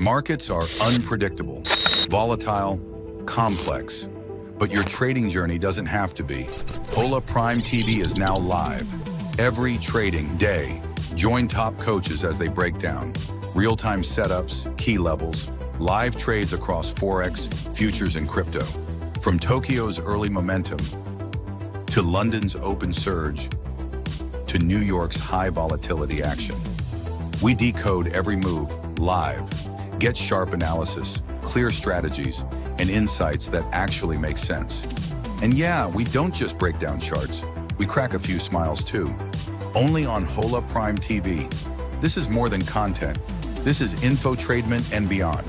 Markets are unpredictable, volatile, complex, but your trading journey doesn't have to be. Hola Prime TV is now live. Every trading day, join top coaches as they break down real-time setups, key levels, live trades across Forex, futures, and crypto. From Tokyo's early momentum, to London's open surge, to New York's high volatility action. We decode every move live. Get sharp analysis, clear strategies, and insights that actually make sense. And yeah, we don't just break down charts. We crack a few smiles too. Only on Hola Prime TV. This is more than content. This is infotainment and beyond.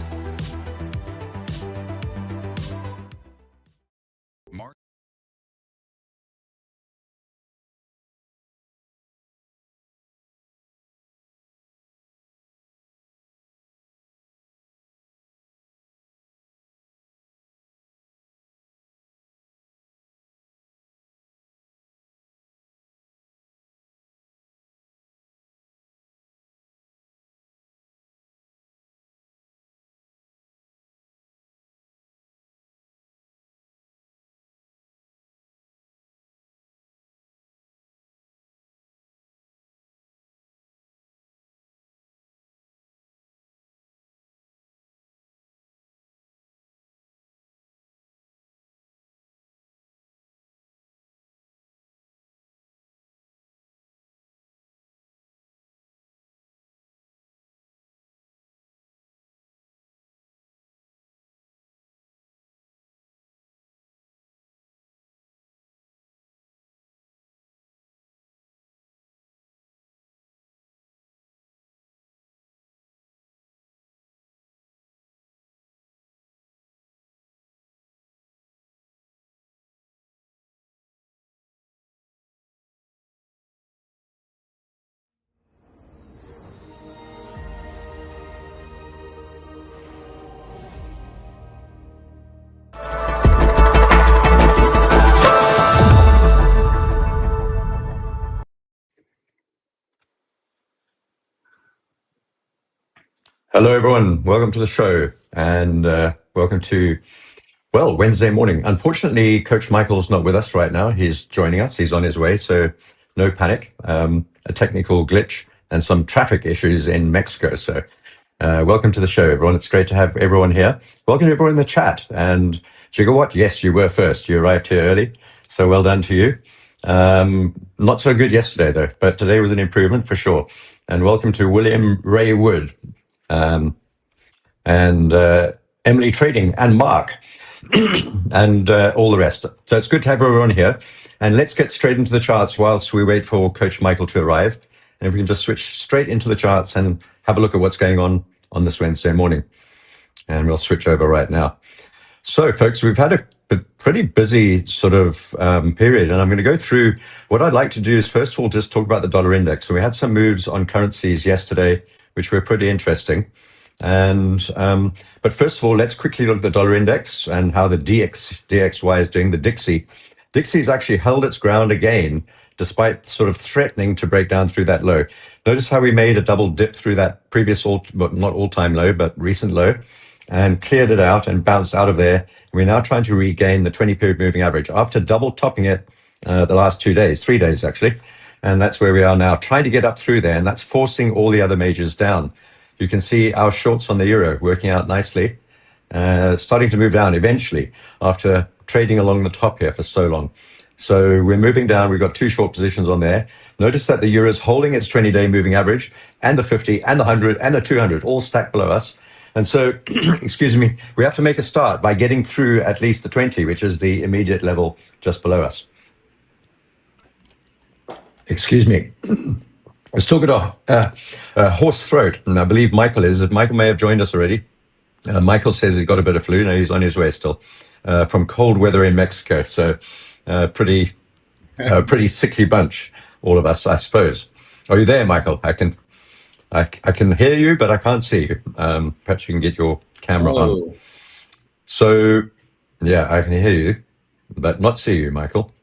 Hello, everyone. Welcome to the show, and welcome to, well, Wednesday morning. Unfortunately, Coach Michael's not with us right now. He's joining us. He's on his way, so no panic. A technical glitch and some traffic issues in Mexico. So welcome to the show, everyone. It's great to have everyone here. Welcome to everyone in the chat. And Gigawatt, yes, you were first. You arrived here early, so well done to you. Not so good yesterday, though, but today was an improvement for sure. And welcome to William Ray Wood. And Emily Trading and Mark and all the rest. So it's good to have everyone here. And let's get straight into the charts whilst we wait for Coach Michael to arrive. And if we can just switch straight into the charts and have a look at what's going on this Wednesday morning. And we'll switch over right now. So, folks, we've had a pretty busy sort of period, and I'm going to go through. What I'd like to do is, first of all, just talk about the dollar index. So we had some moves on currencies yesterday, which were pretty interesting. And but first of all, let's quickly look at the dollar index and how the DXY is doing. The Dixie's actually held its ground again, despite sort of threatening to break down through that low. Notice how we made a double dip through that previous, not all-time low, but recent low, and cleared it out and bounced out of there. We're now trying to regain the 20-period moving average after double topping it the last 3 days actually. And that's where we are now, trying to get up through there, and that's forcing all the other majors down. You can see our shorts on the euro working out nicely, starting to move down eventually after trading along the top here for so long. So we're moving down. We've got two short positions on there. Notice that the euro is holding its 20-day moving average, and the 50 and the 100 and the 200 all stacked below us. And so, excuse me, we have to make a start by getting through at least the 20, which is the immediate level just below us. Excuse me. I still got a hoarse throat, and I believe Michael is. Michael may have joined us already. Michael says he's got a bit of flu. No, he's on his way still from cold weather in Mexico. So pretty sickly bunch, all of us, I suppose. Are you there, Michael? I can hear you, but I can't see you. Perhaps you can get your camera on. So, yeah, I can hear you, but not see you, Michael.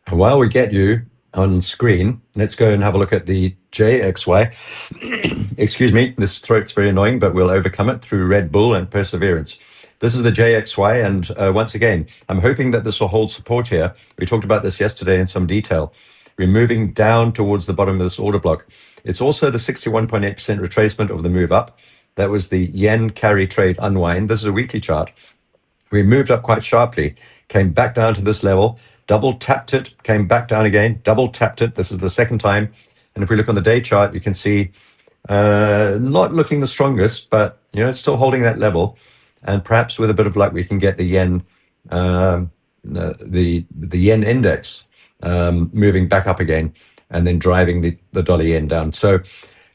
And while we get you, on screen. Let's go and have a look at the JXY. Excuse me, this throat's very annoying, but we'll overcome it through Red Bull and perseverance. This is the JXY, and once again, I'm hoping that this will hold support here. We talked about this yesterday in some detail. We're moving down towards the bottom of this order block. It's also the 61.8% retracement of the move up. That was the yen carry trade unwind. This is a weekly chart. We moved up quite sharply, came back down to this level, double tapped it, came back down again, double tapped it. This is the second time. And if we look on the day chart, you can see not looking the strongest, but it's still holding that level. And perhaps with a bit of luck, we can get the yen, the yen index moving back up again, and then driving the dollar yen down. So a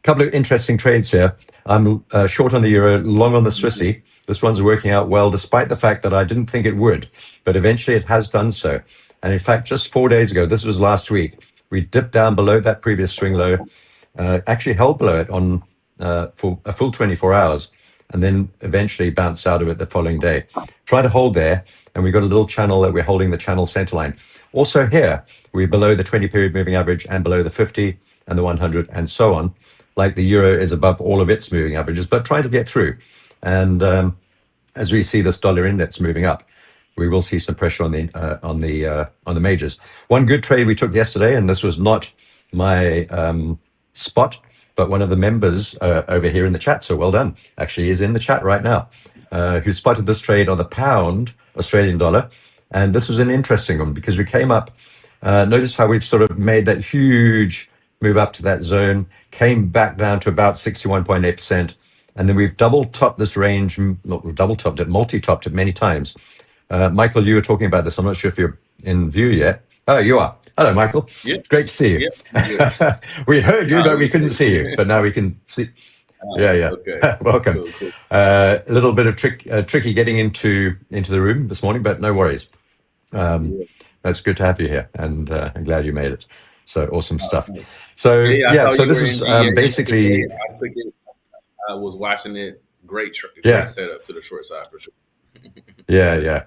couple of interesting trades here. I'm short on the euro, long on the Swissy. This one's working out well, despite the fact that I didn't think it would, but eventually it has done so. And in fact, just 4 days ago, this was last week, we dipped down below that previous swing low, actually held below it on for a full 24 hours, and then eventually bounced out of it the following day. Try to hold there, and we've got a little channel that we're holding the channel center line. Also here, we're below the 20-period moving average and below the 50 and the 100 and so on. Like the euro is above all of its moving averages, but trying to get through. And as we see this dollar index moving up, we will see some pressure on the majors. One good trade we took yesterday, and this was not my spot, but one of the members over here in the chat, so well done, actually is in the chat right now, who spotted this trade on the pound Australian dollar. And this was an interesting one because we came up, notice how we've sort of made that huge move up to that zone, came back down to about 61.8%, and then we've double-topped this range, not double-topped it, multi-topped it many times. Michael, you were talking about this. I'm not sure if you're in view yet. Oh, you are. Hello, Michael. Yeah. Great to see you. Yeah. We heard you, but we couldn't see you. But now we can see. Yeah. Okay. Welcome. Cool. A little bit of tricky getting into the room this morning, but no worries. That's good to have you here, and I'm glad you made it. So awesome stuff. So so this is basically. I was watching it. Great setup to the short side for sure. Yeah.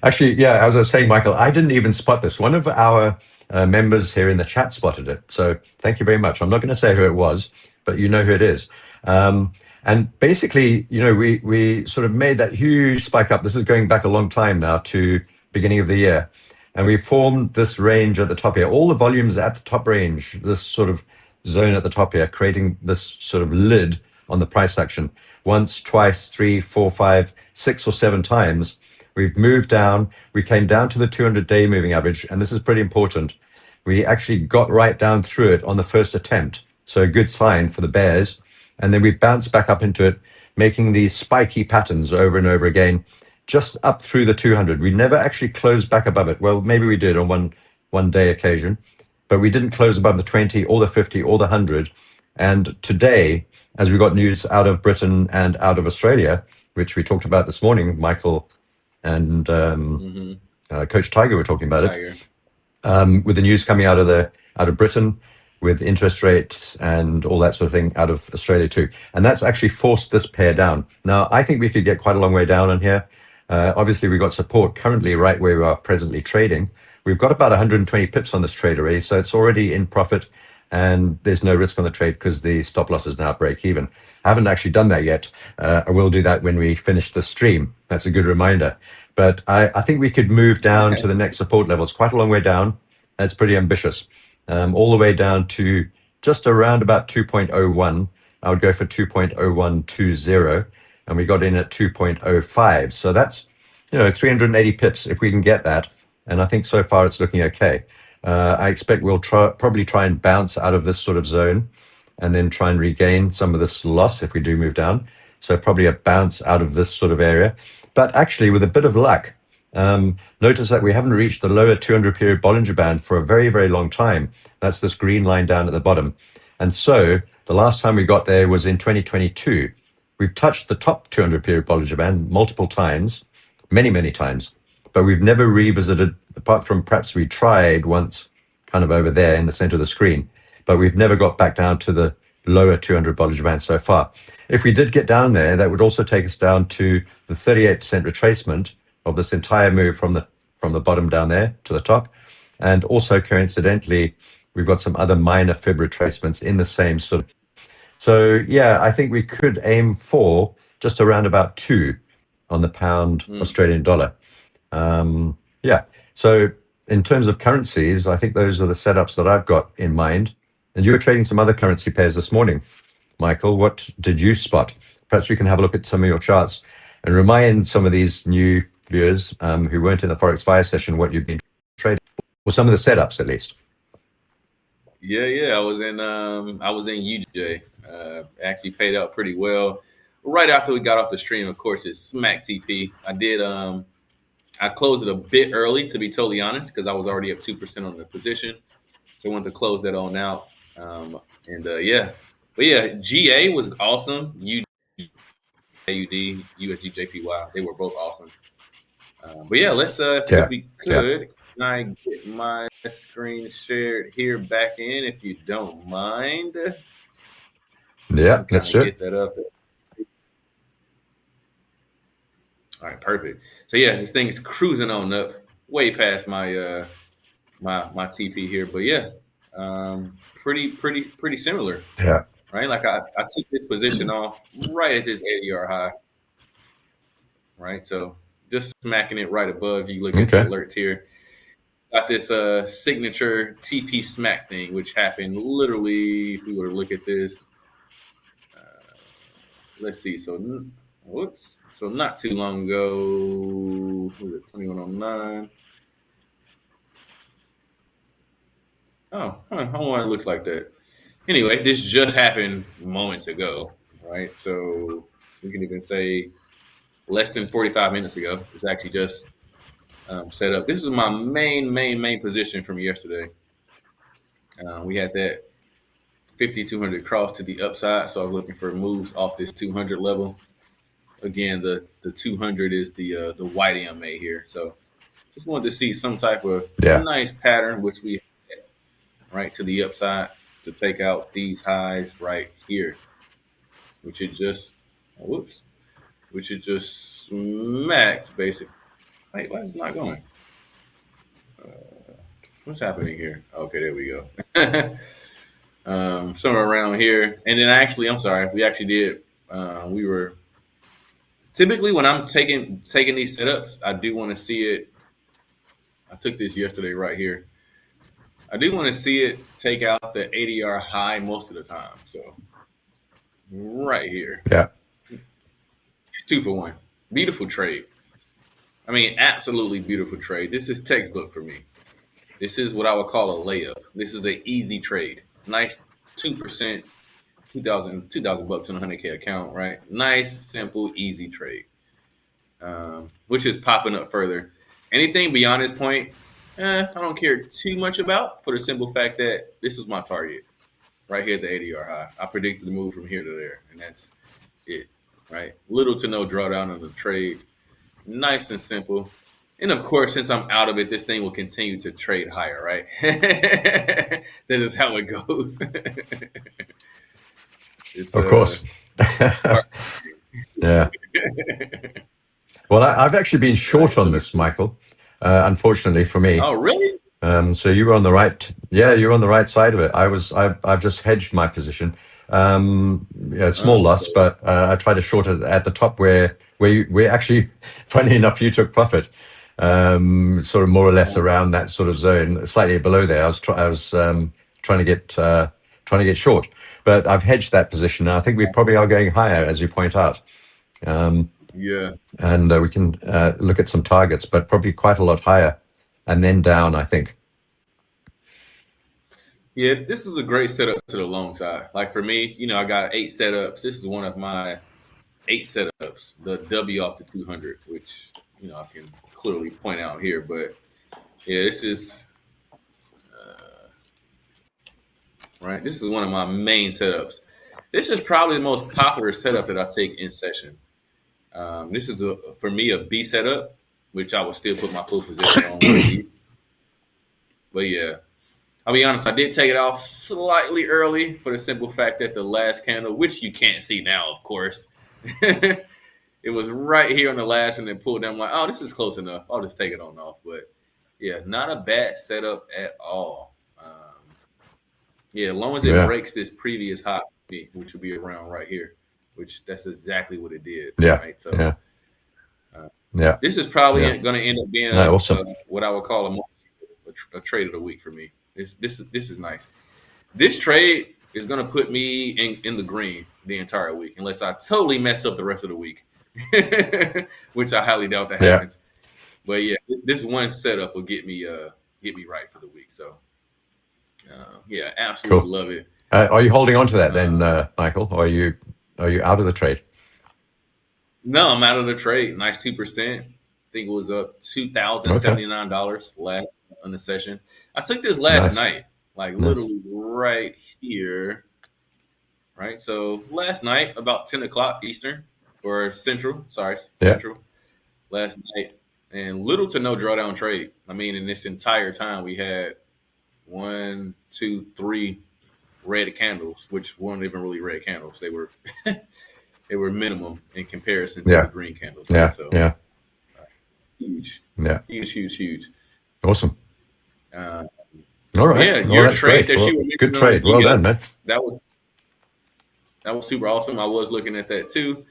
Actually, as I was saying, Michael, I didn't even spot this. One of our members here in the chat spotted it. So thank you very much. I'm not going to say who it was, but you know who it is. And basically, we sort of made that huge spike up. This is going back a long time now to beginning of the year. And we formed this range at the top here. All the volumes at the top range, this sort of zone at the top here, creating this sort of lid on the price action. Once, twice, 3, 4, 5, 6 or 7 times. We've moved down. We came down to the 200-day moving average, and this is pretty important. We actually got right down through it on the first attempt. So a good sign for the bears. And then we bounced back up into it, making these spiky patterns over and over again, just up through the 200. We never actually closed back above it. Well, maybe we did on one day occasion, but we didn't close above the 20 or the 50 or the 100. And today, as we got news out of Britain and out of Australia, which we talked about this morning, Michael and Coach Tiger were talking about it, with the news coming out of Britain, with interest rates and all that sort of thing out of Australia too. And that's actually forced this pair down. Now, I think we could get quite a long way down on here. Obviously, we've got support currently right where we are presently trading. We've got about 120 pips on this trade already, so it's already in profit, and there's no risk on the trade because the stop loss is now break even. I haven't actually done that yet. I will do that when we finish the stream. That's a good reminder. But I think we could move down to the next support level. It's quite a long way down. That's pretty ambitious. All the way down to just around about 2.01. I would go for 2.0120, and we got in at 2.05. So that's 380 pips if we can get that. And I think so far it's looking okay. I expect we'll probably try and bounce out of this sort of zone and then try and regain some of this loss if we do move down. So probably a bounce out of this sort of area. But actually, with a bit of luck, notice that we haven't reached the lower 200-period Bollinger Band for a very, very long time. That's this green line down at the bottom. And so the last time we got there was in 2022. We've touched the top 200-period Bollinger Band multiple times, many, many times. But we've never revisited, apart from perhaps we tried once kind of over there in the center of the screen, but we've never got back down to the lower 200 Bollinger Band so far. If we did get down there, that would also take us down to the 38% retracement of this entire move from the bottom down there to the top. And also coincidentally, we've got some other minor fib retracements in the same sort of. So yeah, I think we could aim for just around about 2 on the pound Australian dollar. Yeah. So in terms of currencies, I think those are the setups that I've got in mind. And you were trading some other currency pairs this morning, Michael. What did you spot? Perhaps we can have a look at some of your charts and remind some of these new viewers who weren't in the Forex Fire session what you've been trading, or some of the setups at least. Yeah. I was in UJ. Actually paid out pretty well. Right after we got off the stream, of course, it smacked TP. I closed it a bit early, to be totally honest, because I was already up 2% on the position. So I wanted to close that on out. Yeah. But yeah, GA was awesome. AUD, USD, JPY, they were both awesome. But yeah, let's if we could, can I get my screen shared here back in, if you don't mind? Yeah, let's do it. Get that up. All right, perfect. So yeah, this thing is cruising on up, way past my my TP here. But yeah, pretty similar. Yeah. Right, like I took this position off right at this ADR high. Right, so just smacking it right above. You look at the alerts here. Got this signature TP smack thing, which happened literally. If we were to look at this, let's see. So, whoops. So not too long ago, was it 2109? Oh, I don't know why it looks like that. Anyway, this just happened moments ago, right? So we can even say less than 45 minutes ago. It's actually just set up. This is my main position from yesterday. We had that 5,200 cross to the upside, so I was looking for moves off this 200 level. Again, the 200 is the white EMA here, so just wanted to see some type of nice pattern, which we had right to the upside to take out these highs right here, which it just smacked basically. Wait, why is it not going? What's happening here? Okay, there we go. Somewhere around here. And then I'm sorry, we actually did. We were typically, when I'm taking these setups, I do want to see it. I took this yesterday right here. I do want to see it take out the ADR high most of the time. So right here. Yeah. 2 for 1. Beautiful trade. I mean, absolutely beautiful trade. This is textbook for me. This is what I would call a layup. This is an easy trade. Nice 2%, 2,000 bucks on a 100K account, right? Nice, simple, easy trade, which is popping up further. Anything beyond this point, I don't care too much about, for the simple fact that this was my target right here at the ADR high. I predicted the move from here to there, and that's it, right? Little to no drawdown on the trade. Nice and simple. And of course, since I'm out of it, this thing will continue to trade higher, right? That is how it goes. Of course. Yeah. Well, I've actually been short on this, Michael, unfortunately for me. Oh, really? So you were on the right. Yeah, you're on the right side of it. I've just hedged my position. Small loss, but I tried to short it at the top where actually, funny enough, you took profit. Sort of more or less around that sort of zone, slightly below there. I was trying to get short, but I've hedged that position now. I think we probably are going higher, as you point out. Yeah, and we can look at some targets, but probably quite a lot higher, and then down, I think. Yeah, this is a great setup to the long side. Like for me, I got 8 setups. This is one of my 8 setups. The W off the 200, which I can clearly point out here. But yeah, this is right. This is one of my main setups. This is probably the most popular setup that I take in session. This is for me a B setup, which I will still put my full position on one of these. But yeah, I'll be honest, I did take it off slightly early for the simple fact that the last candle, which you can't see now, of course, it was right here on the last and then pulled down. I'm like, oh, this is close enough. I'll just take it on off. But yeah, not a bad setup at all. Yeah, as long as it breaks this previous high, which would be around right here, which that's exactly what it did. Yeah. Right. So this is probably going to end up being awesome. What I would call a trade of the week for me. This is nice. This trade is going to put me in the green the entire week, unless I totally mess up the rest of the week, which I highly doubt that happens. But yeah, this one setup will get me right for the week. So yeah, absolutely love it. Are you holding on to that then, Michael? Or are you out of the trade? No, I'm out of the trade. Nice 2%. I think it was up $2,079 last on the session. I took this last night, like literally right here. Right. So last night, about 10 o'clock Eastern or Central. Sorry, Central. Last night, and little to no drawdown trade. I mean, in this entire time, we had 1, 2, 3 red candles, which weren't even really red candles. They were they were minimum in comparison to the green candles. Right? So huge. Yeah. Huge. Awesome. All right. Yeah, your trade that you were good trade. Well done, man. That was super awesome. I was looking at that too.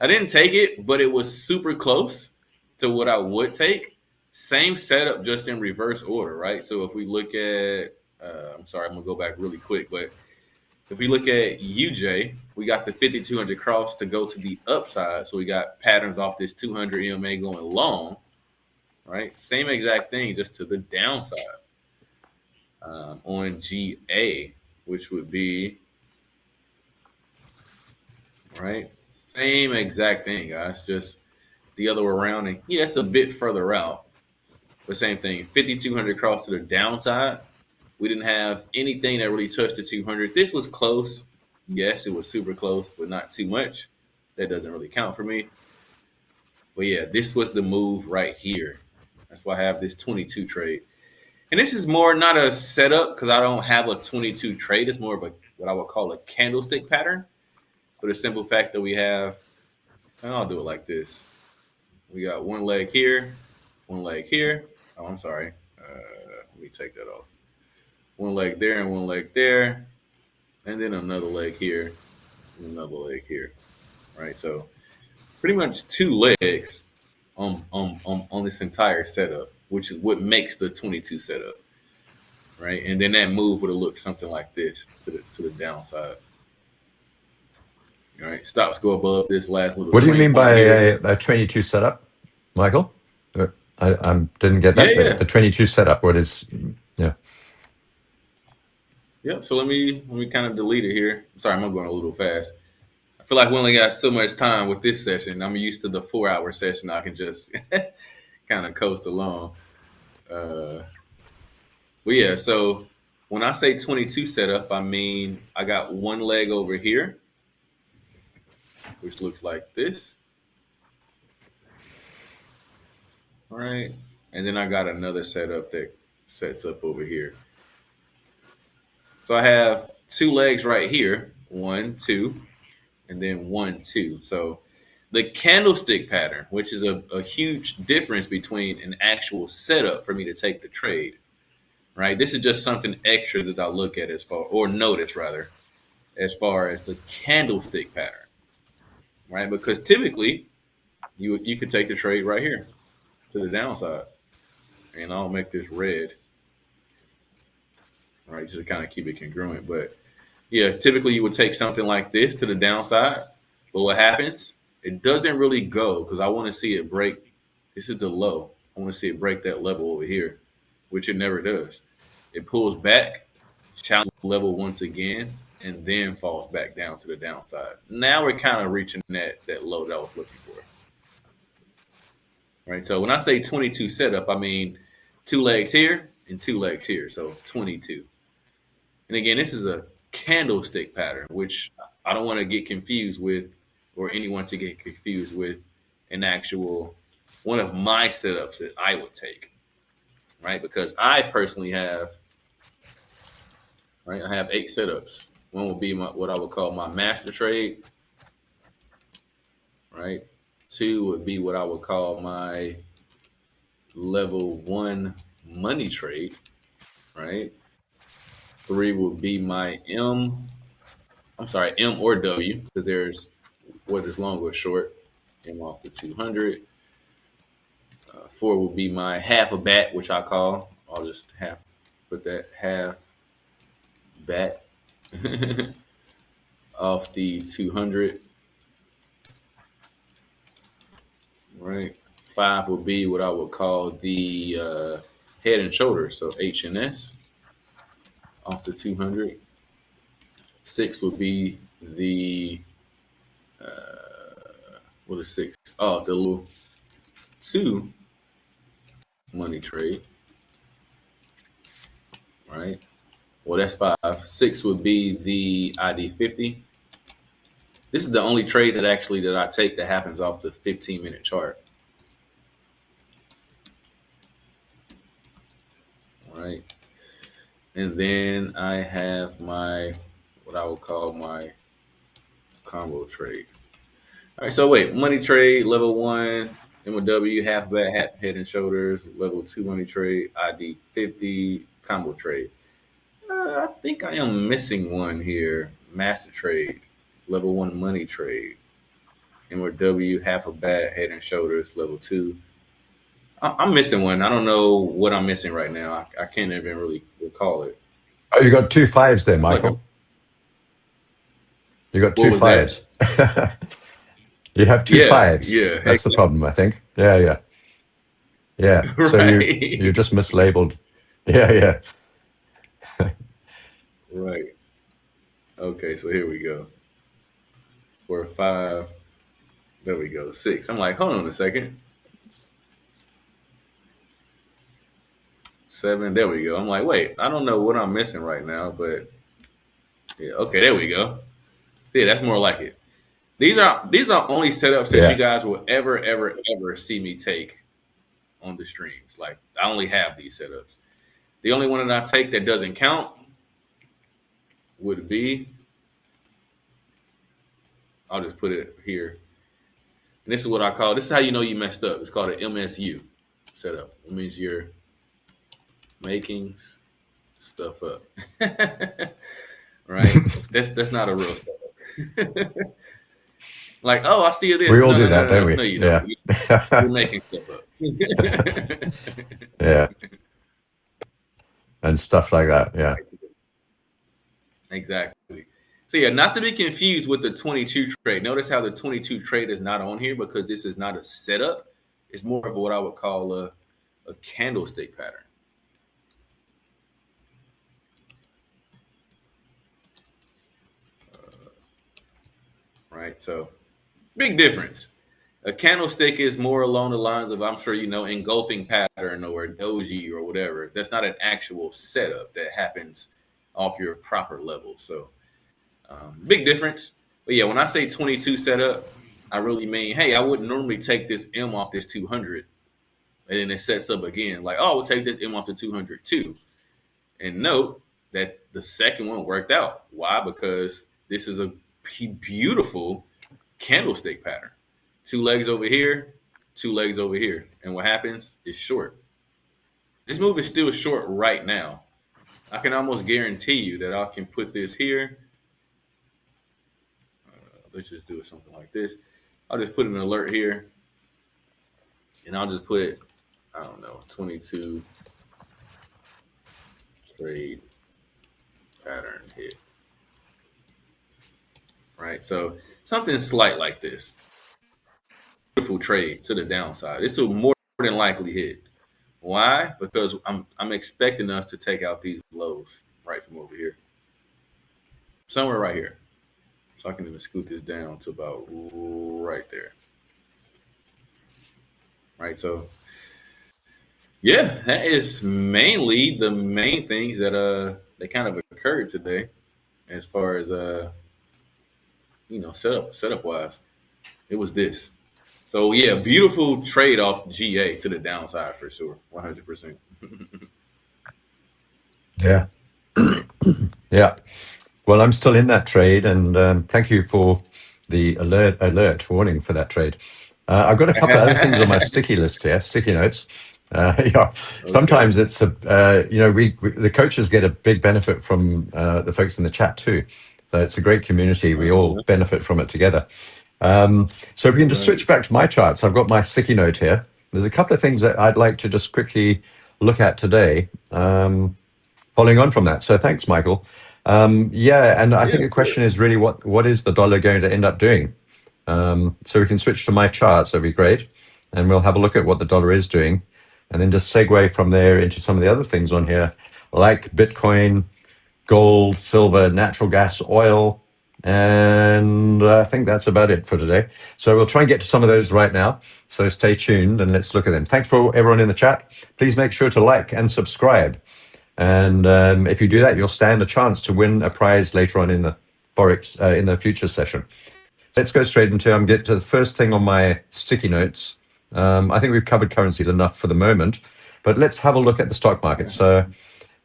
I didn't take it, but it was super close to what I would take. Same setup, just in reverse order, right? So if we look at, I'm sorry, I'm gonna go back really quick, but if we look at UJ, we got the 5200 cross to go to the upside. So we got patterns off this 200 EMA going long, right? Same exact thing, just to the downside. On GA, which would be, right, same exact thing, guys, just the other way around. And yeah, it's a bit further out, but same thing. 5200 cross to the downside. We didn't have anything that really touched the 200. This was close. Yes, it was super close, but not too much. That doesn't really count for me. But yeah, this was the move right here. That's why I have this 22 trade. And this is more not a setup because I don't have a 22 trade. It's more of what I would call a candlestick pattern. For the simple fact that we have, and I'll do it like this. We got one leg here, one leg here. Oh, I'm sorry. Let me take that off. One leg there and one leg there. And then another leg here and another leg here. Right? So pretty much 2 legs on this entire setup, which is what makes the 22 setup. Right? And then that move would have looked something like this to the downside. All right, stops go above this last little. What do you mean by a 22 setup, Michael? I didn't get that. Yeah. The 22 setup. What is? Yeah. Yep. So let me kind of delete it here. Sorry, I'm going a little fast. I feel like we only got so much time with this session. I'm used to the 4-hour session. I can just kind of coast along. But yeah, so when I say 22 setup, I mean I got one leg over here, which looks like this. All right. And then I got another setup that sets up over here. So I have 2 legs right here, 1, 2, and then 1, 2. So the candlestick pattern, which is a huge difference between an actual setup for me to take the trade, right? This is just something extra that I look at or notice rather, as far as the candlestick pattern, right? Because typically you could take the trade right here to the downside, and I'll make this red, all right, just to kind of keep it congruent. But yeah, typically you would take something like this to the downside, but what happens? It doesn't really go because I want to see it break. This is the low. I want to see it break that level over here, which it never does. It pulls back, challenges level once again, and then falls back down to the downside. Now we're kind of reaching that low that I was looking for. Right. So when I say 22 setup, I mean 2 legs here and 2 legs here. So 22. And again, this is a candlestick pattern, which I don't want to get confused with, or anyone to get confused with an actual one of my setups that I would take. Right. Because I personally have, right, I have 8 setups. One would be what I would call my master trade. Right. 2 would be what I would call my level 1 money trade, right? 3 would be my M. I'm sorry, M or W, because there's whether it's long or short. M off the 200. 4 would be my half a bat, which I call. I'll just put that half bat off the 200. Right. 5 would be what I would call the head and shoulders, so HNS off the 200. 6 would be the what is 6? Oh, the little 2 money trade. Right. Well, that's 5. 6 would be the ID 50. This is the only trade that I take that happens off the 15-minute chart. All right. And then I have what I would call my combo trade. All right, so wait, money trade, level 1, MOW, half bat, head and shoulders, level 2 money trade, ID 50, combo trade. I think I am missing one here. Master trade, level 1 money trade, MOW, half a bat, head and shoulders, level 2. I'm missing one. I don't know what I'm missing right now. I can't even really recall it. Oh, you got 2 5s there, Michael. You got 2 5s. You have 2 5s. Yeah, that's the problem, I think. Yeah. Right. So you just mislabeled. Yeah. Right. Okay, so here we go. 4, 5. There we go. 6. I'm like, hold on a second. 7. There we go. I'm like, wait, I don't know what I'm missing right now, but yeah. Okay, there we go. See, that's more like it. These are only setups that you guys will ever see me take on the streams. Like, I only have these setups. The only one that I take that doesn't count would be, I'll just put it here. And this is how you know you messed up. It's called an MSU setup. It means you're making stuff up. Right? That's not a real setup. Like, oh, I see this. We all do that, don't we? No, you don't. You're making stuff up. Yeah. And stuff like that. Yeah. Exactly. So yeah, not to be confused with the 22 trade. Notice how the 22 trade is not on here because this is not a setup. It's more of what I would call a candlestick pattern. Right. So big difference. A candlestick is more along the lines of, I'm sure you know, engulfing pattern or doji or whatever. That's not an actual setup that happens off your proper level. So big difference. But yeah, when I say 22 setup, I really mean, hey, I wouldn't normally take this M off this 200. And then it sets up again. Like, oh, we'll take this M off the 200 too. And note that the second one worked out. Why? Because this is a beautiful candlestick pattern. 2 legs over here, 2 legs over here. And what happens is short. This move is still short right now. I can almost guarantee you that I can put this here. Let's just do something like this. I'll just put an alert here. And I'll just put, I don't know, 22 trade pattern hit. Right? So something slight like this. Beautiful trade to the downside. This will more than likely hit. Why? Because I'm expecting us to take out these lows right from over here. Somewhere right here. So I can even scoot this down to about right there. Right, so yeah, that is mainly the main things that kind of occurred today as far as setup wise. It was this. So yeah, beautiful trade off GA to the downside for sure. 100%. Yeah. Yeah. Well, I'm still in that trade, and thank you for the alert warning for that trade. I've got a couple of other things on my sticky list here, sticky notes. Yeah, Okay. sometimes it's we the coaches get a big benefit from the folks in the chat too. So it's a great community. We all Uh-huh. benefit from it together. So if we can just Right. switch back to my charts, I've got my sticky note here. There's a couple of things that I'd like to just quickly look at today, following on from that. So thanks, Michael. Yeah, and I Yeah, think the of question course. is really what is the dollar going to end up doing? So we can switch to my charts, that'd be great. And we'll have a look at what the dollar is doing. And then just segue from there into some of the other things on here, like Bitcoin, gold, silver, natural gas, oil. And I think that's about it for today. So we'll try and get to some of those right now. So stay tuned and let's look at them. Thanks for everyone in the chat. Please make sure to like and subscribe. And if you do that, you'll stand a chance to win a prize later on in the Forex, in the future session. Let's go straight into get to the first thing on my sticky notes. I think we've covered currencies enough for the moment, but let's have a look at the stock market. So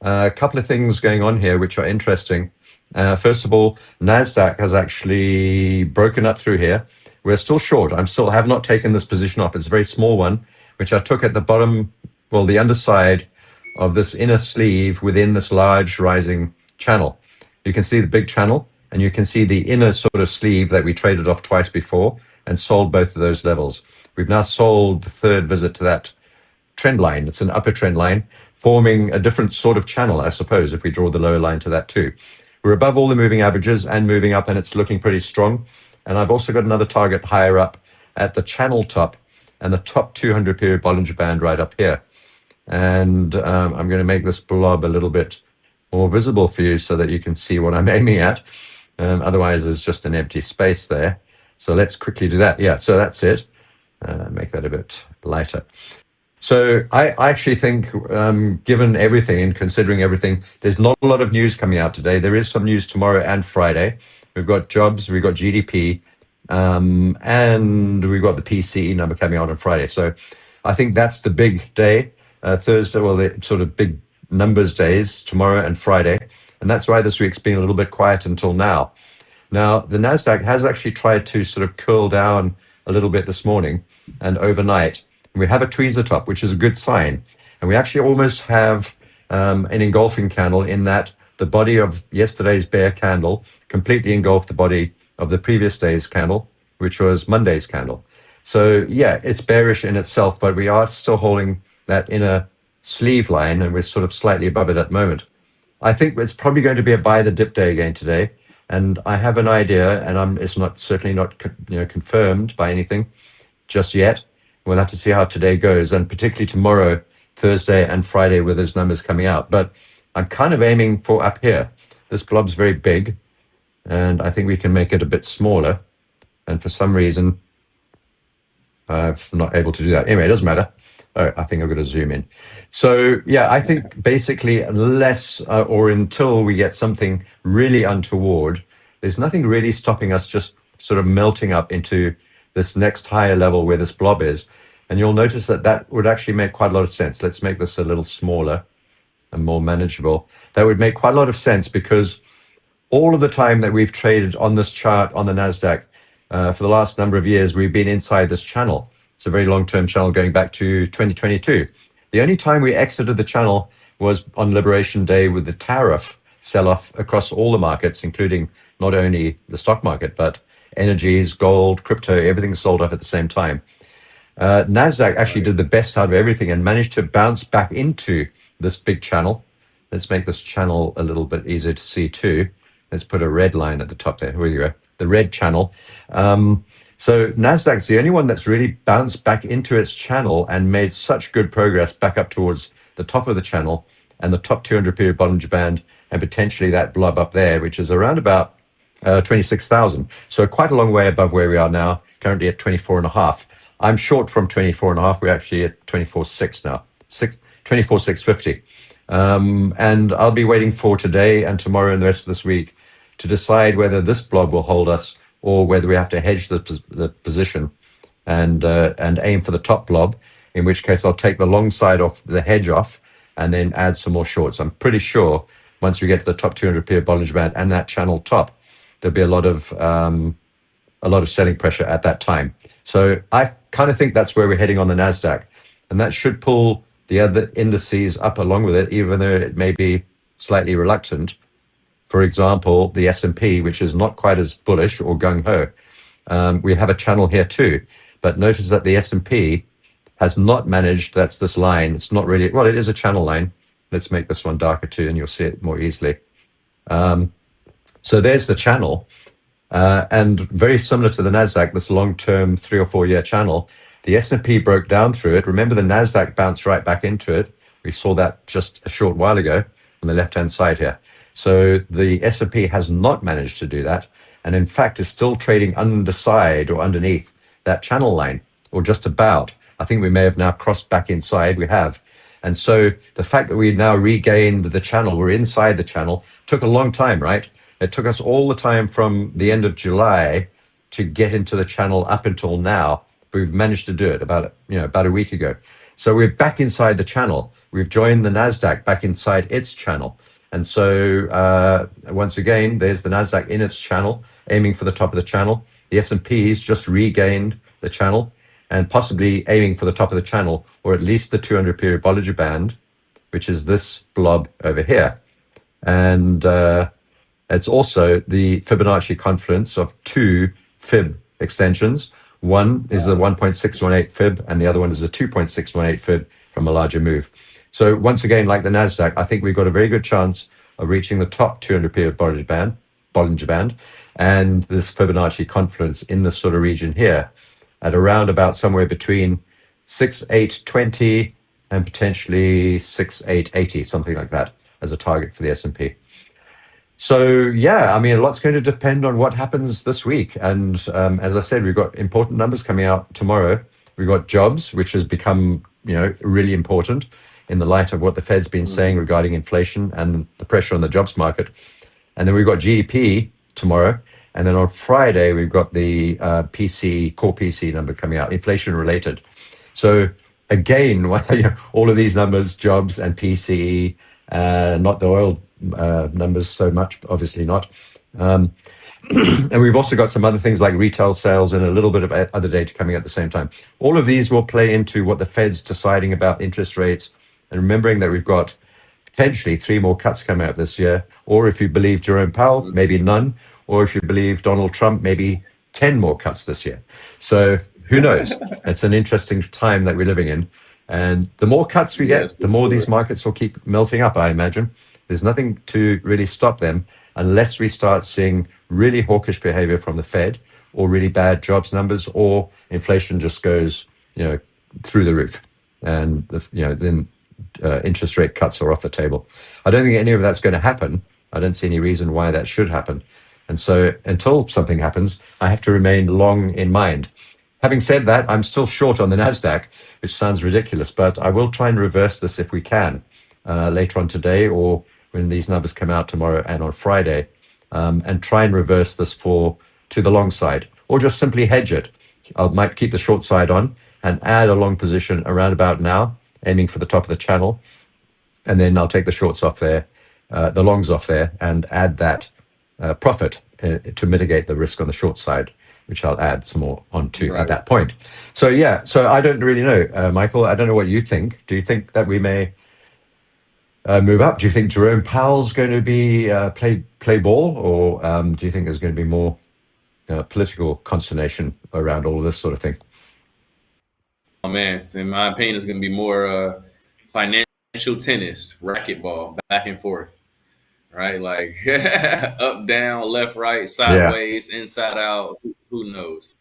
a couple of things going on here which are interesting. First of all, Nasdaq has actually broken up through here. We're still short. Have not taken this position off. It's a very small one, which I took at the bottom, well, the underside of this inner sleeve within this large rising channel. You can see the big channel, and you can see the inner sort of sleeve that we traded off twice before and sold both of those levels. We've now sold the third visit to that trend line. It's an upper trend line, forming a different sort of channel, I suppose, if we draw the lower line to that too. We're above all the moving averages and moving up, and it's looking pretty strong. And I've also got another target higher up at the channel top and the top 200 period Bollinger Band right up here. And I'm going to make this blob a little bit more visible for you so that you can see what I'm aiming at. Otherwise, there's just an empty space there. So let's quickly do that. Yeah, so that's it. Make that a bit lighter. So I actually think, given everything and considering everything, there's not a lot of news coming out today. There is some news tomorrow and Friday. We've got jobs, we've got GDP, and we've got the PCE number coming out on Friday. So I think that's the big day. Thursday, well, the sort of big numbers days, tomorrow and Friday. And that's why this week's been a little bit quiet until now. Now, the Nasdaq has actually tried to sort of curl down a little bit this morning and overnight. We have a tweezer top, which is a good sign. And we actually almost have an engulfing candle in that the body of yesterday's bear candle completely engulfed the body of the previous day's candle, which was Monday's candle. So yeah, it's bearish in itself, but we are still holding that inner sleeve line, and we're sort of slightly above it at the moment. I think it's probably going to be a buy the dip day again today, and I have an idea, and it's certainly not confirmed by anything just yet. We'll have to see how today goes, and particularly tomorrow, Thursday and Friday, with those numbers coming out. But I'm kind of aiming for up here. This blob's very big, and I think we can make it a bit smaller. And for some reason, I'm not able to do that. Anyway, it doesn't matter. Oh, I think I've got to zoom in. So yeah, I think basically unless or until we get something really untoward, there's nothing really stopping us just sort of melting up into this next higher level where this blob is. And you'll notice that would actually make quite a lot of sense. Let's make this a little smaller and more manageable. That would make quite a lot of sense because all of the time that we've traded on this chart on the Nasdaq for the last number of years, we've been inside this channel. It's a very long-term channel going back to 2022. The only time we exited the channel was on Liberation Day with the tariff sell-off across all the markets, including not only the stock market, but energies, gold, crypto, everything sold off at the same time. Nasdaq actually did the best out of everything and managed to bounce back into this big channel. Let's make this channel a little bit easier to see too. Let's put a red line at the top there. Here we go, the red channel. So Nasdaq's the only one that's really bounced back into its channel and made such good progress back up towards the top of the channel and the top 200 period Bollinger Band and potentially that blob up there, which is around about 26,000. So quite a long way above where we are now, currently at 24.5. I'm short from 24.5. We're actually at 24.6 now, 24.650. And I'll be waiting for today and tomorrow and the rest of this week to decide whether this blob will hold us or whether we have to hedge the position and aim for the top blob, in which case I'll take the long side off, the hedge off, and then add some more shorts. I'm pretty sure once we get to the top 200 period Bollinger Band and that channel top, there'll be a lot of selling pressure at that time. So I kind of think that's where we're heading on the Nasdaq, and that should pull the other indices up along with it, even though it may be slightly reluctant. For example, the S&P, which is not quite as bullish or gung-ho. We have a channel here too, but notice that the S&P has not managed, that's this line. It's not really, well, it is a channel line. Let's make this one darker too, and you'll see it more easily. So there's the channel. And very similar to the Nasdaq, this long-term 3 or 4 year channel, the S&P broke down through it. Remember, the Nasdaq bounced right back into it. We saw that just a short while ago on the left-hand side here. So the S&P has not managed to do that, and in fact is still trading underside or underneath that channel line, or just about. I think we may have now crossed back inside. We have. And so the fact that we now regained the channel, we're inside the channel, took a long time, right? It took us all the time from the end of July to get into the channel up until now. But we've managed to do it about a week ago. So we're back inside the channel. We've joined the Nasdaq back inside its channel. And so once again, there's the Nasdaq in its channel, aiming for the top of the channel. The S&P's just regained the channel and possibly aiming for the top of the channel, or at least the 200 period Bollinger Band, which is this blob over here. And it's also the Fibonacci confluence of two fib extensions. One is the 1.618 fib, and the other one is the 2.618 fib from a larger move. So once again, like the Nasdaq, I think we've got a very good chance of reaching the top 200 period Bollinger Band, and this Fibonacci confluence in this sort of region here at around about somewhere between 6,820 and potentially 6,880, something like that, as a target for the S&P. So yeah, I mean, a lot's going to depend on what happens this week. And as I said, we've got important numbers coming out tomorrow. We've got jobs, which has become, really important in the light of what the Fed's been saying regarding inflation and the pressure on the jobs market. And then we've got GDP tomorrow. And then on Friday, we've got the core PC number coming out, inflation related. So again, all of these numbers, jobs and PCE, not the oil numbers so much, obviously not. And we've also got some other things like retail sales and a little bit of other data coming at the same time. All of these will play into what the Fed's deciding about interest rates, and remembering that we've got potentially 3 more cuts coming out this year, or if you believe Jerome Powell, maybe none, or if you believe Donald Trump, maybe 10 more cuts this year. So who knows? It's an interesting time that we're living in. And the more cuts we get, the more these markets will keep melting up, I imagine. There's nothing to really stop them unless we start seeing really hawkish behavior from the Fed, or really bad jobs numbers, or inflation just goes, through the roof. And, then interest rate cuts are off the table. I don't think any of that's going to happen. I don't see any reason why that should happen. And so until something happens, I have to remain long in mind. Having said that, I'm still short on the Nasdaq, which sounds ridiculous, but I will try and reverse this if we can later on today, or when these numbers come out tomorrow and on Friday, and try and reverse this to the long side, or just simply hedge it. I might keep the short side on and add a long position around about now, aiming for the top of the channel, and then I'll take the shorts off there, the longs off there, and add that profit to mitigate the risk on the short side, which I'll add some more onto at that point. So yeah, so I don't really know, Michael. I don't know what you think. Do you think that we may move up? Do you think Jerome Powell's going to be play ball, or do you think there's going to be more political consternation around all of this sort of thing? Oh man, in my opinion, it's going to be more financial tennis, racquetball, back and forth, right? Like up, down, left, right, sideways, inside out. Who knows?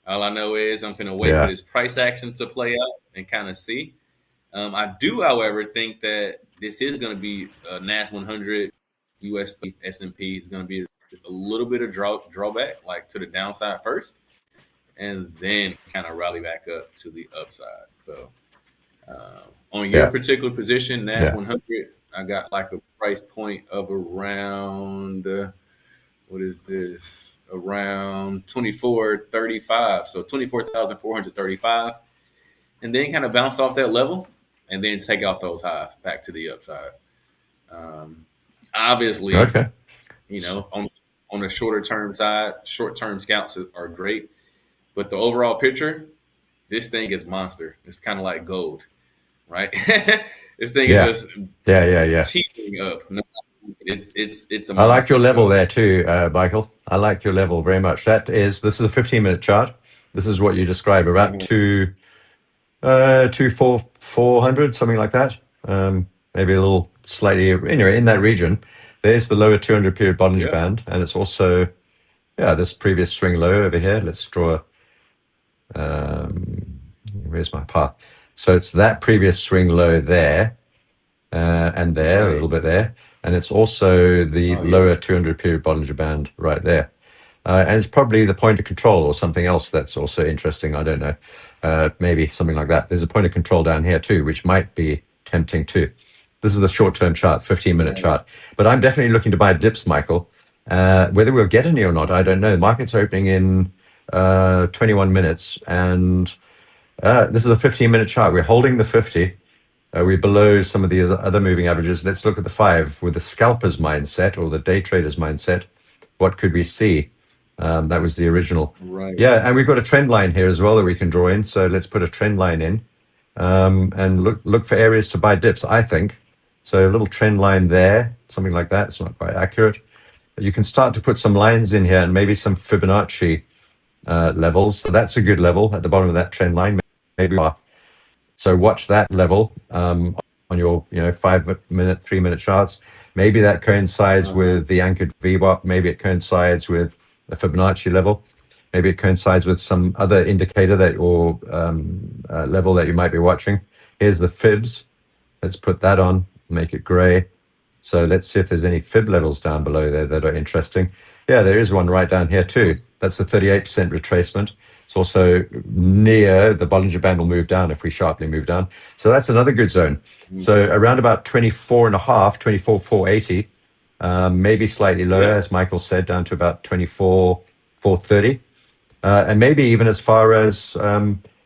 All I know is I'm going to wait for this price action to play out and kind of see. I do, however, think that this is going to be a NAS 100, US S&P is going to be a little bit of drawback, like to the downside first, and then kind of rally back up to the upside. So on your particular position, NAS 100, I got like a price point of around, what is this? Around 2435. So 24,435. And then kind of bounce off that level and then take off those highs back to the upside. Obviously, on the shorter term side, short-term scalps are great. But the overall picture, this thing is monster. It's kind of like gold. right? This thing Yeah. is just Yeah. teetering up. No, it's a I like your monster. level So there too, Michael. I like your level very much. This is a 15-minute chart. This is what you describe, about mhm. two four 400, something like that. Maybe a little slightly, anyway, in that region. There's the lower 200 period Bollinger Yeah. Band, and it's also, yeah, this previous swing low over here. Let's draw, where's my path? So it's that previous swing low there, and there, a Right. little bit there. And it's also the Oh yeah. lower 200 period Bollinger Band right there. And it's probably the point of control or something else that's also interesting. I don't know. Maybe something like that. There's a point of control down here too, which might be tempting too. This is the short-term chart, 15-minute Right. chart. But I'm definitely looking to buy dips, Michael. Whether we'll get any or not, I don't know. The market's opening in 21 minutes, and this is a 15-minute chart. We're holding the 50. We're below some of the other moving averages. Let's look at the 5 with the scalper's mindset or the day trader's mindset. What could we see? That was the original. Right. Yeah, and we've got a trend line here as well that we can draw in. So let's put a trend line in and look for areas to buy dips, I think. So a little trend line there, something like that. It's not quite accurate. But you can start to put some lines in here and maybe some Fibonacci levels. So that's a good level at the bottom of that trend line. Maybe so watch that level on your 5-minute, 3-minute charts. Maybe that coincides with the anchored VWAP. Maybe it coincides with a Fibonacci level. Maybe it coincides with some other indicator that or level that you might be watching. Here's the fibs. Let's put that on, make it gray. So let's see if there's any fib levels down below there that are interesting. Yeah, there is one right down here too. That's the 38% retracement. It's also near the Bollinger Band will move down if we sharply move down. So that's another good zone. So around about 24.5, 24,480, maybe slightly lower, Yeah. as Michael said, down to about 24,430. And maybe even as far as,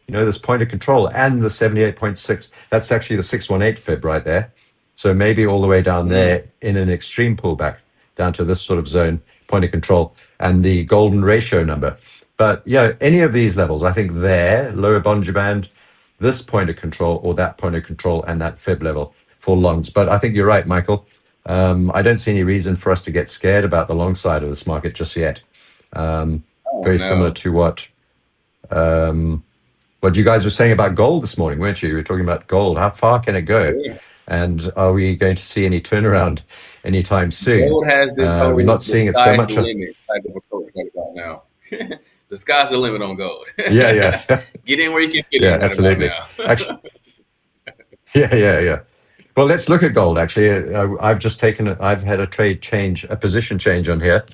this point of control and the 78.6. That's actually the 618 fib right there. So maybe all the way down there in an extreme pullback down to this sort of zone, point of control, and the golden ratio number. But yeah, any of these levels, I think there, lower Bollinger Band, this point of control or that point of control and that fib level for longs. But I think you're right, Michael. I don't see any reason for us to get scared about the long side of this market just yet. Very similar No. to what you guys were saying about gold this morning, weren't you? You were talking about gold. How far can it go? Yeah. And are we going to see any turnaround anytime soon? Gold has this We're whole not the seeing it so sky's much. the limit type of approach right about now. The sky's the limit on gold. Yeah. Get in where you can get Yeah, in right absolutely. about now. Actually, yeah. Well, let's look at gold. Actually, I've had a position change on here.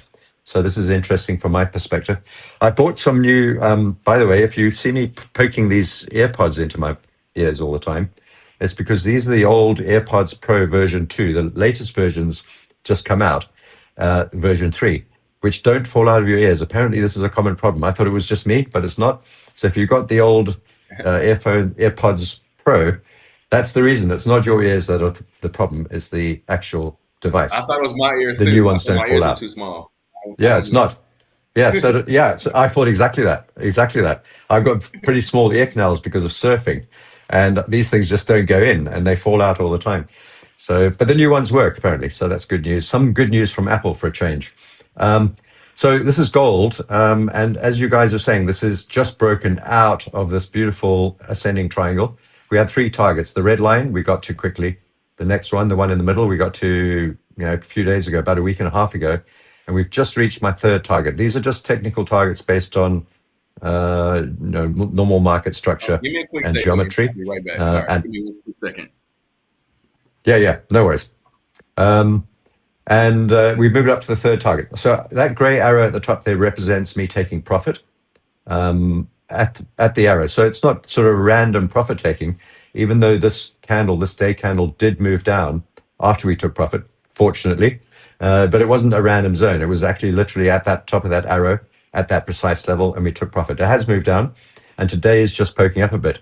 So this is interesting from my perspective. I bought some new, by the way, if you see me poking these AirPods into my ears all the time, it's because these are the old AirPods Pro version 2. The latest versions just come out, version 3, which don't fall out of your ears. Apparently, this is a common problem. I thought it was just me, but it's not. So if you've got the old AirPods Pro, that's the reason. It's not your ears that are the problem. It's the actual device. I thought it was my ears The too. new ones I thought don't my fall ears were out. too small. Yeah, it's not. Yeah, so I thought exactly that. I've got pretty small ear canals because of surfing, and these things just don't go in, and they fall out all the time. So, but the new ones work apparently, so that's good news. Some good news from Apple for a change. So this is gold, and as you guys are saying, this is just broken out of this beautiful ascending triangle. We had 3 targets. The red line we got to quickly. The next one, the one in the middle, we got to a few days ago, about a week and a half ago. And we've just reached my 3rd target. These are just technical targets based on normal market structure Give me a quick and second. geometry. I'll be right back. Sorry. And Give me a quick second. yeah, no worries. And we've moved up to the 3rd target. So that gray arrow at the top there represents me taking profit at the arrow. So it's not sort of random profit taking, even though this day candle did move down after we took profit, fortunately. But it wasn't a random zone. It was actually literally at that top of that arrow at that precise level, and we took profit. It has moved down, and today is just poking up a bit.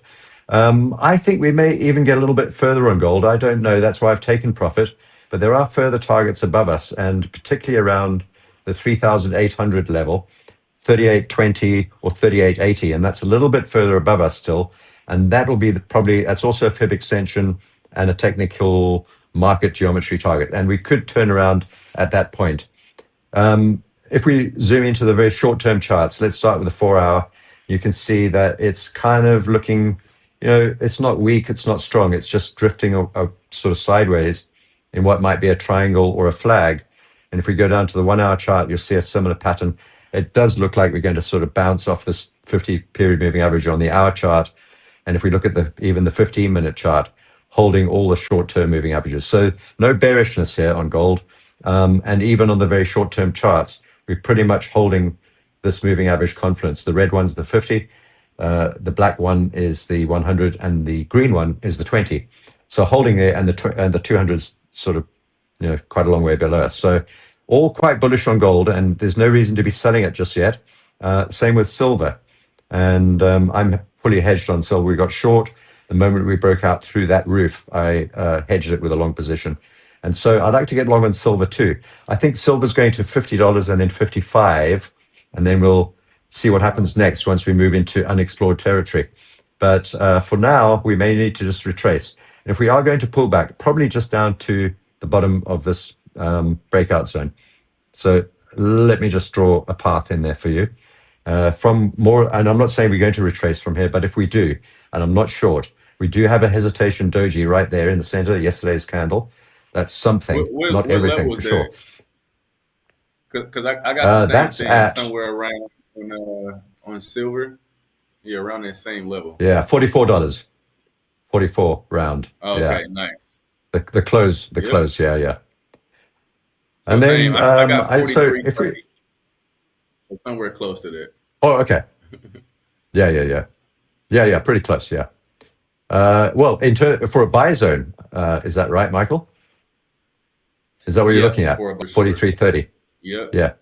I think we may even get a little bit further on gold. I don't know. That's why I've taken profit. But there are further targets above us, and particularly around the 3,800 level, 3820 or 3880, and that's a little bit further above us still. And that will be that's also a fib extension and a technical market geometry target. And we could turn around at that point. If we zoom into the very short-term charts, let's start with the 4-hour. You can see that it's kind of looking, it's not weak, it's not strong, it's just drifting a sort of sideways in what might be a triangle or a flag. And if we go down to the 1-hour chart, you'll see a similar pattern. It does look like we're going to sort of bounce off this 50 period moving average on the hour chart. And if we look at even the 15-minute chart, holding all the short-term moving averages. So no bearishness here on gold. And even on the very short-term charts, we're pretty much holding this moving average confluence. The red one's the 50, the black one is the 100, and the green one is the 20. So holding there, and the 200's sort of, quite a long way below us. So all quite bullish on gold, and there's no reason to be selling it just yet. Same with silver. And I'm fully hedged on silver. We got short. The moment we broke out through that roof, I hedged it with a long position. And so I'd like to get long on silver too. I think silver's going to $50 and then 55, and then we'll see what happens next once we move into unexplored territory. But for now, we may need to just retrace. And if we are going to pull back, probably just down to the bottom of this breakout zone. So let me just draw a path in there for you. From more, and I'm not saying we're going to retrace from here, but if we do, and I'm not short, we do have a hesitation doji right there in the center, yesterday's candle. That's something, not everything for sure. Because I got the same thing at somewhere around on silver. Yeah, around that same level. Yeah, $44. 44 round. Oh, okay, nice. The close, close, yeah. And So then I got 43, if we somewhere close to that. Oh, okay. Yeah, pretty close, yeah. Well, for a buy zone, is that right, Michael? Is that what you're looking at? 43.30. Yeah.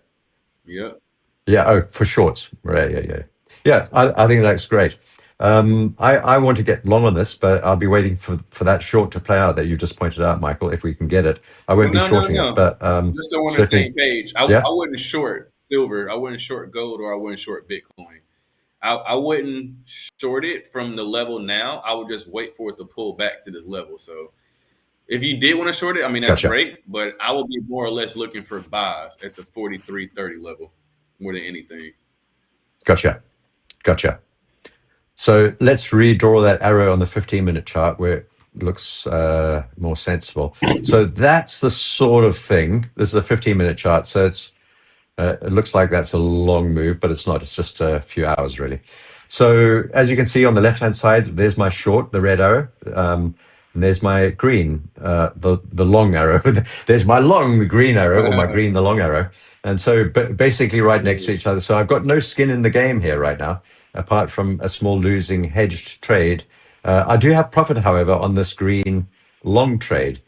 Yeah. Oh, for shorts. Right. Yeah. I think that's great. I want to get long on this, but I'll be waiting for that short to play out that you've just pointed out, Michael. If we can get it, I won't be shorting it. But just so we're on the same page, I wouldn't short silver. I wouldn't short gold, or I wouldn't short Bitcoin. I wouldn't short it from the level now. I would just wait for it to pull back to this level. So if you did want to short it, I mean, that's great, but I would be more or less looking for buys at the 43.30 level more than anything. Gotcha. So let's redraw that arrow on the 15-minute chart where it looks more sensible. So that's the sort of thing. This is a 15-minute chart, so it looks like that's a long move, but it's not. It's just a few hours, really. So as you can see on the left-hand side, there's my short, the red arrow. And there's my green, the long arrow. There's my long, the green arrow, or my green, the long arrow. And so basically right next to each other. So I've got no skin in the game here right now, apart from a small losing hedged trade. I do have profit, however, on this green long trade.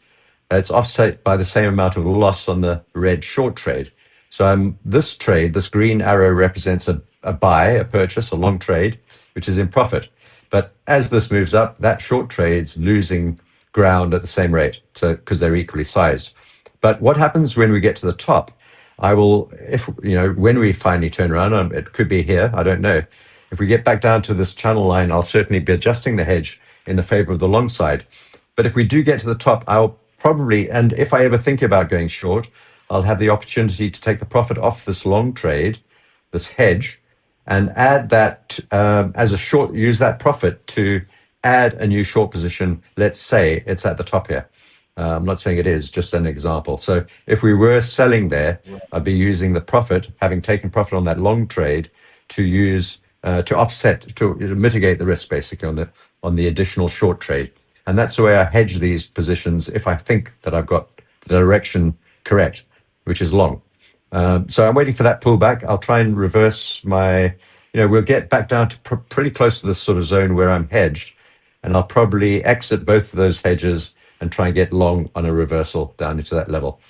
It's offset by the same amount of loss on the red short trade. So this trade, this green arrow represents a buy, a purchase, a long trade, which is in profit. But as this moves up, that short trade's losing ground at the same rate, so because they're equally sized. But what happens when we get to the top? When we finally turn around, it could be here, I don't know. If we get back down to this channel line, I'll certainly be adjusting the hedge in the favor of the long side. But if we do get to the top, I'll probably, and if I ever think about going short, I'll have the opportunity to take the profit off this long trade, this hedge, and add that as a short, use that profit to add a new short position. Let's say it's at the top here. I'm not saying it is, just an example. So if we were selling there, I'd be using the profit, having taken profit on that long trade, to use to offset, to mitigate the risk basically on the additional short trade. And that's the way I hedge these positions if I think that I've got the direction correct, which is long. So I'm waiting for that pullback. I'll try and reverse we'll get back down to pretty close to this sort of zone where I'm hedged, and I'll probably exit both of those hedges and try and get long on a reversal down into that level.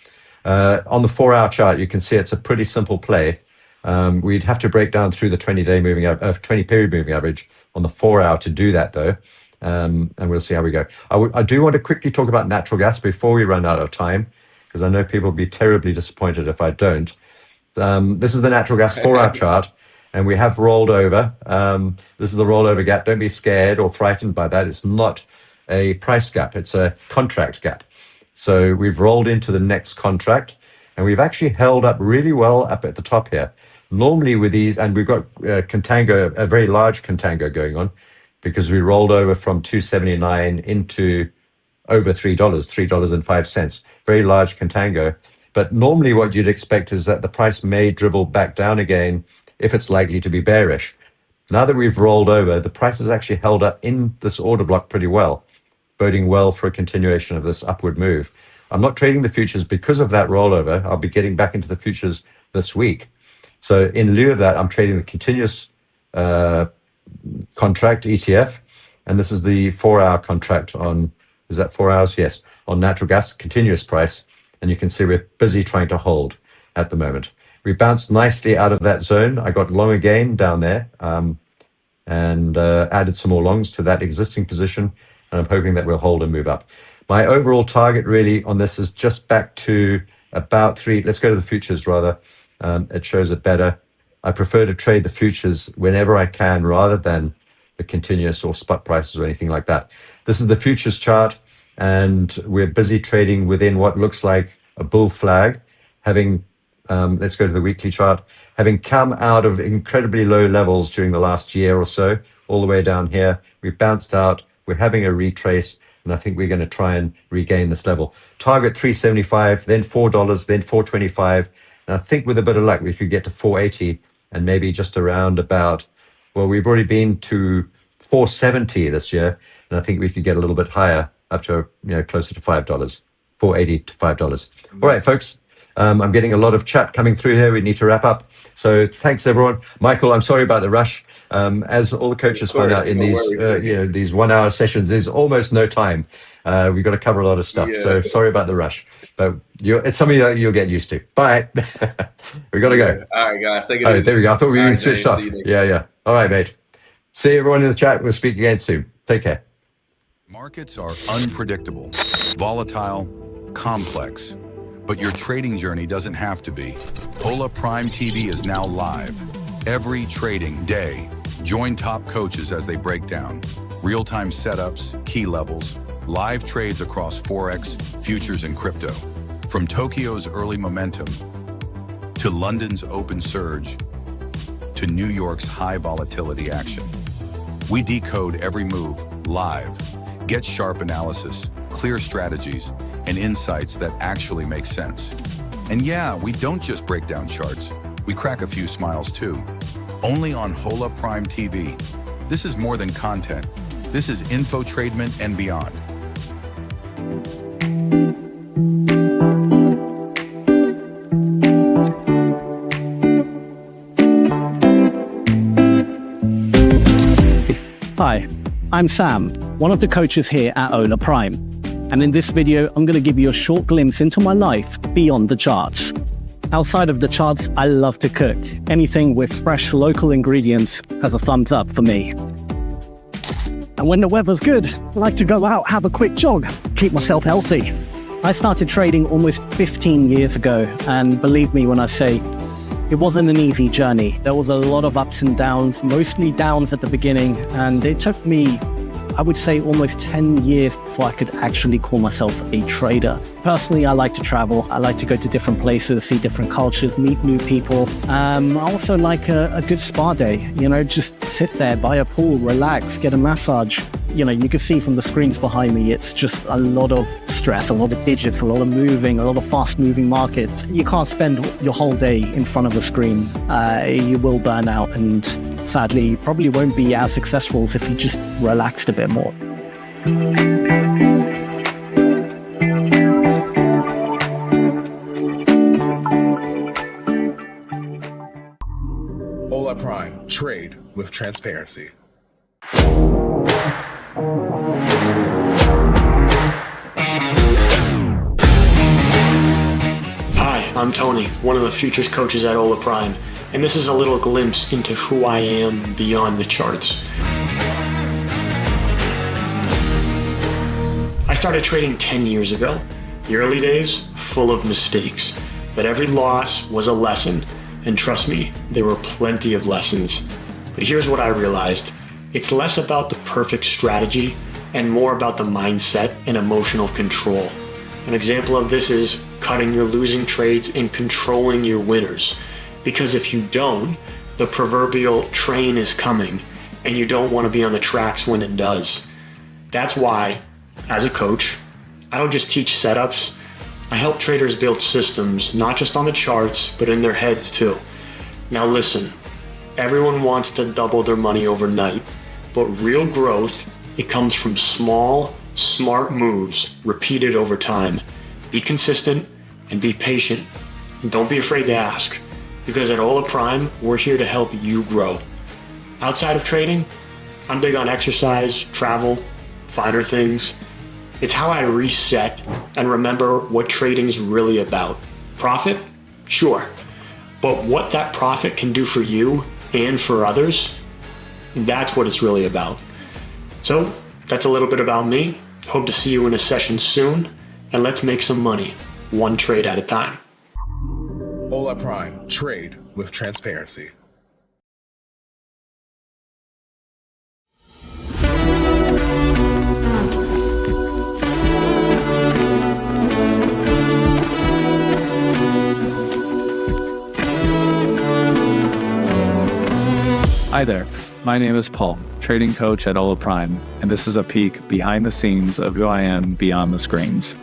On the 4-hour chart, you can see it's a pretty simple play. We'd have to break down through the 20 period moving average on the 4-hour to do that, though. And we'll see how we go. I do want to quickly talk about natural gas before we run out of time, because I know people will be terribly disappointed if I don't. This is the natural gas 4-hour chart. and we have rolled over. This is the rollover gap. Don't be scared or frightened by that. It's not a price gap. It's a contract gap. So we've rolled into the next contract, and we've actually held up really well up at the top here. Normally with these, and we've got contango, a very large contango going on, because we rolled over from 279 into over $3, $3.05. Very large contango. But normally what you'd expect is that the price may dribble back down again if it's likely to be bearish. Now that we've rolled over, the price has actually held up in this order block pretty well, boding well for a continuation of this upward move. I'm not trading the futures because of that rollover. I'll be getting back into the futures this week. So in lieu of that, I'm trading the continuous contract ETF. And this is the 4-hour contract on, is that 4 hours? Yes, on natural gas, continuous price. And you can see we're busy trying to hold at the moment. We bounced nicely out of that zone. I got long again down there and added some more longs to that existing position. And I'm hoping that we'll hold and move up. My overall target really on this is just back to about 3. Let's go to the futures rather. It shows it better. I prefer to trade the futures whenever I can rather than the continuous or spot prices or anything like that. This is the futures chart, and we're busy trading within what looks like a bull flag, having, let's go to the weekly chart, having come out of incredibly low levels during the last year or so, all the way down here. We've bounced out, we're having a retrace, and I think we're going to try and regain this level. Target 375, then $4, then 425. And I think with a bit of luck, we could get to 480 and maybe just around about, well, we've already been to 470 this year. And I think we could get a little bit higher, up to, closer to $5, 480 to $5. All right, folks. I'm getting a lot of chat coming through here. We need to wrap up. So thanks, everyone. Michael, I'm sorry about the rush. As all the coaches find out in these 1 hour sessions, there's almost no time. We've got to cover a lot of stuff. Yeah. So sorry about the rush, but it's something that you'll get used to. Bye. We got to go. All right, guys. Take it easy. Right, there we go. I thought we were being switched off. Yeah. All right, mate. See everyone in the chat. We'll speak again soon. Take care. Markets are unpredictable, volatile, complex, but your trading journey doesn't have to be. Hola Prime TV is now live. Every trading day, join top coaches as they break down real-time setups, key levels, live trades across Forex, futures, and crypto. From Tokyo's early momentum, to London's open surge, to New York's high volatility action. We decode every move live. Get sharp analysis, clear strategies, and insights that actually make sense. And yeah, we don't just break down charts. We crack a few smiles too. Only on Hola Prime TV. This is more than content. This is infotainment and beyond. Hi, I'm Sam, one of the coaches here at Hola Prime. And in this video, I'm going to give you a short glimpse into my life beyond the charts. Outside of the charts, I love to cook. Anything with fresh local ingredients has a thumbs up for me. And when the weather's good, I like to go out, have a quick jog, keep myself healthy. I started trading almost 15 years ago, and believe me when I say, it wasn't an easy journey. There was a lot of ups and downs, mostly downs at the beginning, and it took me, I would say, almost 10 years before I could actually call myself a trader. Personally, I like to travel. I like to go to different places, see different cultures, meet new people. I also like a good spa day, just sit there by a pool, relax, get a massage. You can see from the screens behind me, it's just a lot of stress, a lot of digits, a lot of moving, a lot of fast moving markets. You can't spend your whole day in front of a screen. You will burn out, and sadly, you probably won't be as successful as if you just relaxed a bit more. Hola Prime, trade with transparency. Hi, I'm Tony, one of the futures coaches at Hola Prime, and this is a little glimpse into who I am beyond the charts. I started trading 10 years ago. The early days, full of mistakes, but every loss was a lesson. And trust me, there were plenty of lessons. But here's what I realized. It's less about the perfect strategy and more about the mindset and emotional control. An example of this is cutting your losing trades and controlling your winners. Because if you don't, the proverbial train is coming and you don't want to be on the tracks when it does. That's why, as a coach, I don't just teach setups. I help traders build systems, not just on the charts, but in their heads too. Now listen, everyone wants to double their money overnight, but real growth, it comes from small, smart moves repeated over time. Be consistent and be patient. And don't be afraid to ask, because at Hola Prime, we're here to help you grow. Outside of trading, I'm big on exercise, travel, finer things. It's how I reset and remember what trading's really about. Profit? Sure. But what that profit can do for you and for others, that's what it's really about. So that's a little bit about me. Hope to see you in a session soon, and let's make some money, one trade at a time. Hola Prime. Trade with transparency. Hi there, my name is Paul, trading coach at Hola Prime, and this is a peek behind the scenes of who I am beyond the screens.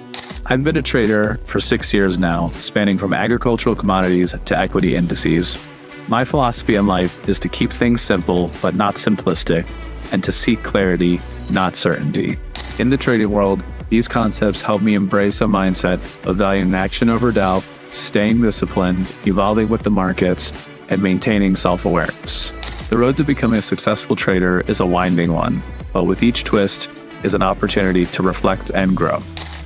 I've been a trader for 6 years now, spanning from agricultural commodities to equity indices. My philosophy in life is to keep things simple, but not simplistic, and to seek clarity, not certainty. In the trading world, these concepts help me embrace a mindset of valuing action over doubt, staying disciplined, evolving with the markets, and maintaining self-awareness. The road to becoming a successful trader is a winding one, but with each twist is an opportunity to reflect and grow.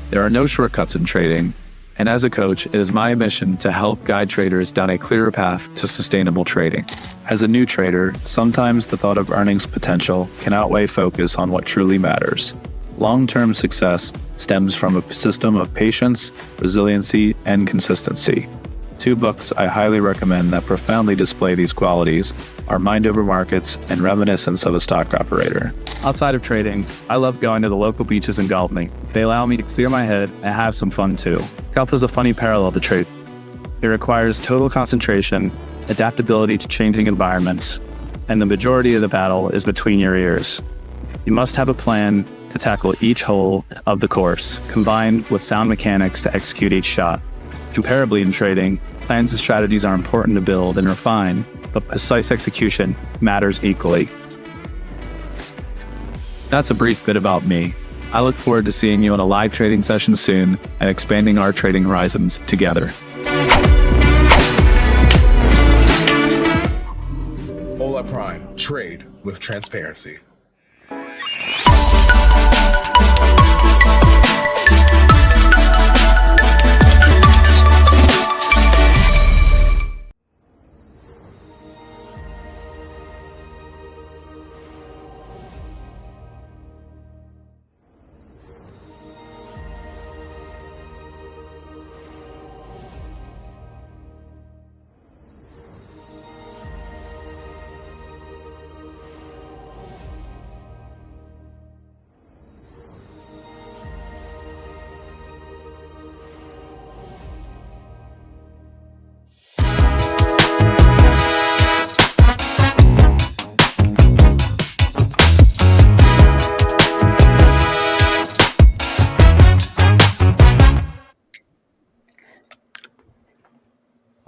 There are no shortcuts in trading, and as a coach, it is my mission to help guide traders down a clearer path to sustainable trading. As a new trader, sometimes the thought of earnings potential can outweigh focus on what truly matters. Long-term success stems from a system of patience, resiliency, and consistency. Two books I highly recommend that profoundly display these qualities are Mind Over Markets and Reminiscence of a Stock Operator. Outside of trading, I love going to the local beaches and golfing. They allow me to clear my head and have some fun too. Golf is a funny parallel to trade. It requires total concentration, adaptability to changing environments, and the majority of the battle is between your ears. You must have a plan to tackle each hole of the course, combined with sound mechanics to execute each shot. Comparably in trading, plans and strategies are important to build and refine, but precise execution matters equally. That's a brief bit about me. I look forward to seeing you in a live trading session soon and expanding our trading horizons together. Hola Prime. Trade with transparency.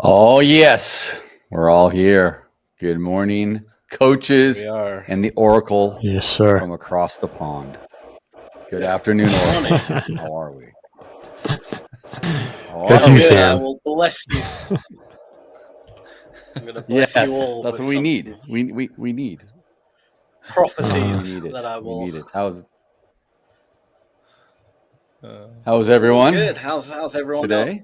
Oh, yes. We're all here. Good morning, coaches and the Oracle Yes, sir. from across the pond. Good afternoon, Oracle. How are we? That's you, Sam. I will bless you. I'm going to bless Yes, you all. that's with what we some need. We need. prophecies We need it. that I will. We need it. How's everyone? Good. How's everyone today? else?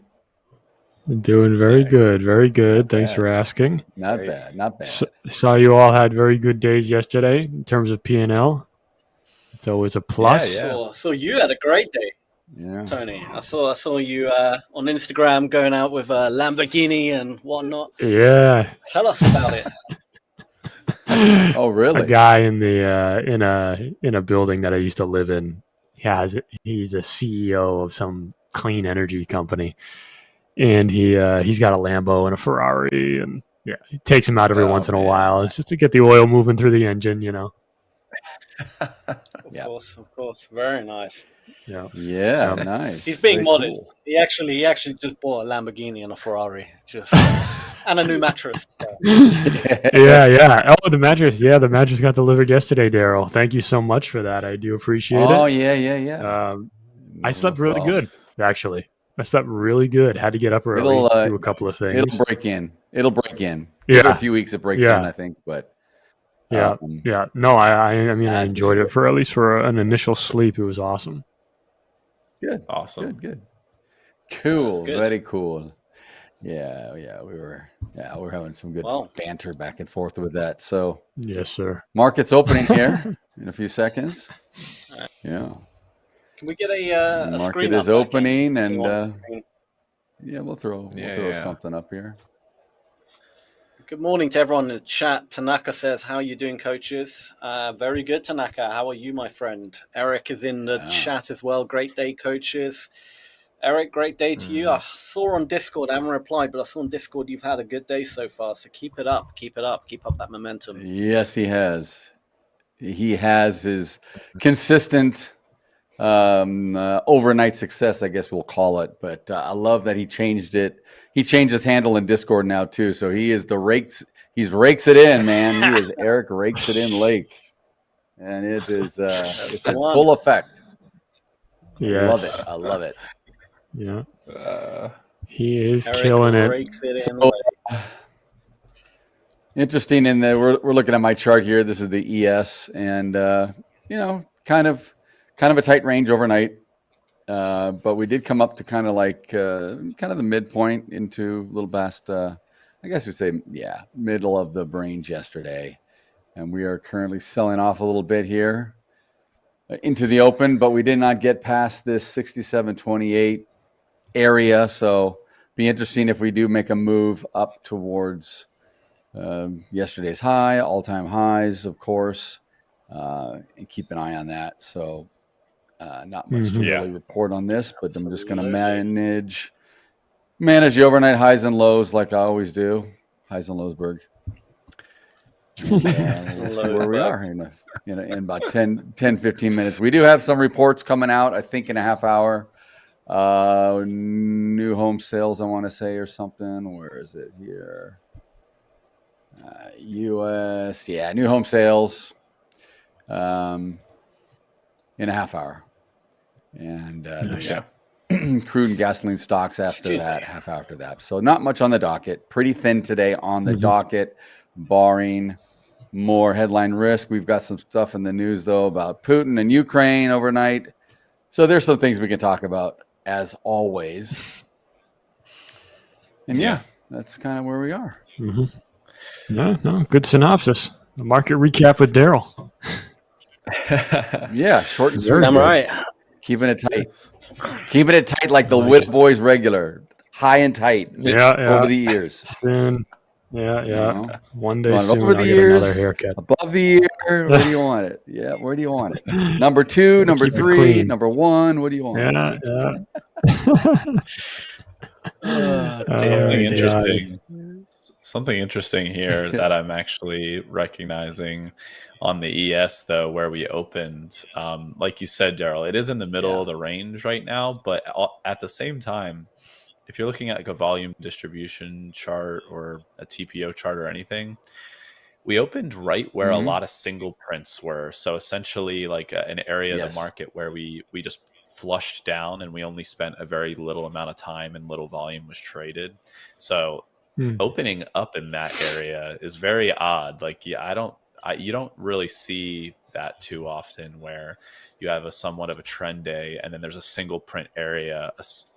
Doing very good, very good. Thanks for asking. Not bad, not bad. Saw you all had very good days yesterday in terms of P&L. It's always a plus. Sure. So you had a great day. Yeah. Tony, I saw you on Instagram going out with a Lamborghini and whatnot. Yeah. Tell us about it. Oh, really? A guy in the in a building that I used to live in. He's a CEO of some clean energy company, and he's got a Lambo and a Ferrari, and yeah, he takes him out every once in a while. It's just to get the oil moving through the engine, you know. Of course, very nice. Yeah, nice. He's being Very modest. cool. He actually just bought a Lamborghini and a Ferrari, just and a new mattress. Yeah. Oh, the mattress. Yeah, the mattress got delivered yesterday, Daryl. Thank you so much for that. I do appreciate it. Oh, yeah. I slept really good, actually. I slept really good. Had to get up early, do a couple of things. It'll break in. Give Yeah. it a few weeks it breaks in, I think. But yeah. No, I mean, I enjoyed it for at least for an initial sleep. It was awesome. Good. Awesome. Good. Cool. good. Very cool. Yeah. We're having some good banter back and forth with that. So yes, sir. Market's opening here in a few seconds. Yeah. Can we get a Market screen is up, opening, Becky? and we'll throw something up here. Good morning to everyone in the chat. Tanaka says, how are you doing, coaches? Very good, Tanaka. How are you, my friend? Eric is in the chat as well. Great day, coaches. Eric, great day to you. I saw on Discord, I haven't replied, but I saw on Discord you've had a good day so far. So keep it up. Keep up that momentum. Yes, he has. He has his consistent overnight success, I guess we'll call it. But I love that he changed it. He changed his handle in Discord now too. So he is he's rakes it in, man. He is Eric Rakes It In Lake. And it is it's in full effect. Yes. I love it. Yeah. He is Eric killing it. Rakes It In. Interesting in that we're looking at my chart here. This is the ES, and kind of a tight range overnight. But we did come up to kind of the midpoint into a little past, I guess we'd say, middle of the range yesterday. And we are currently selling off a little bit here into the open, but we did not get past this 67.28 area. So be interesting if we do make a move up towards yesterday's high, all-time highs, of course, and keep an eye on that. So not much to really report on this, but I'm just going to manage the overnight highs and lows like I always do. Highs and Lowsburg. We'll see where we are in about 10, 15 minutes. We do have some reports coming out, I think, in a half hour. New home sales, I want to say, or something. Where is it here? U.S. New home sales in a half hour. And crude and gasoline stocks after that, half hour after that. So not much on the docket. Pretty thin today on the docket, barring more headline risk. We've got some stuff in the news, though, about Putin and Ukraine overnight. So there's some things we can talk about, as always. And that's kind of where we are. No, good synopsis. The market recap with Daryl. Short and sweet. I'm right. Keeping it tight like the Widow Boys regular. High and tight. Over the years. Soon. One day soon over the I'll years, get another haircut. Above the ear, where do you want it? Where do you want it? Number 2, number 3, number 1, what do you want? Something interesting here that I'm actually recognizing on the ES, though, where we opened. Like you said, Daryl, it is in the middle of the range right now, but at the same time, if you're looking at like a volume distribution chart or a TPO chart or anything, we opened right where a lot of single prints were. So essentially like an area of the market where we just flushed down and we only spent a very little amount of time and little volume was traded. So opening up in that area is very odd. Like, you don't really see that too often, where you have a somewhat of a trend day and then there's a single print area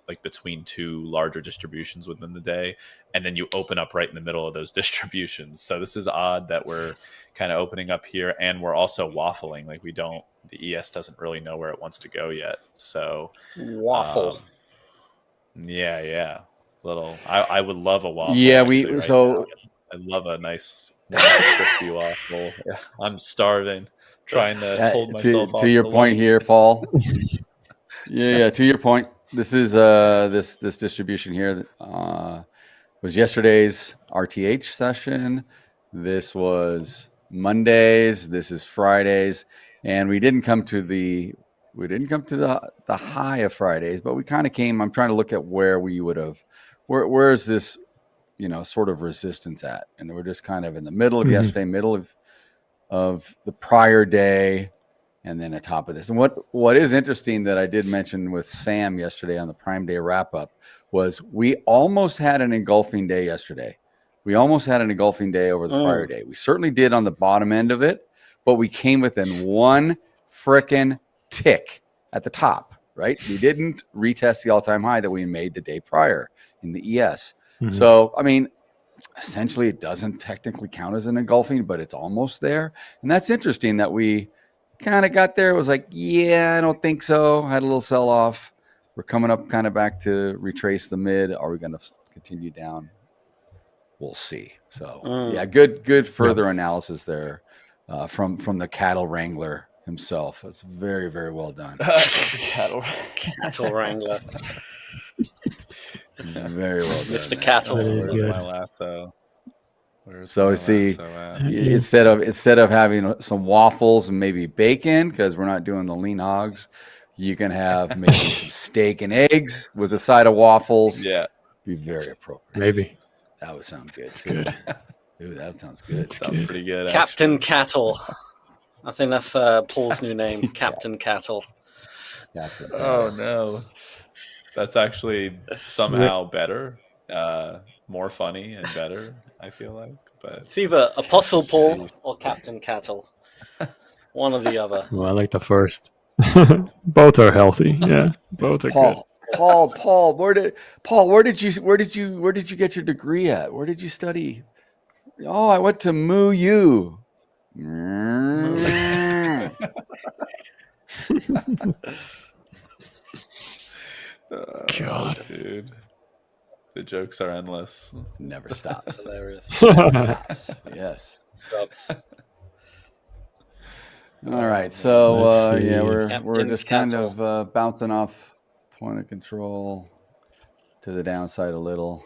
like between two larger distributions within the day, and then you open up right in the middle of those distributions. So this is odd that we're kind of opening up here, and we're also waffling. Like the ES doesn't really know where it wants to go yet. So waffle. Yeah. I would love a waffle. Yeah, actually, I love a nice crispy waffle. Yeah, I'm starving, trying to hold myself to your point here, Paul. yeah, to your point. This is this distribution here was yesterday's RTH session. This was Mondays. This is Fridays, and we didn't come to the high of Fridays, but we kind of came. I'm trying to look at where we would have. Where is this, sort of resistance at? And we're just kind of in the middle of yesterday, middle of the prior day, and then atop of this. And what is interesting that I did mention with Sam yesterday on the Prime Day wrap up was we almost had an engulfing day yesterday. We almost had an engulfing day over the prior day. We certainly did on the bottom end of it, but we came within one frickin' tick at the top, right? We didn't retest the all-time high that we made the day prior in the ES. So, I mean, essentially it doesn't technically count as an engulfing, but it's almost there. And that's interesting that we kind of got there. It was like, yeah, I don't think so. Had a little sell off. We're coming up kind of back to retrace the mid. Are we going to continue down? We'll see. So yeah, good further analysis there from the cattle wrangler himself. That's very, very well done. Cattle wrangler. Very well done. Mr. Cattle. Where's my lasso? So we see instead of having some waffles and maybe bacon, because we're not doing the lean hogs, you can have maybe some steak and eggs with a side of waffles. Yeah, be very appropriate. Maybe that would sound good. It's good. Ooh, that sounds good. Sounds pretty good. Captain Cattle. I think that's Paul's new name, Captain Cattle. Oh no, that's actually somehow better, more funny and better. I feel like, but it's either Apostle Paul or Captain Cattle, one or the other. Well, I like the first. Both are healthy. Yeah, both are good. Paul, where did you get your degree at? Where did you study? Oh, I went to MooU. God, dude, the jokes are endless. Never stops. Hilarious. Yes. Stops. All right, so Let's see. we're just kind of bouncing off point of control to the downside a little.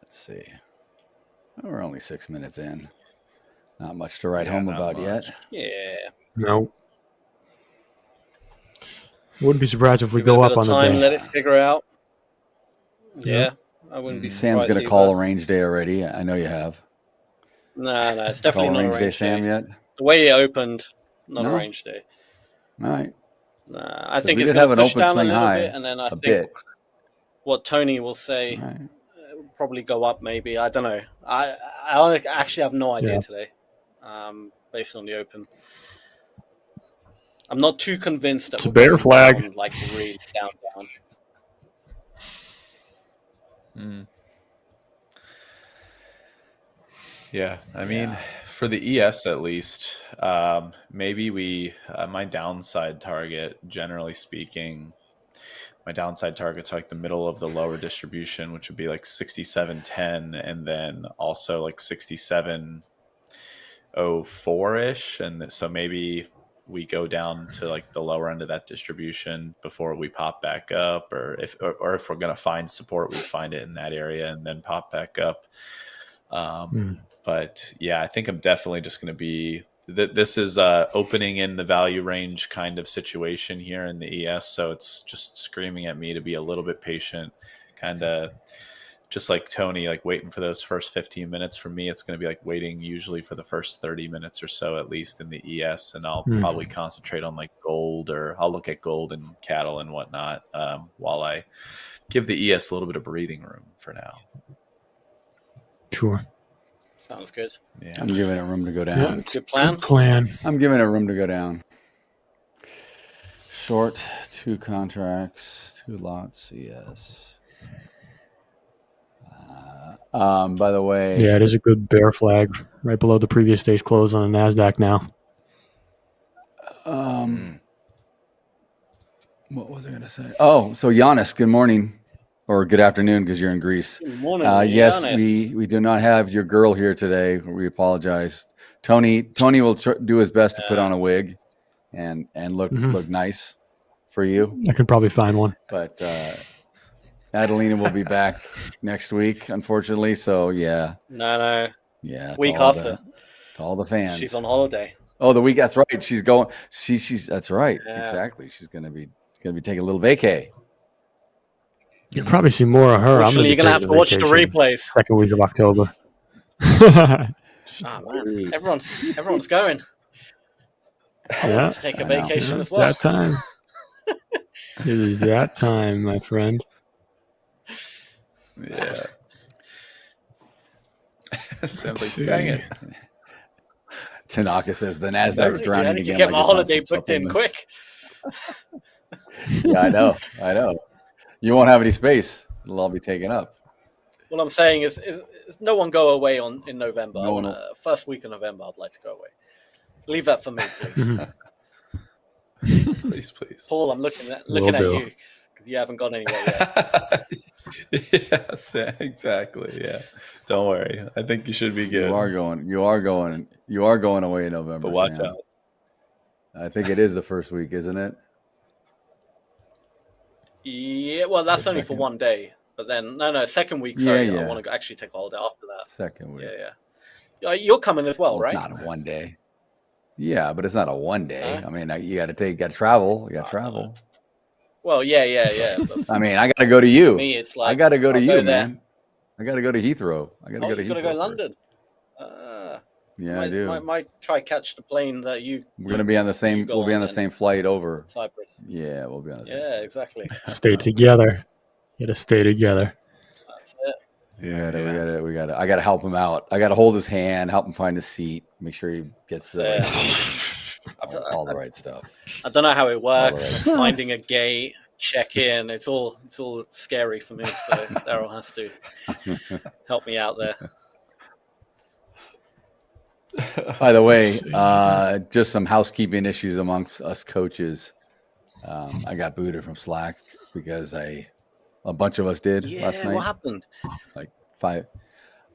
Let's see. We're only 6 minutes in. Not much to write home about yet. Yeah. No. Wouldn't be surprised if we Give it go a up bit on of the time, day. let it figure out. Yeah, I wouldn't be surprised. Sam's going to call a range day already. I know you have. No, it's definitely not a range day. Sam yet? The way it opened, not a range day. All right. Nah, I think it's going to push down a little bit, and then I think what Tony will say will probably go up. Maybe, I don't know. I actually have no idea today, based on the open. I'm not too convinced that it's a bear flag. Down, like really down. Yeah, I mean, for the ES at least, maybe my downside target, generally speaking, my downside targets are like the middle of the lower distribution, which would be like 67.10, and then also like 67.04-ish. And so maybe we go down to like the lower end of that distribution before we pop back up, or if we're going to find support, we find it in that area and then pop back up. But yeah, I think I'm definitely just going to be this is opening in the value range kind of situation here in the ES. So it's just screaming at me to be a little bit patient, kind of just like Tony, like waiting for those first 15 minutes. For me, it's going to be like waiting usually for the first 30 minutes or so, at least in the ES. And I'll probably concentrate on like gold, or I'll look at gold and cattle and whatnot while I give the ES a little bit of breathing room for now. Sure. Sounds good. Yeah. I'm giving it room to go down. Yeah, Good plan. Good plan. I'm giving it room to go down. Short 2 contracts, 2 lots. Yes. By the way, Yeah, it is a good bear flag right below the previous day's close on the Nasdaq now. What was I going to say? Oh, so Giannis, good morning or good afternoon because you're in Greece. Good morning, Yes, Giannis. we do not have your girl here today. We apologize. Tony will do his best to put on a wig and look nice for you. I could probably find one. But Adelina will be back next week, unfortunately. So yeah, No. yeah. Week after. To all the fans. She's on holiday. Oh, the week. That's right. She's going. She's. That's right. Yeah. Exactly. She's gonna be taking a little vacay. You'll probably see more of her. Unfortunately, you're gonna have to watch the replays. Second week of October. Oh man, everyone's going. I want to take a vacation as well. It's that time. It is that time, my friend. Yeah. Sounds like, dang it. Tanaka says the Nasdaq's drowning I need to again. get my like it's on holiday some booked in supplements. quick. Yeah, I know. You won't have any space. It'll all be taken up. What I'm saying is no one go away in November. No one. First week of November, I'd like to go away. Leave that for me, please. Please. Paul, I'm looking at Will you do. because you haven't gone anywhere yet. Yes, exactly. Yeah. Don't worry. I think you should be good. You are going away in November. But watch Sam. out. I think it is the first week, isn't it? Yeah, well, that's only for one day. But then, second week. Sorry, Yeah. I want to actually take a holiday after that. Second week. Yeah. You're coming as well, It's right? not a one day. Yeah, but it's not a one day. Huh? I mean, you got to travel. You got to travel. Well, yeah. But I mean, I got to go to you. for me, it's like I got to go to I'll you, there. man. I got to go to Heathrow. I got to go to You Heathrow. gotta go first. London. Yeah, I do. Might try catch the plane that you. We're gonna be on the same. you go We'll be on the then. same flight over. Cyprus. Yeah, we'll be on the same. Yeah, exactly. Stay together. You gotta stay together. That's it. We gotta. I gotta help him out. I gotta hold his hand, help him find a seat, make sure he gets the right, all the right stuff. I don't know how it works. right. Like finding a gate, check in. It's all scary for me. So Daryl has to help me out there. By the way, just some housekeeping issues amongst us coaches. I got booted from Slack because a bunch of us did last night. What happened? Like 5.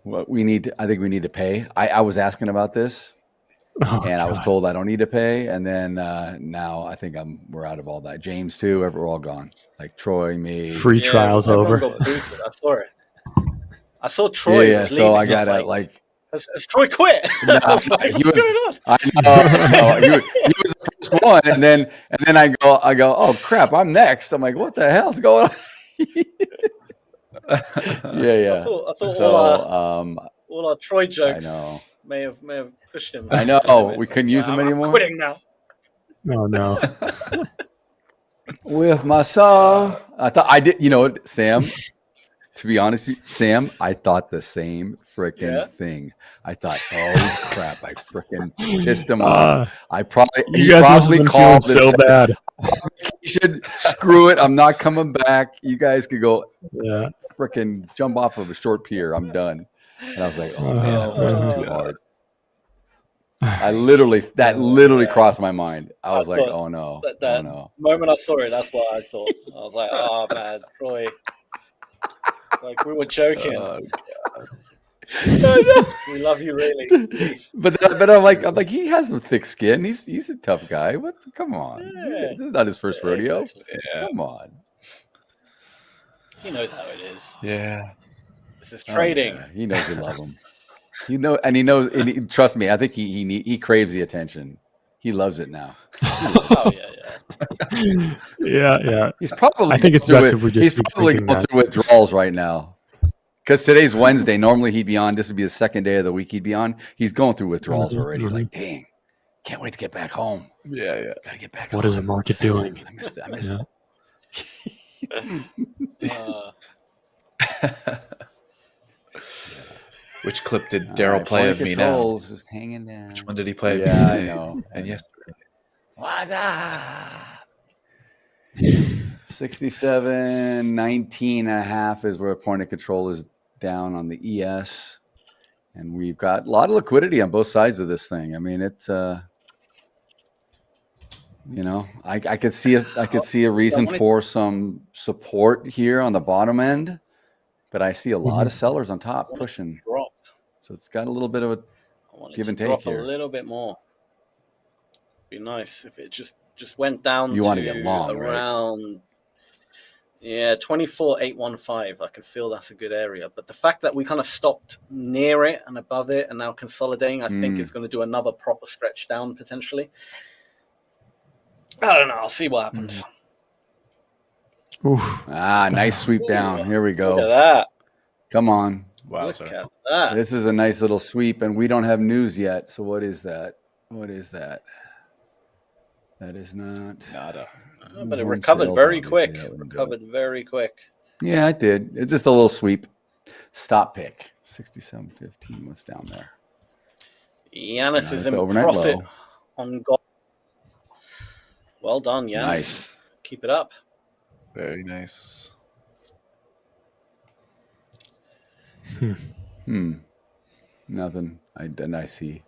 What I think we need to pay. I was asking about this, and I was told I don't need to pay. And then now I think we're out of all that. James too. We're all gone. Like Troy, me. Free trials everyone over. got booted. I saw it. I saw Troy. Was so I leaving. got was to like. Has Troy quit? No, I was like, he what's was. going on? I know. He was the first one, and then I go. Oh crap! I'm next. I'm like, what the hell's going on? Yeah. I thought So all our Troy jokes I know. may have pushed him. I know. We couldn't use them I'm anymore. quitting now. Oh no. With my son, I thought I did. You know, Sam. To be honest, Sam, I thought the same freaking thing. I thought, oh crap! I freaking pissed him off. You guys must have been feeling so bad. You should screw it. I'm not coming back. You guys could go. Yeah. Freaking jump off of a short pier. I'm done. And I was like, oh man, that was too hard. That literally crossed my mind. I was like, oh no, that no. moment I saw it, that's what I thought. I was like, oh man, Troy. Like we were joking. We love you, really. Please. But I'm like, he has some thick skin. He's a tough guy. What? Come on, this is not his first rodeo. Exactly. Come on. He knows how it is. Yeah. This is trading. Yeah. He knows we love him. He knows. And trust me, I think he craves the attention. He loves it now. Oh yeah. Yeah. He's probably. I think it's best if we just. He's probably going through withdrawals right now. Because today's Wednesday. Normally he'd be on. This would be the second day of the week he'd be on. He's going through withdrawals already. Like, dang, can't wait to get back home. Yeah. Gotta get back. What is the market doing? I missed it. Which clip did Daryl play of me now? Controls just hanging down. Which one did he play of me Yeah, today? I know. And yesterday. What's up? 67, 19 and a half is where point of control is down on the ES. And we've got a lot of liquidity on both sides of this thing. I mean, it's, you know, I could see a reason for some support here on the bottom end, but I see a lot of sellers on top pushing. So it's got a little bit of a give and take drop here. A little bit more. Be nice if it just went down. You want to get long, around, right? Yeah, 24,815. I can feel that's a good area. But the fact that we kind of stopped near it and above it and now consolidating, I think it's going to do another proper stretch down potentially. I don't know. I'll see what happens. Oof. Nice sweep down. Here we go. Look at that. Come on. Wow. Look at that. This is a nice little sweep, and we don't have news yet. So what is that? What is that? That is not. Nada. But it recovered very quick. Recovered very quick. Yeah, it did. It's just a little sweep. Stop pick. 67.15. What's down there? Yanis is in profit on gold. Well done, Yanis. Nice. Keep it up. Very nice. Nothing. I see.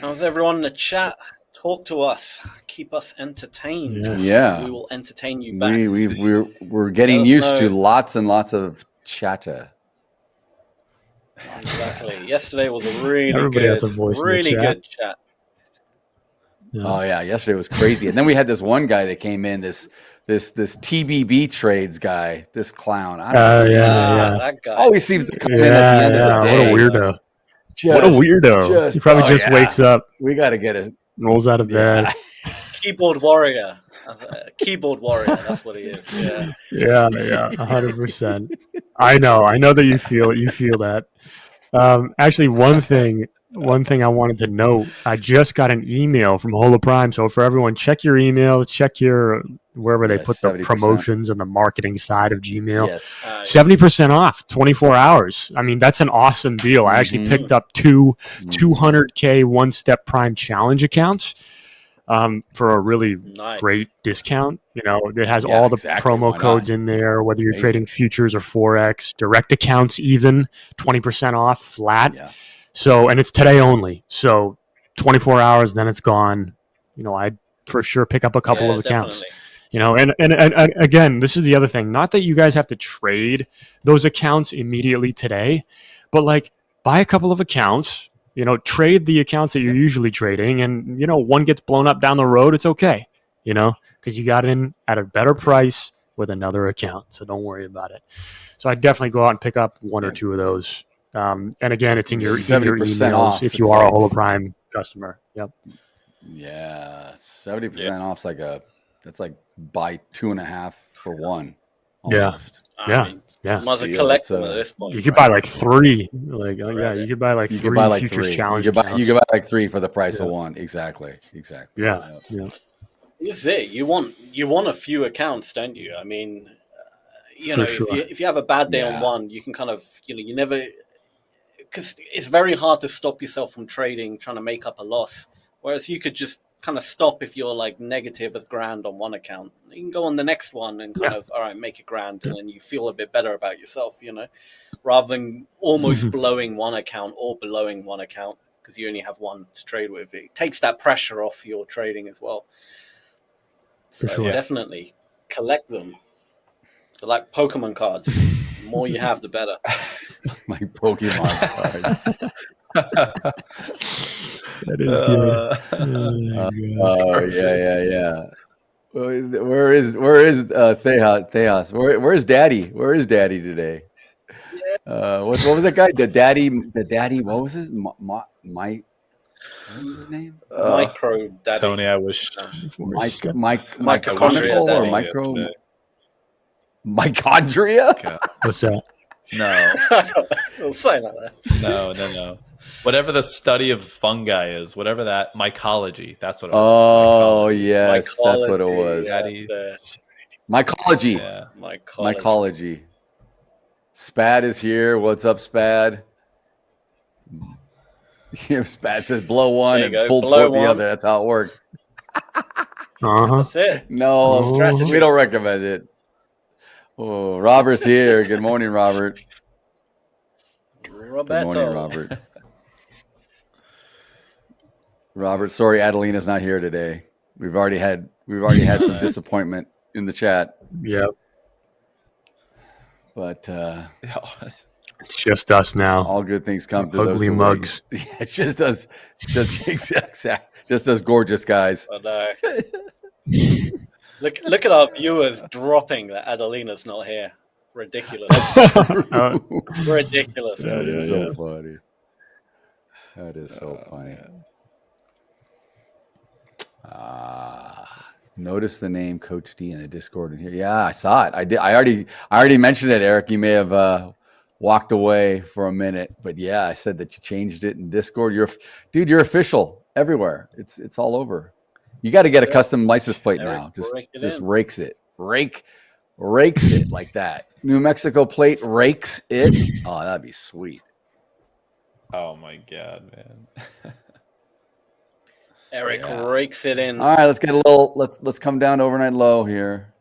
How's everyone in the chat? Talk to us. Keep us entertained. Yeah. We will entertain you back. We're getting used to lots and lots of chatter. Exactly. Yesterday was a really Everybody has a voice in the really chat. good chat. Yeah. Oh yeah, yesterday was crazy. And then we had this one guy that came in, this TBB trades guy, this clown. That guy. Always seems to come in at the end of the day. What a weirdo. What a weirdo. He probably just wakes up, We got to get it. rolls out of bed. Keyboard warrior. Keyboard warrior. That's what he is. Yeah. Yeah, 100%. I know that you feel that. Actually, one thing I wanted to note, I just got an email from Hola Prime. So for everyone, check your email, check your wherever they put the 70%. promotions and the marketing side of Gmail. Yes. 70% off, 24 hours. I mean, that's an awesome deal. I actually picked up two 200K one-step Prime challenge accounts for a really great discount. You know, it has all the promo codes in there, whether you're trading futures or Forex, direct accounts even, 20% off flat. Yeah. So, and it's today only. So 24 hours, then it's gone. You know, I'd for sure pick up a couple of accounts. Definitely. You know, and again, this is the other thing. Not that you guys have to trade those accounts immediately today, but like buy a couple of accounts, you know, trade the accounts that you're usually trading, and, you know, one gets blown up down the road, it's okay, you know, because you got in at a better price with another account. So don't worry about it. So I'd definitely go out and pick up one or two of those. And again, it's in your 70% emails off. if you are a Hola Prime customer. Yep. Yeah, 70% off. That's like buy 2.5 for one. Yeah. Almost. Yeah. I mean, might as well Deal. collect It's, them at this point. You could buy like three. Like, you could buy like three futures challenge. You could buy like three for the price of one. Exactly. Yeah. This is it. You want a few accounts, don't you? I mean, you know, if you have a bad day on one, you can kind of, you know, you never, because it's very hard to stop yourself from trading, trying to make up a loss. Whereas you could just kind of stop if you're like negative $1,000 on one account. You can go on the next one and kind of, all right, make $1,000, and then you feel a bit better about yourself, you know, rather than almost blowing one account or blowing one account because you only have one to trade with. It takes that pressure off your trading as well. So definitely collect them. They're like Pokemon cards. The more you have, the better. Like Pokemon cards. That is good. Yeah. Where is Theos? Where's Daddy? Where is Daddy today? What was that guy? The daddy. What was his? What was his name? Micro Daddy. Tony, I wish. Microchondrial or micro. Mitochondria? What's that? No. We'll say like that. No. Whatever the study of fungi is, whatever that, mycology, that's what it was. Oh, yes, that's what it was. Daddy. Mycology. Yeah. Mycology. Spad is here. What's up, Spad? Spad says blow one and full port the other. That's how it works. That's it. No, we don't recommend it. Oh, Robert's here. Good morning, Robert. Roberto. Good morning, Robert. Robert, sorry, Adelina's not here today. We've already had some disappointment in the chat. Yep. But it's just us now. All good things come to ugly those mugs. It's just us, just us gorgeous guys. Look at our viewers dropping that Adelina's not here. Ridiculous. Ridiculous. That is so funny. That is so funny. Notice the name Coach D in the Discord in here. Yeah, I saw it. I did. I already mentioned it, Eric. You may have walked away for a minute, but yeah, I said that you changed it in Discord. You're official everywhere. It's all over. You got to get a custom license plate now. Just rakes it. Rakes it like that. New Mexico plate rakes it. Oh, that'd be sweet. Oh my God, man. Eric rakes it in. All right, let's get a little. Let's come down to overnight low here.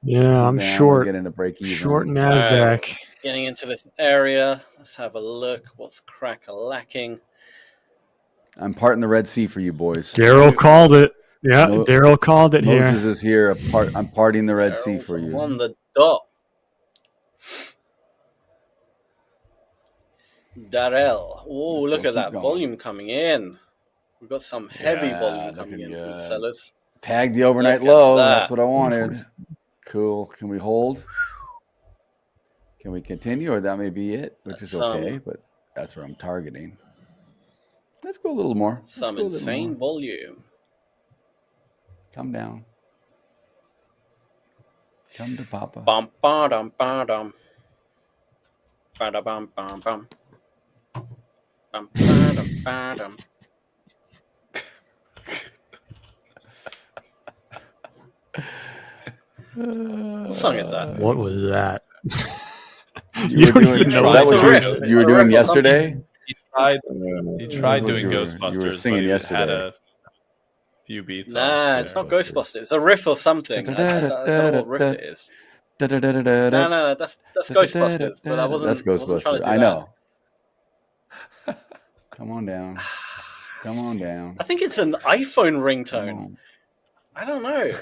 Yeah, I'm short. We'll get into break even. Short Nasdaq. Right. Getting into this area. Let's have a look. What's crack-a-lacking? I'm parting the Red Sea for you boys. Daryl called it. Yeah, Daryl called it here. Moses is here. I'm parting the Red Sea for you. On the dot. Darrell. Oh, look at that volume coming in. We've got some heavy volume coming in from the sellers. Tag the overnight low. That's what I wanted. Cool. Can we hold? Can we continue? Or that may be it, which is okay, but that's where I'm targeting. Let's go a little more. Some insane volume. Come down. Come to Papa. Bum ba dum ba dum. Ba da bum bum bum. Bum ba dum ba dum. What song is that? What was that? You were doing yesterday? He tried doing Ghostbusters. You were singing yesterday. Had a few beats. Nah, it's not Ghostbusters. It's a riff or something. I don't know what riff it is. No, that's Ghostbusters. But I wasn't. That's Ghostbusters. I know. Come on down. Come on down. I think it's an iPhone ringtone. I don't know.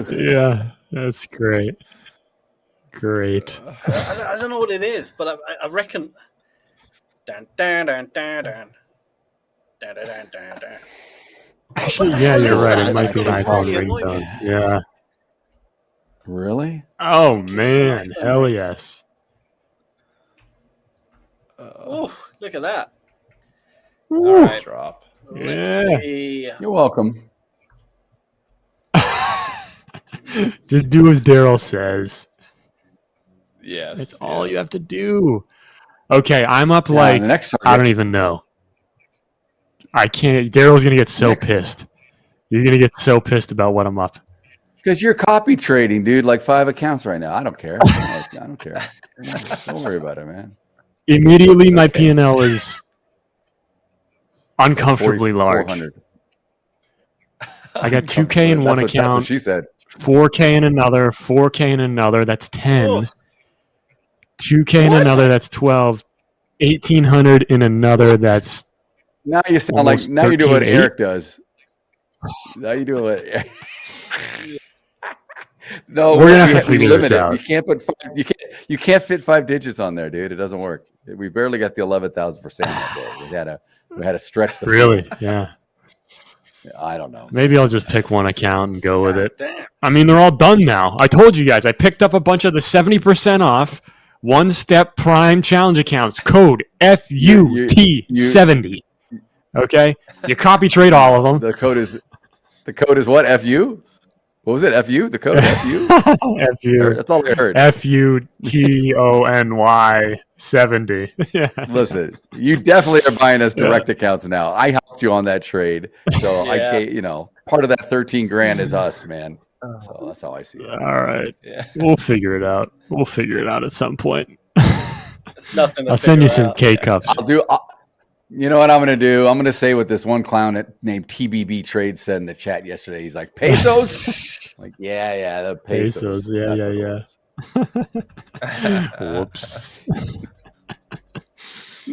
Yeah, that's great. Great. I don't know what it is, but I reckon. Dun, dun, dun, dun, dun. Dun, dun, dun, dun, dun. Actually, yeah, you're right. It might be an iPhone ringtone. Yeah. Really? Oh man, hell yes. Oh, look at that. All right, drop. Let's see. You're welcome. Just do as Daryl says. Yes. That's all you have to do. Okay, I'm up like, I don't even know. I can't. Daryl's going to get so pissed. You're going to get so pissed about what I'm up. Because you're copy trading, dude, like 5 accounts right now. I don't care. I don't care. Don't worry about it, man. Immediately, my P&L is uncomfortably large. I got 2K in one account. That's what she said. 4K in another. 4K in another. That's 10. Oh. 2K in another. That's 12. 1,800 in another. That's now you sound like now you do what Eric does. Now you do what. No, we're gonna have to figure this out. You can't put you can't fit 5 digits on there, dude. It doesn't work. We barely got the 11,000 for Sam that day. We had to stretch the really, yeah. I don't know. Maybe I'll just pick one account and go with it. Damn. I mean, they're all done now. I told you guys. I picked up a bunch of the 70% off one-step prime challenge accounts. Code FUT70. Okay, you copy trade all of them. The code is what? FU? What was it? FU? The code FU? FU. That's all I heard. FUTONY 70. Yeah. Listen, you definitely are buying us direct accounts now. I helped you on that trade, so I, part of that 13 grand is us, man. So that's how I see it. All right. Yeah. We'll figure it out. We'll figure it out at some point. There's nothing to I'll send you some out. K-cups. You know what I'm going to do? I'm going to say what this one clown named TBB Trade said in the chat yesterday. He's like, pesos? Like, yeah, the pesos. Yeah. Whoops.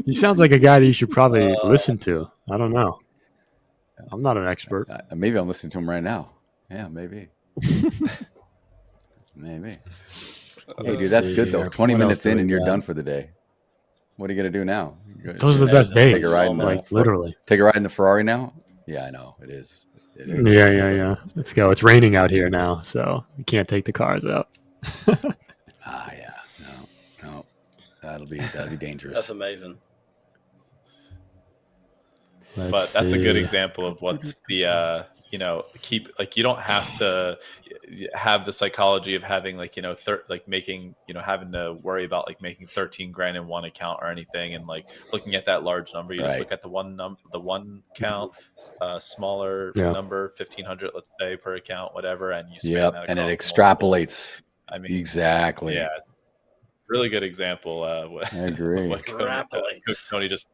He sounds like a guy that you should probably listen to. I don't know. I'm not an expert. Maybe I'm listening to him right now. Yeah, maybe. Maybe. Hey, dude, that's good, though. 20 minutes in and you're done for the day. What are you going to do now? Those are the best days. Take a ride literally. Take a ride in the Ferrari now? Yeah, I know. It is. Yeah. Let's go. It's raining out here now, so we can't take the cars out. Yeah. No. That'll be dangerous. That's amazing. But that's a good example of what's the you don't have to have the psychology of having having to worry about like making 13 grand in one account or anything, and like looking at that large number. You just look at the one count, smaller number, 1,500, let's say, per account, whatever, and you spend that and it across extrapolates. I mean, exactly. Yeah, really good example. I agree. What Tony just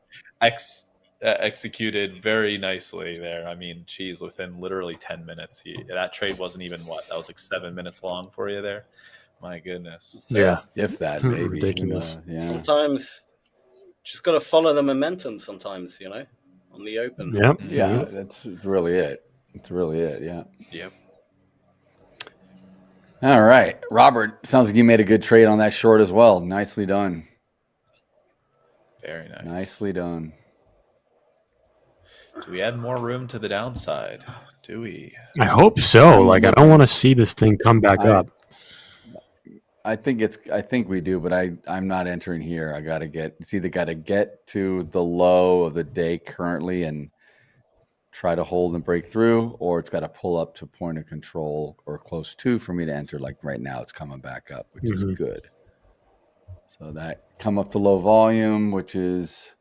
executed very nicely there. I mean, geez, within literally 10 minutes, that trade wasn't even that was like 7 minutes long for you there. My goodness. Yeah, if that, maybe. Ridiculous. Sometimes just got to follow the momentum. Sometimes, on the open. Yep. Yeah, that's really it. It's really it. Yeah. Yep. All right, Robert. Sounds like you made a good trade on that short as well. Nicely done. Very nice. Nicely done. Do we add more room to the downside? Do we? I hope so. Like, I don't want to see this thing come back up. I think we do, but I'm not entering here. It's either got to get to the low of the day currently and try to hold and break through, or it's got to pull up to point of control or close to for me to enter. Like right now, it's coming back up, which is good. So that come up to low volume, which is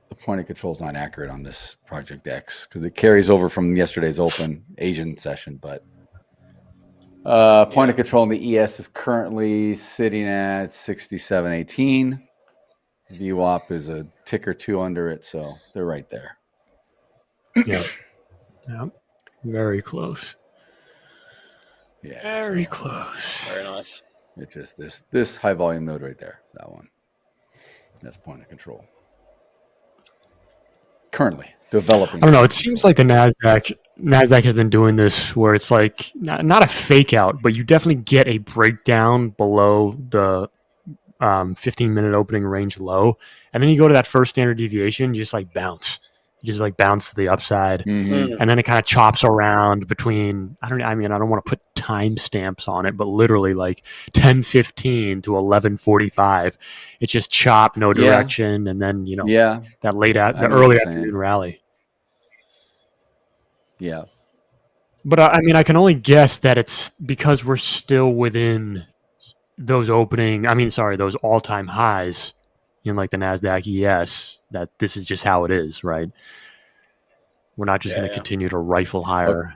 the point of control is not accurate on this Project X because it carries over from yesterday's open Asian session. But point of control in the ES is currently sitting at 67.18. VWAP is a tick or two under it, so they're right there. Yep. Very close. Yeah, very close. Very nice. It's just this high volume node right there. That one. That's point of control. Currently developing. I don't know. It seems like the Nasdaq has been doing this where it's like not a fake out, but you definitely get a breakdown below the 15-minute opening range low, and then you go to that first standard deviation, you just like bounce. You just like bounce to the upside, and then it kind of chops around between. I don't want to put timestamps on it, but literally like 10:15 to 11:45. It's just chop, no direction, and then that the early afternoon rally. Yeah, but I can only guess that it's because we're still within those those all-time highs in like the Nasdaq ES, that this is just how it is, right? We're not just going to continue to rifle higher.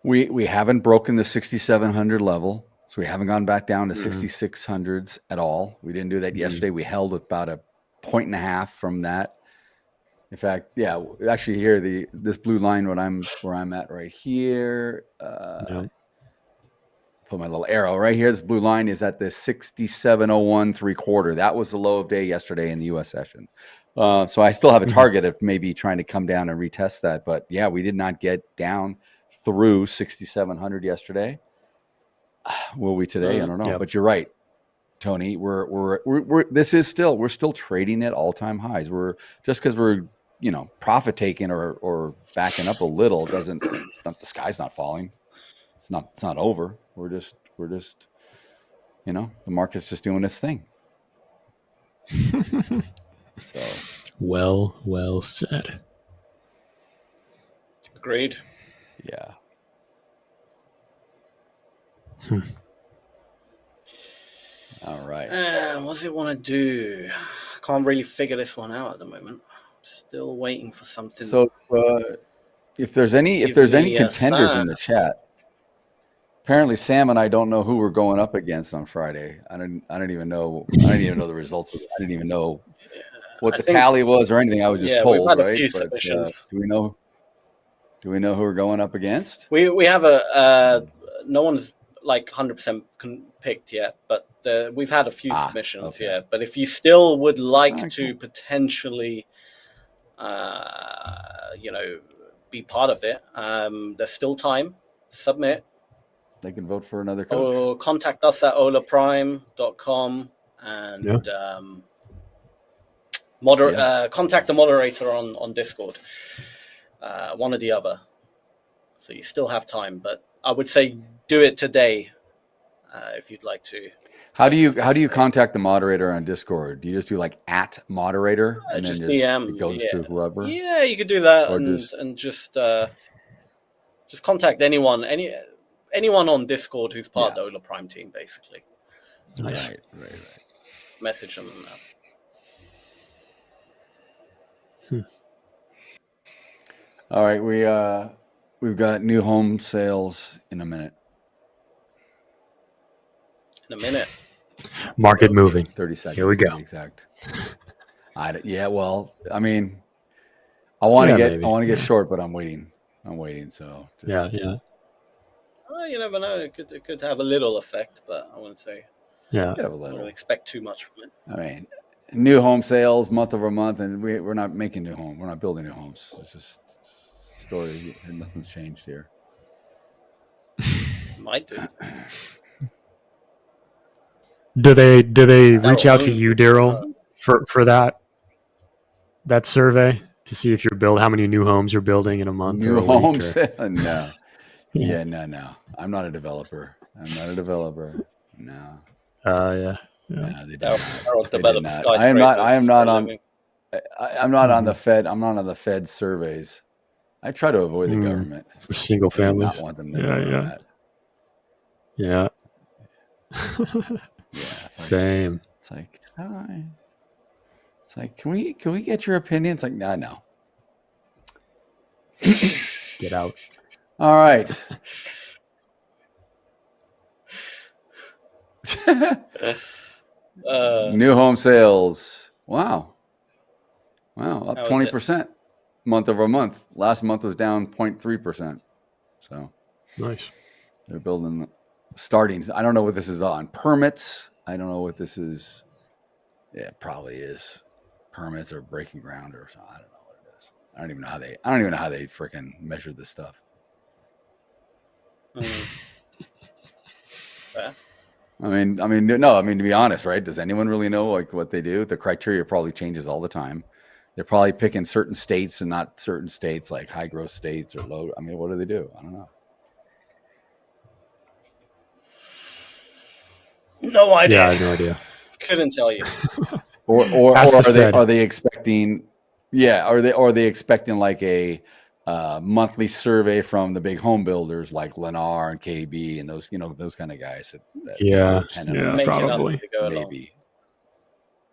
We haven't broken the 6,700 level, so we haven't gone back down to 6,600s at all. We didn't do that yesterday. We held about a 1.5 from that. In fact, actually here, this blue line, where I'm at right here, put my little arrow right here. This blue line is at the 67.01 3/4. That was the low of day yesterday in the U.S. session. So I still have a target of maybe trying to come down and retest that. But yeah, we did not get down through 6,700 yesterday. Will we today? I don't know. Yep. But you're right, Tony. We're still trading at all-time highs. We're just because we're profit taking or backing up a little doesn't. The sky's not falling. It's not over. We're just the market's just doing its thing. So well said. Agreed. Yeah. All right. What does it want to do? Can't really figure this one out at the moment. Still waiting for something. So if there's any contenders in the chat, apparently Sam and I don't know who we're going up against on Friday. I don't even know the results of it. I didn't even know what the tally was or anything. I was just told, we've had right? a few But submissions. do we know who we're going up against? We have no one's like 100% picked yet, but we've had a few submissions. Okay. Yeah, but if you still would like to potentially, be part of it, there's still time to submit. They can vote for another coach. Or contact us at holaprime.com and contact the moderator on Discord. One or the other. So you still have time, but I would say do it today if you'd like to. How do you contact the moderator on Discord? Do you just do like @moderator and just then DM, it goes to whoever? Yeah, you could do that, Or and just contact anyone on Discord who's part of the Hola Prime team, basically. Nice. Right. Just message them. All right, we've got new home sales in a minute. Market moving. 30 seconds. Here we go. Exact. Well, I mean, I want to get short, but I'm waiting. So yeah. Well, you never know. It could have a little effect, but I wouldn't say. Yeah. I wouldn't expect too much from it. I mean, new home sales month over month, and we're not making new homes. We're not building new homes. It's just story. Nothing's changed here. Might do. Do they reach out to you, Daryl, for that survey to see if how many new homes you're building in a month? New or a homes? week or... No. Yeah. No. I'm not a developer. No. Yeah. No, they don't. I am not on. I'm not on the Fed. I'm not on the Fed surveys. I try to avoid the government for single families. I don't want them to know that. Yeah. Same. It's like, hi. It's like, can we get your opinion? It's like, no. Get out. All right. New home sales. Wow, up 20% month over month. Last month was down 0.3%. So nice. They're building, starting. I don't know what this is on. Permits. I don't know what this is. Yeah, it probably is permits or breaking ground or something. I don't know what it is. I don't even know how they freaking measure this stuff. I mean, to be honest, right? Does anyone really know like what they do? The criteria probably changes all the time. They're probably picking certain states and not certain states, like high growth states or low. I mean, what do they do? I don't know. No idea. Yeah, I have no idea. Couldn't tell you. or are they expecting? Yeah, are they expecting like a monthly survey from the big home builders like Lennar and KB and those kind of guys? Probably. Maybe.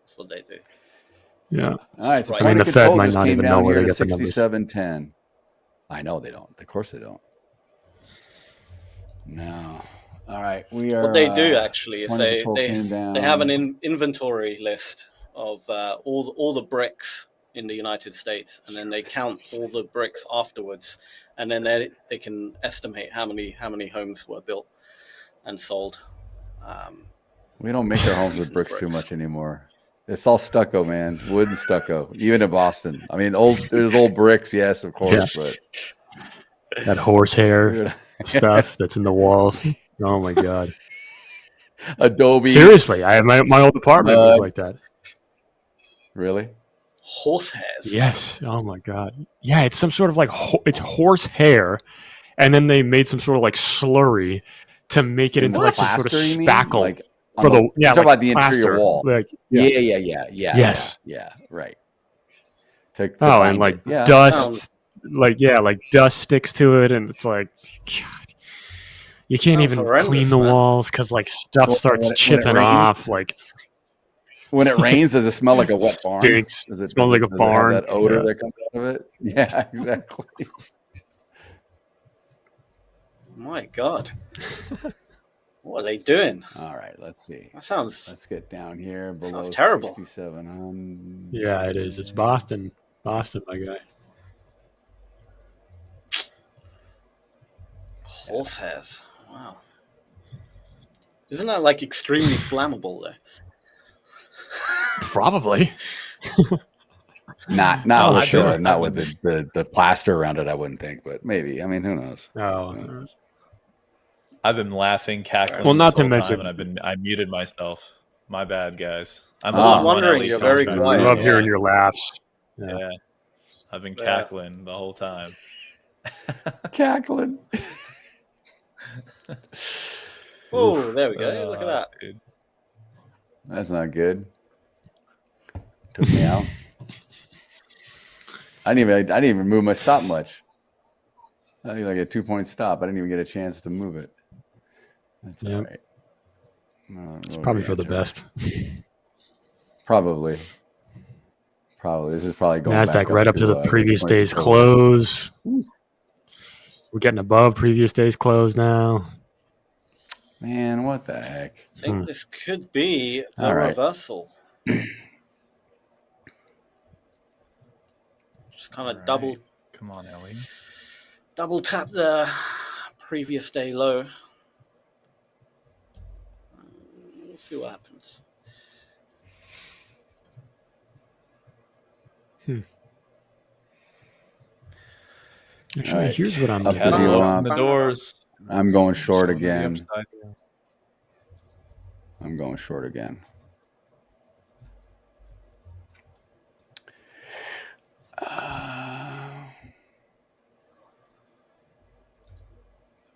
That's what they do. Yeah. All right. So I mean, the Fed might not even know where they get the numbers. 67.10. I know they don't. Of course they don't. No. All right. We are. What they do actually is they they have an inventory list of all the bricks in the United States, and then they count all the bricks afterwards, and then they can estimate how many homes were built and sold. We don't make our homes with bricks too much anymore. It's all stucco, man. Wood and stucco. Even in Boston. I mean, there's old bricks, yes, of course, but that horsehair stuff that's in the walls. Oh my god. Adobe. Seriously, I have my old apartment was like that. Really? Horsehairs. Yes. Oh my god. Yeah, it's some sort of like it's horsehair, and then they made some sort of like slurry to make it into like some sort of spackle. Like, for the talk about the interior wall. Like, yeah. Yes. Yeah. Right. And like dust, like dust sticks to it, and it's like, God, you can't even clean the walls because like stuff starts chipping off. Like, When it rains, does it smell like a wet barn? Stinks. Does it Smells like a barn. Have that odor Yeah. that comes out of it? Yeah, exactly. My God. What are they doing? All right, let's see. That sounds... Let's get down here below sounds terrible. 6,700. Yeah, it is. It's Boston. Boston, my guy. Horse hairs. Wow. Isn't that like extremely flammable though? Probably. Not Oh, with sure. not with the plaster around it, I wouldn't think, but maybe. I mean, who knows? Oh, I've been laughing, cackling. Well, not this to whole mention- time, and I muted myself. My bad, guys. I'm I was on wondering, Ellie you're very Combs. quiet. I love Yeah. hearing your laughs. Yeah. I've been Yeah. cackling the whole time. Cackling. Oh, there we go. Look at that. Dude. That's not good. Took me out. I didn't even move my stop much. I think like a 2-point stop. I didn't even get a chance to move it. That's all right. It's probably for the best. Probably. This is probably going Nasdaq back right up to the previous day's 24. close. We're getting above previous day's close now. Man, what the heck? I think this could be the All right. reversal. Just kind of Come on, Ellie. double tap the previous day low. We'll see what happens. Actually, right. here's what I'm Up to doing. the Open the doors. I'm going short Just on the again. upside. I'm going short again.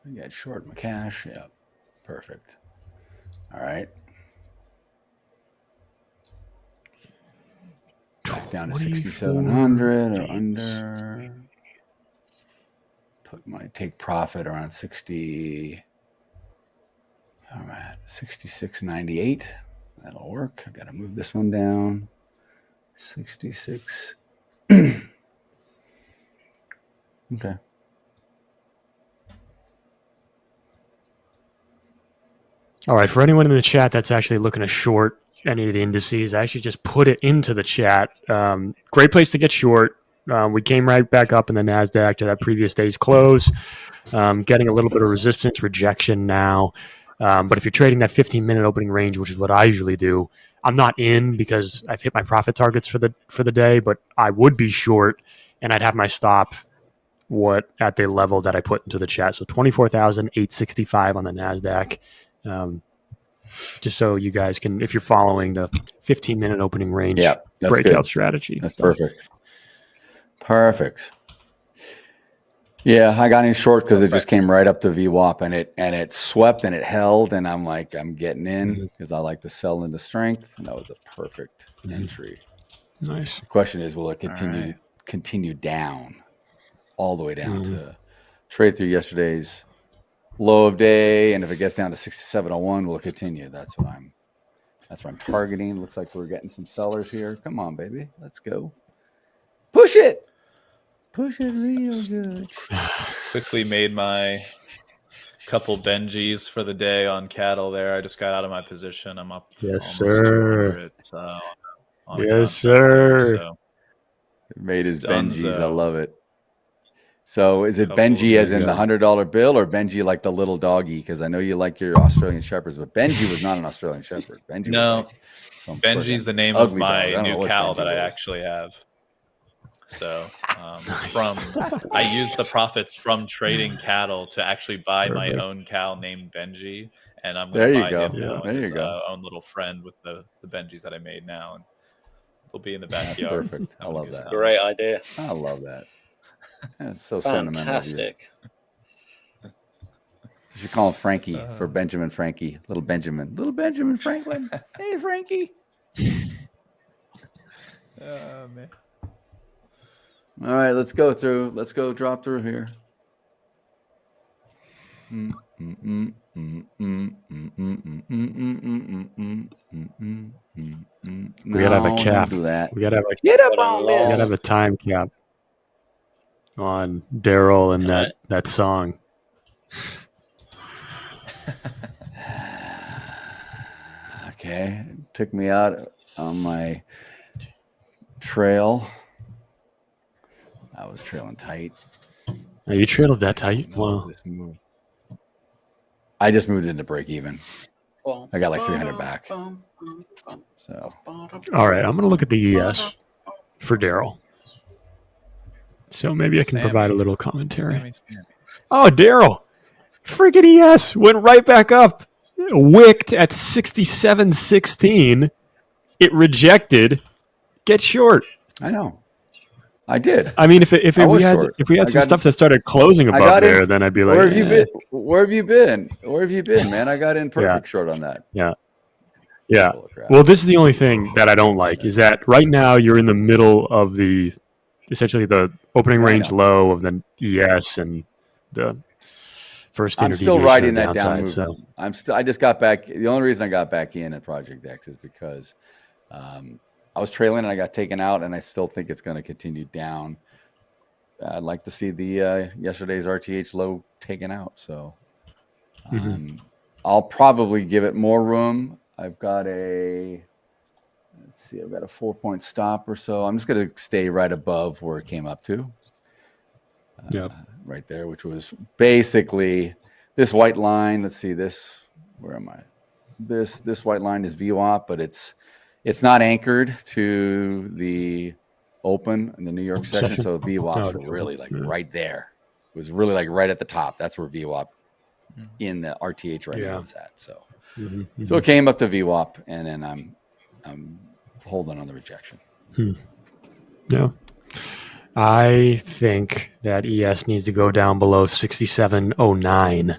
I got short my cash. Yeah, perfect. All right. Back down to 6,700 or under. Put my take profit around 60. All right, 66.98. That'll work. I got to move this one down. 66. Okay. All right, for anyone in the chat that's actually looking to short any of the indices, I actually just put it into the chat. Great place to get short. We came right back up in the Nasdaq to that previous day's close, getting a little bit of resistance, rejection now. But if you're trading that 15-minute opening range, which is what I usually do, I'm not in because I've hit my profit targets for the day, but I would be short, and I'd have my stop at the level that I put into the chat. So 24,865 on the Nasdaq. Just so you guys can, if you're following the 15-minute opening range breakout good. strategy. That's perfect. Perfect. Yeah, I got in short because it just came right up to VWAP and it swept and it held, and I'm like, I'm getting in because I like to sell into strength, and that was a perfect entry. Nice. The question is, will it continue down, all the way down to trade through yesterday's low of day, and if it gets down to 67.01, will it continue? That's what I'm targeting. Looks like we're getting some sellers here. Come on, baby, let's go. Push it. Push it real good. Quickly made my couple Benjis for the day on cattle there. I just got out of my position. I'm up. Yes, almost sir. 200, on a Yes, contract sir. there, so. Made his Dunzo. Benjis. I love it. So is it Couple Benji as in of the $100 bill, or Benji like the little doggy? Because I know you like your Australian Shepherds, but Benji was not an Australian Shepherd. Benji No, was like some Benji's friggin' the name of ugly my dog. I don't know new what cow Benji that I was. actually have. So I used the profits from trading cattle to actually buy my Perfect. own cow named Benji, and I'm There going to you buy go. him now There and you his go. own little friend with the Benjis that I made now, and they'll be in the That's backyard. perfect. I love that. Great idea. I love that. That's so sentimental. Fantastic. You should call him Frankie for Benjamin Frankie. Little Benjamin Franklin. Hey, Frankie. Man. All right, let's go drop through here. We gotta have a No, cap. don't do that. We gotta have a Get up Got a on we gotta this. have a time cap on Daryl and Right. that song. Okay, took me out on my trail. I was trailing tight. Are you trailed that tight? Wow. I just moved into break even. I got like 300 back. So All right, I'm gonna look at the ES for Daryl. So maybe I can provide a little commentary. Oh, Daryl, freaking ES went right back up, wicked at 67.16. It rejected. Get short. I know. I did. I mean, if we had I some got- stuff that started closing I above got there, in- then I'd be like, Where have you been? Where have you been? Where have you been, man? I got in perfect short on that. Yeah. Yeah. Holy crap. Well, this is the only thing that I don't like is that right now you're in the middle of essentially the opening range low of the ES and the first I'm standard still deviation riding on that down downside. movement. So I just got back. The only reason I got back in at Project X is because I was trailing and I got taken out, and I still think it's going to continue down. I'd like to see the yesterday's RTH low taken out. So I'll probably give it more room. I've got a 4-point stop or so. I'm just going to stay right above where it came up to. Right there, which was basically this white line. Let's see this. Where am I? This white line is VWAP, but it's not anchored to the open in the New York session. So VWAPs were really like right there. It was really like right at the top. That's where VWAP in the RTH right now is at. So so it came up to VWAP, and then I'm holding on the rejection. yeah. I think that ES needs to go down below 67.09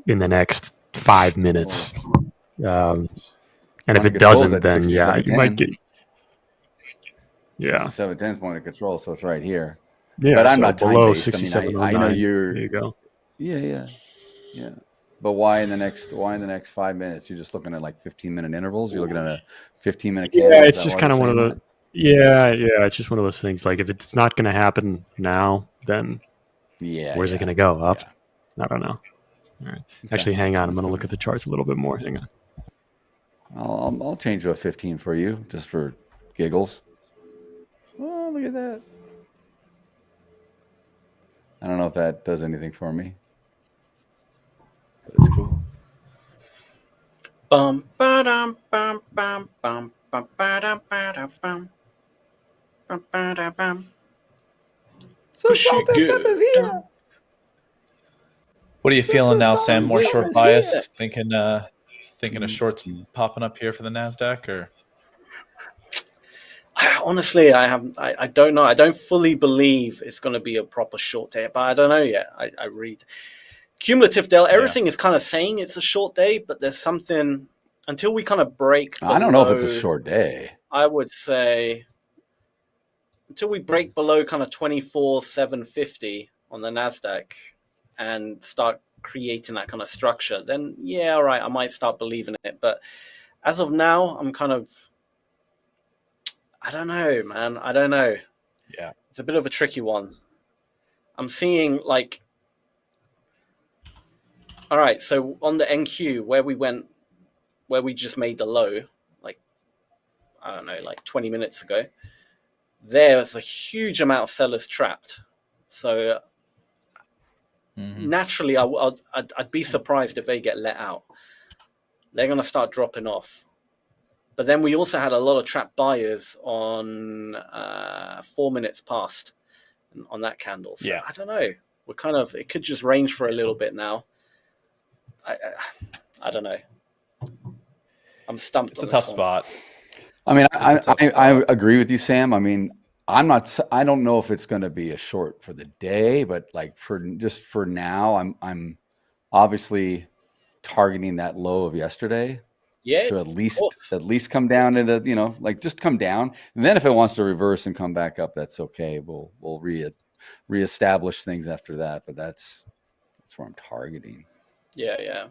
in the next 5 minutes. And if it doesn't, then you might get. Yeah. 67.10 point of control, so it's right here. Yeah, but I'm so not time below based. 67.09. I know you're. There you go. Yeah. But why in the next 5 minutes? You're just looking at like 15-minute intervals. You're looking at a 15-minute candle. Yeah, it's just kind of one of the. Yeah, it's just one of those things. Like if it's not going to happen now, then where's it going to go? Up? I don't know. All right. Actually, hang on. I'm going to look at the charts a little bit more. Hang on. I'll change to a 15 for you, just for giggles. Oh, look at that. I don't know if that does anything for me, but it's cool. Bum ba-dum bum bum bum bum ba-dum ba-dum bum bum ba-dum bum. Push it good. What are you feeling now, Sam? More short biased? Thinking of shorts popping up here for the Nasdaq, or? Honestly, I don't know. I don't fully believe it's going to be a proper short day, but I don't know yet. I read cumulative delta. Everything is kind of saying it's a short day, but there's something until we kind of break. I don't know if it's a short day. I would say until we break below kind of 24,750 on the Nasdaq and start creating that kind of structure, then all right, I might start believing it. But as of now, I'm kind of. I don't know, man. I don't know. Yeah. It's a bit of a tricky one. I'm seeing like, all right, so on the NQ where we just made the low, like, I don't know, like 20 minutes ago, there's a huge amount of sellers trapped. So naturally, I'd be surprised if they get let out. They're going to start dropping off. But then we also had a lot of trapped buyers on 4 minutes past on that candle. So I don't know. We're kind of, it could just range for a little bit now. I don't know. I'm stumped. It's a tough spot. I mean, I agree with you, Sam. I mean, I don't know if it's going to be a short for the day, but like for now, I'm obviously targeting that low of yesterday. Yeah, to at least come down into, like just come down. And then if it wants to reverse and come back up, that's okay. We'll reestablish things after that. But that's where I'm targeting. Yeah.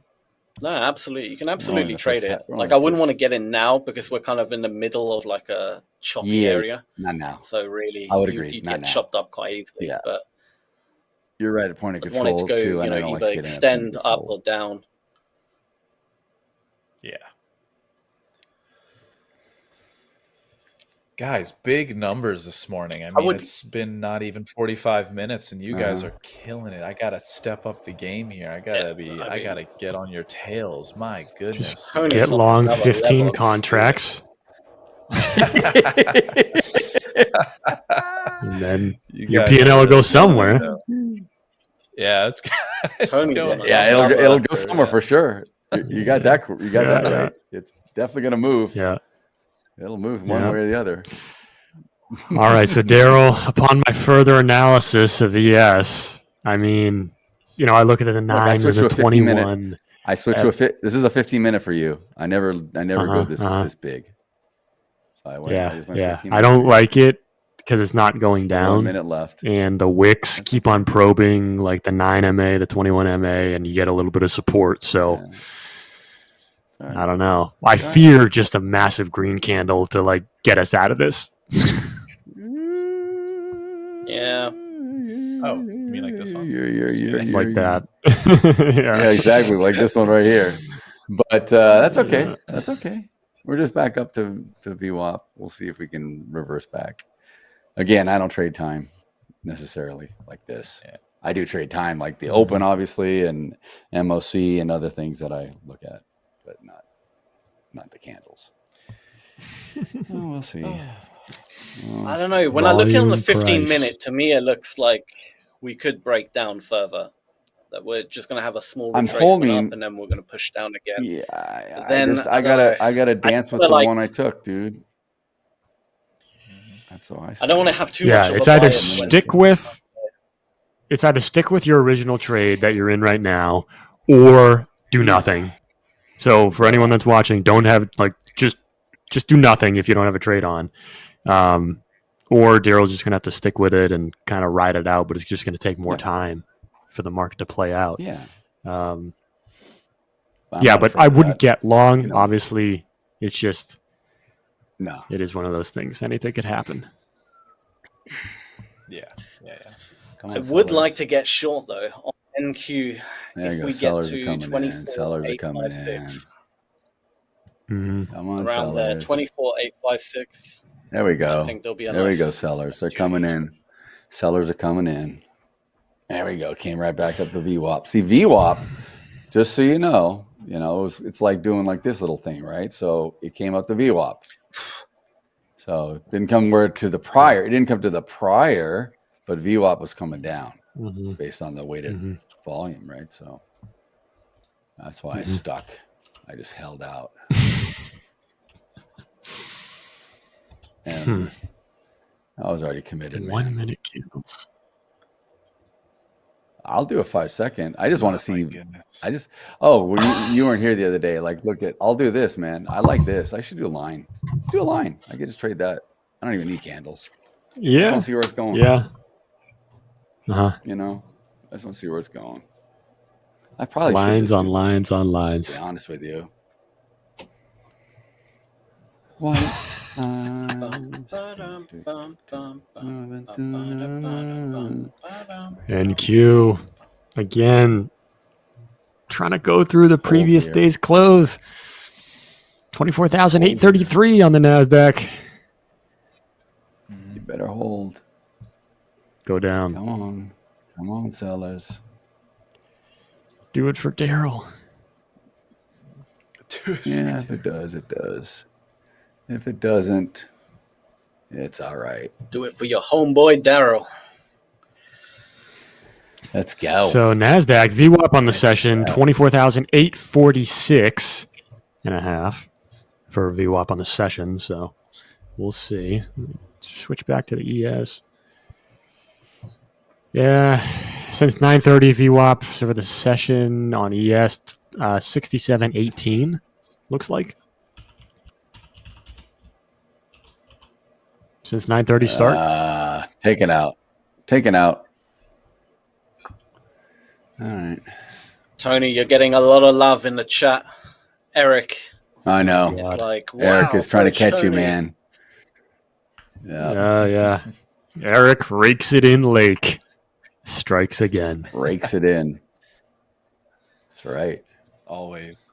No, absolutely. You can We're only in absolutely the trade first it. half. We're only Like, in I the wouldn't want to first. get in now because we're kind of in the middle of like a choppy Yeah, area. not now. So really, I would agree. you'd Not get now. chopped up quite easily. Yeah, But you're right at point of I'd want it to control go, too, and I don't like either to get in at point of extend up control. or down. Yeah. Guys, big numbers this morning. I mean, would- it's been not even 45 minutes, and you guys are killing it. I gotta step up the game here. I gotta get on your tails. My goodness. Tony's Get on long another 15 level. contracts. And then your guys P&L will are go really somewhere. killing it. Yeah, it's Tony's going on Yeah, another it'll level. go somewhere for sure. You got that. You got Yeah, that yeah. right. It's definitely gonna move. Yeah. It'll move one Yeah. way or the other. All right. So, Daryl, upon my further analysis of ES, I mean, I look at the Look, I 9 or switched to the a 15-minute. 21. I switched to a fit. This is a 15-minute for you. I never go this big. So I just went Yeah. 15 I don't minutes. like it because it's not going down. 1 minute left. And the wicks keep on probing like the 9 MA, the 21 MA, and you get a little bit of support. So Yeah. I don't know. I fear just a massive green candle to like get us out of this. Yeah. Oh, you mean like this one? Like that. Yeah, exactly. Like this one right here. But that's okay. That's okay. We're just back up to VWAP. We'll see if we can reverse back. Again, I don't trade time necessarily like this. Yeah. I do trade time like the open, obviously, and MOC and other things that I look at, but not the candles. We'll see. I don't know. When I look at on the Volume 15-minute, to me, it looks like we could break down further. That we're just going to have a small I'm retracement holding- up, and then we're going to push down again. Yeah, Then I gotta I dance with feel the like- one I took, dude. That's all I. I don't want to have too Yeah, much of it's a either bias when- stick with your original trade that you're in right now, or do nothing. So for anyone that's watching, don't have like just do nothing if you don't have a trade on. Or Daryl's just gonna have to stick with it and kind of ride it out, but it's just gonna take more time for the market to play out. Yeah. Um, I'm yeah, not but afraid I of wouldn't that. get long. You know. Obviously, it's just No. it is one of those things. Anything could happen. Yeah. Come I on, would sellers. like to get short though on NQ There you if go. we get Sellers are to coming in. 24, Sellers are coming in. 856, Come on, around there, sellers. 24,856. There we I go. think there'll be a There we nice go, sellers. They're coming in. Sellers are coming in. There we go. Came right back up to VWAP. See, VWAP, just so you know, it's like doing like this little thing, right? So it came up to VWAP. So it didn't come to the prior. It didn't come to the prior, but VWAP was coming down based on the weighted volume, right? So that's why I stuck. I just held out. And I was already committed, man. 1 minute candles. I'll do a 5 second. I just want to see. Goodness. You weren't here the other day. Like, I'll do this, man. I like this. I should do a line. Do a line. I could just trade that. I don't even need candles. I just Yeah. want to see where it's going. Yeah. Uh-huh. I just want to see where it's going. I probably should Lines just on do- lines on To lines. be honest with you. What? NQ again, trying to go through the previous here. day's close. 24,833 on the Nasdaq. You better hold. Go down. Come on, sellers. Do it for Daryl. Yeah, if it does, it does. If it doesn't, it's all right. Do it for your homeboy Daryl. Let's go. So Nasdaq VWAP on the session 24,846 and a half for VWAP on the session. So we'll see. Switch back to the ES. Yeah, since 9:30 VWAP for the session on ES 67.18 looks like. Since 9:30 start. Taken out. All right. Tony, you're getting a lot of love in the chat. Eric, I know. it's like, wow, Eric is trying to Coach catch you, Tony. man. Yeah. Eric rakes it in lake. Strikes again. Rakes it in. That's right. Always.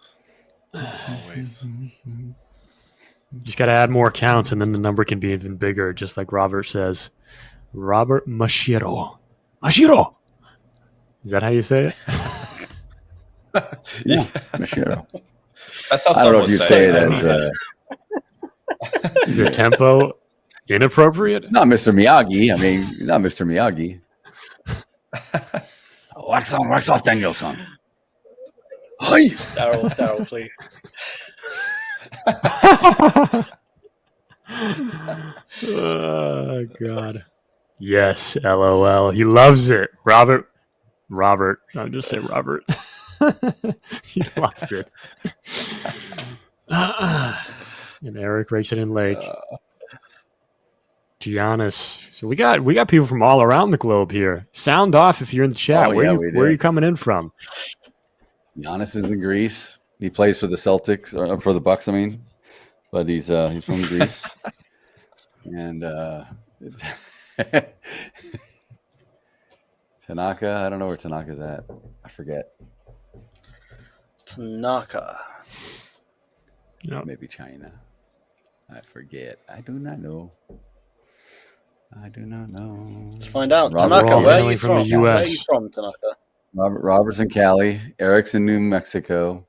Just got to add more counts, and then the number can be even bigger, just like Robert says. Robert Mashiro. Mashiro! Is that how you say it? Yeah, Mashiro. That's how I don't know someone if you say say it. it as Is the tempo inappropriate? not Mr. Miyagi. I mean, not Mr. Miyagi. Wax on, wax off, Danielson. Hi. Daryl, please. Oh, God. Yes, LOL. He loves it. Robert. I'll just say Robert. He loves it. And Eric rakes it in lake. Giannis. So we got people from all around the globe here. Sound off if you're in the chat. Oh, where yeah, are you coming in from? Giannis is in Greece. He plays for the Celtics, or for the Bucks, I mean. But he's from Greece. And Tanaka, I don't know where Tanaka's at. I forget. Tanaka. Yep. Maybe China. I forget. I do not know. Let's find out. Robert Tanaka, Ross. where are you From from? the US. Where are you from, Tanaka? Robert's in Cali. Eric's in New Mexico.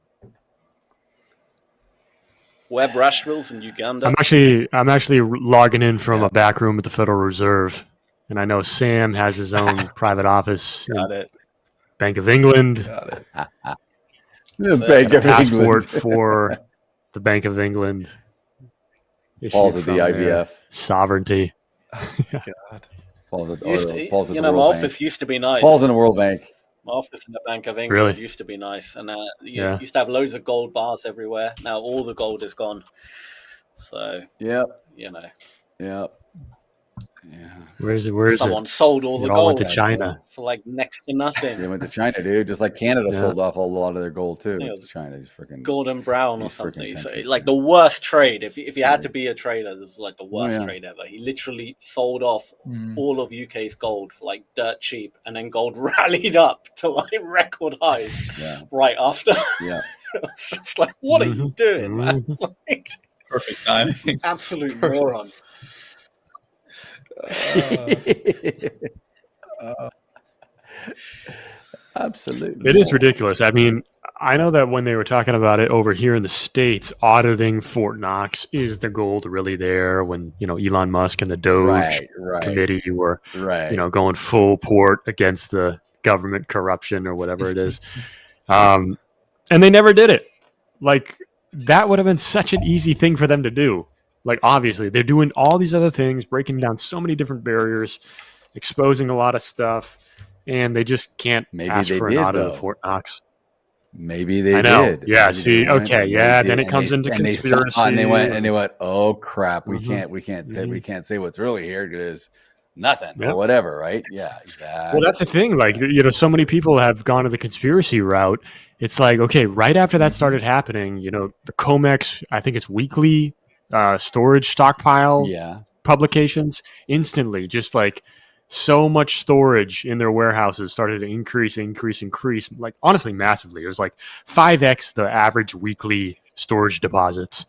Webb Rashville's in Uganda. I'm actually logging in from a back room at the Federal Reserve, and I know Sam has his own private office. Got it. Bank of England. Got it. The Bank of Passport England. for the Bank of England. Paul's issued at the from their IBF. Sovereignty. God. Paul's at Used the to- World my office Bank. used to be nice. Paul's in the World Bank. My office in the Bank of England Really? used to be nice, and Yeah. used to have loads of gold bars everywhere. Now all the gold is gone. So Yep. Yep. Yeah. Where is it? Someone sold all the It all went gold to China. for like next to nothing. They went to China, dude. Just like Canada Yeah. sold off a lot of their gold too. Yeah. It's China's freaking Gordon Brown or These something. freaking So, countries, like man. the worst trade. If you had to be a trader, this was like the worst yeah. trade ever. He literally sold off all of UK's gold for like dirt cheap, and then gold rallied up to like record highs Yeah. right after. Yeah. It's just like, what are you doing, man? Like, Perfect timing. absolute moron. Absolutely. It is ridiculous. I mean, I know that when they were talking about it over here in the States, auditing Fort Knox, is the gold really there? When, Elon Musk and the Doge Right. committee were, Right. going full port against the government corruption or whatever it is. And they never did it. Like, that would have been such an easy thing for them to do. Like, obviously, they're doing all these other things, breaking down so many different barriers, exposing a lot of stuff, and they just can't Maybe ask they for an did, audit though. of Fort Knox. Maybe they I know. did. Yeah. Maybe See. they went, Okay. and Yeah. they Then did, it comes into and they saw it, conspiracy. and they went, oh crap, we Mhm. can't say what's really here because nothing Yep. or whatever, right? Yeah, exactly. Well, that's the thing. Like, so many people have gone to the conspiracy route. It's like, okay, right after that started happening, the COMEX, I think it's weekly storage stockpile Yeah. publications, instantly, just like so much storage in their warehouses started to increase, like honestly, massively. It was like 5x the average weekly storage deposits.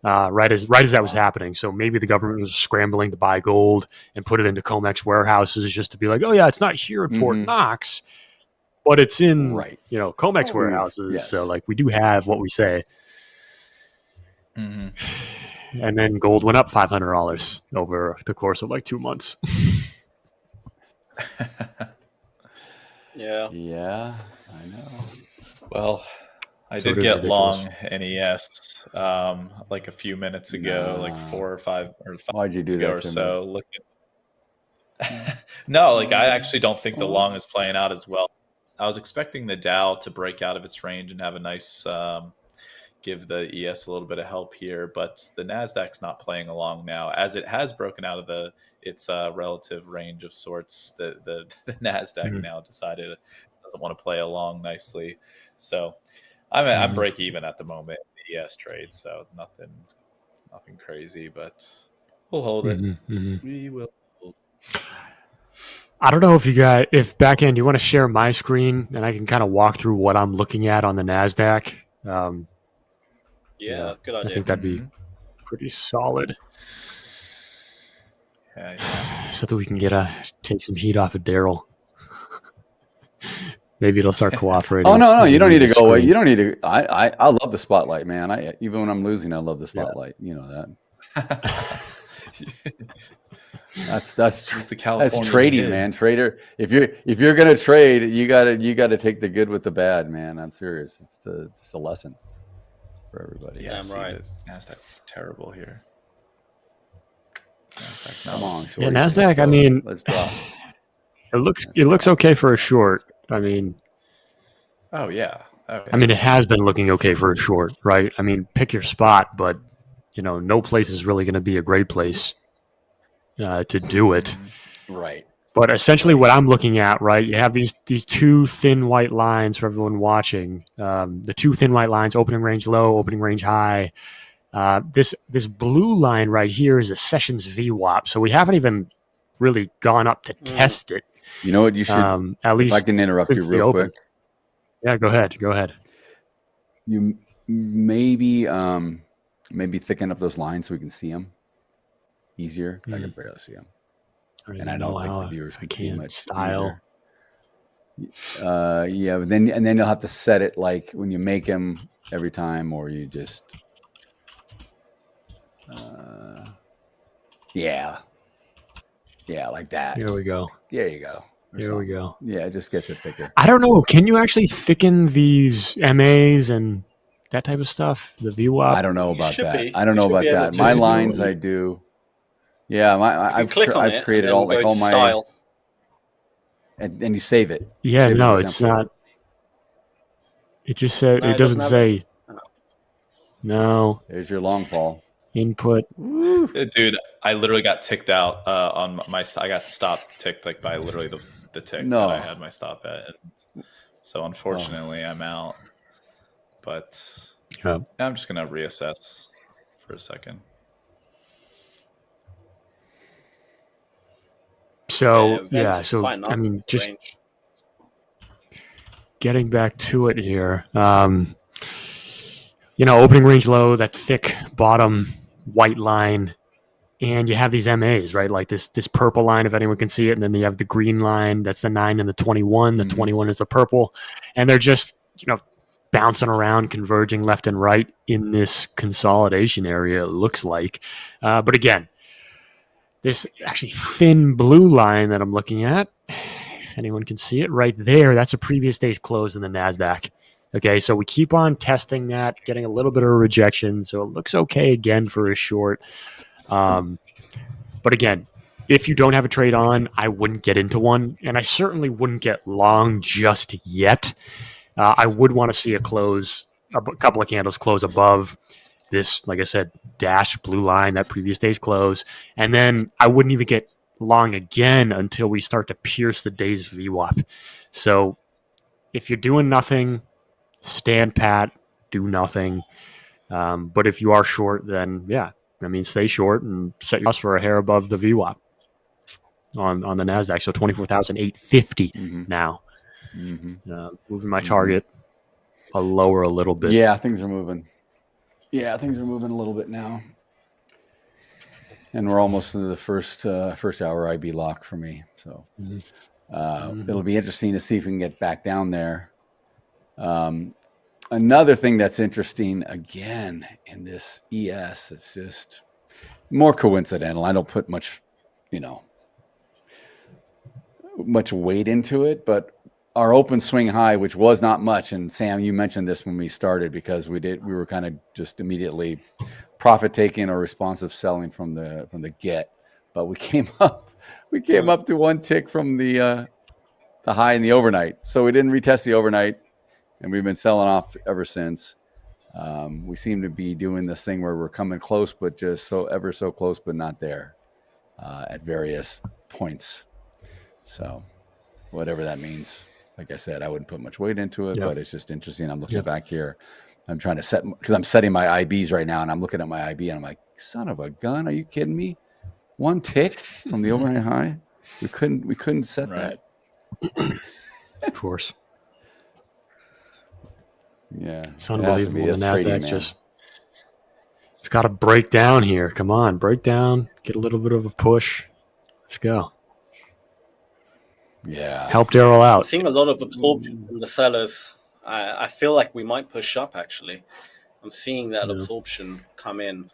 Right as that was happening. So maybe the government was scrambling to buy gold and put it into COMEX warehouses just to be like, oh yeah, it's not here at Fort Knox, but it's in COMEX warehouses. Yes. So like we do have what we say. Mm-hmm. And then gold went up $500 over the course of like 2 months. Yeah. Yeah, I know. Well, I So did it is get ridiculous. long NES like a few minutes ago, like 4 or 5 or 5 Why'd you do ago that or to so. Look at no, like I actually don't think the long is playing out as well. I was expecting the Dow to break out of its range and have a nice give the ES a little bit of help here, but the Nasdaq's not playing along now, as it has broken out of its relative range of sorts. The Nasdaq now decided doesn't want to play along nicely. So I'm break even at the moment in the ES trade, so nothing crazy, but we'll hold it. We will hold. I don't know if back-end, you want to share my screen and I can kind of walk through what I'm looking at on the Nasdaq. Yeah, good idea. I think that'd be pretty solid. Yeah. So that we can take some heat off of Daryl. Maybe it'll start cooperating. Oh no, you don't need to go away. You don't need to. I love the spotlight, man. Even when I'm losing, I love the spotlight. You know that. That's trading, man. Trader, if you're gonna trade, you gotta take the good with the bad, man. I'm serious. It's just a lesson for everybody. Yeah, I'm right. Nasdaq was terrible here. Nasdaq, come on, yeah, Nasdaq. I mean, let's drop. It looks okay for a short. I mean, oh yeah. I mean, it has been looking okay for a short, right? I mean, pick your spot, but no place is really going to be a great place to do it. Right. But essentially, what I'm looking at, right? You have these two thin white lines for everyone watching. The two thin white lines: opening range low, opening range high. This blue line right here is a sessions VWAP, so we haven't even really gone up to test it. You know what you should? At least if I can interrupt you real quick. Yeah, go ahead. You maybe thicken up those lines so we can see them easier. I can barely see them, and I don't think the viewers can see much. Style. Yeah, but then you'll have to set it like when you make them every time, or you just like that. Here we go. There you go. Here we go. Yeah, it just gets it thicker. I don't know. Can you actually thicken these MAs and that type of stuff? The VWAP? I don't know about that. I don't know about that. My lines, I do. Yeah, I've created all my style. And you save it. Yeah, save no, it's not. It just says it doesn't say. No. There's your long fall. Input. Dude, I literally got ticked out on my. I got stop ticked like by literally the tick that I had my stop at. And so unfortunately, I'm out. But I'm just gonna reassess for a second. So so I mean, just getting back to it here. Opening range low, that thick bottom white line, and you have these MAs, right? Like this purple line, if anyone can see it, and then you have the green line, that's the 9 and the 21. The 21 is the purple, and they're just bouncing around, converging left and right in this consolidation area, it looks like. But again, this actually thin blue line that I'm looking at, if anyone can see it right there, that's a previous day's close in the Nasdaq. Okay, so we keep on testing that, getting a little bit of a rejection, so it looks okay again for a short. But again, if you don't have a trade on, I wouldn't get into one, and I certainly wouldn't get long just yet. I would want to see a couple of candles close above this, like I said, dashed blue line, that previous day's close, and then I wouldn't even get long again until we start to pierce the day's VWAP. So if you're doing nothing, stand pat, do nothing. But if you are short, then stay short and set yourself for a hair above the VWAP on the Nasdaq. So 24,850 now. Moving my target lower a little bit. Yeah, things are moving. Yeah, things are moving a little bit now. And we're almost to the first hour IB lock for me. So it'll be interesting to see if we can get back down there. Another thing that's interesting, again, in this ES, it's just more coincidental. I don't put much weight into it, but our open swing high, which was not much, and Sam, you mentioned this when we started because we were kind of just immediately profit taking or responsive selling from the get, but we came up to one tick from the high in the overnight, so we didn't retest the overnight, and we've been selling off ever since. We seem to be doing this thing where we're coming close, but just ever so close, but not there at various points. So whatever that means. like I said, I wouldn't put much weight into it, Yep. but it's just interesting. I'm looking Yep. back here. I'm trying to set, because I'm setting my IBs right now, and I'm looking at my IB, and I'm like, son of a gun, are you kidding me? One tick from the overnight high? We couldn't set Right. that. Of course. Yeah. It's unbelievable. The That's trading, Nasdaq man. just, it's got to break down here. Come on, break down, get a little bit of a push. Let's go. Yeah. Help Daryl I'm out. seeing a lot of absorption from the sellers. I feel like we might push up, actually. I'm seeing that absorption come in.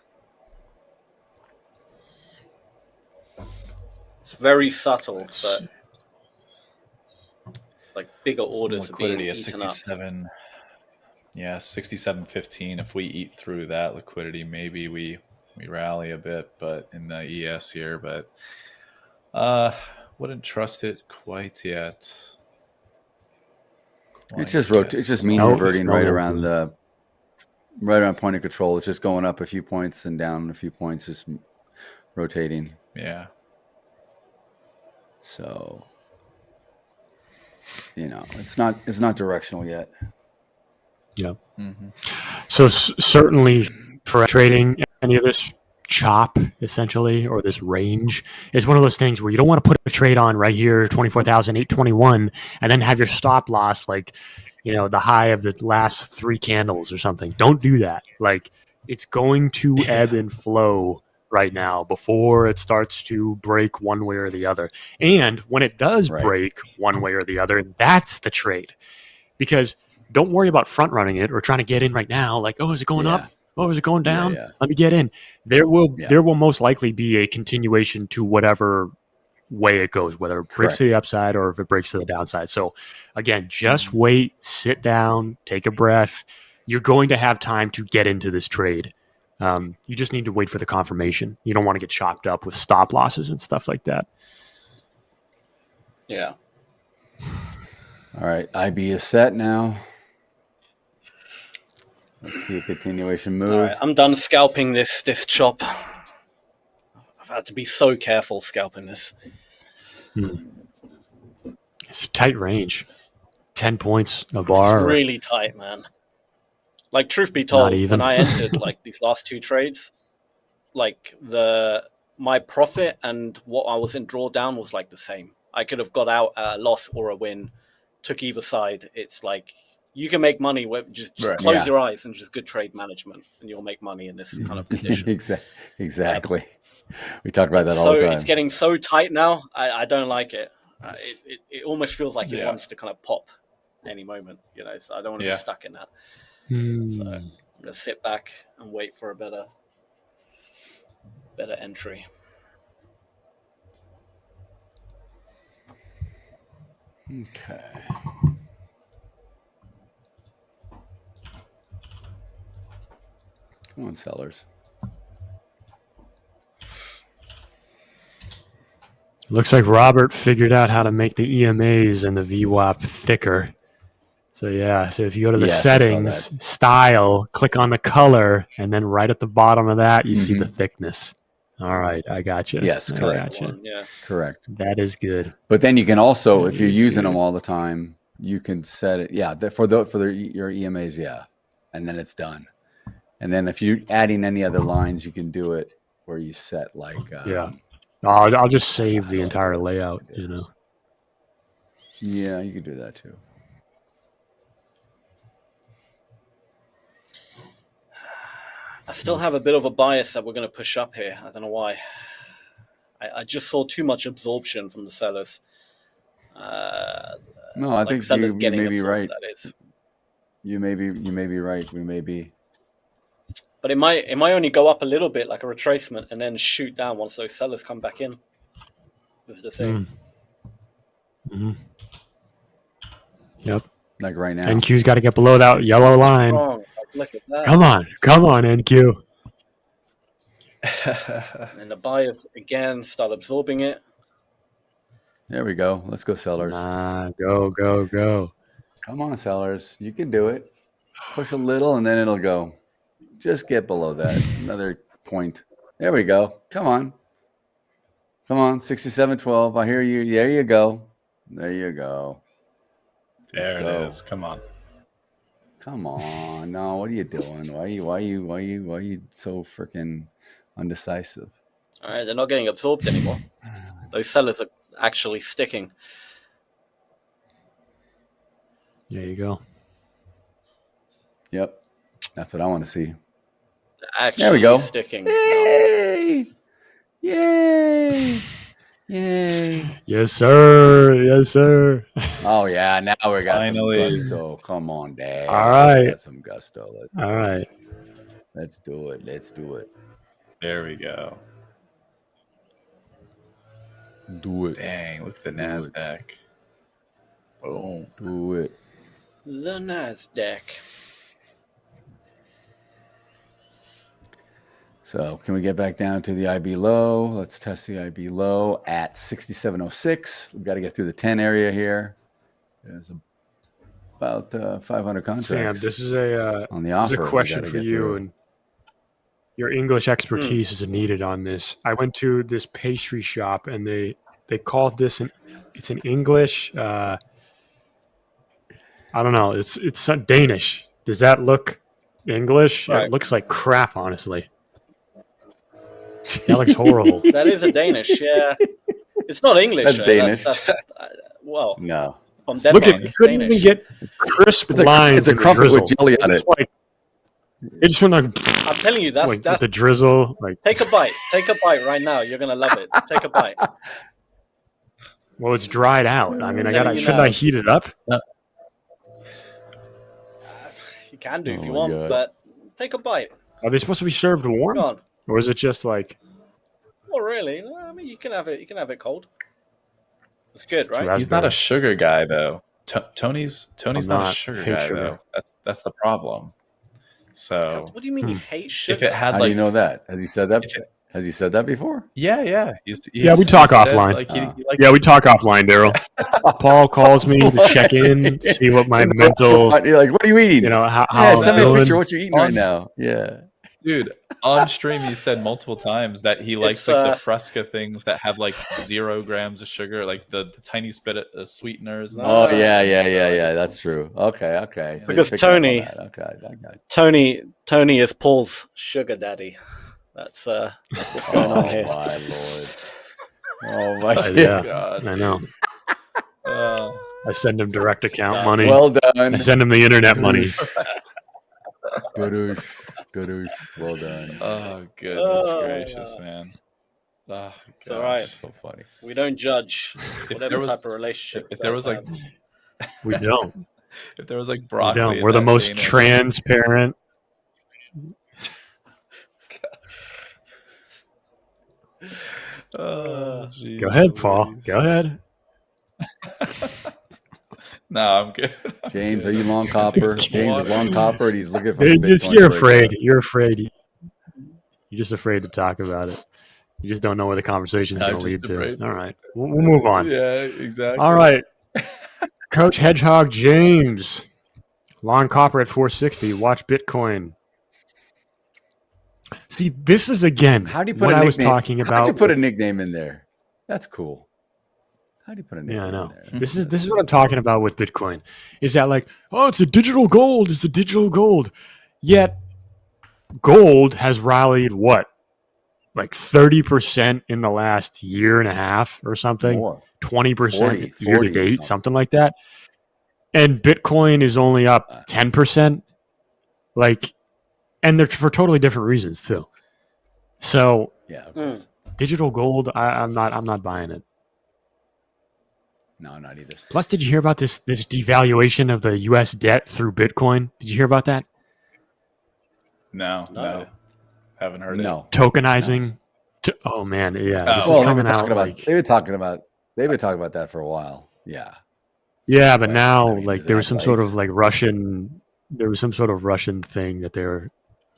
It's very subtle, but like bigger orders are being Liquidity at eaten up. 67. Yeah, 67.15. If we eat through that liquidity, maybe we rally a bit, but in the ES here, but wouldn't trust it quite yet. It's just mean reverting right around point of control. It's just going up a few points and down a few points, just rotating. Yeah. So, it's not directional yet. Yeah. Mm-hmm. So certainly for trading, any of this chop essentially, or this range, is one of those things where you don't want to put a trade on right here, 24,821, and then have your stop loss like, the high of the last 3 candles or something. Don't do that. Like, it's going to ebb and flow right now before it starts to break one way or the other. And when it does break one way or the other, that's the trade. Because don't worry about front running it or trying to get in right now. Like, oh, is it going up? Oh, is it going down? Yeah. Let me get in. There will most likely be a continuation to whatever way it goes, whether it breaks to the upside or if it breaks to the downside. So again, just wait, sit down, take a breath. You're going to have time to get into this trade. You just need to wait for the confirmation. You don't want to get chopped up with stop losses and stuff like that. Yeah. All right. IB is set now. Let's see a continuation move. All right, I'm done scalping this chop. I've had to be so careful scalping this. It's a tight range. 10 points a bar. It's really tight, man. Like, truth be told, when I entered like these last 2 trades, like my profit and what I was in drawdown was like the same. I could have got out a loss or a win, took either side. It's like you can make money with just close your eyes and just good trade management, and you'll make money in this kind of condition. Exactly. We talk about that all the time. So it's getting so tight now. I don't like it. It almost feels like it wants to kind of pop any moment, so I don't want to be stuck in that. So I'm going to sit back and wait for a better entry. Okay. Come on, sellers. Looks like Robert figured out how to make the EMAs and the VWAP thicker. So if you go to the settings, style, click on the color, and then right at the bottom of that, you see the thickness. All right, I got you. Yes, correct. Correct. That is good. But then you can also, if you're using them all the time, you can set it. Yeah, for your EMAs, and then it's done. And then if you're adding any other lines, you can do it where you set like I'll just save the entire layout. Yeah, you can do that too. I still have a bit of a bias that we're going to push up here. I don't know why. I just saw too much absorption from the sellers. No, I think you may be right. That is. You may be right. We may be. But it might only go up a little bit, like a retracement, and then shoot down once those sellers come back in. This is the thing. Yep. Like right now. NQ's got to get below that yellow line. Look at that. Come on, NQ. And the buyers again start absorbing it. There we go. Let's go, sellers. Go. Come on, sellers. You can do it. Push a little and then it'll go. Just get below that. Another point. There we go. Come on. 67.12. I hear you. There you go. There go. it is. Come on. Come on. No, what are you doing? Why are you so freaking undecisive? All right, they're not getting absorbed anymore. Those sellers are actually sticking. There you go. Yep. That's what I want to see. Actually There we go. sticking. Yay! Yay! Yay! Yes, sir. Yes, sir. Oh yeah, now we got Finally. some gusto. Come on, Dad. All right. We got some gusto. All right. Let's do it. Let's do it. There we go. Do it. Dang, look at the Nasdaq. Boom. Do it. The Nasdaq. So can we get back down to the IB low? Let's test the IB low at 67.06. We've got to get through the 10 area here. There's about 500 contracts. Sam, this is a on the this is offer. a question We for gotta get you, through. and your English expertise is needed on this. I went to this pastry shop, and they called this it's an English. I don't know. It's Danish. Does that look English? Right. It looks like crap, honestly. That looks horrible. That is a Danish, yeah. It's not English. That's though. Danish. Well, No. from Look Denmark, at it's couldn't even Danish. get crisp lines. It's a in the crumpet drizzle. with jelly on it. It's like it just went like I'm telling you, that's with the drizzle. Like, take a bite. Take a bite right now. You're gonna love it. Take a bite. well, it's dried out. I mean, telling you shouldn't now. I heat it up? You can do if Oh you my want, God. but take a bite. Are they supposed to be served warm, Come on. or is it just like? Well, really? No, I mean, you can have it. You can have it cold. It's good, right? That's He's not a better. sugar guy though. Tony's I'm not a not. sugar Hate guy sugar. though. That's the problem. So What do you mean you hate sugar? if it had How like do you know that? Has he said that? if it- Has he said that before? yeah. Yeah, we talk he said, offline. Like, he liked- Yeah, we talk offline, Daryl. Paul calls me to check in, see what my mental, You're like, what are you eating? you know, how Yeah, I'm send me a doing. picture of what you're eating right On- now. Yeah. Dude, on stream he said multiple times that he likes It's, like the Fresca things that have like 0 grams of sugar, like the tiny bit of sweeteners. And Oh stuff. yeah. So That's true. Okay. So Because you picked up on Tony- that. Okay. I got it. Tony is Paul's sugar daddy. That's what's going on here. my lord. Oh my Yeah, God, I know. Uh, I send him direct account Stop. money. Well done. I send him the internet money. Good. Well done. oh goodness Oh, gracious, yeah. man. Oh, It's all right. So funny. We don't judge If whatever there was- type of relationship. if there was like We don't. if there was like We broccoli, don't. in We're the that most Dana- transparent. Oh, Go ahead, Paul. Go ahead. No, I'm good. James, are you long Take copper? some James water. is long copper and he's looking for You're the just Bitcoin you're breakout. afraid. You're afraid. You're just afraid to talk about it. You just don't know where the conversation's I'm going to lead just afraid. to. All right, we'll move on. Yeah, exactly. All right, Coach Hedgehog James, long copper at 460. Watch Bitcoin. See, this is again How do you put what a I was nickname? talking about. How'd you put a with- nickname in there? That's cool. How do you put a nickname Yeah, I know. in there? This is what I'm talking about with Bitcoin. Is that like, oh, it's a digital gold. It's a digital gold. Yet gold has rallied what? Like 30% in the last year and a half or something. More. 20% 40 year to 40 or date, something. something like that. And Bitcoin is only up 10%. Like, and they're for totally different reasons too. So Yeah. Mm. digital gold, I'm not buying it. No, not either. Plus, did you hear about this devaluation of the U.S. debt through Bitcoin? Did you hear about that? No. Haven't heard it. No. Tokenizing. Oh man, yeah. Oh. This Well, is coming out. they've been talking about that for a while. Yeah. Yeah, but Right. now I mean, like does it there was have some sort of legs? like Russian. There was some sort of Russian thing that they're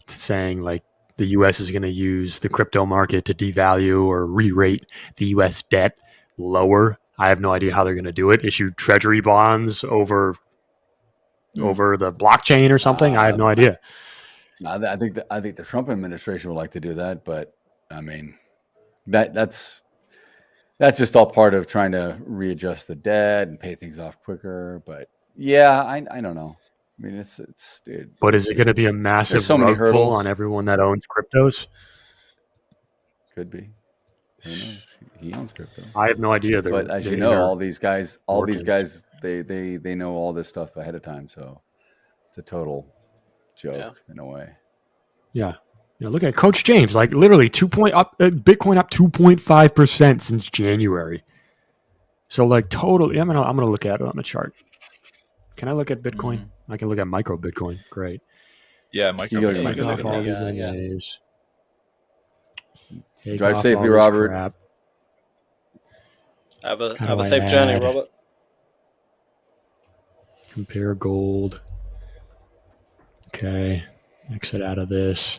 saying like the U.S. is going to use the crypto market to devalue or re-rate the U.S. debt lower. I have no idea how they're going to do it. Issue treasury bonds over the blockchain or something. I have no idea. No, I think the Trump administration would like to do that, but I mean, that's just all part of trying to readjust the debt and pay things off quicker. But Yeah, I don't know. I mean, it's dude. But is it going to be a massive so many rug pull hurdles. on everyone that owns cryptos? Could be. Who knows? He owns crypto. I have no idea. But as you know, all these guys, they know all this stuff ahead of time. So it's a total joke in a way. Yeah. Look at Coach James, like literally Bitcoin up 2.5% since January. So like totally, I'm gonna look at it on the chart. Can I look at Bitcoin? Mm-hmm. I can look at micro Bitcoin. Great. Yeah, micro Bitcoin. Take off all these NAs. Drive safely, Robert. Crap. Have a safe journey, Robert. Compare gold. Okay. Exit out of this.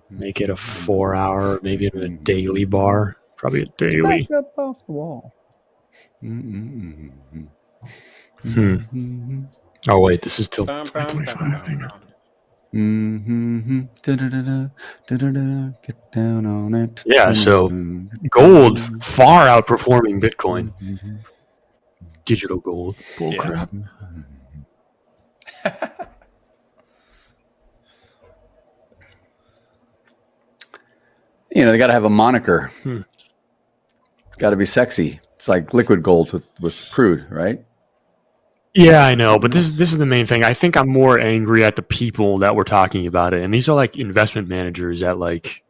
Make it a 4-hour, maybe a daily bar. Probably a daily. Back up off the wall. Oh wait, this is till 2025. Hang on. Get down on it. Yeah, so gold far outperforming Bitcoin. Digital gold. Bullcrap. They got to have a moniker. It's got to be sexy. It's like liquid gold with crude, right? Yeah, I know, but this is the main thing. I think I'm more angry at the people that were talking about it, and these are like investment managers at like,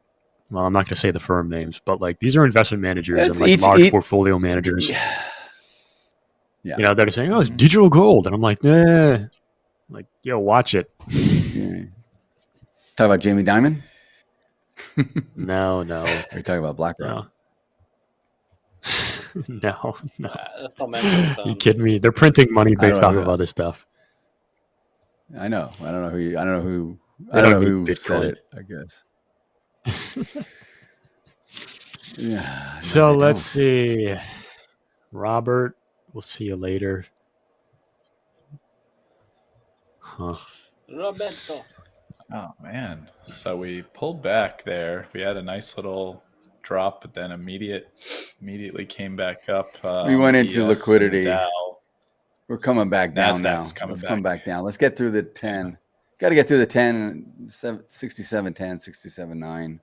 well, I'm not going to say the firm names, but like these are investment managers and like large portfolio managers. Yeah. They're saying, "Oh, it's digital gold," and I'm like, like, yo, watch it. Talk about Jamie Dimon? No. Are you talking about BlackRock? No. That's not mentioned. You kidding me? They're printing money based off of other stuff. I know. I don't know who said it, I guess. Yeah. So let's see. Robert, we'll see you later. Huh. Roberto. Oh man. So we pulled back there. We had a nice little drop, but then immediately came back up. We went into liquidity. We're coming back down now. Let's come back down. Let's get through the 10. Got to get through the 10, 67.10, 67.9.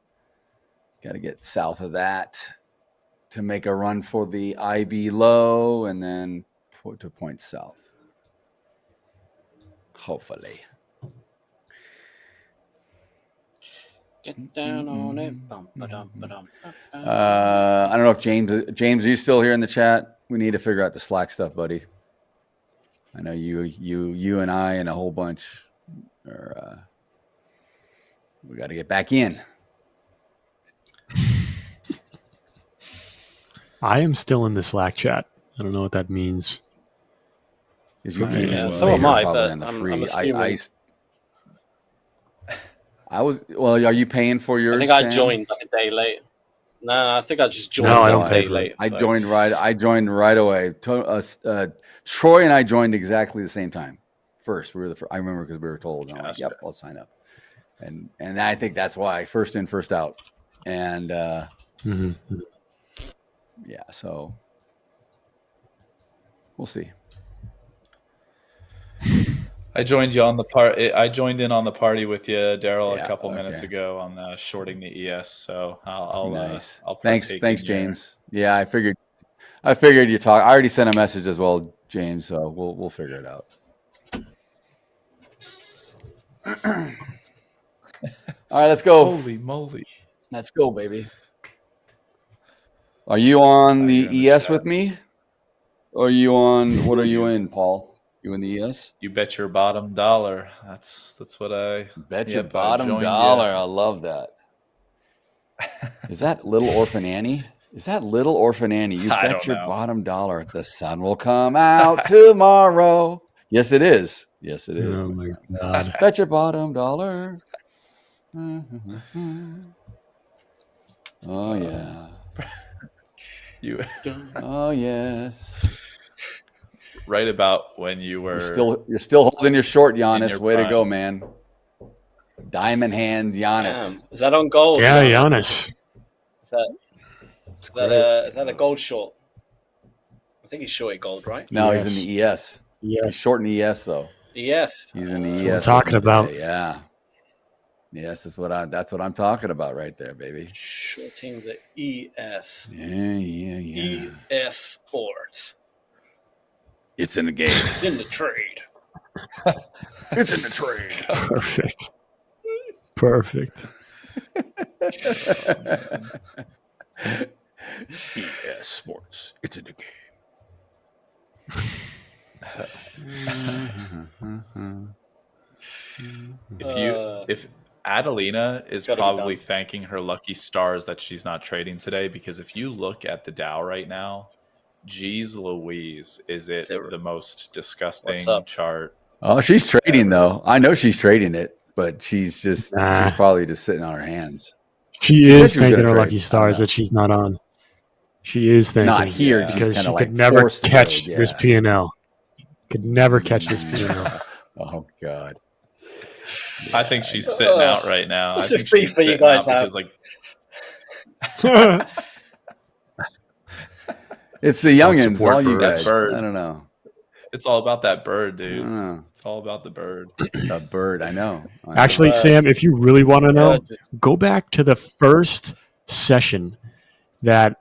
Got to get south of that to make a run for the IB low and then to point south. Hopefully. Get down on it. I don't know if James, are you still here in the chat? We need to figure out the Slack stuff, buddy. I know you and I and a whole bunch are. We got to get back in. I am still in the Slack chat. I don't know what that means. So am I, but I'm assuming. Are you paying for yours? I think I joined like a day late. No, I think I just joined a day late. I joined right away. Troy and I joined exactly the same time. First, I remember because we were told. I'm like, yep, I'll sign up. And I think that's why first in, first out. And yeah, so we'll see. I joined in on the party with you, Daryl, a couple minutes ago on shorting the ES. So I'll nice. I'll thanks, James. Yeah, I figured you talk. I already sent a message as well, James. So we'll figure it out. All right, let's go. Holy moly! Let's go, baby. Are you on the ES with me? Or are you on? What are you in, Paul? You in the ES? You bet your bottom dollar. That's what I bet your bottom dollar. I love that. Is that Little Orphan Annie? You bet your bottom dollar the sun will come out tomorrow. Yes, it is. Oh my God. Bet your bottom dollar. Oh yeah. Oh yes. Right about when you were you're still holding your short, Giannis. Way to go, man. Diamond hand, Giannis. Damn. Is that on gold? Yeah, Giannis. Is that a gold short? I think he's shorting gold, right? No, he's in the ES. Yeah. He's short in ES though. Yes. He's in the That's ES. what I'm talking about. Today, yeah. Yes, that's what I'm talking about right there, baby. Shorting the ES. Yeah. ES Sports. It's in the game. It's in the trade. It's in the trade. Perfect. ES Sports. It's in the game. If Adelina is Gotta be probably done. thanking her lucky stars that she's not trading today, because if you look at the Dow right now, geez Louise, is it the most disgusting chart? Oh, she's trading though. I know she's trading it, but she's probably just sitting on her hands. She is thanking her lucky stars that she's not on. She is thanking. Not here, because she could never catch this P&L. Could never catch this P&L. Oh God. I think she's sitting out right now. This I is think beef she's for you sitting guys out out. because, It's the youngins, support all you birds. guys. I don't know. it's all about that bird, dude. know. It's all about the bird. The bird, I know. Actually, Sam, if you really want to know, go back to the first session that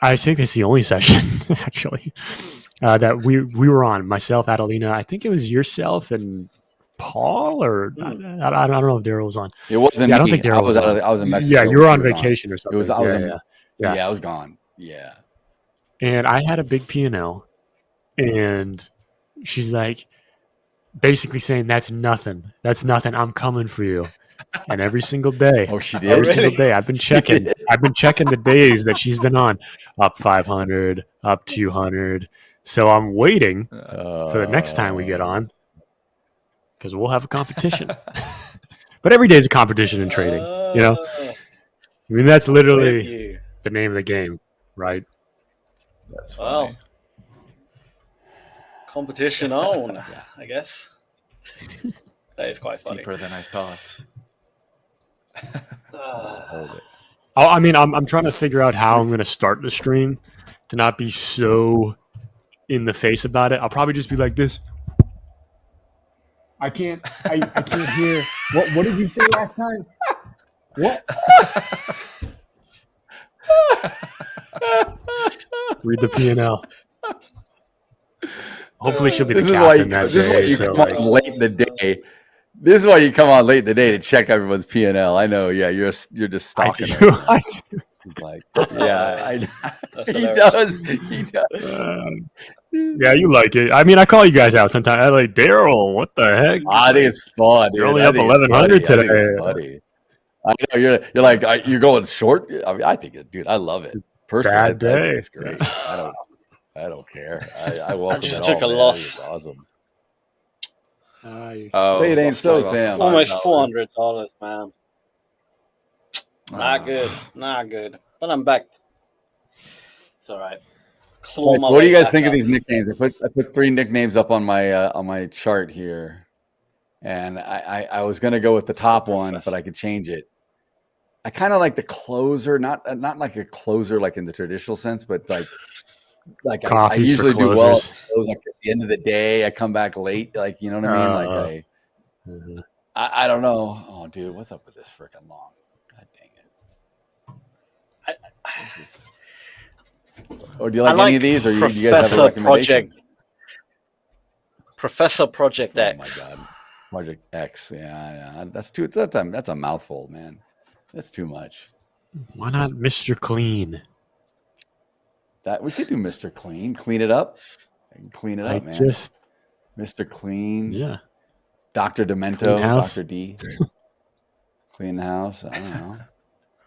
I think it's the only session actually that we were on. Myself, Adelina. I think it was yourself and Paul, or I don't know if Daryl was on. It wasn't. Yeah, I don't me. think Daryl was on. I was in Mexico. Yeah, you were on He was vacation or something. I Yeah. was gone. Yeah. And I had a big P&L, and she's like, basically saying, "That's nothing. That's nothing. I'm coming for you." And every single day, she did. Every single day, I've been checking. I've been checking the days that she's been on, up 500, up 200. So I'm waiting for the next time we get on, because we'll have a competition. But every day is a competition in trading. You know, I mean, that's literally the name of the game, right? That's funny. Well, competition on, I guess. That is quite funny. Deeper than I thought. I mean, I'm trying to figure out how I'm going to start the stream to not be so in the face about it. I'll probably just be like this. I can't hear. What did you say last time? What? Read the P&L. Hopefully she'll be the captain that day. This is why you come on late in the day. This is why you come on late in the day to check everyone's P&L. I know. Yeah, you're just stalking. I do. Like, yeah, he does. He does. Yeah, you like it. I mean, I call you guys out sometimes. I like, Daryl, what the heck? I think it's fun. You're only up 1,100 today. I think it's funny. I know you're like you're going short. I mean, I think it, dude. I love it. Personally, I think it's great. I don't care. I welcome just it took all, a man. loss. It's awesome. Say Say it ain't so, Sam. Almost $400, man. Not good. Not good. But I'm back. It's all right. What do you guys think of these nicknames? I put 3 nicknames up on my chart here, and I was gonna go with the top one, but I could change it. I kind of like the closer, not like a closer like in the traditional sense, but like I usually do well at close, like at the end of the day. I come back late, like, you know what I mean? Like I don't know. Oh, dude, what's up with this freaking long? God dang it! Or do you like any of these, or do you guys have a recommendation? Professor Project X. Oh my God, Project X. Yeah, that's a mouthful, man. That's too much. Why not Mr. Clean? That we could do Mr. Clean. Clean it up. Clean it up, man. Just Mr. Clean. Yeah. Dr. Demento. Dr. D. Clean the house. I don't know.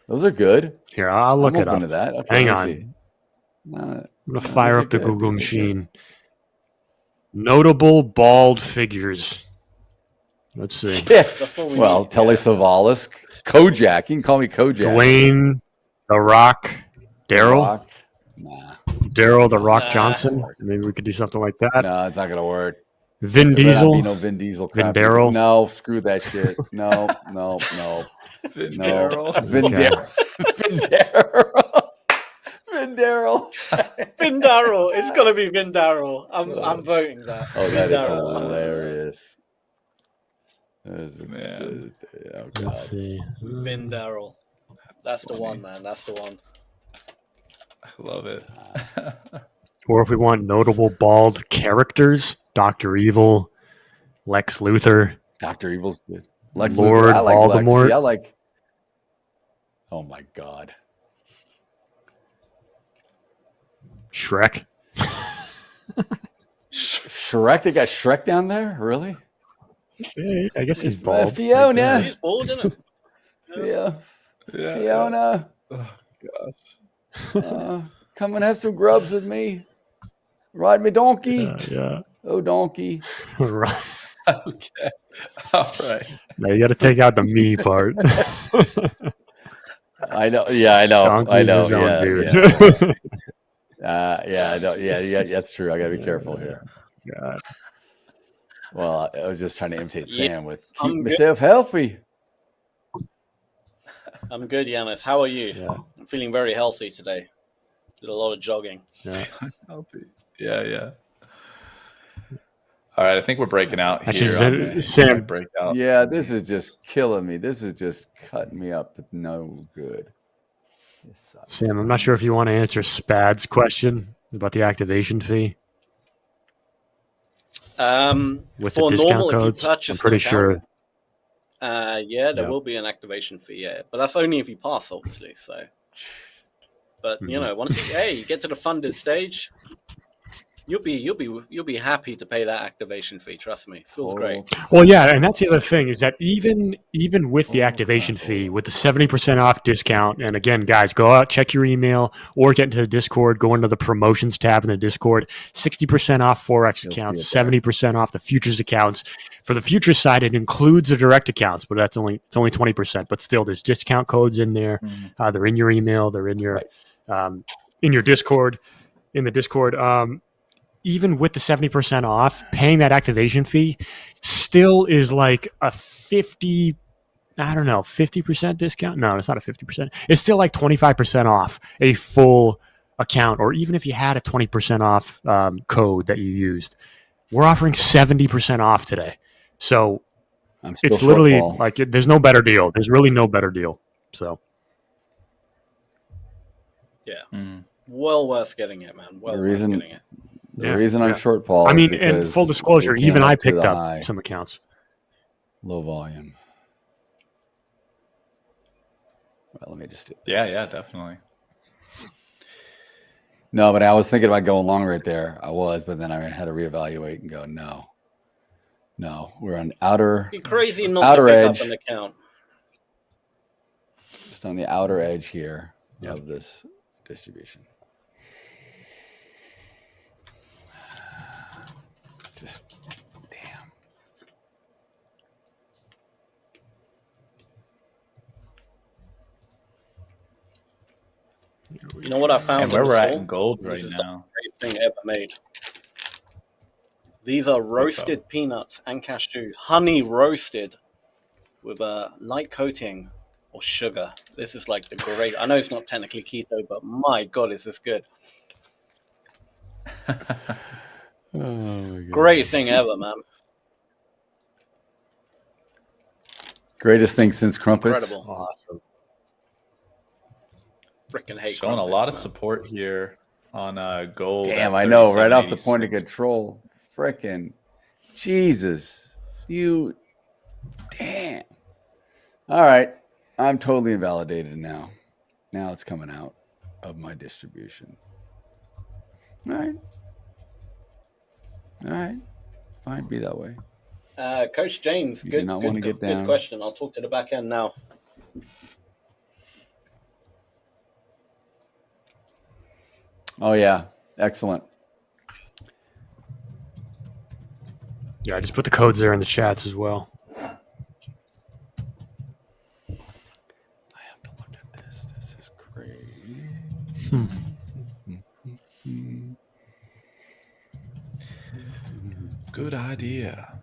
Those are good. Here, I'll look it up. To that. Okay, hang on. I'm gonna fire up the Google machine. Notable bald figures. Let's see. Yeah. Well, Telly Savalas, Kojak. You can call me Kojak. Dwayne, The Rock, Daryl. Nah. Daryl, The Rock Johnson. Maybe we could do something like that. No, it's not gonna work. Vin Diesel. No Vin Diesel. Vin Daryl. No, screw that shit. No. Vin Daryl. Vin Daryl. Vin Daryl. Vin Darrell. It's got to be Vin Darrell. I'm voting that. Oh, Vin that is Darrell, 100%. hilarious. Man. Oh, Let's God. see. Vin Darrell. That's the funny. one, man. That's the one. I love it. Or if we want notable bald characters, Dr. Evil, Lex Luthor, Dr. Evil's good. Lex Lord Luthor. I like Lex. Voldemort. See, I like. Oh my God. Shrek. Shrek. They got Shrek down there. Really? Yeah, I guess he's bald. Fiona. He's bald, isn't it? Yeah. Yeah. Fiona. Oh, gosh. Come and have some grubs with me. Ride me donkey. Yeah. Oh, donkey. Right. Okay. All right. Now you got to take out the me part. I know. Yeah, I know. Donkey's I know. his own Yeah, dude. yeah, I know. Yeah, that's true. I got to be careful here. God. Well, I was just trying to imitate Yeah, Sam with keep I'm good. myself healthy. I'm good, Yanis. How are you? Yeah. I'm feeling very healthy today. Did a lot of jogging. Yeah. Yeah. All right, I think we're breaking out Actually, here. Sam- breakout. Yeah, this is just killing me. This is just cutting me up to no good. This sucks. Sam, I'm not sure if you want to answer Spad's question about the activation fee with For the discount normal, codes. if you purchase I'm pretty the account, sure. yeah, there Yeah. will be an activation fee, yeah, but that's only if you pass, obviously. So, but you know, once you get to the funded stage, you'll be happy to pay that activation fee. Trust me, feels great. Well, yeah, and that's the other thing is that even with the activation fee, with the 70% off discount, and again, guys, go out, check your email, or get into the Discord, go into the promotions tab in the Discord. 60% off Forex accounts, 70% off the futures accounts. For the futures side, it includes the direct accounts, but it's only 20%. But still, there's discount codes in there. They're in your email. They're in your Discord. In the Discord. Even with the 70% off, paying that activation fee still is like a 50% discount. No, it's not a 50%. It's still like 25% off a full account, or even if you had a 20% off code that you used. We're offering 70% off today. So it's literally like there's no better deal. There's really no better deal. So yeah, well worth getting it, man. Well worth getting it. The reason I'm short, Paul. I mean, and full disclosure, even I picked up some accounts. Low volume. Well, let me just do this. Yeah, definitely. No, but I was thinking about going long right there. I was, but then I had to reevaluate and go, no, we're on outer. Be crazy not to pick up an account. Just on the outer edge here of this distribution. Just damn. You know what I found? And where we're at in in gold this right is now. the greatest thing ever made. These are roasted peanuts and cashew, honey roasted with a light coating of sugar. This is like the great. I know it's not technically keto, but my God, is this good? Oh my God. Great thing ever, man. Greatest thing since crumpets. Incredible. Awesome. Freaking hate Showing a crumpets, lot of man. support here on gold. Damn, at I know, right off the 37.86. point of control. Frickin' Jesus. You damn. All right. I'm totally invalidated now. Now it's coming out of my distribution. All right. All right. Fine, be that way. Coach James, You do not want to get down. Good question. I'll talk to the back end now. Oh yeah. Excellent. Yeah, I just put the codes there in the chats as well. I have to look at this. This is great. Good idea.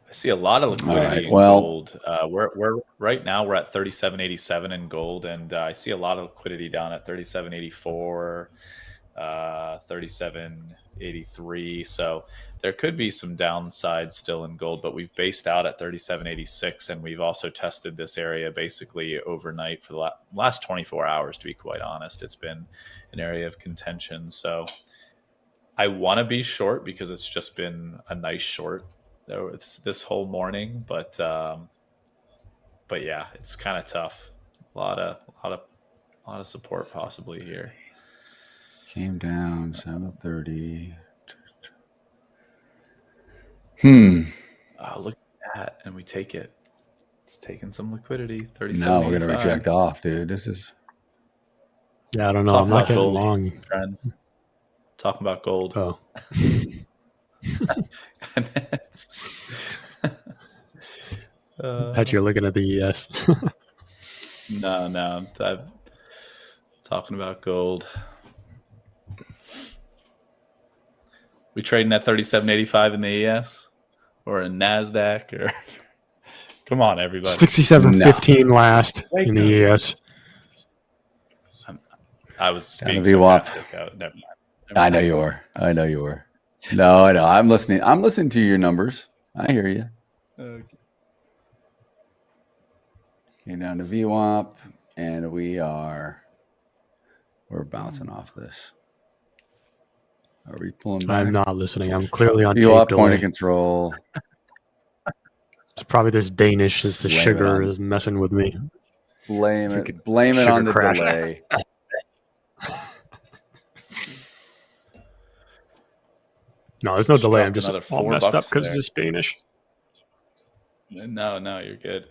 I see a lot of liquidity in well- gold. We're right now we're at 37.87 in gold, and I see a lot of liquidity down at 37.84, 37.83. So there could be some downside still in gold, but we've based out at 37.86, and we've also tested this area basically overnight for the last 24 hours. To be quite honest, it's been an area of contention. So I want to be short because it's just been a nice short this whole morning, but yeah, it's kind of tough. A lot of support possibly here. Came down 7:30. Oh, look at that, and we take it. It's taking some liquidity. 37. No, we're gonna reject off, dude. This is. Yeah, I don't know. I'm not getting long. Trend. Talking about gold. Oh. Bet you're looking at the ES. No, I'm talking about gold. We trading at 37.85 in the ES or in Nasdaq or come on, everybody. 67.15 last in the ES. I was being VWAP. sarcastic. Never mind. I know you were. No, I know. I'm listening. I'm listening to your numbers. I hear you. Okay. Came down to VWAP, and we're bouncing off this. Are we pulling back? I'm not listening. I'm clearly on VWAP tape point delay. of control. It's probably this Danish. It's the Blame sugar it is messing with me. Blame If it. you could Blame it sugar on the crash. delay. No, there's no delay. I'm dropped just another all messed up $4 because there. it's Danish. No, you're good.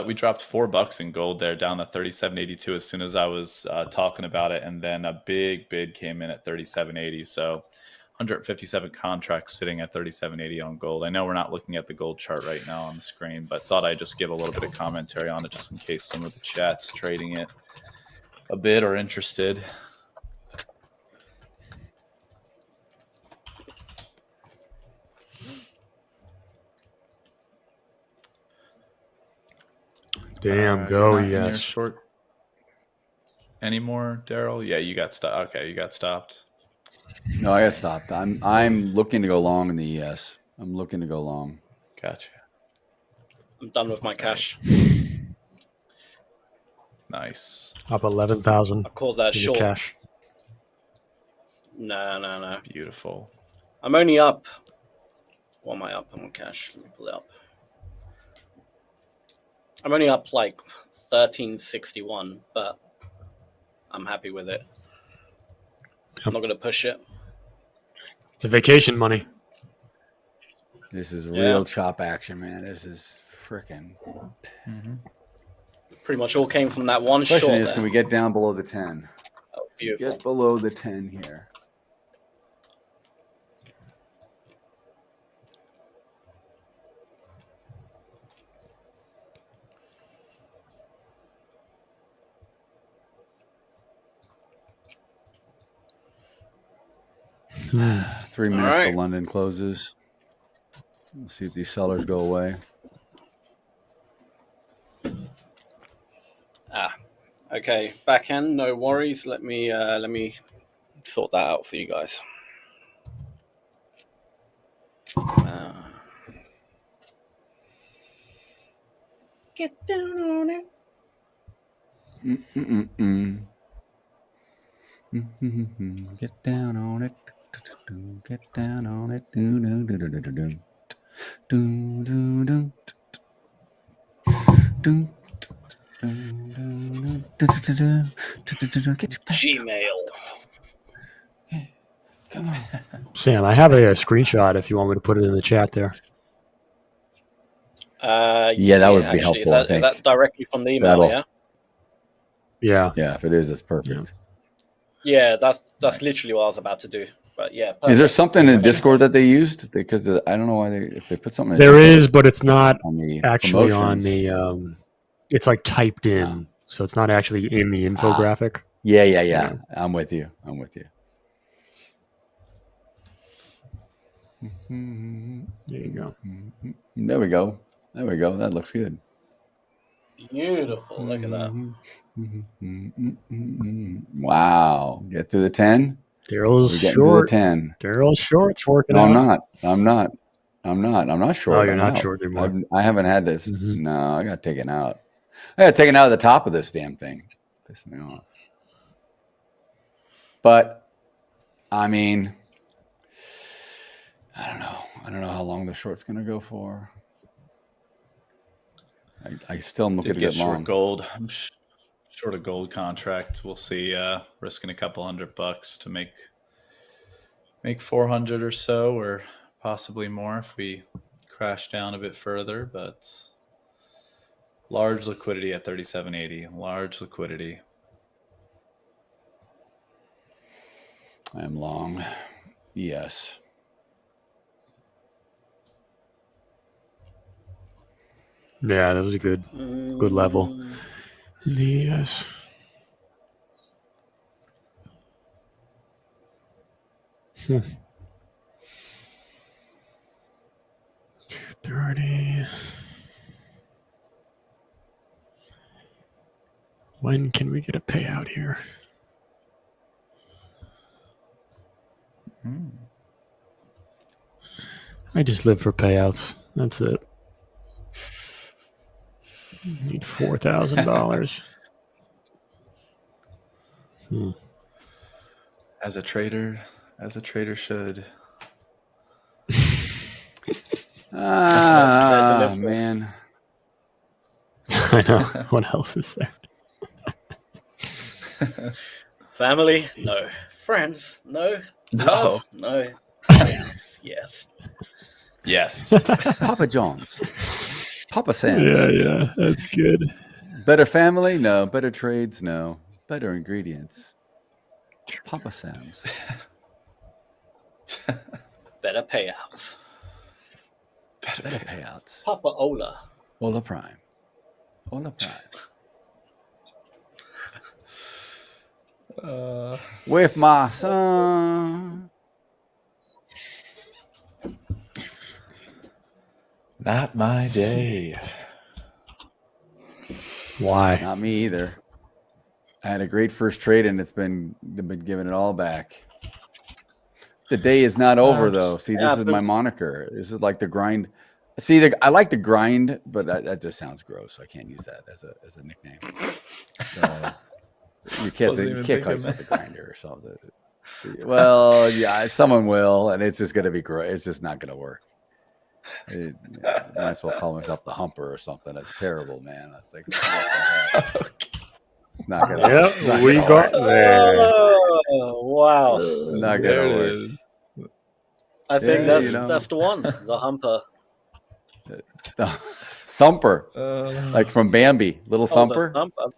We dropped $4 in gold there, down to 37.82 as soon as I was talking about it, and then a big bid came in at 37.80. So 157 contracts sitting at 37.80 on gold. I know we're not looking at the gold chart right now on the screen, but thought I'd just give a little bit of commentary on it just in case some of the chat's trading it a bit or interested. Damn, You're go, not in your yes. short anymore, Daryl? Yeah, you got stopped. Okay, you got stopped. No, I got stopped. I'm looking to go long in the ES. I'm looking to go long. Gotcha. I'm done with my cash. Nice. Up 11,000. I call that in short. cash. No. Beautiful. I'm only up. What am I up on cash? Let me pull it up. I'm only up like 1361, but I'm happy with it. I'm not going to push it. It's a vacation money. This is real chop action, man. This is freaking. Pretty much all came from that one Question short is, there. can we get down below the 10? Oh, beautiful. Get below the 10 here. Hmm. 3 minutes right. till London closes. We'll see if these sellers go away. Okay, backhand, no worries. Let me sort that out for you guys. Get down on it. Get down on it. Get down on it. Gmail. Come on. Sam, I have a screenshot if you want me to put it in the chat there. Yeah, that would be actually, helpful, I Is think. that directly from the email? That'll- Yeah. Yeah, if it is, that's perfect. Yeah, that's literally what I was about to do. But yeah, Is there perfect. something in Discord that they used? Because I don't know why if they put something in There Discord is, but it's not on the actually on promotions. the it's like typed in, so it's not actually in the infographic. Yeah. I'm with you. There you go. There we go. There we go. That looks good. Beautiful. Look at that. Wow. Get to the 10? Daryl's We're getting short. to the 10. Daryl's short's working No, out. I'm not. I'm not short. Oh, you're I'm not out. short anymore. I haven't had this. Mhm. No, I got taken out. I got taken out of the top of this damn thing. Pissing me off. But, I mean, I don't know. I don't know how long the short's going to go for. I still am looking Did to get get short long. gold. I'm short a gold contract. We'll see. Risking a couple $100 to make 400 or so, or possibly more if we crash down a bit further. But large liquidity at 37.80. Large liquidity. I am long. Yes. Yeah, that was a good level. Yes. Hmm. 230. When can we get a payout here? I just live for payouts. That's it. Need $4,000. As a trader should. Man. I know. What else is there? Family? No. Friends? No. No. Love? No. Yes. Yes. Yes. Papa John's. Papa Sam's. Yeah, that's good. Better family? No. Better trades? No. Better ingredients. Papa Sam's. Better payouts. Better payouts. Papa Ola. Hola Prime. Hola Prime. With my son. Not my day. Why? Not me either. I had a great first trade and they've been giving it all back. The day is not over though. See, this is my moniker. This is like the grind. See, I like the grind, but that just sounds gross. I can't use that as a nickname. You can't call yourself the grinder or something. Well, yeah, someone will, and it's just going to be great. It's just not going to work. I might as well call myself the humper or something. That's terrible, man. That's like, it's not going to work. Yep, we got there. Oh, wow. Not going to work. I think that's the one. The humper. The Thumper. Like from Bambi. Little Thumper. Thumper.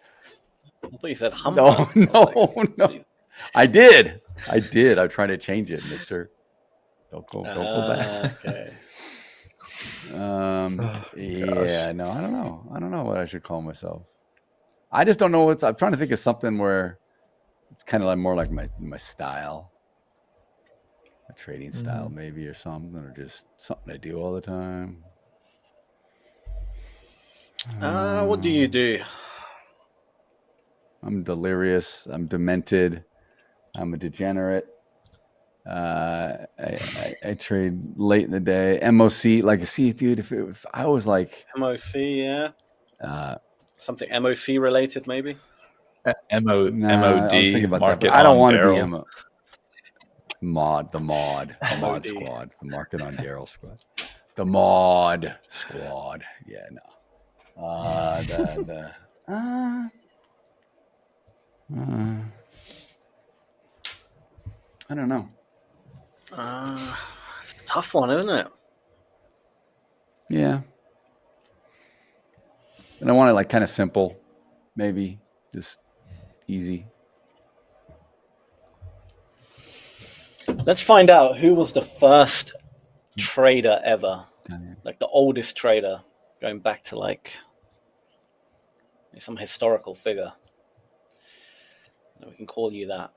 I thought you said humper. No. I did. I'm trying to change it, mister. Don't go back. Okay. Yeah, no, I don't know. I don't know what I should call myself. I just don't know I'm trying to think of something where it's kind of like more like my style. A trading style maybe, or something, or just something I do all the time. What do you do? I'm delirious. I'm demented. I'm a degenerate. I trade late in the day. MOC, like, see, dude, if I was like MOC, yeah. Something MOC related, maybe. MOD. I was thinking about that, but market I don't on want to be Daryl. the mod squad, the market on Daryl squad, the mod squad. Yeah, no. I don't know. It's a tough one, isn't it? Yeah. And I want it like kind of simple, maybe just easy. Let's find out who was the first trader ever, like the oldest trader, going back to like some historical figure. We can call you that.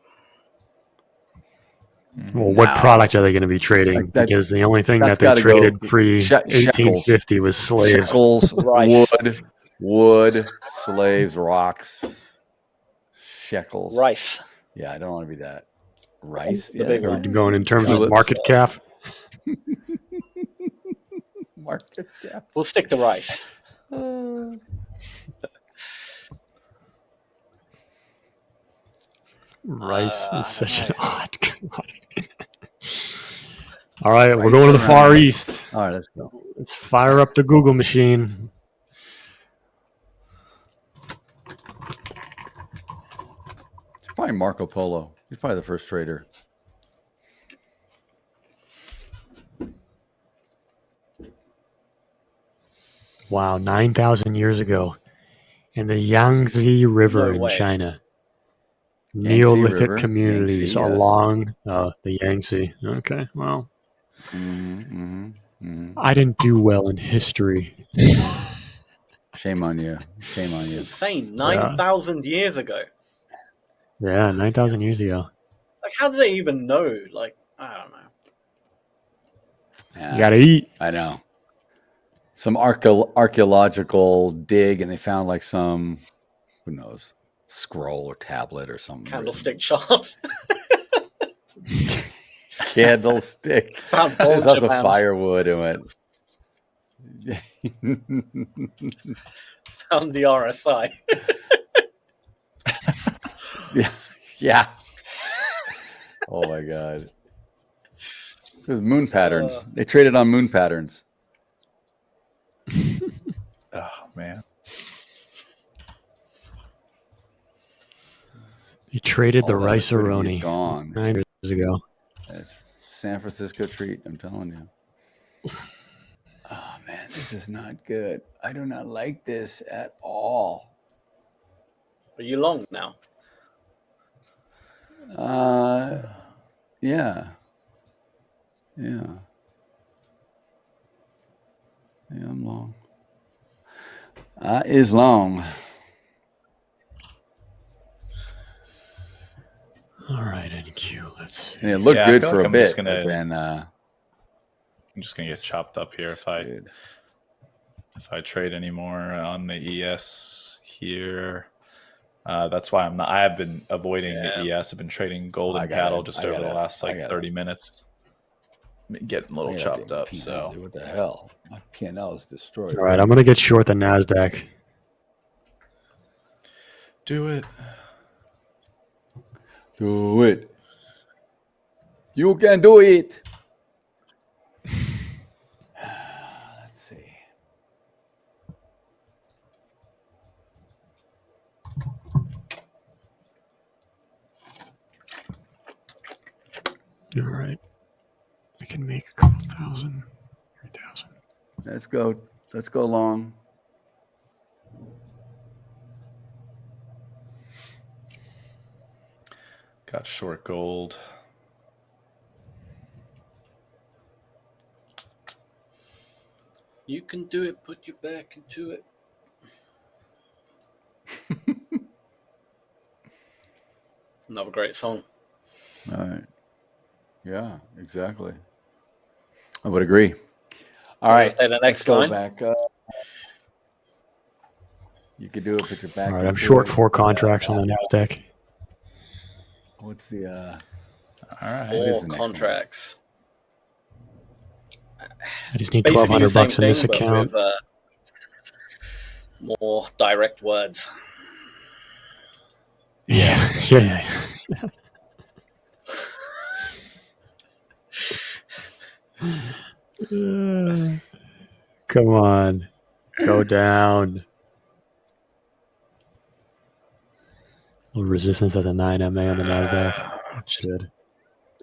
Well, what No. product are they going to be trading? Like that- Because the only thing that's that they gotta go traded pre shekels. 1850 was slaves. Shekels, Rice. wood, slaves, rocks, shekels. Rice. Yeah, I don't want to be that. Rice. The big Are one. we going in terms of Tulips. market cap? Market cap. We'll stick to rice. Rice is such I an odd commodity. All right, we're going to the Far East. All right, let's go. Let's fire up the Google machine. It's probably Marco Polo. He's probably the first trader. Wow, 9,000 years ago in the Yangtze River No in way. China. Yangtze Neolithic River, communities Yangtze, yes. along the Yangtze. Okay, well, Mm-hmm. I didn't do well in history. Shame on you. Shame on It's you. insane. 9,000 years ago. Yeah, 9,000 years ago. Like, how do they even know? Like, I don't know. Yeah, You got to eat. I know. Some archaeological dig, and they found like some, who knows, scroll or tablet or something. Candlestick chart. Candlestick. Found There's bolter also bands. firewood and went. Found the RSI. Yeah. Yeah. Oh my god. It was moon patterns. They traded on moon patterns. Oh man. You traded the All that rice liquidity is aroni gone. 9 years ago. That's San Francisco treat, I'm telling you. Oh man, this is not good. I do not like this at all. Are you long now? Yeah. Yeah. Yeah, I'm long. Is long. All right, NQ. Let's see. And it looked Yeah, I good feel for like a I'm bit, just gonna- but then I'm just gonna get chopped up here if I trade anymore on the ES here. That's why I have been avoiding the ES. I've been trading gold and cattle just over the last 30 minutes. Getting a little chopped up. So what the hell? My P&L is destroyed. All right, I'm going to get short the Nasdaq. do it. Do it. You can do it. Let's see. All right. I can make a couple thousand, 3,000. Let's go. Let's go long. Got short gold. You can do it. Put your back into it. Another great song. All right. Yeah, exactly. I would agree. All right. Say the next let's go line. back up. You could do it, put your back. All right, I'm into short it. 4 contracts on the Nasdaq. What's the All right. What is 4 the next contracts. I just need Basically the $1,200 same bucks in this thing, but account. with more direct words. Yeah, yeah. Come on. Go down. Little resistance at the 9 MA on the Nasdaq. Good.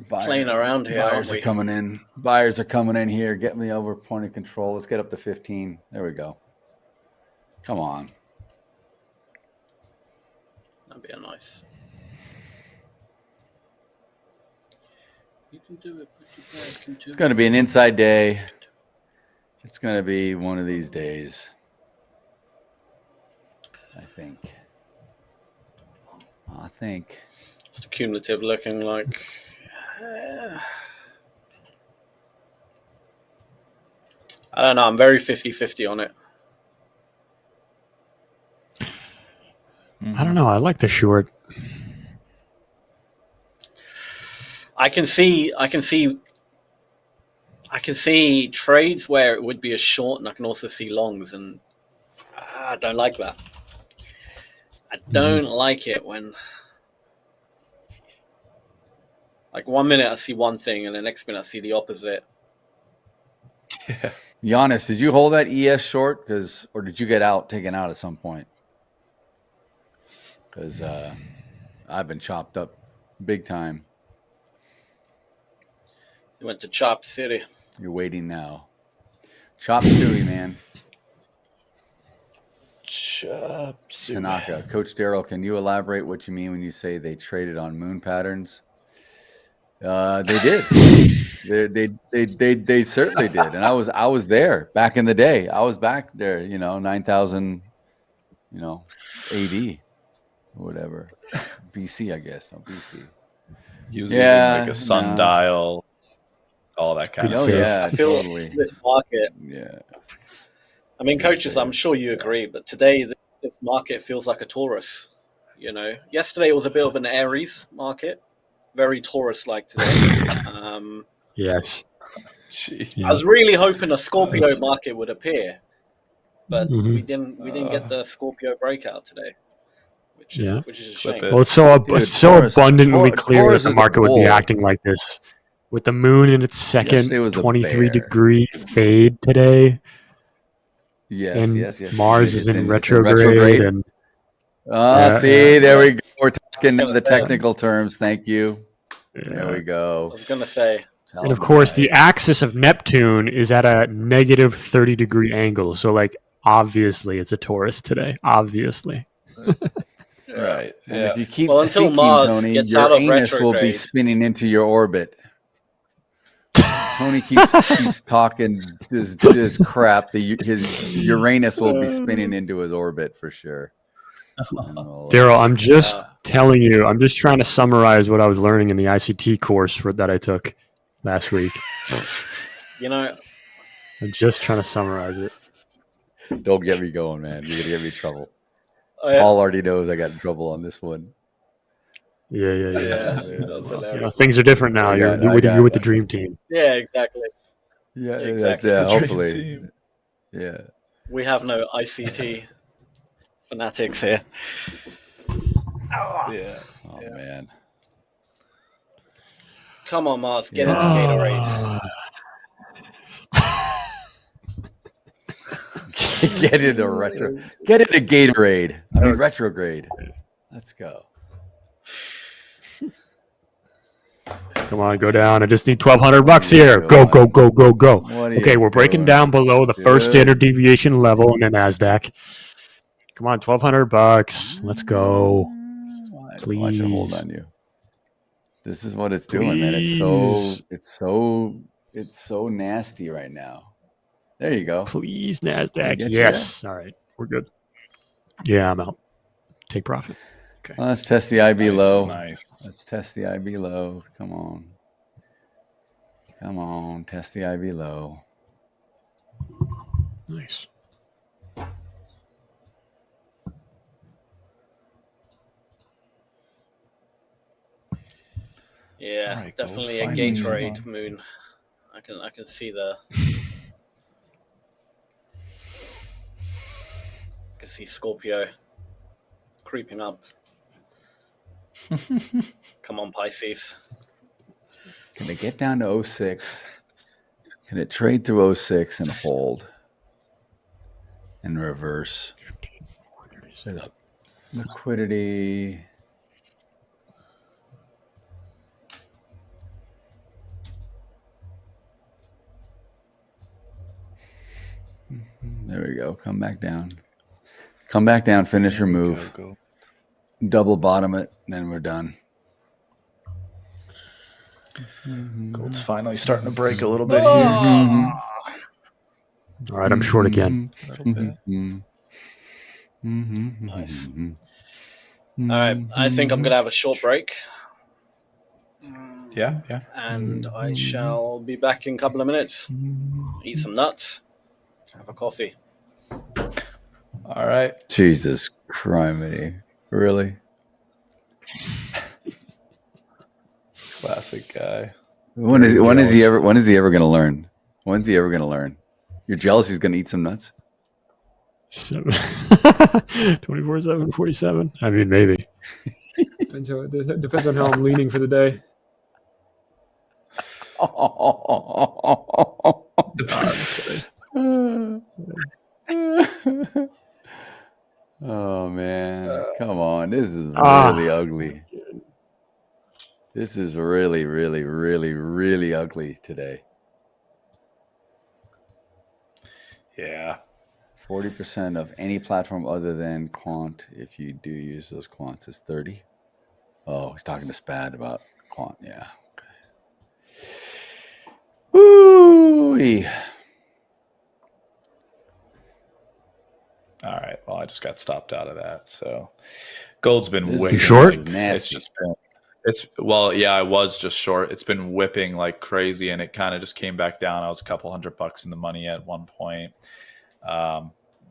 Playing around here, aren't Buyers are we? coming in. Buyers are coming in here. Get me over point of control. Let's get up to 15. There we go. Come on. That'd be a nice. You can do it. Put your back into It's going to be an inside day. It's going to be one of these days. I think. It's cumulative looking like I don't know. I'm very 50-50 on it. I don't know. I like the short. I can see trades where it would be a short, and I can also see longs, and I don't like that. I don't like it when, like, 1 minute I see one thing, and the next minute I see the opposite. Yeah. Giannis, did you hold that ES short, or did you get taken out at some point? Because I've been chopped up big time. You went to Chop City. You're waiting now. Chop Suey, man. Chop Suey. Tanaka, Coach Daryl, can you elaborate what you mean when you say they traded on moon patterns? They did. They certainly did, and I was there back in the day. I was back there, 9,000, AD, or whatever, BC, I guess, not BC. He was using like a sundial, all that kind of stuff. Yeah, I feel totally. this market. Yeah. I mean, coaches, I'm sure you agree, but today this market feels like a Taurus. Yesterday was a bit of an Aries market, very Taurus-like today. Yes. I was really hoping a Scorpio market would appear, but we didn't get the Scorpio breakout today, which is a shame. Well, it's so abundantly clear that the market would be acting like this, with the moon in its second 23-degree fade today. Yes, and Mars is in retrograde. And see, there we go. We're talking the technical terms. Thank you. There we go. I was gonna say. And of course, the axis of Neptune is at a negative 30-degree angle. So, like, obviously, it's a Taurus today. Obviously. Right. And if you keep until speaking, Mars Tony, gets your out of anus will be retrograde. spinning into your orbit. Tony keeps talking this crap. His Uranus will be spinning into his orbit for sure. Daryl, I'm just telling you. I'm just trying to summarize what I was learning in the ICT course that I took last week. I'm just trying to summarize it. Don't get me going, man. You're gonna get me in trouble. Paul already knows I got in trouble on this one. Yeah. Things are different now. You're with the dream team. Yeah, exactly. Yeah, exactly. Hopefully. Yeah. We have no ICT fanatics here. Yeah. Oh man. Come on, Mars, get into Gatorade. Get into Gatorade. I mean retrograde. Let's go. Come on, go down. I just need $1,200 here. Go. Okay, we're breaking down below the first standard deviation level in the Nasdaq. Come on, $1,200. Let's go. Please. Watch it hold on you. This is what it's doing, man. It's so nasty right now. There you go. Please, Nasdaq. Yes. All right, we're good. Yeah, I'm out. Take profit. Okay. Well, let's test the IB low. Nice. Let's test the IB low. Come on. Test the IB low. Nice. Yeah, right, definitely a Gatorade moon. I can see I can see Scorpio creeping up. Come on, Pisces. Can it get down to 06? Can it trade through 06 and hold and reverse? Liquidity. There we go. Come back down. Finish your move. Go. Double bottom it, and then we're done. Gold's finally starting to break a little bit here. All right, I'm short again. Nice. All right, I think I'm going to have a short break. Yeah, yeah. And I shall be back in a couple of minutes. Eat some nuts, have a coffee. All right. Jesus criminy. Really? Classic guy. When is he ever going to learn? When's he ever going to learn? You're jealous he's going to eat some nuts? 24/7, 47. I mean, maybe. Depends on how I'm leaning for the day. Oh man, come on. This is really ugly. This is really, really, really, really ugly today. Yeah. 40% of any platform other than quant, if you do use those quants, is 30. Oh, he's talking to Spad about quant. Yeah. Okay. Woo! All right. Well, I just got stopped out of that. So gold's been You short? It's just been, I was just short. It's been whipping like crazy, and it kind of just came back down. I was a couple $100 in the money at one point.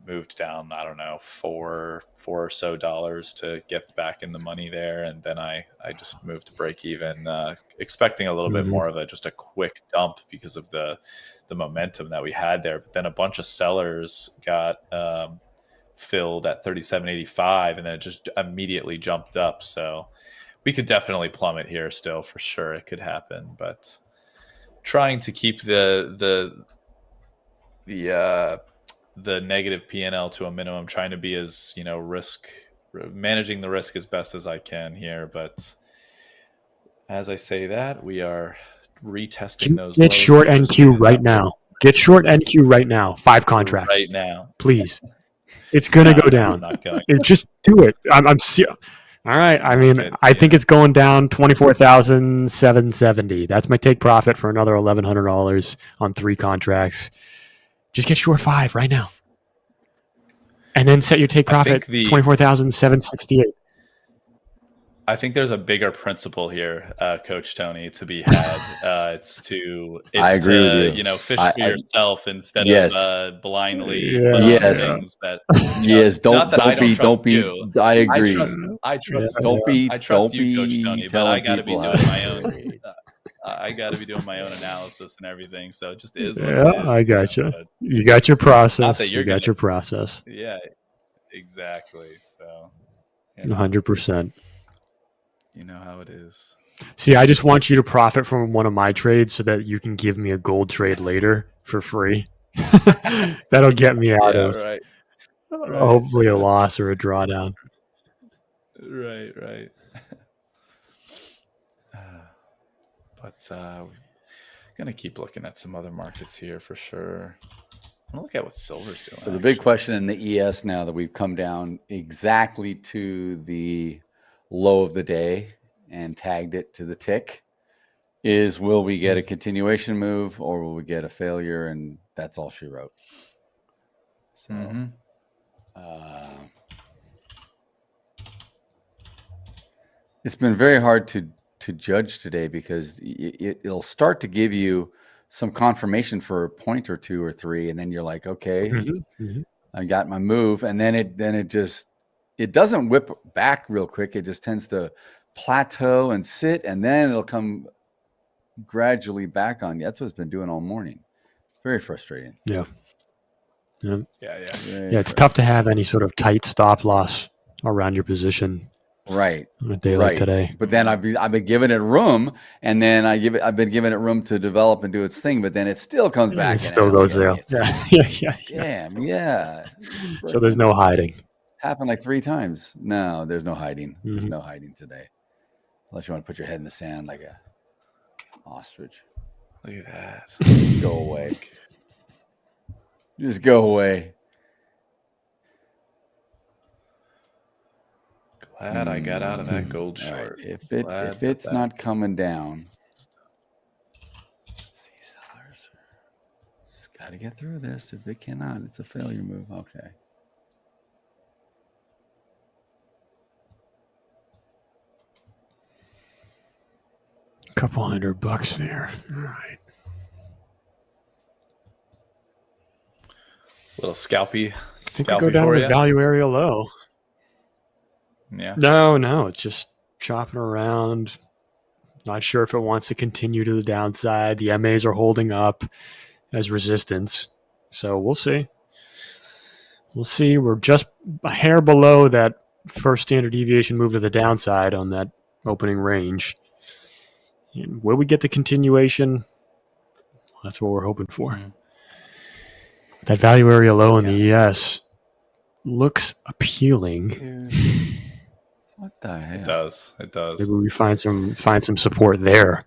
Moved down, I don't know, $4 or so to get back in the money there, and then I just moved to break even, expecting a little bit more of just a quick dump because of the momentum that we had there. But then a bunch of sellers got filled at 37.85, and then it just immediately jumped up. So we could definitely plummet here still, for sure. It could happen, but trying to keep the negative P&L to a minimum, trying to be as, managing the risk as best as I can here. But as I say that, we are retesting those. Get short NQ right now. Get short NQ right now. 5 contracts right now, please. It's gonna go down. Just do it. I'm all right. I mean, I think it's going down 24,770. That's my take profit for another $1,100 on 3 contracts. Just get short 5 right now, and then set your take profit 24,768. I think there's a bigger principle here, Coach Tony, to be had. It's I agree with you. Fish for yourself instead of blindly. Things that. Don't be. I agree. I trust. Don't I trust be you, Coach Tony, but I got to be doing my own. I got to be doing my own analysis and everything. So it just is what it is. I got you. You got your process. You got your process. Yeah, exactly. So 100%. You know how it is. See, I just want you to profit from one of my trades so that you can give me a gold trade later for free. That'll get me out of hopefully a loss or a drawdown. Right. But we're going to keep looking at some other markets here for sure. I'm going to look at what silver's doing. So the big question in the ES now that we've come down exactly to the low of the day and tagged it to the tick is, will we get a continuation move or will we get a failure? And that's all she wrote. So it's been very hard to judge today because it'll start to give you some confirmation for a point or 2 or 3, and then you're like, okay, I got my move, and then it doesn't whip back real quick. It just tends to plateau and sit, and then it'll come gradually back on you. That's what it's been doing all morning. Very frustrating. Yeah. It's tough to have any sort of tight stop loss around your position. Right. On a day like today. But then I've been giving it room, and then I've been giving it room to develop and do its thing, but then it still comes back. It still goes there. Yeah. So there's no hiding. Happened like 3 times. No, there's no hiding. There's no hiding today. Unless you want to put your head in the sand like a ostrich. Look at that. Just go away. Just go away. Glad I got out of that gold short. Right. If it's not coming down, see, sellers, it's got to get through this. If it cannot, it's a failure move. Okay. Couple $100 there. All right. Little scalpy. I think we go down for to you. value area low. Yeah. No, it's just chopping around. Not sure if it wants to continue to the downside. The MAs are holding up as resistance. So we'll see. We'll see. We're just a hair below that first standard deviation move to the downside on that opening range. And will we get the continuation? That's what we're hoping for. Mm-hmm. That value area low in the ES looks appealing. Dude. What the hell? It does. Maybe we find some support there.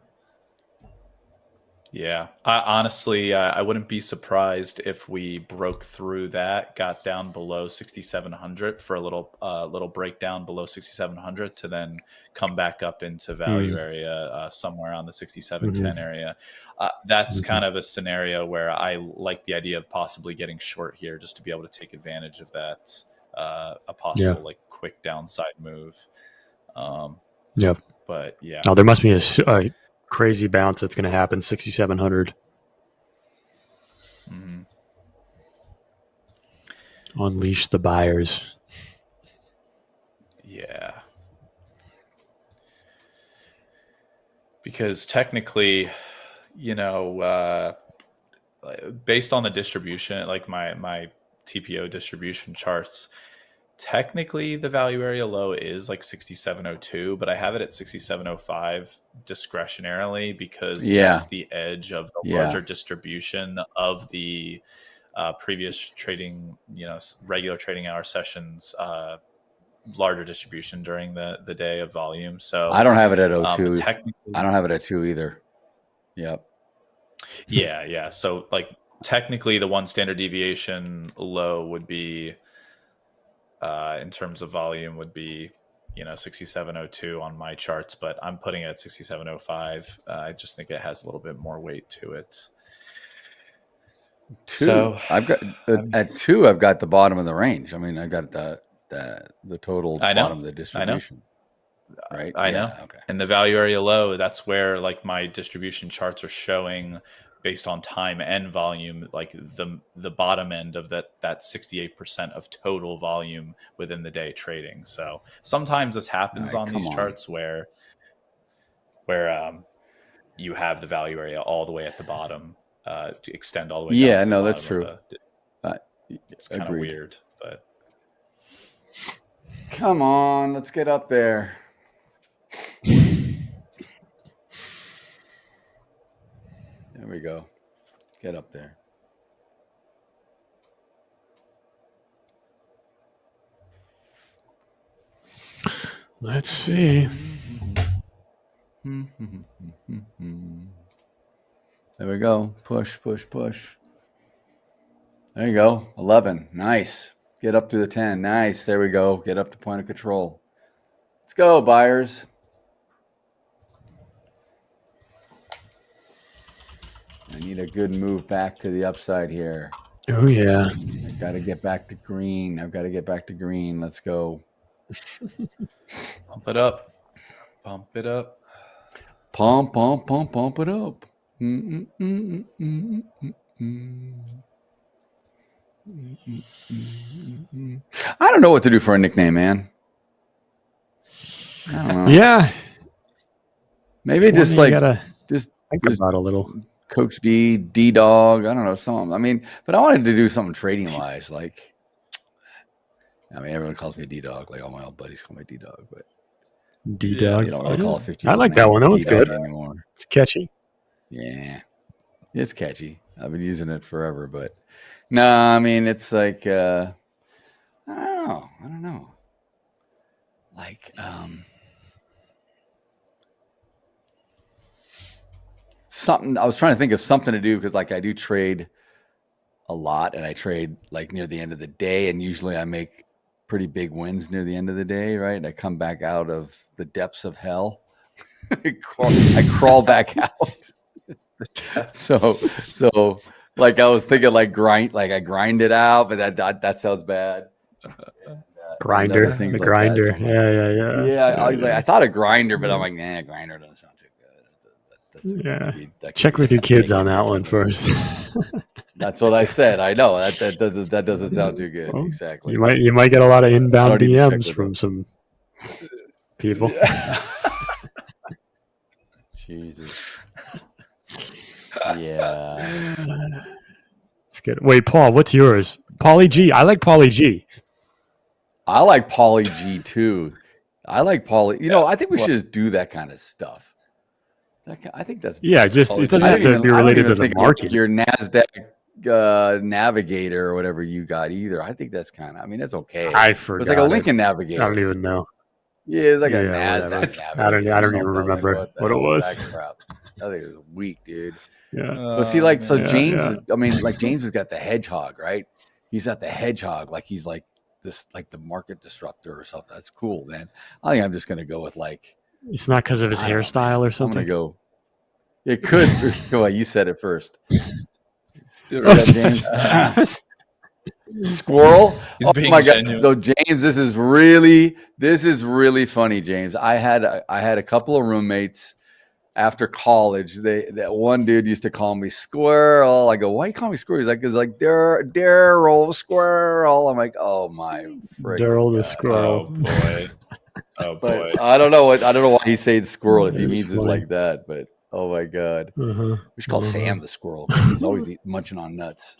Yeah. Honestly, I wouldn't be surprised if we broke through that, got down below 6,700 for a little breakdown below 6,700 to then come back up into value area somewhere on the 6,710 area. That's kind of a scenario where I like the idea of possibly getting short here just to be able to take advantage of that, a possible like quick downside move. Yep. But yeah. Oh, there must be a crazy bounce that's going to happen. 6,700. Unleash the buyers. Yeah. Because technically, based on the distribution, like my TPO distribution charts, technically the value area low is like 6702, but I have it at 6705 discretionarily because that's the edge of the larger distribution of the previous trading, regular trading hour sessions, larger distribution during the day of volume. So I don't have it at 02. I don't have it at 2 either. Yep. Yeah. So like technically the one standard deviation low would be, in terms of volume would be, 6702 on my charts, but I'm putting it at 6705. I just think it has a little bit more weight to it. 2. So I've got at 2. I've got the bottom of the range. I mean, I got the total bottom of the distribution. Right. I know. Okay. And the value area low, that's where like my distribution charts are showing based on time and volume, like the bottom end of that 68% of total volume within the day trading. So sometimes this happens on these charts where you have the value area all the way at the bottom, to extend all the way down to the that's bottom true. it's kind of weird, but come on, let's get up there. There we go. Get up there. Let's see. There we go. Push. There you go. 11. Nice. Get up to the 10. Nice. There we go. Get up to point of control. Let's go, buyers. I need a good move back to the upside here. Oh, yeah. I got to get back to green. I've got to get back to green. Let's go. Pump it up. Pump it up. Pump it up. I don't know what to do for a nickname, man. I don't know. Yeah. Maybe just like just think about a little. Coach D Dog. I don't know, something. I mean, but I wanted to do something trading wise. Like, I mean, everyone calls me D Dog. Like all my old buddies call me D Dog, but D Dog. you don't really call it 50. I like that one. That one's good anymore. It's catchy. Yeah, it's catchy. I've been using it forever, but no, I mean, it's like I don't know. Like something. I was trying to think of something to do because, like, I do trade a lot, and I trade like near the end of the day, and usually I make pretty big wins near the end of the day. Right? I come back out of the depths of hell. I crawl back out. So like I was thinking like I grind it out, but that sounds bad. Grinder, the grinder. Yeah. Yeah, I was like, I thought a grinder, but I'm like, nah, grinder doesn't sound too good. Yeah. Check with your kids on that one first. That's what I said. I know that doesn't sound too good. Well, Exactly. You might get a lot of inbound I don't need to check DMs with from them. some people. Jesus. Yeah. It's good. Wait, Paul, what's yours? Pauly G. I like Pauly G. I like Pauly G too. I like Pauly. You know, I think we should do that kind of stuff. I think that's just it doesn't have to be related to the market. Like your Nasdaq Navigator or whatever you got either. I think that's kind of. I mean, that's okay. I forgot. It's like a Lincoln Navigator. I don't even know. Yeah, it's like a Nasdaq Navigator. I don't even remember what it was. That crap. I think it was weak, dude. Yeah. But see, like, so James yeah. is. I mean, like James has got the hedgehog, right? He's got the hedgehog, like he's like this, like the market disruptor or something. That's cool, man. I think I'm just gonna go with like. It's not because of his hairstyle or something. I'm gonna go. It could. Go ahead. You said it first. James? Squirrel. He's being my genuine. God. So James, this is really funny, James. I had a couple of roommates after college. That one dude used to call me Squirrel. I go, why you call me Squirrel? He's like Daryl Squirrel. I'm like, oh my frick. Daryl the Squirrel. Oh boy. Oh boy. But I don't know why he's saying squirrel if he It's means funny. it like that. But oh my God. Uh-huh. We should call Sam the squirrel. He's always munching on nuts.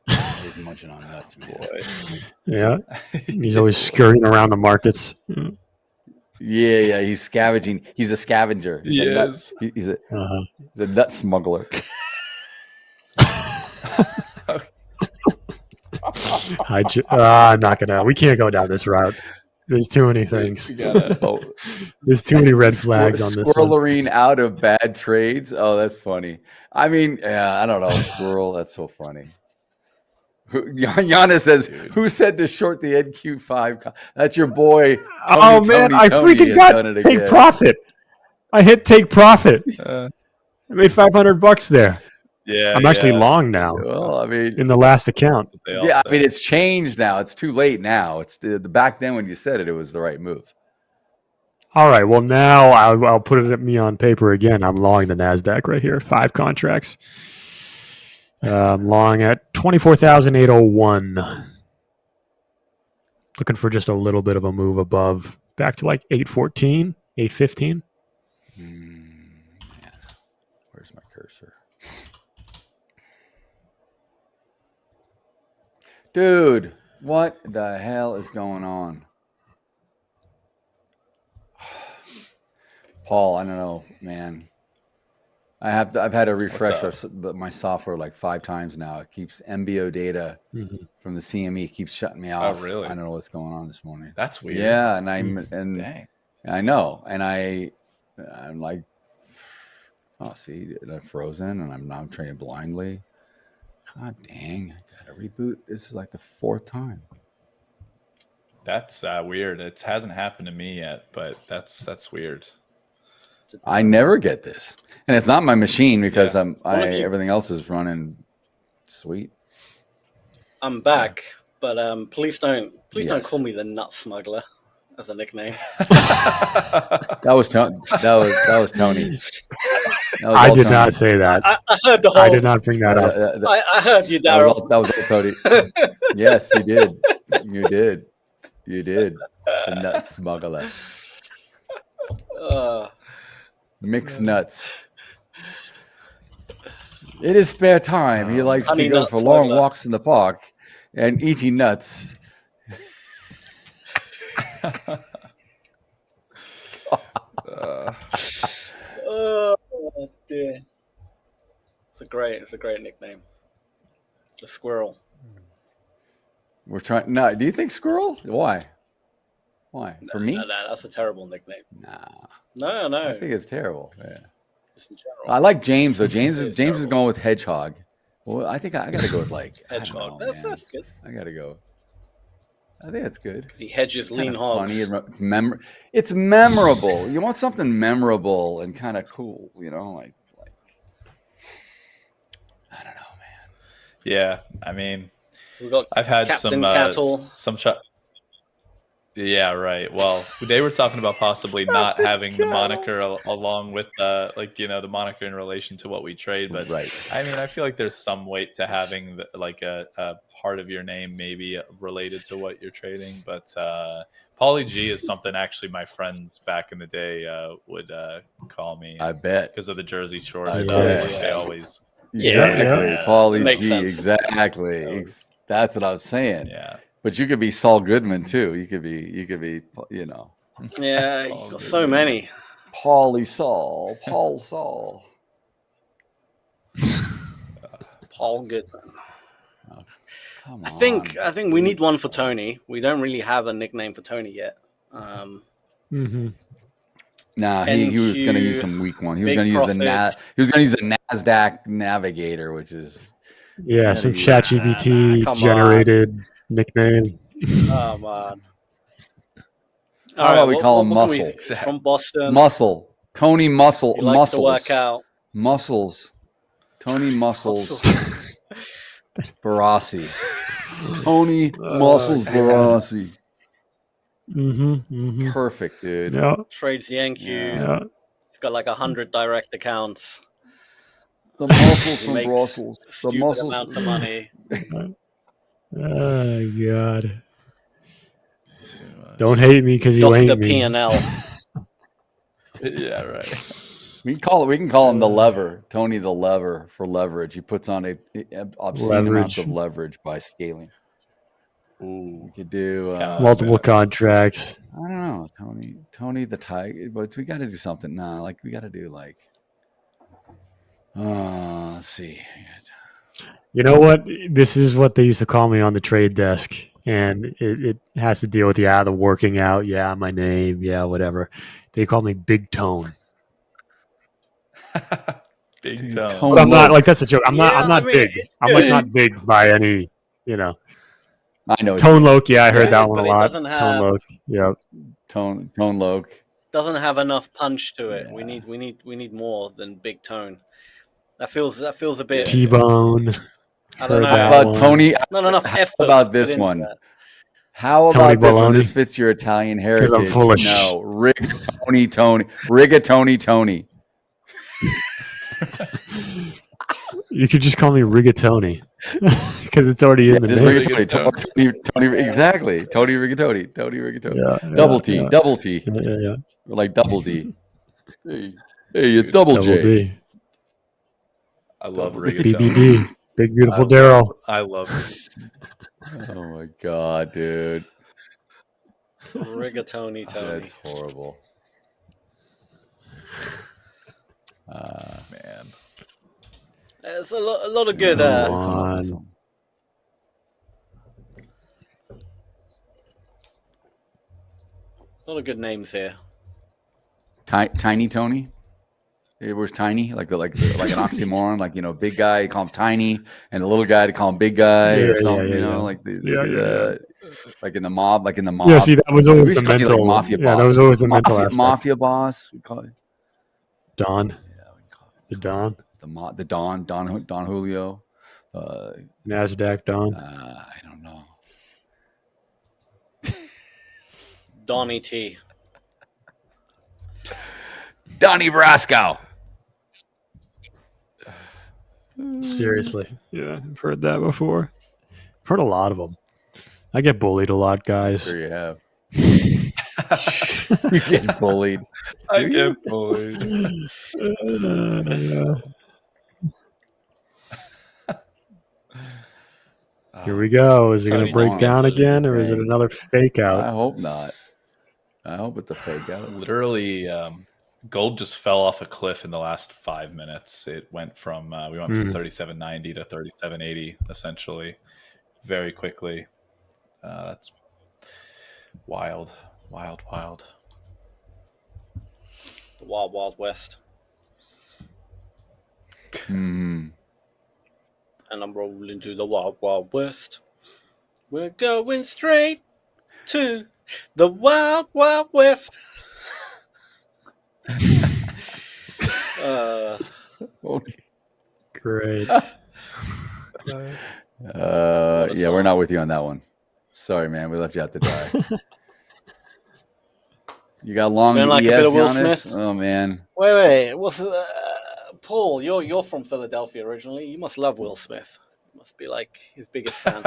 Always munching on nuts, man. Yeah. He's always scurrying around the markets. Yeah. He's scavenging. He's a scavenger. He's a nut- Yes. he's a Uh-huh. he's a nut smuggler. I'm not gonna. We can't go down this route. There's too many things. Oh, There's too many red flags on this one. Squirreling out of bad trades. Oh, that's funny. I mean, I don't know. Squirrel. That's so funny. Giannis says, "Who said to short the NQ5?" That's your boy. Oh man, I freaking got take profit. I hit take profit. I made $500 there. Yeah. I'm actually long now. Well, I mean, in the last account. yeah, I mean, it's changed now. It's too late now. It's the back then when you said it was the right move. All right. Well, now I'll put it at me on paper again. I'm long the Nasdaq right here. 5 contracts. I'm long at 24,801. Looking for just a little bit of a move above, back to like 814, 815. Where's my cursor? Dude, what the hell is going on? Paul, I don't know, man. I've had to refresh my software like 5 times now. It keeps MBO data from the CME keeps shutting me off. Oh, really? I don't know what's going on this morning. That's weird. Yeah, and Dang. I know, and I'm like, oh, see, I'm frozen, and I'm now trading blindly. God dang, I gotta reboot. This is like the 4th time. That's weird. It hasn't happened to me yet, but that's weird. I never get this, and it's not my machine because everything else is running sweet. I'm back, but please don't call me the nut smuggler as a nickname. That was Tony. That was Tony. I did not say that. I heard the whole. I did not bring that up. I heard you, Daryl. That was all Tony. Yes, you did. You did. You did. The nut smuggler. Mixed nuts. It is spare time. He likes to go for long walks in the park and eating nuts. Oh dear. It's a great nickname. The squirrel. We're trying. No, do you think squirrel? Why? Why? For me? No, that's a terrible nickname. Nah. No. I think it's terrible. Yeah. Just in general. I like James though. James is going with hedgehog. Well, I think I got to go with like hedgehog. That's good. I got to go. I think that's good. Because he hedges lean hogs. Funny. It's memorable. You want something memorable and kind of cool, you know, like I don't know, man. Yeah, I mean, so we got I've had Captain Cattle. some Yeah, right. Well, they were talking about possibly not having the moniker along with the moniker in relation to what we trade. But I mean, I feel like there's some weight to having a part of your name maybe related to what you're trading. But Pauly G is something actually my friends back in the day would call me. I bet because of the Jersey Shore I stuff. bet. Like, they always exactly Pauly Makes G. sense. Exactly. That's what I was saying. Yeah. But you could be Saul Goodman too. You could be, you know. Yeah, you got so many. Pauly Saul, Paul Saul. Paul Goodman. Oh, come I on. think we need one for Tony. We don't really have a nickname for Tony yet. Nah, he was going to use some weak one. He was going to use the Nasdaq Navigator, which is some ChatGPT generated nickname. Oh man. How about we call him Muscle? From Boston. Muscle. Tony Muscle. He likes to work out. Muscles. Tony Muscles. Barassi. Tony Muscles Barassi. Perfect, dude. Yeah. Trades Yankee. Yeah. He's got like 100 direct accounts. The muscles He from makes Brussels. The stupid muscles. amounts of money. Oh God. Don't hate me because you Dr. hate me. P&L. Yeah, right. We can call him the lever. Tony the lever for leverage. He puts on a obscene amounts of leverage by scaling. Ooh. We could do multiple contracts. I don't know, Tony the Tiger. But we got to do something now. Like we got to do like. Let's see. You know what? This is what they used to call me on the trade desk, and it has to deal with the working out. Yeah, my name. Yeah, whatever. They call me Big Tone. Big Tone. But I'm not like that's a joke. I'm not big. I'm like not big by any. I know. Tone Loke. Yeah, I heard that one a but it lot. doesn't have- Tone Loke. Yep. Tone Loke. Doesn't have enough punch to it. We need more than Big Tone. That feels a bit T-Bone. I don't know. How about Tony? Not enough effort. How about this one? How Tony about this one? Baloney. This fits your Italian heritage. I'm full of no, Rigatoni Tony. You could just call me Rigatoni because it's already in the name. Tony, exactly. Tony Rigatoni. Yeah, double T. Yeah. We're like double D. Hey, it's double J. D. I love Rigatoni. BBD. Big Beautiful Daryl. I love it. Oh my God, dude. Rigatoni Tony. That's horrible. Man. There's a lot of good. Come on. A lot of good names here. Tiny Tony. It was tiny, like an oxymoron, like big guy, you call him tiny, and the little guy to call him big guy, or something, like like in the mob, Yeah, see, that was always the mental like mafia boss. That was always the mental aspect. Mafia boss. We call it Don. Yeah, we call it The Don. The Don Julio. Nasdaq Don. I don't know. Donnie T. Donnie Brasco. Seriously. Yeah, I've heard that before. I've heard a lot of them. I get bullied a lot, guys. Sure you have. You get bullied. I get bullied. Yeah. Here we go. Is it going to break down again, or is it another fake out? I hope not. I hope it's a fake out. Literally, gold just fell off a cliff in the last 5 minutes. It went from we went from 37.90 to 37.80 essentially, very quickly. That's wild. The Wild Wild West. Mm. And I'm rolling to the Wild Wild West. We're going straight to the Wild Wild West. Great. Yeah, we're not with you on that one. Sorry, man. We left you out to dry. You got long Don't like a ES, bit of Will Giannis? Smith? Oh man. Wait. What's Paul? You're from Philadelphia originally. You must love Will Smith. You must be like his biggest fan.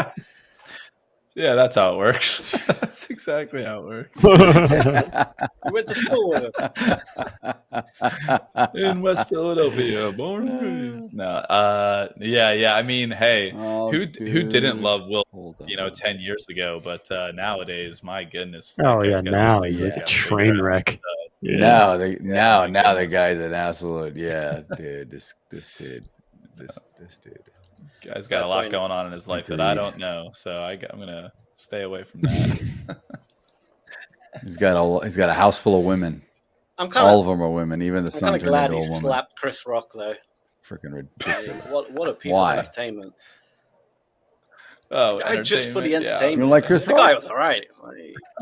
Yeah, that's how it works. That's exactly how it works. You went to school with him. In West Philadelphia, born and raised. No, yeah. I mean, hey, who didn't love Will? 10 years ago, but nowadays, my goodness. Oh yeah, now he's like a train wreck. Now the guy's an absolute dude. This dude. Guy's got a lot going on in his life that I don't know, so I'm gonna stay away from that. He's got a house full of women. All of them are women, even the son turned into a woman. I'm kind of glad he slapped Chris Rock though. Freaking ridiculous! What a piece of entertainment! Oh, just for the entertainment. You don't like Chris Rock? The guy was all right.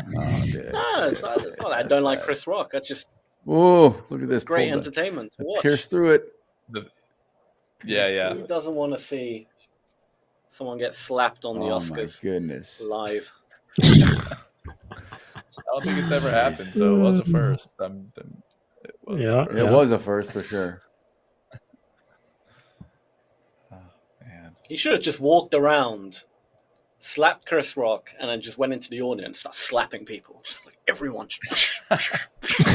It's not that I don't like Chris Rock. I just look at this great entertainment to watch. Pierce through it. Who doesn't want to see someone get slapped on the Oscars? My goodness. Live. I don't think it's ever happened, so it was a first. It was a first for sure. Oh, man. He should have just walked around, slapped Chris Rock, and then just went into the audience and started slapping people. Just like everyone.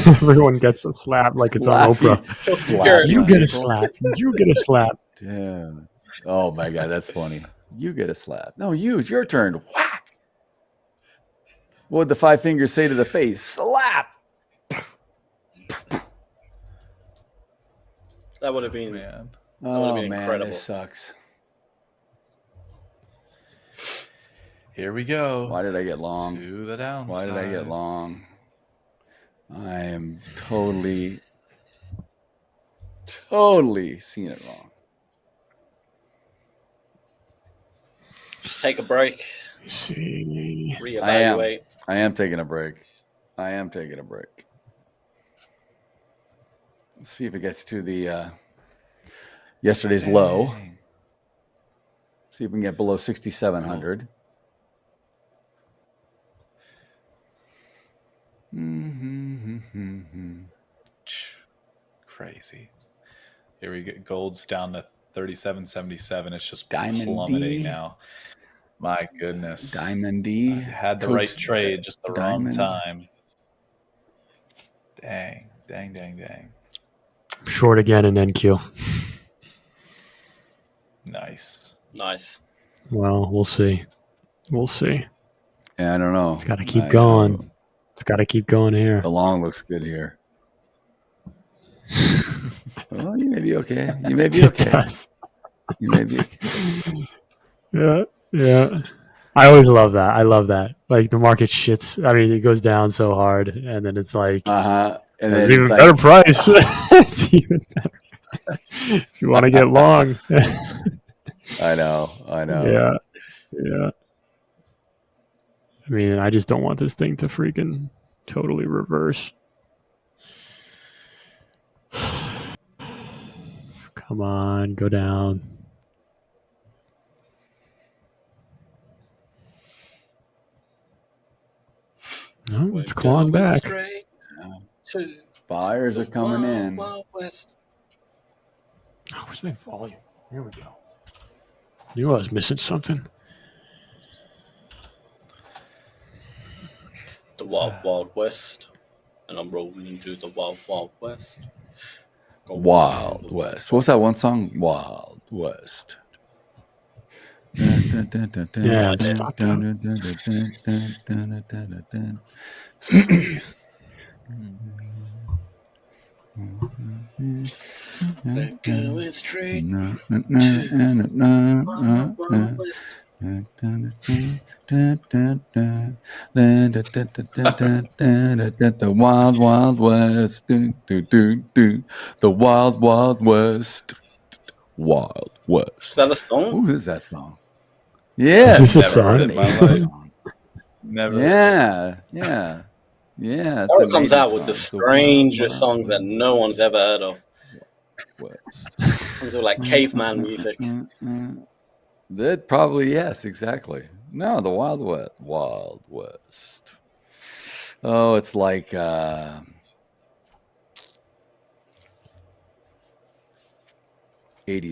Everyone gets a slap like it's on Oprah. You get a slap. You get a slap. Damn. Oh my God, that's funny. You get a slap. No, it's your turn. Whack. What would the five fingers say to the face? Slap. That would have been, man. Incredible. This sucks. Here we go. Why did I get long? To the downside. Why did I get long? I am totally seeing it wrong. Just take a break. See. Reevaluate. I am taking a break. Let's see if it gets to the yesterday's low. See if we can get below 6,700. Crazy. Here we go. Gold's down to 37.77. It's just Diamond plummeting D. now. My goodness. Diamond D. I had the right trade, just the wrong time. Dang. Short again in NQ. Nice. Well, we'll see. Yeah, I don't know. It's got to keep going. It's got to keep going here. The long looks good here. Well, you may be okay. It does. You may be okay. Yeah. I always love that. I love that. Like the market shits. I mean, it goes down so hard, and then it's like, and it's even better price. It's even better if you want to get long. I know. Yeah. I mean, I just don't want this thing to freaking totally reverse. Come on, go down. No, it's clawing back. Buyers are coming in. Wild West. Oh, where's my volume? Here we go. Knew I was missing something. The Wild Wild West, and I'm rolling into the Wild Wild West. Wild West. What's that one song? Wild West. Yeah, stop that. They're going straight to the Wild Wild West. The Wild Wild West. The Wild Wild West. Wild West. Is that a song? Who is that song? Yes. Is this a song? Never. Yeah. It comes out with the strangest songs that no one's ever heard of. Comes with like caveman music. That probably, yes, exactly. No, the Wild West. Wild West. Oh, it's like 80s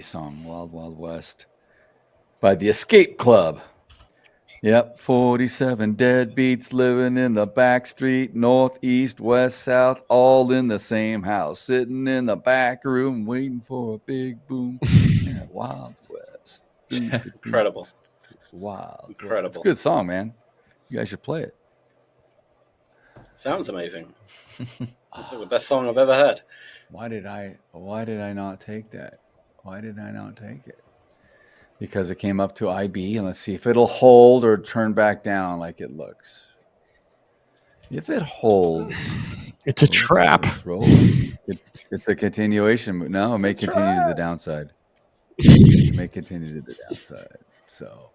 song, Wild Wild West, by the Escape Club. Yep, 47 deadbeats living in the back street, north, east, west, south, all in the same house, sitting in the back room waiting for a big boom. Yeah, Wild West. Incredible. Wild. Incredible. It's a good song, man. You guys should play it. Sounds amazing. It's like the best song I've ever heard. Why did I not take that? Why did I not take it? Because it came up to IB, and let's see if it'll hold or turn back down like it looks. If it holds, it's a trap. It's rolling. It's a continuation. No, it may continue to the downside. It may continue to the downside. So,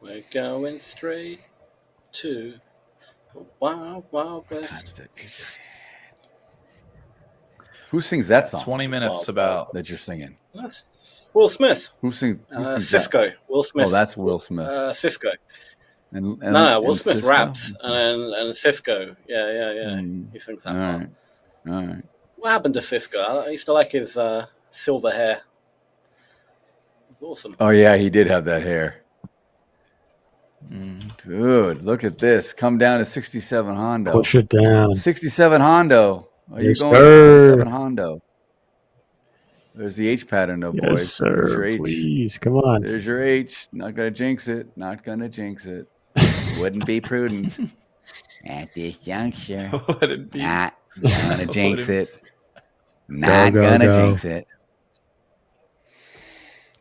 we're going straight to the Wild Wild West. Who sings that song? 20 minutes about that you're singing. That's Will Smith. Who sings Cisco. that? Will Smith. Oh, that's Will Smith. Cisco. And Will Smith Cisco? raps and Cisco. Yeah. He sings that part. All right. What happened to Cisco? I used to like his silver hair. It was awesome. Oh yeah, he did have that hair. Dude, look at this. Come down to 67 Hondo. Push it down. 67 Hondo. Are you Yes, going sir. 67 Hondo? There's the H pattern, though, boys. Yes, sir. There's your H. Please, come on. There's your H. Not gonna jinx it. Not gonna jinx it. Wouldn't be prudent at this juncture. Wouldn't be. Not gonna jinx it. Not gonna jinx it.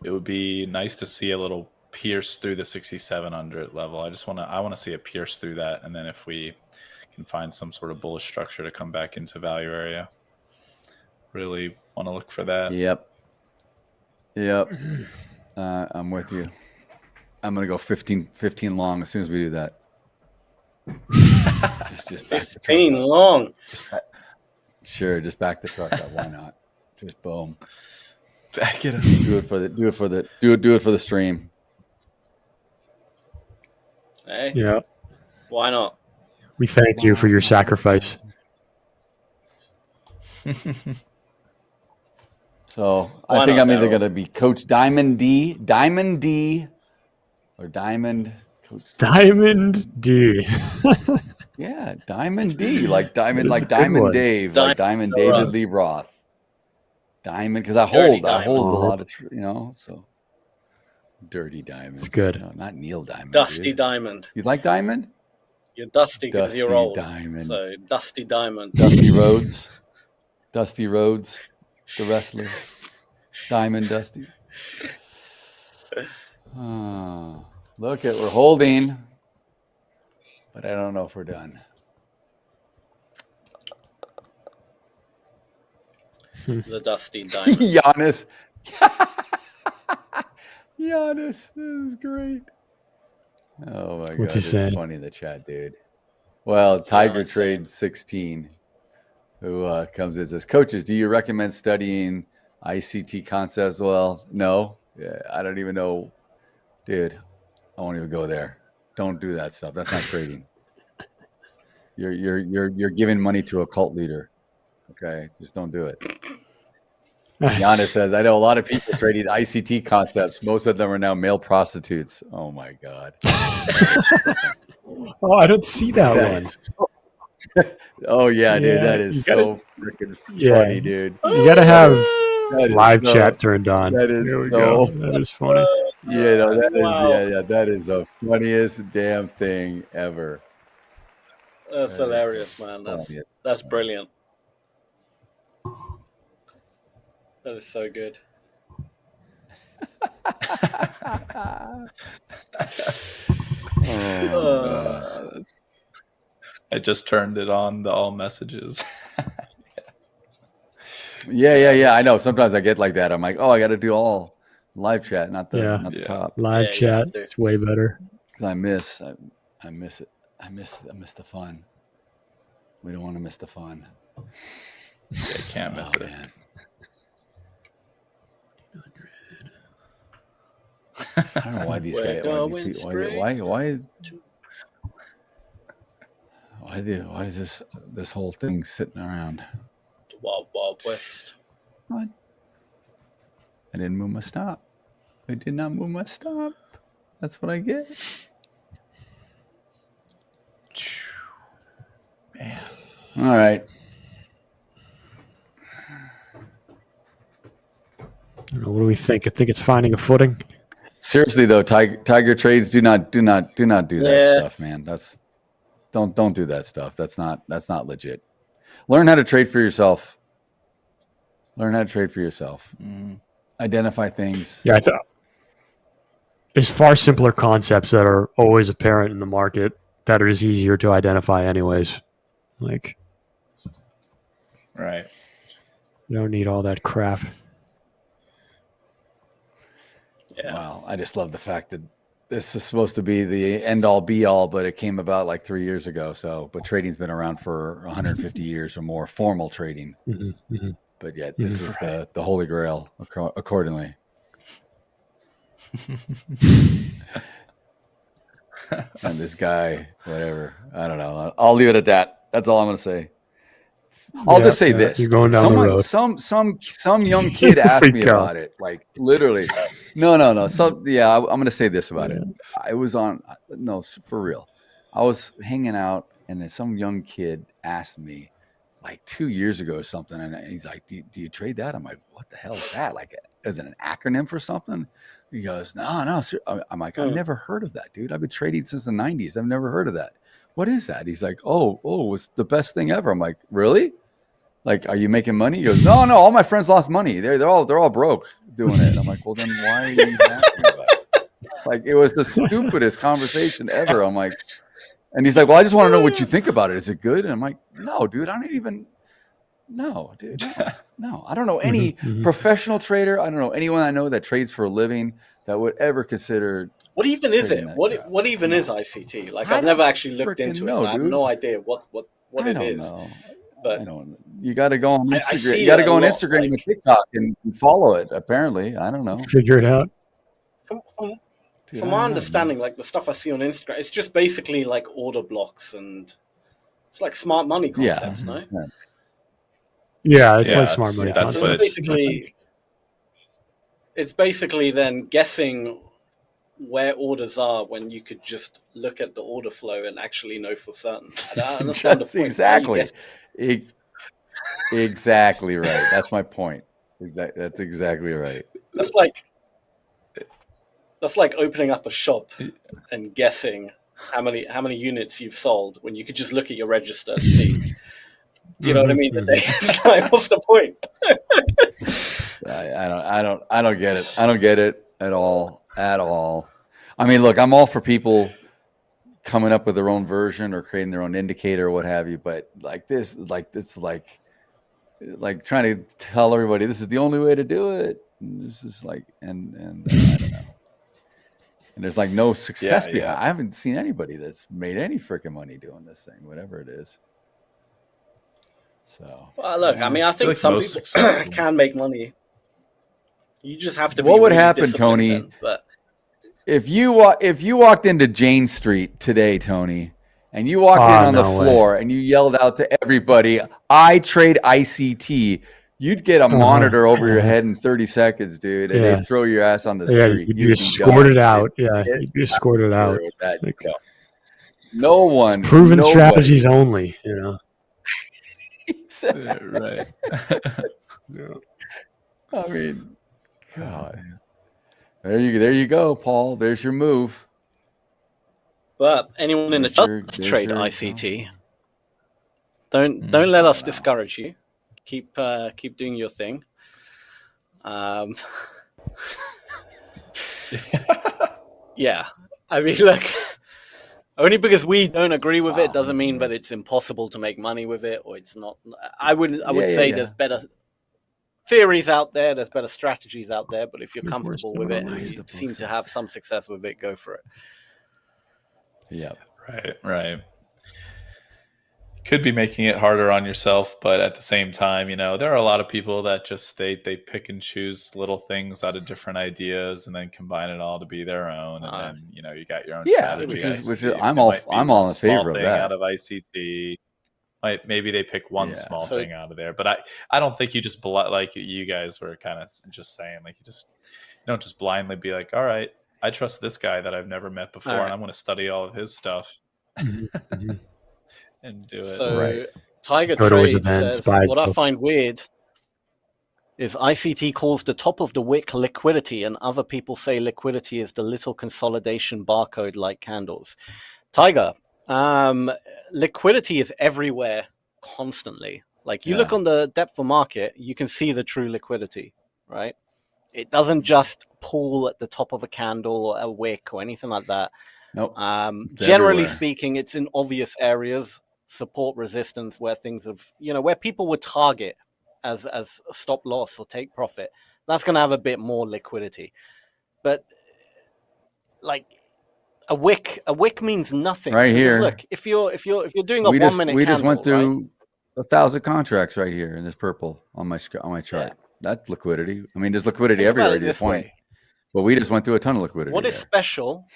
It would be nice to see a little pierce through the 6700 level. I want to see it pierce through that, and then if we can find some sort of bullish structure to come back into value area, really want to look for that. Yep. I'm with you. I'm gonna go 15 long as soon as we do that. just back 15 long. Sure, just back the truck up. Why not? Just boom. Back it up. Do it for the stream. Hey. Yeah. Why not? We thank you for your sacrifice. So I think I'm either going to be Coach Diamond D, or Diamond Coach Diamond D. Yeah, Diamond D, like Diamond Dave, Diamond like Diamond David Lee Roth. Diamond, because I hold a lot of, so Dirty Diamond. It's good. No, not Neil Diamond. Dusty dude. Diamond. You like Diamond? You're dusty because you're old. Diamond. So Dusty Diamond. Dusty Rhodes. Dusty Rhodes, the wrestler. Diamond Dusty. Look at, we're holding, but I don't know if we're done. The Dusty Diamond. Giannis. Giannis, this is great. Oh my God, What's he it's saying? funny in the chat, dude. Well, Tiger Trade 16, who comes in and says, coaches, do you recommend studying ICT concepts? Well, no. Yeah, I don't even know. Dude, I won't even go there. Don't do that stuff. That's not trading. You're giving money to a cult leader. Okay, just don't do it. Giannis says, I know a lot of people trading ICT concepts. Most of them are now male prostitutes. Oh my God. Oh, I don't see that one. Oh yeah, dude, Yeah, that is so freaking funny, dude. You gotta have That is live so- chat turned on. that is There we so- go. That is funny. Yeah, no, that is Wow. that is the funniest damn thing ever. That's That is hilarious, man. funniest. That's brilliant. That is so good. I just turned it on the all messages. Yeah. I know. Sometimes I get like that. I'm like, oh, I got to do all live chat, not the Yeah. not the Yeah. top. Live Yeah, you chat. have to. It's way better. 'Cause I miss it. I miss the fun. We don't want to miss the fun. Yeah, can't miss it. Man. I don't know why these We're guys. going straight Why is Why is this whole thing sitting around? Wild, wild west. What? I didn't move my stop. I did not move my stop. That's what I get. Man. All right. What do we think? I think it's finding a footing. Seriously though, tiger trades do not do that stuff, man. Don't do that stuff. That's not legit. Learn how to trade for yourself. Identify things. Yeah, there's far simpler concepts that are always apparent in the market that are just easier to identify anyways. Like, Right. you don't need all that crap. Yeah. Wow, I just love the fact that this is supposed to be the end all be all, but it came about like 3 years ago. So, but trading's been around for 150 years or more, formal trading. Mm-hmm, mm-hmm. But yet this is the holy grail accordingly. And this guy, whatever, I don't know. I'll leave it at that. That's all I'm going to say. I'll just say this. You're going down the road. Some young kid asked me about it. Like literally. No. So yeah, I'm going to say this about it. I was for real. I was hanging out and then some young kid asked me like 2 years ago or something. And he's like, do you trade that? I'm like, what the hell is that? Like, is it an acronym for something? He goes, no. I'm like, I've never heard of that, dude. I've been trading since the 90s. I've never heard of that. What is that? He's like, oh, it's the best thing ever. I'm like, really? Like, are you making money? He goes, no, all my friends lost money. They're all broke doing it. And I'm like, well, then why are you asking about it? Like, it was the stupidest conversation ever. I'm like, and he's like, well, I just want to know what you think about it. Is it good? And I'm like, no, dude, I don't even. No, dude, no. I don't know any professional trader. I don't know anyone I know that trades for a living that would ever consider. What even is it? What even is ICT? Like, I've never actually looked into it. So I have no idea what it is. Know. But you got to go on Instagram. You got to go on Instagram and TikTok and follow it. Apparently, I don't know. Figure it out. From my understanding, like the stuff I see on Instagram, it's just basically like order blocks and it's like smart money concepts, no? Yeah, it's like smart money. That's what it's basically then guessing where orders are when you could just look at the order flow and actually know for certain. I don't understand the point. Exactly right. That's my point. That's exactly right. That's like opening up a shop and guessing how many units you've sold when you could just look at your register and see. Do you know what I mean? It's like, what's the point? I don't get it. I don't get it at all. I mean, look, I'm all for people coming up with their own version or creating their own indicator or what have you, but like trying to tell everybody this is the only way to do it. And this is like, and I don't know. And there's like no success behind. I haven't seen anybody that's made any freaking money doing this thing, whatever it is. So, well, look, I mean, I think some people can make money. You just have to. What be would really happen, Tony? then, but if you walked into Jane Street today, Tony, and you walked in on the floor and you yelled out to everybody, "I trade ICT," you'd get a monitor over your head in 30 seconds, dude, and they'd throw your ass on the street. You'd be escorted out. You'd be escorted out. No one. It's proven strategies only, you know. Exactly. Right. I mean, God. There you go, Paul. There's your move. But anyone in the chat trade ICT, don't let us discourage you. Keep doing your thing. Yeah, I mean, look, only because we don't agree with it doesn't mean that it's impossible to make money with it, or it's not. I would say there's better theories out there, there's better strategies out there, but if you're comfortable with it and you seem to have some success with it, go for it. Yeah. Right. could be making it harder on yourself, but at the same time, there are a lot of people that just they pick and choose little things out of different ideas and then combine it all to be their own, and then you got your own strategy. Which is I'm all in favor of that. Out of ICT, maybe they pick one small thing out of there, but I don't think you just like you guys were kind of just saying, like, you don't just blindly be like, all right, I trust this guy that I've never met before, and I'm going to study all of his stuff. And do it. So Tiger Trade says, what I find weird is ICT calls the top of the wick liquidity, and other people say liquidity is the little consolidation barcode like candles. Tiger, liquidity is everywhere constantly. Like, you look on the depth of market, you can see the true liquidity, right? It doesn't just pool at the top of a candle or a wick or anything like that. Nope. Generally speaking, it's in obvious areas, support, resistance, where things have, where people would target as a stop loss or take profit. That's going to have a bit more liquidity. But like a wick means nothing. Right here. Look, if you're doing a 1 minute candle, we just went through 1,000 contracts right here in this purple on my chart. Yeah. That's liquidity. I mean, there's liquidity everywhere at this point. But we just went through a ton of liquidity. What is special?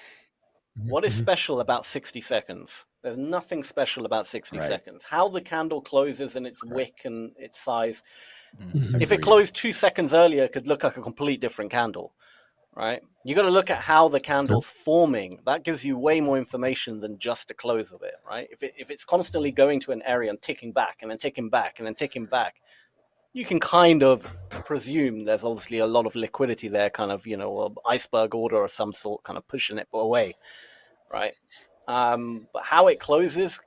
What is special about 60 seconds? There's nothing special about 60 seconds. How the candle closes and its wick and its size. If it closed 2 seconds earlier, it could look like a complete different candle, right? You got to look at how the candle's forming. That gives you way more information than just the close of it, right? If it's constantly going to an area and ticking back and then ticking back and then ticking back, you can kind of presume there's obviously a lot of liquidity there, kind of, an iceberg order or some sort, kind of pushing it away, right? But how it closes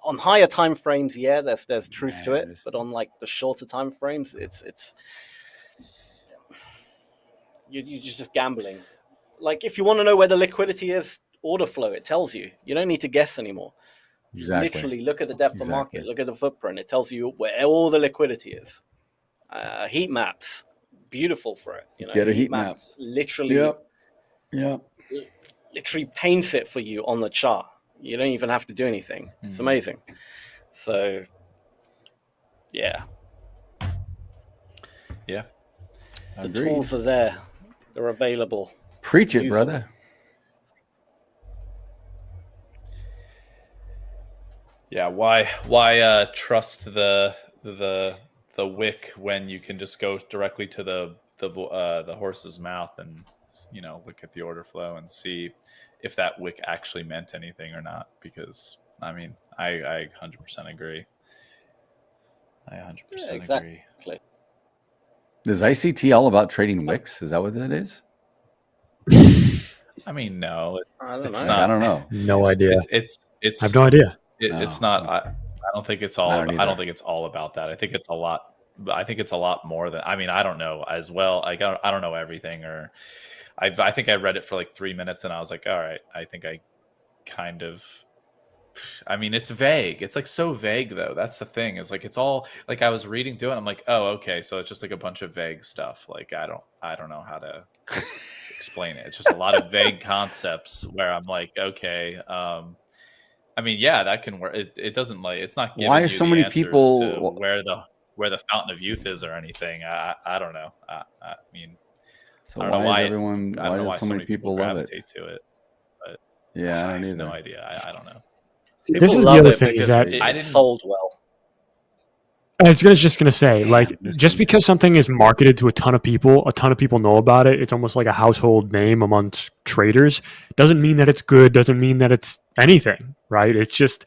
on higher time frames, there's truth to it, but on like the shorter time frames, it's you're just gambling. Like, if you want to know where the liquidity is, order flow, it tells you. You don't need to guess anymore. Just literally look at the depth of market, look at the footprint. It tells you where all the liquidity is. Heat maps, beautiful for it. Get a heat map. Literally, literally paints it for you on the chart. You don't even have to do anything. It's amazing. So, yeah. The tools are there. They're available. Preach it, brother. Yeah, why trust the wick when you can just go directly to the horse's mouth and look at the order flow and see if that wick actually meant anything or not? Because I mean, I 100% agree. I 100% agree. Is ICT all about trading wicks? Is that what that is? I mean, no. It's not. I don't know. No idea. It's I have no idea. It's not. I don't think it's all. I don't think it's all about that. I think it's a lot. I think it's a lot more than. I mean, I don't know as well. I don't know everything. Or I think I read it for like 3 minutes and I was like, all right. I think I kind of. I mean, it's vague. It's like so vague though. That's the thing. Is like it's all like I was reading through it. And I'm like, oh, okay. So it's just like a bunch of vague stuff. Like I don't know how to explain it. It's just a lot of vague concepts where I'm like, okay. I mean, yeah, that can work. It doesn't like it's not. Why are so many people to where the fountain of youth is or anything? I don't know. I mean, so I don't know why so many people love it? To it. But yeah, I don't have either. no idea. I don't know. This is the other thing is that I didn't sold well. I was just gonna say, like, just because something is marketed to a ton of people know about it. It's almost like a household name amongst traders. Doesn't mean that it's good. Doesn't mean that it's anything, right? It's just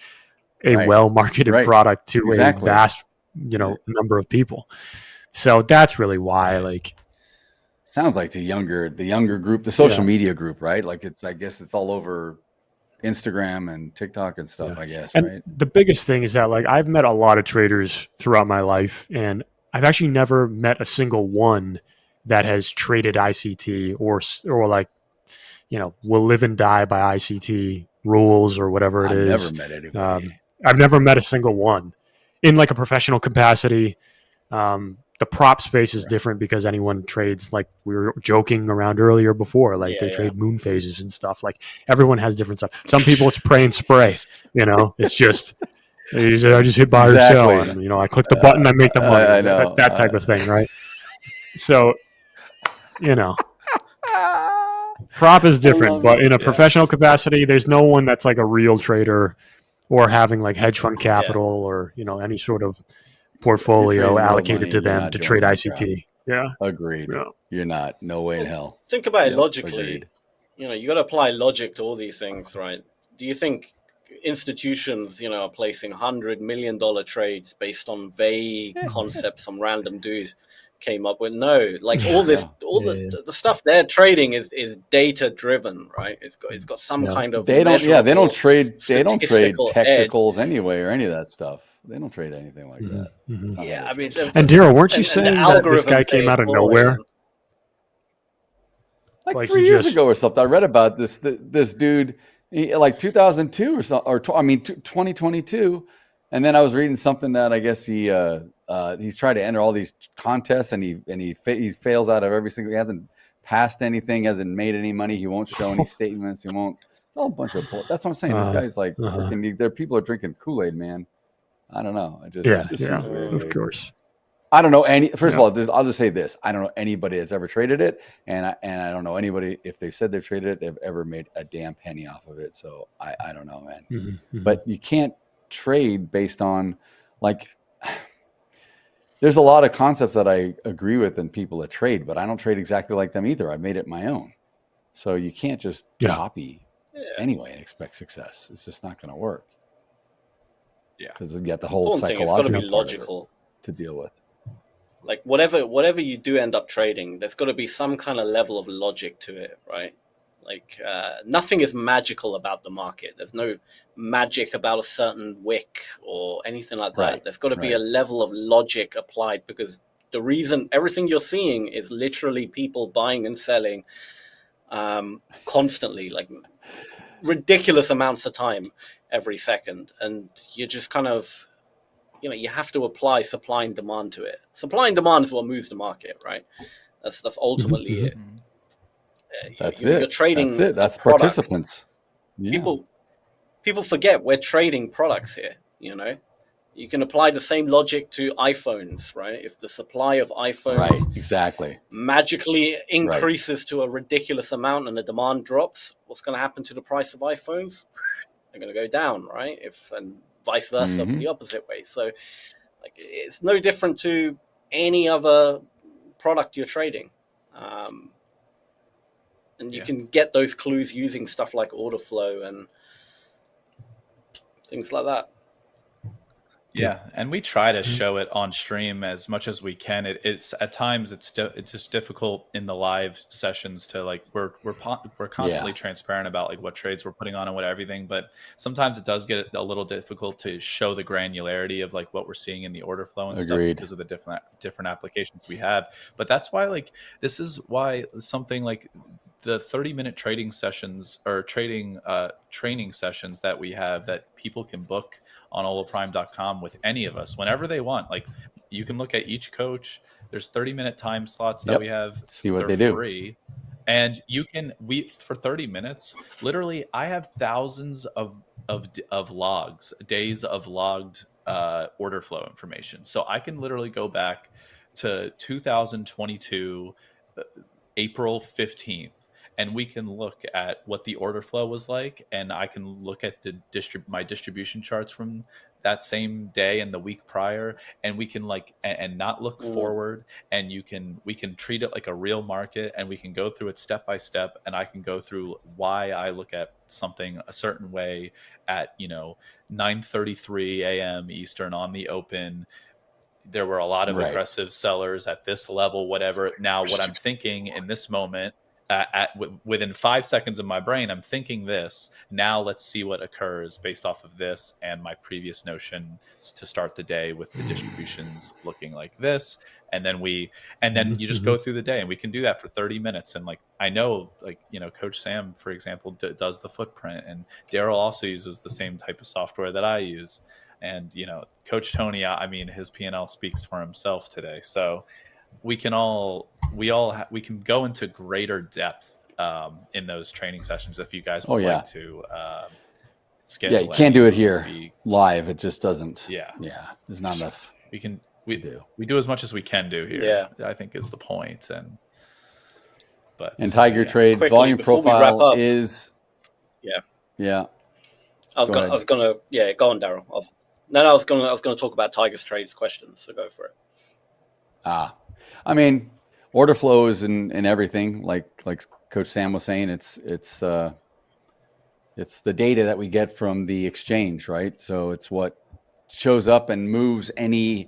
a well-marketed product to a vast, number of people. So that's really why, like, sounds like the younger group, the social media group, right? Like I guess it's all over Instagram and TikTok and stuff, I guess, and right? The biggest thing is that, like, I've met a lot of traders throughout my life, and I've actually never met a single one that has traded ICT or like, will live and die by ICT rules or whatever it is. I've never met anybody. I've never met a single one in like a professional capacity. The prop space is different because anyone trades, like we were joking around earlier before, like they trade moon phases and stuff. Like everyone has different stuff. Some people it's pray and spray, it's just I just hit buy or sell, and I click the button, I make the money. I know. That type of thing, right? So, prop is different, but in a professional capacity, there's no one that's like a real trader or having like hedge fund capital or any sort of portfolio allocated to them to trade ICT. Yeah, agreed. Yeah. You're not. No way in hell. Think about it logically. Agreed. You got to apply logic to all these things, right? Do you think institutions, are placing $100 million trades based on vague concepts some random dude came up with? No, like all this, the stuff they're trading is data driven, right? It's got some kind of they don't trade technicals anyway or any of that stuff. They don't trade anything like that. Mm-hmm. Yeah, I mean, and Daryl, weren't you saying that this guy came out of nowhere? Like 3 years ago or something. I read about this dude, like 2002 or something, 2022. And then I was reading something that I guess he's tried to enter all these contests and he fails out of every single. He hasn't passed anything, hasn't made any money. He won't show any statements. He won't. It's all a bunch of bull. That's what I'm saying. This guy's like freaking. There, people are drinking Kool-Aid, man. I don't know. It just seems weird. Of course. I don't know any. First of all, I'll just say this: I don't know anybody that's ever traded it, and I don't know anybody if they've said they've traded it, they've ever made a damn penny off of it. So I don't know, man. Mm-hmm. But you can't trade based on like. There's a lot of concepts that I agree with in people that trade, but I don't trade exactly like them either. I've made it my own, so you can't just copy anyway and expect success. It's just not going to work. Yeah, because you got the whole psychological it's got to be logical to deal with. Like whatever you do end up trading, there's got to be some kind of level of logic to it, right? Like nothing is magical about the market. There's no magic about a certain wick or anything like that. Right. There's got to be a level of logic applied because the reason everything you're seeing is literally people buying and selling constantly, like ridiculous amounts of time every second. And you just kind of... you have to apply supply and demand to it. Supply and demand is what moves the market, right? That's ultimately it. You're trading. That's it. That's participants. Yeah. People forget we're trading products here. You can apply the same logic to iPhones, right? If the supply of iPhones magically increases to a ridiculous amount and the demand drops, what's going to happen to the price of iPhones? They're going to go down, right? And vice versa for the opposite way. So like it's no different to any other product you're trading. And you can get those clues using stuff like order flow and things like that. Yeah, and we try to show it on stream as much as we can. It's at times it's just difficult in the live sessions to like we're constantly transparent about like what trades we're putting on and what everything, but sometimes it does get a little difficult to show the granularity of like what we're seeing in the order flow and stuff because of the different applications we have. But that's why like this is why something like the 30-minute trading sessions or training sessions that we have that people can book on holaprime.com with any of us whenever they want. Like you can look at each coach. There's 30-minute time slots that we have. See what they do. Free. And you can for 30 minutes, literally I have thousands of logs, days of logged order flow information. So I can literally go back to 2022 April 15th. And we can look at what the order flow was like, and I can look at the my distribution charts from that same day and the week prior, and we can like and not look forward, and we can treat it like a real market, and we can go through it step by step, and I can go through why I look at something a certain way at 9:33 a.m. Eastern on the open. There were a lot of aggressive sellers at this level, whatever. Now, what I'm thinking in this moment. Within 5 seconds of my brain, I'm thinking this. Now let's see what occurs based off of this and my previous notion to start the day with the distributions looking like this. And then you just go through the day, and we can do that for 30 minutes. And like, I know, like, Coach Sam, for example, does the footprint, and Daryl also uses the same type of software that I use. And, Coach Tony, I mean, his P&L speaks for himself today. So we can go into greater depth in those training sessions if you guys would like to Yeah, you can't do it here live. It just doesn't. Yeah. There's not enough. We do as much as we can do here. Yeah. I think is the point. And Tiger Trades Quickly, volume before we wrap profile up, is. Yeah. I was gonna. Yeah, go on, Daryl. I was gonna talk about Tiger's Trades questions. So go for it. I mean, order flows and everything. Like Coach Sam was saying, it's the data that we get from the exchange, right? So it's what shows up and moves any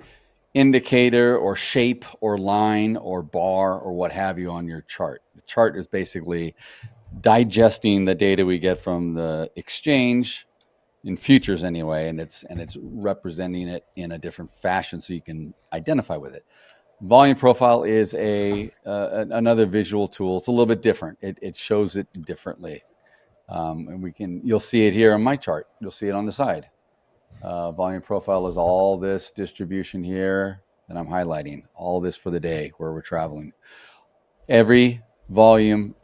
indicator or shape or line or bar or what have you on your chart. The chart is basically digesting the data we get from the exchange in futures anyway, and it's representing it in a different fashion so you can identify with it. Volume profile is another visual tool. It's a little bit different. It shows it differently. And you'll see it here on my chart. You'll see it on the side. Volume profile is all this distribution here that I'm highlighting, all this for the day where we're traveling. Every volume,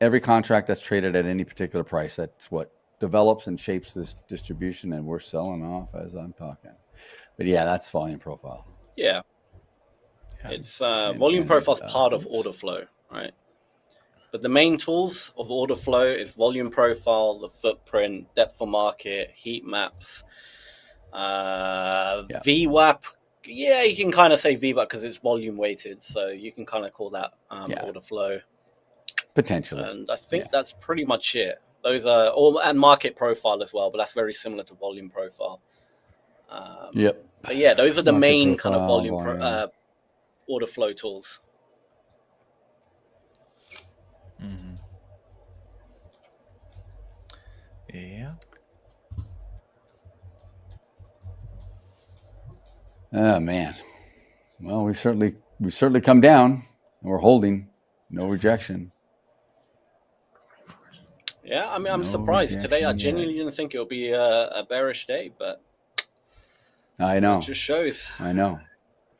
every contract that's traded at any particular price, that's what develops and shapes this distribution, and we're selling off as I'm talking. But yeah, that's volume profile. Yeah. It's volume profile is part of order flow, right? But the main tools of order flow is volume profile, the footprint, depth of market, heat maps, VWAP. Yeah, you can kind of say VWAP because it's volume weighted, so you can kind of call that order flow. Potentially. And I think that's pretty much it. Those are and market profile as well, but that's very similar to volume profile. But yeah, those are the Market main profile, kind of volume order flow tools. Mm-hmm. Yeah. Oh man. Well, we certainly come down, and we're holding, no rejection. Yeah, I mean, I'm surprised today. I genuinely didn't think it would be a bearish day, but I know. It just shows. I know.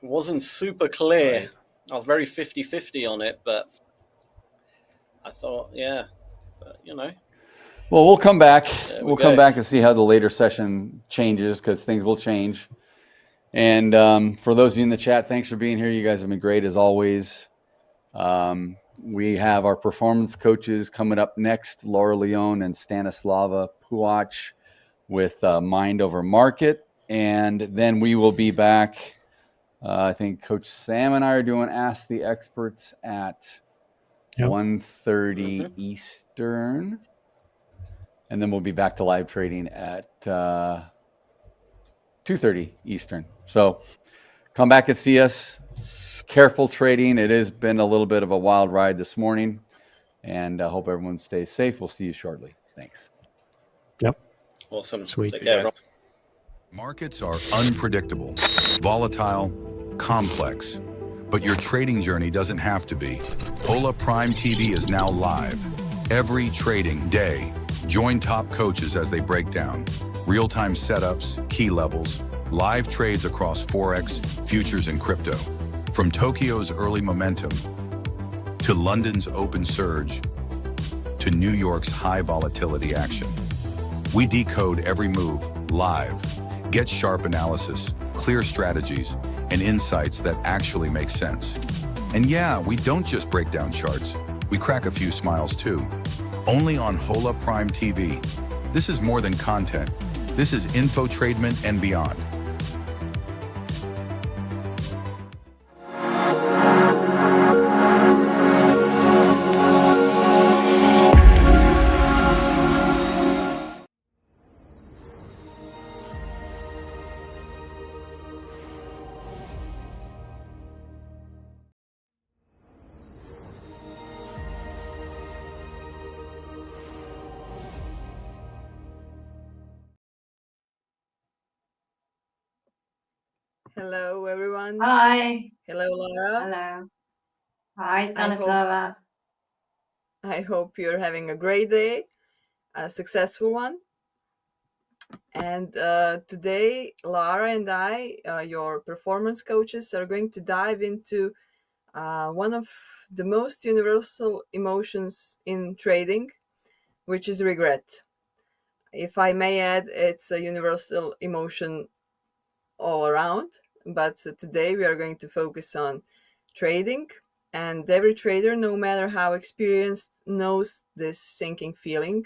It wasn't super clear. Right. I was very 50-50 on it, but I thought, but Well, we'll come back. We'll come back and see how the later session changes because things will change. And for those of you in the chat, thanks for being here. You guys have been great as always. We have our performance coaches coming up next, Laura Leone and Stanislava Puach with Mind Over Market. And then we will be back. I think Coach Sam and I are doing Ask the Experts at 1:30 Eastern. And then we'll be back to live trading at 2:30 Eastern. So come back and see us. Careful trading. It has been a little bit of a wild ride this morning. And I hope everyone stays safe. We'll see you shortly. Thanks. Yep. Awesome. Sweet. Take care, Markets are unpredictable, volatile, complex, but your trading journey doesn't have to be. Hola Prime TV is now live. Every trading day, join top coaches as they break down real-time setups, key levels, live trades across Forex, futures, and crypto. From Tokyo's early momentum, to London's open surge, to New York's high volatility action. We decode every move live. Get sharp analysis, clear strategies, and insights that actually make sense. And yeah, we don't just break down charts. We crack a few smiles too. Only on Hola Prime TV. This is more than content. This is infotainment and beyond. Hello, everyone. Hi. Hello, Laura. Hello. Hi, Stanislava. I hope you're having a great day, a successful one. And today, Laura and I, your performance coaches, are going to dive into one of the most universal emotions in trading, which is regret. If I may add, it's a universal emotion all around. But today we are going to focus on trading. And every trader, no matter how experienced, knows this sinking feeling.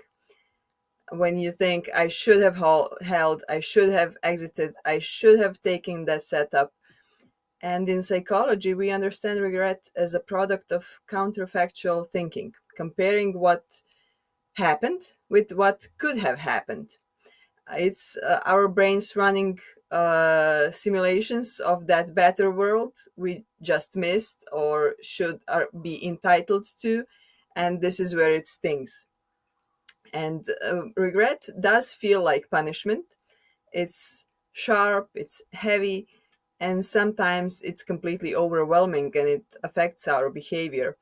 When you think, I should have held, I should have exited, I should have taken that setup. And in psychology, we understand regret as a product of counterfactual thinking, comparing what happened with what could have happened. It's our brains running simulations of that better world we just missed or should be entitled to, and this is where it stings. And regret does feel like punishment. It's sharp, it's heavy, and sometimes it's completely overwhelming and it affects our behavior.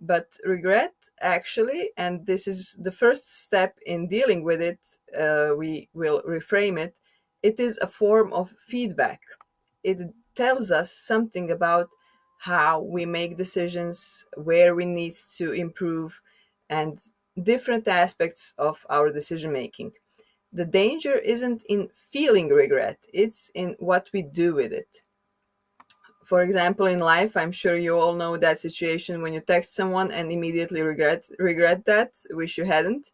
But regret, actually, and this is the first step in dealing with it, we will reframe it, it is a form of feedback. It tells us something about how we make decisions, where we need to improve, and different aspects of our decision making. The danger isn't in feeling regret, it's in what we do with it. For example, in life, I'm sure you all know that situation when you text someone and immediately regret that, wish you hadn't.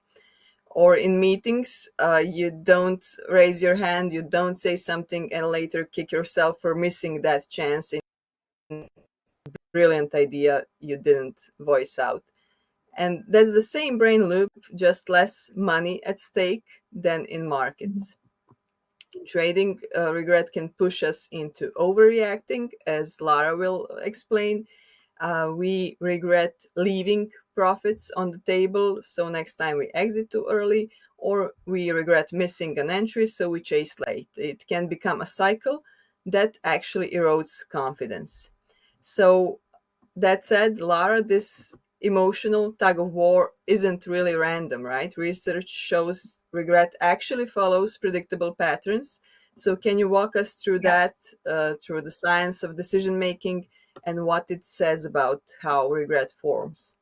Or in meetings, you don't raise your hand, you don't say something, and later kick yourself for missing that chance in brilliant idea you didn't voice out. And that's the same brain loop, just less money at stake than in markets. In trading, regret can push us into overreacting, as Lara will explain. We regret leaving profits on the table, so next time we exit too early, or we regret missing an entry, so we chase late. It can become a cycle that actually erodes confidence. So, that said, Lara, this emotional tug of war isn't really random, right? Research shows regret actually follows predictable patterns. So, can you walk us through that, through the science of decision making and what it says about how regret forms?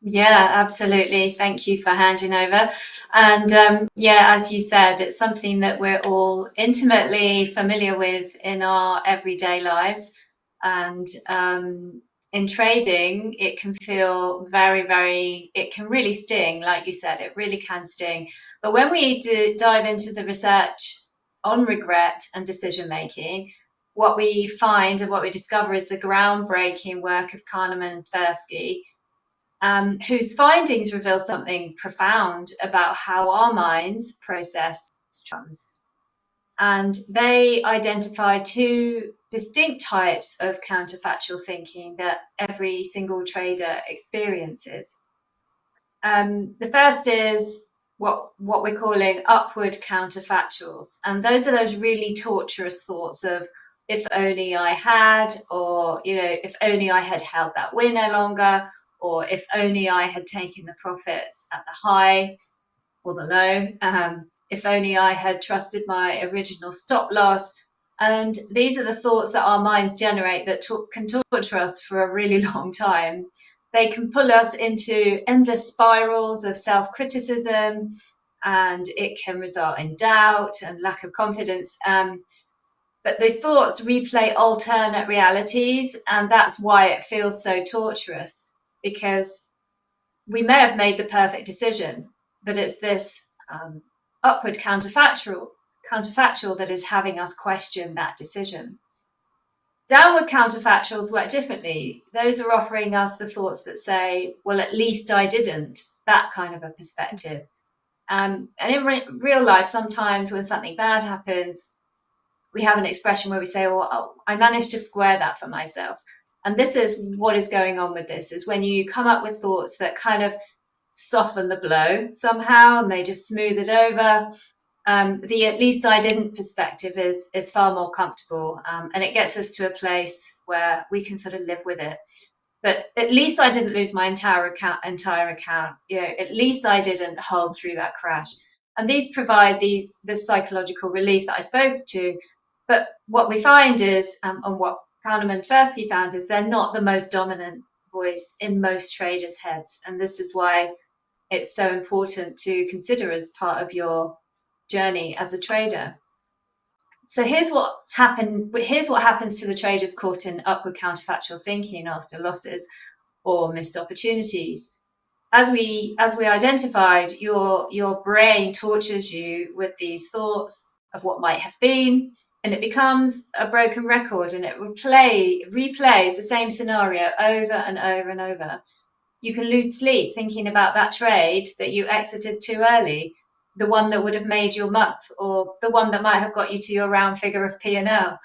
Yeah, absolutely. Thank you for handing over. And yeah, as you said, it's something that we're all intimately familiar with in our everyday lives. And in trading, it can feel it can really sting, like you said, it really can sting. But when we dive into the research on regret and decision making, what we find and what we discover is the groundbreaking work of Kahneman and Tversky, whose findings reveal something profound about how our minds process trends. And they identify two distinct types of counterfactual thinking that every single trader experiences. The first is what we're calling upward counterfactuals. And those are those really torturous thoughts of, if only I had, or, if only I had held that winner longer, or if only I had taken the profits at the high or the low, if only I had trusted my original stop loss. And these are the thoughts that our minds generate that can torture us for a really long time. They can pull us into endless spirals of self-criticism, and it can result in doubt and lack of confidence. But the thoughts replay alternate realities, and that's why it feels so torturous, because we may have made the perfect decision, but it's this upward counterfactual that is having us question that decision. Downward counterfactuals work differently. Those are offering us the thoughts that say, well, at least I didn't, that kind of a perspective. And in real life, sometimes when something bad happens, we have an expression where we say, well, I managed to square that for myself. And this is what is going on with this, is when you come up with thoughts that kind of soften the blow somehow and they just smooth it over. The at least I didn't perspective is far more comfortable, and it gets us to a place where we can sort of live with it. But at least I didn't lose my entire account. At least I didn't hold through that crash. And these provide this psychological relief that I spoke to. But what we find is, and what Kahneman and Tversky found, is they're not the most dominant voice in most traders' heads. And this is why it's so important to consider as part of your journey as a trader. So here's what happens to the traders caught in upward counterfactual thinking after losses or missed opportunities. As we identified, your brain tortures you with these thoughts of what might have been, and it becomes a broken record, and it replays the same scenario over and over and over. You can lose sleep thinking about that trade that you exited too early, the one that would have made your month, or the one that might have got you to your round figure of P&L.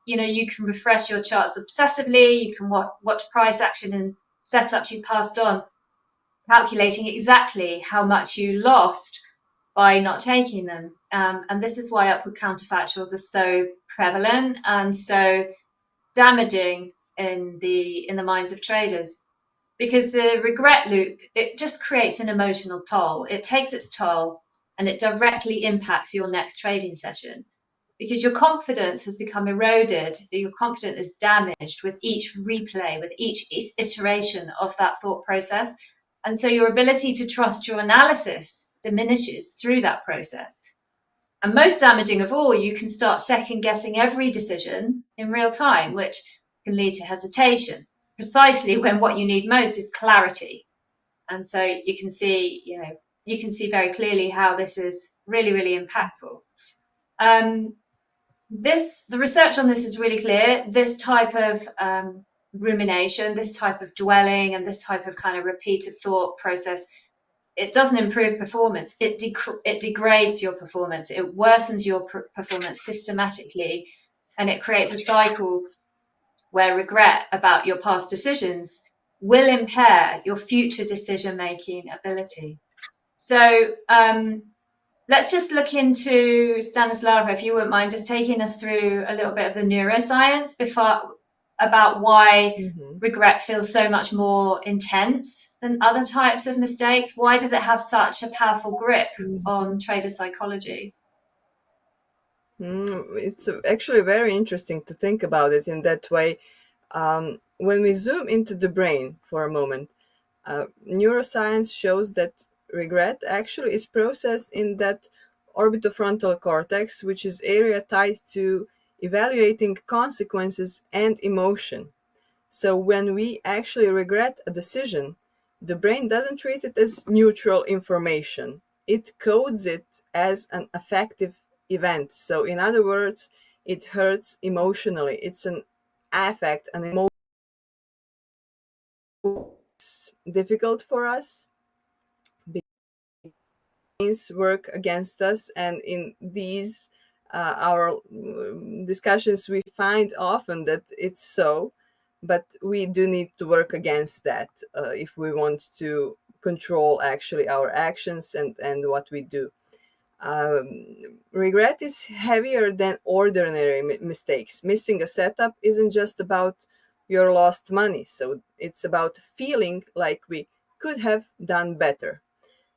You can refresh your charts obsessively. You can watch price action and setups you passed on, calculating exactly how much you lost by not taking them. And this is why upward counterfactuals are so prevalent and so damaging in the minds of traders, because the regret loop, it just creates an emotional toll. It takes its toll, and it directly impacts your next trading session, because your confidence has become eroded. Your confidence is damaged with each replay, with each iteration of that thought process. And so your ability to trust your analysis diminishes through that process. And most damaging of all, you can start second guessing every decision in real time, which can lead to hesitation, precisely when what you need most is clarity. And so you can see very clearly how this is really, really impactful. The research on this is really clear. This type of rumination, this type of dwelling, and this type of kind of repeated thought process, it doesn't improve performance. It degrades your performance. It worsens your performance systematically, and it creates a cycle where regret about your past decisions will impair your future decision-making ability. So let's just look into, Stanislava, if you wouldn't mind just taking us through a little bit of the neuroscience about why regret feels so much more intense than other types of mistakes. Why does it have such a powerful grip on trader psychology? It's actually very interesting to think about it in that way. When we zoom into the brain for a moment, neuroscience shows that regret actually is processed in that orbitofrontal cortex, which is area tied to evaluating consequences and emotion. So when we actually regret a decision, the brain doesn't treat it as neutral information. It codes it as an affective event. So in other words, it hurts emotionally. It's an affect, an emotion. It's difficult for us. Things work against us, and in these our discussions we find often that it's so, but we do need to work against that if we want to control actually our actions and what we do. Regret is heavier than ordinary mistakes. Missing a setup isn't just about your lost money, so it's about feeling like we could have done better.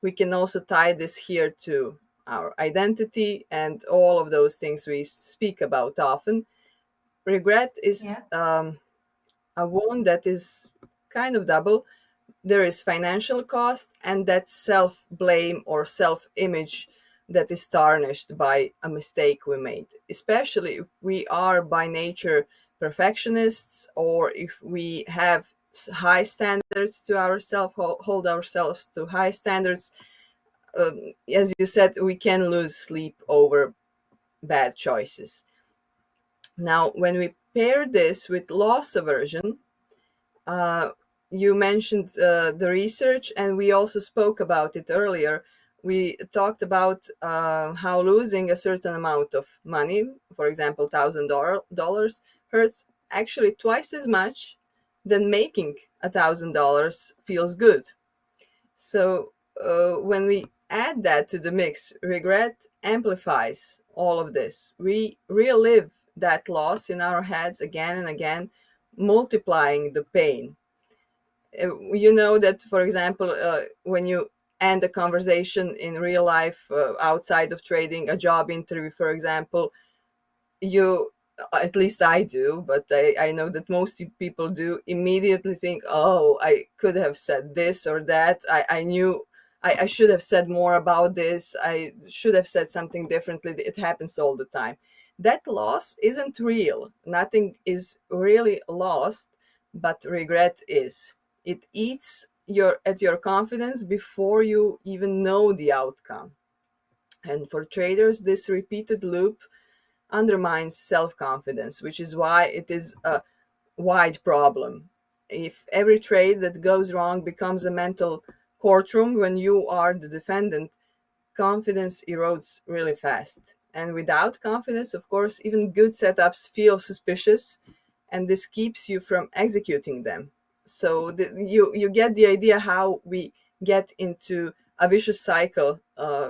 We can also tie this here to our identity and all of those things we speak about often. Regret is a wound that is kind of double. There is financial cost, and that's self-blame or self-image that is tarnished by a mistake we made, especially if we are by nature perfectionists, or if we have high standards to ourselves, hold ourselves to high standards. As you said, we can lose sleep over bad choices. Now, when we pair this with loss aversion, you mentioned the research, and we also spoke about it earlier. We talked about how losing a certain amount of money, for example, $1,000, hurts actually twice as much than making $1,000 feels good. So when we add that to the mix, regret amplifies all of this. We relive that loss in our heads again and again, multiplying the pain. You know that, for example, when you end a conversation in real life, outside of trading, a job interview, for example, you, at least I do, but I know that most people do, immediately think, oh, I could have said this or that. I knew I should have said more about this. I should have said something differently. It happens all the time. That loss isn't real. Nothing is really lost, but regret is. It eats at your confidence before you even know the outcome. And for traders, this repeated loop undermines self-confidence, which is why it is a wide problem. If every trade that goes wrong becomes a mental courtroom when you are the defendant, confidence erodes really fast. And without confidence, of course, even good setups feel suspicious, and this keeps you from executing them. So you get the idea how we get into a vicious cycle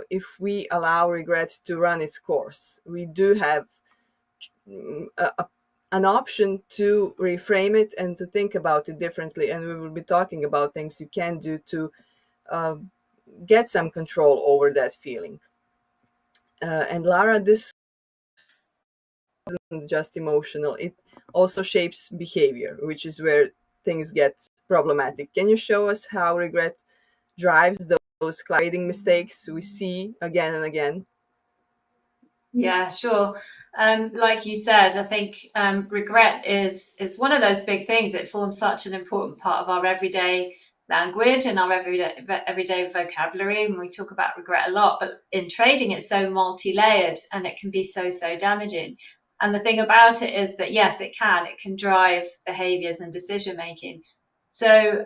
if we allow regret to run its course. We do have an option to reframe it and to think about it differently, and we will be talking about things you can do to get some control over that feeling. And Lara, this isn't just emotional, it also shapes behavior, which is where things get problematic. Can you show us how regret drives those trading mistakes we see again and again? Yeah, sure. Like you said, I think regret is one of those big things. It forms such an important part of our everyday language and our everyday vocabulary. And we talk about regret a lot, but in trading, it's so multi-layered and it can be so damaging. And the thing about it is that, yes, it can drive behaviors and decision making. So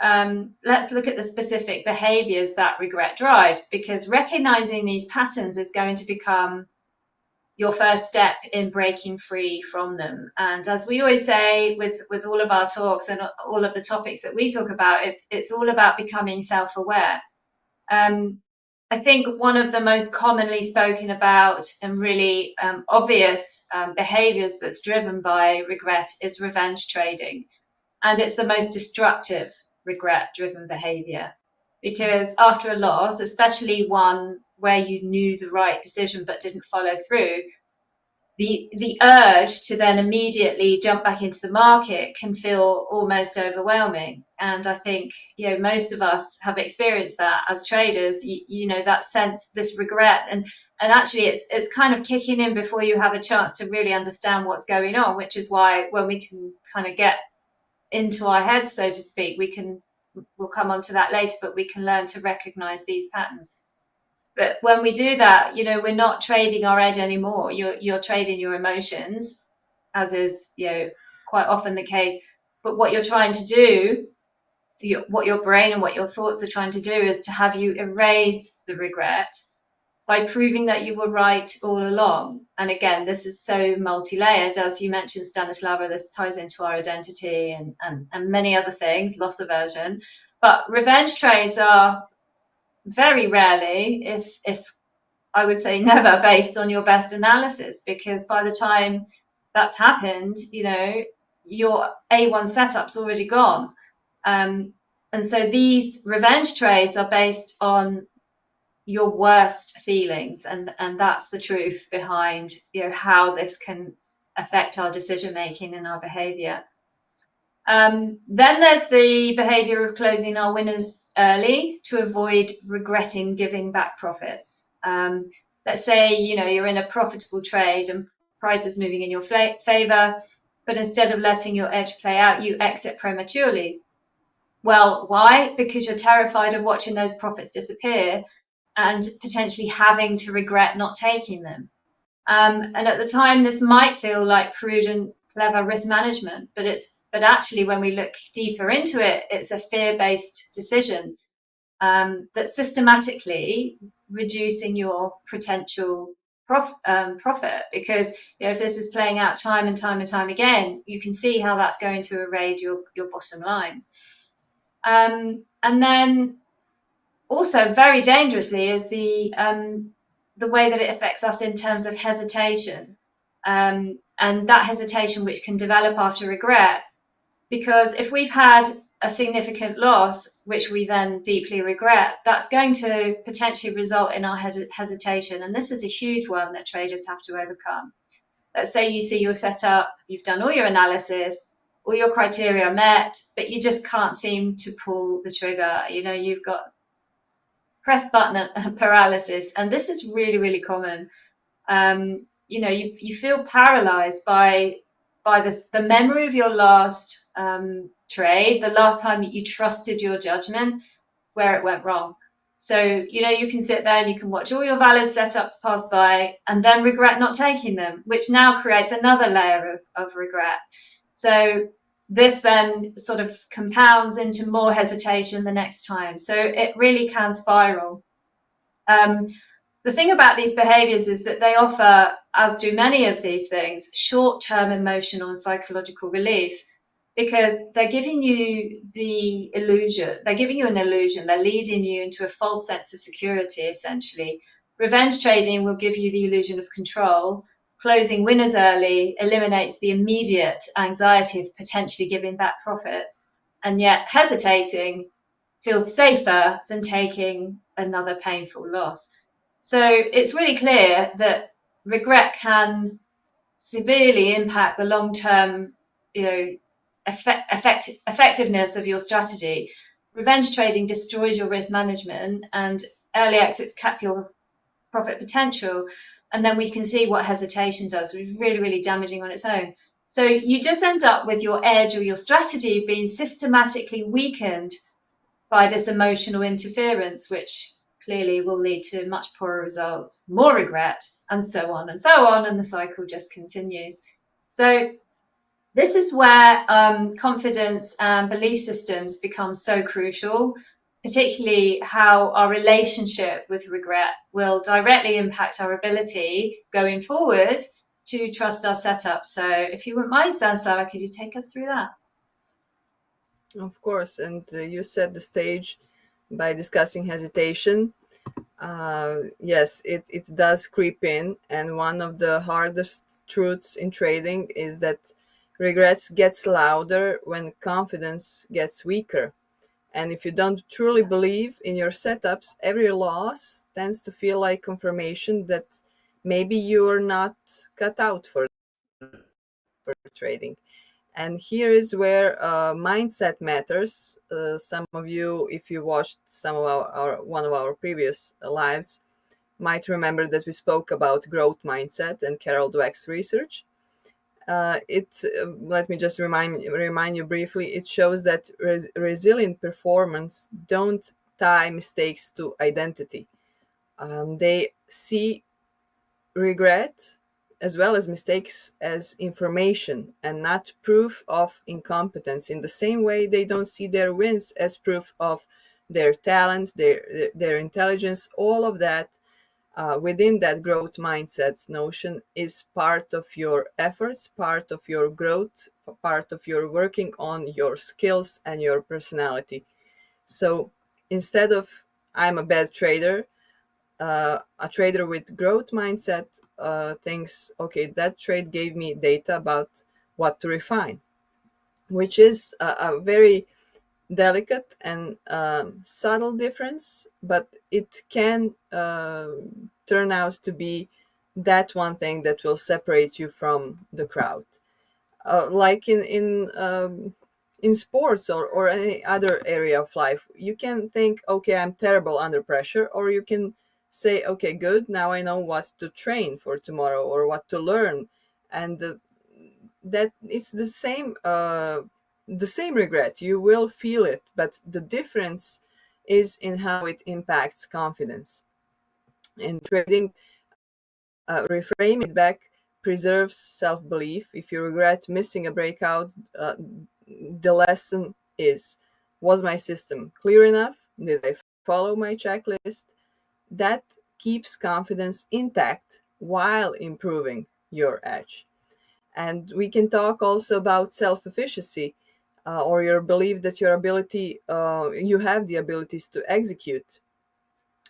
let's look at the specific behaviors that regret drives, because recognizing these patterns is going to become your first step in breaking free from them. And as we always say with all of our talks and all of the topics that we talk about, it's all about becoming self-aware. I think one of the most commonly spoken about and really obvious behaviors that's driven by regret is revenge trading. And it's the most destructive regret-driven behavior. Because after a loss, especially one where you knew the right decision but didn't follow through, the urge to then immediately jump back into the market can feel almost overwhelming. And I think, most of us have experienced that as traders, that sense, this regret, and actually it's kind of kicking in before you have a chance to really understand what's going on, which is why when we can kind of get into our heads, so to speak, we'll come on to that later, but we can learn to recognize these patterns. But when we do that, we're not trading our edge anymore. You're trading your emotions, as is, quite often the case. But what you're trying to do, what your brain and what your thoughts are trying to do, is to have you erase the regret by proving that you were right all along. And again, this is so multi-layered, as you mentioned, Stanislava. This ties into our identity and many other things, loss aversion. But revenge trades are very rarely, if I would say never, based on your best analysis, because by the time that's happened, your A1 setup's already gone. And so these revenge trades are based on your worst feelings, and that's the truth behind how this can affect our decision making and our behavior. Then there's the behavior of closing our winners early to avoid regretting giving back profits. Let's say, you're in a profitable trade and price is moving in your favor, but instead of letting your edge play out, you exit prematurely. Well, why? Because you're terrified of watching those profits disappear and potentially having to regret not taking them. And at the time, this might feel like prudent, clever risk management, but actually, when we look deeper into it, it's a fear-based decision that's systematically reducing your potential profit. Because if this is playing out time and time and time again, you can see how that's going to erode your bottom line. And then also very dangerously is the way that it affects us in terms of hesitation, and that hesitation which can develop after regret. Because if we've had a significant loss, which we then deeply regret, that's going to potentially result in our hesitation. And this is a huge one that traders have to overcome. Let's say you see your setup, you've done all your analysis, all your criteria are met, but you just can't seem to pull the trigger. You've got press button paralysis, and this is really, really common. You know, you feel paralyzed by the memory of your last trade, the last time that you trusted your judgment, where it went wrong. So, you know, you can sit there and you can watch all your valid setups pass by and then regret not taking them, which now creates another layer of regret. So this then sort of compounds into more hesitation the next time. So it really can spiral. The thing about these behaviors is that they offer, as do many of these things, short-term emotional and psychological relief, because they're giving you the illusion, they're giving you an illusion, they're leading you into a false sense of security, essentially. Revenge trading will give you the illusion of control. Closing winners early eliminates the immediate anxiety of potentially giving back profits. And yet hesitating feels safer than taking another painful loss. So it's really clear that regret can severely impact the long-term, you know, effectiveness of your strategy. Revenge trading destroys your risk management, and early exits cap your profit potential. And then we can see what hesitation does, which is really, really damaging on its own. So you just end up with your edge or your strategy being systematically weakened by this emotional interference, which clearly will lead to much poorer results, more regret, and so on and so on, and the cycle just continues. So this is where confidence and belief systems become so crucial, particularly how our relationship with regret will directly impact our ability going forward to trust our setup. So if you wouldn't mind, Stanislava, could you take us through that? Of course, and you set the stage by discussing hesitation. Yes, it does creep in, and one of the hardest truths in trading is that regrets gets louder when confidence gets weaker. And if you don't truly believe in your setups, every loss tends to feel like confirmation that maybe you're not cut out for trading. And here is where mindset matters. Some of you, if you watched some of one of our previous lives, might remember that we spoke about growth mindset and Carol Dweck's research. Let me just remind you briefly. It shows that resilient performance don't tie mistakes to identity. They see regret as well as mistakes as information and not proof of incompetence. In the same way, they don't see their wins as proof of their talent, their intelligence. All of that within that growth mindset notion is part of your efforts, part of your growth, part of your working on your skills and your personality. So instead of I'm a bad trader, a trader with growth mindset thinks, okay, that trade gave me data about what to refine, which is a very delicate and subtle difference, but it can turn out to be that one thing that will separate you from the crowd. Like in sports or any other area of life, you can think, okay, I'm terrible under pressure, or you can say, okay, good, now I know what to train for tomorrow or what to learn. And that it's the same regret. You will feel it, but the difference is in how it impacts confidence. In trading, reframing it back preserves self-belief. If you regret missing a breakout, the lesson is, was my system clear enough? Did I follow my checklist? That keeps confidence intact while improving your edge. And we can talk also about self-efficacy, or your belief that your ability, you have the abilities to execute.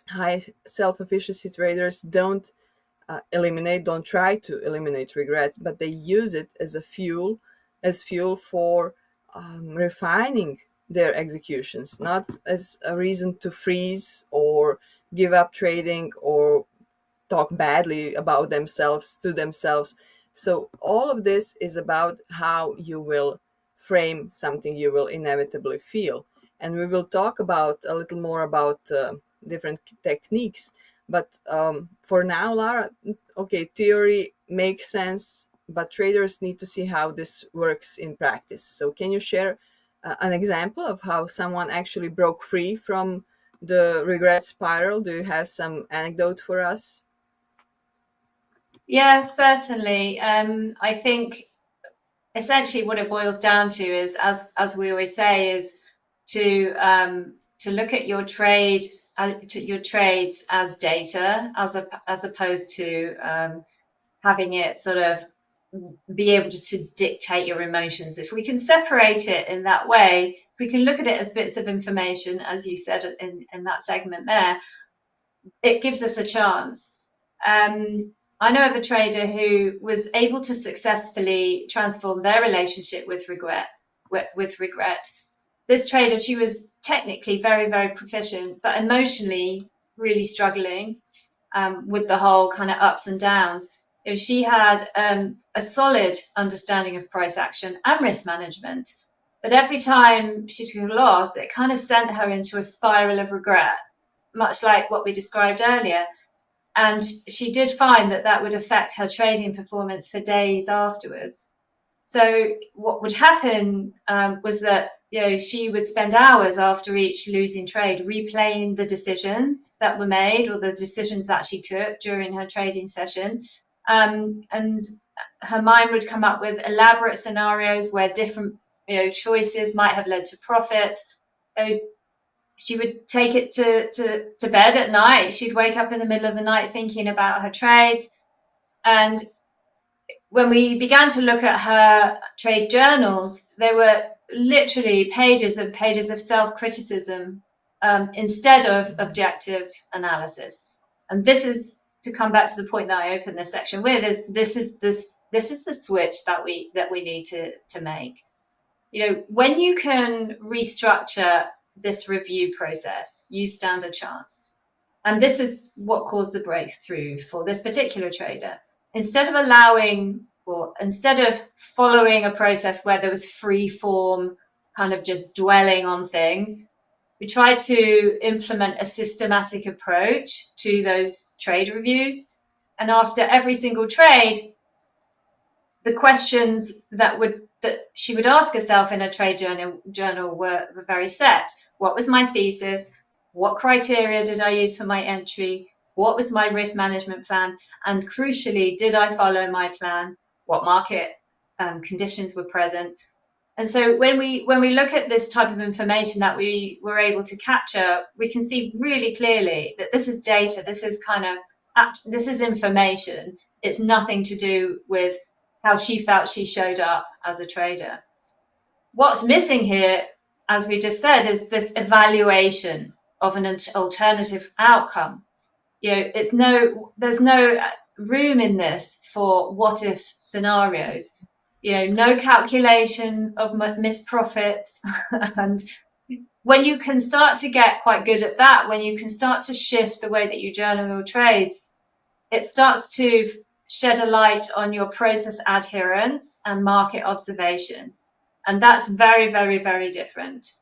High self-efficacy traders don't try to eliminate regret, but they use it as fuel for refining their executions, not as a reason to freeze or give up trading or talk badly about themselves to themselves. So all of this is about how you will frame something you will inevitably feel. And we will talk about a little more about different techniques. But for now, Lara, okay, theory makes sense, but traders need to see how this works in practice. So can you share an example of how someone actually broke free from the regret spiral? Do you have some anecdote for us? Yeah, certainly. I think essentially what it boils down to is, as we always say, is to look at your trades as data, as opposed to having it sort of be able to dictate your emotions. If we can separate it in that way, if we can look at it as bits of information, as you said in that segment there, it gives us a chance. I know of a trader who was able to successfully transform their relationship with regret. This trader, she was technically very, very proficient, but emotionally really struggling with the whole kind of ups and downs. If she had a solid understanding of price action and risk management, but every time she took a loss, it kind of sent her into a spiral of regret, much like what we described earlier. And she did find that that would affect her trading performance for days afterwards. So what would happen was that she would spend hours after each losing trade replaying the decisions that were made or the decisions that she took during her trading session. And her mind would come up with elaborate scenarios where different choices might have led to profits. She would take it to bed at night. She'd wake up in the middle of the night thinking about her trades. And when we began to look at her trade journals, they were literally pages and pages of self-criticism instead of objective analysis. And this is, to come back to the point that I opened this section with, this is the switch that we need to make. When you can restructure this review process, you stand a chance. And this is what caused the breakthrough for this particular trader. Instead of following a process where there was free form, kind of just dwelling on things, we tried to implement a systematic approach to those trade reviews. And after every single trade, the questions that she would ask herself in a trade journal were very set. What was my thesis? What criteria did I use for my entry? What was my risk management plan? And crucially, did I follow my plan? What market conditions were present? And so when we look at this type of information that we were able to capture, we can see really clearly that this is data. This is information. It's nothing to do with how she felt she showed up as a trader. What's missing here, as we just said, is this evaluation of an alternative outcome. There's no room in this for what if scenarios. No calculation of missed profits. And when you can start to get quite good at that, when you can start to shift the way that you journal your trades, it starts to shed a light on your process adherence and market observation. And that's very, very, very different.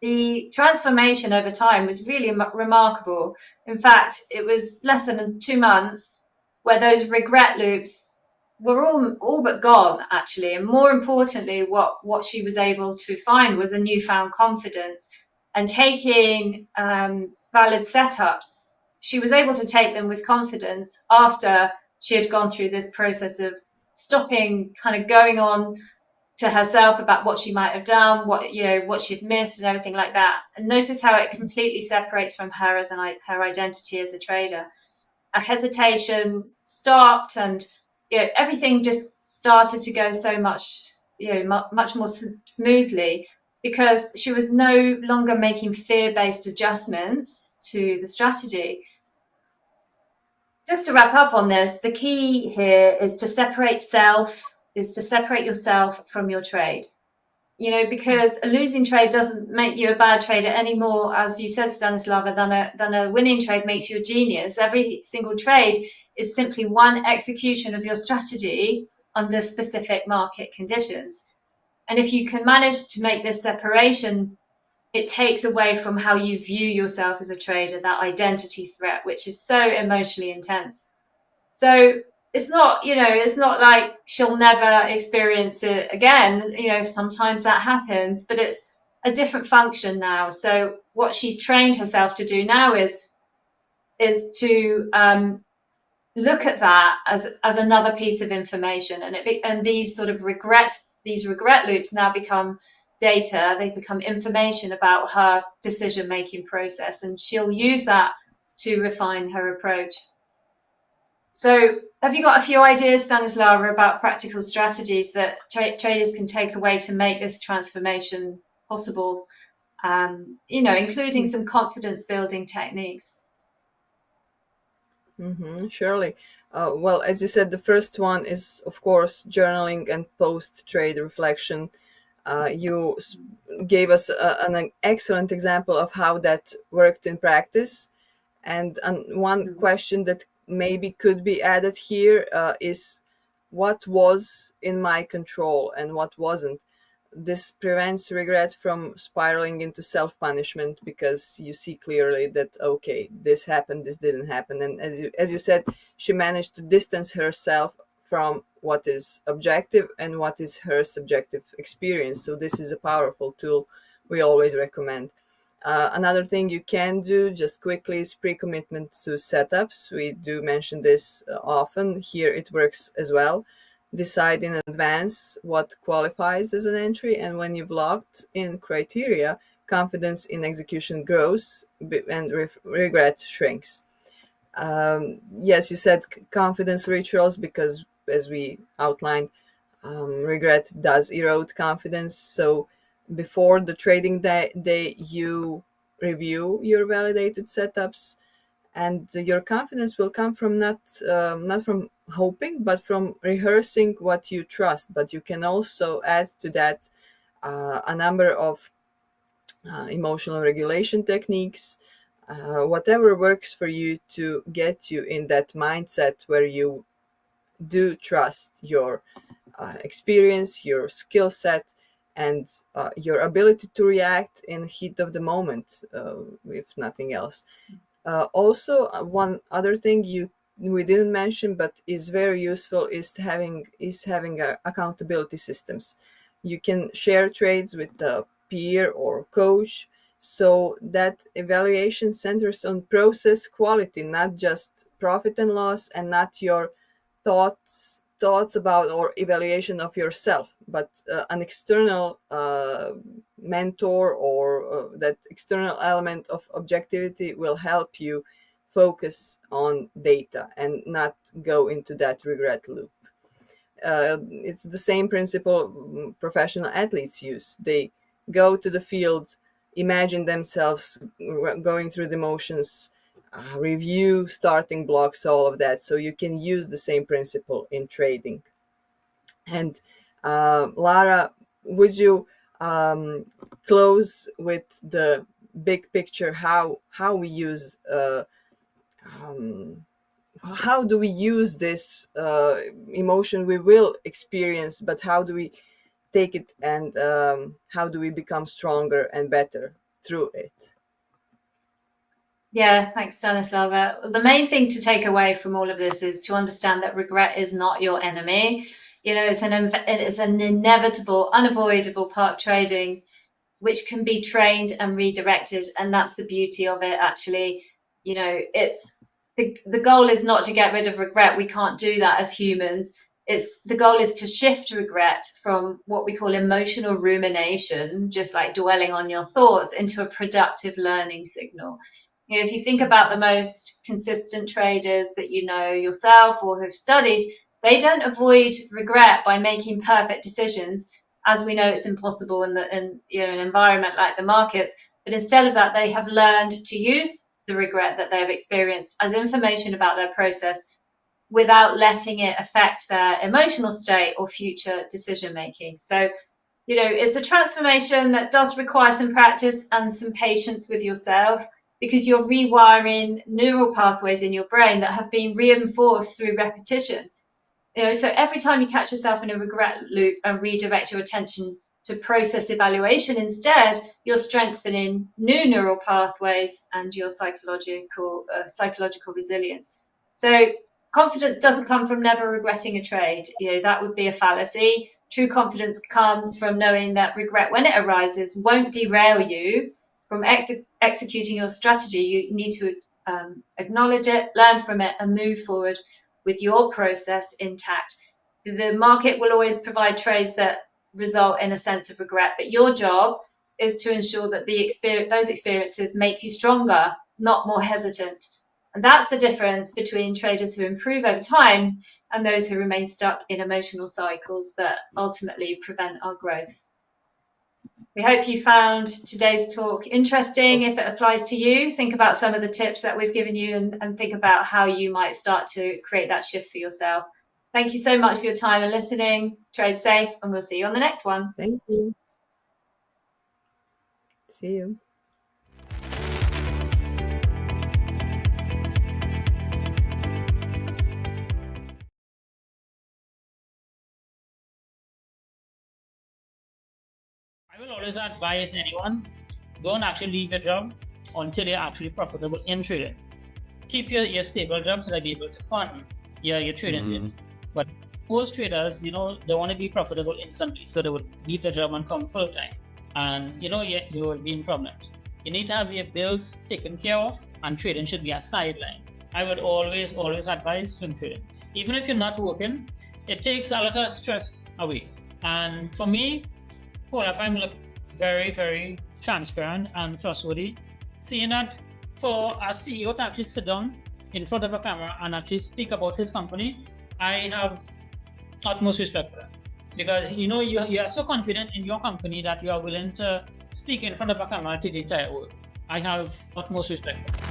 The transformation over time was really remarkable. In fact, it was less than 2 months where those regret loops were all but gone, actually. And more importantly, what she was able to find was a newfound confidence. And taking valid setups, she was able to take them with confidence after she had gone through this process of stopping, kind of going on to herself about what she might have done, what she'd missed and everything like that. And notice how it completely separates from her as her identity as a trader. A hesitation stopped, and everything just started to go so much, much more smoothly, because she was no longer making fear-based adjustments to the strategy. Just to wrap up on this, the key here is to separate yourself from your trade. Because a losing trade doesn't make you a bad trader anymore, as you said, Stanislava, than a winning trade makes you a genius. Every single trade is simply one execution of your strategy under specific market conditions. And if you can manage to make this separation, it takes away from how you view yourself as a trader, that identity threat, which is so emotionally intense. So it's not, it's not like she'll never experience it again. Sometimes that happens, but it's a different function now. So what she's trained herself to do now is to look at that as another piece of information, and these sort of regret loops now become data. They become information about her decision making process, and she'll use that to refine her approach. So have you got a few ideas, Stanislava, about practical strategies that traders can take away to make this transformation possible, including some confidence building techniques? Surely. Well, as you said, the first one is, of course, journaling and post-trade reflection. You gave us an excellent example of how that worked in practice. And one question that maybe could be added here is what was in my control and what wasn't. This prevents regret from spiraling into self-punishment, because you see clearly that, okay, this happened, this didn't happen. And as you said, she managed to distance herself from what is objective and what is her subjective experience. So this is a powerful tool we always recommend. Another thing you can do just quickly is pre-commitment to setups. We do mention this often. Here it works as well. Decide in advance what qualifies as an entry, and when you've locked in criteria, confidence in execution grows and regret shrinks. Yes, you said confidence rituals, because as we outlined, regret does erode confidence. So before the trading day, you review your validated setups, and your confidence will come from not from hoping, but from rehearsing what you trust. But you can also add to that a number of emotional regulation techniques, whatever works for you to get you in that mindset where you do trust your experience, your skill set, and your ability to react in the heat of the moment, if nothing else. Also, one other thing we didn't mention but is very useful is having accountability systems. You can share trades with a peer or coach, so that evaluation centers on process quality, not just profit and loss, and not your thoughts about or evaluation of yourself, but an external mentor or that external element of objectivity will help you focus on data and not go into that regret loop. It's the same principle professional athletes use. They go to the field, imagine themselves going through the motions, review starting blocks, all of that. So you can use the same principle in trading. And Lara, would you close with the big picture, how we use how do we use this emotion we will experience, but how do we take it, and how do we become stronger and better through it? Yeah, thanks, Stanislava. The main thing to take away from all of this is to understand that regret is not your enemy. It's an inevitable, unavoidable part of trading, which can be trained and redirected, and that's the beauty of it. Actually, it's the goal is not to get rid of regret. We can't do that as humans. The goal is to shift regret from what we call emotional rumination, just like dwelling on your thoughts, into a productive learning signal. If you think about the most consistent traders that you know yourself or have studied, they don't avoid regret by making perfect decisions, as we know it's impossible in an environment like the markets. But instead of that, they have learned to use the regret that they've experienced as information about their process without letting it affect their emotional state or future decision making. So, it's a transformation that does require some practice and some patience with yourself, because you're rewiring neural pathways in your brain that have been reinforced through repetition. So every time you catch yourself in a regret loop and redirect your attention to process evaluation. Instead, you're strengthening new neural pathways and your psychological resilience. So confidence doesn't come from never regretting a trade. That would be a fallacy. True confidence comes from knowing that regret, when it arises, won't derail you from executing your strategy. You need to acknowledge it, learn from it, and move forward with your process intact. The market will always provide trades that result in a sense of regret, but your job is to ensure that those experiences make you stronger, not more hesitant. And that's the difference between traders who improve over time and those who remain stuck in emotional cycles that ultimately prevent our growth. We hope you found today's talk interesting. If it applies to you, think about some of the tips that we've given you and think about how you might start to create that shift for yourself. Thank you so much for your time and listening. Trade safe, and we'll see you on the next one. Thank you. See you. I will always advise anyone, don't actually leave your job until you're actually profitable in trading. Keep your stable job so that you're able to fund your trading. But most traders, they want to be profitable instantly, so they would leave their job and come full time. And you will be in problems. You need to have your bills taken care of, and trading should be a sideline. I would always advise swing trading. Even if you're not working, it takes a lot of stress away. And for me, Hola Prime looks very, very transparent and trustworthy. Seeing that for a CEO to actually sit down in front of a camera and actually speak about his company, I have utmost respect for that. Because you are so confident in your company that you are willing to speak in front of a camera to the entire world. I have utmost respect for that.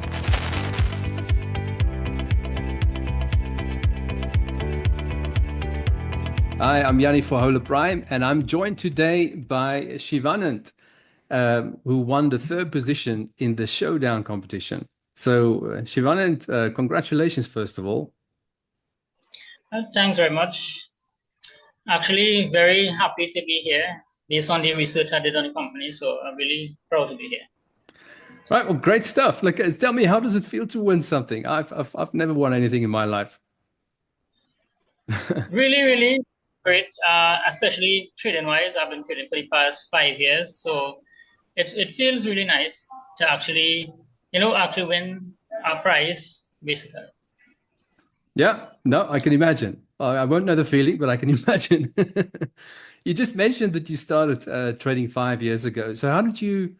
Hi, I'm Yanni for Hola Prime, and I'm joined today by Shivanand, who won the 3rd position in the Showdown competition. So, Shivanand, congratulations, first of all. Thanks very much. Actually, very happy to be here based on the research I did on the company. So I'm really proud to be here. Right. Well, great stuff. Like, tell me, how does it feel to win something? I've never won anything in my life. Really, really great. Especially trading wise, I've been trading for the past 5 years. So it feels really nice to actually win a prize, basically. Yeah, no, I can imagine. I won't know the feeling, but I can imagine. You just mentioned that you started trading 5 years ago. So how did you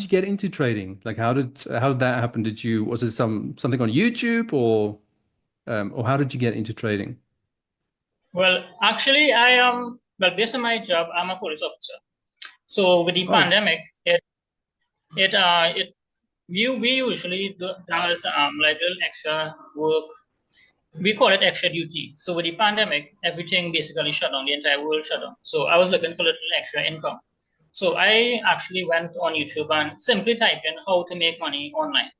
get into trading? Like, how did that happen? Was it something on YouTube or how did you get into trading? Well, actually, based on my job, I'm a police officer. So with the pandemic, we usually do like little extra work. We call it extra duty. So with the pandemic, everything basically shut down, the entire world shut down. So I was looking for a little extra income. So I actually went on YouTube and simply typed in how to make money online.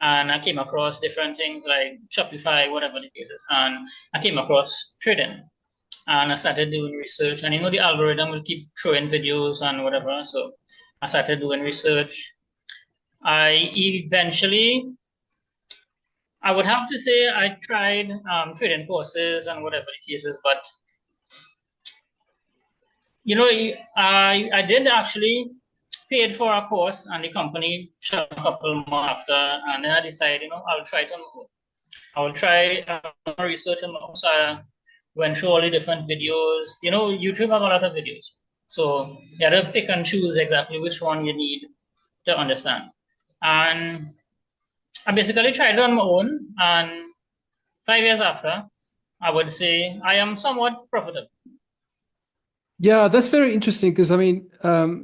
And I came across different things like Shopify, whatever the case is. And I came across trading. And I started doing research. And the algorithm will keep throwing videos and whatever. So I started doing research. I would have to say I tried trading courses and whatever the case is, but I did actually paid for a course, and the company shut a couple months after, and then I decided, I'll try it on my own. I will try research on my own. So I went through all the different videos. YouTube have a lot of videos, so you have to pick and choose exactly which one you need to understand. And I basically tried it on my own, and 5 years after, I would say I am somewhat profitable. Yeah, that's very interesting because, I mean,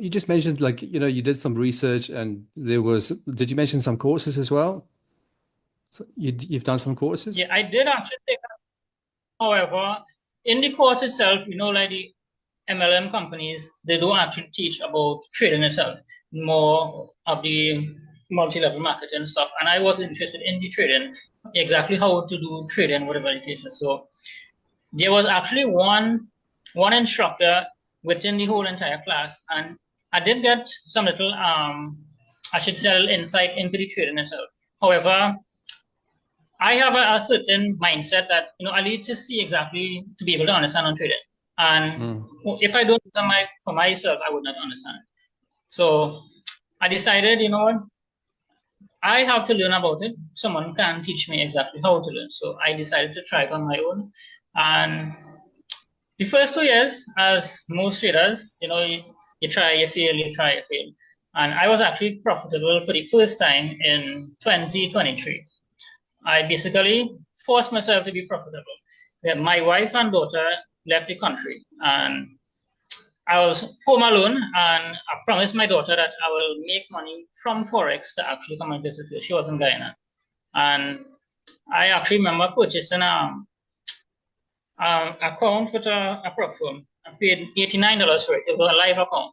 you just mentioned, like, you did some research and did you mention some courses as well? So you've done some courses? Yeah, I did actually take that. However, in the course itself, like the MLM companies, they don't actually teach about trading itself, more of the multi-level marketing stuff. And I was interested in the trading, exactly how to do trading, whatever the case is. So there was actually one instructor within the whole entire class. And I did get some little, I should say, insight into the trading itself. However, I have a certain mindset that, I need to see exactly to be able to understand on trading. And if I don't do that for myself, I would not understand it. So I decided, I have to learn about it. Someone can teach me exactly how to learn. So I decided to try it on my own. And the first 2 years, as most traders, you try, you fail, you try, you fail. And I was actually profitable for the first time in 2023. I basically forced myself to be profitable. My wife and daughter left the country, and I was home alone, and I promised my daughter that I will make money from Forex to actually come and visit her. She was in Guyana. And I actually remember purchasing an account with a prop firm. I paid $89 for it. It was a live account.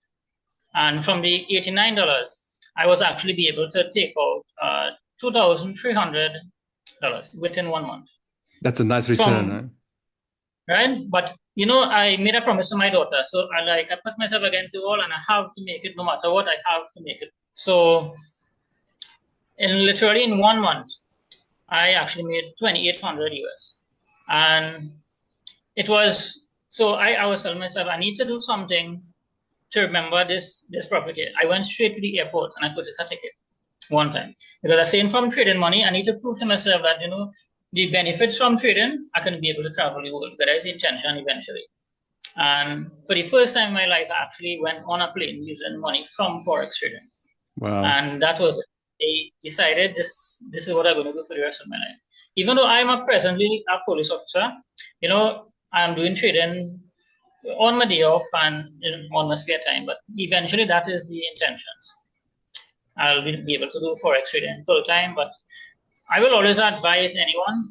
And from the $89, I was actually be able to take out $2,300 within 1 month. That's a nice return, right? But I made a promise to my daughter, so I put myself against the wall, and I have to make it no matter what. I have to make it. So, literally in 1 month, I actually made 2,800 US, and it was so. I was telling myself I need to do something to remember this profit here. I went straight to the airport and I purchased a ticket one time, because I saying from trading money, I need to prove to myself that the benefits from trading, I can be able to travel the world. That is the intention eventually. And for the first time in my life, I actually went on a plane using money from Forex trading. Wow. And that was, I decided this is what I'm going to do for the rest of my life. Even though I'm presently a police officer, I'm doing trading on my day off and on my spare time, but eventually that is the intentions. I'll be able to do Forex trading full time, but I will always advise anyone,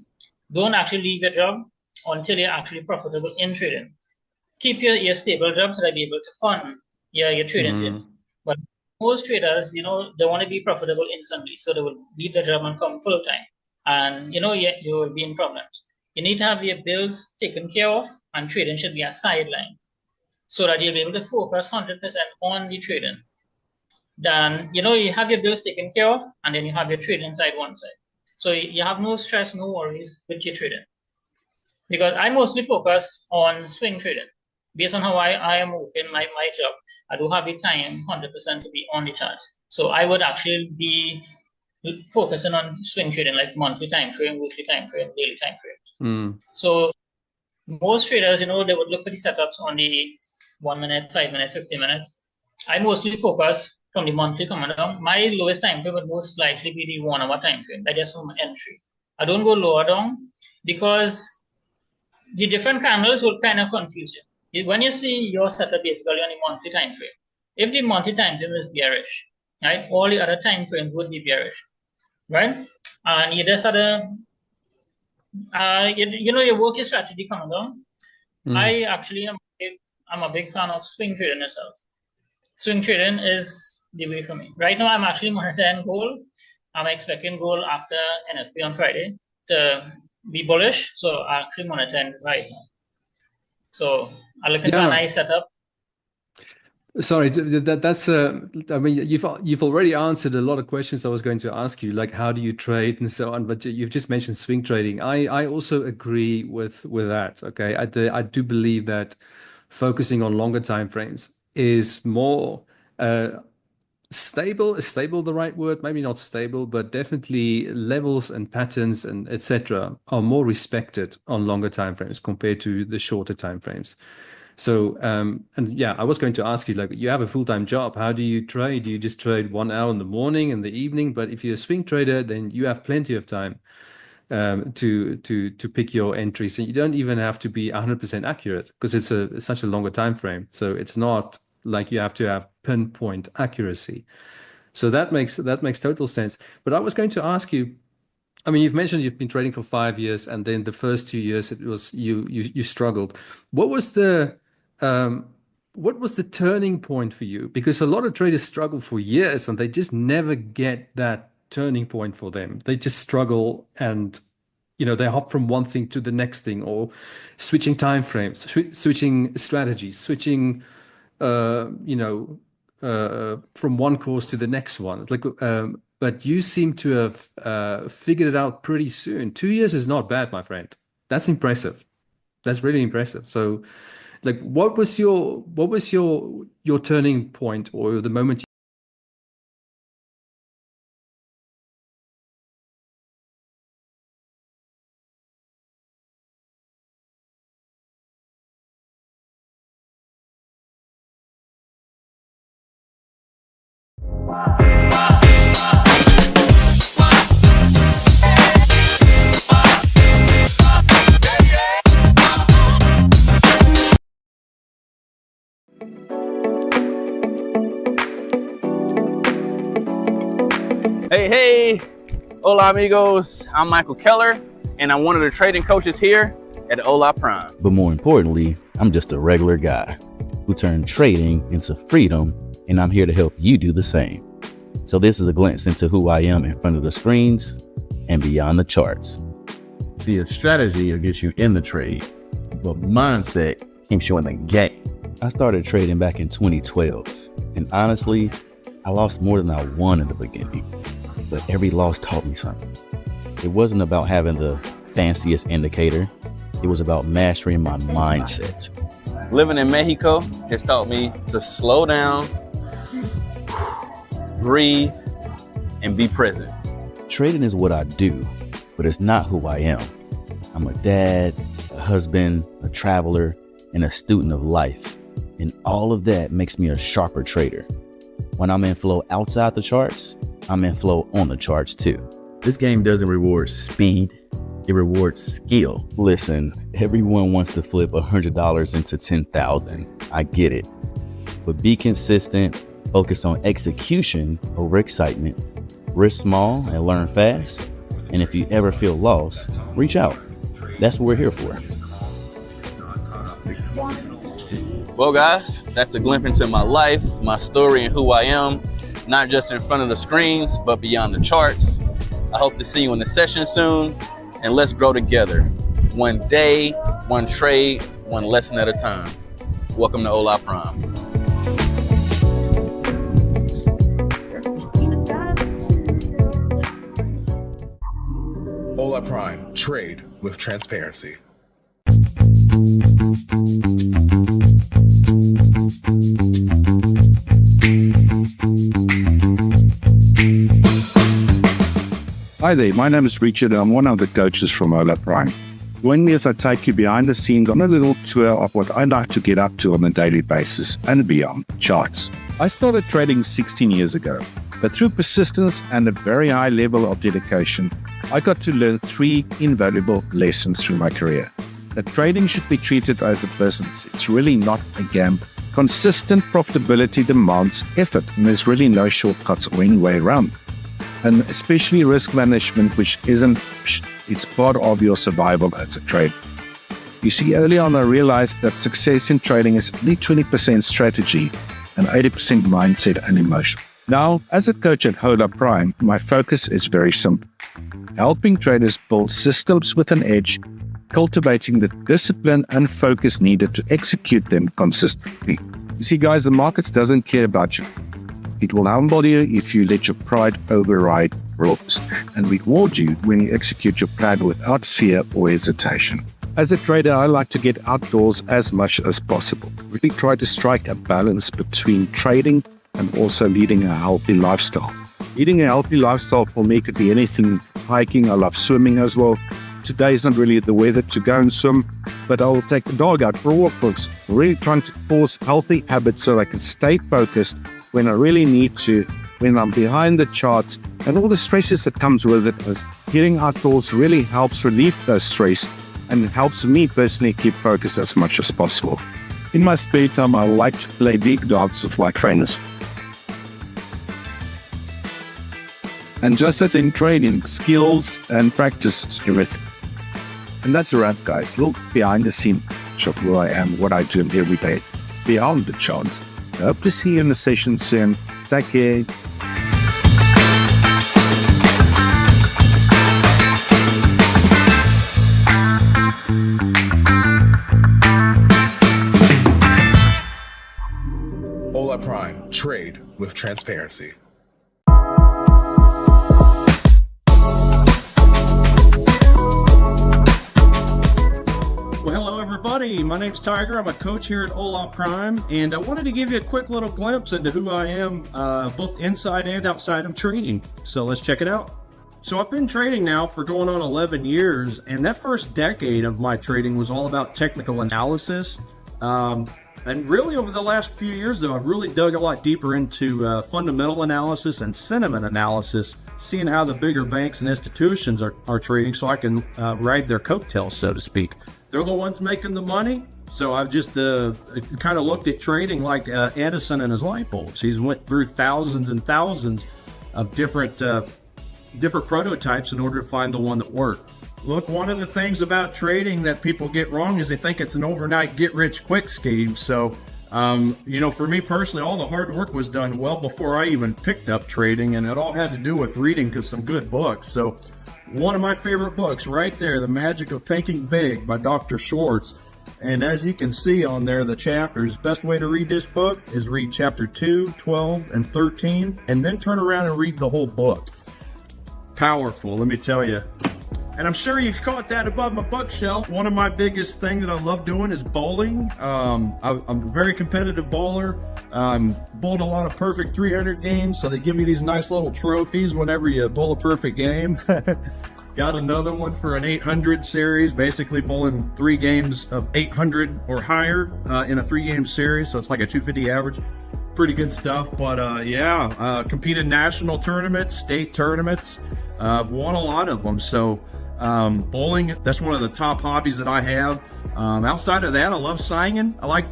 don't actually leave your job until you're actually profitable in trading. Keep your stable job so that you'll be able to fund your trading. But most traders, they want to be profitable instantly, so they will leave their job and come full time. And you will be in problems. You need to have your bills taken care of, and trading should be a sideline so that you'll be able to focus 100% on the trading. Then, you have your bills taken care of, and then you have your trading side one side. So you have no stress, no worries with your trading. Because I mostly focus on swing trading. Based on how I am working my job, I do have the time 100% to be on the charts. So I would actually be focusing on swing trading, like monthly time frame, weekly time frame, daily time frames. So most traders, they would look for the setups on the 1 minute, 5 minute, 50 minutes. I mostly focus from the monthly coming down. My lowest time frame would most likely be the 1 hour time frame. That is from entry. I don't go lower down because the different candles will kind of confuse you. When you see your setup basically on the monthly time frame, if the monthly time frame is bearish, right, all the other time frames would be bearish, right? And you just had you work your strategy coming down. I actually I'm a big fan of swing trading myself. Swing trading is the way for me. Right now, I'm actually monitoring gold. I'm expecting gold after NFP on Friday to be bullish. So I'm actually monitoring right now. So I'm looking at a nice setup. Sorry, that's I mean, you've already answered a lot of questions I was going to ask you, like how do you trade and so on. But you've just mentioned swing trading. I also agree with that. Okay, I do believe that focusing on longer time frames is more stable. Is stable the right word? Maybe not stable, but definitely levels and patterns and etc. are more respected on longer time frames compared to the shorter time frames. So and yeah, I was going to ask you, like, you have a full-time job. How do you trade? Do you just trade 1 hour in the morning and the evening? But if you're a swing trader, then you have plenty of time to pick your entries, and you don't even have to be 100% accurate because it's such a longer time frame. So it's not like you have to have pinpoint accuracy. So that makes total sense. But I was going to ask you, I mean, you've mentioned you've been trading for 5 years, and then the first 2 years it was you struggled. What was the turning point for you? Because a lot of traders struggle for years and they just never get that turning point for them. They just struggle, and they hop from one thing to the next thing, or switching time frames, switching strategies, switching from one course to the next one. It's like, but you seem to have figured it out pretty soon. 2 years is not bad, my friend. That's impressive. That's really impressive. So, like, what was your turning point, or the moment? Hey, hola amigos, I'm Michael Keller, and I'm one of the trading coaches here at Hola Prime. But more importantly, I'm just a regular guy who turned trading into freedom, and I'm here to help you do the same. So this is a glimpse into who I am in front of the screens and beyond the charts. See, a strategy will get you in the trade, but mindset keeps you in the game. I started trading back in 2012, and honestly, I lost more than I won in the beginning, but every loss taught me something. It wasn't about having the fanciest indicator. It was about mastering my mindset. Living in Mexico has taught me to slow down, breathe, and be present. Trading is what I do, but it's not who I am. I'm a dad, a husband, a traveler, and a student of life. And all of that makes me a sharper trader. When I'm in flow outside the charts, I'm in flow on the charts too. This game doesn't reward speed, it rewards skill. Listen, everyone wants to flip $100 into 10,000. I get it. But be consistent, focus on execution over excitement, risk small and learn fast. And if you ever feel lost, reach out. That's what we're here for. Well, guys, that's a glimpse into my life, my story, and who I am, not just in front of the screens, but beyond the charts. I hope to see you in the session soon, and let's grow together. One day, one trade, one lesson at a time. Welcome to Hola Prime. Hola Prime, trade with transparency. Hi there, my name is Richard and I'm one of the coaches from Hola Prime. Join me as I take you behind the scenes on a little tour of what I like to get up to on a daily basis and beyond charts. I started trading 16 years ago, but through persistence and a very high level of dedication, I got to learn 3 invaluable lessons through my career. That trading should be treated as a business. It's really not a gamble. Consistent profitability demands effort, and there's really no shortcuts or any way around. And especially risk management, which it's part of your survival as a trader. You see, early on I realized that success in trading is only 20% strategy and 80% mindset and emotion. Now, as a coach at Hola Prime, my focus is very simple. Helping traders build systems with an edge, cultivating the discipline and focus needed to execute them consistently. You see, guys, the markets doesn't care about you. It will humble you if you let your pride override rules and reward you when you execute your plan without fear or hesitation. As a trader, I like to get outdoors as much as possible. Really try to strike a balance between trading and also leading a healthy lifestyle. Leading a healthy lifestyle for me could be anything. Hiking, I love swimming as well. Today is not really the weather to go and swim, but I will take the dog out for a walk. I'm really trying to force healthy habits so I can stay focused when I really need to, when I'm behind the charts, and all the stresses that comes with it. As getting outdoors really helps relieve those stress and helps me personally keep focused as much as possible. In my spare time, I like to play league darts with my trainers. And just as in training, skills and practice is everything. And that's a wrap, guys. Look behind the scene shot where I am, what I do every day, beyond the charts. I hope to see you in the session soon. Take care. Trade with transparency. Well, hello everybody. My name's Tiger. I'm a coach here at Hola Prime, and I wanted to give you a quick little glimpse into who I am, both inside and outside of trading. So let's check it out. So I've been trading now for going on 11 years, and that first decade of my trading was all about technical analysis. And really over the last few years, though, I've really dug a lot deeper into fundamental analysis and sentiment analysis, seeing how the bigger banks and institutions are trading so I can ride their coattails, so to speak. They're the ones making the money. So I've just kind of looked at trading like Edison and his light bulbs. He's went through thousands and thousands of different prototypes in order to find the one that worked. Look, one of the things about trading that people get wrong is they think it's an overnight get-rich-quick scheme. So, for me personally, all the hard work was done well before I even picked up trading, and it all had to do with reading some good books. So, one of my favorite books right there, The Magic of Thinking Big by Dr. Schwartz. And as you can see on there, the chapters, best way to read this book is read chapter 2, 12, and 13, and then turn around and read the whole book. Powerful, let me tell you. And I'm sure you caught that above my bookshelf. One of my biggest things that I love doing is bowling. I'm a very competitive bowler. Bowled a lot of perfect 300 games, so they give me these nice little trophies whenever you bowl a perfect game. Got another one for an 800 series, basically bowling 3 games of 800 or higher in a 3-game series, so it's like a 250 average. Pretty good stuff, but competed national tournaments, state tournaments. I've won a lot of them, so bowling, that's one of the top hobbies that I have. Outside of that, I love singing. I like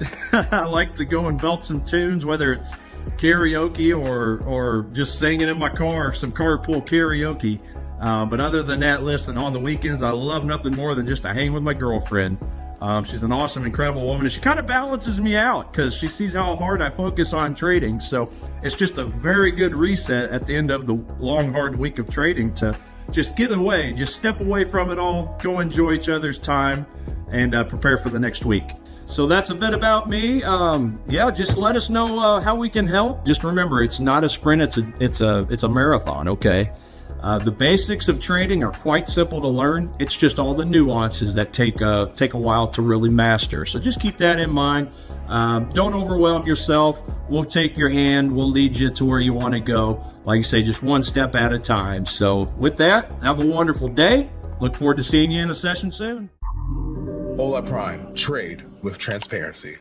to go and belt some tunes, whether it's karaoke or just singing in my car, some carpool karaoke. But other than that, listen, on the weekends, I love nothing more than just to hang with my girlfriend. She's an awesome, incredible woman, and she kind of balances me out because she sees how hard I focus on trading. So it's just a very good reset at the end of the long, hard week of trading to just get away, just step away from it all, go enjoy each other's time, and prepare for the next week. So that's a bit about me. Just let us know how we can help. Just remember, it's not a sprint, it's a marathon, okay? The basics of trading are quite simple to learn. It's just all the nuances that take a while to really master. So just keep that in mind. Don't overwhelm yourself. We'll take your hand. We'll lead you to where you want to go. Like I say, just one step at a time. So with that, have a wonderful day. Look forward to seeing you in a session soon. Hola Prime. Trade with transparency.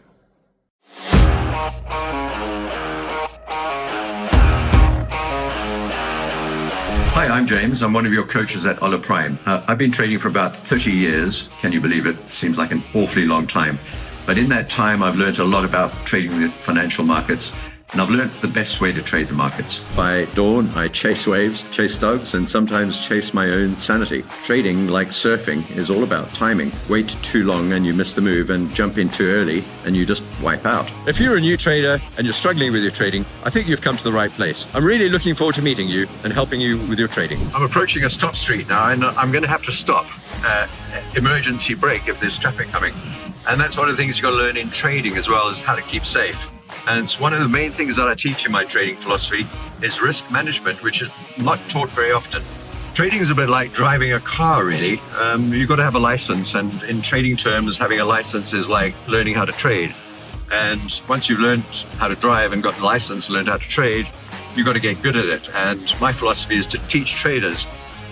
Hi, I'm James. I'm one of your coaches at Hola Prime. I've been trading for about 30 years. Can you believe it? Seems like an awfully long time. But in that time, I've learned a lot about trading the financial markets, and I've learned the best way to trade the markets. By dawn, I chase waves, chase stocks, and sometimes chase my own sanity. Trading, like surfing, is all about timing. Wait too long and you miss the move, and jump in too early and you just wipe out. If you're a new trader and you're struggling with your trading, I think you've come to the right place. I'm really looking forward to meeting you and helping you with your trading. I'm approaching a stop street now, and I'm going to have to stop. Emergency brake if there's traffic coming. And that's one of the things you've got to learn in trading as well, as how to keep safe. And it's one of the main things that I teach in my trading philosophy is risk management, which is not taught very often. Trading is a bit like driving a car, really. You've got to have a license, and in trading terms, having a license is like learning how to trade. And once you've learned how to drive and got the license, learned how to trade, you've got to get good at it. And my philosophy is to teach traders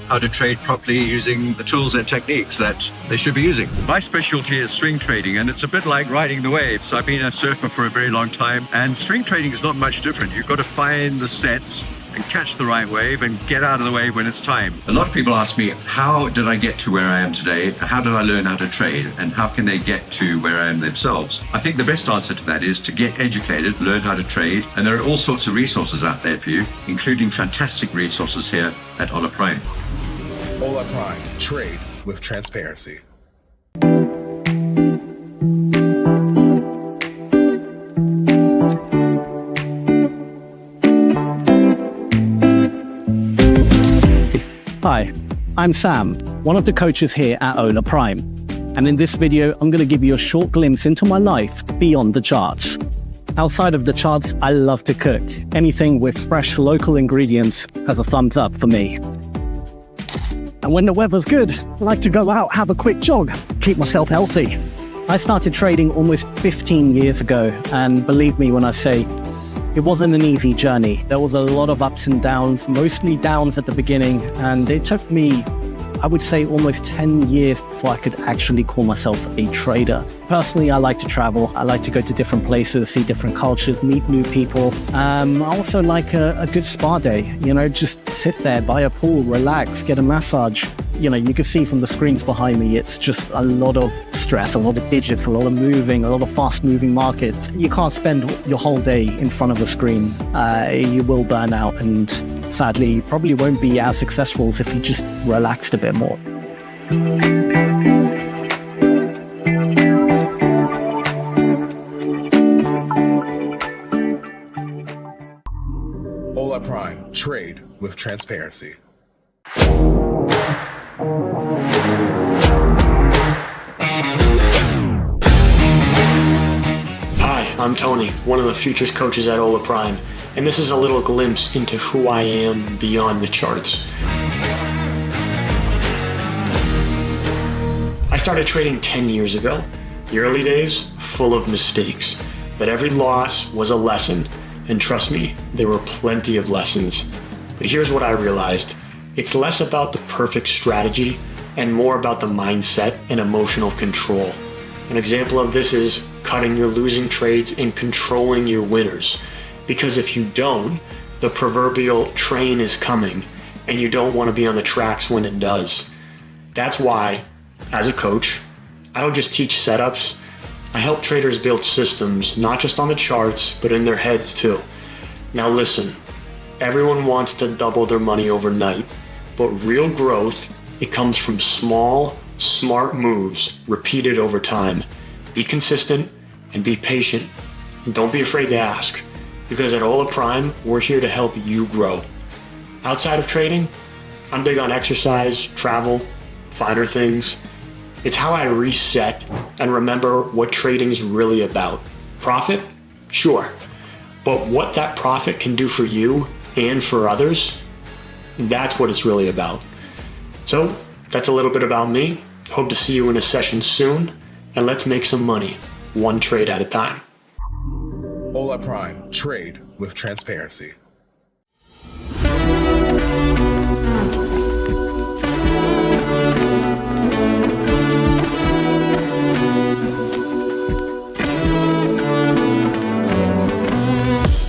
how to trade properly using the tools and techniques that they should be using. My specialty is swing trading, and it's a bit like riding the waves. I've been a surfer for a very long time, and swing trading is not much different. You've got to find the sets and catch the right wave and get out of the wave when it's time. A lot of people ask me, how did I get to where I am today? How did I learn how to trade? And how can they get to where I am themselves? I think the best answer to that is to get educated, learn how to trade. And there are all sorts of resources out there for you, including fantastic resources here at Hola Prime. Hola Prime. Trade with transparency. Hi, I'm Sam, one of the coaches here at Hola Prime. And in this video, I'm going to give you a short glimpse into my life beyond the charts. Outside of the charts, I love to cook. Anything with fresh local ingredients has a thumbs up for me. And when the weather's good, I like to go out, have a quick jog, keep myself healthy. I started trading almost 15 years ago, and believe me when I say, it wasn't an easy journey. There was a lot of ups and downs, mostly downs at the beginning, and it took me, I would say, almost 10 years before I could actually call myself a trader. Personally, I like to travel. I like to go to different places, see different cultures, meet new people. I also like a good spa day, just sit there by a pool, relax, get a massage. You can see from the screens behind me, it's just a lot of stress, a lot of digits, a lot of moving, a lot of fast moving markets. You can't spend your whole day in front of a screen. You will burn out, and sadly, you probably won't be as successful as if you just relaxed a bit more. Hola Prime. Trade with transparency. Hi, I'm Tony, one of the futures coaches at Hola Prime, and this is a little glimpse into who I am beyond the charts. I started trading 10 years ago. The early days, full of mistakes, but every loss was a lesson, and trust me, there were plenty of lessons. But here's what I realized. It's less about the perfect strategy and more about the mindset and emotional control. An example of this is cutting your losing trades and controlling your winners. Because if you don't, the proverbial train is coming and you don't want to be on the tracks when it does. That's why, as a coach, I don't just teach setups. I help traders build systems, not just on the charts, but in their heads too. Now listen, everyone wants to double their money overnight, but real growth, it comes from small, smart moves repeated over time. Be consistent and be patient. And don't be afraid to ask, because at Hola Prime, we're here to help you grow. Outside of trading, I'm big on exercise, travel, finer things. It's how I reset and remember what trading's really about. Profit? Sure. But what that profit can do for you and for others, that's what it's really about. So that's a little bit about me. Hope to see you in a session soon, and let's make some money, one trade at a time. Hola Prime. Trade with transparency.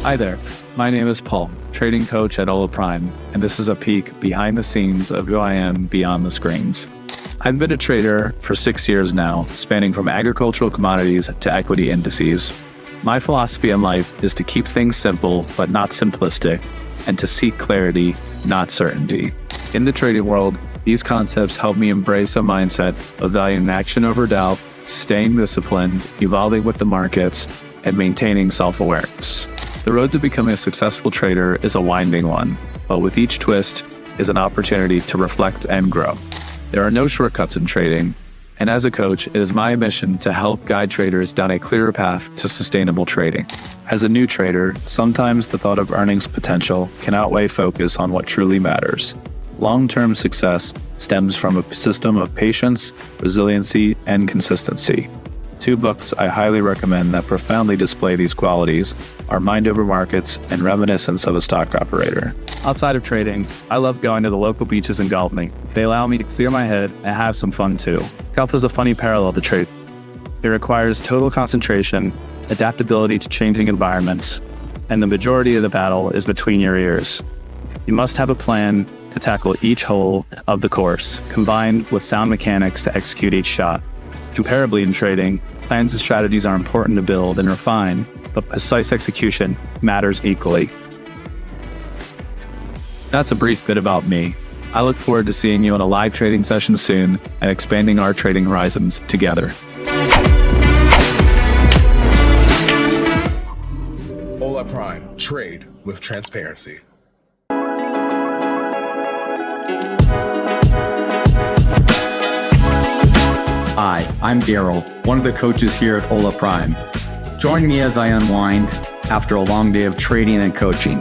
Hi there, my name is Paul, trading coach at Hola Prime, and this is a peek behind the scenes of who I am beyond the screens. I've been a trader for 6 years now, spanning from agricultural commodities to equity indices. My philosophy in life is to keep things simple but not simplistic, and to seek clarity, not certainty. In the trading world, these concepts help me embrace a mindset of valuing action over doubt, staying disciplined, evolving with the markets, and maintaining self-awareness. The road to becoming a successful trader is a winding one, but with each twist is an opportunity to reflect and grow. There are no shortcuts in trading, and as a coach, it is my mission to help guide traders down a clearer path to sustainable trading. As a new trader, sometimes the thought of earnings potential can outweigh focus on what truly matters. Long-term success stems from a system of patience, resiliency, and consistency. 2 books I highly recommend that profoundly display these qualities are Mind Over Markets and Reminiscence of a Stock Operator. Outside of trading, I love going to the local beaches and golfing. They allow me to clear my head and have some fun too. Golf is a funny parallel to trade. It requires total concentration, adaptability to changing environments, and the majority of the battle is between your ears. You must have a plan to tackle each hole of the course, combined with sound mechanics to execute each shot. Comparably in trading, plans and strategies are important to build and refine, but precise execution matters equally. That's a brief bit about me. I look forward to seeing you in a live trading session soon and expanding our trading horizons together. Hola Prime. Trade with transparency. Hi, I'm Daryl, one of the coaches here at Hola Prime. Join me as I unwind after a long day of trading and coaching.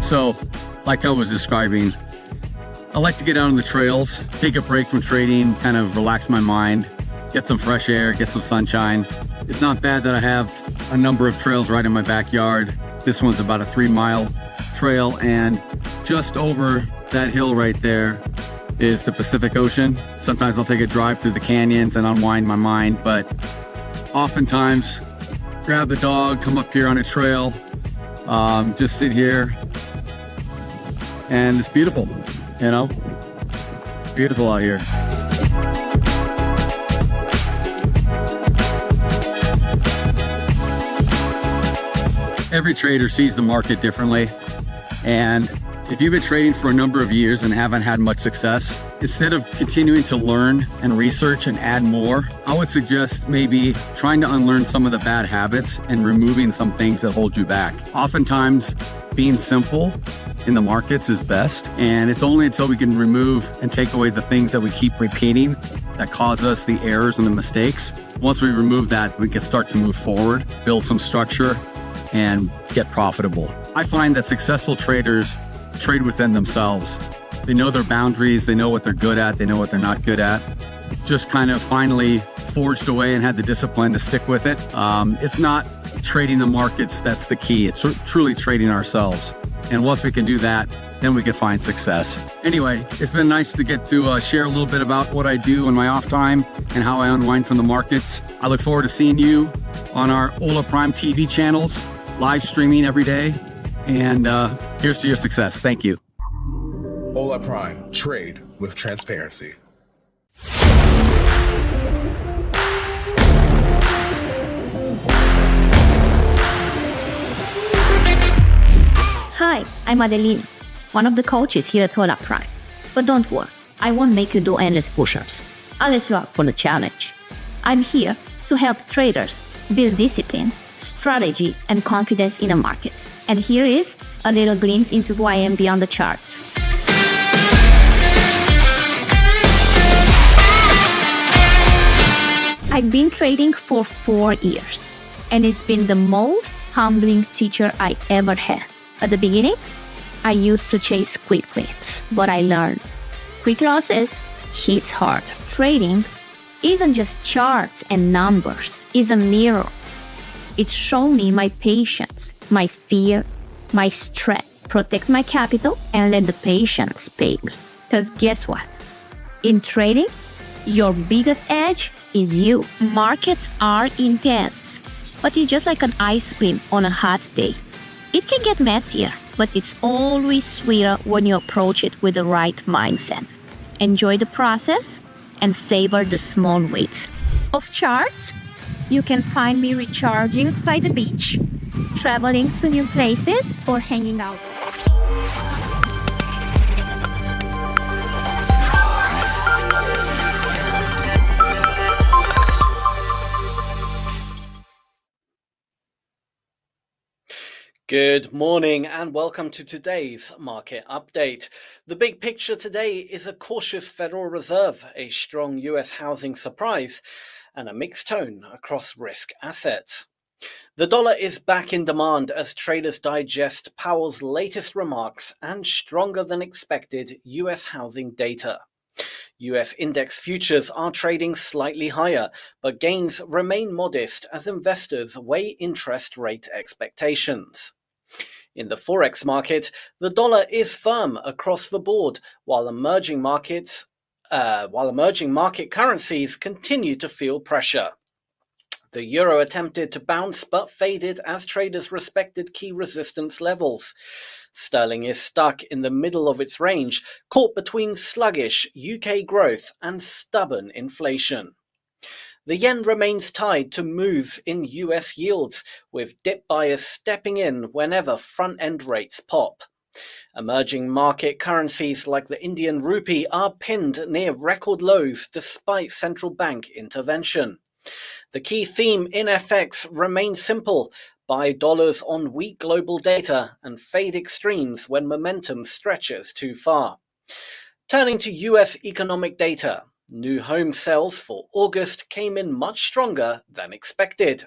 So, like I was describing, I like to get out on the trails, take a break from trading, kind of relax my mind, get some fresh air, get some sunshine. It's not bad that I have a number of trails right in my backyard. This one's about a 3-mile trail, and just over that hill right there is the Pacific Ocean. Sometimes I'll take a drive through the canyons and unwind my mind, but oftentimes grab the dog, come up here on a trail, just sit here, and it's beautiful, you know? Beautiful out here. Every trader sees the market differently, and if you've been trading for a number of years and haven't had much success, instead of continuing to learn and research and add more, I would suggest maybe trying to unlearn some of the bad habits and removing some things that hold you back. Oftentimes, being simple in the markets is best, and it's only until we can remove and take away the things that we keep repeating that cause us the errors and the mistakes. Once we remove that, we can start to move forward, build some structure, and get profitable. I find that successful traders trade within themselves. They know their boundaries, they know what they're good at, they know what they're not good at. Just kind of finally forged away and had the discipline to stick with it. It's not trading the markets that's the key. It's truly trading ourselves. And once we can do that, then we can find success. Anyway, it's been nice to get to share a little bit about what I do in my off time and how I unwind from the markets. I look forward to seeing you on our Hola Prime TV channels, live streaming every day. And here's to your success. Thank you. Hola Prime. Trade with transparency. Hi, I'm Adeline, one of the coaches here at Hola Prime. But don't worry, I won't make you do endless push-ups, unless you are up for the challenge. I'm here to help traders build discipline, strategy, and confidence in the markets. And here is a little glimpse into who I am beyond the charts. I've been trading for 4 years, and it's been the most humbling teacher I ever had. At the beginning, I used to chase quick wins, but I learned quick losses hits hard. Trading isn't just charts and numbers, it's a mirror. It showed me my patience, my fear, my strength. Protect my capital and let the patience pay me. Because guess what? In trading, your biggest edge is you. Markets are intense, but it's just like an ice cream on a hot day. It can get messier, but it's always sweeter when you approach it with the right mindset. Enjoy the process and savor the small wins. Off charts, you can find me recharging by the beach, traveling to new places, or hanging out. Good morning and welcome to today's market update. The big picture today is a cautious Federal Reserve, a strong US housing surprise, and a mixed tone across risk assets. The dollar is back in demand as traders digest Powell's latest remarks and stronger than expected US housing data. US index futures are trading slightly higher, but gains remain modest as investors weigh interest rate expectations. In the Forex market, the dollar is firm across the board, while emerging market currencies continue to feel pressure. The euro attempted to bounce but faded as traders respected key resistance levels. Sterling is stuck in the middle of its range, caught between sluggish UK growth and stubborn inflation. The yen remains tied to moves in US yields, with dip buyers stepping in whenever front-end rates pop. Emerging market currencies like the Indian rupee are pinned near record lows despite central bank intervention. The key theme in FX remains simple: buy dollars on weak global data and fade extremes when momentum stretches too far. Turning to US economic data, new home sales for August came in much stronger than expected.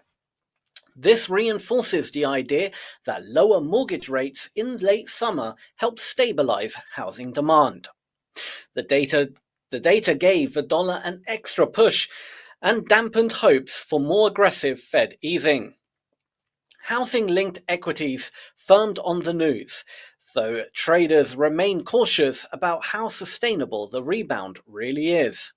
This reinforces the idea that lower mortgage rates in late summer helped stabilize housing demand. The data gave the dollar an extra push and dampened hopes for more aggressive Fed easing. Housing-linked equities firmed on the news, though traders remain cautious about how sustainable the rebound really is.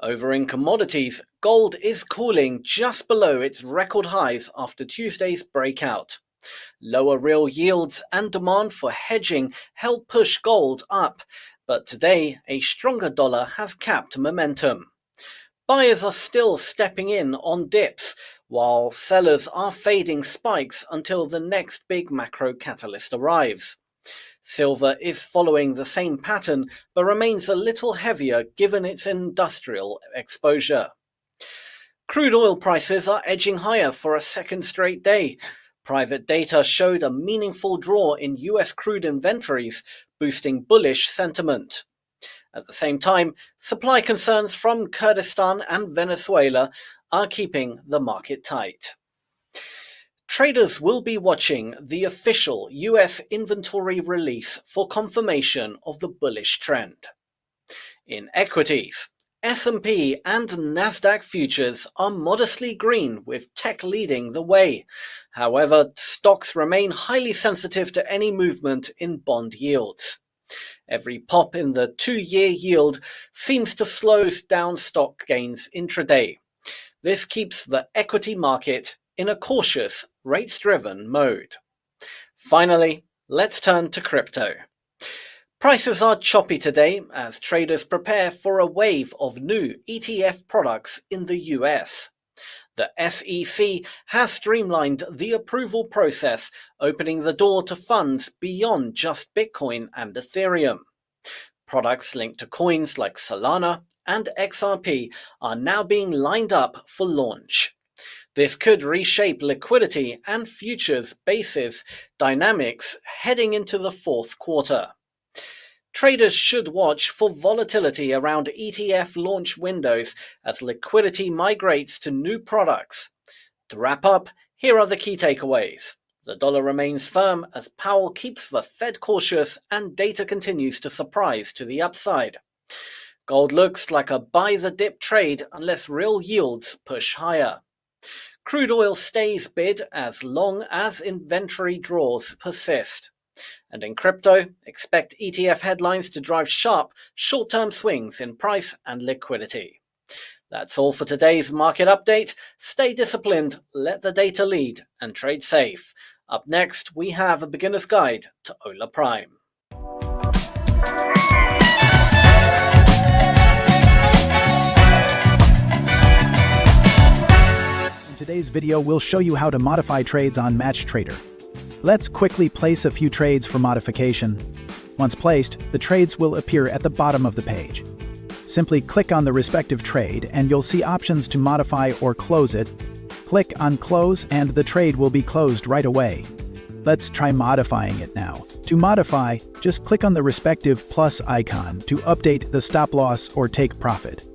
Over in commodities, gold is cooling just below its record highs after Tuesday's breakout. Lower real yields and demand for hedging help push gold up, but today a stronger dollar has capped momentum. Buyers are still stepping in on dips, while sellers are fading spikes until the next big macro catalyst arrives. Silver is following the same pattern, but remains a little heavier given its industrial exposure. Crude oil prices are edging higher for a second straight day. Private data showed a meaningful draw in US crude inventories, boosting bullish sentiment. At the same time, supply concerns from Kurdistan and Venezuela are keeping the market tight. Traders will be watching the official US inventory release for confirmation of the bullish trend. In equities, S&P and Nasdaq futures are modestly green with tech leading the way. However, stocks remain highly sensitive to any movement in bond yields. Every pop in the 2-year yield seems to slow down stock gains intraday. This keeps the equity market in a cautious, rates-driven mode. Finally, let's turn to crypto. Prices are choppy today as traders prepare for a wave of new ETF products in the US. The SEC has streamlined the approval process, opening the door to funds beyond just Bitcoin and Ethereum. Products linked to coins like Solana and XRP are now being lined up for launch. This could reshape liquidity and futures basis dynamics heading into the fourth quarter. Traders should watch for volatility around ETF launch windows as liquidity migrates to new products. To wrap up, here are the key takeaways. The dollar remains firm as Powell keeps the Fed cautious and data continues to surprise to the upside. Gold looks like a buy-the-dip trade unless real yields push higher. Crude oil stays bid as long as inventory draws persist. And in crypto, expect ETF headlines to drive sharp, short-term swings in price and liquidity. That's all for today's market update. Stay disciplined, let the data lead, and trade safe. Up next, we have a beginner's guide to Hola Prime. In today's video, we'll show you how to modify trades on MatchTrader. Let's quickly place a few trades for modification. Once placed, the trades will appear at the bottom of the page. Simply click on the respective trade and you'll see options to modify or close it. Click on Close and the trade will be closed right away. Let's try modifying it now. To modify, just click on the respective plus icon to update the stop loss or take profit.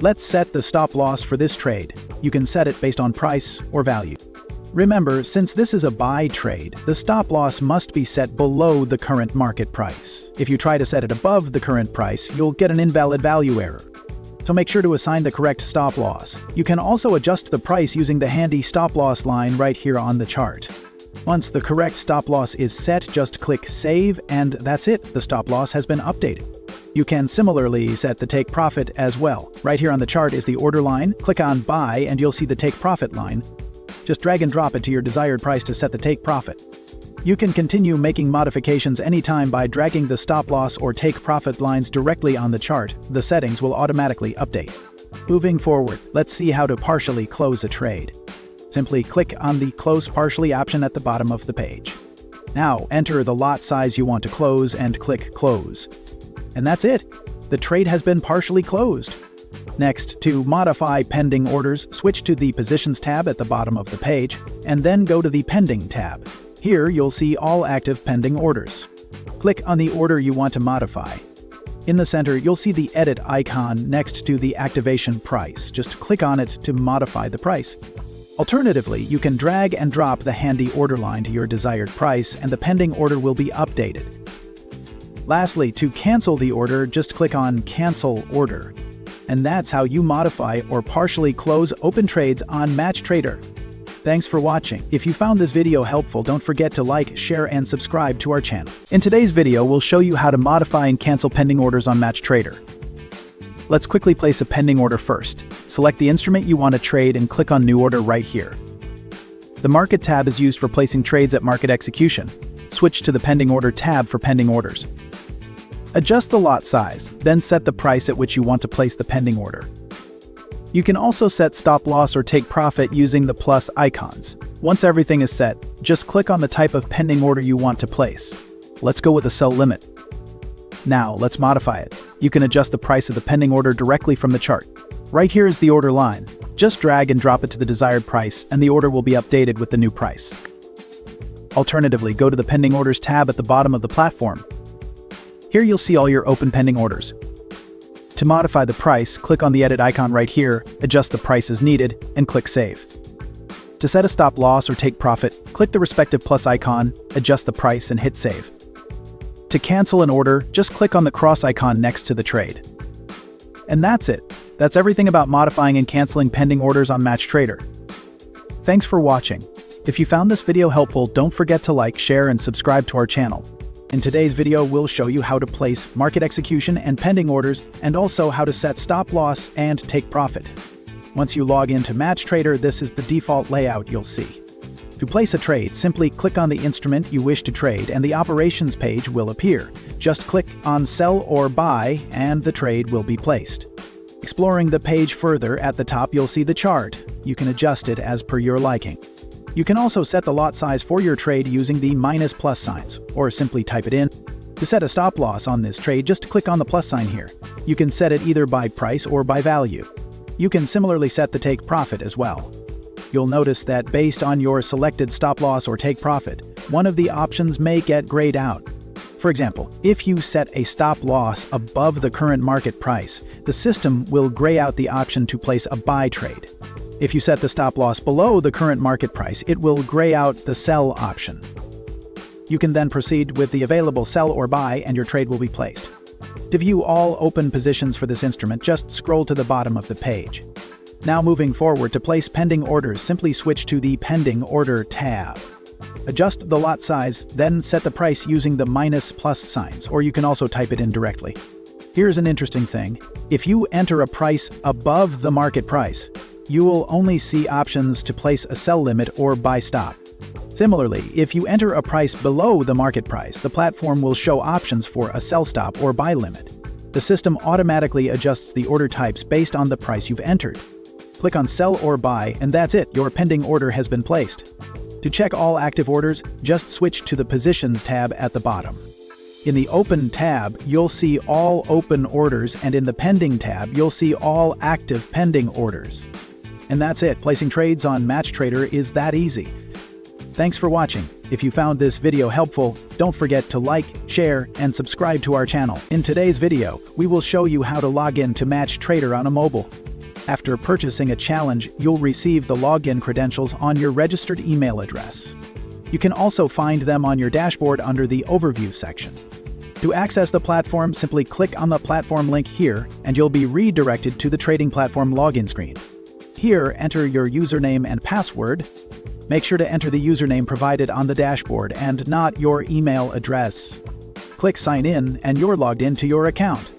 Let's set the stop loss for this trade. You can set it based on price or value. Remember, since this is a buy trade, the stop loss must be set below the current market price. If you try to set it above the current price, you'll get an invalid value error. So make sure to assign the correct stop loss. You can also adjust the price using the handy stop loss line right here on the chart. Once the correct stop loss is set, just click Save and that's it, the stop loss has been updated. You can similarly set the take profit as well. Right here on the chart is the order line. Click on Buy and you'll see the take profit line. Just drag and drop it to your desired price to set the take profit. You can continue making modifications anytime by dragging the stop loss or take profit lines directly on the chart. The settings will automatically update. Moving forward, let's see how to partially close a trade. Simply click on the Close Partially option at the bottom of the page. Now enter the lot size you want to close and click Close. And that's it. The trade has been partially closed. Next, to modify pending orders, switch to the Positions tab at the bottom of the page, and then go to the Pending tab. Here you'll see all active pending orders. Click on the order you want to modify. In the center, you'll see the edit icon next to the activation price. Just click on it to modify the price. Alternatively, you can drag and drop the handy order line to your desired price and the pending order will be updated. Lastly, to cancel the order, just click on Cancel Order. And that's how you modify or partially close open trades on MatchTrader. Thanks for watching. If you found this video helpful, don't forget to like, share, and subscribe to our channel. In today's video, we'll show you how to modify and cancel pending orders on MatchTrader. Let's quickly place a pending order first. Select the instrument you want to trade and click on New Order right here. The Market tab is used for placing trades at market execution. Switch to the Pending Order tab for pending orders. Adjust the lot size, then set the price at which you want to place the pending order. You can also set stop loss or take profit using the plus icons. Once everything is set, just click on the type of pending order you want to place. Let's go with a sell limit. Now, let's modify it. You can adjust the price of the pending order directly from the chart. Right here is the order line. Just drag and drop it to the desired price, and the order will be updated with the new price. Alternatively, go to the Pending Orders tab at the bottom of the platform. Here you'll see all your open pending orders. To modify the price, click on the edit icon right here, adjust the price as needed, and click Save. To set a stop loss or take profit, click the respective plus icon, adjust the price, and hit Save. To cancel an order, just click on the cross icon next to the trade. And that's it. That's everything about modifying and canceling pending orders on MatchTrader. Thanks for watching. If you found this video helpful, don't forget to like, share, and subscribe to our channel. In today's video, we'll show you how to place market execution and pending orders, and also how to set stop loss and take profit. Once you log into MatchTrader, this is the default layout you'll see. To place a trade, simply click on the instrument you wish to trade and the operations page will appear. Just click on Sell or Buy and the trade will be placed. Exploring the page further, at the top you'll see the chart. You can adjust it as per your liking. You can also set the lot size for your trade using the minus plus signs, or simply type it in. To set a stop loss on this trade, just click on the plus sign here. You can set it either by price or by value. You can similarly set the take profit as well. You'll notice that based on your selected stop loss or take profit, one of the options may get grayed out. For example, if you set a stop loss above the current market price, the system will gray out the option to place a buy trade. If you set the stop loss below the current market price, it will gray out the sell option. You can then proceed with the available sell or buy and your trade will be placed. To view all open positions for this instrument, just scroll to the bottom of the page. Now moving forward, to place pending orders, simply switch to the Pending Order tab. Adjust the lot size, then set the price using the minus plus signs, or you can also type it in directly. Here's an interesting thing. If you enter a price above the market price, you will only see options to place a sell limit or buy stop. Similarly, if you enter a price below the market price, the platform will show options for a sell stop or buy limit. The system automatically adjusts the order types based on the price you've entered. Click on Sell or Buy, and that's it, your pending order has been placed. To check all active orders, just switch to the Positions tab at the bottom. In the Open tab, you'll see all open orders, and in the Pending tab, you'll see all active pending orders. And that's it, placing trades on MatchTrader is that easy. Thanks for watching. If you found this video helpful, don't forget to like, share, and subscribe to our channel. In today's video, we will show you how to log in to MatchTrader on a mobile. After purchasing a challenge, you'll receive the login credentials on your registered email address. You can also find them on your dashboard under the Overview section. To access the platform, simply click on the platform link here, and you'll be redirected to the trading platform login screen. Here, enter your username and password. Make sure to enter the username provided on the dashboard and not your email address. Click Sign In, and you're logged into your account.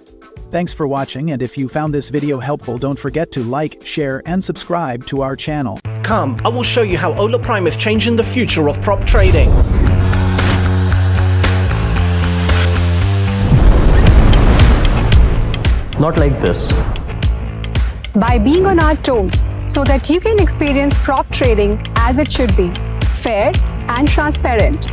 Thanks for watching, and if you found this video helpful, don't forget to like, share, and subscribe to our channel. Come, I will show you how Hola Prime is changing the future of prop trading. Not like this. By being on our toes, so that you can experience prop trading as it should be, fair and transparent.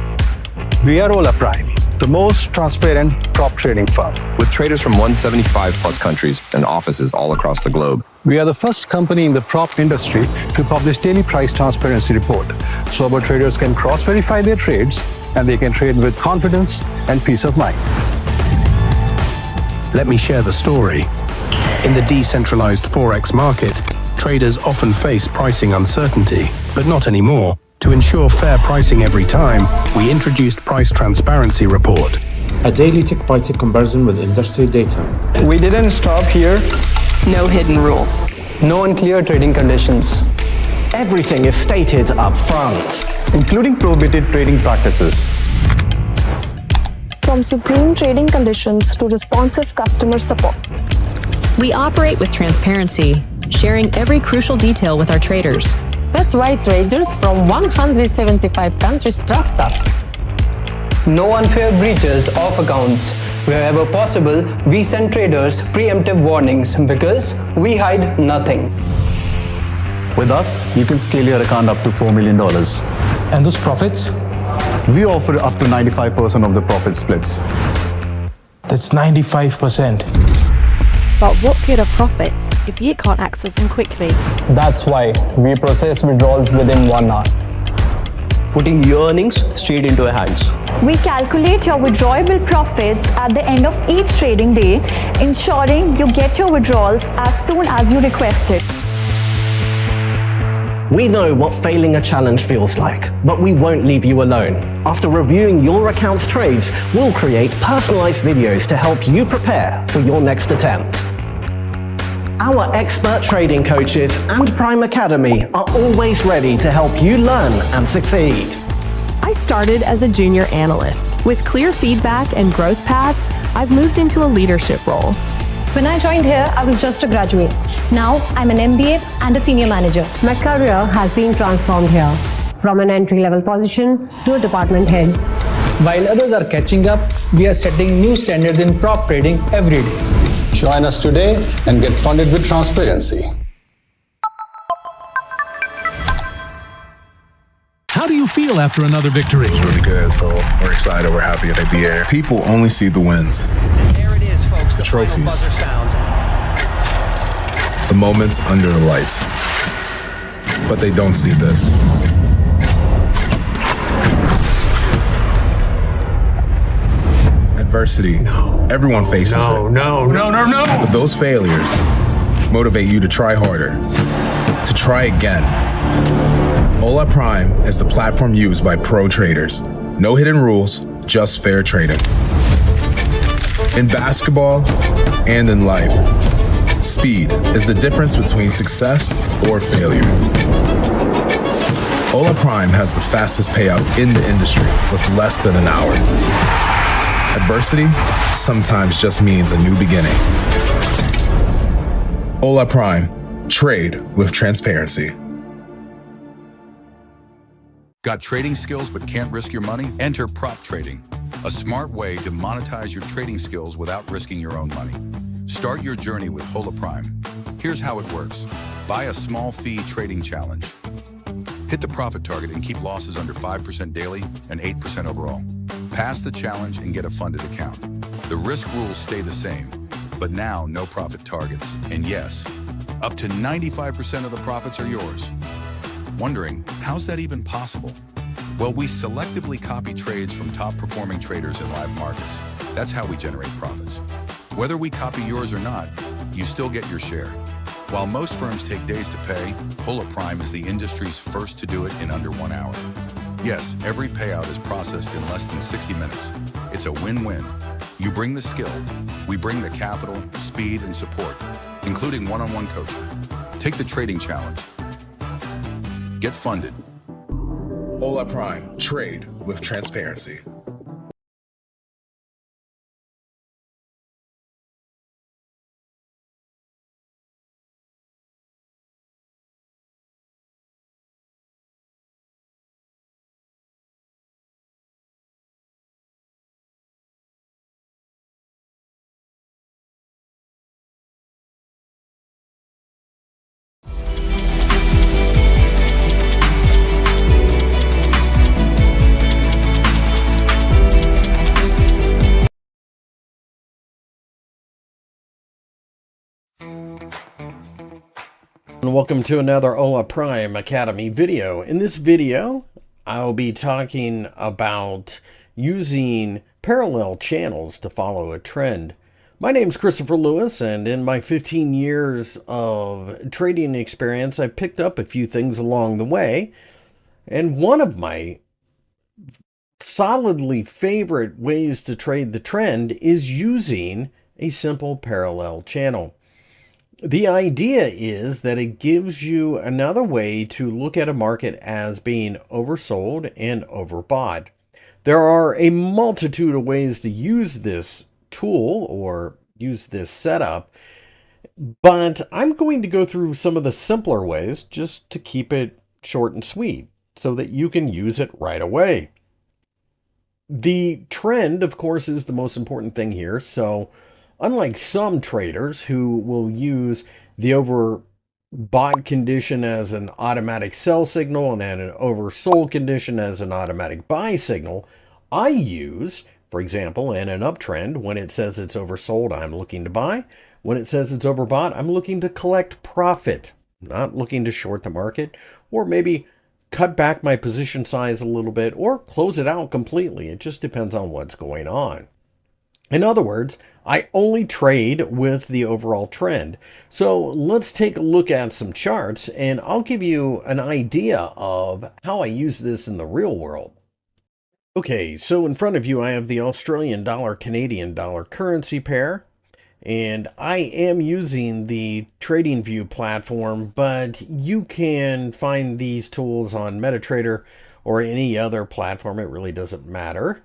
We are Hola Prime, the most transparent prop trading firm. With traders from 175 plus countries and offices all across the globe. We are the first company in the prop industry to publish daily price transparency report, so our traders can cross-verify their trades and they can trade with confidence and peace of mind. Let me share the story. In the decentralized Forex market, traders often face pricing uncertainty, but not anymore. To ensure fair pricing every time, we introduced Price Transparency Report, a daily tick-by-tick comparison with industry data. We didn't stop here. No hidden rules. No unclear trading conditions. Everything is stated up front, including prohibited trading practices. From supreme trading conditions to responsive customer support. We operate with transparency, sharing every crucial detail with our traders. That's why traders from 175 countries trust us. No unfair breaches of accounts. Wherever possible, we send traders preemptive warnings because we hide nothing. With us, you can scale your account up to $4 million. And those profits? We offer up to 95% of the profit splits. That's 95%. But what good are profits if you can't access them quickly? That's why we process withdrawals within 1 hour, putting your earnings straight into your hands. We calculate your withdrawable profits at the end of each trading day, ensuring you get your withdrawals as soon as you request it. We know what failing a challenge feels like, but we won't leave you alone. After reviewing your account's trades, we'll create personalized videos to help you prepare for your next attempt. Our expert trading coaches and Prime Academy are always ready to help you learn and succeed. I started as a junior analyst. With clear feedback and growth paths, I've moved into a leadership role. When I joined here, I was just a graduate. Now, I'm an MBA and a senior manager. My career has been transformed here, from an entry-level position to a department head. While others are catching up, we are setting new standards in prop trading every day. Join us today and get funded with transparency. How do you feel after another victory? It's really good, so we're excited, we're happy to be here. People only see the wins. And there it is, folks, the trophies. final buzzer sounds. The moments under the lights. But they don't see this. Adversity. Everyone faces it. No. But those failures motivate you to try harder, to try again. Hola Prime is the platform used by pro traders. No hidden rules, just fair trading. In basketball and in life, speed is the difference between success or failure. Hola Prime has the fastest payouts in the industry with less than an hour. Adversity sometimes just means a new beginning. Hola Prime, trade with transparency. Got trading skills but can't risk your money? Enter prop trading, a smart way to monetize your trading skills without risking your own money. Start your journey with Hola Prime. Here's how it works. Buy a small fee trading challenge. Hit the profit target and keep losses under 5% daily and 8% overall. Pass the challenge and get a funded account. The risk rules stay the same, but now no profit targets. And yes, up to 95% of the profits are yours. Wondering, how's that even possible? Well, we selectively copy trades from top performing traders in live markets. That's how we generate profits. Whether we copy yours or not, you still get your share. While most firms take days to pay, Hola Prime is the industry's first to do it in under 1 hour. Yes, every payout is processed in less than 60 minutes. It's a win-win. You bring the skill, we bring the capital, speed, and support, including one-on-one coaching. Take the trading challenge. Get funded. Hola Prime, trade with transparency. And welcome to another Hola Prime Academy video. In this video, I'll be talking about using parallel channels to follow a trend. My name's Christopher Lewis, and in my 15 years of trading experience, I've picked up a few things along the way. And one of my solidly favorite ways to trade the trend is using a simple parallel channel. The idea is that it gives you another way to look at a market as being oversold and overbought. There are a multitude of ways to use this tool or use this setup, but I'm going to go through some of the simpler ways just to keep it short and sweet so that you can use it right away. The trend, of course, is the most important thing here. So unlike some traders who will use the overbought condition as an automatic sell signal and an oversold condition as an automatic buy signal, I use, for example, in an uptrend, when it says it's oversold, I'm looking to buy. When it says it's overbought, I'm looking to collect profit, not looking to short the market, or maybe cut back my position size a little bit, or close it out completely. It just depends on what's going on. In other words, I only trade with the overall trend. So let's take a look at some charts, and I'll give you an idea of how I use this in the real world. Okay, so in front of you, I have the Australian dollar, Canadian dollar currency pair, and I am using the TradingView platform, but you can find these tools on MetaTrader or any other platform. It really doesn't matter.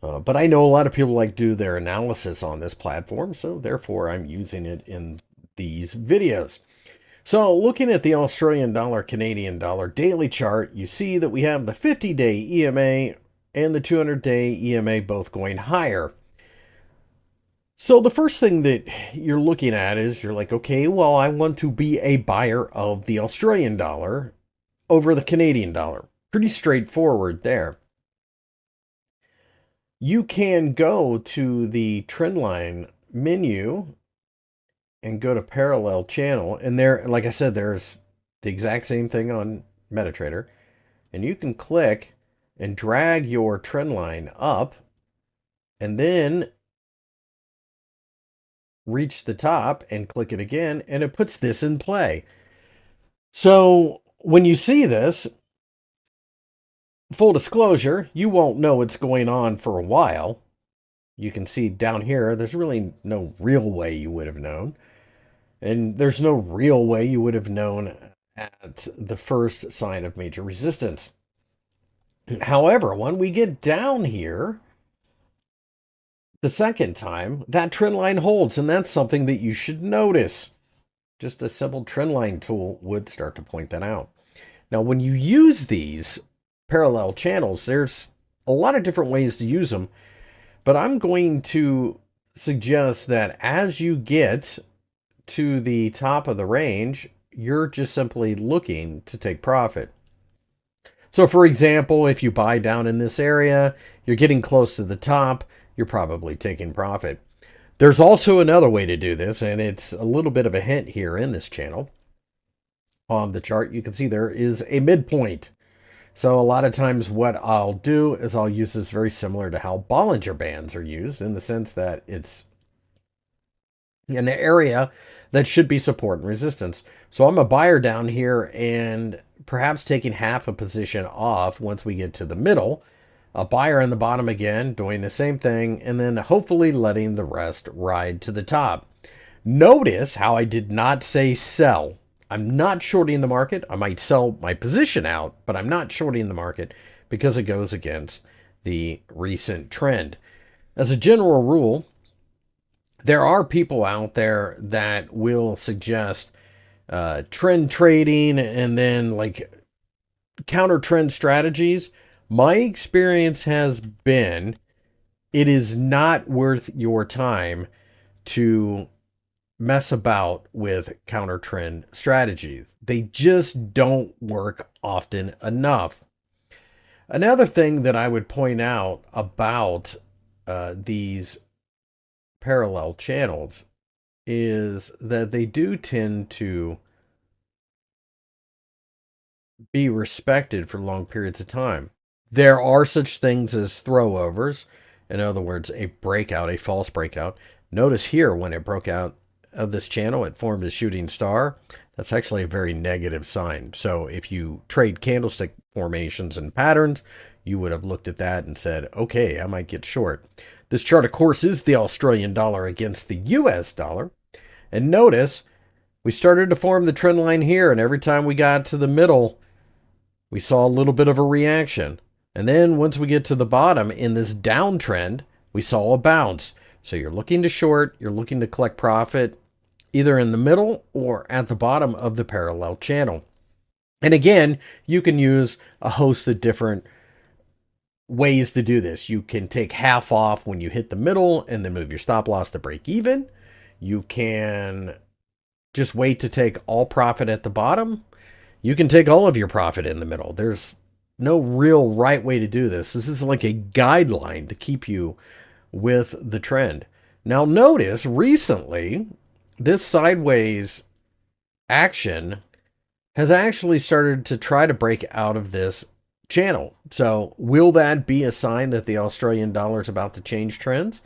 But I know a lot of people like to do their analysis on this platform, so therefore I'm using it in these videos. So looking at the Australian dollar, Canadian dollar daily chart, you see that we have the 50-day EMA and the 200-day EMA both going higher. So the first thing that you're looking at is you're like, okay, well, I want to be a buyer of the Australian dollar over the Canadian dollar. Pretty straightforward there. You can go to the trendline menu and go to parallel channel. And there, like I said, there's the exact same thing on MetaTrader. And you can click and drag your trend line up and then reach the top and click it again, and it puts this in play. So when you see this, full disclosure, you won't know what's going on for a while. You can see down here, there's really no real way you would have known. And there's no real way you would have known at the first sign of major resistance. However, when we get down here, the second time, that trend line holds, and that's something that you should notice. Just a simple trend line tool would start to point that out. Now, when you use these parallel channels, there's a lot of different ways to use them, but I'm going to suggest that as you get to the top of the range, you're just simply looking to take profit. So for example, if you buy down in this area, you're getting close to the top, you're probably taking profit. There's also another way to do this, and it's a little bit of a hint here in this channel. On the chart, you can see there is a midpoint. So a lot of times what I'll do is I'll use this very similar to how Bollinger Bands are used, in the sense that it's an area that should be support and resistance. So I'm a buyer down here and perhaps taking half a position off once we get to the middle. A buyer in the bottom again, doing the same thing, and then hopefully letting the rest ride to the top. Notice how I did not say sell. I'm not shorting the market. I might sell my position out, but I'm not shorting the market because it goes against the recent trend. As a general rule, there are people out there that will suggest trend trading and then like counter trend strategies. My experience has been it is not worth your time to mess about with counter trend strategies. They just don't work often enough. Another thing that I would point out about these parallel channels is that they do tend to be respected for long periods of time. There are such things as throwovers, in other words, a breakout, a false breakout, Notice here when it broke out of this channel, it formed a shooting star. That's actually a very negative sign. So if you trade candlestick formations and patterns, you would have looked at that and said, okay, I might get short. This chart, of course, is the Australian dollar against the US dollar. And notice we started to form the trend line here, and every time we got to the middle, we saw a little bit of a reaction. And then once we get to the bottom in this downtrend, we saw a bounce. So you're looking to short, you're looking to collect profit either in the middle or at the bottom of the parallel channel. And again, you can use a host of different ways to do this. You can take half off when you hit the middle and then move your stop loss to break even. You can just wait to take all profit at the bottom. You can take all of your profit in the middle. There's no real right way to do this. This is like a guideline to keep you with the trend. Now notice recently, this sideways action has actually started to try to break out of this channel. So will that be a sign that the Australian dollar is about to change trends?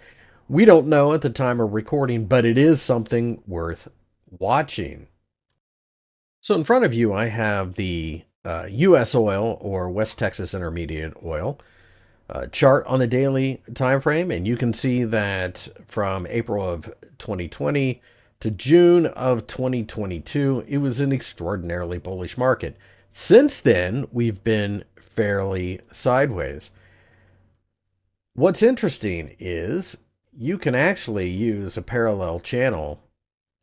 We don't know at the time of recording, but it is something worth watching. So in front of you, I have the US oil, or West Texas Intermediate oil, chart on the daily time frame, and you can see that from April of 2020 to June of 2022, it was an extraordinarily bullish market. Since then, we've been fairly sideways. What's interesting is you can actually use a parallel channel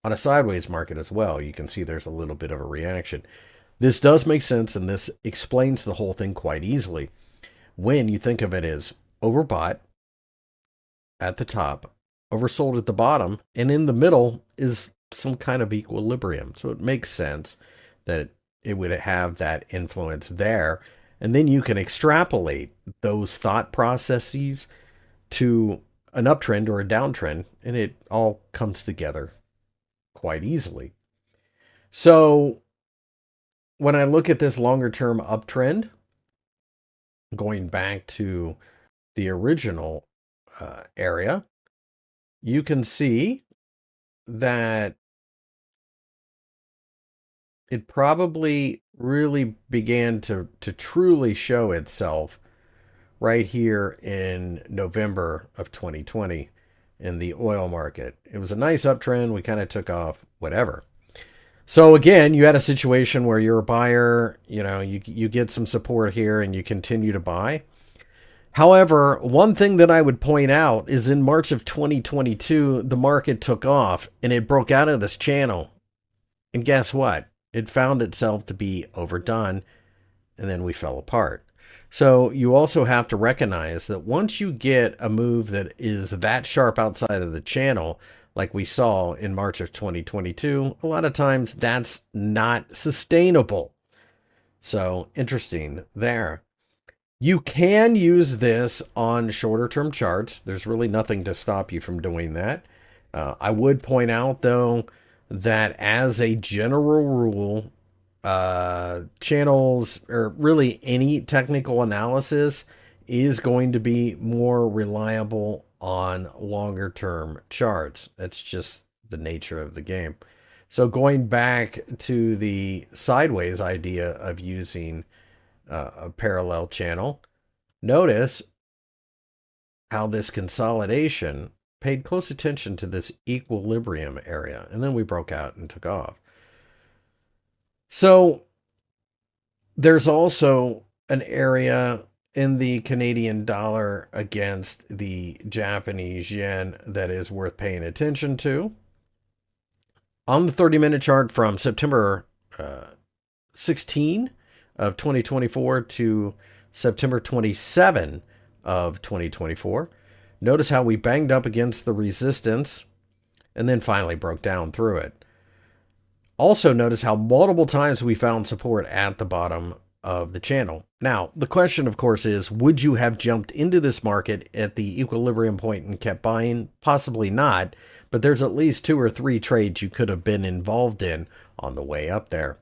on a sideways market as well. You can see there's a little bit of a reaction. This does make sense, and this explains the whole thing quite easily. When you think of it as overbought at the top, oversold at the bottom, and in the middle is some kind of equilibrium. So it makes sense that it would have that influence there. And then you can extrapolate those thought processes to an uptrend or a downtrend, and it all comes together quite easily. So when I look at this longer term uptrend, going back to the original area, you can see that it probably really began to truly show itself right here in November of 2020 in the oil market. It was a nice uptrend. We kind of took off, whatever. So again, you had a situation where you're a buyer, you get some support here and you continue to buy. However, one thing that I would point out is in March of 2022, the market took off and it broke out of this channel. And guess what? It found itself to be overdone, and then we fell apart. So you also have to recognize that once you get a move that is that sharp outside of the channel, like we saw in March of 2022, a lot of times that's not sustainable. So interesting there. You can use this on shorter term charts. There's really nothing to stop you from doing that. I would point out, though, that as a general rule, channels, or really any technical analysis, is going to be more reliable on longer term charts. That's just the nature of the game. So going back to the sideways idea of using a parallel channel, notice how this consolidation paid close attention to this equilibrium area, and then we broke out and took off. So there's also an area in the Canadian dollar against the Japanese yen that is worth paying attention to. On the 30-minute chart from September 16 of 2024 to September 27 of 2024, notice how we banged up against the resistance and then finally broke down through it. Also notice how multiple times we found support at the bottom of the channel. Now, the question, of course, is, would you have jumped into this market at the equilibrium point and kept buying? Possibly not, but there's at least 2 or 3 trades you could have been involved in on the way up there.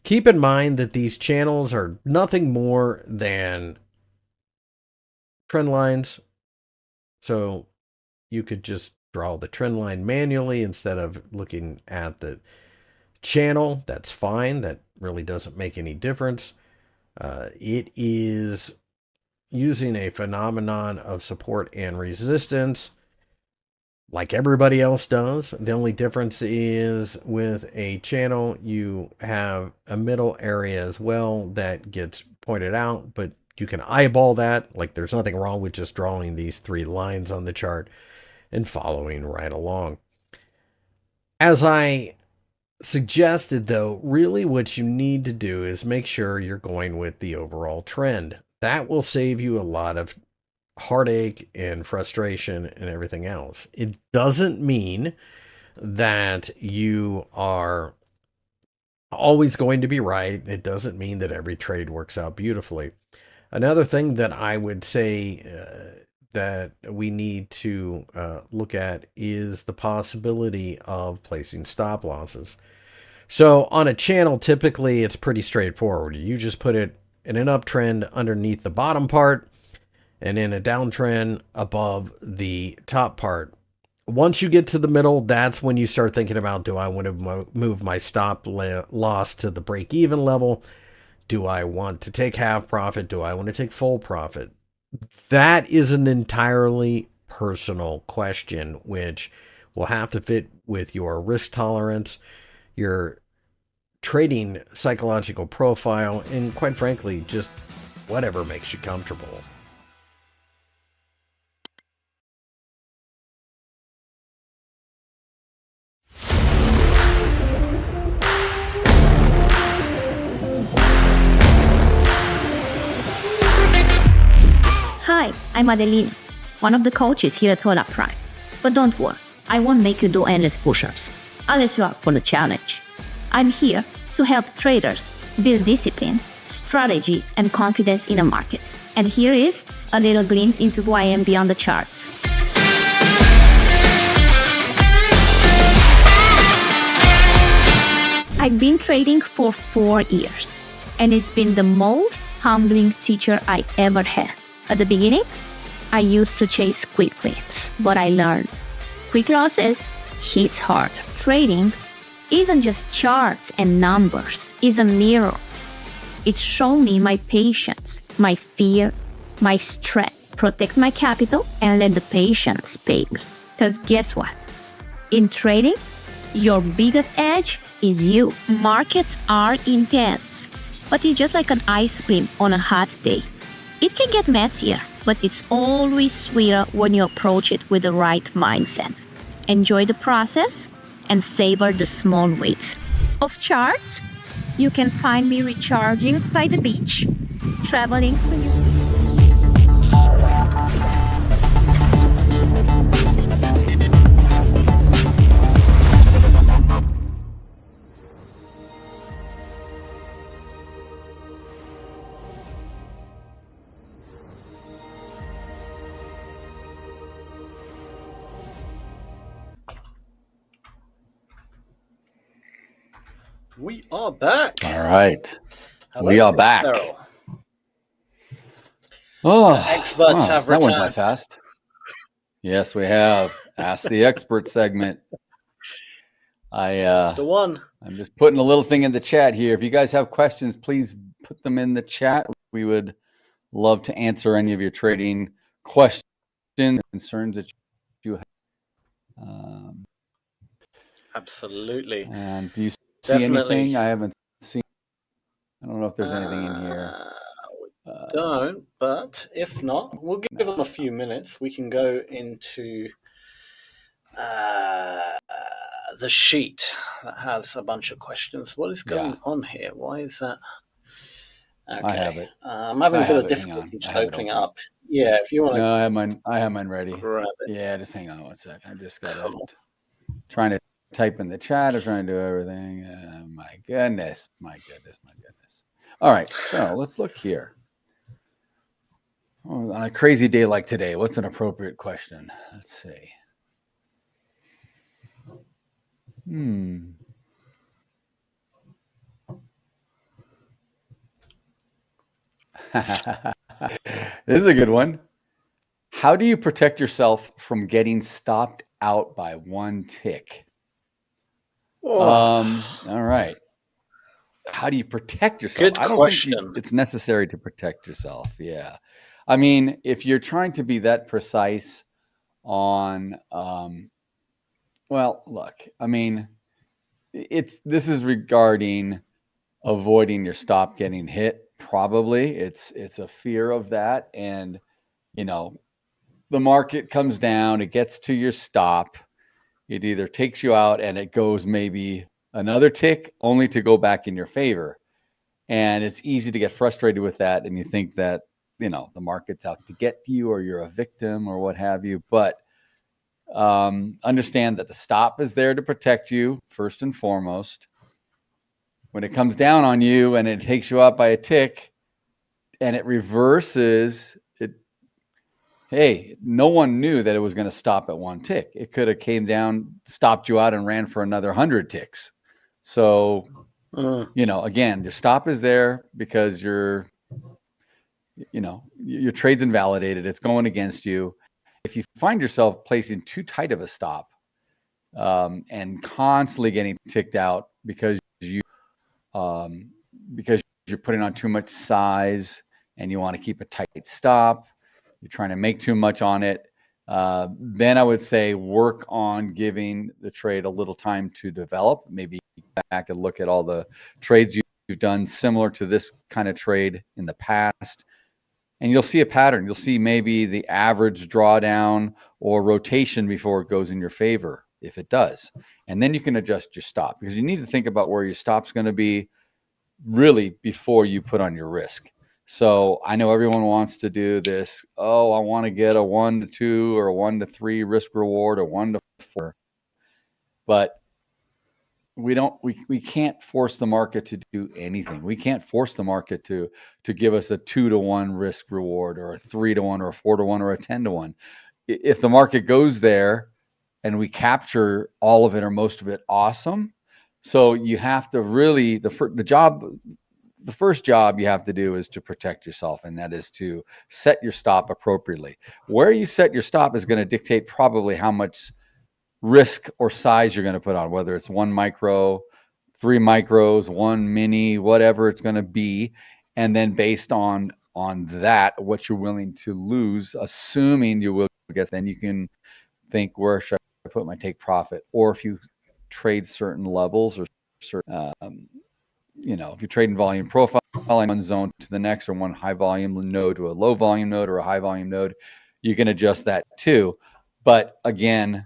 Keep in mind that these channels are nothing more than trend lines. So you could just draw the trend line manually instead of looking at the channel, that's fine. That really doesn't make any difference. It is using a phenomenon of support and resistance like everybody else does. The only difference is with a channel, you have a middle area as well that gets pointed out, but you can eyeball that. Like, there's nothing wrong with just drawing these 3 lines on the chart and following right along. As I suggested, though, really what you need to do is make sure you're going with the overall trend. That will save you a lot of heartache and frustration and everything else. It doesn't mean that you are always going to be right. It doesn't mean that every trade works out beautifully. Another thing that I would say that we need to look at is the possibility of placing stop losses. So on a channel, typically it's pretty straightforward. You just put it in an uptrend underneath the bottom part and in a downtrend above the top part. Once you get to the middle, that's when you start thinking about, do I want to move my stop loss to the break-even level? Do I want to take half profit? Do I want to take full profit? That is an entirely personal question, which will have to fit with your risk tolerance, your trading psychological profile, and quite frankly, just whatever makes you comfortable. Hi, I'm Adeline, one of the coaches here at Hola Prime. But don't worry, I won't make you do endless push-ups, unless you are for the challenge. I'm here to help traders build discipline, strategy, and confidence in the markets. And here is a little glimpse into who I am beyond the charts. I've been trading for 4 years, and it's been the most humbling teacher I ever had. At the beginning, I used to chase quick wins, but I learned quick losses hits hard. Trading isn't just charts and numbers, it's a mirror. It showed me my patience, my fear, my strength. Protect my capital and let the patience pay me. Because guess what? In trading, your biggest edge is you. Markets are intense, but it's just like an ice cream on a hot day. It can get messier, but it's always sweeter when you approach it with the right mindset. Enjoy the process and savor the small wins. Of charts, you can find me recharging by the beach, traveling to New York. We are back. All right. Hello, We are back. Cheryl. Oh, The experts have that went by returned. fast. Yes, we have. Ask the expert segment. That's the one. I'm just putting a little thing in the chat here. If you guys have questions, please put them in the chat. We would love to answer any of your trading questions, concerns that you have. Absolutely. And do you see Definitely. anything? I haven't seen. I don't know if there's anything in here. Don't, but if not, we'll give them a few minutes. We can go into the sheet that has a bunch of questions. What is going on here? Why is that? Okay. I have it. I'm having a bit of difficulty just opening it up. Yeah, if you want to. No, I have mine ready. Grab it. Yeah, just hang on one sec. I just got trying to type in the chat or trying to do everything. My goodness. All right, so let's look here. Oh, on a crazy day like today, what's an appropriate question? Let's see. This is a good one. How do you protect yourself from getting stopped out by 1 tick. Oh. All right. How do you protect yourself? Good I don't question. think it's necessary to protect yourself. Yeah. I mean, if you're trying to be that precise on, well, look, I mean, this is regarding avoiding your stop getting hit. Probably it's a fear of that. And, you know, the market comes down, it gets to your stop. It either takes you out and it goes maybe another tick only to go back in your favor. And it's easy to get frustrated with that. And you think that, you know, the market's out to get you or you're a victim or what have you. But understand that the stop is there to protect you first and foremost. When it comes down on you and it takes you out by a tick and it reverses it, hey, no one knew that it was going to stop at 1 tick. It could have came down, stopped you out and ran for another 100 ticks. So, you know, again, your stop is there because your trade's invalidated. It's going against you. If you find yourself placing too tight of a stop and constantly getting ticked out because you're putting on too much size and you want to keep a tight stop, you're trying to make too much on it, then I would say work on giving the trade a little time to develop. Maybe back and look at all the trades you've done similar to this kind of trade in the past, and you'll see a pattern. You'll see maybe the average drawdown or rotation before it goes in your favor, if it does. And then you can adjust your stop, because you need to think about where your stop's going to be really before you put on your risk. So I know everyone wants to do this. Oh, I want to get a 1 to 2 or a 1 to 3 risk reward or 1 to 4. But we can't force the market to do anything. We can't force the market to give us a 2 to 1 risk reward or a 3 to 1 or a 4 to 1 or a 10 to 1. If the market goes there and we capture all of it or most of it, awesome. So you have to really, the first job you have to do is to protect yourself, and that is to set your stop appropriately. Where you set your stop is going to dictate probably how much risk or size you're going to put on, whether it's 1 micro, 3 micros, 1 mini, whatever it's going to be. And then based on that, what you're willing to lose, assuming you will get, then you can think, where should I put my take profit? Or if you trade certain levels or certain, if you trade in volume profile, one zone to the next, or one high volume node to a low volume node or a high volume node, you can adjust that too. But again,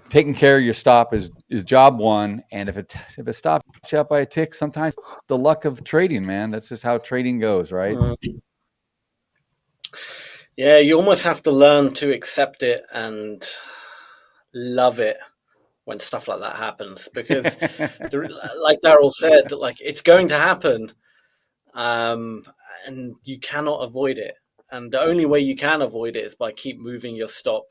taking care of your stop is job one. And if it stops you out by a tick, sometimes the luck of trading, man, that's just how trading goes, right? Yeah, you almost have to learn to accept it and love it when stuff like that happens, because like Daryl said, like, it's going to happen, and you cannot avoid it. And the only way you can avoid it is by keep moving your stop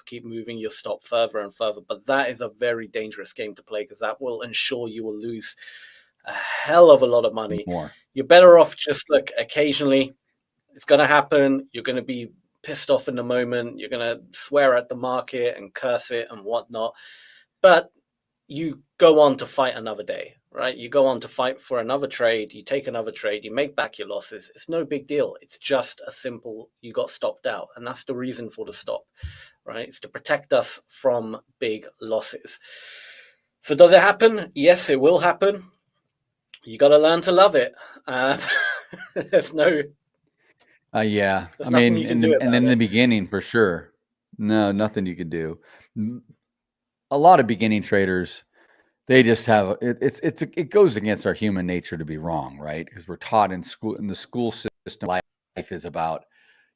further and further. But that is a very dangerous game to play, because that will ensure you will lose a hell of a lot of money. More. You're better off just, look, occasionally it's going to happen. You're going to be pissed off in the moment. You're going to swear at the market and curse it and whatnot. But you go on to fight another day, right? You go on to fight for another trade. You take another trade. You make back your losses. It's no big deal. It's just a simple, you got stopped out. And that's the reason for the stop, right? It's to protect us from big losses. So does it happen? Yes, it will happen. You got to learn to love it. There's no... Yeah. I mean, in the beginning, for sure. No, nothing you could do. A lot of beginning traders, they just have it goes against our human nature to be wrong, right? Because we're taught in the school system, life is about,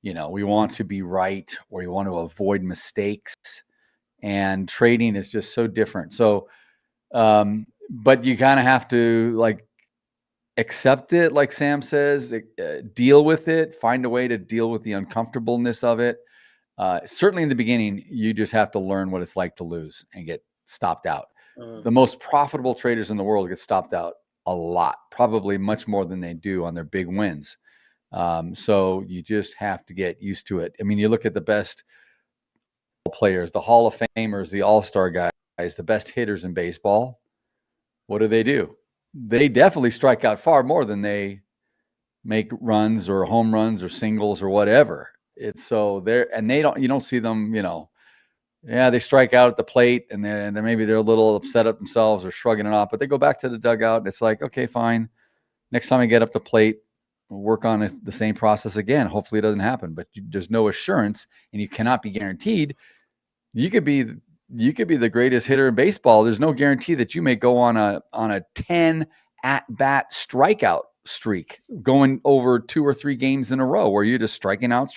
we want to be right, or we want to avoid mistakes, and trading is just so different. So, but you kind of have to accept it, like Sam says, deal with it, find a way to deal with the uncomfortableness of it. Certainly in the beginning, you just have to learn what it's like to lose and get stopped out. The most profitable traders in the world get stopped out a lot, probably much more than they do on their big wins. So you just have to get used to it. I mean, you look at the best players, the Hall of Famers, the All-Star guys, the best hitters in baseball, what do? They definitely strike out far more than they make runs or home runs or singles or whatever. It's so you don't see them, they strike out at the plate and then maybe they're a little upset at themselves or shrugging it off, but they go back to the dugout and it's like, okay, fine. Next time I get up the plate, we'll work on the same process again. Hopefully it doesn't happen, but there's no assurance and you cannot be guaranteed. You could be the greatest hitter in baseball. There's no guarantee that you may go on a 10 at-bat strikeout streak going over 2 or 3 games in a row where you're just striking out.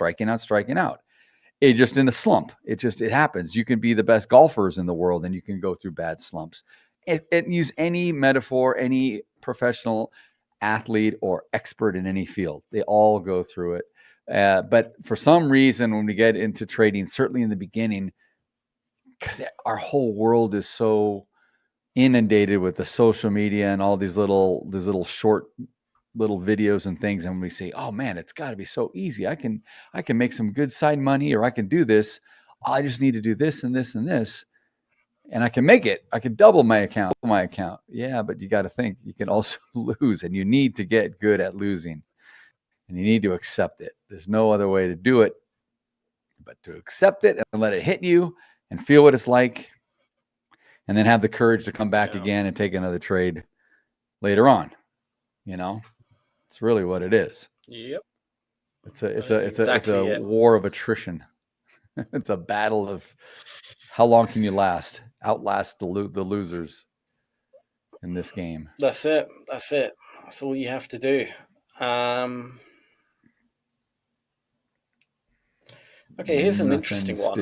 It just in a slump. It happens. You can be the best golfers in the world and you can go through bad slumps. Use any metaphor, any professional athlete or expert in any field. They all go through it. But for some reason, when we get into trading, certainly in the beginning, because our whole world is so inundated with the social media and all these little short little videos and things, and we say, oh man, it's got to be so easy. I can make some good side money, or I can do this. I just need to do this and this and this, and I can make it. I can double my account. Yeah, but you got to think you can also lose, and you need to get good at losing, and you need to accept it. There's no other way to do it but to accept it and let it hit you and feel what it's like, and then have the courage to come back again and take another trade later on. It's really what it is. Yep. It's a war of attrition. It's a battle of how long can you outlast the losers in this game. That's it. That's all you have to do. Okay, here's an interesting one.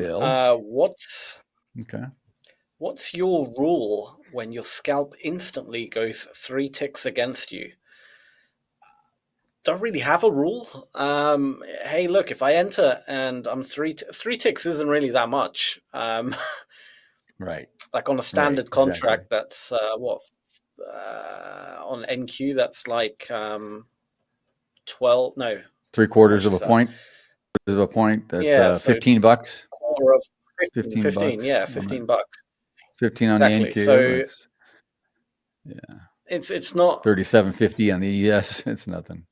What's your rule when your scalp instantly goes 3 ticks against you? Don't really have a rule. Hey, look, if I enter and I'm 3 ticks isn't really that much. Right. Like on a standard contract, that's on NQ, that's like 12. No, 3/4 of a point. Of a point. That's so $15. Quarter of 15. $15. Yeah, $15. 15 on the NQ. So yeah, it's not 37.50 on the ES. It's nothing.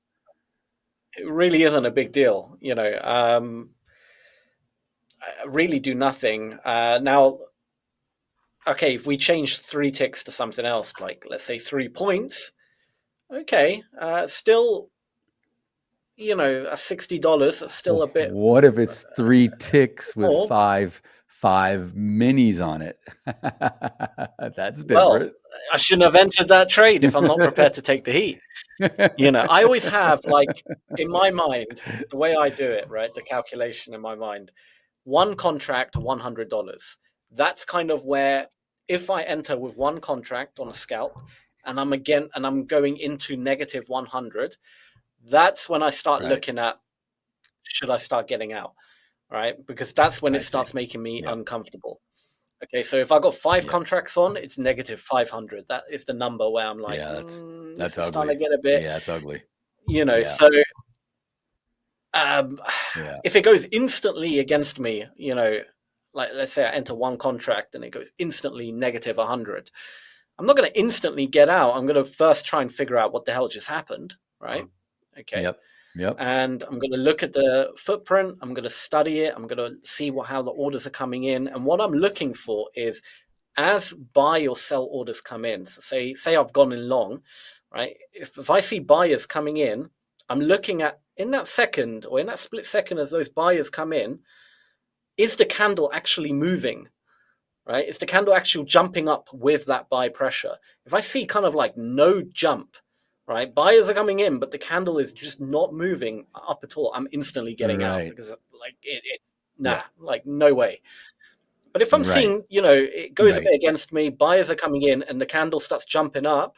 It really isn't a big deal, I really do nothing. Now, okay, if we change 3 ticks to something else, like let's say 3 points, okay, still, a $60, that's still a bit. What if it's 3 ticks with five minis on it? That's different. Well, I shouldn't have entered that trade if I'm not prepared to take the heat. I always have, like, in my mind, the way I do it, right, the calculation in my mind, 1 contract, $100. That's kind of where, if I enter with 1 contract on a scalp and I'm going into negative 100, that's when I start looking at, should I start getting out, right? Because that's when it starts making me uncomfortable. Okay, so if I got 5 contracts on, it's negative 500. That is the number where I'm like, that's ugly. Starting to get a bit, it's ugly. So if it goes instantly against me, like let's say I enter 1 contract and it goes instantly negative 100, I'm not going to instantly get out. I'm going to first try and figure out what the hell just happened, right? Okay. Yep. And I'm going to look at the footprint. I'm going to study it. I'm going to see how the orders are coming in. And what I'm looking for is, as buy or sell orders come in, so say I've gone in long, right? If I see buyers coming in, I'm looking at, in that second or in that split second as those buyers come in, is the candle actually moving, right? Is the candle actually jumping up with that buy pressure? If I see kind of like no jump, right, buyers are coming in, but the candle is just not moving up at all, I'm instantly getting out, because like it's like no way. But if I'm seeing, it goes a bit against me, buyers are coming in and the candle starts jumping up,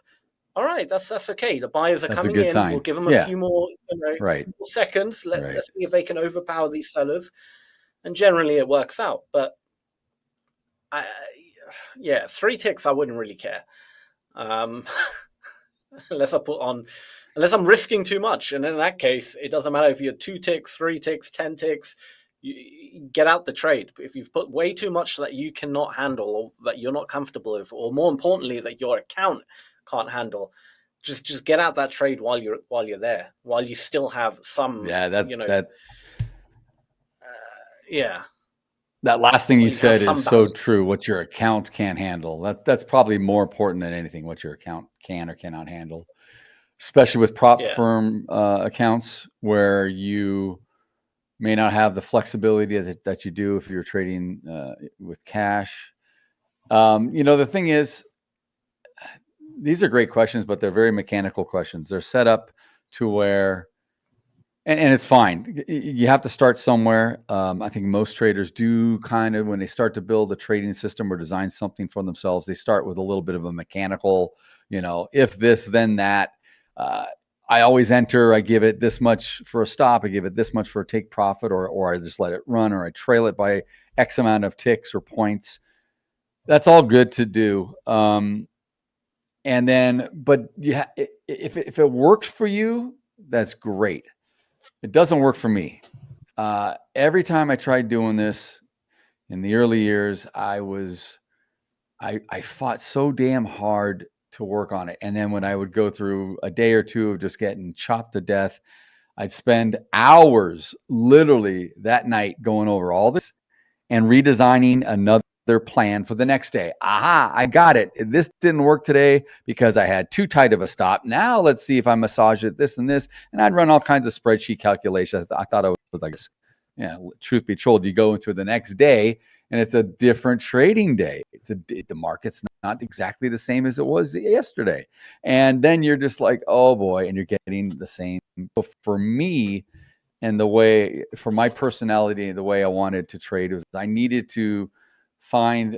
all right, that's okay. The buyers are coming in. Sign. We'll give them a few more, seconds. Let's see if they can overpower these sellers. And generally it works out. But 3 ticks, I wouldn't really care. Unless I'm risking too much. And in that case, it doesn't matter if you're 2 ticks, 3 ticks, 10 ticks, you get out the trade. If you've put way too much that you cannot handle, or that you're not comfortable with, or more importantly, that your account can't handle, just get out that trade while you're there, while you still have some. That last thing you said is so balance. true. What your account can't handle. That's probably more important than anything. What your account can or cannot handle, especially with prop firm accounts where you may not have the flexibility that you do if you're trading with cash. The thing is, these are great questions, but they're very mechanical questions. They're set up to where, and it's fine. You have to start somewhere. I think most traders do kind of, when they start to build a trading system or design something for themselves, they start with a little bit of a mechanical, if this, then that. I always enter, I give it this much for a stop, I give it this much for a take profit, or I just let it run, or I trail it by X amount of ticks or points. That's all good to do. But if it works for you, that's great. It doesn't work for me. Every time I tried doing this in the early years, I fought so damn hard to work on it. And then when I would go through a day or two of just getting chopped to death, I'd spend hours literally that night going over all this and redesigning another plan for the next day. Aha, I got it. This didn't work today because I had too tight of a stop. Now let's see if I massage it this and this. And I'd run all kinds of spreadsheet calculations. I thought it was like, truth be told, you go into the next day and it's a different trading day. The market's not exactly the same as it was yesterday. And then you're just like, oh boy, and you're getting the same. But for me, and for my personality, the way I wanted to trade was I needed to find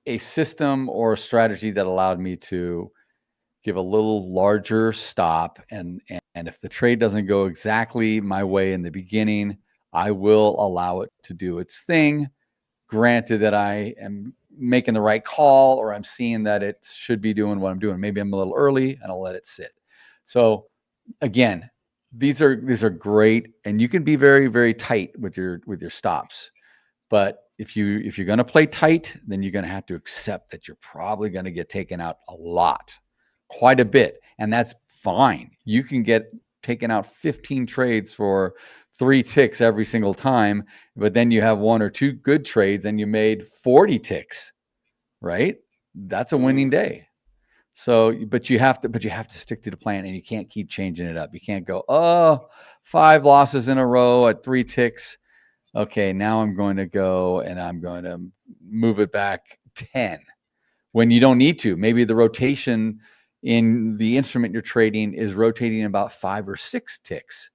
a system or a strategy that allowed me to give a little larger stop. And if the trade doesn't go exactly my way in the beginning, I will allow it to do its thing. Granted that I am making the right call, or I'm seeing that it should be doing what I'm doing. Maybe I'm a little early and I'll let it sit. So again, these are great, and you can be very, very tight with your stops. But if you're going to play tight, then you're going to have to accept that you're probably going to get taken out a lot, quite a bit. And that's fine. You can get taken out 15 trades for 3 ticks every single time, but then you have 1 or 2 good trades and you made 40 ticks, right? That's a winning day. So, but you have to stick to the plan, and you can't keep changing it up. You can't go, 5 losses in a row at 3 ticks. Okay, now I'm going to go and I'm going to move it back 10 when you don't need to. Maybe the rotation in the instrument you're trading is rotating about 5 or 6 ticks,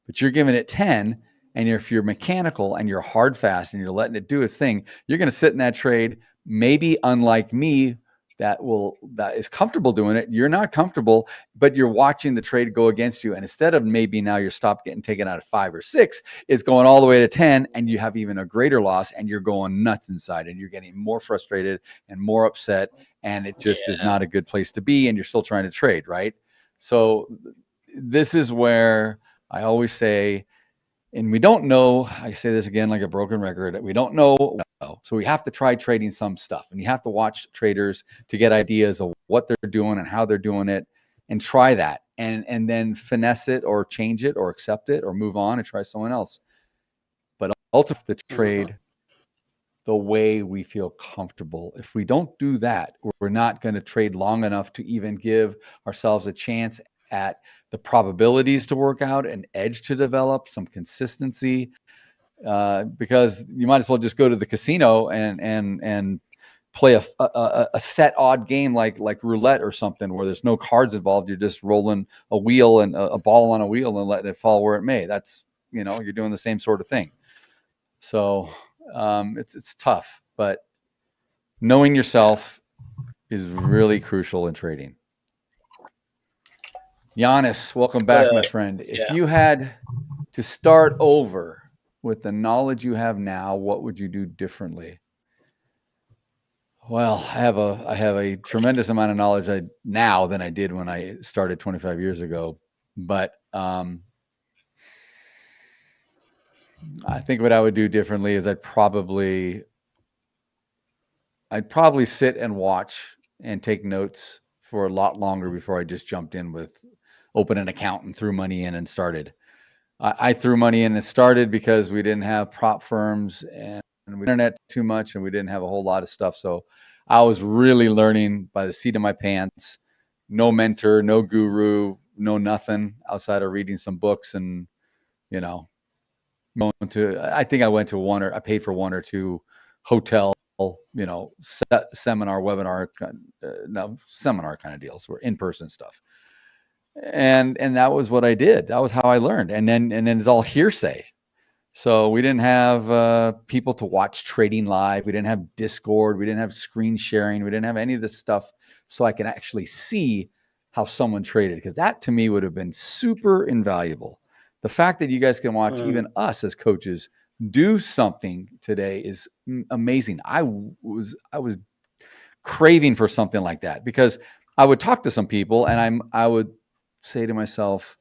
but you're giving it 10. And if you're mechanical and you're hard fast and you're letting it do its thing, you're going to sit in that trade. Maybe unlike me, that is comfortable doing it. You're not comfortable, but you're watching the trade go against you. And instead of maybe now your stop getting taken out of 5 or 6, it's going all the way to 10, and you have even a greater loss, and you're going nuts inside, and you're getting more frustrated and more upset, and it just is not a good place to be, and you're still trying to trade, right? So this is where I always say, and we don't know, I say this again like a broken record, we don't know. So we have to try trading some stuff, and you have to watch traders to get ideas of what they're doing and how they're doing it, and try that, and then finesse it or change it or accept it or move on and try someone else. But ultimately trade the way we feel comfortable. If we don't do that, we're not going to trade long enough to even give ourselves a chance at the probabilities to work out, an edge to develop, some consistency, because you might as well just go to the casino and play a set odd game like roulette or something, where there's no cards involved. You're just rolling a wheel and a ball on a wheel and letting it fall where it may. That's, you're doing the same sort of thing. So it's tough, but knowing yourself is really crucial in trading. Giannis, welcome back, my friend. If you had to start over with the knowledge you have now, what would you do differently? Well, I have a tremendous amount of knowledge now than I did when I started 25 years ago. But I think what I would do differently is I'd probably sit and watch and take notes for a lot longer before I just jumped in with open an account and threw money in and started. I threw money in and started because we didn't have prop firms and we internet too much and we didn't have a whole lot of stuff. So I was really learning by the seat of my pants. No mentor, no guru, no nothing outside of reading some books and, you know, I think I went to I paid for 1 or 2 hotel, you know, seminar, webinar, seminar kind of deals, or in-person stuff. And that was what I did. That was how I learned. And then it's all hearsay. So we didn't have people to watch trading live. We didn't have Discord. We didn't have screen sharing. We didn't have any of this stuff so I can actually see how someone traded, because that to me would have been super invaluable. The fact that you guys can watch even us as coaches do something today is amazing. I was craving for something like that, because I would talk to some people and I would say to myself,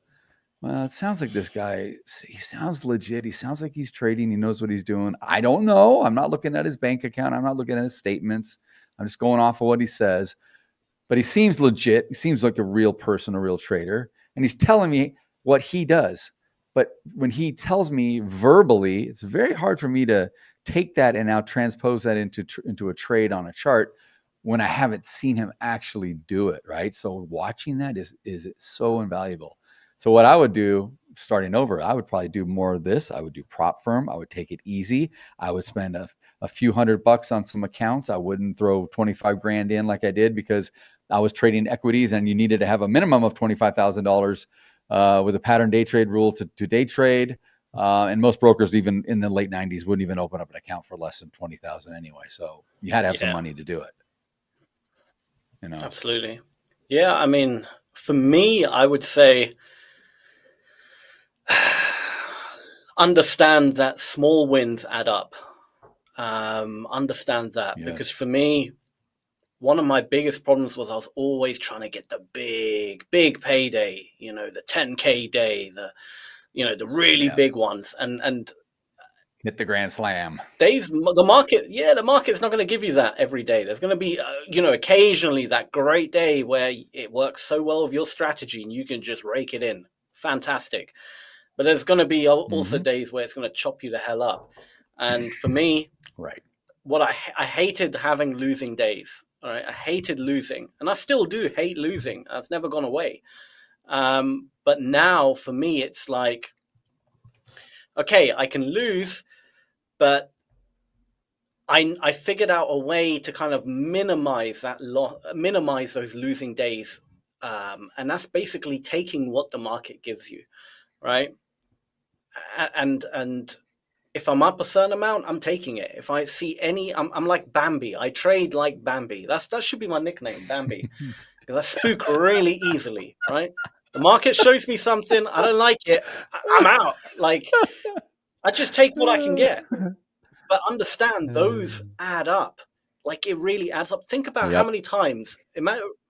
well, it sounds like this guy, he sounds legit. He sounds like he's trading. He knows what he's doing. I don't know. I'm not looking at his bank account. I'm not looking at his statements. I'm just going off of what he says. But he seems legit. He seems like a real person, a real trader. And he's telling me what he does. But when he tells me verbally, it's very hard for me to take that and now transpose that into a trade on a chart when I haven't seen him actually do it, right? So watching that is so invaluable. So what I would do, starting over, I would probably do more of this. I would do prop firm. I would take it easy. I would spend a few $100 on some accounts. I wouldn't throw 25 grand in like I did, because I was trading equities and you needed to have a minimum of $25,000 with a pattern day trade rule to day trade. And most brokers, even in the late 90s, wouldn't even open up an account for less than 20,000 anyway. So you had to have some money to do it. You know? Absolutely. Yeah. I mean, for me, I would say understand that small wins add up. Understand that, because for me, one of my biggest problems was I was always trying to get the big payday, you know, the 10K day, the really big ones, and hit the grand slam. The market's not going to give you that every day. There's going to be, occasionally that great day where it works so well with your strategy and you can just rake it in. Fantastic. But there's going to be also days where it's going to chop you the hell up. And for me, right, what I hated having losing days. All right, I hated losing, and I still do hate losing. That's never gone away. But now for me, it's like, okay, I can lose, but I figured out a way to kind of minimize minimize those losing days, and that's basically taking what the market gives you, right? And if I'm up a certain amount, I'm taking it. If I see any, I'm like Bambi. I trade like Bambi. That should be my nickname, Bambi, because I spook really easily, right? The market shows me something, I don't like it, I'm out. Like, I just take what I can get. But understand, those add up. Like, it really adds up. Think about how many times,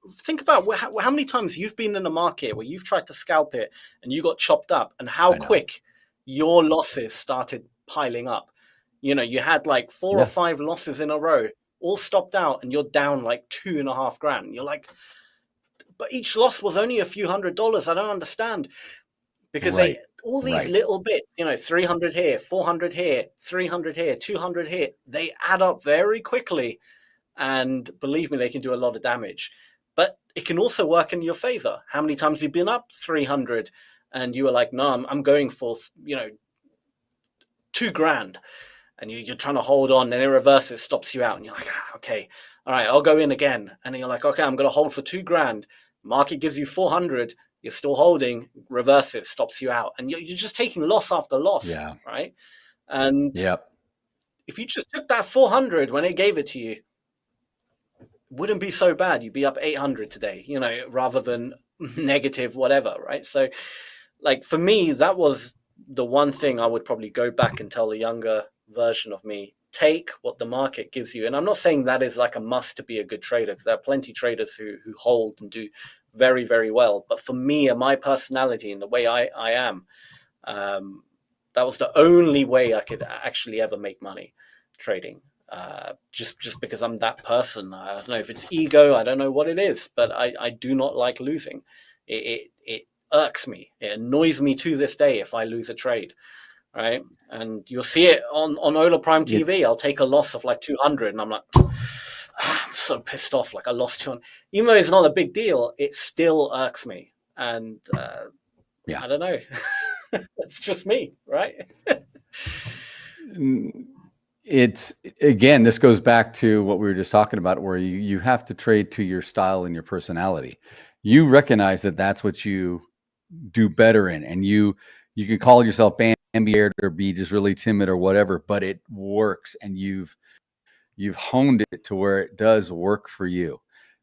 think about how many times you've been in a market where you've tried to scalp it and you got chopped up, and how quick your losses started piling up. You know, you had like 4 or 5 losses in a row, all stopped out, and you're down like $2.5 grand. You're like, but each loss was only a few $100s. I don't understand, because all these little bits, you know, 300 here, 400 here, 300 here, 200 here, they add up very quickly, and believe me, they can do a lot of damage. But it can also work in your favor. How many times you've been up 300 and you were like, no, I'm going for, you know, $2 grand, and you're trying to hold on, and in reverse it stops you out, and you're like, okay, all right, I'll go in again, and you're like, okay, I'm going to hold for $2 grand. Market gives you 400, you're still holding, reverse it, stops you out, and you're just taking loss after loss, right? And if you just took that 400 when it gave it to you, it wouldn't be so bad. You'd be up 800 today, you know, rather than negative whatever, right? So, like, for me, that was the one thing I would probably go back and tell the younger version of me: take what the market gives you. And I'm not saying that is like a must to be a good trader, because there are plenty of traders who hold and do very, very well. But for me and my personality and the way I am, That was the only way I could actually ever make money trading. Just because I'm that person. I don't know if it's ego. I don't know what it is, but I do not like losing. It irks me. It annoys me to this day if I lose a trade, right? And you'll see it on Hola Prime TV. I'll take a loss of like 200, and I'm like, I'm so pissed off. Like I lost 200, even though it's not a big deal. It still irks me, and I don't know. It's just me, right? It's, again, this goes back to what we were just talking about, where you have to trade to your style and your personality. You recognize that that's what you do better in, and you can call yourself ambient or be just really timid or whatever, but it works, and you've honed it to where it does work for you.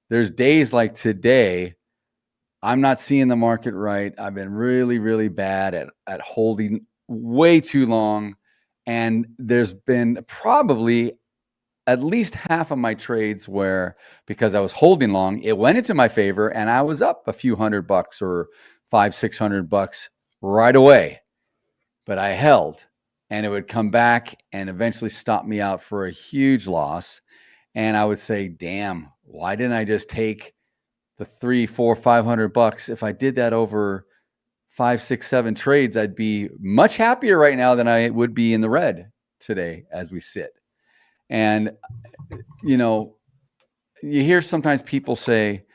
There's days like today, I'm not seeing the market right. I've been really, really bad at holding way too long. And there's been probably at least half of my trades where, because I was holding long, it went into my favor and I was up a few $100 or $500-600 right away. But I held, and it would come back and eventually stop me out for a huge loss. And I would say, damn, why didn't I just take the $300, $400, $500? If I did that over 5, 6, 7 trades, I'd be much happier right now than I would be in the red today as we sit. And, you hear sometimes people say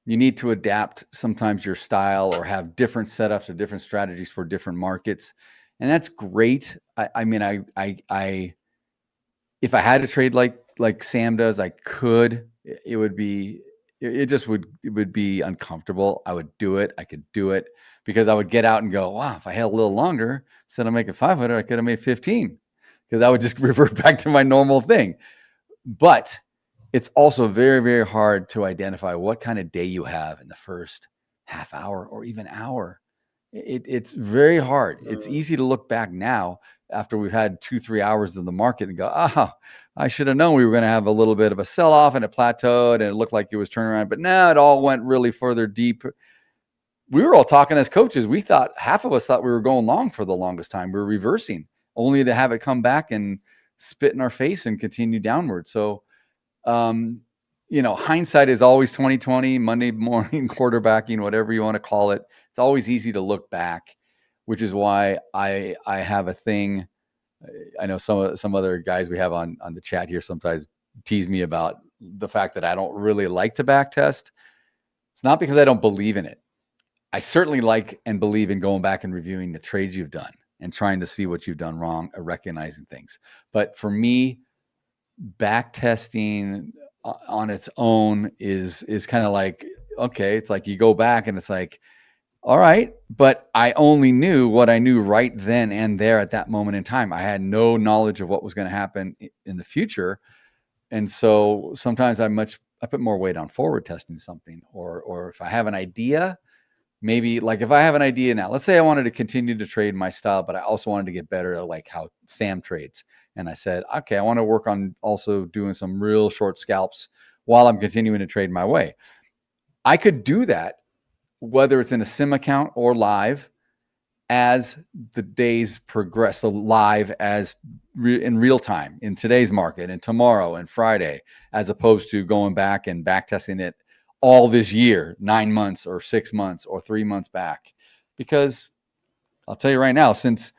you need to adapt sometimes your style or have different setups or different strategies for different markets. And that's great. I mean, if I had to trade like Sam does, I could. It would be uncomfortable. I would do it. I could do it because I would get out and go, wow, if I held a little longer, instead of making 500, I could have made 15, because I would just revert back to my normal thing. But it's also very, very hard to identify what kind of day you have in the first half hour or even hour. It's very hard. It's easy to look back now after we've had 2-3 hours of the market and go, I should have known we were going to have a little bit of a sell-off, and it plateaued and it looked like it was turning around. But now it all went really further deep. We were all talking as coaches. We thought, half of us thought we were going long for the longest time. We were reversing, only to have it come back and spit in our face and continue downward. So, hindsight is always 2020, Monday morning quarterbacking, whatever you want to call it. It's always easy to look back, which is why I have a thing. I know some other guys we have on the chat here sometimes tease me about the fact that I don't really like to back test. It's not because I don't believe in it. I certainly like and believe in going back and reviewing the trades you've done and trying to see what you've done wrong or recognizing things. But for me, back testing on its own is kind of like, okay, it's like you go back and it's like, all right, but I only knew what I knew right then and there at that moment in time. I had no knowledge of what was going to happen in the future. And so sometimes I put more weight on forward testing something, or if I have an idea, maybe like if I have an idea now, let's say I wanted to continue to trade my style, but I also wanted to get better at like how Sam trades. And I said, okay, I want to work on also doing some real short scalps while I'm continuing to trade my way. I could do that, whether it's in a sim account or live, as the days progress. So live as in real time in today's market and tomorrow and Friday, as opposed to going back and back testing it all this year, 9 months or 6 months or 3 months back. Because I'll tell you right now, since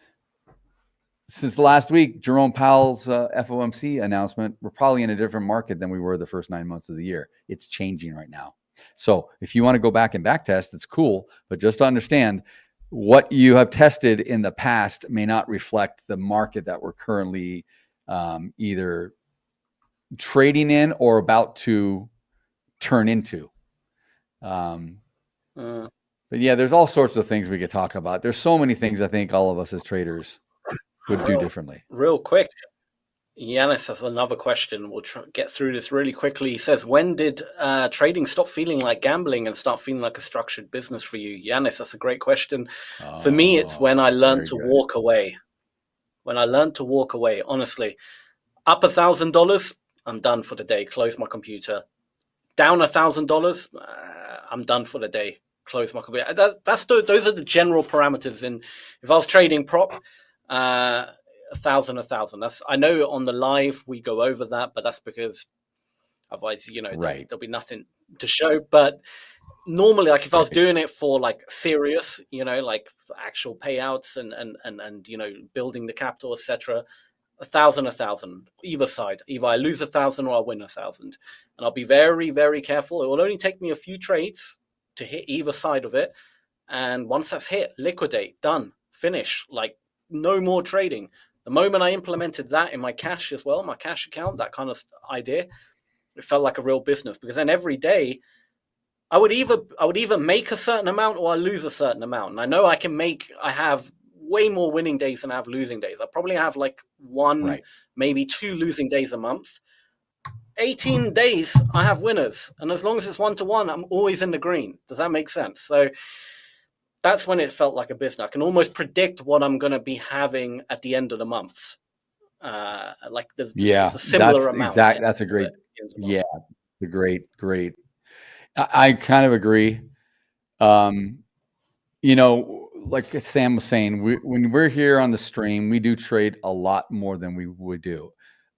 last week, Jerome Powell's FOMC announcement, we're probably in a different market than we were the first 9 months of the year. It's changing right now. So if you want to go back and back test, it's cool. But just to understand, what you have tested in the past may not reflect the market that we're currently either trading in or about to turn into. But yeah, there's all sorts of things we could talk about. There's so many things I think all of us as traders would do differently. Real quick, Yanis has another question. We'll get through this really quickly. He says, when did trading stop feeling like gambling and start feeling like a structured business for you? Yanis, that's a great question. For me, it's when I learned to walk away. When I learned to walk away, honestly. Up $1,000, I'm done for the day. Close my computer. Down $1,000, I'm done for the day. Close my computer. Those are the general parameters. And if I was trading prop, 1,000. That's, I know on the live we go over that, but that's because otherwise, there'll be nothing to show. But normally, like if I was doing it for like serious, like for actual payouts and building the capital, etc., 1,000, either side. Either I lose 1,000 or I win 1,000, and I'll be very, very careful. It will only take me a few trades to hit either side of it, and once that's hit, liquidate, done, finish. Like no more trading. The moment I implemented that in my cash as well, my cash account, that kind of idea, it felt like a real business, because then every day I would either make a certain amount or I lose a certain amount. And I know I have way more winning days than I have losing days. I probably have like one, maybe 2 losing days a month. 18 days I have winners. And as long as it's 1-to-1, I'm always in the green. Does that make sense? So that's when it felt like a business. I can almost predict what I'm going to be having at the end of the month. There's a similar amount. That's a great, it's a great. I kind of agree. Like Sam was saying, when we're here on the stream, we do trade a lot more than we would do.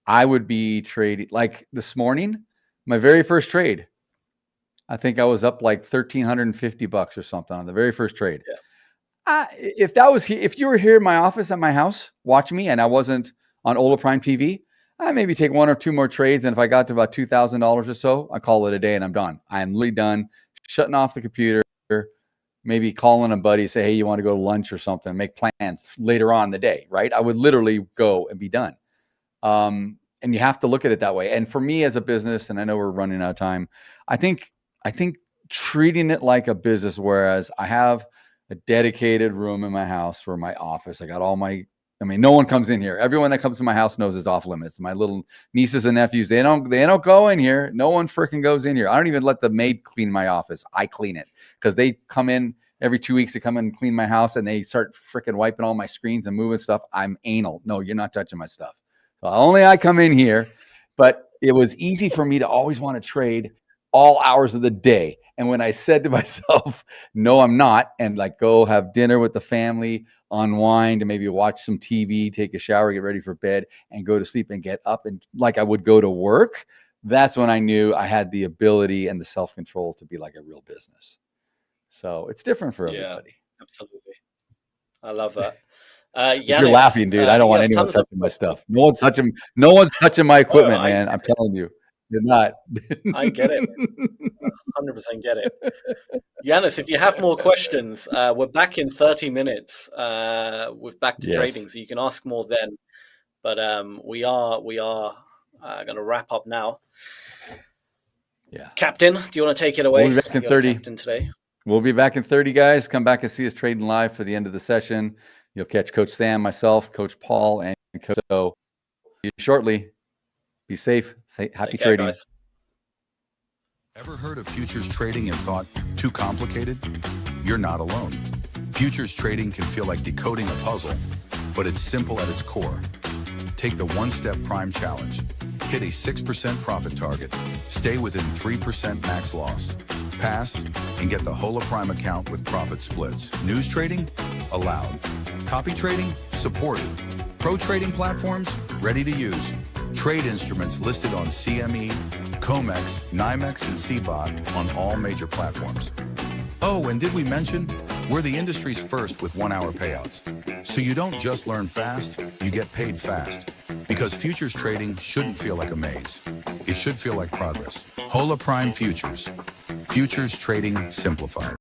I would be trading, like this morning, my very first trade, I think I was up like $1,350 or something on the very first trade. Yeah. If you were here in my office at my house watching me and I wasn't on Hola Prime TV, I maybe take 1 or 2 more trades. And if I got to about $2,000 or so, I call it a day and I'm done. I'm literally done, shutting off the computer, maybe calling a buddy, say, hey, you want to go to lunch or something, make plans later on in the day, right? I would literally go and be done. And you have to look at it that way. And for me as a business, and I know we're running out of time, I think treating it like a business, whereas I have a dedicated room in my house for my office. I got no one comes in here. Everyone that comes to my house knows it's off limits. My little nieces and nephews, they don't go in here. No one freaking goes in here. I don't even let the maid clean my office. I clean it because they come in every 2 weeks to come in and clean my house, and they start freaking wiping all my screens and moving stuff. I'm anal. No, you're not touching my stuff. So only I come in here. But it was easy for me to always want to trade all hours of the day. And when I said to myself, no, I'm not, and like go have dinner with the family, unwind, and maybe watch some TV, take a shower, get ready for bed, and go to sleep and get up, and like I would go to work, that's when I knew I had the ability and the self-control to be like a real business. So it's different for everybody. Absolutely. I love that. You're laughing, dude. I don't want anyone touching my stuff. No one's touching my equipment, man. I'm telling you. You're not. I get it. 100% get it. Yanis, if you have more questions, we're back in 30 minutes with Back to Trading, so you can ask more then. But we are going to wrap up now. Yeah. Captain, do you want to take it away? We'll be back in 30. Captain today. We'll be back in 30, guys. Come back and see us trading live for the end of the session. You'll catch Coach Sam, myself, Coach Paul, and Coach. So shortly. Be safe. Happy trading. Guys. Ever heard of futures trading and thought, too complicated? You're not alone. Futures trading can feel like decoding a puzzle, but it's simple at its core. Take the one-step prime challenge. Hit a 6% profit target. Stay within 3% max loss. Pass and get the Hola Prime account with profit splits. News trading? Allowed. Copy trading? Supported. Pro trading platforms? Ready to use. Trade instruments listed on CME, COMEX, NYMEX, and CBOT on all major platforms. Oh, and did we mention, we're the industry's first with 1-hour payouts. So you don't just learn fast, you get paid fast. Because futures trading shouldn't feel like a maze. It should feel like progress. Hola Prime Futures. Futures trading simplified.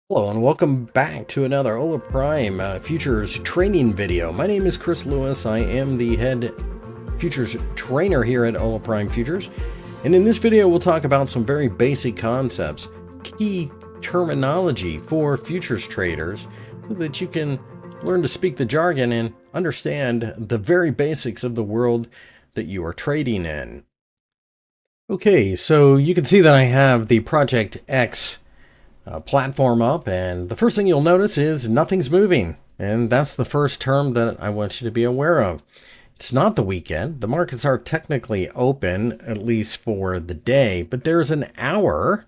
Hello and welcome back to another Hola Prime Futures training video. My name is Chris Lewis. I am the head futures trainer here at Hola Prime Futures. And in this video, we'll talk about some very basic concepts, key terminology for futures traders, so that you can learn to speak the jargon and understand the very basics of the world that you are trading in. Okay, so you can see that I have the Project X platform up, and the first thing you'll notice is nothing's moving, and that's the first term that I want you to be aware of. It's not the weekend. The markets are technically open, at least for the day, but there's an hour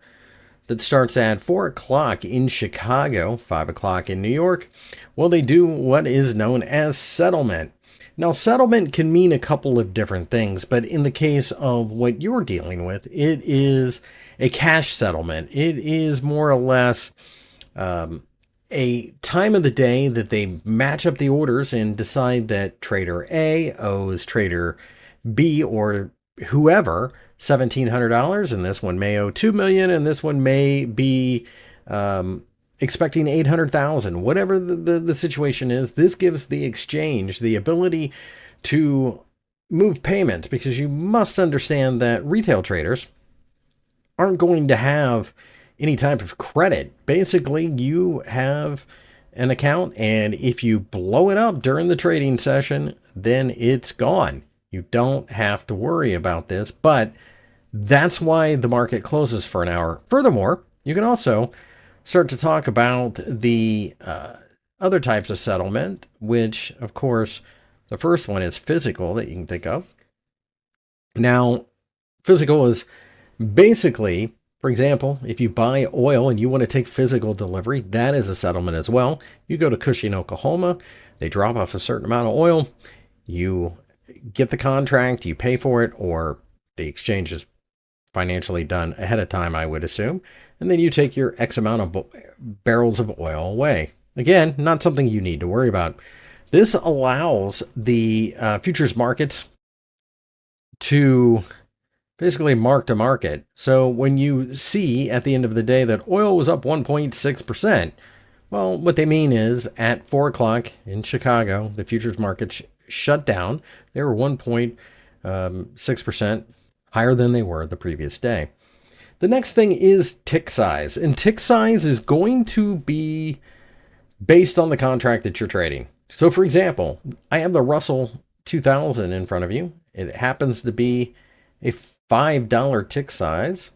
that starts at 4 o'clock in Chicago, 5 o'clock in New York, well, they do what is known as settlement. Now, settlement can mean a couple of different things, but in the case of what you're dealing with, it is a cash settlement. It is more or less a time of the day that they match up the orders and decide that trader A owes trader B or whoever $1,700, and this one may owe $2 million, and this one may be expecting $800,000. Whatever the situation is, this gives the exchange the ability to move payments, because you must understand that retail traders aren't going to have any type of credit. Basically, you have an account, and if you blow it up during the trading session, then it's gone. You don't have to worry about this, but that's why the market closes for an hour. Furthermore, you can also start to talk about the other types of settlement, which, of course, the first one is physical that you can think of. Now, physical is basically, for example, if you buy oil and you want to take physical delivery, that is a settlement as well. You go to Cushing, Oklahoma, they drop off a certain amount of oil, you get the contract, you pay for it, or the exchange is financially done ahead of time, I would assume, and then you take your X amount of barrels of oil away. Again, not something you need to worry about. This allows the futures markets to basically mark to market. So when you see at the end of the day that oil was up 1.6%, well, what they mean is at 4 o'clock in Chicago, the futures markets shut down. They were 1.6% higher than they were the previous day. The next thing is tick size, and tick size is going to be based on the contract that you're trading. So for example, I have the Russell 2000 in front of you. It happens to be a $5 tick size.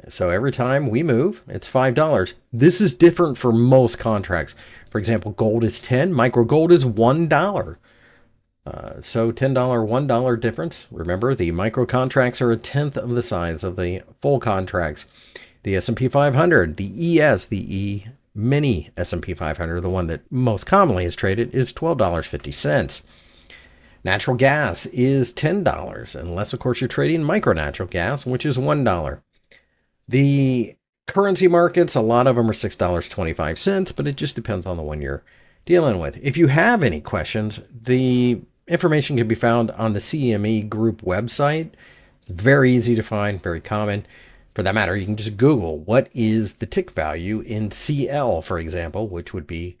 So every time we move, it's $5. This is different for most contracts. For example, gold is 10, micro gold is $1. So $10, $1 difference. Remember, the micro contracts are a tenth of the size of the full contracts. The S&P 500, the ES, the E mini S&P 500, the one that most commonly is traded, is $12.50. Natural gas is $10, unless, of course, you're trading micro natural gas, which is $1. The currency markets, a lot of them are $6.25, but it just depends on the one you're dealing with. If you have any questions, the information can be found on the CME Group website. It's very easy to find, very common. For that matter, you can just Google what is the tick value in CL, for example, which would be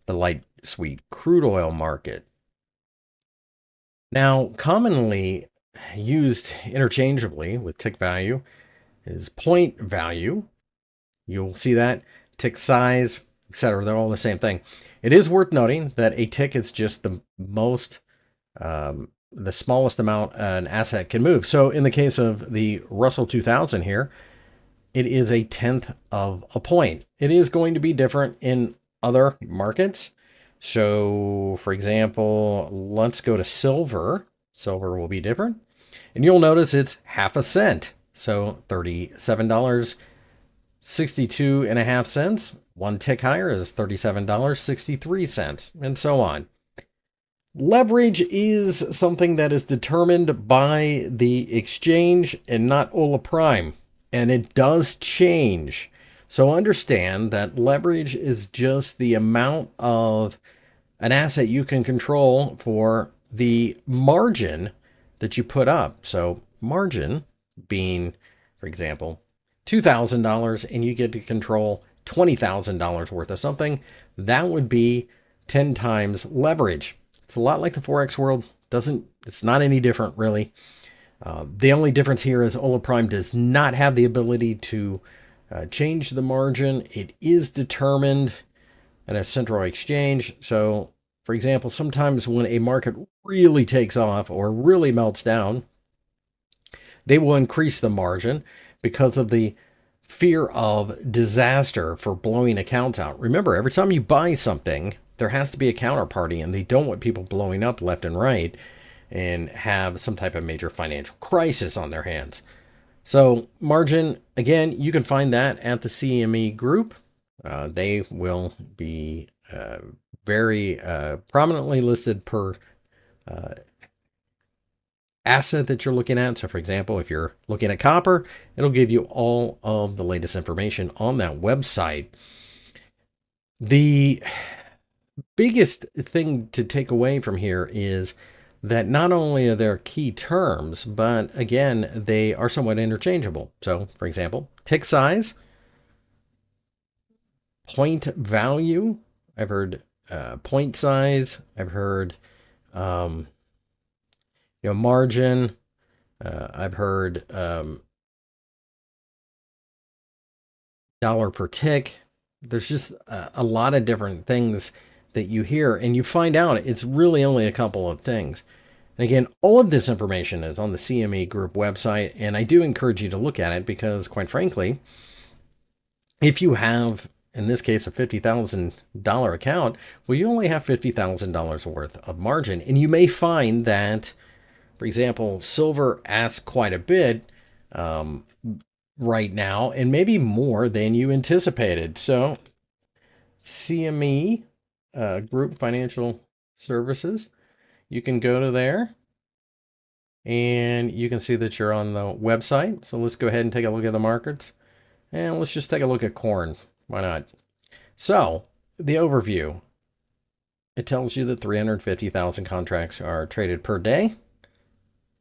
the light sweet crude oil market. Now, commonly used interchangeably with tick value is point value. You'll see that, tick size, etc. They're all the same thing. It is worth noting that a tick is just the smallest amount an asset can move. So in the case of the Russell 2000 here, it is a tenth of a point. It is going to be different in other markets. So for example, let's go to silver. Silver will be different. And you'll notice it's half a cent. So $37.62.5. One tick higher is $37.63, and so on. Leverage is something that is determined by the exchange and not Hola Prime, and it does change. So understand that leverage is just the amount of an asset you can control for the margin that you put up. So margin being, for example, $2,000, and you get to control $20,000 worth of something, that would be 10 times leverage. It's a lot like the Forex world. It's not any different, really. The only difference here is Hola Prime does not have the ability to change the margin. It is determined at a central exchange. So, for example, sometimes when a market really takes off or really melts down, they will increase the margin because of the fear of disaster for blowing accounts out. Remember, every time you buy something, there has to be a counterparty, and they don't want people blowing up left and right and have some type of major financial crisis on their hands. So margin, again, you can find that at the CME group. They will be very prominently listed per asset that you're looking at. So for example, if you're looking at copper, it'll give you all of the latest information on that website. The biggest thing to take away from here is that not only are there key terms, but again, they are somewhat interchangeable. So for example, tick size, point value. I've heard point size. I've heard margin. I've heard dollar per tick. There's just a lot of different things that you hear, and you find out it's really only a couple of things. And again, all of this information is on the CME Group website, and I do encourage you to look at it because, quite frankly, if you have, in this case, a $50,000 account, well, you only have $50,000 worth of margin, and you may find that, for example, silver asks quite a bit right now, and maybe more than you anticipated. So CME Group Financial Services, you can go to there and you can see that you're on the website. So let's go ahead and take a look at the markets, and let's just take a look at corn. Why not? So the overview, it tells you that 350,000 contracts are traded per day.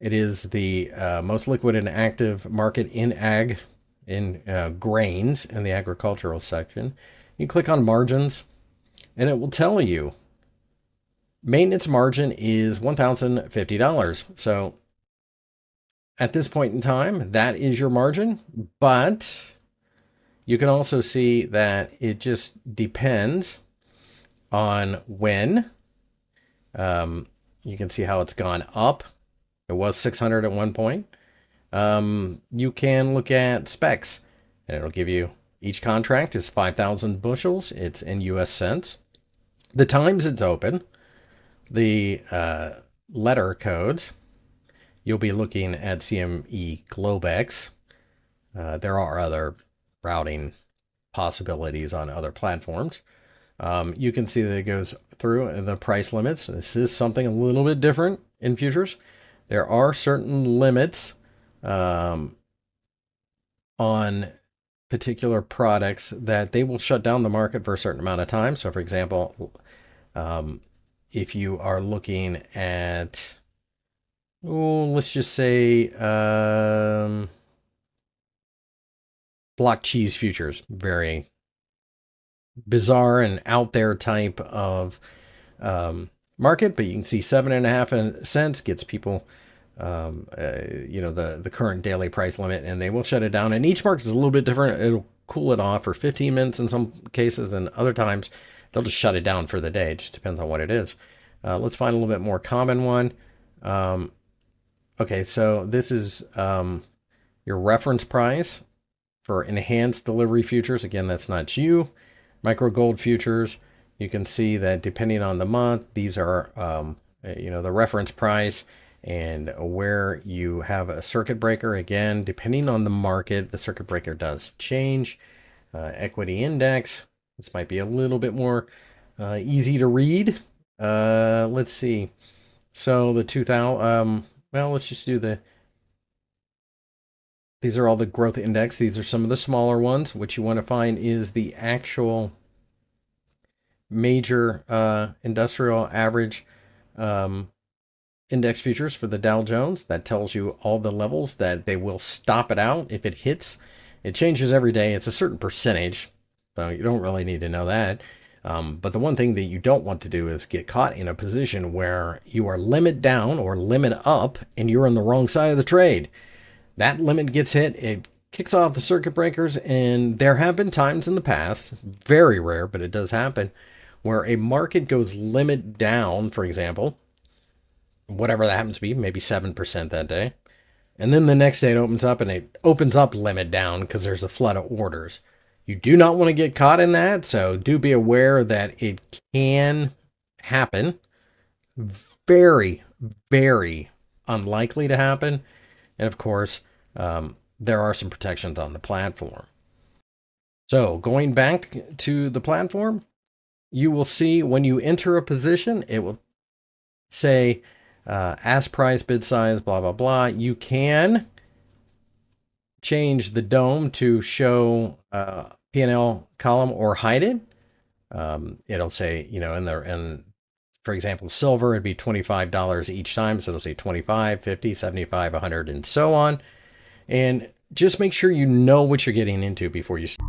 It is the most liquid and active market in grains in the agricultural section. You click on margins, and it will tell you maintenance margin is $1,050. So at this point in time, that is your margin, but you can also see that it just depends on when. You can see how it's gone up. It was 600 at one point. You can look at specs, and it'll give you each contract is 5,000 bushels. It's in US cents. The times it's open, the letter codes, you'll be looking at CME Globex. There are other routing possibilities on other platforms. You can see that it goes through the price limits. This is something a little bit different in futures. There are certain limits on particular products that they will shut down the market for a certain amount of time. So for example, if you are looking at, let's just say block cheese futures, very bizarre and out there type of market, but you can see 7.5 cents gets people the current daily price limit, and they will shut it down. And each market is a little bit different. It'll cool it off for 15 minutes in some cases, and other times they'll just shut it down for the day. It just depends on what it is. Let's find a little bit more common one. Okay, so this is your reference price for enhanced delivery futures. Again, that's not you. Micro gold futures, you can see that depending on the month, these are the reference price, and where you have a circuit breaker. Again, depending on the market, the circuit breaker does change. Equity index, this might be a little bit more easy to read. Let's see. So the 2000, let's just do these are all the growth index. These are some of the smaller ones. What you want to find is the actual major industrial average index futures for the Dow Jones. That tells you all the levels that they will stop it out if it hits. It changes every day. It's a certain percentage, so you don't really need to know that. But the one thing that you don't want to do is get caught in a position where you are limit down or limit up and you're on the wrong side of the trade. That limit gets hit, it kicks off the circuit breakers, and there have been times in the past, very rare, but it does happen, where a market goes limit down, for example, whatever that happens to be, maybe 7% that day. And then the next day it opens up, and it opens up limit down because there's a flood of orders. You do not want to get caught in that, so do be aware that it can happen. Very, very unlikely to happen. And of course, there are some protections on the platform. So going back to the platform, you will see when you enter a position, it will say ask price, bid size, blah, blah, blah. You can change the dome to show P&L column or hide it. It'll say, you know, in for example, silver, it'd be $25 each time. So it'll say 25, 50, 75, 100, and so on. And just make sure you know what you're getting into before you start.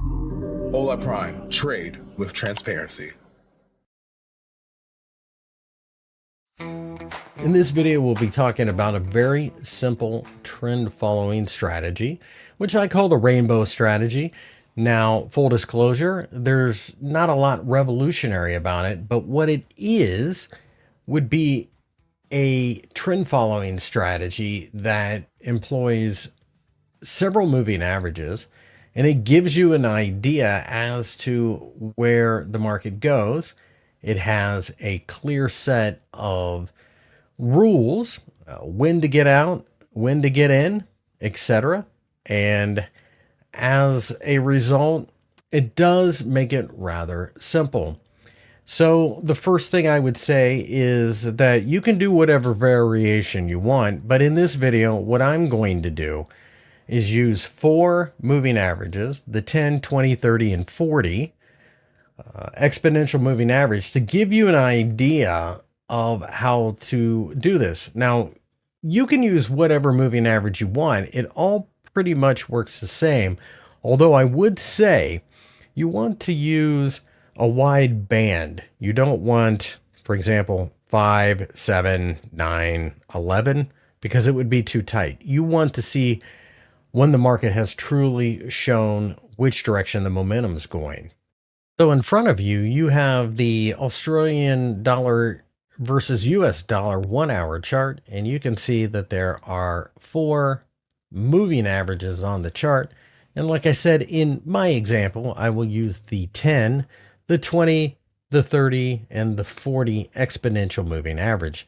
Hola Prime, trade with transparency. In this video, we'll be talking about a very simple trend following strategy, which I call the rainbow strategy. Now, full disclosure, there's not a lot revolutionary about it, but what it is would be a trend following strategy that employs several moving averages, and it gives you an idea as to where the market goes. It has a clear set of rules, when to get out, when to get in, etc. And as a result, it does make it rather simple. So the first thing I would say is that you can do whatever variation you want, but in this video, what I'm going to do is use 4 moving averages, the 10, 20, 30, and 40, exponential moving average, to give you an idea of how to do this. Now, you can use whatever moving average you want. It all pretty much works the same, although I would say you want to use a wide band. You don't want, for example, 5, 7, 9, 11, because it would be too tight. You want to see when the market has truly shown which direction the momentum is going. So in front of you, you have the Australian dollar versus US dollar 1 hour chart, and you can see that there are 4 moving averages on the chart. And like I said, in my example, I will use the 10, the 20, the 30, and the 40 exponential moving average.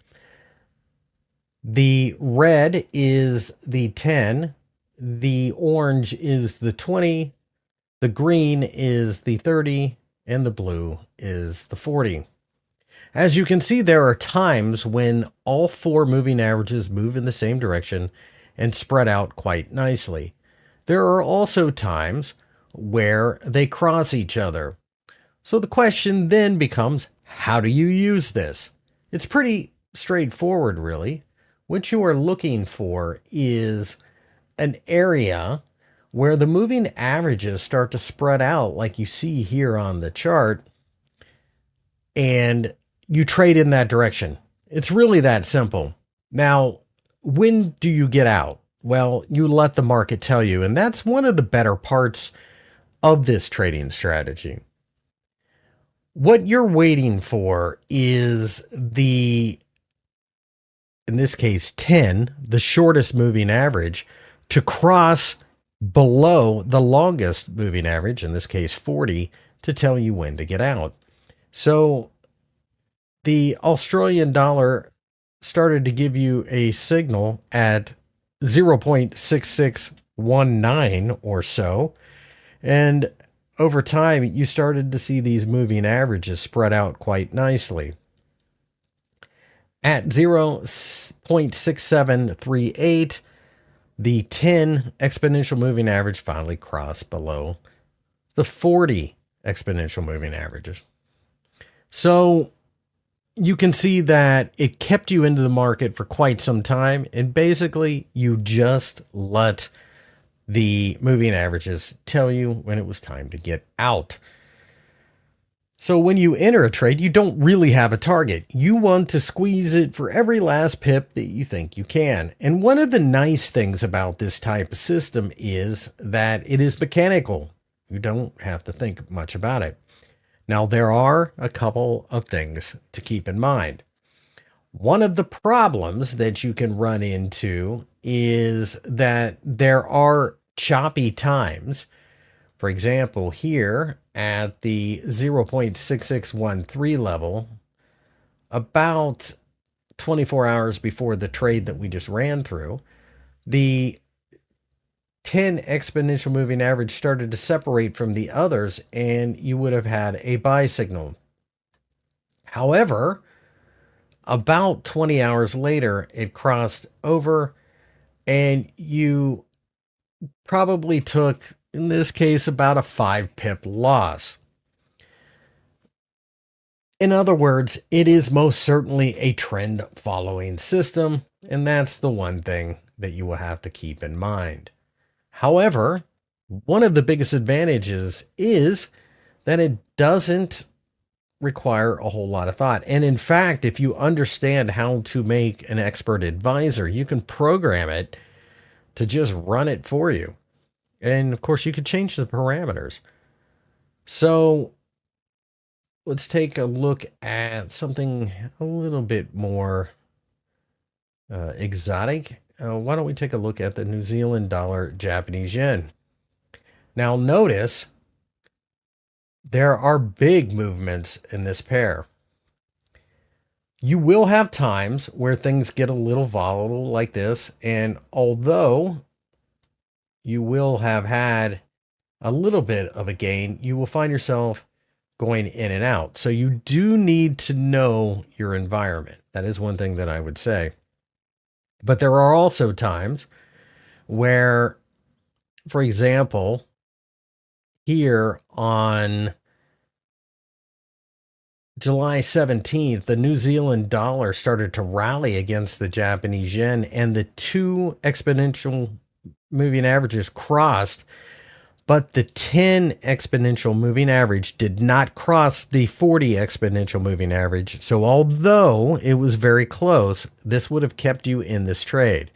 The red is the 10, the orange is the 20, the green is the 30, and the blue is the 40. As you can see, there are times when all 4 moving averages move in the same direction and spread out quite nicely. There are also times where they cross each other. So the question then becomes, how do you use this? It's pretty straightforward, really. What you are looking for is an area where the moving averages start to spread out like you see here on the chart, and you trade in that direction. It's really that simple. Now, when do you get out? Well, you let the market tell you, and that's one of the better parts of this trading strategy. What you're waiting for is the, in this case, 10, the shortest moving average, to cross below the longest moving average, in this case 40, to tell you when to get out. So the Australian dollar started to give you a signal at 0.6619 or so, and over time you started to see these moving averages spread out quite nicely. At 0.6738, the 10 exponential moving average finally crossed below the 40 exponential moving averages. So you can see that it kept you into the market for quite some time, and basically you just let the moving averages tell you when it was time to get out. So when you enter a trade, you don't really have a target. You want to squeeze it for every last pip that you think you can. And one of the nice things about this type of system is that it is mechanical. You don't have to think much about it. Now, there are a couple of things to keep in mind. One of the problems that you can run into is that there are choppy times. For example, here at the 0.6613 level, about 24 hours before the trade that we just ran through, the 10 exponential moving average started to separate from the others, and you would have had a buy signal. However, about 20 hours later, it crossed over, and you probably took, in this case, about a 5-pip loss. In other words, it is most certainly a trend following system, and that's the one thing that you will have to keep in mind. However, one of the biggest advantages is that it doesn't require a whole lot of thought. And in fact, if you understand how to make an expert advisor, you can program it to just run it for you. And of course, you could change the parameters. So let's take a look at something a little bit more exotic. Why don't we take a look at the New Zealand dollar, Japanese yen? Now notice there are big movements in this pair. You will have times where things get a little volatile like this, and although you will have had a little bit of a gain, you will find yourself going in and out. So you do need to know your environment. That is one thing that I would say. But there are also times where, for example, here on July 17th, the New Zealand dollar started to rally against the Japanese yen, and the two exponential moving averages crossed, but the 10 exponential moving average did not cross the 40 exponential moving average. So although it was very close, this would have kept you in this trade.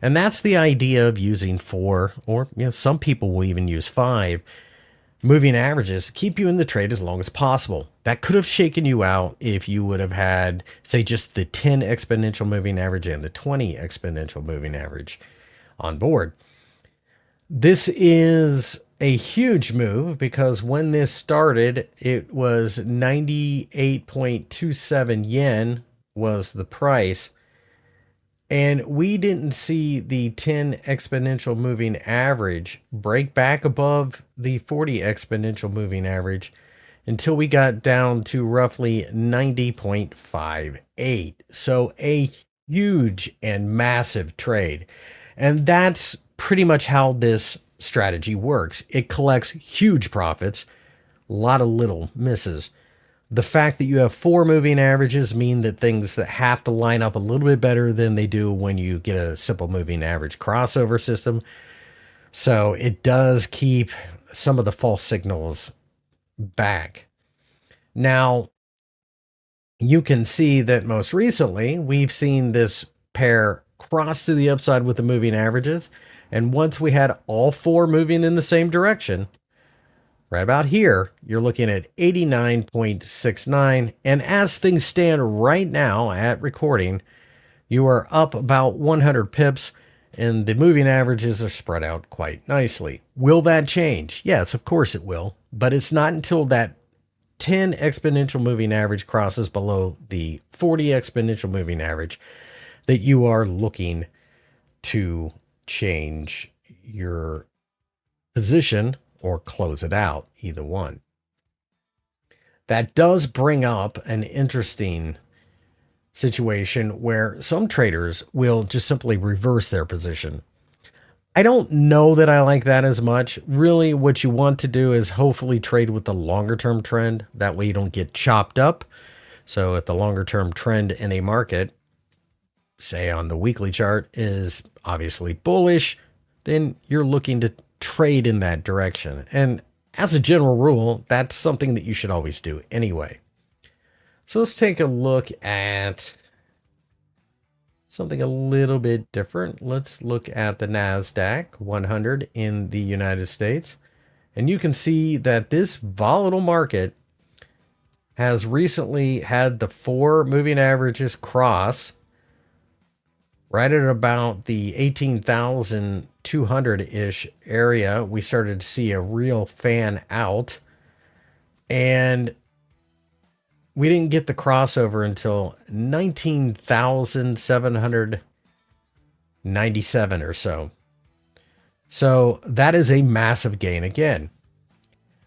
And that's the idea of using 4, or some people will even use 5 moving averages, keep you in the trade as long as possible. That could have shaken you out if you would have had, say, just the 10 exponential moving average and the 20 exponential moving average on board. This is a huge move because when this started, it was 98.27 yen was the price. And we didn't see the 10 exponential moving average break back above the 40 exponential moving average until we got down to roughly 90.58. So a huge and massive trade. And that's pretty much how this strategy works. It collects huge profits, a lot of little misses. The fact that you have 4 moving averages mean that things that have to line up a little bit better than they do when you get a simple moving average crossover system. So it does keep some of the false signals back. Now, you can see that most recently we've seen this pair cross to the upside with the moving averages. And once we had all 4 moving in the same direction, right about here, you're looking at 89.69. And as things stand right now at recording, you are up about 100 pips and the moving averages are spread out quite nicely. Will that change? Yes, of course it will. But it's not until that 10 exponential moving average crosses below the 40 exponential moving average that you are looking to change your position or close it out, either one. That does bring up an interesting situation where some traders will just simply reverse their position. I don't know that I like that as much. Really, what you want to do is hopefully trade with the longer term trend. That way you don't get chopped up. So if the longer term trend in a market, say on the weekly chart, is obviously bullish, then you're looking to trade in that direction. And as a general rule, that's something that you should always do anyway. So let's take a look at something a little bit different. Let's look at the Nasdaq 100 in the United States. And you can see that this volatile market has recently had the 4 moving averages cross right at about the 18,200-ish area. We started to see a real fan out, and we didn't get the crossover until 19,797 or so. So that is a massive gain again.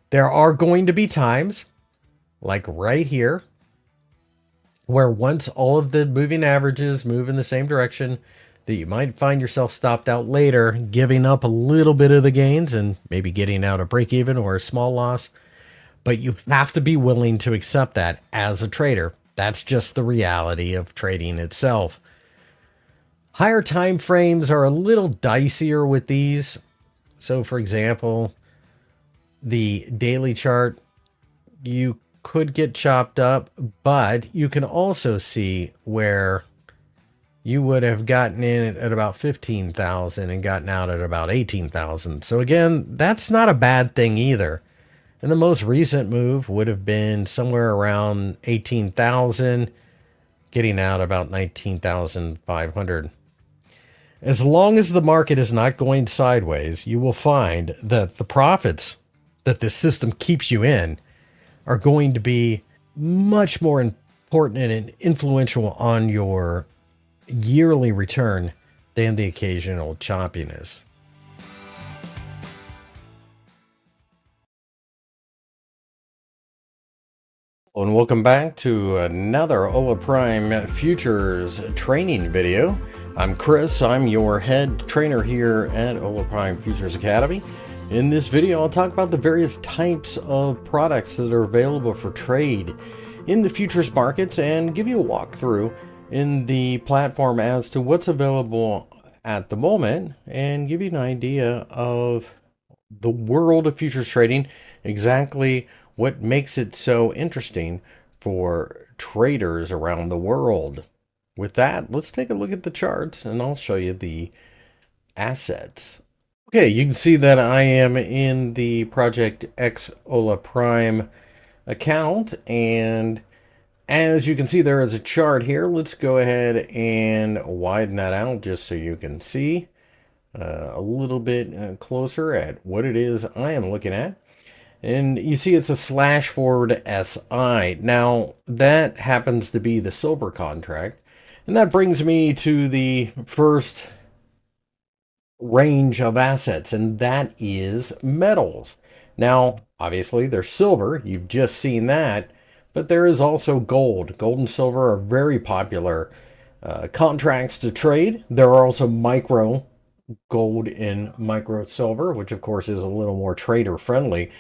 There are going to be times, like right here, where once all of the moving averages move in the same direction, that you might find yourself stopped out later, giving up a little bit of the gains and maybe getting out a break even or a small loss. But you have to be willing to accept that as a trader. That's just the reality of trading itself. Higher time frames are a little dicier with these. So for example, the daily chart, you could get chopped up, but you can also see where you would have gotten in at about 15,000 and gotten out at about 18,000. So again, that's not a bad thing either. And the most recent move would have been somewhere around 18,000, getting out about 19,500. As long as the market is not going sideways, you will find that the profits that this system keeps you in are going to be much more important and influential on your yearly return than the occasional choppiness. And welcome back to another Hola Prime Futures training video. I'm Chris. I'm your head trainer here at Hola Prime Futures Academy. In this video, I'll talk about the various types of products that are available for trade in the futures markets and give you a walkthrough in the platform as to what's available at the moment and give you an idea of the world of futures trading, exactly what makes it so interesting for traders around the world. With that, let's take a look at the charts and I'll show you the assets. Okay, you can see that I am in the Project X Hola Prime account, and as you can see, there is a chart here. Let's go ahead and widen that out just so you can see a little bit closer at what it is I am looking at. And you see it's a slash forward SI. Now, that happens to be the silver contract. And that brings me to the first range of assets, and that is metals. Now, obviously, there's silver. You've just seen that. But there is also gold. Gold and silver are very popular contracts to trade. There are also micro gold and micro silver, which of course is a little more trader friendly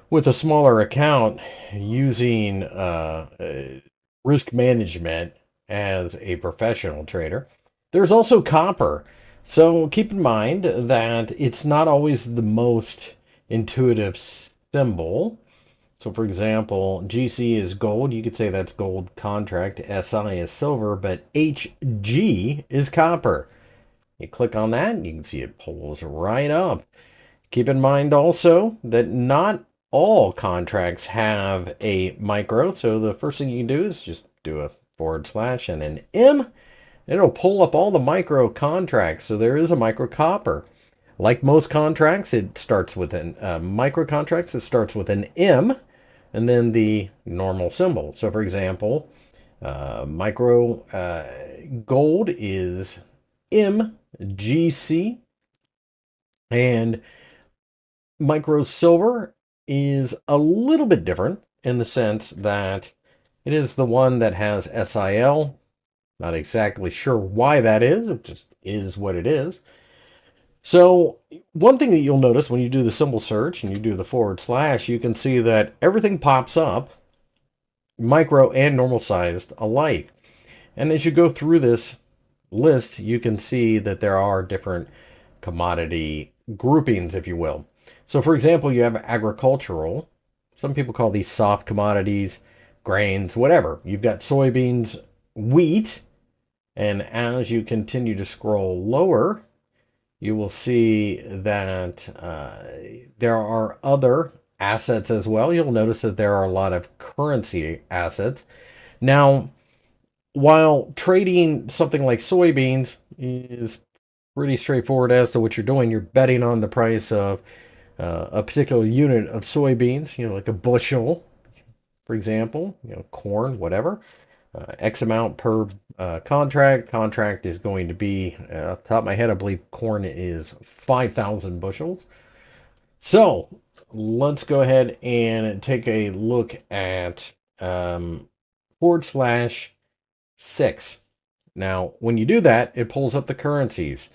with a smaller account using risk management as a professional trader. There's also copper. So keep in mind that it's not always the most intuitive symbol. So for example, GC is gold. You could say that's gold contract. SI is silver, but HG is copper. You click on that and you can see it pulls right up. Keep in mind also that not all contracts have a micro. So the first thing you can do is just do a / and an M. It'll pull up all the micro contracts. So there is a micro copper. Like most contracts, it starts with an micro contracts. It starts with an M and then the normal symbol. So for example, micro gold is MGC, and micro silver is a little bit different in the sense that it is the one that has SIL. Not exactly sure why that is. It just is what it is. So one thing that you'll notice when you do the symbol search and you do the / you can see that everything pops up, micro and normal sized alike. And as you go through this list, you can see that there are different commodity groupings, if you will. So for example, you have agricultural. Some people call these soft commodities, grains, whatever. You've got soybeans, wheat, and as you continue to scroll lower, you will see that there are other assets as well. You'll notice that there are a lot of currency assets. Now, while trading something like soybeans is pretty straightforward as to what you're doing, you're betting on the price of a particular unit of soybeans, like a bushel, for example, corn, whatever. X amount per contract. Contract is going to be, off the top of my head, I believe corn is 5,000 bushels. So let's go ahead and take a look at /6. Now, when you do that, it pulls up the currencies.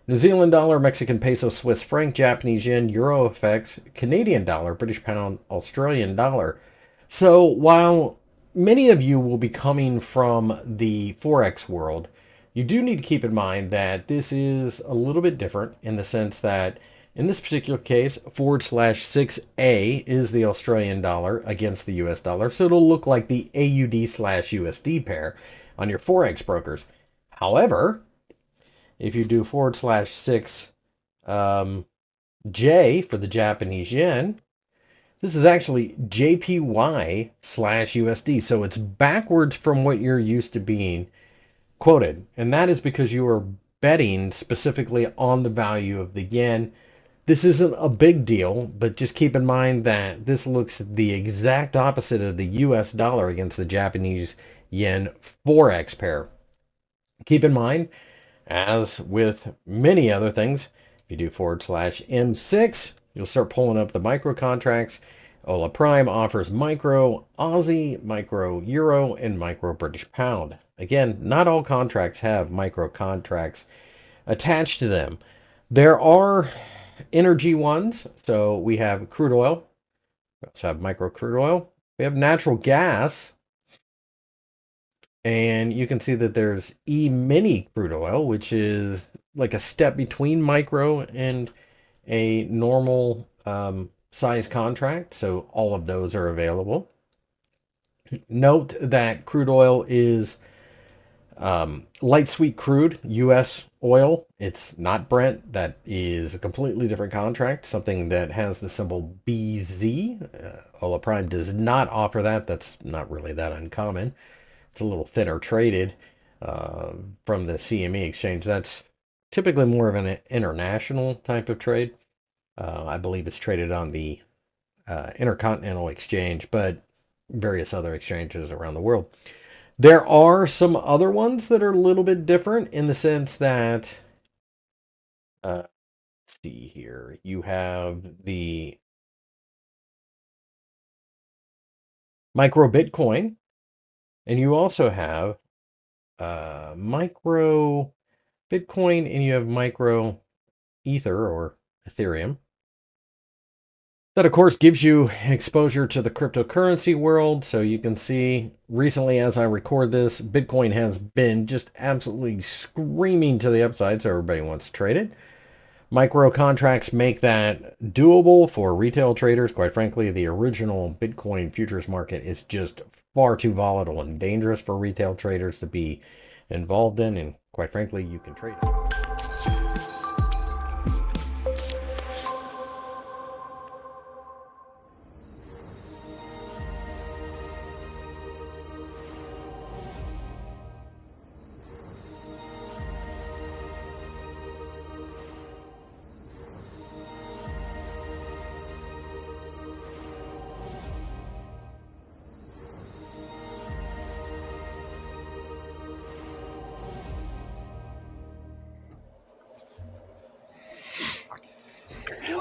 New Zealand dollar, Mexican peso, Swiss franc, Japanese yen, Euro FX, Canadian dollar, British pound, Australian dollar. So while many of you will be coming from the Forex world, you do need to keep in mind that this is a little bit different in the sense that in this particular case, /6A is the Australian dollar against the US dollar. So it'll look like the AUD/USD pair on your Forex brokers. However, if you do /6 J for the Japanese yen, this is actually JPY/USD. So it's backwards from what you're used to being quoted. And that is because you are betting specifically on the value of the yen. This isn't a big deal, but just keep in mind that this looks the exact opposite of the US dollar against the Japanese yen Forex pair. Keep in mind, as with many other things, if you do /M6, you'll start pulling up the micro contracts. Hola Prime offers micro Aussie, micro Euro, and micro British pound. Again, not all contracts have micro contracts attached to them. There are energy ones. So we have crude oil. We also have micro crude oil. We have natural gas. And you can see that there's E-mini crude oil, which is like a step between micro and a normal size contract. So all of those are available. Note that crude oil is light sweet crude, U.S. oil. It's not Brent. That is a completely different contract, something that has the symbol BZ. Hola Prime does not offer that. That's not really that uncommon. It's a little thinner traded from the CME exchange. That's typically more of an international type of trade. I believe it's traded on the Intercontinental Exchange, but various other exchanges around the world. There are some other ones that are a little bit different in the sense that, let's see here, you have the micro Bitcoin, and you also have micro Bitcoin, and you have micro Ether or Ethereum. That, of course, gives you exposure to the cryptocurrency world. So you can see recently, as I record this, Bitcoin has been just absolutely screaming to the upside. So everybody wants to trade it. Micro contracts make that doable for retail traders. Quite frankly, the original Bitcoin futures market is just far too volatile and dangerous for retail traders to be involved in. And quite frankly, you can trade it.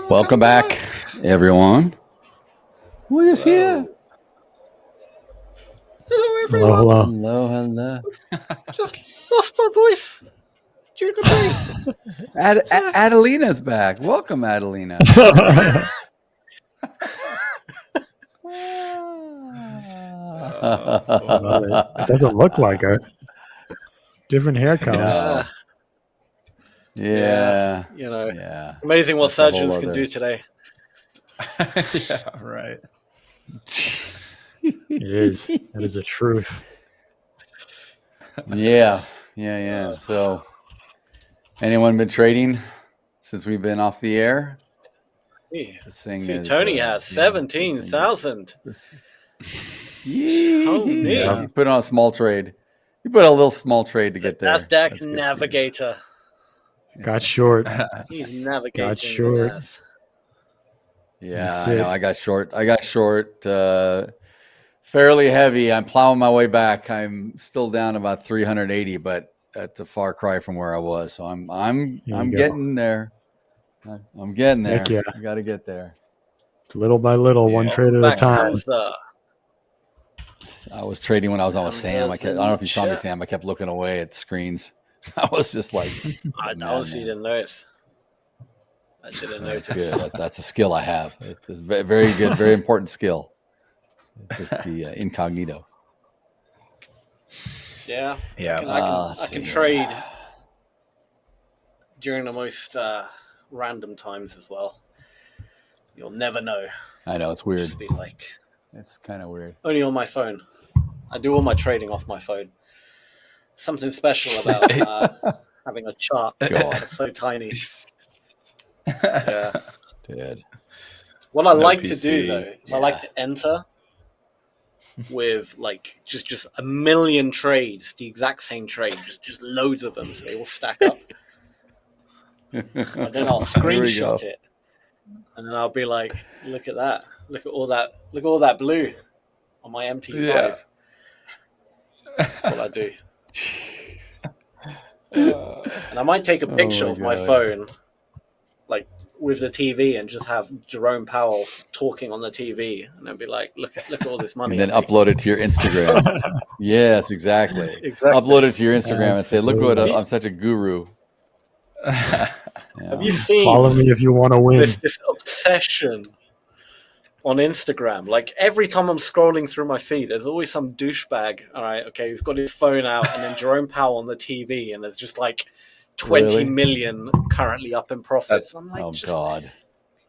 Welcome back, everyone. Who is here? Hello, everyone. Hello, Hello, hello. Just lost my voice during the break. Adelina's back. Welcome, Adelina. It doesn't look like it. Different hair color. Yeah. You know, yeah. it's amazing what That's a whole surgeons can other- do today. Yeah, right. It is. That is a truth. Yeah. So, anyone been trading since we've been off the air? See, This thing see is, Tony has 17,000. Tony. You put on a small trade. You put a little small trade to get there. Nasdaq navigator. Got short. He's navigating. Got short. Nas. Yeah, That's I know. it. I got short. fairly heavy. I'm plowing my way back. I'm still down about 380, but that's a far cry from where I was. So I'm getting there. I'm getting there. Heck yeah. I got to get there. Little by little, one trade at a time. I was trading when I was on with Sam. I don't know if you saw me, chat. Sam. I kept looking away at the screens. I was just like, I honestly didn't notice. I didn't that's notice. good. That's a skill I have. It's a very good, very important skill. Just be incognito. Yeah. Yeah. I can trade during the most random times as well. You'll never know. I know, it's weird. Just be like, it's kind of weird. Only on my phone. I do all my trading off my phone. Something special about having a chart. It's so tiny. Yeah. Dude. What I No like PC. to do though is I like to enter with like just a million trades, the exact same trade, just loads of them, so they all stack up. And then I'll screenshot it, and then I'll be like, "Look at that! Look at all that blue on my MT5." Yeah. That's what I do. And I might take a picture of my phone, like with the TV, and just have Jerome Powell talking on the TV, and then be like, "Look at all this money." And then upload it to your Instagram. Yes, exactly. Upload it to your Instagram and say, "Look what I'm such a guru." Have you seen? Follow me if you want to win. This obsession on Instagram. Like every time I'm scrolling through my feed, there's always some douchebag. All right, okay, he's got his phone out, and then Jerome Powell on the TV, and there's just like 20 million currently up in profits. I'm like, God.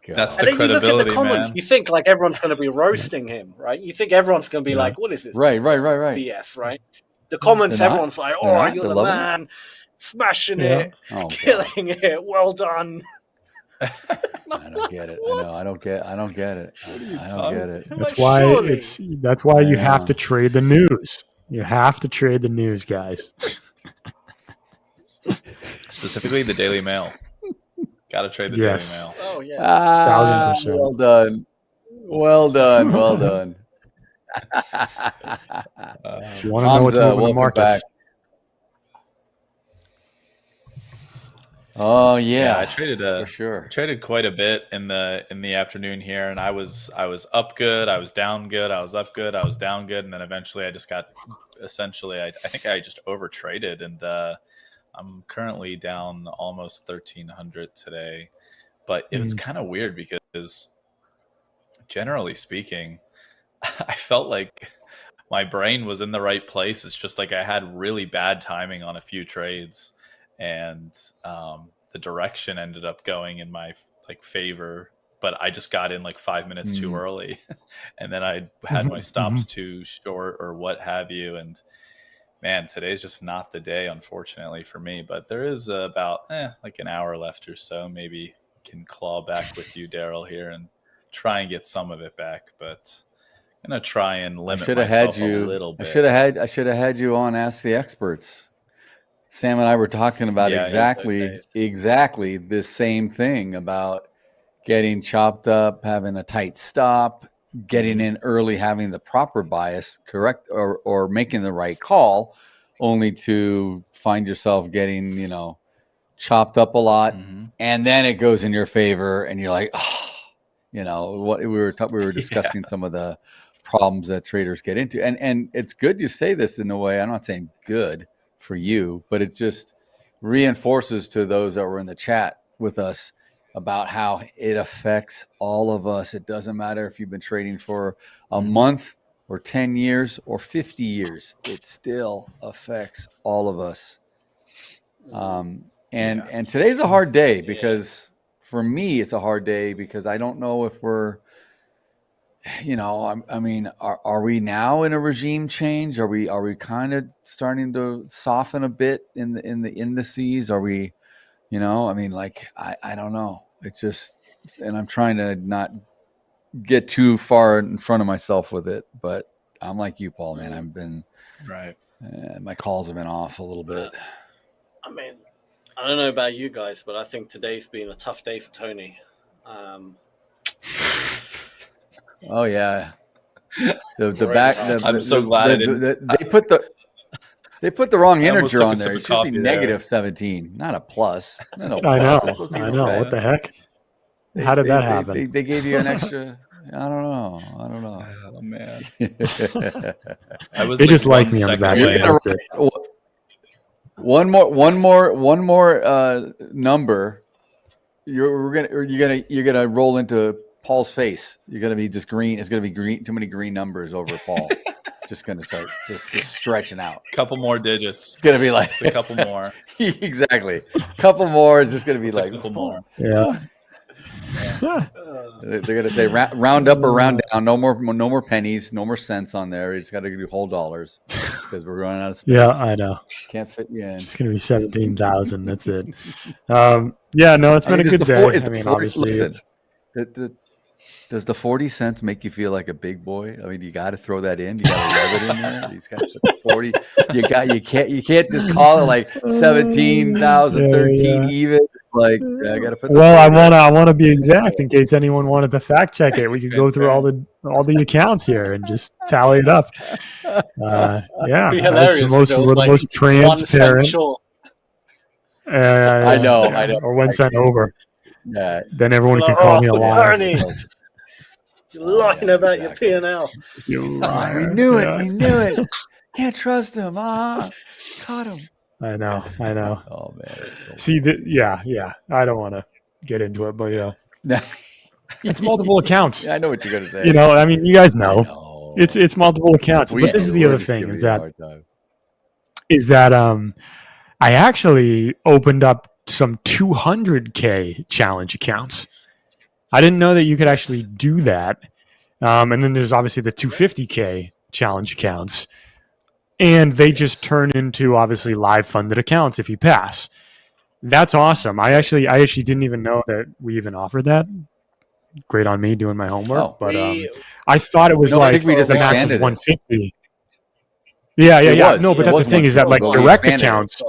That's and the then you look at credibility, the comments. man. You think like everyone's going to be roasting him, right? You think everyone's going to be like, "What is this?" Right. BS, right? The comments, They're not. everyone's like, They're "Oh, not. you're They're the loving man, smashing Yeah. it, Oh, killing it, well done." I don't get it. I know. I don't get it. I don't get it. That's why surely. that's why you have to trade the news. You have to trade the news, guys. Specifically the Daily Mail. Got to trade the Yes. Daily Mail. Oh yeah. 1000%. Well done. Well done. Well done. If you want to know what's moving the markets, Oh yeah, I traded for sure. Traded quite a bit in the afternoon here, and I was up good, I was down good, I was up good, I was down good, and then eventually I just got I think I just over traded, and I'm currently down almost 1,300 today. But it was kind of weird because generally speaking, I felt like my brain was in the right place. It's just like I had really bad timing on a few trades, and the direction ended up going in my favor, but I just got in like 5 minutes too early, and then I had my stops too short or what have you. And man, today's just not the day, unfortunately for me. But there is about like an hour left or so. Maybe can claw back with you, Daryl, here and try and get some of it back. But I'm gonna try and limit myself a little bit. I should have had you on Ask the Experts. Sam and I were talking about exactly this same thing about getting chopped up, having a tight stop, getting in early, having the proper bias, correct, or making the right call, only to find yourself getting, chopped up a lot, and then it goes in your favor, and you're like, what we were discussing some of the problems that traders get into, and it's good you say this in a way. I'm not saying good for you, but it just reinforces to those that were in the chat with us about how it affects all of us. It doesn't matter if you've been trading for a month or 10 years or 50 years, it still affects all of us. And today's a hard day because for me, it's a hard day because I don't know if we're, are we now in a regime change? Are we kind of starting to soften a bit in the indices? Are we, I don't know. It's just, and I'm trying to not get too far in front of myself with it, but I'm like you, Paul, man. I've been right. My calls have been off a little bit. I mean, I don't know about you guys, but I think today's been a tough day for Tony. Oh yeah. I'm so glad I didn't. They put the wrong I almost integer took a on sip there. of It should be coffee there. negative 17, not a plus. No I know. plus. It's supposed to be I know. red. What the heck? How did that happen? They gave you an extra. I don't know. Oh man. They just like me on the back end. That's it. One more number. You're gonna roll into Paul's face. You're gonna be just green. It's gonna be green. Too many green numbers over Paul. Just gonna start just stretching out. Couple more digits. It's gonna be like just a couple more. Exactly. Couple more. It's just gonna be like a couple more. Yeah. They're gonna say round up or round down. No more pennies. No more cents on there. You just got to do whole dollars because we're running out of space. Yeah, I know. Can't fit you in. It's gonna be 17,000. That's it. Yeah, no, it's been a good day. I mean, obviously, does the 40 cents make you feel like a big boy? I mean, you got to throw that in. You got to rub it in there. You got to put the 40. You can't just call it like 17,000, 13 even. Like I got to put. Well, I want to be exact in case anyone wanted to fact check it. We could go through all the accounts here and just tally it up. Yeah, It'd be hilarious. We're the most transparent. I know. Or 1 cent over. Yeah. Then everyone can call me a liar. You're lying about your P&L. We knew it. We knew it. Can't trust him. Caught him. I know. Oh man. See, yeah. I don't want to get into it, but yeah, it's multiple accounts. Yeah, I know what you're gonna say. You know, I mean, you guys know. It's multiple accounts. But this is the other thing is that I actually opened up some 200K challenge accounts. I didn't know that you could actually do that. And then there's obviously the 250K challenge accounts. And they just turn into obviously live funded accounts if you pass. That's awesome. I actually didn't even know that we even offered that. Great on me doing my homework. But I thought it was I think we just the max expanded is 150. Yeah. No, but that's the thing is that like direct accounts.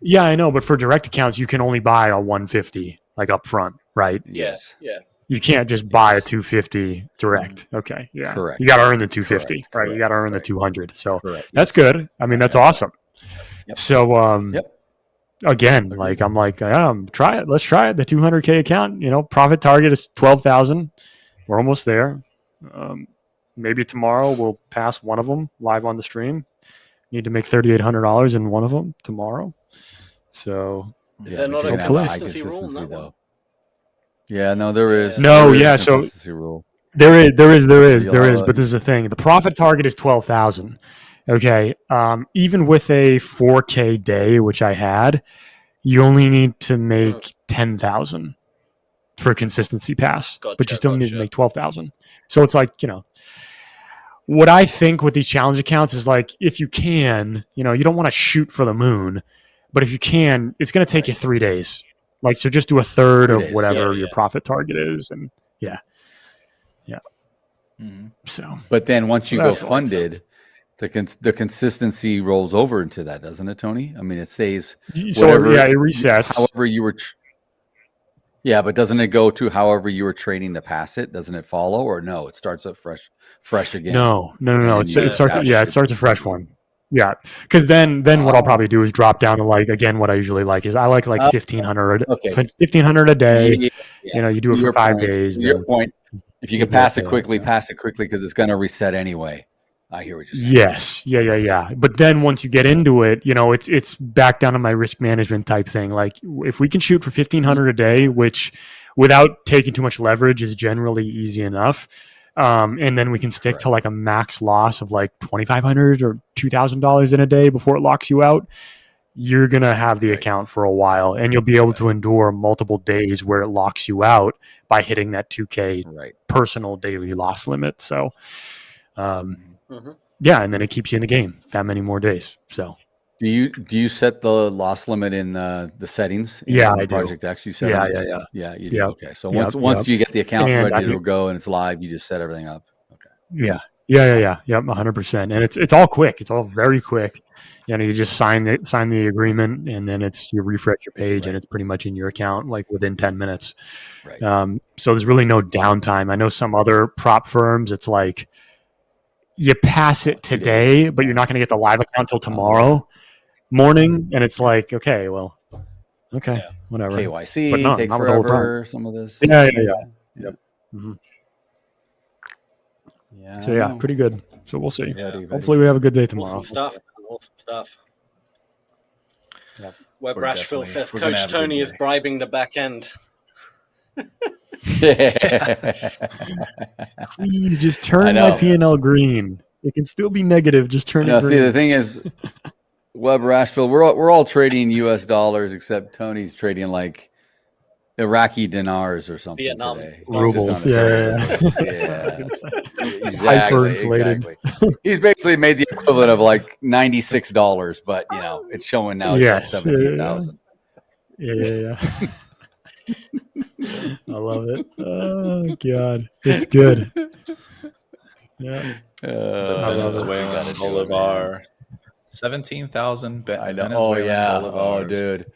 Yeah, I know, but for direct accounts, you can only buy a 150 like up front, right? Yes. Yeah. You can't just buy a 250 direct. Okay, yeah, correct. You got to earn the 250, right? You got to earn the 200. So that's good. I mean, that's awesome. Yep. So, again, like I'm like, try it. Let's try it. The 200K account. You know, profit target is 12,000. We're almost there. Maybe tomorrow we'll pass one of them live on the stream. Need to make $3,800 in one of them tomorrow. So is there not a consistency rule in that one? Yeah, no, there is. No, there is so rule. there is. But this is the thing: the profit target is 12,000. Okay, even with a 4K day, which I had, you only need to make 10,000 for a consistency pass, but you still need to make 12,000. So it's like, you know, what I think with these challenge accounts is like, if you can, you know, you don't want to shoot for the moon, but if you can, it's going to take you 3 days. Like, so just do a third of whatever your profit target is. And yeah. Mm-hmm. So, but then once you go funded, the consistency rolls over into that, doesn't it, Tony? I mean, it stays. So it resets. However you were. Yeah, but doesn't it go to however you were trading to pass it? Doesn't it follow, or no? It starts up fresh again. No. It starts a fresh one. Yeah, because then what I'll probably do is drop down to like, again, what I usually like is I like 1,500, 1,500 a day. Yeah. You know, you do it for 5 days. To your point, if you can pass it quickly because it's going to reset anyway. I hear what you're saying. Yes, yeah. But then once you get into it, you know, it's back down to my risk management type thing. Like if we can shoot for 1,500 a day, which without taking too much leverage is generally easy enough. And then we can stick to like a max loss of like $2,500 or $2,000 in a day before it locks you out. You're going to have the account for a while and you'll be able to endure multiple days where it locks you out by hitting that 2K personal daily loss limit. So, yeah. And then it keeps you in the game that many more days. So do you set the loss limit in the settings? Yeah, I do. Project X, you set Yeah. Yeah, you do. Okay. So once you get the account ready to go and it's live, you just set everything up. Okay. Yeah. Yep, 100%. And it's all quick. It's all very quick. You just sign the agreement, and then you refresh your page, and it's pretty much in your account like within 10 minutes. Right. So there's really no downtime. I know some other prop firms, it's like you pass it today, but you're not going to get the live account until tomorrow morning, and it's like, okay, whatever. KYC, but no, take not with Hola Prime. forever. Some of this. Yeah. Yep. Mm-hmm. Yeah. So pretty good. So we'll see. Yeah, Hopefully we have a good day tomorrow. Awesome stuff. Yep. Web We're Rashville definitely- says we're gonna Coach have a good Tony is day. bribing the back end. Please just turn my P&L green. It can still be negative. Just turn it green. See, the thing is, Web Rashville, we're all trading U.S. dollars except Tony's trading like Iraqi dinars or something Vietnam. today. Rubles. Yeah. Hyperinflated. Exactly. He's basically made the equivalent of like $96, but it's showing now it's at 17,000. Yeah. I love it. Oh God, it's good. Yeah. Venezuelan Bolivar, 17,000. I know. Oh yeah. Oh dude.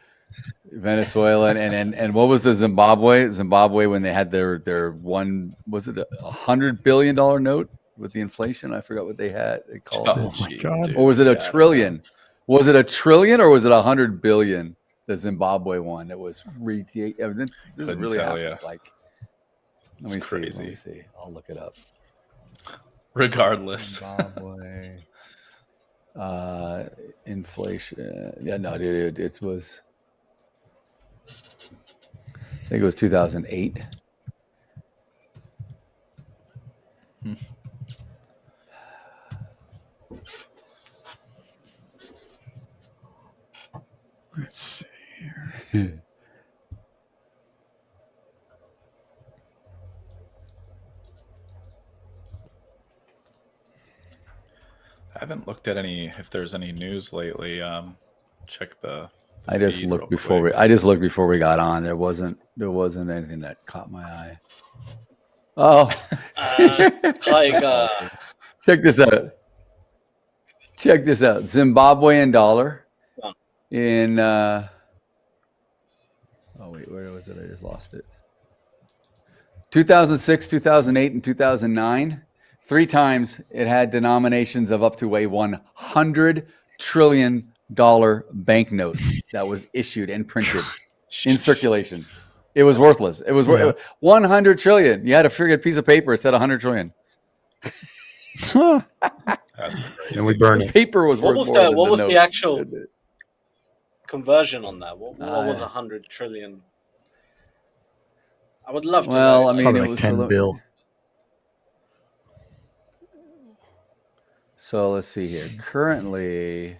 Venezuelan and what was the Zimbabwe when they had their one, was it $100 billion note with the inflation? I forgot what they had. They called it. My God. Or was it a trillion? Was it a trillion or was it 100 billion? The Zimbabwe one that was this is really happened. Like, let me see. I'll look it up. Regardless. Zimbabwe inflation. Yeah, no, dude, it was. I think it was 2008. Let's see here. I haven't looked at if there's any news lately. Check the. I just feed looked real before quick. we got on. There wasn't anything that caught my eye. Oh, check this out. Zimbabwean dollar in. Oh wait, where was it? I just lost it. 2006, 2008, and 2009. 3 times it had denominations of up to a $100 trillion banknote that was issued and printed in circulation. It was worthless. It was 100 trillion. You had a friggin' piece of paper. It said 100 trillion. And we burned it. Paper was worth more than what was note. the actual conversion on that? What was 100 trillion? I would love to know. Well, I mean, probably it like was 10 bill. So let's see here. Currently,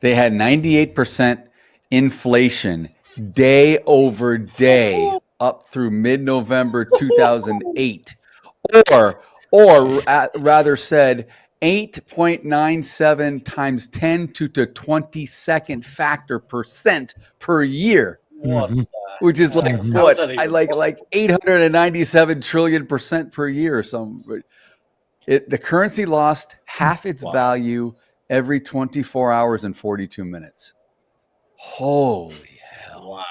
they had 98% inflation day over day up through mid-November 2008, or rather said 8.97 times 10 to the 22nd factor percent per year. Which is like what I like 897 trillion percent per year or something. The currency lost half its value every 24 hours and 42 minutes. Holy hell! Wow.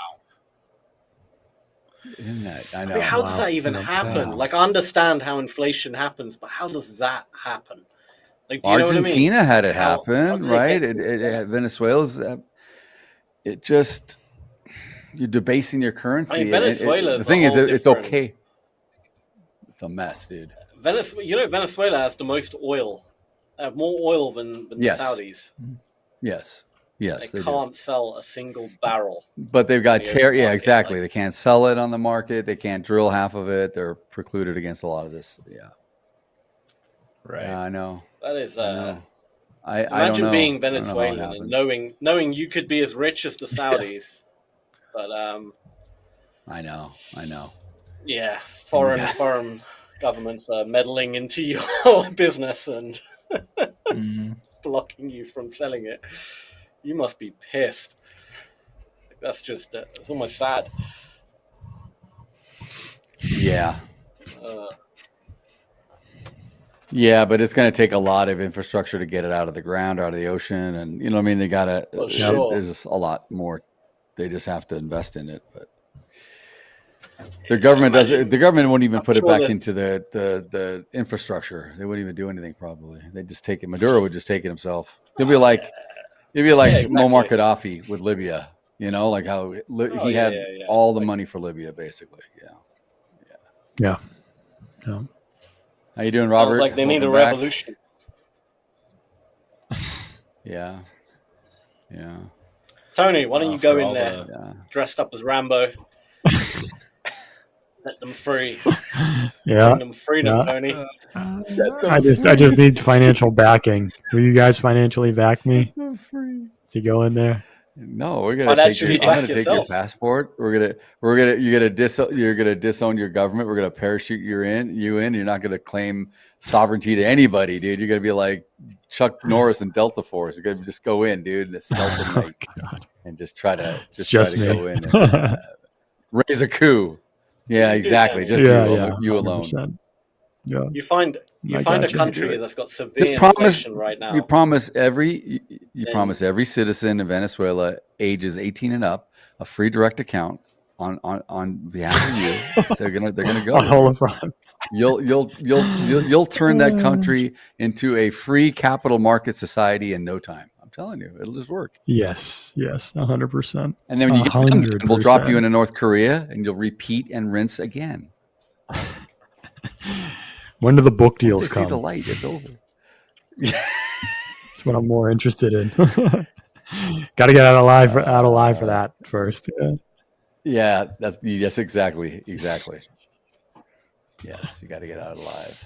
Isn't that? I know. I mean, how does that even happen? Like, I understand how inflation happens, but how does that happen? Like, do you know what I mean? Argentina had it happen, right? Venezuela's. It just. You're debasing your currency. I mean, Venezuela. The thing is, it's okay. It's a mess, dude. Venezuela has the most oil. They have more oil than the Saudis. Yes. They can't sell a single barrel. But they've got exactly. They can't sell it on the market. They can't drill half of it. They're precluded against a lot of this. Yeah. Right. Yeah, I know. That is. I Imagine don't know. being Venezuelan and knowing you could be as rich as the Saudis. But I know. Yeah, foreign governments are meddling into your business and blocking you from selling it. You must be pissed. that's just it's almost sad. Yeah. Uh, Yeah, but it's going to take a lot of infrastructure to get it out of the ground, out of the ocean, and you know what I mean. They got to. Well, sure. There's a lot more. They just have to invest in it, but the government doesn't. The government won't even put it back into the infrastructure. They wouldn't even do anything. Probably they just take it. Maduro would just take it himself. He'll be like exactly. Muammar Gaddafi with Libya. You know, like how he had all the money for Libya, basically. Yeah. How you doing, Robert? Sounds like they need a revolution. Yeah. Tony, why don't you go in there, dressed up as Rambo? Set them free. Yeah. Bring them freedom, Tony. I just need financial backing. Will you guys financially back me to go in there? No, we're gonna take your passport. You're gonna disown your government. We're gonna parachute you in. You're not gonna claim sovereignty to anybody, dude. You're gonna be like Chuck Norris in Delta Force. You're gonna just go in, dude, and stealth night, and just try to go in and raise a coup. Yeah, exactly. Just you alone. 100%. Yeah. You find a country that's got severe inflation right now. You promise every citizen in Venezuela ages 18 and up a free direct account on behalf of you. They're gonna go. On Hola Prime. You'll turn that country into a free capital market society in no time. I'm telling you, it'll just work. Yes, 100%. And then when you get done, we'll drop you into North Korea, and you'll repeat and rinse again. When do the book deals come? See the light, it's over. That's what I'm more interested in. Got to get out alive for that first. Yeah, yes, exactly. Yes, you got to get out alive.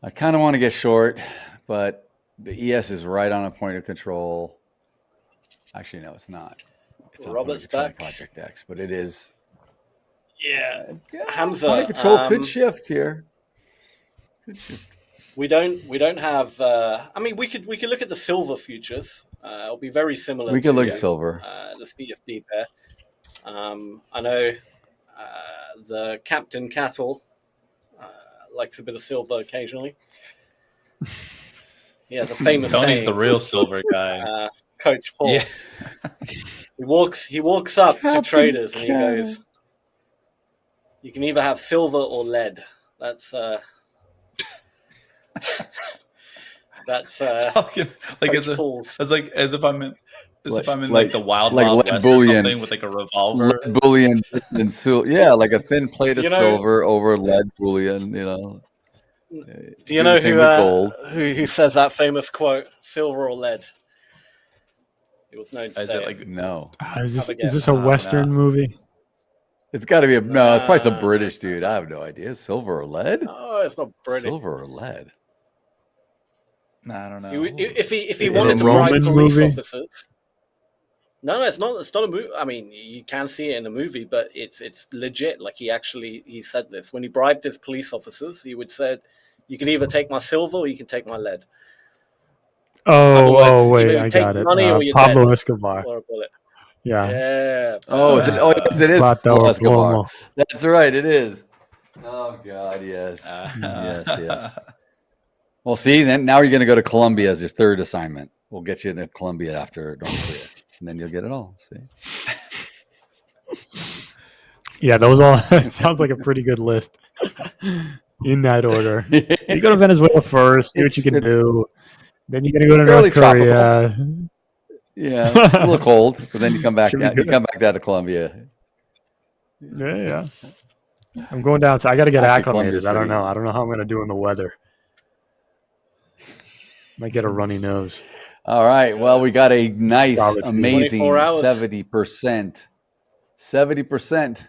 I kind of want to get short, but the ES is right on a point of control. Actually, no, it's not. It's Robert's back. Project X, but it is. Yeah, Hamza. Point of control could shift here. We don't have. I mean, we could look at the silver futures. It'll be very similar. We could look at silver. The CFD pair. I know the Captain Cattle likes a bit of silver occasionally. He has a famous Tony's saying. The real silver guy. Coach Paul. Yeah. He walks up to traders and he goes, "You can either have silver or lead." That's talking like as if I'm in the wild west bullion, or something with like a revolver. Lead bullion and silver. Yeah, like a thin plate of silver over lead bullion. You know. Do you know who says that famous quote? Silver or lead? It was known to say it. No. Is this a Western movie? It's got to be it's probably some British dude. I have no idea. Silver or lead? Oh, it's not British. Silver or lead? I don't know. If he wanted to bribe police officers. No, it's not. It's not a movie. I mean, you can see it in a movie, but it's legit. Like he said this when he bribed his police officers. He would said, "You can either take my silver or you can take my lead." Oh, wait, I got it. Pablo Escobar. Yeah. Oh, it is Pablo Escobar. That's right, it is. Oh, God, yes. Yes. Well, see, then now you're going to go to Colombia as your third assignment. We'll get you into Colombia after North Korea, and then you'll get it all. See? Yeah, those all. It sounds like a pretty good list in that order. You go to Venezuela first, see what you can do. Then you're gonna go to North Korea. Tropical. Yeah, a little cold, but then you come back. You come back down to Colombia. Yeah. I'm going down. So I got to get acclimated. I don't know. I don't know how I'm gonna do in the weather. Might get a runny nose. All right. Well, we got a nice, amazing 70%. 70%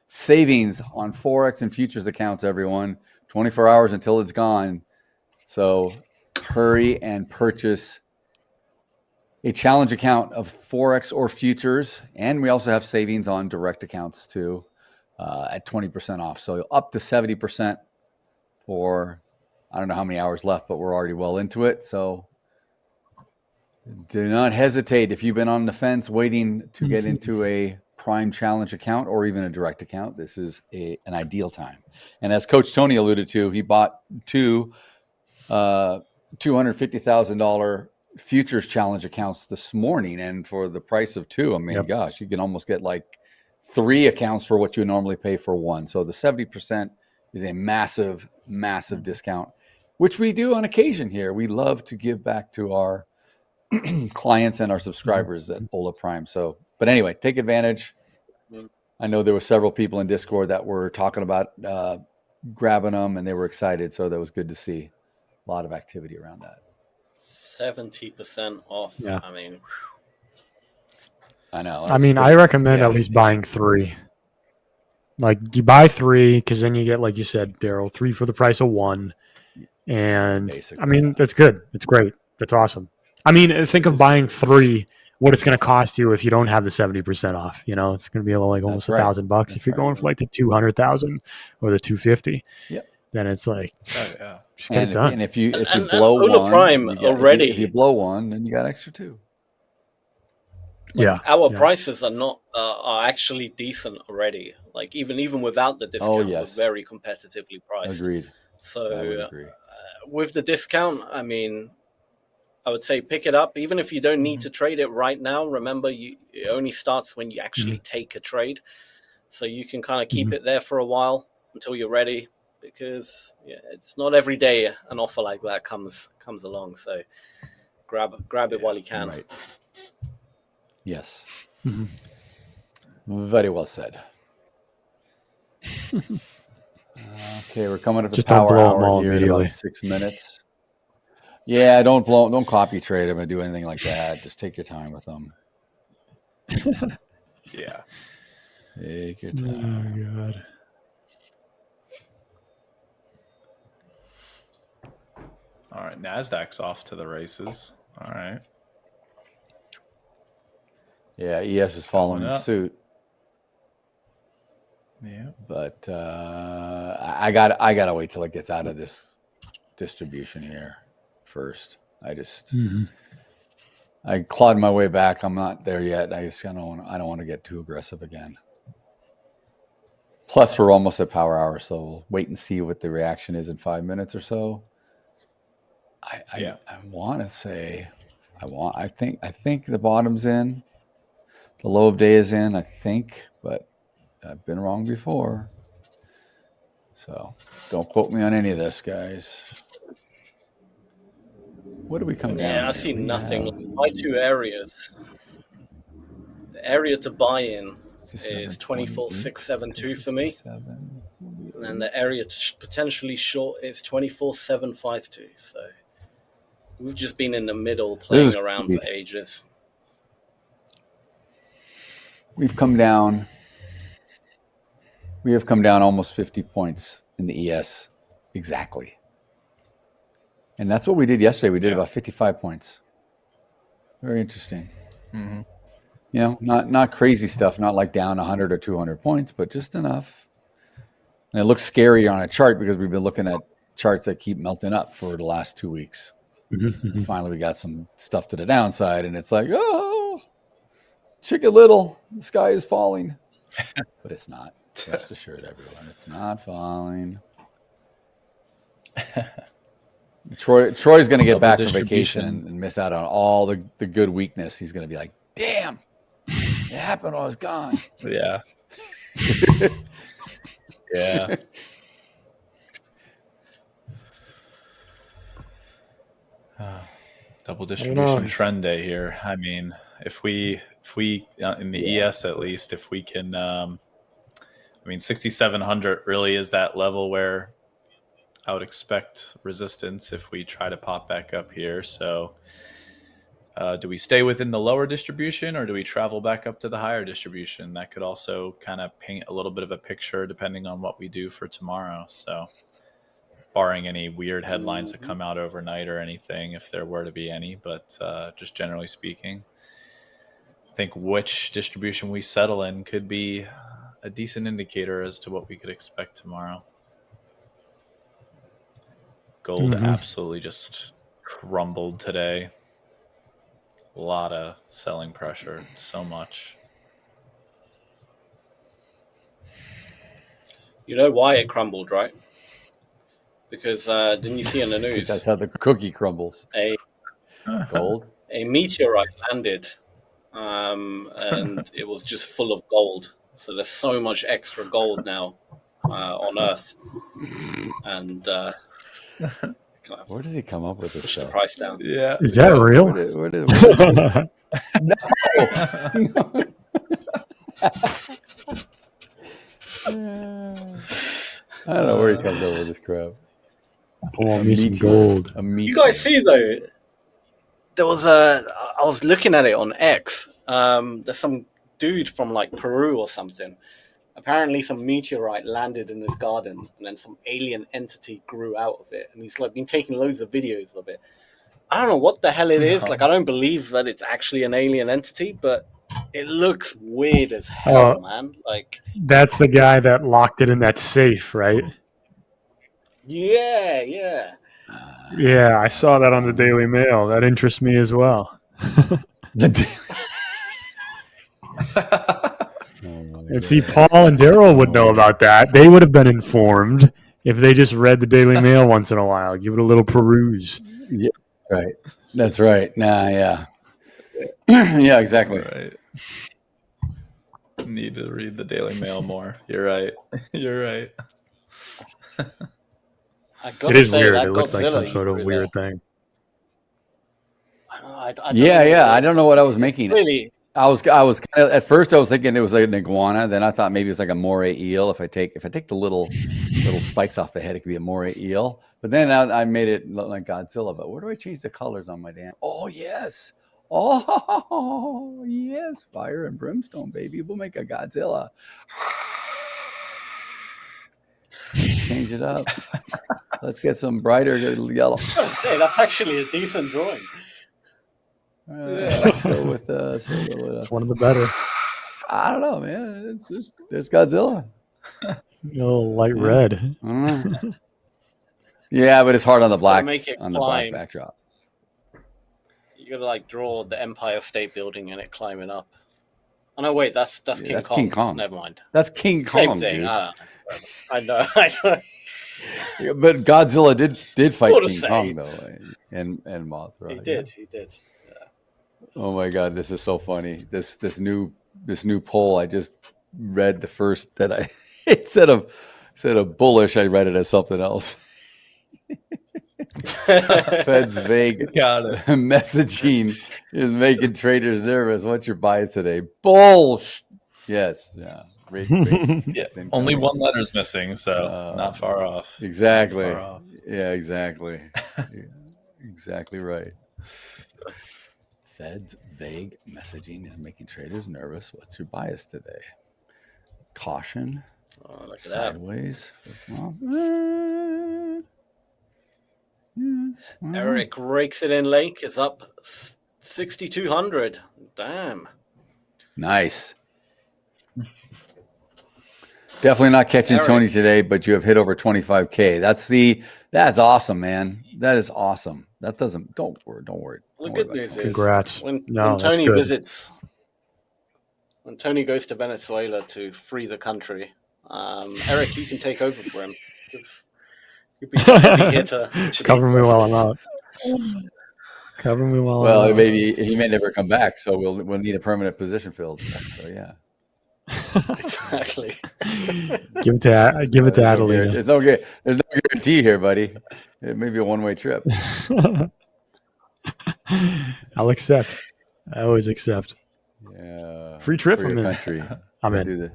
savings on Forex and futures accounts. Everyone, 24 hours until it's gone. So hurry and purchase a challenge account of Forex or futures. And we also have savings on direct accounts too at 20% off. So up to 70% for, I don't know how many hours left, but we're already well into it. So Do not hesitate if you've been on the fence waiting to get into a Prime Challenge account or even a direct account. This is an ideal time. And as Coach Tony alluded to, he bought two $250,000 Futures Challenge accounts this morning. And for the price of two, I mean, gosh, you can almost get like 3 accounts for what you normally pay for one. So the 70% is a massive, massive discount, which we do on occasion here. We love to give back to our clients and our subscribers at Hola Prime. So, but anyway, take advantage. I know there were several people in Discord that were talking about grabbing them, and they were excited. So that was good to see. A lot of activity around that. 70% off. Yeah. I mean, I know. I mean, I recommend at least buying 3. Like, you buy 3 because then you get, like you said, Daryl, 3 for the price of 1. And basically, I mean, that's good. It's great. That's awesome. I mean, think of buying 3, what it's going to cost you if you don't have the 70% off. You know, it's going to be like almost $1,000 if you're going for like the 200,000 or the 250. Yep. Then it's like, just get and it done. And if you blow one, Prime already, if you blow one, then you got extra 2. Yeah, our prices are not are actually decent already. Like even without the discount, we're very competitively priced. Agreed. So I would agree. With the discount, I mean, I would say pick it up. Even if you don't need to trade it right now, remember it only starts when you actually take a trade. So you can kind of keep it there for a while until you're ready, because it's not every day an offer like that comes along. So grab it while you can. Right. Yes. Very well said. Okay, we're coming up to power hour here in about 6 minutes. Yeah, don't copy trade them and do anything like that. Just take your time with them. Yeah. Take your time. Oh, God. All right, Nasdaq's off to the races. All right. Yeah, ES is following suit. Yeah. But I gotta wait till it gets out of this distribution here first. I clawed my way back. I'm not there yet. I don't want to get too aggressive again. Plus, we're almost at power hour, so we'll wait and see what the reaction is in 5 minutes or so. I want to say I think the bottom's in. The low of day is in, I think, but I've been wrong before. So don't quote me on any of this, guys. What do we come down? Yeah, I see nothing. My 2 areas. The area to buy in is 24,672 for me. And the area to potentially short is 24,752. So we've just been in the middle playing around for ages. We have come down almost 50 points in the ES exactly. And that's what we did yesterday. We did about 55 points. Very interesting. Mm-hmm. You know, not crazy stuff, not like down 100 or 200 points, but just enough. And it looks scary on a chart because we've been looking at charts that keep melting up for the last 2 weeks. Finally, we got some stuff to the downside, and it's like, oh, Chicken Little, the sky is falling. But it's not. Rest assured, everyone, it's not falling. Troy's going to get back from vacation and miss out on all the good weakness. He's going to be like, damn, it happened while I was gone. Yeah. Yeah. Double distribution trend day here. I mean, if we in the ES at least, if we can, I mean, 6,700 really is that level where I would expect resistance if we try to pop back up here. So do we stay within the lower distribution or do we travel back up to the higher distribution? That could also kind of paint a little bit of a picture depending on what we do for tomorrow. So barring any weird headlines that come out overnight or anything, if there were to be any, but just generally speaking, I think which distribution we settle in could be a decent indicator as to what we could expect tomorrow. Gold absolutely just crumbled today. A lot of selling pressure. So much. You know why it crumbled, right? Because didn't you see in the news? That's how the cookie crumbles. Gold. A meteorite landed, and it was just full of gold. So there's so much extra gold now on Earth, and where does he come up with this push stuff? the price down. Yeah, is that real? I don't know where he comes up with this crap. Oh, me some gold. You guys see though, there was I was looking at it on X. There's some dude from like Peru or something. Apparently, some meteorite landed in his garden, and then some alien entity grew out of it. And he's like been taking loads of videos of it. I don't know what the hell it is. Like, I don't believe that it's actually an alien entity, but it looks weird as hell, man. Like, that's the guy that locked it in that safe, right? yeah, yeah. Yeah, I saw that on the Daily Mail. That interests me as well. And see, Paul and Daryl would know about that. They would have been informed if they just read the Daily Mail once in a while. Give it a little peruse. Yeah, right. That's right. Nah, yeah. Yeah, exactly. Right. Need to read the Daily Mail more. You're right. You're right. It is weird. It looks like some sort of weird thing. I I don't know what I was making. Really? I was kind of, at first I was thinking it was like an iguana. Then I thought maybe it's like a moray eel. If I take the little spikes off the head, it could be a moray eel. But then I made it look like Godzilla. But where do I change the colors on my damn? Oh yes, fire and brimstone, baby. We'll make a Godzilla. Change it up. Let's get some brighter yellow. I was going to say, that's actually a decent drawing. Let's go with it's one of the better. I don't know, man. It's Godzilla. Light red. Yeah, but it's hard on the black make it on the black climb. backdrop. You got to like draw the Empire State Building and it climbing up. Oh no, wait, that's King Kong. King Kong. Never mind. That's King Kong. Same thing. Dude. I know. Yeah, but Godzilla did fight What a King say. Kong though, and Mothra. He did. Yeah. Oh my God, this is so funny. This new poll. I just read the first that I instead of bullish, I read it as something else. Fed's vague messaging is making traders nervous. What's your bias today? Bullsh. Yes. Yeah. Yeah. Only one letter's missing, so not far off. Exactly. Not far off. Yeah. Exactly. Exactly right. Fed's vague messaging is making traders nervous. What's your bias today? Caution. Oh, look at Sideways. Eric rakes it in. Lake is up 6,200. Damn. Nice. Definitely not catching Eric. Tony today, but you have hit over 25K. That's awesome, man. That is awesome. That doesn't. Don't worry. The good news is, Congrats. when No, Tony that's good. visits, when Tony goes to Venezuela to free the country, Eric, you can take over for him. You'd be here to Cover me while I'm out. Cover me while I'm Well, out. maybe he may never come back, so we'll need a permanent position filled. So yeah. Exactly. Give it to Adelina. It's okay. There's no guarantee here, buddy. It may be a one-way trip. I'll accept. I always accept. Yeah. Free trip. For I'm your in. country. I'm Do in. the-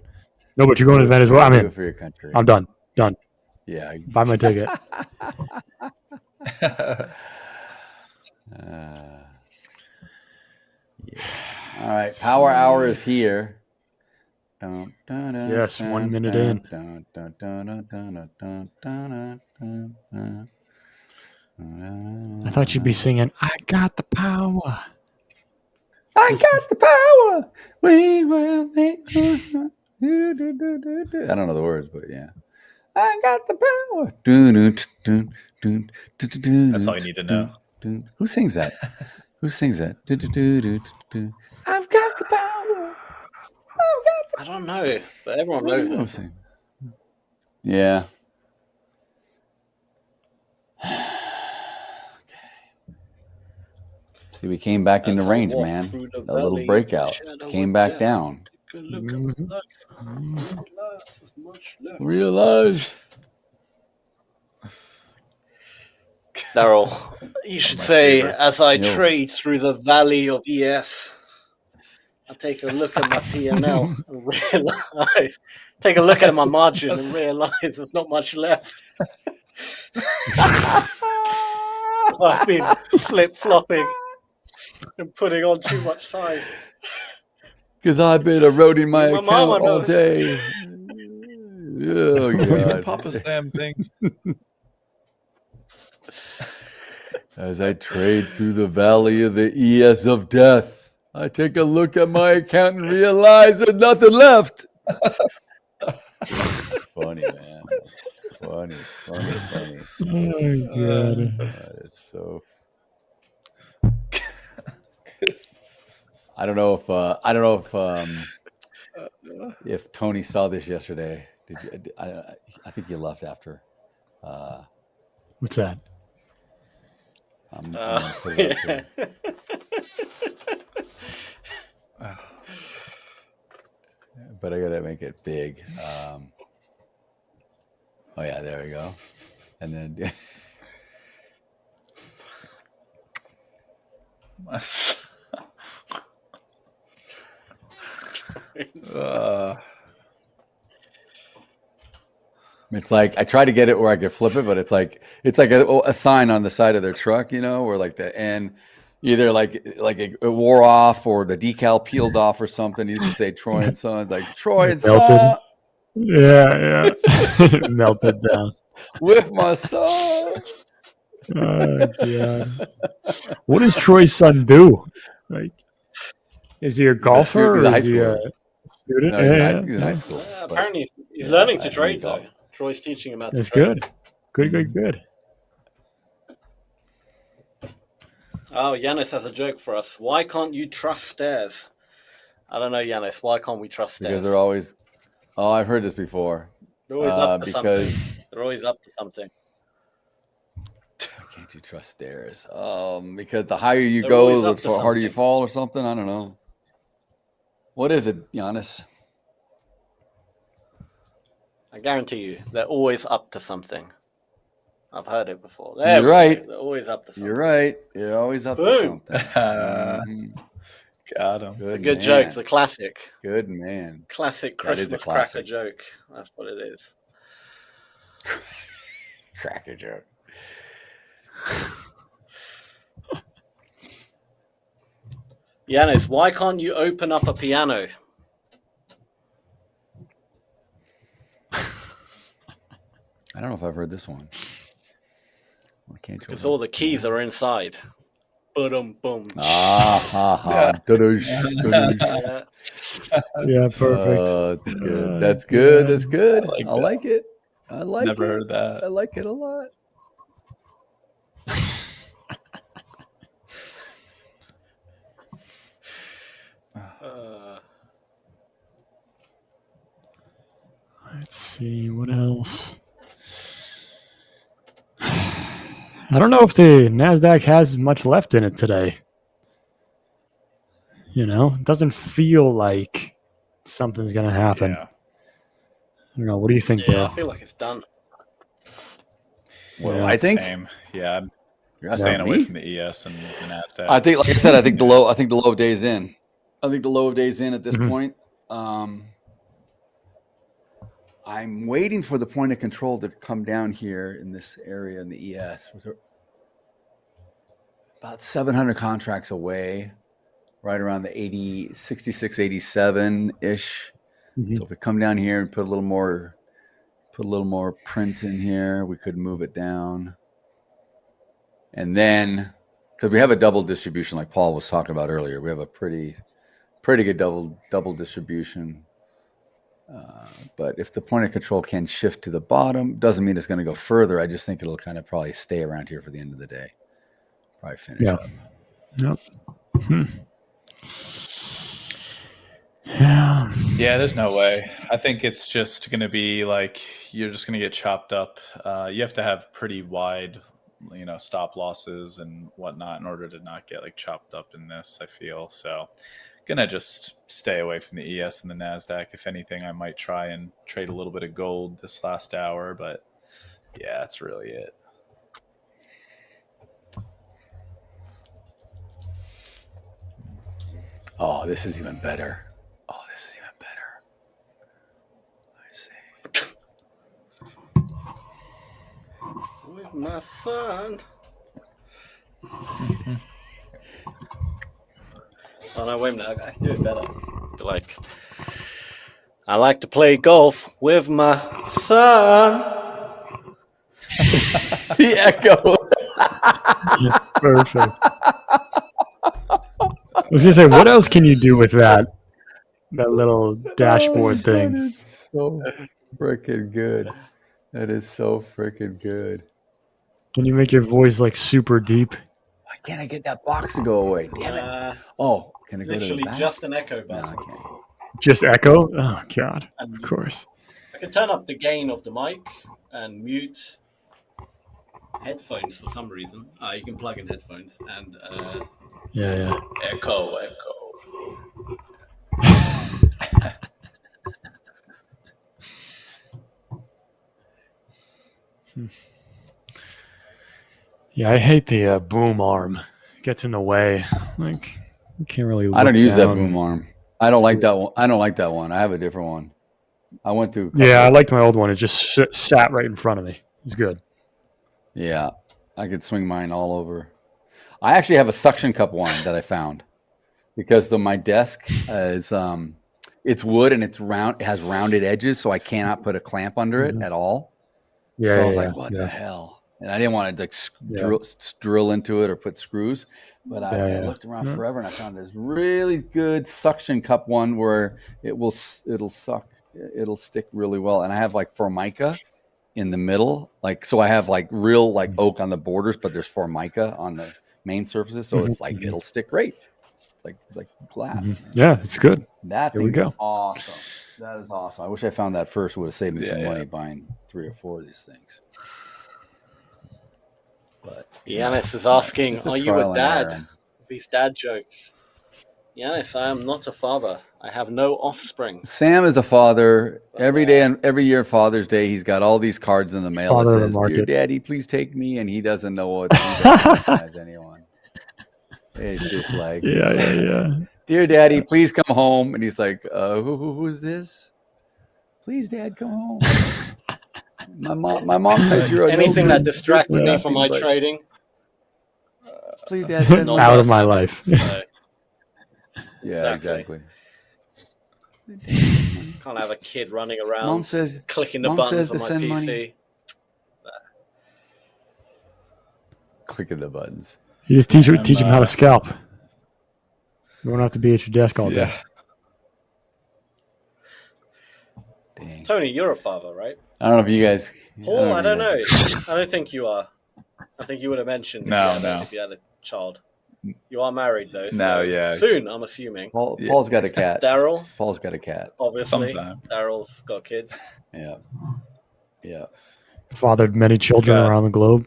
No, but you're going to Venezuela. I'm do it in. for your country. I'm done. Done. Yeah. Buy my ticket. Yeah. All right. Power hour is here. Yes, 1 minute in. I thought you'd be singing, I got the power. I got the power. We will make. I don't know the words, but yeah. I got the power. That's all you need to know. Who sings that? Who sings that? I've got the power. I don't know, but everyone knows it. Yeah. See, we came back into range, man. A little breakout. Came back down. Realize. Daryl, you should say, as I trade through the valley of ES, I take a look at my P&L and realize, take a look at my margin and realize there's not much left. So I've been flip-flopping and putting on too much size. Because I've been eroding my account all day. Oh, God. Papa Sam things. As I trade through the valley of the ES of death, I take a look at my account and realize there's nothing left. Funny, man. Funny. Oh my God. That is so. I don't know if Tony saw this yesterday. Did you? I think you left after. What's that? I'm gonna put it up here. But I gotta make it big. Oh yeah, there we go. And then it's like I try to get it where I could flip it, but it's like a sign on the side of their truck, you know, where like the end either like it wore off or the decal peeled off or something. He used to say Troy and Sons, like Troy and Sons. Yeah. Melted down. With my son. Oh, God. What does Troy's son do? Like, is he a golfer or is he a student? No, he's in high school. Apparently, he's learning to trade, though. Troy's teaching him how to That's trade. good. Oh, Yanis has a joke for us. Why can't you trust stairs? I don't know, Yanis. Why can't we trust stairs? Because they're always... Oh, I've heard this before. They're always up to something. They're always up to something. Can't you trust stairs? Because the higher you go, the harder you fall or something. I don't know. What is it, Giannis? I guarantee you, they're always up to something. I've heard it before. You're right. They're always up to something. You're right. You're always up to something. Got him. It's a good joke. It's a classic. Good man. Classic Christmas cracker joke. That's what it is. Cracker joke. Yanis, why can't you open up a piano? I don't know if I've heard this one. Because all the keys are inside. Boom, boom. Yeah, perfect. That's good. That's good. I like it. I like it. Never heard that. I like it a lot. Let's see what else. I don't know if the Nasdaq has much left in it today. You know, it doesn't feel like something's gonna happen. Yeah. I don't know. What do you think, Bill? I feel like it's done. What do I think? Same. Yeah, I'm staying away from the ES and the Nasdaq. I think, like I said, I think the low of days in. I think the low of days in at this point. I'm waiting for the point of control to come down here in this area in the ES. About 700 contracts away, right around the 66, 87-ish. So if we come down here and put a little more print in here, we could move it down. And then, because we have a double distribution like Paul was talking about earlier, we have a pretty good double distribution. But if the point of control can shift to the bottom, doesn't mean it's going to go further. I just think it'll kind of probably stay around here for the end of the day. Probably finish up. Yep. Yeah. Yeah, there's no way. I think it's just going to be like you're just going to get chopped up. You have to have pretty wide, stop losses and whatnot in order to not get like chopped up in this. I feel so. Gonna just stay away from the ES and the Nasdaq. If anything, I might try and trade a little bit of gold this last hour, but yeah, that's really it. Oh, this is even better. With my son. Oh no, wait a minute, I can do it better. Like, I like to play golf with my son. The echo. Perfect. I was gonna say, what else can you do with that little dashboard thing? It's so freaking good. That is so freaking good. Can you make your voice like super deep? Why can't I get that box to go away? Damn it. Oh, can I go to the Literally back? just an echo button. No, I can't. Just echo? Oh god, of course. I can turn up the gain of the mic and mute headphones for some reason. You can plug in headphones and Yeah. Echo. Yeah, I hate the boom arm. It gets in the way. Like, you can't really. I don't look use that down. boom arm. I don't like that one. I don't like that one. I have a different one. I went through. Yeah, I liked my old one. It just sat right in front of me. It was good. Yeah, I could swing mine all over. I actually have a suction cup one that I found because my desk is it's wood and it's round. It has rounded edges, so I cannot put a clamp under it at all. Yeah. So I was like, what the hell? And I didn't want to like drill into it or put screws. But I looked around forever and I found this really good suction cup one where it'll stick really well. And I have like Formica in the middle, like so I have like real like oak on the borders, but there's Formica on the main surfaces, so it's like it'll stick great. It's like glass. Yeah, it's good. That Here we thing go. is awesome. That is awesome. I wish I found that first. Would have saved me some money buying 3 or 4 of these things. But Yanis is asking, it's a are you trial a and dad? error. These dad jokes. Yanis, I am not a father. I have no offspring. Sam is a father. Every day and every year, Father's Day, he's got all these cards in the mail Father that of the says, "Dear market." Daddy, please take me," and he doesn't know what he doesn't recognize anyone. It's just like, Yeah. "Dear Daddy, please come home," and he's like, "Who's this? Please, Dad, come home." My mom says you're a Anything no that good distracted for me from my nothing, but trading. Please, Dad, send Not me Out of worth my it. life. So, Yeah, exactly. Can't have a kid running around Mom says clicking the Mom buttons says on to my send PC. money. Clicking the buttons. You just teach him how to scalp. You won't have to be at your desk all day. Dang. Tony, you're a father, right? I don't know if you guys. Paul, I don't know. I don't think you are. I think you would have mentioned if you had a child. You are married though. No, so soon, I'm assuming. Paul's got a cat. Daryl. Paul's got a cat. Obviously, Sometime. Daryl's got kids. Yeah. Fathered many children around the globe.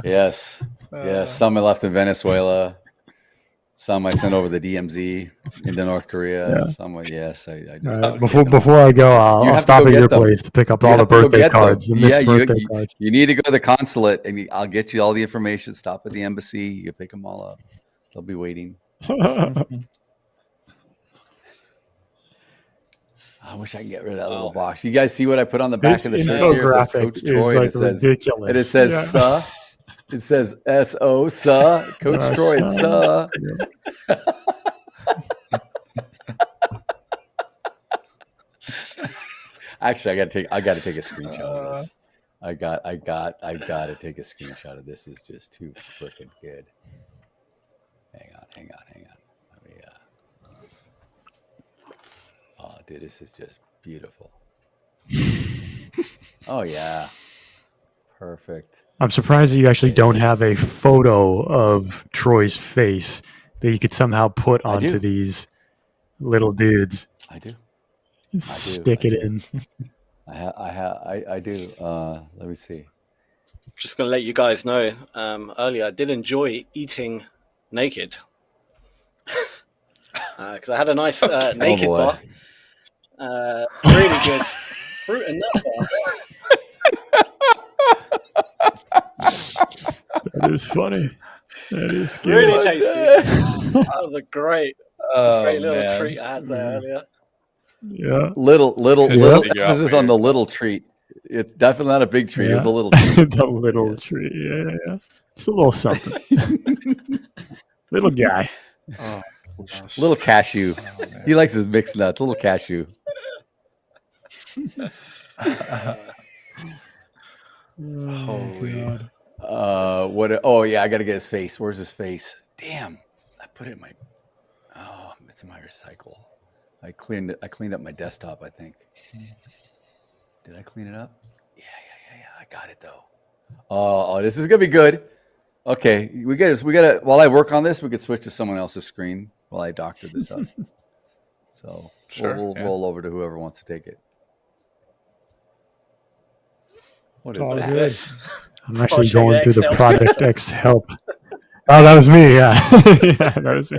Yes. Some I left in Venezuela. Some I sent over the DMZ into North Korea. Some, I just Before I go, I'll stop at your them. place to pick up all the birthday cards. The missed birthday cards. You need to go to the consulate, and I'll get you all the information. Stop at the embassy. You pick them all up. They'll be waiting. I wish I could get rid of that little box. You guys see what I put on the back of the shirt here? It says Coach Troy. Like ridiculous. And it says "Suh." It says S-O, "Suh." Coach Troy, it's "Suh." Actually, I got to take a screenshot of this. I got to take a screenshot of this. It's just too freaking good. Hang on. Let me, oh, dude, this is just beautiful. Oh yeah, Perfect. I'm surprised that you actually don't have a photo of Troy's face that you could somehow put onto these little dudes. I do. Stick it in. I do. Let me see. Just going to let you guys know, earlier I did enjoy eating naked. Because I had a nice naked bar. Really good fruit and nut bar. That is funny. That is good. Really tasty. That was a great little treat I had there earlier. Yeah. Little emphasis on the little treat. It's definitely not a big treat. It was a little treat. The little treat. Yeah. It's a little something. Little guy. Oh, little cashew. He likes his mixed nuts. Little cashew. God. What? Oh yeah, I gotta get his face. Where's his face? Damn, I put it in my. Oh, it's in my recycle. I cleaned up my desktop. I think. Did I clean it up? Yeah. I got it though. Oh, this is gonna be good. Okay, we gotta. While I work on this, we could switch to someone else's screen while I doctor this up. So we'll roll over to whoever wants to take it. What is this? I'm actually going through the Project X help. Oh, that was me. Yeah, yeah, that was me.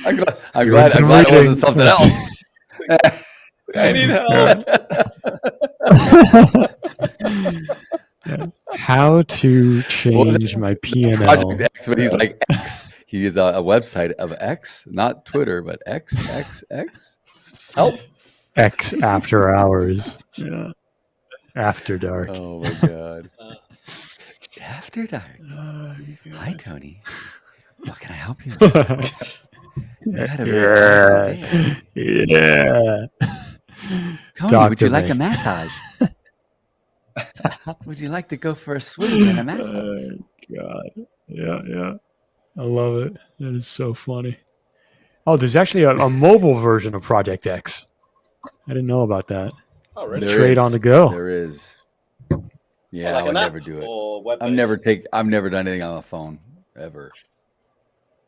I'm glad it wasn't something else. I need help. Yeah. How to change my P&L. Project X, but he's like X. He is a website of X, not Twitter, but X. Help. X after hours. Yeah. After dark. Oh my god. After dark. Hi, Tony. What can I help you with? Yeah. Tony, Doctor would you like me. a massage? Would you like to go for a swim and a massage? Oh, God. Yeah. I love it. That is so funny. Oh, there's actually a mobile version of Project X. I didn't know about that. Oh, really? Trade on the go. There is. Yeah, Like I would an app never do it. or web-based? I've never done anything on the phone ever.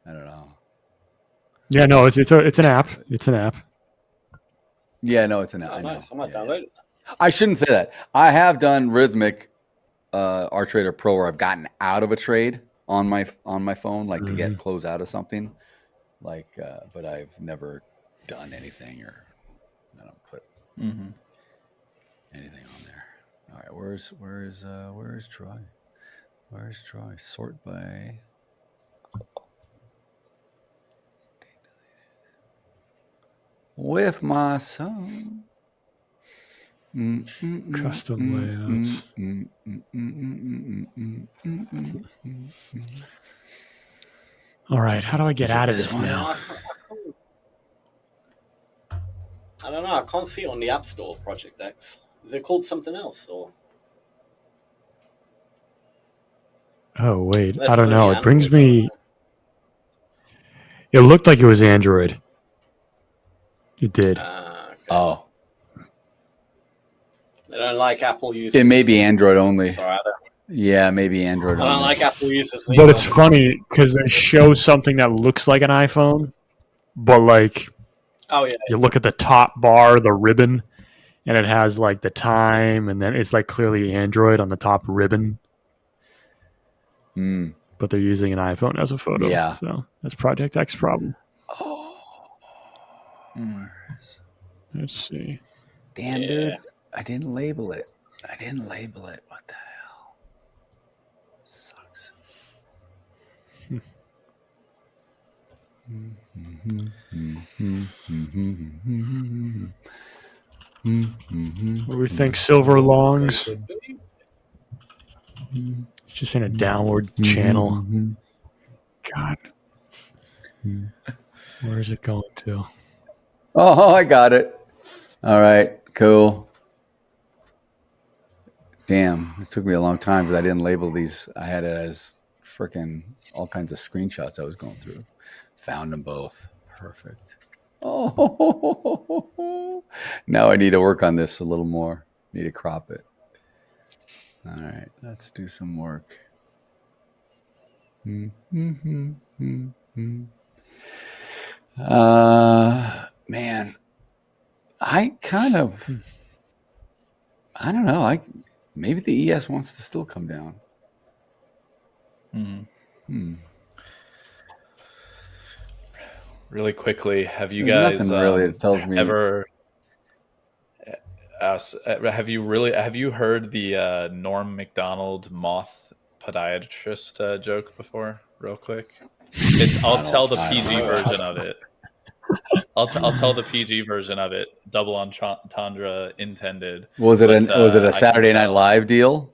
I don't know. Yeah, no, it's an app. It's an app. Yeah, no, it's an app. Oh, I know. nice. I might download it. I shouldn't say that. I have done Rhythmic RTrader Pro where I've gotten out of a trade on my phone, like to get close out of something. Like, but I've never done anything or I don't put anything on there. All right, where's Troy? Where's Troy? Sort by. With my son. Custom layouts. All right, how do I get out of this now? I don't know. I can't see it on the App Store, Project X. Is it called something else? Or Oh, wait. That's I don't for know. the It brings Android. me... It looked like it was Android. It did. Okay. Oh, I don't like Apple users. it may be Android only. Sorry, I Yeah, maybe Android don't only. like Apple users. But either. it's funny because they show something that looks like an iPhone, but like Oh yeah. you look at the top bar, the ribbon, and it has like the time, and then it's like clearly Android on the top ribbon. But they're using an iPhone as a photo. Yeah. So that's Project X problem. Let's see. Damn, dude. I didn't label it. What the hell? Sucks. What do we think, silver longs? It's just in a downward channel. God. Where is it going to? Oh, I got it. All right, cool. Damn, it took me a long time because I didn't label these. I had it as freaking all kinds of screenshots I was going through. Found them both. Perfect. Oh, now I need to work on this a little more. Need to crop it. All right, let's do some work. Man, I don't know. Maybe the ES wants to still come down. Really quickly, have you There's guys nothing really that tells me ever? Have you heard the Norm Macdonald moth podiatrist joke before? Real quick, I'll tell the PG version of it. I'll tell the PG version of it. Double entendre intended. Was it a Saturday Night Live deal?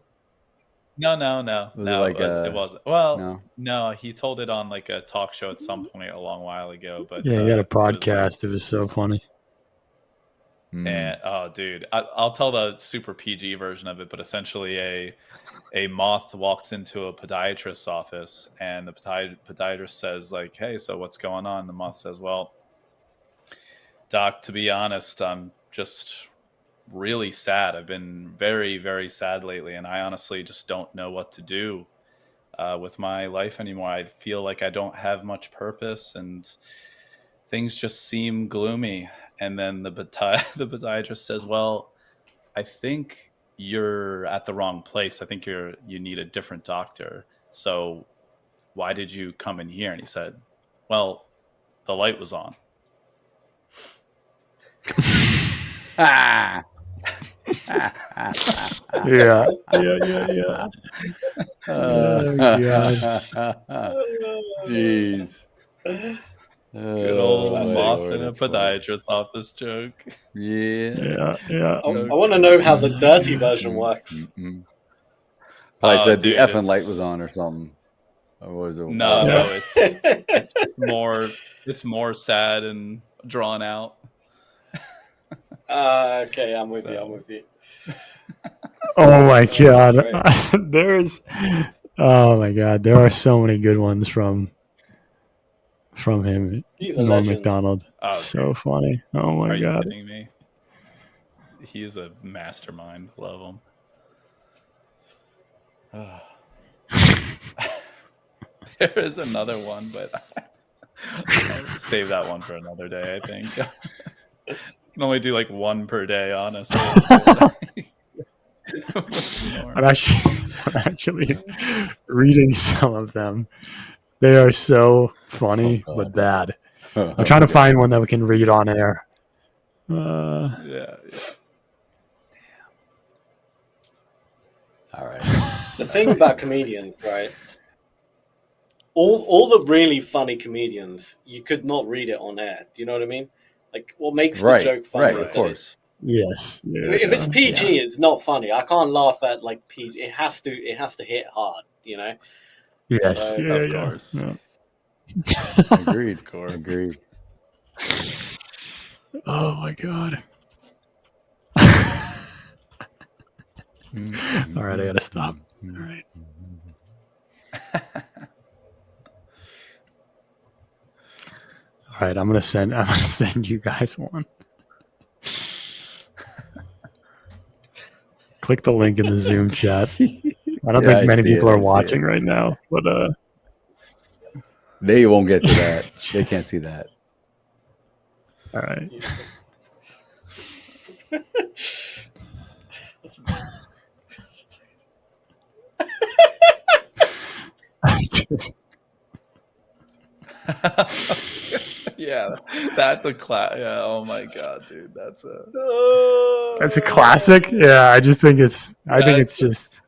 No. It wasn't. Well, no. He told it on like a talk show at some point a long while ago. But yeah, he had a podcast. It was so funny. And oh, dude, I'll tell the super PG version of it. But essentially, a moth walks into a podiatrist's office, and the podiatrist says, like, "Hey, so what's going on?" And the moth says, "Well, Doc, to be honest, I'm just really sad. I've been very, very sad lately, and I honestly just don't know what to do with my life anymore. I feel like I don't have much purpose, and things just seem gloomy." And then the podiatrist says, "Well, I think you're at the wrong place. I think you need a different doctor. So why did you come in here?" And he said, "Well, the light was on." Yeah. Oh, God. Jeez. Good old moth in a podiatrist's office joke. Yeah. I want to know how the dirty version works. I said the effing light was on or something. Or was it? No, it's more sad and drawn out. Okay, I'm with you. Oh my god. There are so many good ones from him. He's a Norm legend. Macdonald. Oh, so funny. Oh my Are god. you kidding me? He is a mastermind. Love him. There is another one, but I'll save that one for another day, I think. Can only do like one per day, honestly. I'm actually reading some of them. They are so funny, but bad. I'm trying to find one that we can read on air. Yeah. All right. The thing about comedians, right? All the really funny comedians, you could not read it on air. Do you know what I mean? Like, what makes the joke funny? Right, of course. Yes. If it's PG, it's not funny. I can't laugh at like PG. It has to hit hard. You know. Yes. So, Of course. Yeah. Agreed. Agreed. Oh my god. All right, I gotta stop. All right. All right, I'm gonna send you guys one. Click the link in the Zoom chat. I don't think many people are watching right now, but they won't get to that. They can't see that. All right. Yeah, that's a class. Yeah, oh my god, dude, that's a classic. Yeah, I just think it's just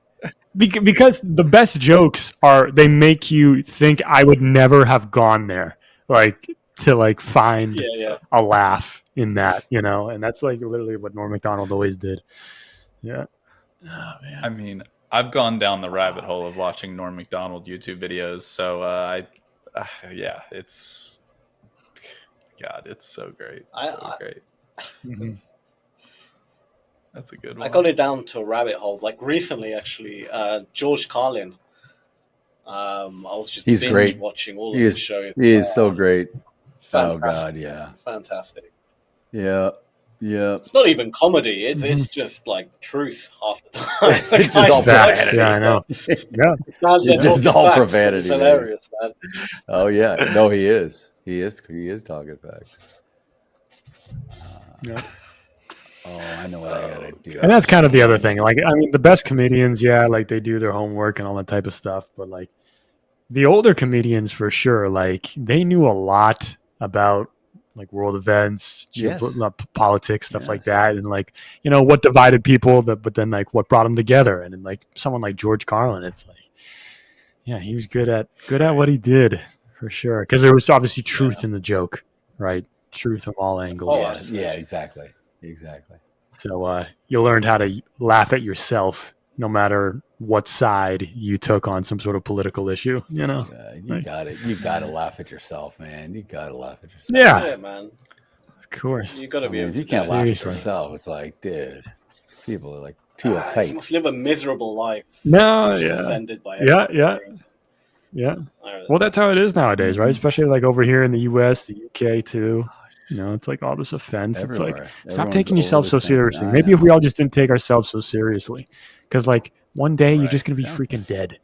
because the best jokes they make you think I would never have gone there, like to like find a laugh in that, you know, and that's like literally what Norm Macdonald always did. Yeah. Oh, man. I mean, I've gone down the rabbit hole of watching Norm Macdonald YouTube videos, so it's so great. Great. That's a good one. I got it down to a rabbit hole. Like recently, actually, George Carlin. I was just He's binge great. watching all of his shows. He is so great. Fantastic. Oh god, yeah. Fantastic. Yeah. It's not even comedy. It's just like truth half the It's just all Facts. profanity. Yeah, I know. Yeah. It's just all profanity. It's hilarious, man. Oh yeah, no, he is. He is talking facts. Yeah. Oh, I know what I gotta do. And that's kind of the other thing. Like, I mean, the best comedians, yeah, like they do their homework and all that type of stuff. But like the older comedians, for sure, like they knew a lot about like world events, Yes. politics, stuff like that, and like what divided people, but then like what brought them together. And then like someone like George Carlin, it's like, yeah, he was good at what he did for sure, because there was obviously truth in the joke, right? Truth from all angles. Yeah, exactly. So you learned how to laugh at yourself, no matter what side you took on some sort of political issue. You got it. You gotta laugh at yourself, man. You gotta laugh at yourself. Yeah, That's it, man. Of course. You gotta be. If you can't laugh at yourself, it's like, dude, people are like too uptight. You must live a miserable life. No, Just offended by yeah. Well, that's how it is nowadays, right? Especially like over here in the U.S., the U.K. too. It's like all this offense. Everywhere. It's like, stop Everyone's taking yourself so overly sensitive. seriously. I Maybe know. if we all just didn't take ourselves so seriously, because like one day you're just gonna be freaking dead,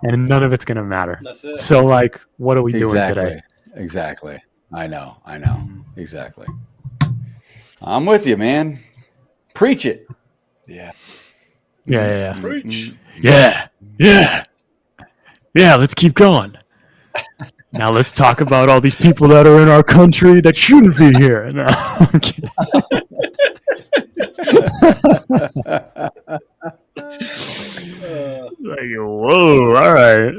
and none of it's gonna matter. That's it. So like, what are we doing today? Exactly. I know. Exactly. I'm with you, man. Preach it. Yeah. Yeah. Preach. Yeah. Let's keep going. Now let's talk about all these people that are in our country that shouldn't be here. No, I'm kidding. Like, whoa, all right.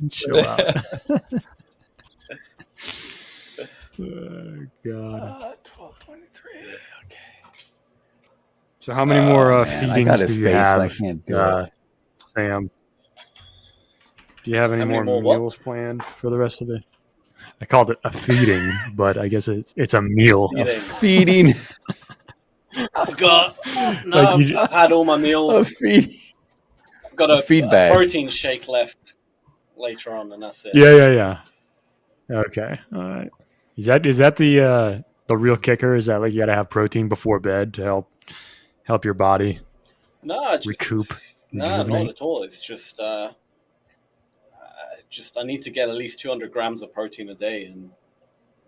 Chill out. Oh, God. 12:23. Okay. So how many more I got feedings his do you face, have, I can't do it. Sam? Do you have any How many more more what? meals planned for the rest of the? I called it a feeding, but I guess it's a meal. Feeding. I've got. No, Like I've had all my meals. I've got a feed bag. protein shake left later on, and that's it. Yeah. Okay, all right. Is that the real kicker? Is that like you got to have protein before bed to help your body No, recoup? No, not rejuvenate? at all. It's just I need to get at least 200 grams of protein a day, and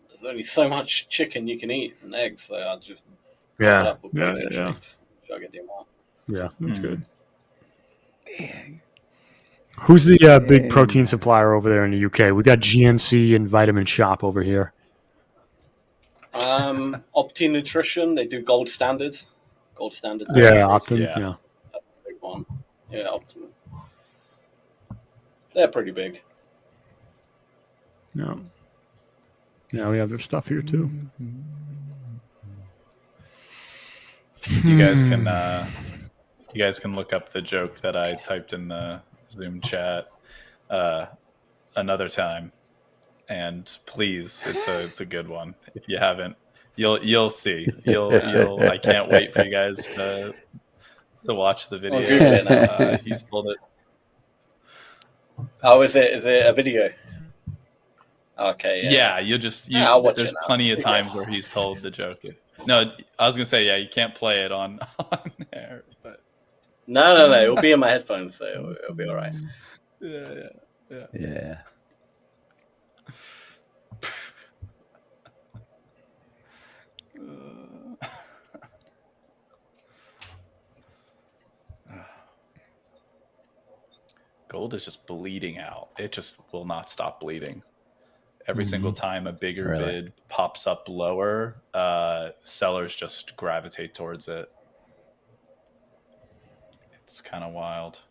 there's only so much chicken you can eat and eggs, so I just top it up with protein shakes. So I get the amount. Yeah, that's good. Who's the big protein supplier over there in the UK? We got GNC and Vitamin Shop over here. Opti Nutrition, they do Gold Standard. Gold Standard. Yeah, Optimum. Yeah. That's a big one. Yeah, Optimum. They're pretty big. No. Yeah, we have their stuff here too. You guys can look up the joke that I typed in the Zoom chat another time, and please, it's a good one. If you haven't, you'll see. I can't wait for you guys to watch the video. Google it now. He's told it. Oh, is it a video? Okay. Yeah, there's plenty of times where he's told the joke. No, I was gonna say, yeah, you can't play it on air, but no, it'll be in my headphones, so it'll be all right. Yeah. Gold is just bleeding out. It just will not stop bleeding. Every single time a bigger bid pops up lower, sellers just gravitate towards it. It's kind of wild.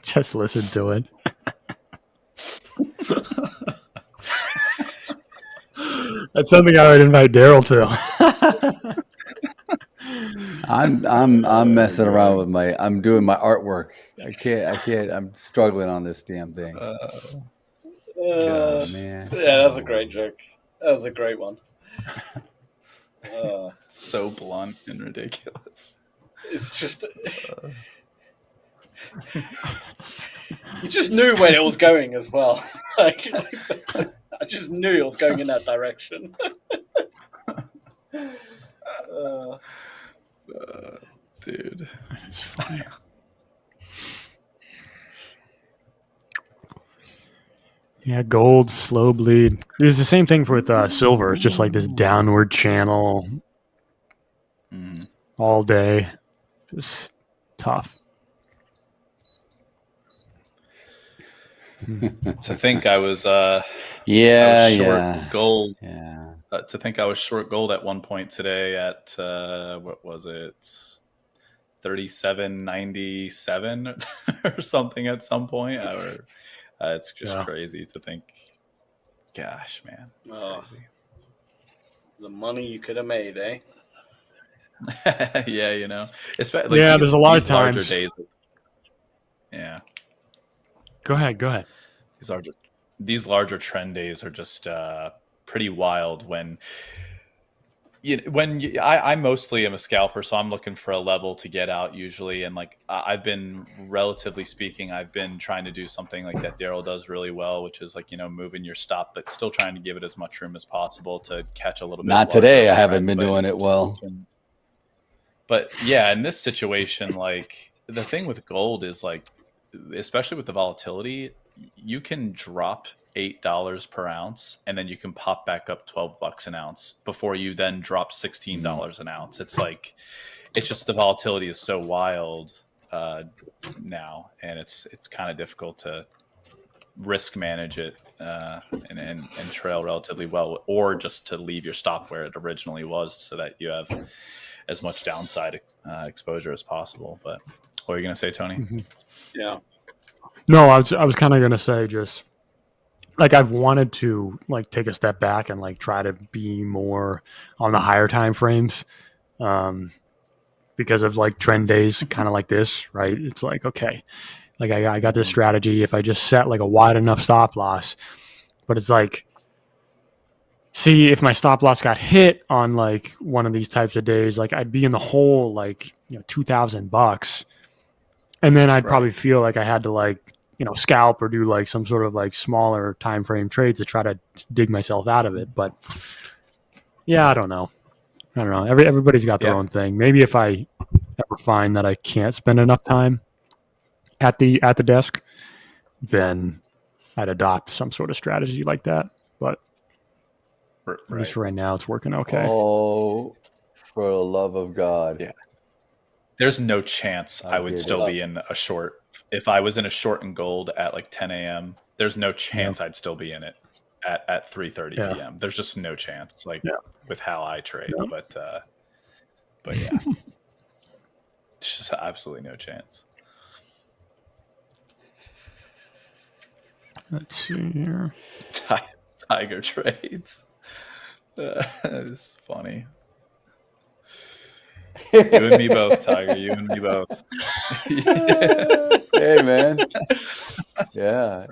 Just listen to it. That's something I would invite Daryl to. I'm messing around with I'm doing my artwork. I can't. I'm struggling on this damn thing. Man. Yeah, that's a great joke. That was a great one. So blunt and ridiculous. It's just you just knew where it was going as well. Like, I just knew it was going in that direction. Dude, it's funny. Yeah, gold, slow bleed. It's the same thing with silver. It's just like this downward channel all day. Just tough. To think I was short gold. Yeah. To think I was short gold at one point today at what was it, 37.97 or something at some point. It's just crazy to think. Gosh, man. The money you could have made, eh? Yeah, you know. Especially there's a lot of times. Days. Yeah. Go ahead. These larger trend days are just pretty wild. I mostly am a scalper, so I'm looking for a level to get out usually. And like I've been, relatively speaking, I've been trying to do something like that Daryl does really well, which is like, moving your stop, but still trying to give it as much room as possible to catch a little bit. Not today. I haven't been doing it well. But yeah, in this situation, like the thing with gold is like, especially with the volatility, you can drop $8 per ounce and then you can pop back up $12 an ounce before you then drop $16 an ounce. It's like, it's just the volatility is so wild now, and it's kind of difficult to risk manage it and trail relatively well, or just to leave your stop where it originally was so that you have as much downside exposure as possible. But what are you going to say, Tony? Mm-hmm. Yeah. No, I was kind of going to say just like I've wanted to like take a step back and like try to be more on the higher time frames because of like trend days kind of like this, right? It's like, okay, like I got this strategy. If I just set like a wide enough stop loss, but it's like, see, if my stop loss got hit on like one of these types of days, like I'd be in the hole like, $2,000, and then I'd probably feel like I had to like, scalp or do like some sort of like smaller time frame trades to try to dig myself out of it. But yeah, I don't know. Everybody's got their own thing. Maybe if I ever find that I can't spend enough time at the desk, then I'd adopt some sort of strategy like that. But at least for right now, it's working okay. Oh, for the love of God. Yeah. There's no chance I would still be in a short. If I was in a short in gold at like 10 a.m., there's no chance I'd still be in it at 3:30 p.m. There's just no chance, like with how I trade. But yeah, it's just absolutely no chance. Let's see here. Tiger trades. It's funny. You and me both, Tiger. You and me both. Hey, man. Yeah.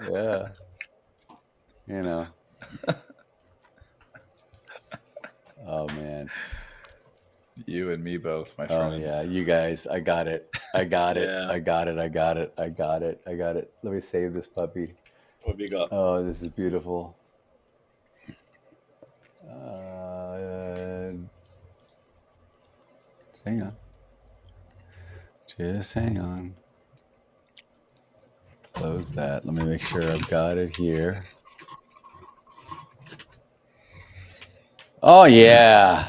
Oh, man. You and me both, my friend. Oh, yeah. You guys, I got it. I got it. Let me save this puppy. What have you got? Oh, this is beautiful. Hang on. Just hang on. Close that. Let me make sure I've got it here. Oh, yeah.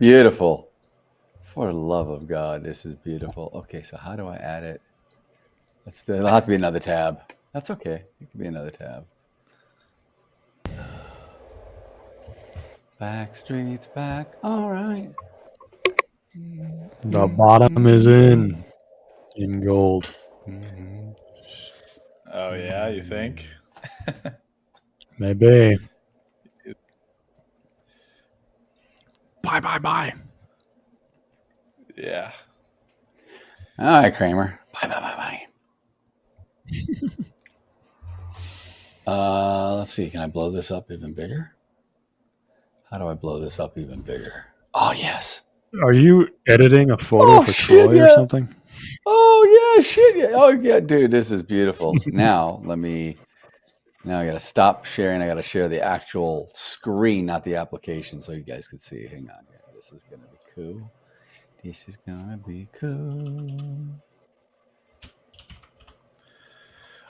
Beautiful. For the love of God, this is beautiful. Okay, so how do I add it? It'll have to be another tab. That's okay. It could be another tab. Back streets back. All right. The bottom is in gold. Oh yeah, you think? Maybe. Bye. Yeah. All right, Kramer. Bye. Let's see. Can I blow this up even bigger? How do I blow this up even bigger? Oh, yes. Are you editing a photo for Troy or something? Oh yeah, shit. Yeah. Oh yeah, dude, this is beautiful. Now I gotta stop sharing. I gotta share the actual screen, not the application, so you guys can see. Hang on here. This is gonna be cool. This is gonna be cool.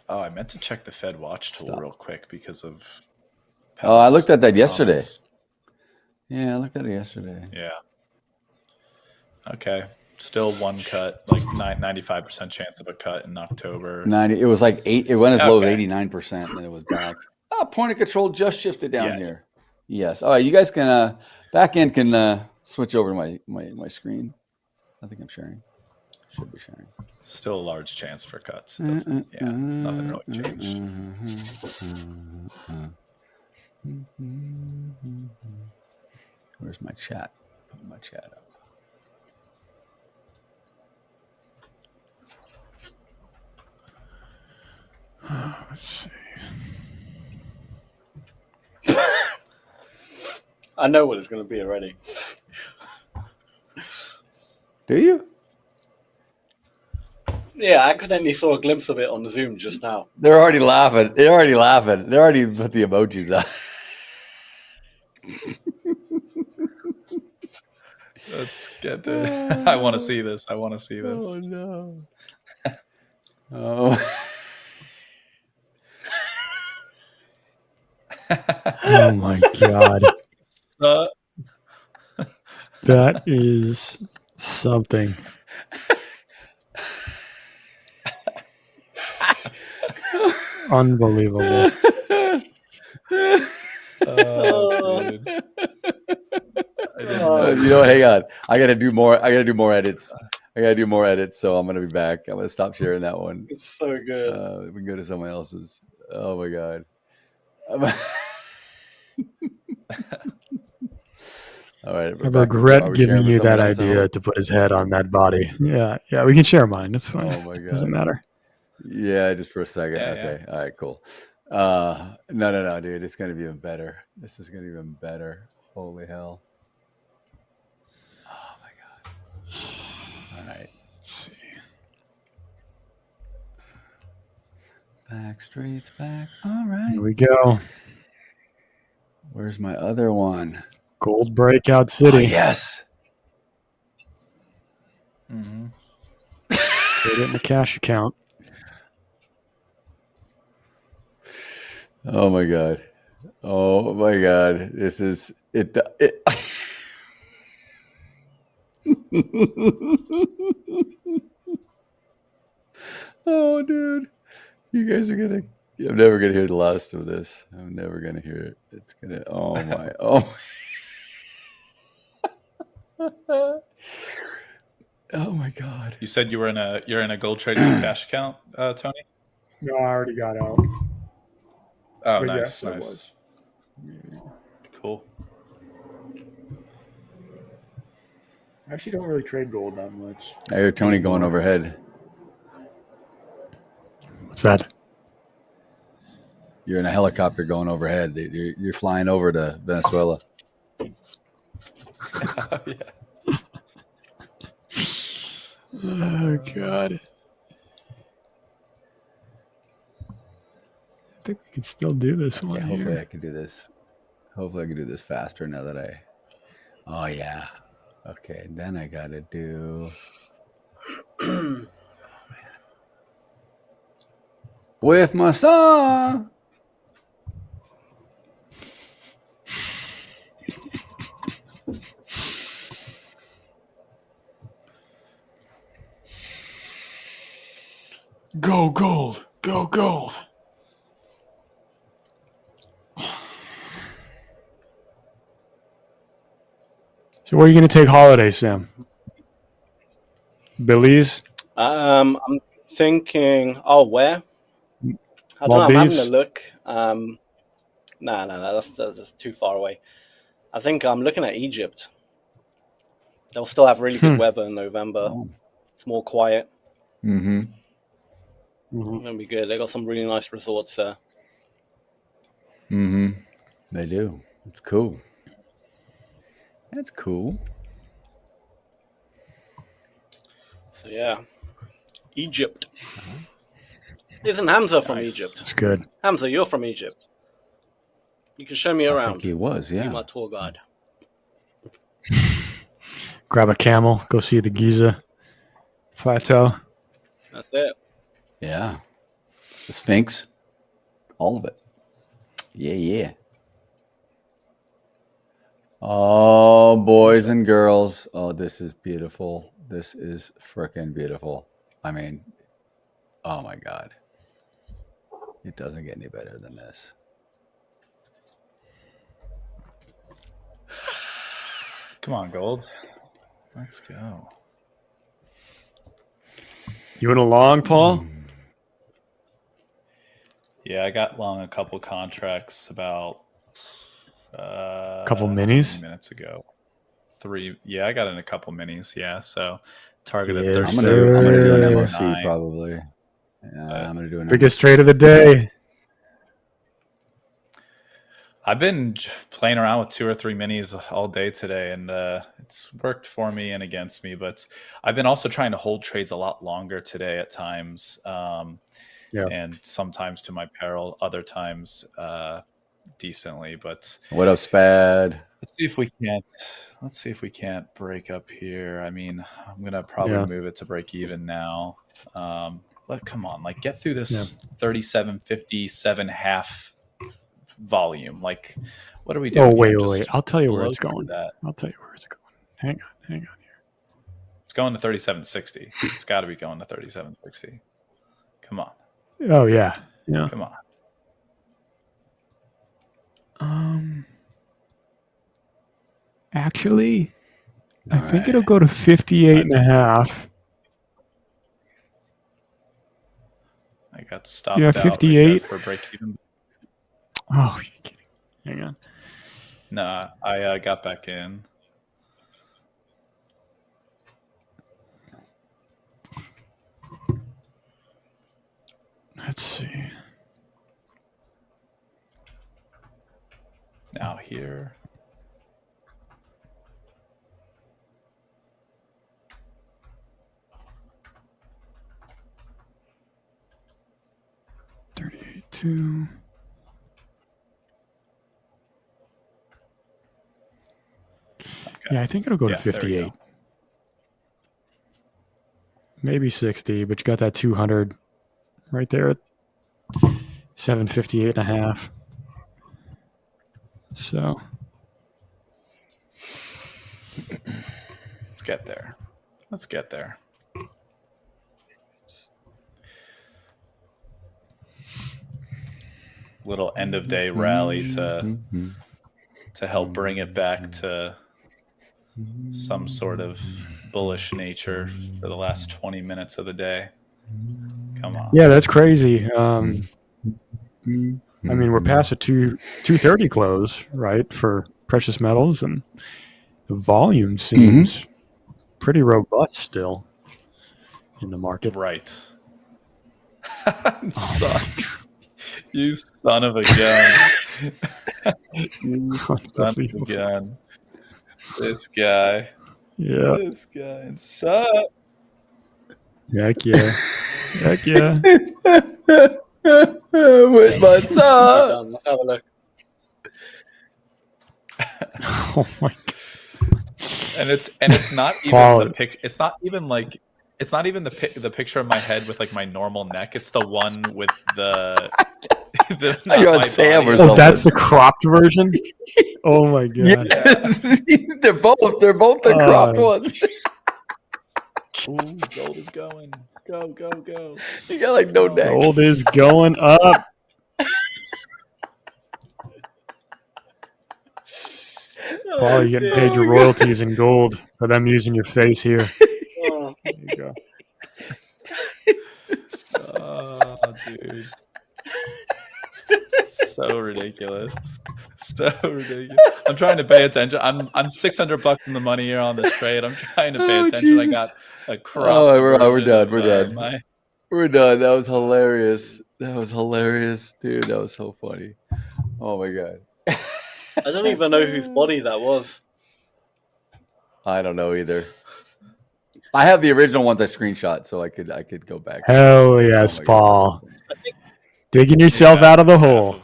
Oh, I meant to check the Fed Watch tool real quick because of. Oh, I looked at that yesterday. comments. Yeah, I looked at it yesterday. Yeah. Okay. Still one cut, like 95% chance of a cut in October. 90. It was like 8. It went as low as Okay. 89%, and then it was back. Point of control just shifted down here. Yes. All right, you guys can back end can switch over to my screen. I think I'm sharing. Should be sharing. Still a large chance for cuts. Nothing really changed. Where's my chat? Put my chat up. Let's see. I know what it's going to be already. Do you? Yeah, I accidentally saw a glimpse of it on Zoom just now. They're already laughing. They're already laughing. They already put the emojis up. Let's get to it. I want to see this. I want to see this. Oh no. Oh. Oh my god. That is something. Unbelievable. Oh, dude. You know, hang on. I gotta do more edits. So I'm gonna be back. I'm gonna stop sharing that one. It's so good. We can go to someone else's. Oh my god. All right. I regret giving you that idea to put his head on that body. Yeah, we can share mine. It's fine. Oh my god. Doesn't matter. Yeah, just for a second. Yeah, okay. Yeah. All right, cool. No, dude. It's gonna be even better. This is gonna be even better. Holy hell. Oh my god. All right. Let's see. Back streets back. All right. Here we go. Where's my other one? Gold breakout city. Oh, yes. Mm-hmm. Put it in the cash account. Oh my god. Oh my god. This is it. Oh, dude. You guys are gonna. I'm never gonna hear the last of this. I'm never gonna hear it. It's gonna. Oh my. Oh. Oh my god. You said you're in a gold trading cash account, Tony? No, I already got out. Oh, But nice, yes, it nice. was. Cool. I actually don't really trade gold that much. I hear Tony going overhead. What's that? You're in a helicopter going overhead. You're flying over to Venezuela. Yeah. Oh god. I think we can still do this one. Yeah, hopefully here. I can do this. Hopefully I can do this faster now that I. Oh yeah. Okay, then I gotta do. With my son. Go gold. Go gold. So where are you going to take holiday, Sam? Belize? I'm thinking. Oh, where? I don't know. I'm having a look. No, that's too far away. I think I'm looking at Egypt. They'll still have really good weather in November. Oh. It's more quiet. Mm-hmm. It'll be good. They got some really nice resorts there. Mm-hmm. They do. It's cool. That's cool. So yeah, Egypt. Isn't Hamza from Egypt? It's good. Hamza, you're from Egypt. You can show me I around. think he was, Be yeah. my tour guide. Grab a camel, go see the Giza Plateau. That's it. Yeah. The Sphinx. All of it. Yeah, yeah. Oh, boys and girls. Oh, this is beautiful. This is freaking beautiful. I mean, oh my God. It doesn't get any better than this. Come on, gold. Let's go. You in a long, Paul? Yeah, I got long a couple contracts about couple minis? 20 minutes ago. 3. Yeah, I got in a couple minis. Yeah, so targeted Yes, 37. I'm gonna do an 39. MOC probably. Yeah, I'm gonna do an Biggest trade of the day. I've been playing around with 2 or 3 minis all day today, and it's worked for me and against me. But I've been also trying to hold trades a lot longer today at times, and sometimes to my peril, other times decently. But What up, Spad? let's see if we can't break up here. I mean, I'm gonna probably move it to break even now. But come on, like get through this 37.57 half volume. Like, what are we doing? Oh, wait, here? wait, Just I'll tell you where blow it's going. through that. I'll tell you where it's going. Hang on here. It's going to 37.60. It's got to be going to 37.60. Come on. Oh, yeah. Yeah. Come on. Actually, I think it'll go to 58.5. I got stopped Yeah, out 58. right there for break even. Oh, you're kidding. Hang on. Nah, I got back in. Let's see. Now here. Two. Yeah, I think it'll go to 58. Maybe 60, but you got that 200 right there at 758.5. So Let's get there. Let's get there. Little end of day rally to help bring it back to some sort of bullish nature for the last 20 minutes of the day. Come on. yeah, that's crazy. I mean, we're past a 230 close, right, for precious metals, and the volume seems pretty robust still in the market. Right. You son of a gun. You son of a gun. This guy. Yeah. This guy. And sup? Heck yeah. Heck yeah. With my son. Let's have a look. Oh my god. And it's not even Paul. it's not even like it's not even the picture of my head with like my normal neck. It's the one with the not You're on my Sam body. or something. Oh, that's the cropped version? Oh my god. Yes. they're both the cropped ones. Ooh, gold is going. Go. You got like no neck. Gold is going up. Paul, you're getting paid your royalties in gold for them using your face here. Oh, There you go. Oh, dude. So ridiculous. So ridiculous. I'm trying to pay attention. I'm $600 in the money here on this trade. I'm trying to pay attention. I got a crop. Oh, we're done. We're done. My... We're done. That was hilarious. That was hilarious, dude. That was so funny. Oh my god. I don't even know whose body that was. I don't know either. I have the original ones I screenshot, so I could go back. Hell yes, Paul. Digging yourself out of the hole.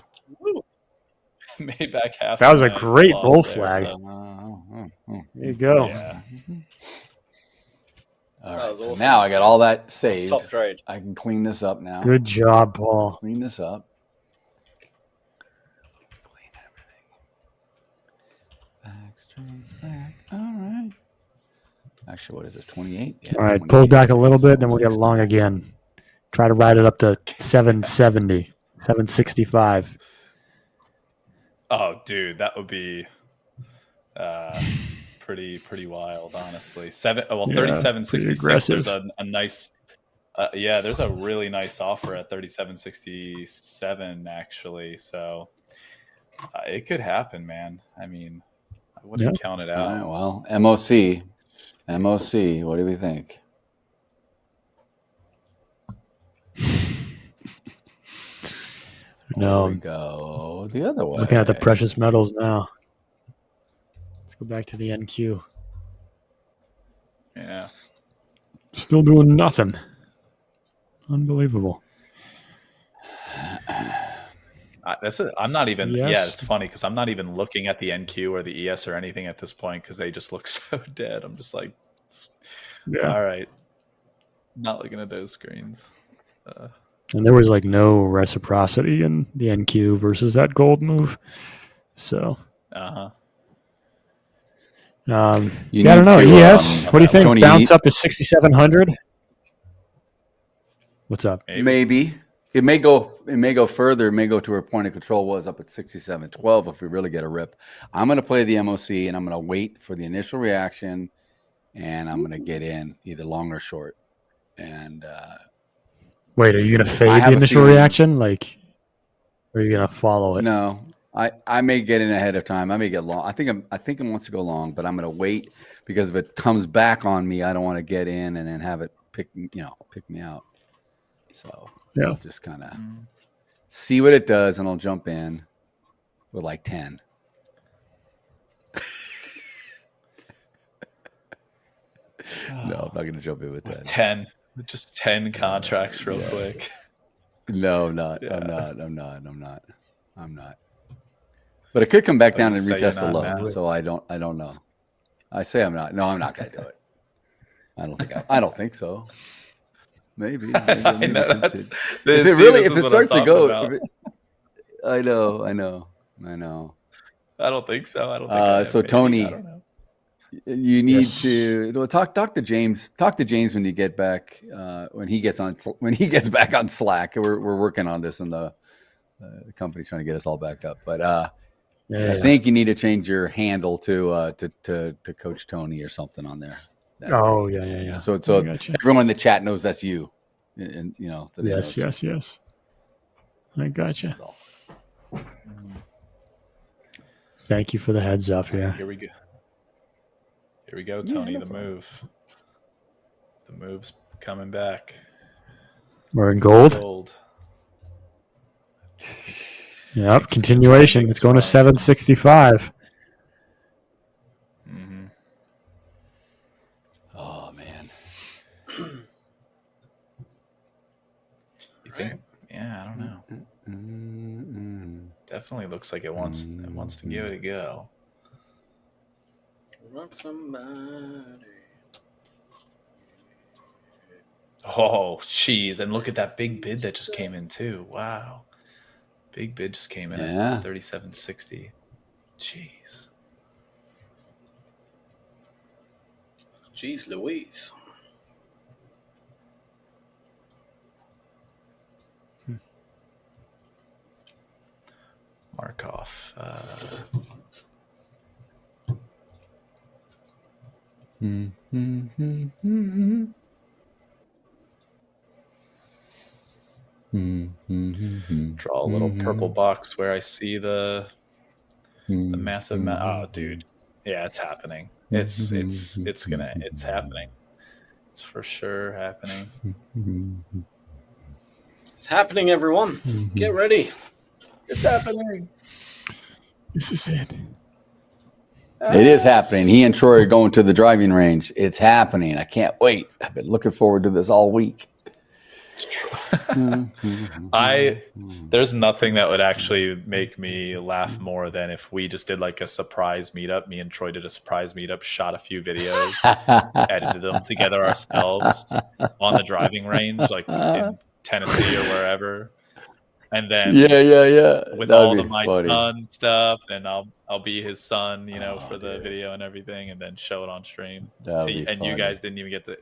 Made back half. That was a great bull flag. So. There you go. Yeah. All right, so awesome. now I got all that saved. Top trade. I can clean this up now. Good job, Paul. Clean this up. Clean everything. Back, straights, back. All right. Actually, what is it? 28? Yeah, All right, pull 28. back a little bit, then we'll get long again. Try to ride it up to 770, 765. Oh, dude, that would be pretty wild, honestly. 37.66. There's a nice, there's a really nice offer at 37.67 actually. So it could happen, man. I mean, I wouldn't count it out. All right, well, MOC, what do we think? No. There we go the other way. Looking at the precious metals now. Let's go back to the NQ. Yeah. Still doing nothing. Unbelievable. I'm not even. Yes. Yeah, it's funny because I'm not even looking at the NQ or the ES or anything at this point because they just look so dead. I'm just like, all right, not looking at those screens. And there was like no reciprocity in the NQ versus that gold move. So, I don't know. ES, what do you think? Tony, Bounce up to 6,700? What's up? Maybe. It may go further. It may go to where point of control was up at 67.12 if we really get a rip. I'm going to play the MOC and I'm going to wait for the initial reaction, and I'm going to get in either long or short. And wait, are you going to fade the initial reaction? Like, or are you going to follow it? No, I may get in ahead of time. I may get long. I think it wants to go long, but I'm going to wait because if it comes back on me, I don't want to get in and then have it pick me out. So I'll just kind of see what it does, and I'll jump in with like 10. No, I'm not going to jump in with 10. Just 10 contracts real quick. No, I'm not. Yeah. I'm not. But it could come back down and retest the low. So I don't know. I say I'm not. No, I'm not going to do it. I don't think so. Maybe. If it starts to go, I know. I don't think so. I don't think so. Tony, you need to talk to James. Talk to James when you get back. When he gets back on Slack. We're working on this, and the company's trying to get us all back up. But I think you need to change your handle to Coach Tony or something on there. Yeah. So everyone in the chat knows that's you. And yes. I gotcha. Thank you for the heads up here. Here we go, Tony. The move. The move's coming back. We're in gold. Yep, continuation. It's going to 765. Oh man. You think? Yeah, I don't know. Definitely looks like it wants to give it a go. Somebody. Oh, jeez. And look at that big bid that just came in, too. Wow. Big bid just came in at 37.60. Jeez. Jeez Louise. Markov. Draw a little purple box where I see the massive oh dude, yeah, it's happening. It's happening. It's for sure happening. It's happening, everyone. Get ready. It's happening. This is it. It is happening. He and Troy are going to the driving range. It's happening. I can't wait. I've been looking forward to this all week. There's nothing that would actually make me laugh more than if we just did like a surprise meetup. Me and Troy did a surprise meetup, shot a few videos, edited them together ourselves on the driving range, like in Tennessee or wherever. And then with all of my son stuff, and I'll be his son, for the video and everything, and then show it on stream. And you guys didn't even get to,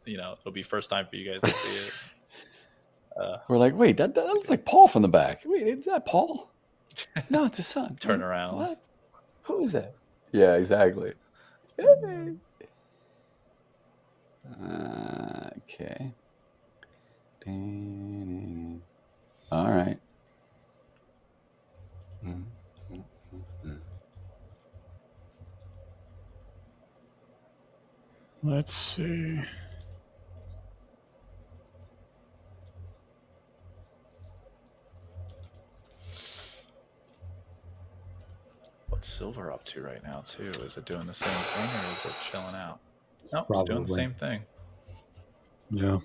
it'll be first time for you guys to see it. We're like, wait, that looks like Paul from the back. Wait, is that Paul? No, it's his son. Turn around. What? Who is that? Yeah, exactly. Okay. All right. Let's see. What's silver up to right now, too? Is it doing the same thing, or is it chilling out? No, it's doing the same thing. Yeah.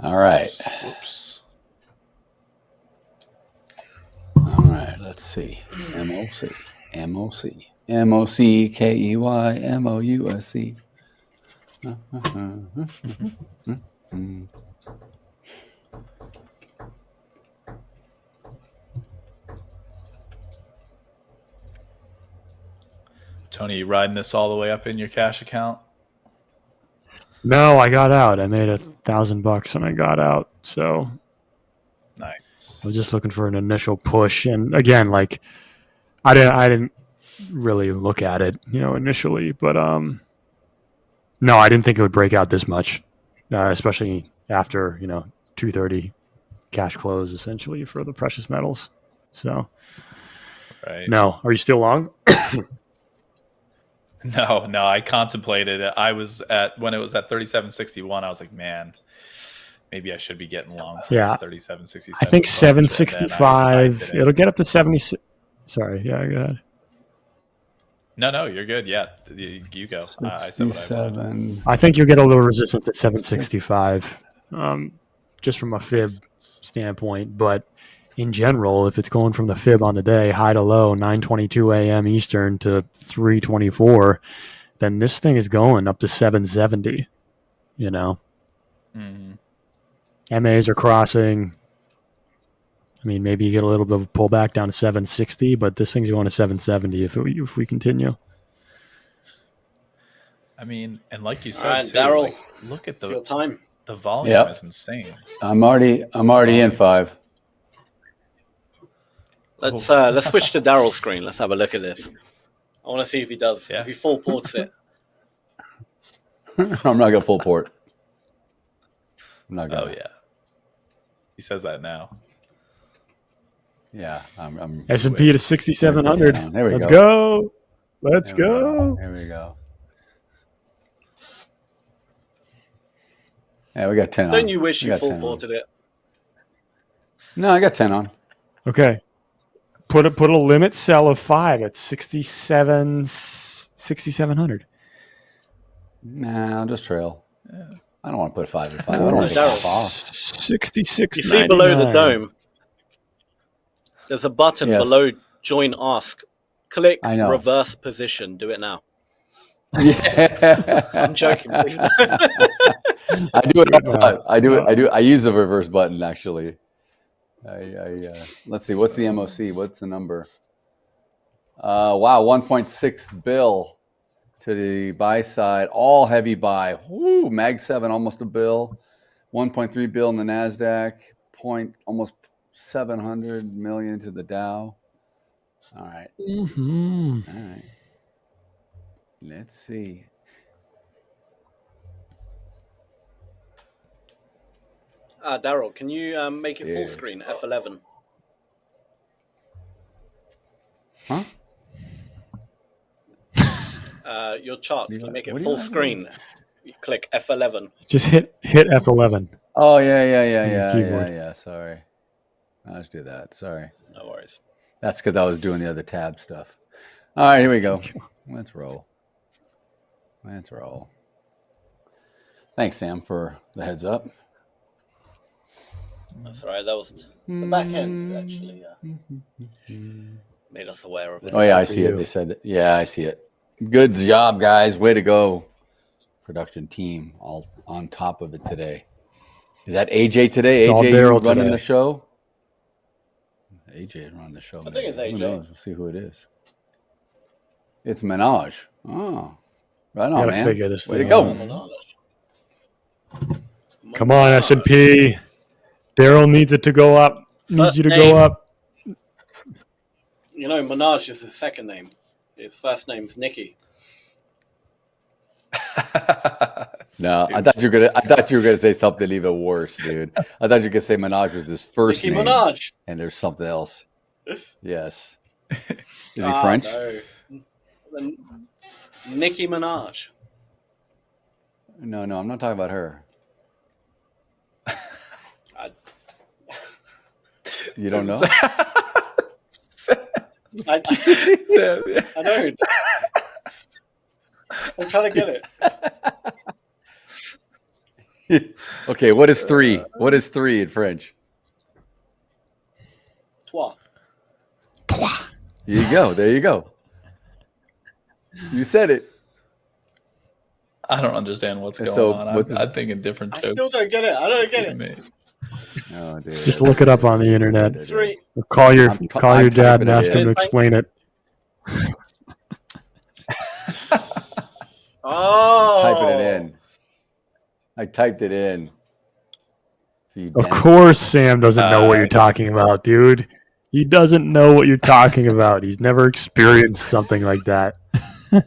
All right. Whoops. All right, let's see. MOC. MOCKEYMOUSC. Tony, you riding this all the way up in your cash account? No, I got out. I made $1,000 and I got out. So nice. I was just looking for an initial push, and again, like I didn't really look at it, initially, but no, I didn't think it would break out this much, especially after 2:30 cash close essentially for the precious metals. So, right. No, are you still long? No, I contemplated it. When it was at 37.61, I was like, man, maybe I should be getting long for this 37.67. I think 765. It'll get up to 70. Sorry, yeah, go ahead. No, you're good. Yeah, you go. I said what I wanted. I think you'll get a little resistance at 765, just from a fib standpoint. But in general, if it's going from the fib on the day, high to low, 9:22 a.m. Eastern to 3:24, then this thing is going up to 770. MAs are crossing. I mean, maybe you get a little bit of a pullback down to 760, but this thing's going to 770 if we continue. I mean, and like you said, all right, Daryl, look at your time. The volume is insane. I'm already in 5. Let's switch to Daryl's screen. Let's have a look at this. I want to see if he does. If he full ports it. I'm not gonna full port. I'm not gonna. Oh yeah. He says that now. Yeah, I'm S&P to 6,700. There we Let's go. go. Let's go. There we go. Yeah, we got 10 on. Don't you wish you full ported it? No, I got 10 on. Okay. Put a limit sell of 5 at 6,700. Nah, I'll just trail. Yeah. I don't want to put 5 at 5. I don't want to get off. 66. You see below the dome, there's a button below Join Ask. Click reverse position. Do it now. Yeah. I'm joking. Please. I do it all the time. I use the reverse button actually. Let's see. What's the MOC? What's the number? Wow, 1.6 bill to the buy side. All heavy buy. Woo, Mag 7 almost a bill. 1.3 bill in the Nasdaq. Almost 700 million to the Dow. All right. Mm-hmm. All right. Let's see. Daryl, can you make it full screen, F11? Huh? Your charts, can you make it full screen? You click F11. Just hit F11. Oh, on the yeah. keyboard. Sorry. I'll just do that. Sorry. No worries. That's because I was doing the other tab stuff. All right, here we go. Let's roll. Thanks, Sam, for the heads up. That's all right. That was the back end actually made us aware of it. Oh, yeah, I see it. They said it. Yeah, I see it. Good job, guys. Way to go. Production team all on top of it today. Is that AJ today? It's all AJ Daryl running today. the show? AJ running the show. I think it's AJ. Who knows? We'll see who it is. It's Minaj. Oh, right on, Gotta man. figure this Way to thing go. out. Come on, S&P. Daryl needs it to go up. Needs you to go up. You know, Minaj is his second name. His first name's Nicky. No, I thought you were gonna say something even worse, dude. I thought you were gonna say Minaj was his first Nicki name, Minaj. and there's something else. Yes. Is he French? No. Nicki Minaj. No, I'm not talking about her. You don't know? I don't. I'm trying to get it. Okay, what is three? What is three in French? Trois. There you go. You said it. I don't understand what's going on. I'm thinking different jokes. I still don't get it. I don't get it. Oh, dude. Just look it up on the internet. Three. Or call your I'm dad and typing it ask in. him to explain it. Oh. Typing it in. I typed it in. Of course Sam doesn't know what you're talking about, dude. He doesn't know what you're talking about. He's never experienced something like that. I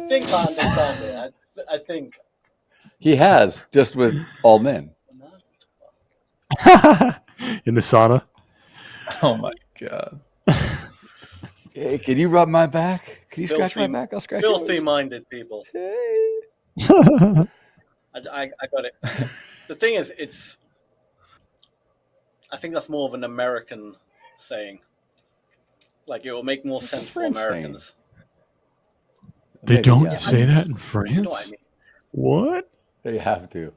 think I understand it. I think. He has, just with all men. In the sauna. Oh my god. Hey, can you rub my back? Can you scratch my back? I'll scratch yours. Filthy-minded people. I got it. The thing is, I think that's more of an American saying. Like, it will make more sense for Americans. They don't say that in France? You know what I mean? What? They have to.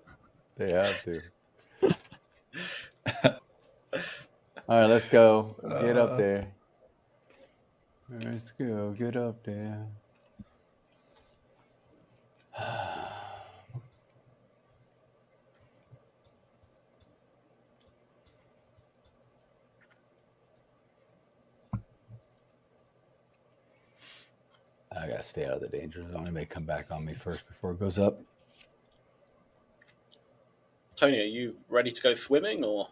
All right, let's go. Get up there. Let's go. Get up there. I gotta stay out of the danger zone. It may come back on me first before it goes up. Tony, are you ready to go swimming or?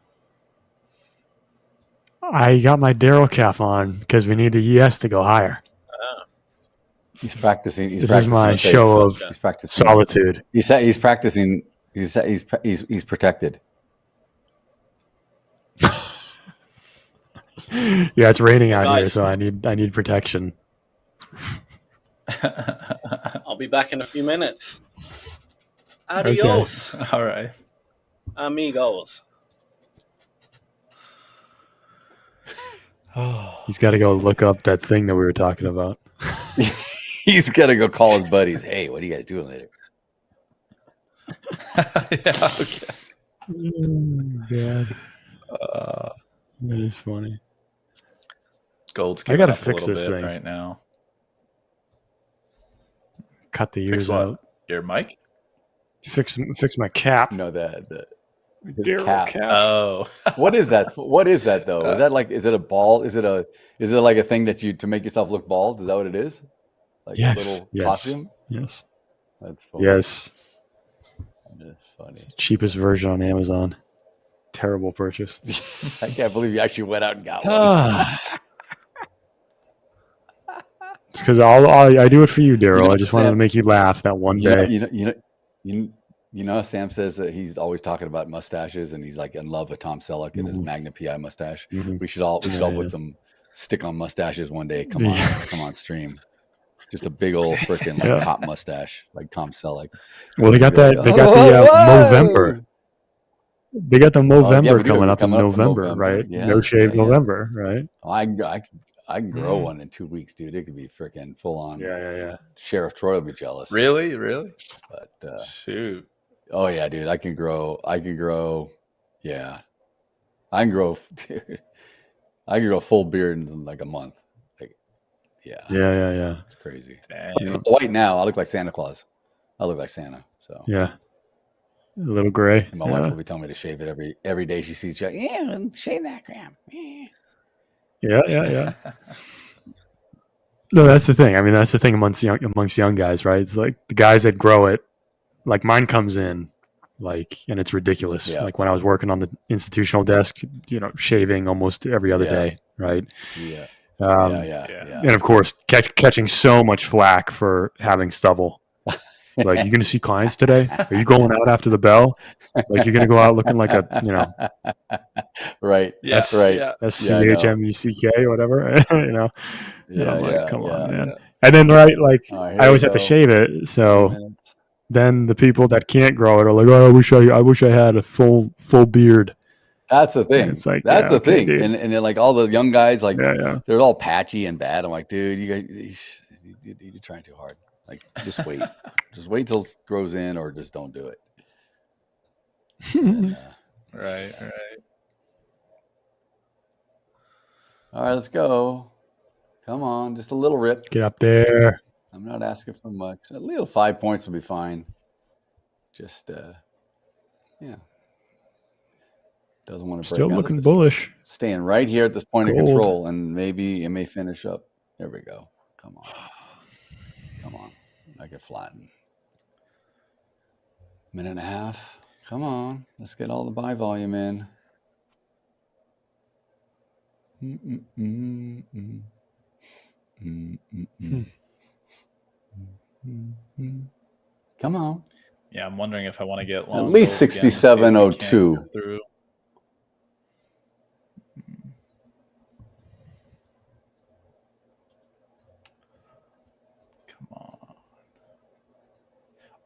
I got my Daryl calf on because we need the ES to go higher. He's practicing. This is my show of solitude. He's practicing. He's protected. Yeah, it's raining out here, so I need protection. I'll be back in a few minutes. Adios. Okay. All right. Amigos. He's got to go look up that thing that we were talking about. He's got to go call his buddies. Hey, what are you guys doing later? Yeah, okay. God. That is funny. Gold's I got to up a fix little this bit thing right now. Cut the Fix ears what? out. Your mic? Fix my cap. No, the his Daryl cap. cap. Oh. What is that? What is that though? Is that like? Is it a ball? Is it like a thing that you to make yourself look bald? Is that what it is? Like a little costume? Yes. That's funny. Yes. That's funny. Cheapest version on Amazon. Terrible purchase. I can't believe you actually went out and got one. It's because I do it for you, Daryl. You know, I just wanted to Sam, make you laugh that one day. You know, Sam says that he's always talking about mustaches, and he's like in love with Tom Selleck and his Magna PI mustache. We should all put some stick on mustaches one day. Come on stream. Just a big old freaking like cop mustache, like Tom Selleck. Well, they got that. They got the Movember. They got the Movember coming up in November, right? Yeah, No shave November, right? Oh, I can grow one in 2 weeks, dude. It could be freaking full on. Yeah. Sheriff Troy will be jealous. Really? But shoot. Oh yeah, dude. I can grow. Yeah, I can grow. Dude, I can grow a full beard in like a month. Like, yeah. It's crazy. Dang. I'm white now. I look like Santa Claus. I look like Santa. So yeah. A little gray. And my wife will be telling me to shave it every day she sees Jack. Yeah, shave that crap. Yeah. No, that's the thing. I mean, that's the thing amongst young guys, right? It's like the guys that grow it, like mine comes in, like, and it's ridiculous. Yeah. Like when I was working on the institutional desk, shaving almost every other day, right? Yeah. And of course, catching so much flack for having stubble. Like, you're going to see clients today? Are you going out after the bell? Like, you're going to go out looking like a, right. Yes. Right. SCHMUCK or whatever, And I'm like, come on, man. Yeah. And then, right, like, Here I always we have to go. shave it. So then the people that can't grow it are like, oh, I wish I had a full beard. That's the thing. It's like, that's the okay, thing. dude. And then like all the young guys, like Yeah. they're all patchy and bad. I'm like, dude, you're trying too hard. Like, just wait. Just wait till it grows in, or just don't do it. And, Right. all right, let's go. Come on, just a little rip. Get up there. I'm not asking for much. A little 5 points will be fine. Just doesn't want to break Still out of looking this. bullish. Staying right here at this point of Gold. control, and maybe it may finish up. There we go. Come on. I get flattened. Minute and a half. Come on. Let's get all the buy volume in. Come on. Yeah, I'm wondering if I want to get At long least gold again to see if we can 67.02. go through. Come on.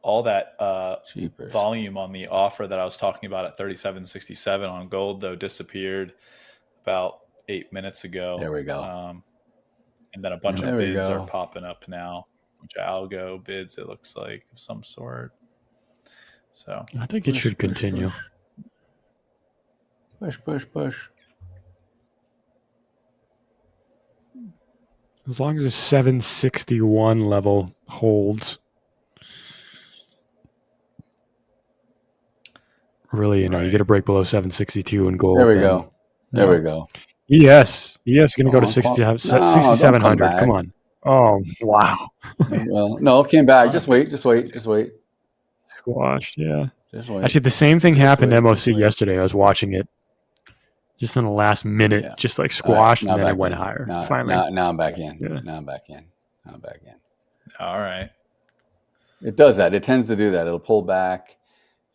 All that Jeepers. volume on the offer that I was talking about at 37.67 on gold, though, disappeared about 8 minutes ago. There we go. And then a bunch There of we bids go. are popping up now. A bunch of algo bids, it looks like, of some sort. So I think it should continue. Push. As long as the 761 level holds. Really, you got to break below 762 in gold. There we then, go. There we go. ES is going to go to Come on, 6,700. no, Come don't on. Oh, wow. Well, no, it came back. Just wait. Squashed, yeah. Just wait. Actually, the same thing happened to wait, MOC yesterday. I was watching it just in the last minute, just like squashed, All right, and then now it went back in. higher. Finally. Now I'm back in. Yeah. Now I'm back in. all right. It does that. It tends to do that. It'll pull back,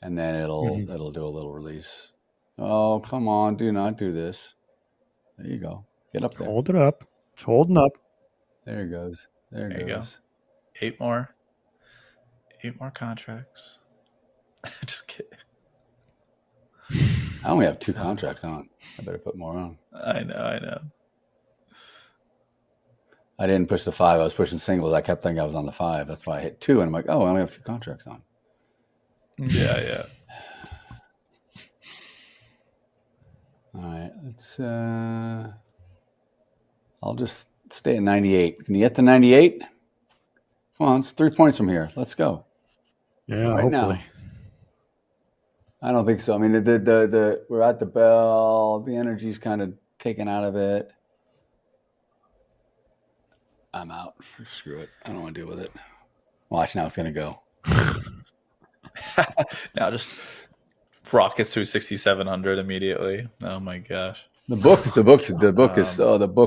and then it'll do a little release. Oh, come on. Do not do this. There you go. Get up there. Hold it up. It's holding up. There it goes. There you it go. goes. 8 more contracts. Just kidding. I only have 2 contracts on. I better put more on. I know. I didn't push the 5. I was pushing singles. I kept thinking I was on the 5. That's why I hit 2. And I'm like, oh, I only have 2 contracts on. Yeah. All right. Let's I'll just stay at 98. Can you get to 98? Come on, it's 3 points from here. Let's go. Yeah, Right hopefully. now. I don't think so. I mean, the we're at the bell. The energy's kind of taken out of it. I'm out. Screw it. I don't want to deal with it. Watch, now it's going to go. Now just rockets through 6,700 immediately. Oh my gosh. The book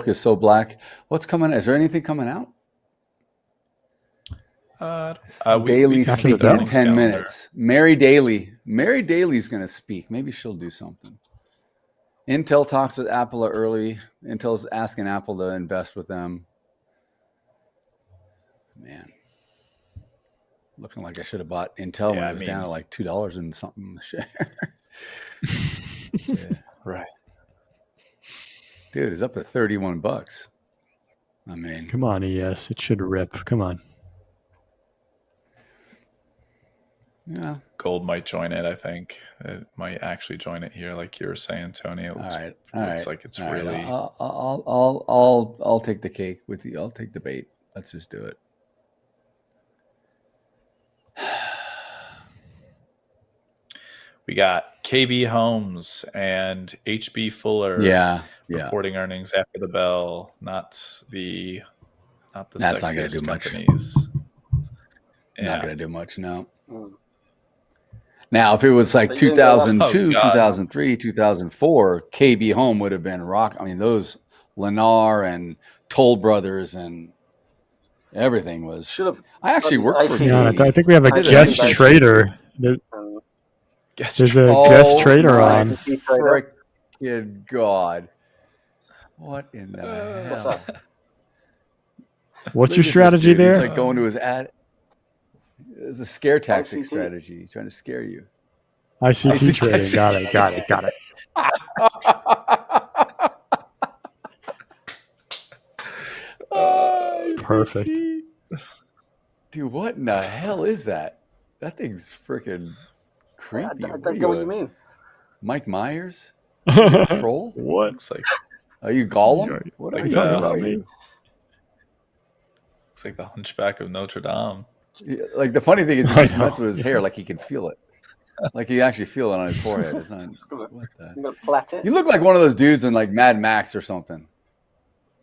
is so black. What's coming? Is there anything coming out? Daily speaking in 10 minutes. Mary Daly's going to speak. Maybe she'll do something. Intel talks with Apple early. Intel's asking Apple to invest with them. Man, looking like I should have bought Intel when it was down to like $2 and something a share. Yeah. Right. Dude, it's up to $31. I mean, come on, ES. It should rip. Come on. Yeah. Gold might join it, I think. It might actually join it here, like you were saying, Tony. It looks, looks like it's really. I'll take the cake with you. I'll take the bait. Let's just do it. We got KB Homes and HB Fuller. Reporting earnings after the bell. Not the That's not going to do companies. Not going to do much. No. Now, if it was like 2002, 2003, 2004, KB Home would have been rock. I mean, those Lennar and Toll Brothers and everything was. I actually worked for KB. I think we have a guest trader. There's a guest trader on. Frickin' God. What in the hell? What's your strategy there? He's like going to his ad. It's a scare tactic strategy. He's trying to scare you. ICT trading. Got it. Perfect. Dude, what in the hell is that? That thing's freaking creepy. I don't get what you mean. Mike Myers? Troll? What? Looks like, are you Gollum? What are you talking about? Looks like the Hunchback of Notre Dame. Yeah, like the funny thing is, he messed with his hair like he can feel it. Like he actually feel it on his forehead. It's not. What the? You look like one of those dudes in like Mad Max or something.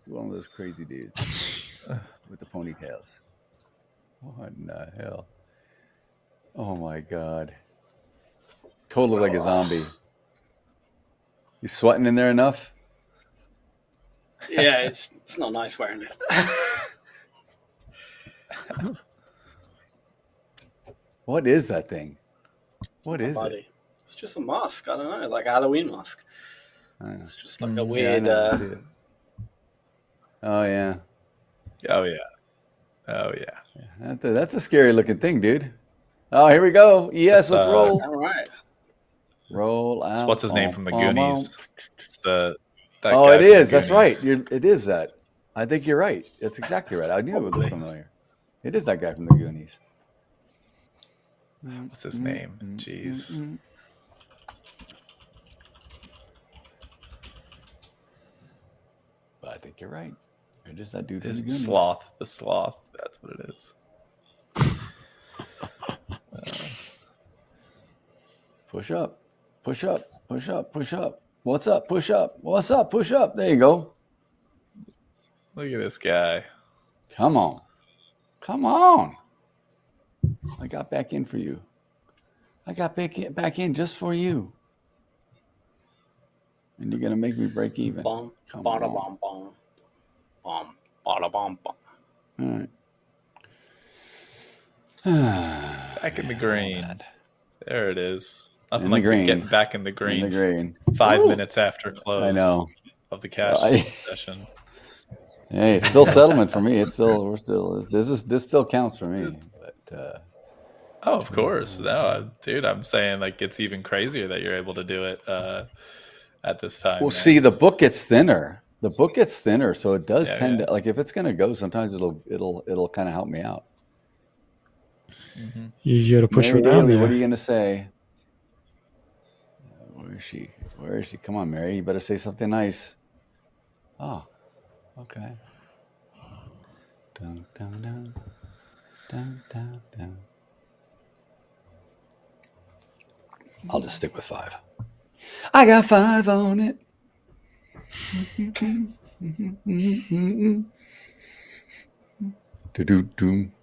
One of those crazy dudes with the ponytails. What in the hell? Oh my God! Totally like a zombie. You sweating in there enough? Yeah, it's not nice wearing it. What is that thing? What is it? It's just a mask. I don't know, like a Halloween mask. It's just like a weird. Oh yeah. Oh yeah. That's a scary looking thing, dude. Oh, here we go. Yes, let's roll. All right. Roll out. What's his name from the Goonies? It's that oh, guy it is. from the That's right. It is that. I think you're right. That's exactly right. I knew it would look familiar. It is that guy from the Goonies. What's his name? Jeez. But I think you're right. It is that dude. It's Sloth. The Sloth. That's what it is. Push up. Push up. Push up. Push up. What's up? Push up. What's up? Push up. There you go. Look at this guy. Come on. Come on. I got back in for you. I got back in just for you. And you're going to make me break even. Bum, Come bada, on. bum, bum. Bada, bum, bum. All right. Back in the green. There it is. Nothing In the like green. getting back in the green. In the green. 5 minutes after close. I know. Of the cash session. Hey, it's still settlement for me. It's still this still counts for me. But oh, of course. No, dude, I'm saying like it's even crazier that you're able to do it at this time. well, see, the book gets thinner. The book gets thinner, so it does tend to like if it's going to go. Sometimes it'll kind of help me out. Mm-hmm. Easier to push Mary her down Daly, there. what are you going to say? Where is she? Where is she? Come on, Mary. You better say something nice. Oh, okay. Dun, dun, dun. Dun, dun, dun. I'll just stick with 5. I got 5 on it. Do-do-doom, do-doom-doom,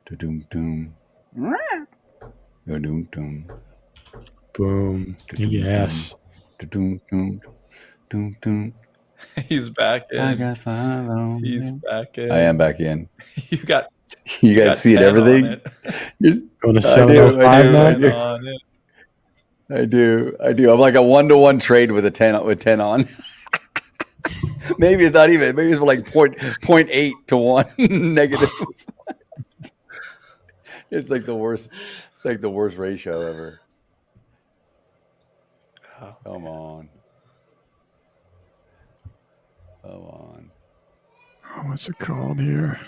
do-doom-doom. Do-doom-doom. Boom. Yes. Do-doom-doom, do-doom-doom. He's back in. I got 5 on He's it. back in. I am back in. You got. You guys see it, 10 everything? on it. Going to I do, 705 now? 10 on it. I do. I'm like a 1-to-1 trade with 10 on. Maybe it's not even. Maybe it's like 0.8 to 1 negative. It's like the worst. It's like the worst ratio ever. Oh, Come on. Come on. Oh, what's it called here?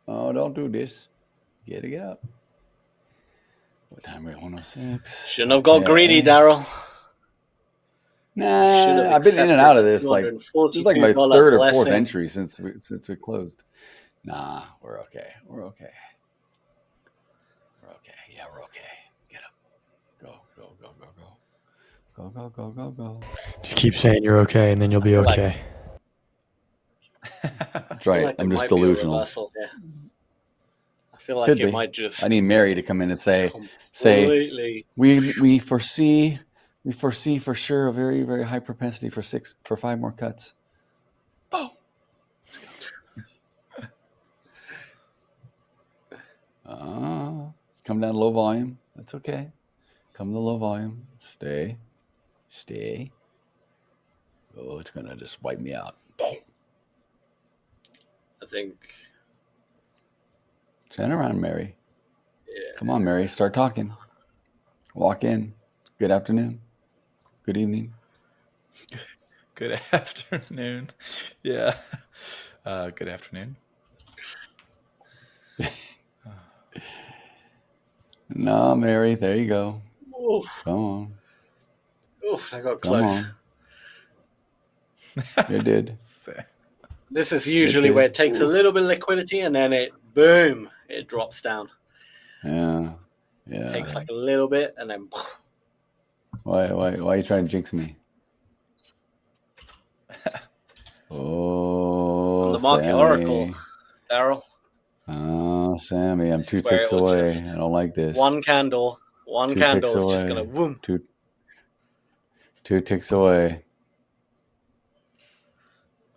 Oh, don't do this. Get up. What time are we at? 106. Shouldn't have got greedy, Daryl. Nah, I've been in and out of this. Like this is like my third or fourth entry since we closed. Nah, we're okay. We're okay. We're okay. Yeah, we're okay. Get up. Go. Just keep saying you're okay, and then you'll be okay. That's right. Like I'm just delusional. I feel like it might just. I need Mary to come in and say we foresee for sure a very, very high propensity for 5 more cuts. Boom. Come down to low volume. That's okay. Come to low volume. Stay. Oh, it's gonna just wipe me out. Boom. I think. Turn around, Mary. Yeah. Come on, Mary. Start talking. Walk in. Good afternoon. Good evening. Good afternoon. Yeah. Good afternoon. No, Mary. There you go. Oof. Come on. Oof, I got close. You did. This is usually where it takes a little bit of liquidity and then it drops down. Yeah. It takes like a little bit and then. Why are you trying to jinx me? Oh, I'm the market Sammy. oracle, Daryl. Oh, Sammy, I'm 2 ticks away. I don't like this. One candle is just gonna boom. 2 ticks away.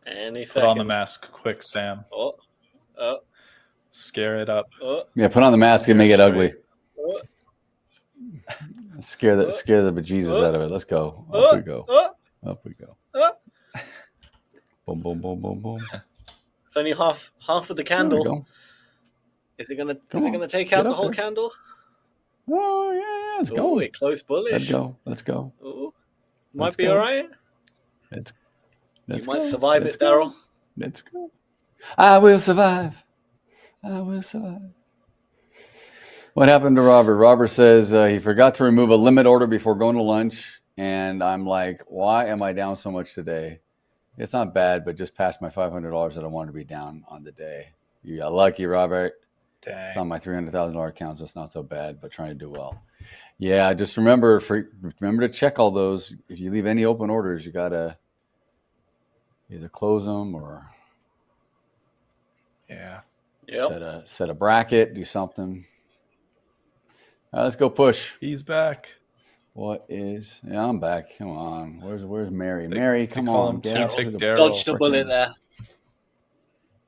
Any Put second. on the mask quick, Sam. Oh. Scare it up. Yeah, put on the mask and make it ugly. Scare the bejesus out of it. Let's go. Up we go. Up we go. Boom, boom, boom, boom, boom. It's only half of the candle. Is it gonna take out the whole candle? Oh yeah, let's go. It closed bullish. Let's go. Ooh. Might be all right. Let's you might survive it, Daryl. Let's go. I will survive. What happened to Robert? Robert says he forgot to remove a limit order before going to lunch. And I'm like, why am I down so much today? It's not bad, but just past my $500 that I wanted to be down on the day. You got lucky, Robert. Dang. It's on my $300,000 account, so it's not so bad, but trying to do well. Yeah, just remember to check all those. If you leave any open orders, you got to either close them or set a bracket, do something. All right, let's go push. He's back. What is? Yeah, I'm back. Come on. Where's Mary? Mary, come on. Dodged the bullet there.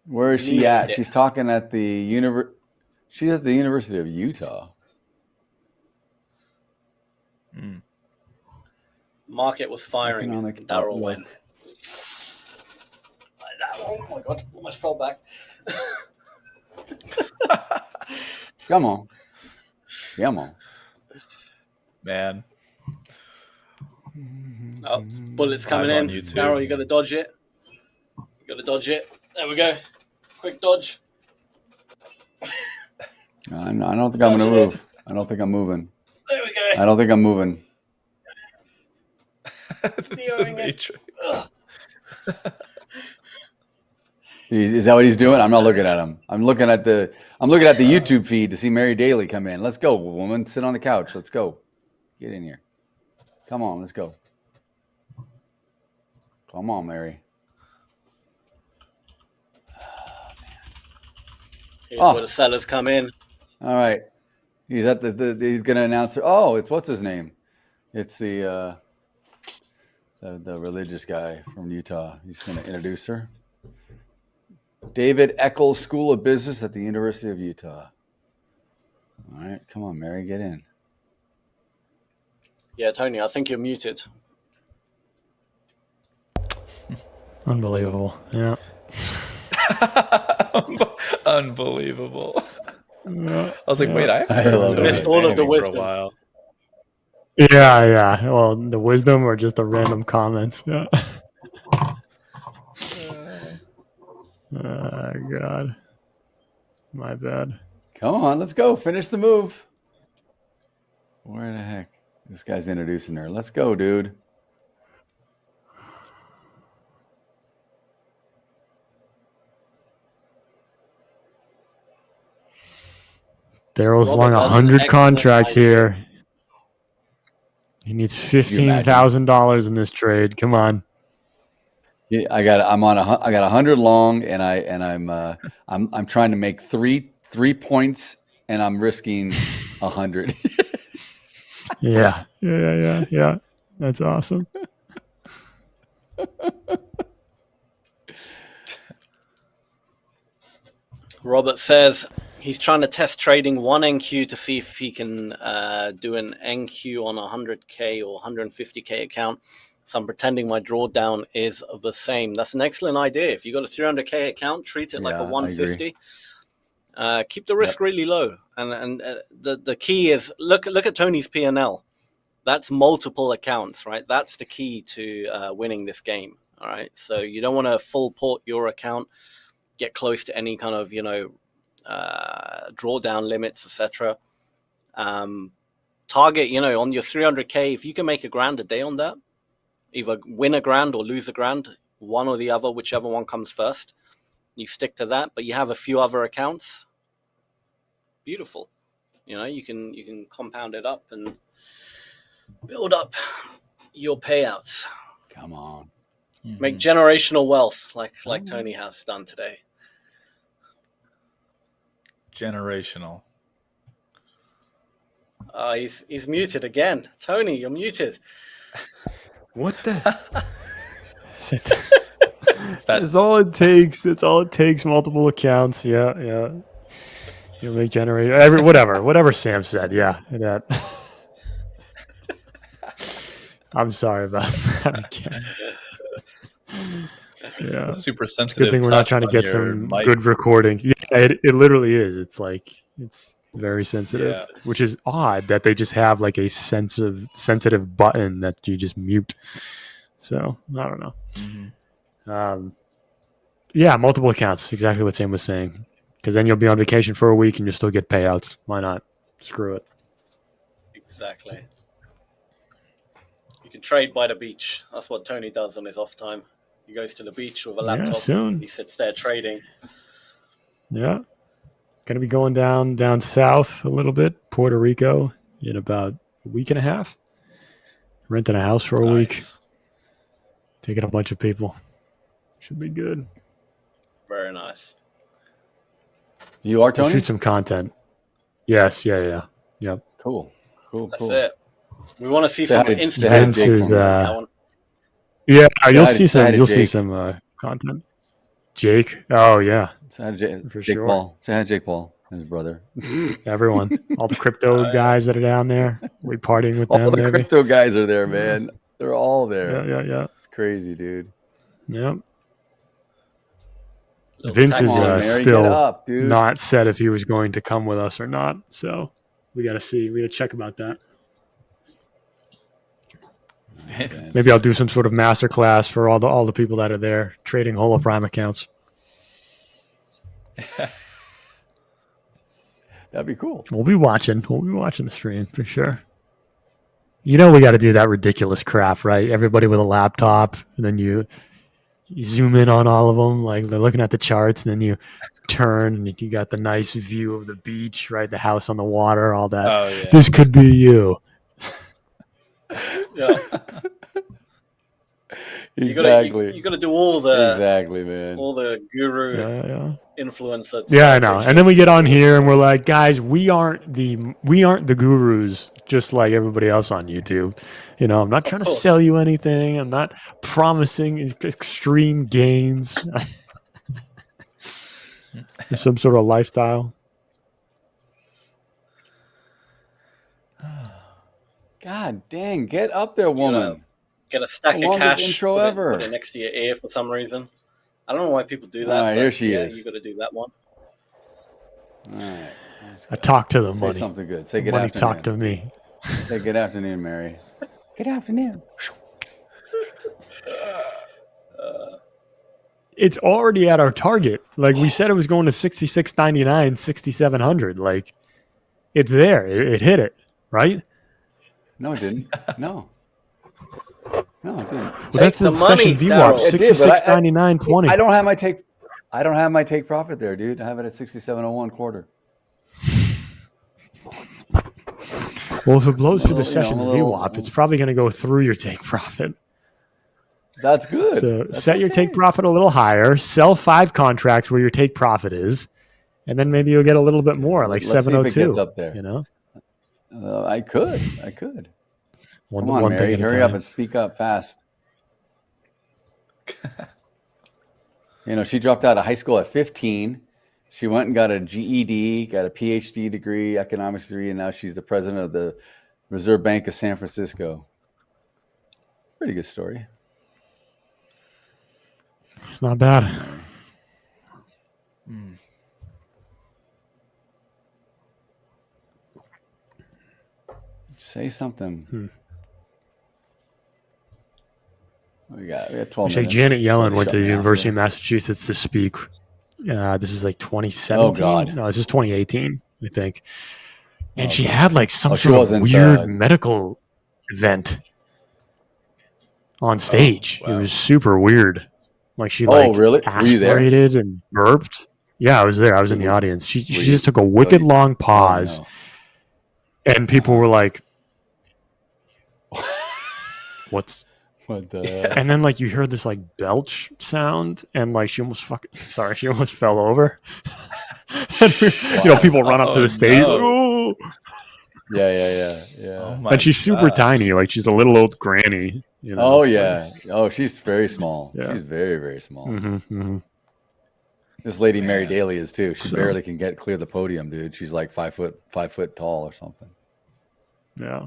Where is she at? She's talking at the She's at the University of Utah. Market was firing. Daryl went. Oh my god! Almost fell back. Come on. Man. Oh, bullets coming in. Daryl, you got to dodge it. There we go. Quick dodge. I don't think I'm going to move. I don't think I'm moving. There we go. I don't think I'm moving. The Matrix. Is that what he's doing? I'm not looking at him. I'm looking at the YouTube feed to see Mary Daly come in. Let's go, woman. Sit on the couch. Let's go. Get in here. Come on, let's go. Come on, Mary. Here's where the sellers come in. All right. He's at he's going to announce. Oh, it's what's his name? It's the religious guy from Utah. He's going to introduce her. David Eccles School of Business at the University of Utah. All right, come on, Mary, get in. Yeah, Tony, I think you're muted. Unbelievable. Yeah. Unbelievable. Yeah. I was like, wait, I missed all of the wisdom. For a while. Yeah. Well, the wisdom or just the random comments. Yeah. God. My bad. Come on, let's go. Finish the move. Where the heck? This guy's introducing her. Let's go, dude. Daryl's long 100 contracts here. He needs $15,000 in this trade. Come on. Yeah, I got 100 long, and I'm trying to make three points, and I'm risking 100. Yeah. That's awesome. Robert says he's trying to test trading one NQ to see if he can do an NQ on a 100K or 150K account. So I'm pretending my drawdown is the same. That's an excellent idea. If you got a 300K account, treat it like a 150. Keep the risk really low. And the key is look at Tony's P&L. That's multiple accounts, right? That's the key to winning this game. All right. So you don't want to full port your account, get close to any kind of, drawdown limits, etc. Target, on your 300K, if you can make $1,000 a day on that, either win $1,000 or lose $1,000, one or the other, whichever one comes first, you stick to that. But you have a few other accounts. Beautiful. You can compound it up and build up your payouts. Come on. Make generational wealth like Tony has done today. Generational. He's muted again. Tony, you're muted. What the? That's all it takes. That's all it takes. Multiple accounts. Yeah. You'll make whatever Sam said. Yeah, that. I'm sorry about that again. Yeah, super sensitive. Good thing we're not trying to get some good recording. Yeah, it literally is. It's very sensitive, which is odd that they just have like a sensitive button that you just mute. So I don't know. Mm-hmm. Yeah, multiple accounts. Exactly what Sam was saying. Because then you'll be on vacation for a week and you'll still get payouts. Why not? Screw it. Exactly. You can trade by the beach. That's what Tony does on his off time. He goes to the beach with a laptop. Soon. He sits there trading. Yeah. Going to be going down south a little bit, Puerto Rico, in about a week and a half. Renting a house for a week. Taking a bunch of people. Should be good. Very nice. You are, Tony? We'll shoot some content. Yes, yeah. Yep. Cool. That's it. We want to see some instant. Vince is, you'll see some content. Jake. Oh yeah. For sure. Paul. Say hi to Jake Paul, his brother. Everyone. All the crypto guys that are down there. We partying with them. All the crypto guys are there, man. They're all there. Yeah. It's crazy, dude. Yep. Vince is still not said if he was going to come with us or not. So we got to see. We got to check about that. Maybe I'll do some sort of masterclass for all the people that are there trading Hola Prime accounts. That'd be cool. We'll be watching the stream for sure. We got to do that ridiculous crap, right? Everybody with a laptop, and then you zoom in on all of them, like they're looking at the charts, and then you turn and you got the nice view of the beach, right? The house on the water, all that. Oh, yeah. This could be you. Yeah. Exactly. You got to do all the man. All the guru influencers. Yeah, I know. And then we get on here and we're like, guys, we aren't the gurus, just like everybody else on YouTube. I'm not trying to sell you anything. I'm not promising extreme gains. Some sort of lifestyle. God dang, get up there, woman. Get a stack The of longest cash, intro put ever. it next to your ear for some reason. I don't know why people do that. All right, but here she yeah, is. You got to do that one. All right. I talk to the Say money. something good. Say The good money afternoon. talk to me. Say good afternoon, Mary. Good afternoon. It's already at our target. Like we said, it was going to 66.99, 6,700. Like it's there. It hit it, right? No, it didn't. No. No, it didn't. Well, that's the session VWAP, 66.99.20. I don't have my take. I don't have my take profit there, dude. I have it at 67.01 quarter. Well, if it blows through the session's VWAP, it's probably going to go through your take profit. That's good. So set your take profit a little higher. Sell 5 contracts where your take profit is, and then maybe you'll get a little bit more, like 702. See if it gets up there. You know, I could. Come on, Mary, hurry up and speak up fast. She dropped out of high school at 15. She went and got a GED, got a PhD degree, economics degree, and now she's the president of the Reserve Bank of San Francisco. Pretty good story. It's not bad. Say something. We got 12 Actually, minutes. Janet Yellen went to the Shut me University off of Massachusetts to speak. This is like 2017. Oh, God. No, this is 2018, I think. And Oh, she God. had like some Oh, she sort of wasn't, weird medical event on stage. wow. It was super weird. Like she Oh, really? Were you there? aspirated and burped. Yeah, I was there. I was in the audience. She just took a wicked long pause, and people were like, "What's?" What the? And then like you heard this like belch sound, and like she almost fell over. And, people run up to the stage. No. Like, oh. Yeah. Oh And she's super tiny, like she's a little old granny. Oh yeah. Oh, she's very small. Yeah. She's very, very small. Mm-hmm. This lady Mary Daly is too. She So- barely can clear the podium, dude. She's like 5 foot tall or something. Yeah.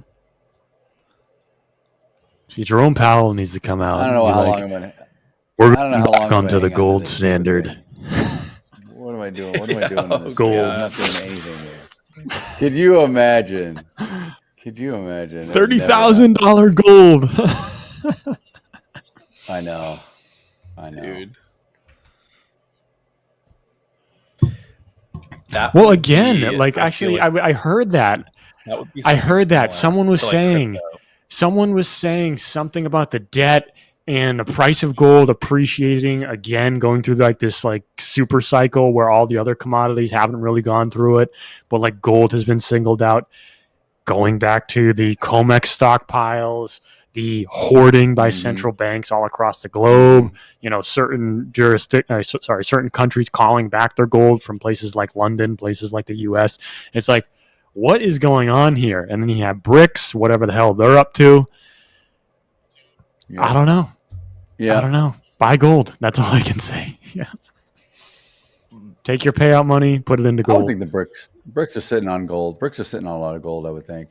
See, Jerome Powell needs to come out. I don't know and be how like, long I'm gonna. We're I don't know how long back I'm gonna onto the hang on to gold this standard. What am I doing? What am I doing? In this? Gold. I'm not doing anything here. Could you imagine? $30,000 gold. I know. Dude. Well, again, like I feel actually, I heard that. That would be I something heard that similar someone was to, like, saying, crypto. something about the debt and the price of gold appreciating again, going through like this like super cycle where all the other commodities haven't really gone through it, but like gold has been singled out. Going back to the COMEX stockpiles, the hoarding by central banks all across the globe, certain certain countries calling back their gold from places like London, places like the US. It's like, what is going on here? And then you have BRICS, whatever the hell they're up to. Yeah. I don't know. Yeah. I don't know. Buy gold. That's all I can say. Yeah. Take your payout money, put it into I gold. don't think the BRICS are sitting on gold. BRICS are sitting on a lot of gold, I would think.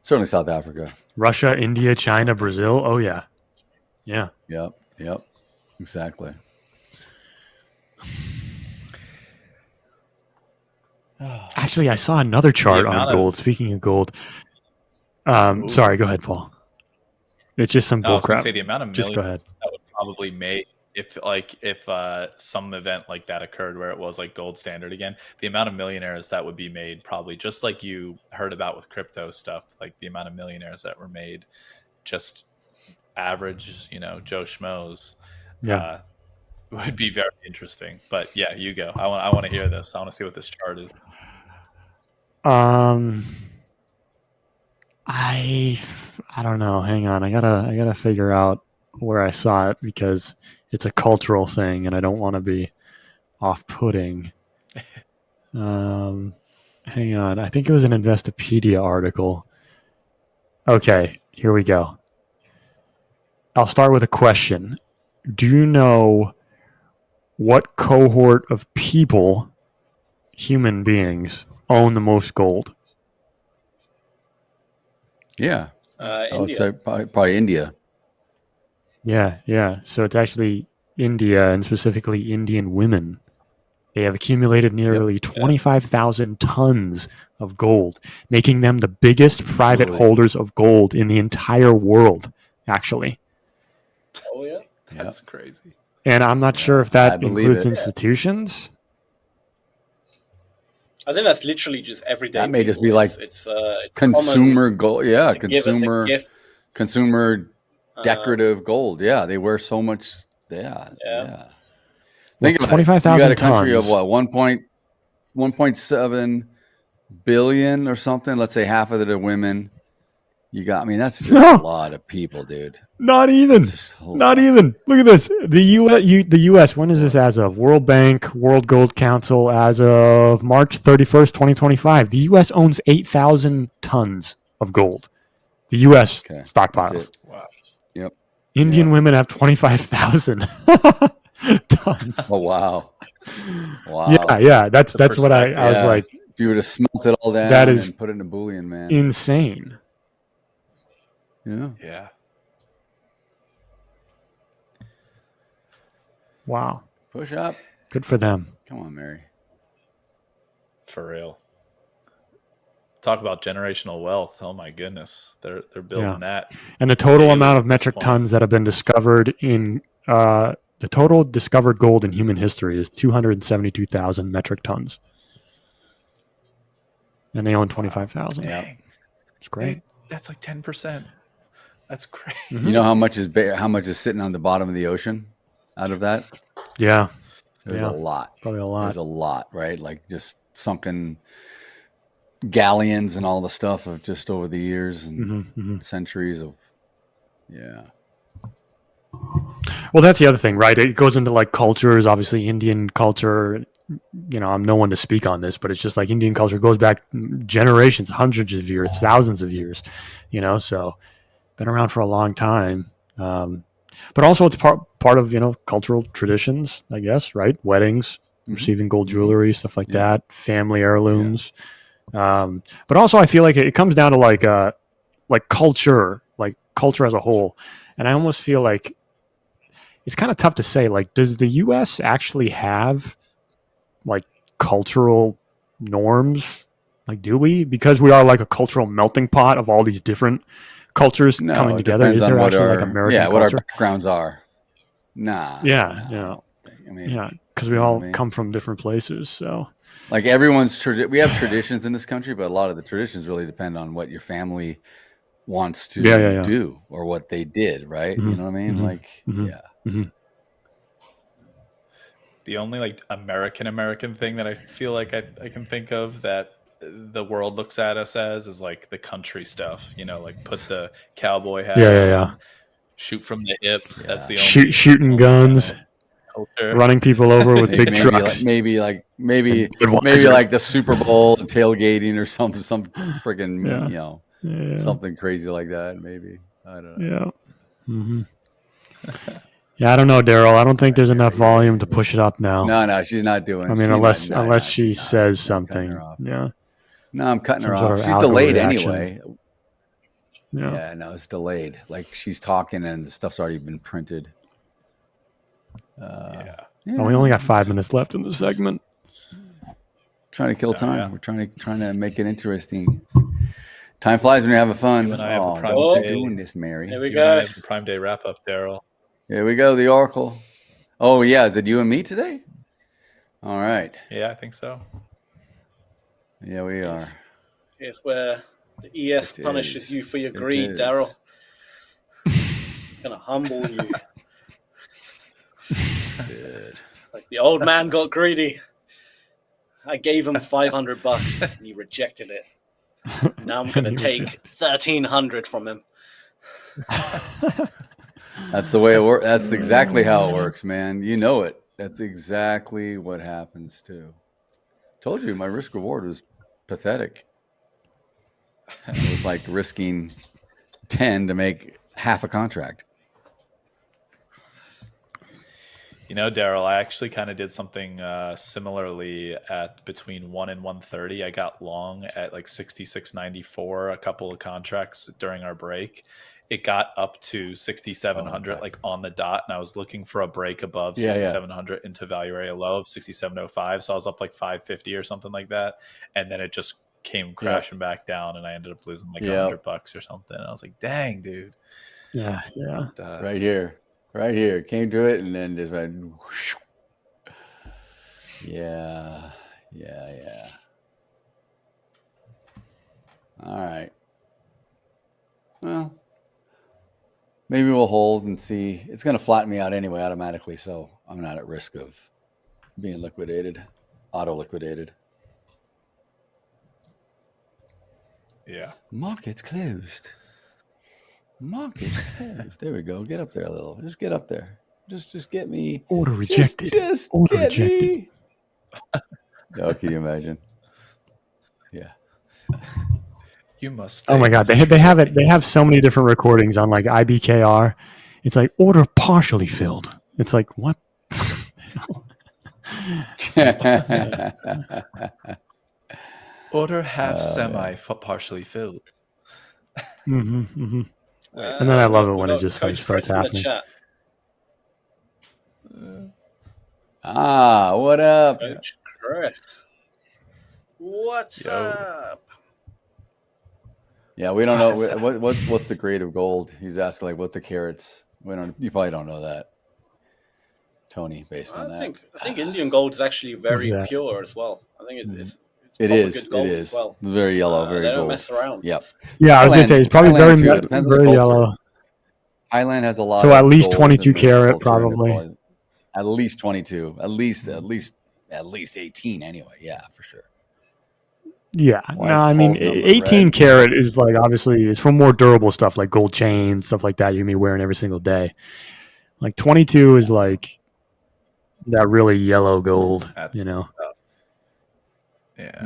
Certainly South Africa. Russia, India, China, Brazil. Oh, yeah. Yeah. Yep. Exactly. Actually, I saw another chart on amount of- gold. Speaking of gold. Sorry, go ahead, Paul. It's just some I was going bullcrap. to say the amount of Just go millions ahead. that would probably make if some event like that occurred where it was like gold standard again, the amount of millionaires that would be made probably just like you heard about with crypto stuff, like the amount of millionaires that were made, just average, Joe Schmoes. Yeah. Would be very interesting. But yeah, you go. I want to hear this. I want to see what this chart is. I don't know. Hang on. I gotta figure out where I saw it because it's a cultural thing and I don't want to be off-putting. Hang on. I think it was an Investopedia article. Okay, here we go. I'll start with a question. Do you know what cohort of people, human beings, own the most gold? Yeah. I would India. say probably India. Yeah. So it's actually India, and specifically Indian women. They have accumulated nearly 25,000 tons of gold, making them the biggest private holders of gold in the entire world, actually. Oh, yeah. That's crazy. And I'm not sure if that believe includes it. institutions. I think that's literally just everyday. That may just be people. like it's consumer gold. Yeah, to give us a gift. consumer decorative gold. Yeah, they wear so much. Yeah. Think about it. 25,000 You got a country tons. of what, 1.7 billion or something. Let's say half of it are women. You got. I mean, that's just a lot of people, dude. Not even. Not even. Look at this. The U.S. When is this as of? World Bank, World Gold Council, as of March 31st, 2025. The U.S. owns 8,000 tons of gold. The U.S. stockpiles. Wow. Yep. Indian women have 25,000 tons. Oh wow. Wow. Yeah. That's what I was like. If you were to smelt it all down That is and put it in a bullion, man. insane. Yeah. Wow. Push up. Good for them. Come on, Mary. For real. Talk about generational wealth. Oh my goodness. They're building that. And the total daily amount of at this metric point. tons that have been discovered in the total discovered gold in human history is 272,000 metric tons. And they own 25,000. Dang. It's great. That's like 10%. That's crazy. You know how much is sitting on the bottom of the ocean out of that? Yeah. There's a lot. Probably a lot. There's a lot, right? Like just sunken galleons and all the stuff of just over the years and centuries of, Well, that's the other thing, right? It goes into like cultures, obviously Indian culture. You know, I'm no one to speak on this, but it's just like Indian culture goes back generations, hundreds of years, thousands of years, you know, so been around for a long time. But also it's part of, you know, cultural traditions, I guess, right? Weddings, receiving gold jewelry, stuff like that, family heirlooms. But also I feel like it comes down to like culture as a whole. And I almost feel like it's kind of tough to say, like, does the US actually have like cultural norms? Like, do we? Because we are like a cultural melting pot of all these different cultures coming together. Is there actually like American culture? what our backgrounds are? Nah. Yeah. I mean, because we all come from different places. So, like we have traditions in this country, but a lot of the traditions really depend on what your family wants to do or what they did, right? You know what I mean? The only like American thing that I feel like I can think of that the world looks at us as is like the country stuff, you know, like put the cowboy hat on, shoot from the hip. That's the only shooting guns, running people over with big trucks. Maybe like the Super Bowl tailgating or some friggin' something crazy like that. Maybe I don't know. Yeah, I don't know, Daryl. I don't think there's enough volume to push it up now. No, she's not doing. I mean, unless she says something. Yeah. No, I'm cutting her Some off. sort of She's delayed algo anyway. Yeah. No, it's delayed. Like she's talking and the stuff's already been printed. Oh, we only got 5 minutes left in the segment. Trying to kill time. We're trying to make it interesting. Time flies when you're having fun. You and I have the Prime Day. Doing this, Mary. There we You go. and I have the Prime Day wrap up, Daryl. Here we go. The Oracle. Oh yeah, is it you and me today? All right. Yeah, I think so. Yeah, we are. It's where the ES punishes you for your greed, Daryl. Gonna humble you. Like the old man got greedy. I gave him $500 and he rejected it. Now I'm gonna take 1,300 from him. That's the way it works. That's exactly how it works, man. You know it. That's exactly what happens too. Told you my risk reward was pathetic. It was like risking 10 to make half a contract. You know, Daryl, I actually kind of did something similarly at between 1 and 1:30. I got long at like 66.94, a couple of contracts during our break. It got up to 6,700 like on the dot, and I was looking for a break above 6,700 into value area low of 67.05. So I was up like 550 or something like that, and then it just came crashing back down, and I ended up losing like $100 or something. And I was like, "Dang, dude!" Yeah. Right here, came to it, and then just went. Whoosh. Yeah. All right. Well, maybe we'll hold and see. It's going to flatten me out anyway automatically, so I'm not at risk of being liquidated, auto-liquidated. Yeah. Market's closed. There we go. Get up there a little. Just get up there. Just get me. Order rejected. Order rejected. Oh, can you imagine? Yeah. You must. Oh my God, they have it. They have so many different recordings on like IBKR. It's like order partially filled. It's like what? Order half semi partially filled. And then I love it when it just like starts happening. What up, Coach Chris? What's up? Yeah, we don't know what's the grade of gold. He's asking like what the carats. You probably don't know that, Tony. Based on that, I think Indian gold is actually very pure as well. I think it's it is. good gold It is as well. very yellow, very they don't gold. mess around. Yep. Yeah, I was gonna say it's probably very very yellow. Highland has a lot. So of at least gold 22 and carat, culture, probably. At least 22. At least 18 anyway. Yeah, for sure. Yeah, no, I mean 18 karat is like obviously it's for more durable stuff like gold chains, stuff like that. You can be wearing every single day. Like 22 is like that really yellow gold, you know. Yeah.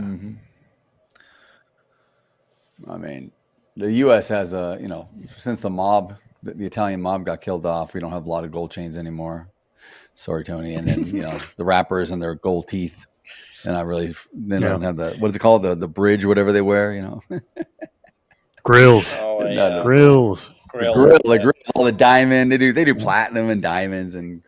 I mean, the U.S. has since the Italian mob got killed off, we don't have a lot of gold chains anymore. Sorry, Tony. And then the rappers and their gold teeth. And they don't have what is it called? The bridge, whatever they wear, Grills. Grills. The grill, all the diamond. They do platinum and diamonds and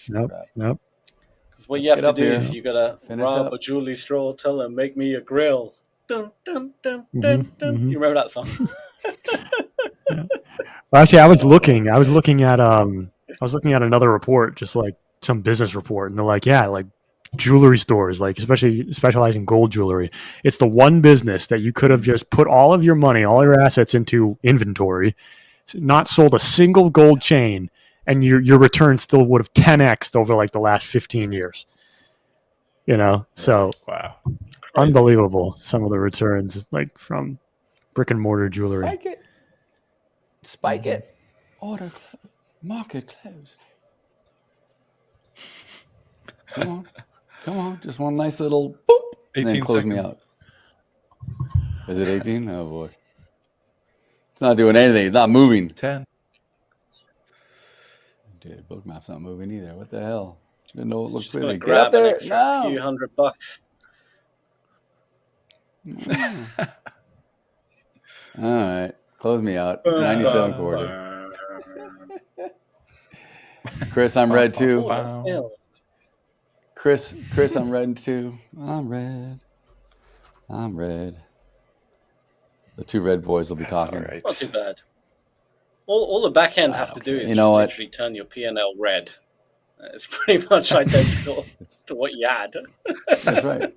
Yep. Because what you have to do is you gotta rob a jewelry store, tell them make me a grill. Dun, dun, dun, dun, dun. You remember that song? Well, actually, I was looking at another report, just like some business report, and they're like, like jewelry stores, like especially specializing in gold jewelry. It's the one business that you could have just put all of your money, all your assets into inventory, not sold a single gold chain, and your return still would have 10x'd over like the last 15 years. So wow, unbelievable some of the returns like from brick and mortar jewelry. Spike it. Order market closed. Come on, just one nice little boop, and then close me out. Is it 18? Oh boy, it's not doing anything. It's not moving. 10. Dude, bookmap's not moving either. What the hell? Didn't know it looked Just gonna pretty. Get up grab an there. extra few $100. All right, close me out. 97 quarter. Chris, I'm red too. Chris, I'm red too. I'm red. The two red boys will be talking. Right. Not too bad. All the back end have to do is literally turn your P&L red. It's pretty much identical to what you had. That's right.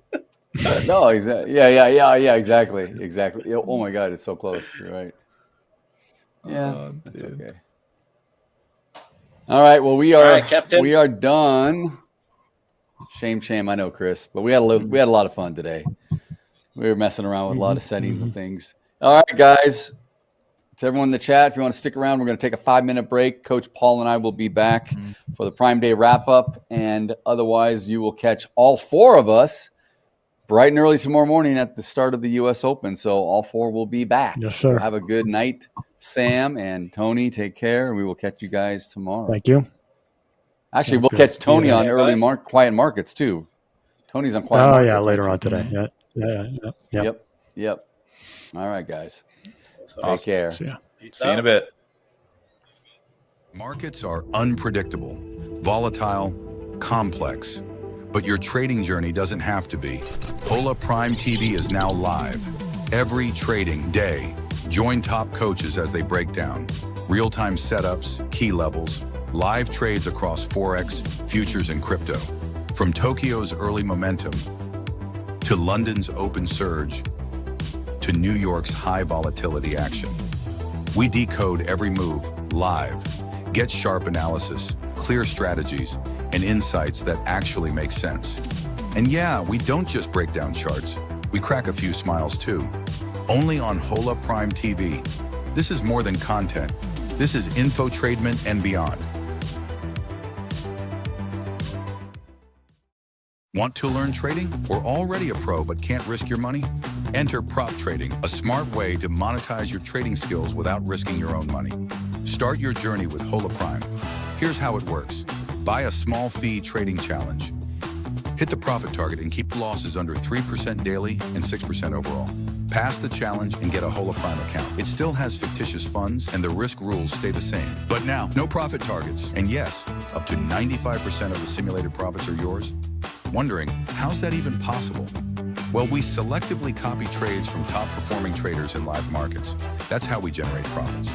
No, exactly. Yeah, exactly. Oh my God, it's so close. You're right. Yeah, that's okay. All right. Well, we are done. Shame. I know, Chris, but we had a lot of fun today. We were messing around with a lot of settings and things. All right, guys. To everyone in the chat, if you want to stick around, we're going to take a 5-minute break. Coach Paul and I will be back for the Prime Day wrap-up, and otherwise you will catch all 4 of us bright and early tomorrow morning at the start of the U.S. Open. So all 4 will be back. Yes, sir. So have a good night, Sam and Tony. Take care, and we will catch you guys tomorrow. Thank you. Actually, Sounds we'll good. catch See you Tony then. on early quiet markets too. Tony's on quiet Oh markets. yeah, later actually. on today. Yep. All right, guys. Awesome. Take care. See ya. See you in a bit. Markets are unpredictable, volatile, complex, but your trading journey doesn't have to be. Hola Prime TV is now live. Every trading day, join top coaches as they break down real-time setups, key levels, live trades across Forex, futures, and crypto. From Tokyo's early momentum, to London's open surge, to New York's high volatility action. We decode every move live. Get sharp analysis, clear strategies, and insights that actually make sense. And yeah, we don't just break down charts. We crack a few smiles too. Only on Hola Prime TV. This is more than content. This is infotainment and beyond. Want to learn trading or already a pro but can't risk your money? Enter prop trading, a smart way to monetize your trading skills without risking your own money. Start your journey with Hola Prime. Here's how it works. Buy a small fee trading challenge. Hit the profit target and keep losses under 3% daily and 6% overall. Pass the challenge and get a Hola Prime account. It still has fictitious funds and the risk rules stay the same. But now, no profit targets. And yes, up to 95% of the simulated profits are yours. Wondering, how's that even possible? Well, we selectively copy trades from top performing traders in live markets. That's how we generate profits.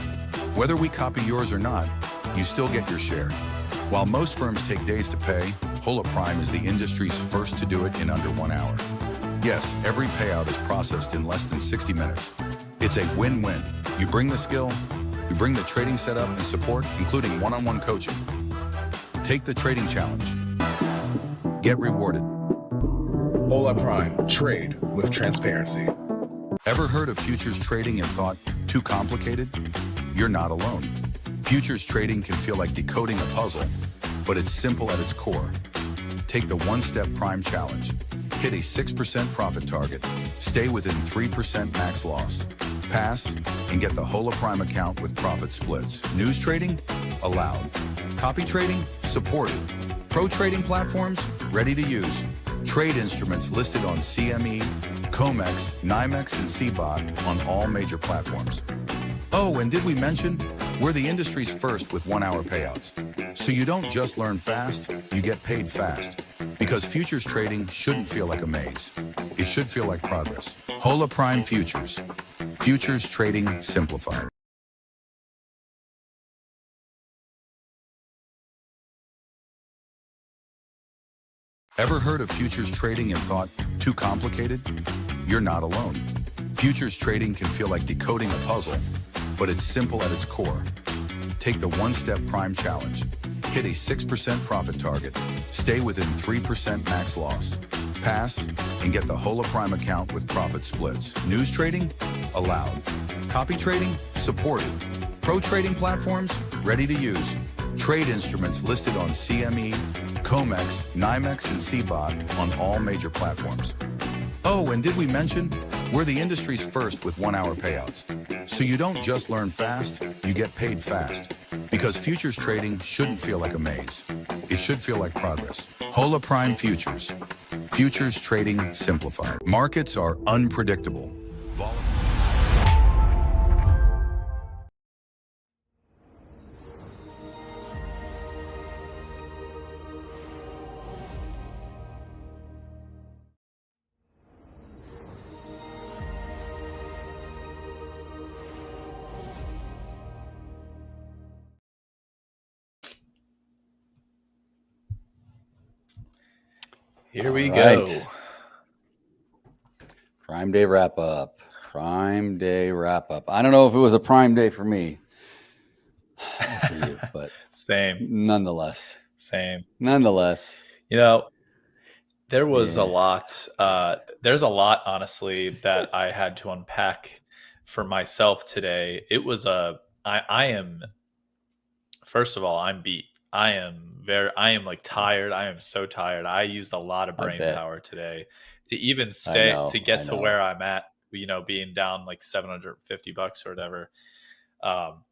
Whether we copy yours or not, you still get your share. While most firms take days to pay, Hola Prime is the industry's first to do it in under 1 hour. Yes, every payout is processed in less than 60 minutes. It's a win-win. You bring the skill, you bring the trading setup and support, including one-on-one coaching. Take the trading challenge. Get rewarded. Hola Prime, trade with transparency. Ever heard of futures trading and thought, too complicated? You're not alone. Futures trading can feel like decoding a puzzle, but it's simple at its core. Take the one-step Prime challenge. Hit a 6% profit target. Stay within 3% max loss. Pass and get the Hola Prime account with profit splits. News trading? Allowed. Copy trading? Supported. Pro trading platforms? Ready to use. Trade instruments listed on CME, COMEX, NYMEX, and CBOT on all major platforms. Oh, and did we mention, we're the industry's first with 1 hour payouts. So you don't just learn fast, you get paid fast. Because futures trading shouldn't feel like a maze. It should feel like progress. Hola Prime Futures. Futures trading simplified. Ever heard of futures trading and thought, too complicated? You're not alone. Futures trading can feel like decoding a puzzle, but it's simple at its core. Take the one-step Prime challenge. Hit a 6% profit target. Stay within 3% max loss. Pass and get the Hola Prime account with profit splits. News trading? Allowed. Copy trading? Supported. Pro trading platforms? Ready to use. Trade instruments listed on CME, COMEX, NYMEX, and CBOT on all major platforms. Oh, and did we mention, we're the industry's first with 1 hour payouts. So you don't just learn fast, you get paid fast. Because futures trading shouldn't feel like a maze. It should feel like progress. Hola Prime Futures. Futures trading simplified. Markets are unpredictable. Here we go. Prime Day wrap up. Prime Day wrap up. I don't know if it was a prime day for me, for you, but same. Nonetheless, same. Nonetheless, you know, there was a lot. There's a lot, honestly, that I had to unpack for myself today. It was I am. First of all, I'm beat. I am like tired. I am so tired. I used a lot of brain power today to even get to where I'm at, being down like $750 or whatever.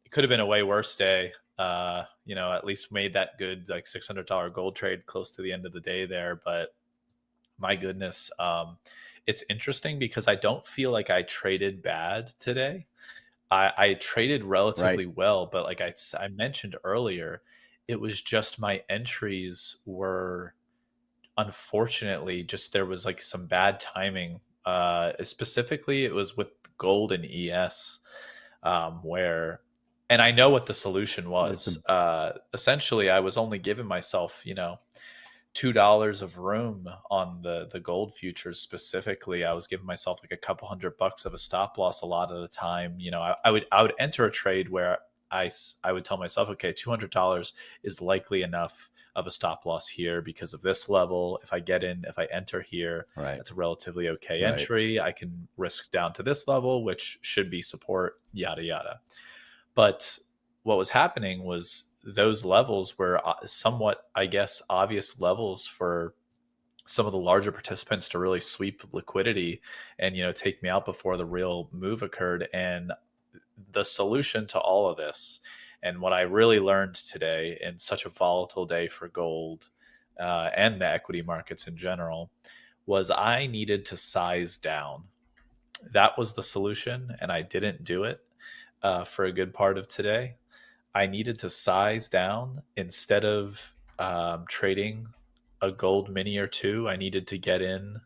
It could have been a way worse day. At least made that good like $600 gold trade close to the end of the day there. But my goodness, it's interesting because I don't feel like I traded bad today. I traded relatively well, but like I mentioned earlier, it was just my entries were unfortunately just there was like some bad timing. Specifically, it was with gold and ES, where, and I know what the solution was. Essentially, I was only giving myself, $2 of room on the gold futures specifically. I was giving myself like a couple $100 of a stop loss a lot of the time. I would enter a trade where I would tell myself, okay, $200 is likely enough of a stop loss here because of this level. If I enter here, that's a relatively okay entry. I can risk down to this level, which should be support, yada, yada. But what was happening was those levels were somewhat, I guess, obvious levels for some of the larger participants to really sweep liquidity and, take me out before the real move occurred. And the solution to all of this, and what I really learned today in such a volatile day for gold and the equity markets in general, was I needed to size down. That was the solution, and I didn't do it for a good part of today. I needed to size down instead of trading a gold mini or two. I needed to get in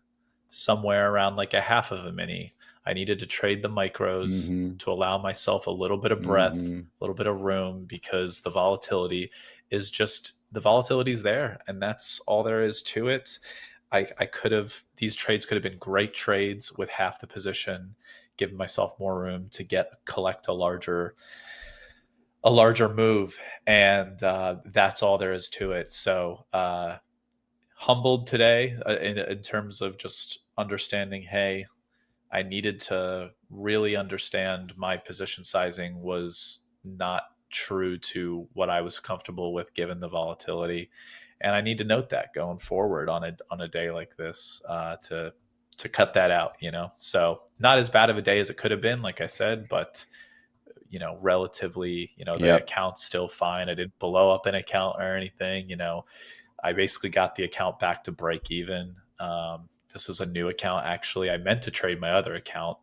somewhere around like a half of a mini. I needed to trade the micros to allow myself a little bit of breath, a little bit of room, because the volatility is there, and that's all there is to it. These trades could have been great trades with half the position, giving myself more room to collect a larger move, and that's all there is to it. So humbled today in terms of just understanding, hey, I needed to really understand my position sizing was not true to what I was comfortable with given the volatility, and I need to note that going forward on a day like this to cut that out. So not as bad of a day as it could have been, like I said, but relatively, the account's still fine. I didn't blow up an account or anything. I basically got the account back to break even. This was a new account, actually. I meant to trade my other account,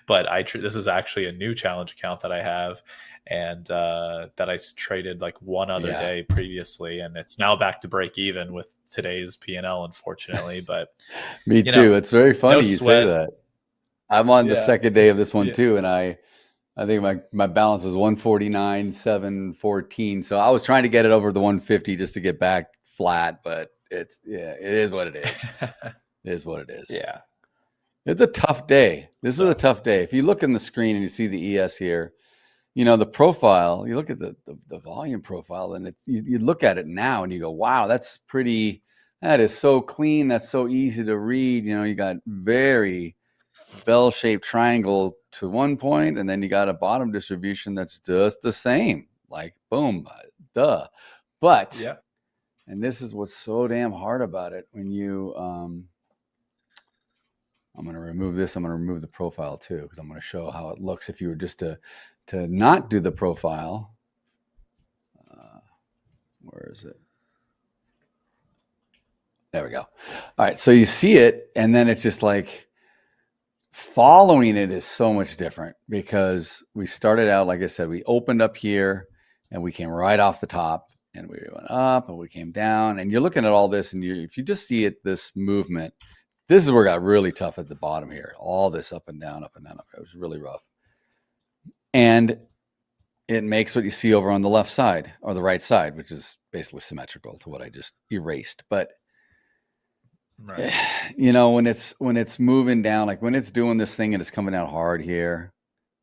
but this is actually a new challenge account that I have, and that I traded like one other day previously, and it's now back to break even with today's P&L, unfortunately. But me too. It's very funny you say that. I'm on the second day of this one too, and I think my balance is 149,714. So I was trying to get it over the 150 just to get back flat, but it is what it is. It is what it is. Yeah. It's a tough day. This is a tough day. If you look in the screen and you see the ES here, the profile, you look at the volume profile, and you look at it now and you go, wow, that is so clean. That's so easy to read. You got very bell-shaped triangle to one point, and then you got a bottom distribution that's just the same, like boom, duh. But, and this is what's so damn hard about it, when you, I'm going to remove this. I'm going to remove the profile too, because I'm going to show how it looks if you were just to not do the profile. Where is it? There we go. All right. So you see it, and then it's just like following it is so much different, because we started out, like I said, we opened up here and we came right off the top, and we went up and we came down, and you're looking at all this, and if you just see it, this movement, this is where it got really tough at the bottom here. All this up and down, up and down. It was really rough. And it makes what you see over on the left side or the right side, which is basically symmetrical to what I just erased. But when it's moving down, like when it's doing this thing and it's coming down hard here,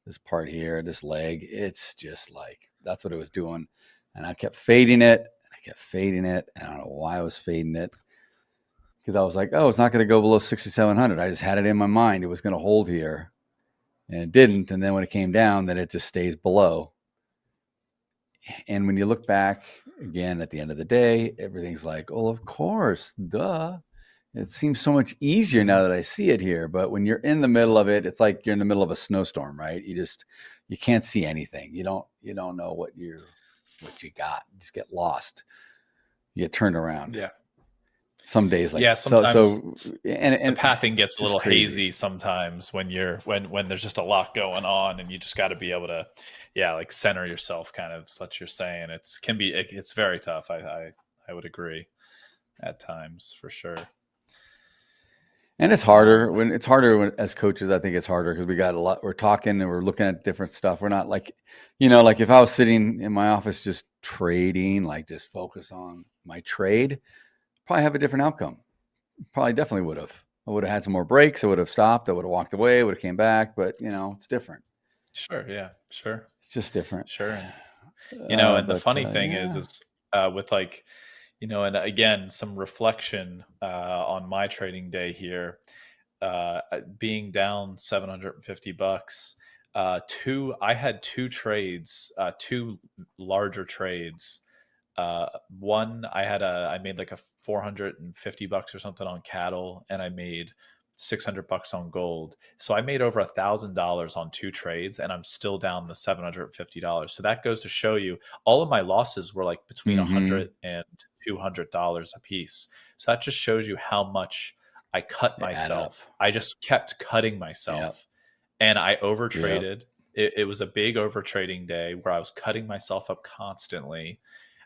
this part here, this leg, it's just like, that's what it was doing. And I kept fading it. And I don't know why I was fading it, because I was like, oh, it's not going to go below 6,700. I just had it in my mind it was going to hold here, and it didn't. And then when it came down, then it just stays below. And when you look back again at the end of the day, everything's like, oh, of course, duh. It seems so much easier now that I see it here. But when you're in the middle of it, it's like you're in the middle of a snowstorm, right? You can't see anything. You don't know what you're what you got. You just get lost. You get turned around. Yeah. Some days like sometimes and the pathing gets a little crazy. hazy sometimes when there's just a lot going on, and you just got to be able to like center yourself, kind of. So what you're saying, it's very tough. I would agree at times, for sure. And it's harder when as coaches. I think it's harder because we got a lot. We're talking and we're looking at different stuff. We're not like, like if I was sitting in my office just trading, like just focus on my trade, probably have a different outcome. Probably definitely would have. I would have had some more breaks. I would have stopped. I would have walked away. Would have came back. But it's different. Sure. Yeah. Sure. It's just different. Sure. And the funny thing is with like, and again, some reflection on my trading day here, being down $750. I had two trades, two larger trades. One, I made like a $450 or something on cattle, and I made $600 on gold. So I made over $1,000 on two trades, and I'm still down the $750. So that goes to show you all of my losses were like between $100 and $200 a piece. So that just shows you how much I cut myself. I just kept cutting myself, and I overtraded. It was a big overtrading day where I was cutting myself up constantly.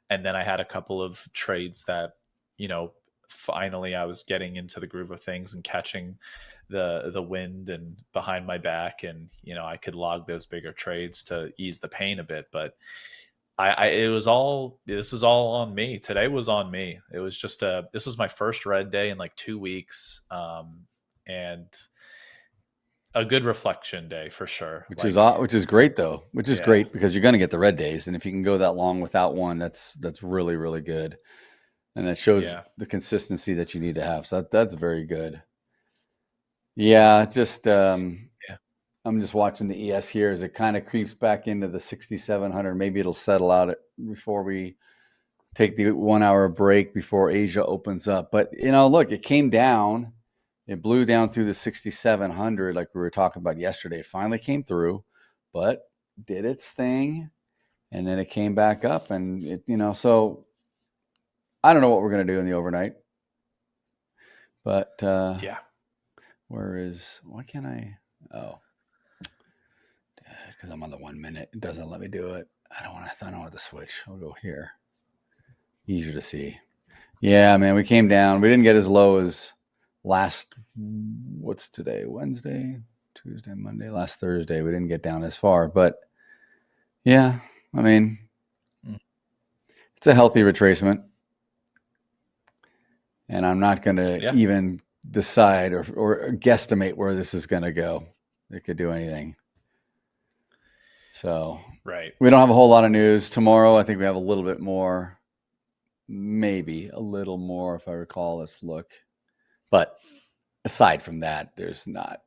And then I had a couple of trades that, finally I was getting into the groove of things and catching the wind and behind my back. And, I could log those bigger trades to ease the pain a bit. But this is all on me. Today was on me. It was just this was my first red day in like 2 weeks. And a good reflection day for sure. Which is great though. Which is great because you're going to get the red days, and if you can go that long without one, that's really, really good, and that shows the consistency that you need to have. So that's very good. Yeah, just I'm just watching the ES here as it kind of creeps back into the 6,700. Maybe it'll settle out before we take the 1 hour break before Asia opens up. But look, it came down. It blew down through the 6,700 like we were talking about yesterday. It finally came through, but did its thing, and then it came back up. And it, so I don't know what we're going to do in the overnight, but why can't I? Oh, because I'm on the 1 minute. It doesn't let me do it. I don't want to switch. I'll go here. Easier to see. Yeah, man, we came down. We didn't get as low as what's today? Wednesday, Tuesday, Monday, last Thursday. We didn't get down as far, but yeah, I mean, it's a healthy retracement, and I'm not going to even decide or guesstimate where this is going to go. It could do anything. So we don't have a whole lot of news tomorrow. I think we have a little bit more, maybe a little more if I recall. Let's look. But aside from that, there's not.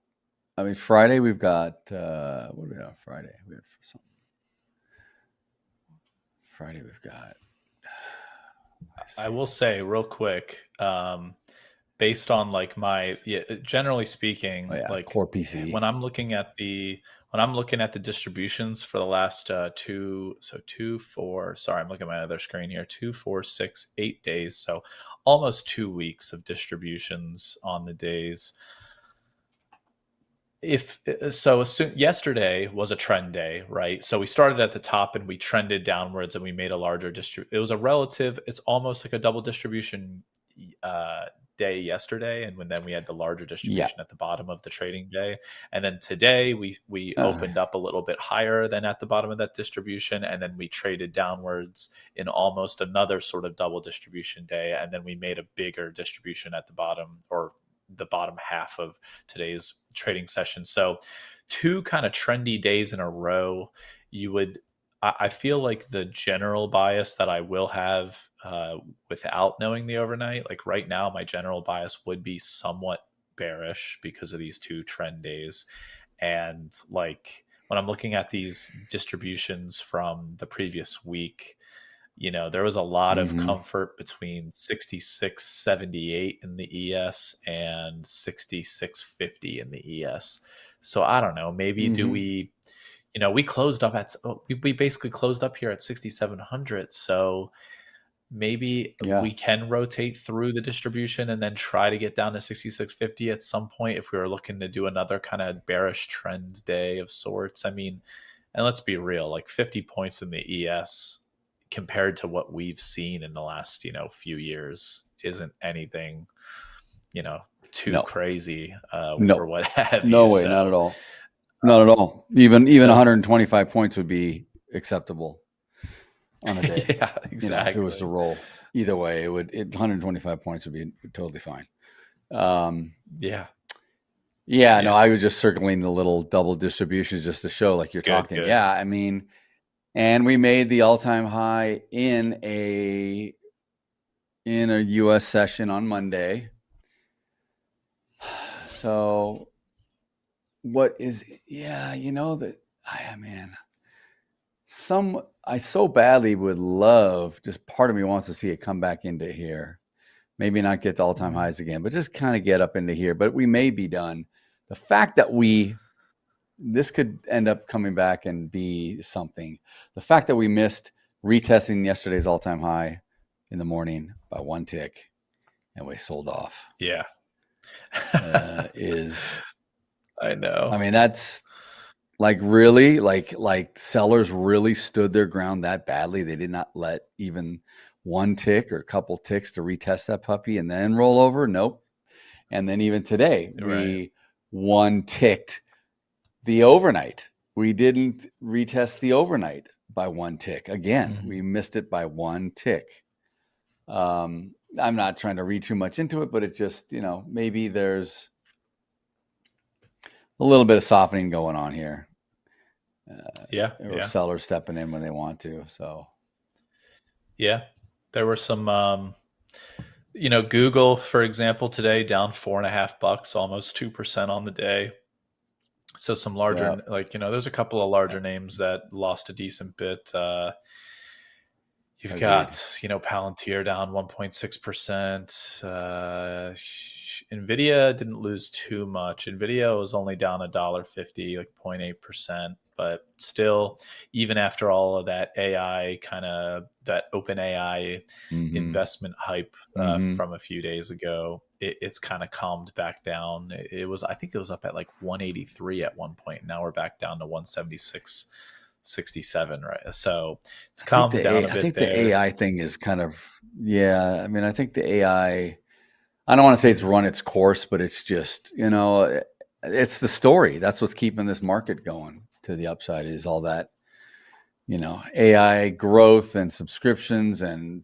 I mean, Friday we've got what do we have? Friday we have something. Friday we've got. I will say real quick, based on like generally speaking, like core PC. When I'm looking at the distributions for the last 2, 4. Sorry, I'm looking at my other screen here. 2, 4, 6, 8 days. So almost 2 weeks of distributions on the days. Yesterday was a trend day, right? So we started at the top and we trended downwards and we made a larger it was it's almost like a double distribution day yesterday, and then we had the larger distribution at the bottom of the trading day, and then today we opened up a little bit higher than at the bottom of that distribution, and then we traded downwards in almost another sort of double distribution day, and then we made a bigger distribution at the bottom, or the bottom half of today's trading session. So 2 kind of trendy days in a row. I feel like the general bias that I will have without knowing the overnight, like right now, my general bias would be somewhat bearish because of these 2 trend days. And like when I'm looking at these distributions from the previous week, there was a lot of comfort between 66.78 in the ES and 66.50 in the ES. So I don't know, maybe do we we closed up at we basically closed up here at 6,700. So maybe we can rotate through the distribution and then try to get down to 6,650 at some point if we were looking to do another kind of bearish trend day of sorts. I mean, and let's be real, like 50 points in the ES compared to what we've seen in the last, few years isn't anything, too crazy or what have you. No way, not at all. Not at all. Even 125 points would be acceptable on a day. Yeah, exactly. If it was to roll either way, 125 points would be totally fine. Yeah. No, I was just circling the little double distributions just to show like you're talking. Good. Yeah, I mean, and we made the all-time high in a US session on Monday. So what is I so badly would love, just part of me wants to see it come back into here. Maybe not get to all-time highs again, but just kind of get up into here. But we may be done. The fact that this could end up coming back and be something. The fact that we missed retesting yesterday's all-time high in the morning by one tick and we sold off. Yeah. Is I know. I mean, that's like really like sellers really stood their ground that badly. They did not let even one tick or a couple ticks to retest that puppy and then roll over. Nope. And then even today, we one ticked the overnight. We didn't retest the overnight by one tick. Again, we missed it by one tick. I'm not trying to read too much into it, but it just, maybe there's a little bit of softening going on here. Or sellers stepping in when they want to. So, yeah, there were some, Google, for example, today down $4.50, almost 2% on the day. So some larger, there's a couple of larger names that lost a decent bit. You've got, Palantir down 1.6%. Nvidia didn't lose too much. Nvidia was only down $1.50, like 0.8%. But still, even after all of that AI that open AI investment hype from a few days ago, it's kind of calmed back down. I think it was up at like 183 at one point. Now we're back down to 176.67, right? So it's calmed down a bit. I think there. The AI thing is kind of, I mean, I think the AI, I don't want to say it's run its course, but it's just, it's the story. That's what's keeping this market going to the upside, is all that, AI growth and subscriptions and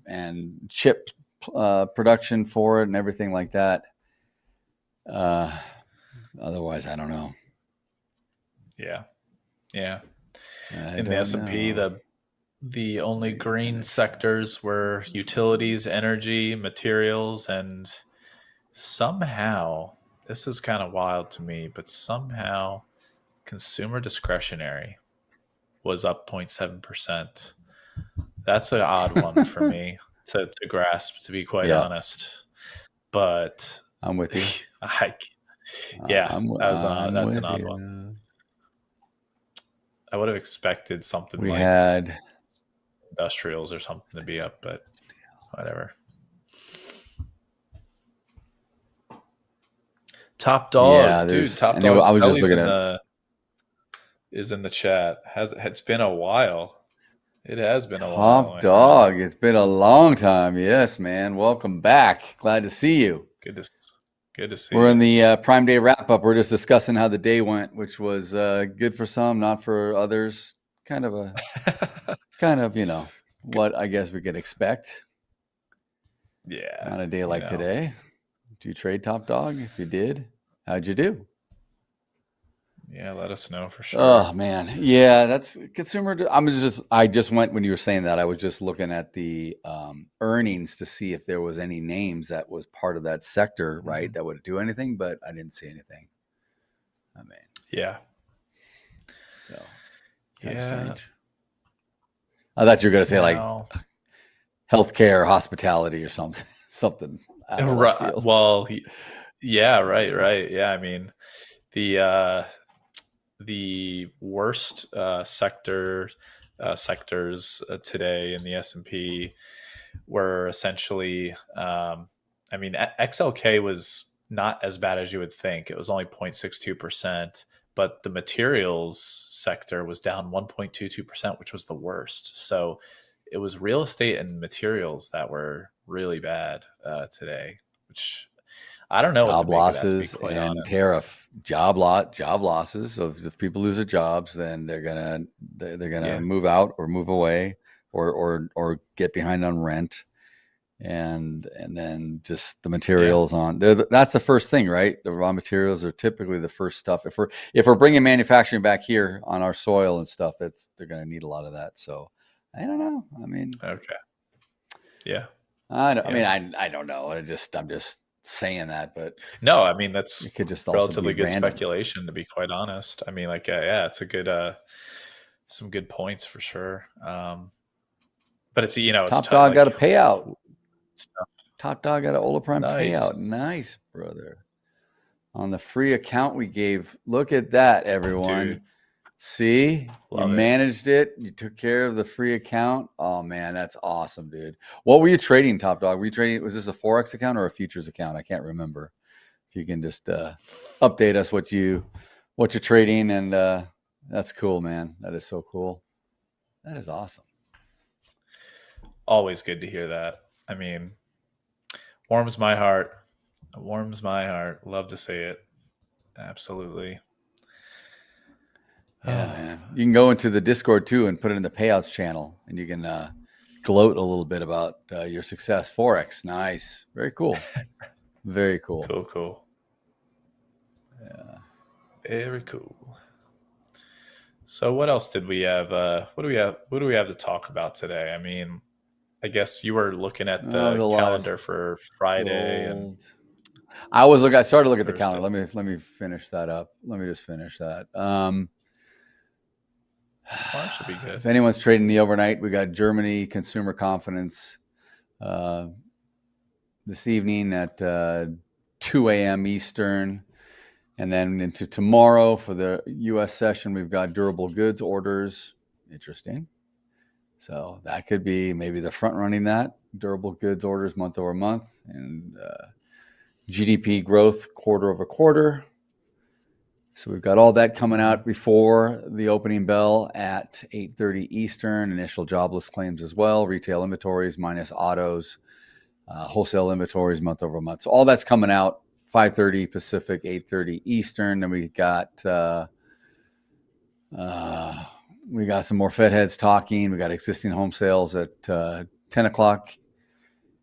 chip production for it and everything like that. Otherwise, I don't know. Yeah. In the S&P, the only green sectors were utilities, energy, materials, and somehow, this is kind of wild to me, but somehow consumer discretionary was up 0.7%. That's an odd one for me to grasp, to be quite honest. But I'm with you. That's an odd one. I would have expected something we like had industrials or something to be up, but whatever. Top dog, dude. Top dog. I was just looking at is in the chat. It's been a while. It has been a while. Top dog. It's been a long time. Yes, man. Welcome back. Glad to see you. Good to see. We're in the Prime Day wrap up. We're just discussing how the day went, which was good for some, not for others. Kind of, what I guess we could expect. Yeah. On a day like today. Do you trade top dog? If you did, how'd you do? Yeah, let us know for sure. Oh man, yeah, that's consumer. I just went when you were saying that. I was just looking at the earnings to see if there was any names that was part of that sector, right? That would do anything, but I didn't see anything. I mean, yeah. So kind of strange. I thought you were going to say like healthcare, hospitality, or something. Well, yeah, right. Yeah, I mean, the worst sectors today in the S&P were essentially, XLK was not as bad as you would think. It was only 0.62%, but the materials sector was down 1.22%, which was the worst. So it was real estate and materials that were really bad today, which I don't know. Job losses and tariff job losses. So if people lose their jobs, then they're gonna move out or move away or get behind on rent, and then just the materials on there. That's the first thing, right? The raw materials are typically the first stuff. If we're bringing manufacturing back here on our soil and stuff, they're gonna need a lot of that. So I don't know. I mean, okay, yeah. I don't know. I'm just saying that, but no, I mean, that's it could just relatively good random speculation, to be quite honest. I mean, it's a good some good points for sure. But it's Top Dog got a payout. Top Dog got a Hola Prime payout. Nice, brother. On the free account we gave. Look at that, everyone. Dude. See, you managed it. You took care of the free account. Oh man, that's awesome, dude. What were you trading, Top Dog? Were you trading? Was this a Forex account or a futures account? I can't remember. If you can just update us what you're trading, and that's cool, man. That is so cool. That is awesome. Always good to hear that. I mean, warms my heart. It warms my heart. Love to see it. Absolutely. Yeah, man. You can go into the Discord too and put it in the payouts channel, and you can gloat a little bit about your success. Forex, nice, very cool, very cool. Cool. Yeah, very cool. So, what else did we have? What do we have to talk about today? I mean, I guess you were looking at the calendar for Friday, and I started to look at the calendar. Let me finish that up. Let me just finish that. Tomorrow should be good. If anyone's trading the overnight, we got Germany consumer confidence this evening at 2 a.m. Eastern. And then into tomorrow for the U.S. session, we've got durable goods orders. Interesting. So that could be maybe the front running that. Durable goods orders month over month. And GDP growth quarter over quarter. So we've got all that coming out before the opening bell at 8:30 Eastern. Initial jobless claims as well. Retail inventories minus autos. Wholesale inventories month over month. So all that's coming out 5:30 Pacific, 8:30 Eastern. Then we got some more Fed heads talking. We got existing home sales at 10 o'clock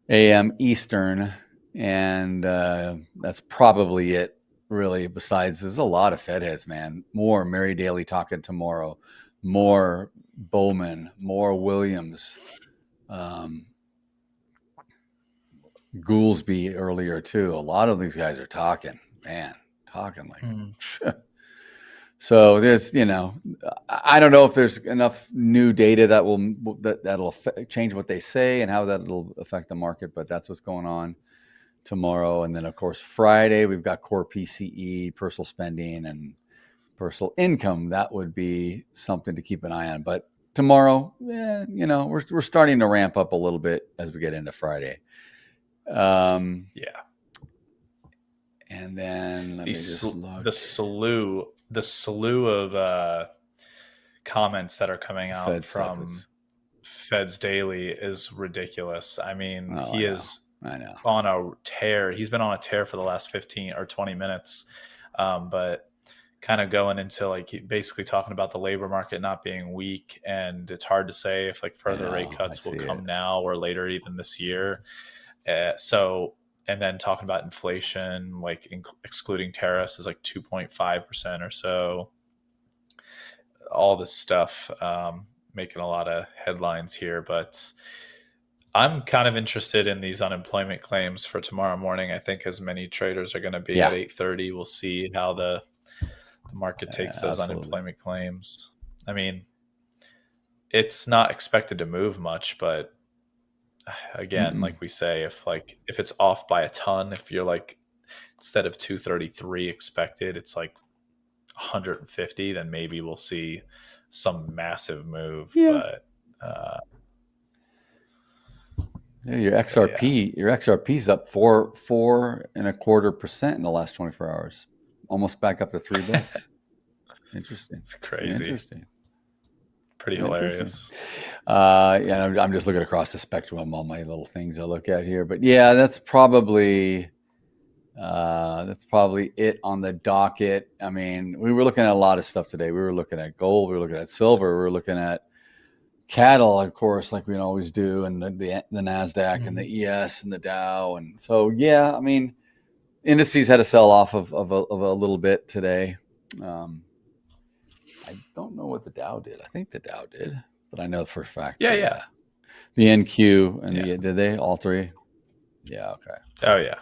a.m. Eastern. And that's probably it. Really, besides, there's a lot of Fed heads, man. More Mary Daly talking tomorrow, more Bowman, more Williams, Goolsby earlier too. A lot of these guys are talking like. So there's, I don't know if there's enough new data that'll change what they say and how that'll affect the market, but that's what's going on tomorrow. And then of course Friday we've got core PCE, personal spending, and personal income. That would be something to keep an eye on. But tomorrow, we're starting to ramp up a little bit as we get into Friday. And then the slew of comments that are coming out from Fed's Daily is ridiculous. I mean, I know. On a tear. He's been on a tear for the last 15 or 20 minutes. But kind of going into basically talking about the labor market not being weak, and it's hard to say if further rate cuts will come now or later even this year. And then talking about inflation, excluding tariffs, is 2.5% or so. All this stuff making a lot of headlines here, but I'm kind of interested in these unemployment claims for tomorrow morning. I think as many traders are going to be at 8:30. We'll see how the market takes those unemployment claims. I mean, it's not expected to move much, but again, like we say, if it's off by a ton, if you're instead of 233 expected, it's 150, then maybe we'll see some massive move. Yeah. But your XRP's up 4.25% in the last 24 hours, almost back up to $3. Interesting. It's crazy. Interesting. Pretty hilarious. Yeah, I'm just looking across the spectrum of all my little things I look at here, but yeah, that's probably it on the docket. I mean, we were looking at a lot of stuff today. We were looking at gold, we were looking at silver, we were looking at cattle, of course, like we always do, and the Nasdaq and the ES and the Dow, and so yeah, I mean, indices had a sell off of a little bit today. I don't know what the Dow did. I think the Dow did, but I know for a fact. Yeah. The NQ and did they all three? Yeah. Okay. Oh yeah.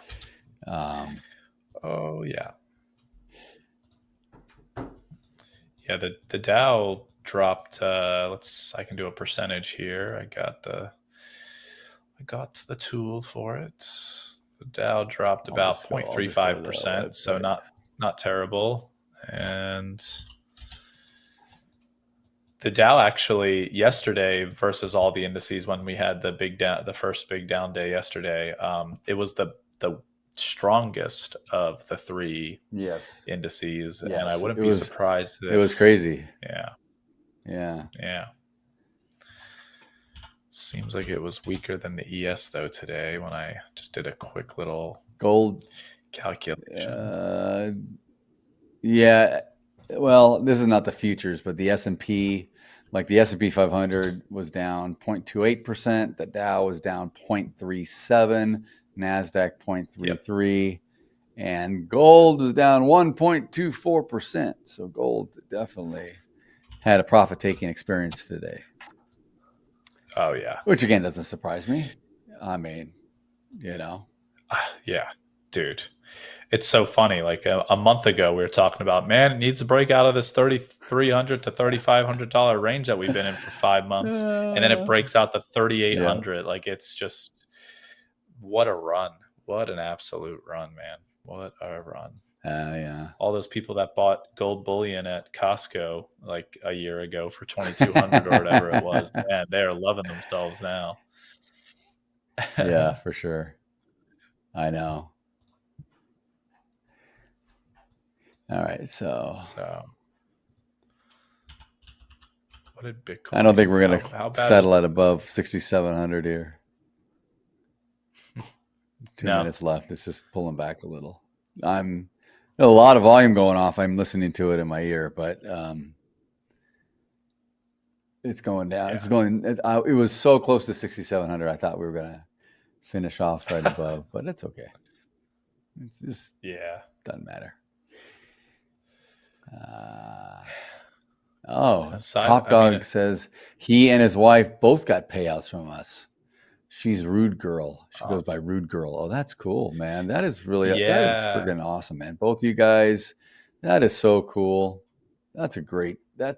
Yeah. The Dow dropped. I can do a percentage here. I got the tool for it. The Dow dropped about 0.35%, so not terrible. And the Dow actually yesterday versus all the indices, when we had the first big down day yesterday, it was the strongest of the three indices, and I wouldn't be surprised. It was crazy. Yeah. Seems like it was weaker than the ES though today when I just did a quick little gold calculation. Yeah. Well, this is not the futures, but the S&P, like the S&P 500 was down 0.28%. The Dow was down 0.37%, Nasdaq 0.33%, and gold was down 1.24%. So gold definitely had a profit-taking experience today. Oh, yeah. Which, again, doesn't surprise me. I mean, Yeah, dude. It's so funny. Like a month ago, we were talking about, man, it needs to break out of this $3,300 to $3,500 range that we've been in for 5 months, and then it breaks out to $3,800. Yeah. Like it's just what a run! What an absolute run, man! What a run! Yeah. All those people that bought gold bullion at Costco like a year ago for $2,200 or whatever it was, man, they're loving themselves now. Yeah, for sure. I know. All right, so what did Bitcoin? I don't think we're going to settle at above 6,700 here. 2 minutes left. It's just pulling back a little. A lot of volume going off. I'm listening to it in my ear, but it's going down. Yeah. It's going. It was so close to 6,700. I thought we were going to finish off right above, but it's okay. It's just doesn't matter. Top Dog says he and his wife both got payouts from us. She's Rude Girl. She goes by Rude Girl. Oh, that's cool, man. That is really that is friggin' awesome, man. Both you guys, that is so cool. That's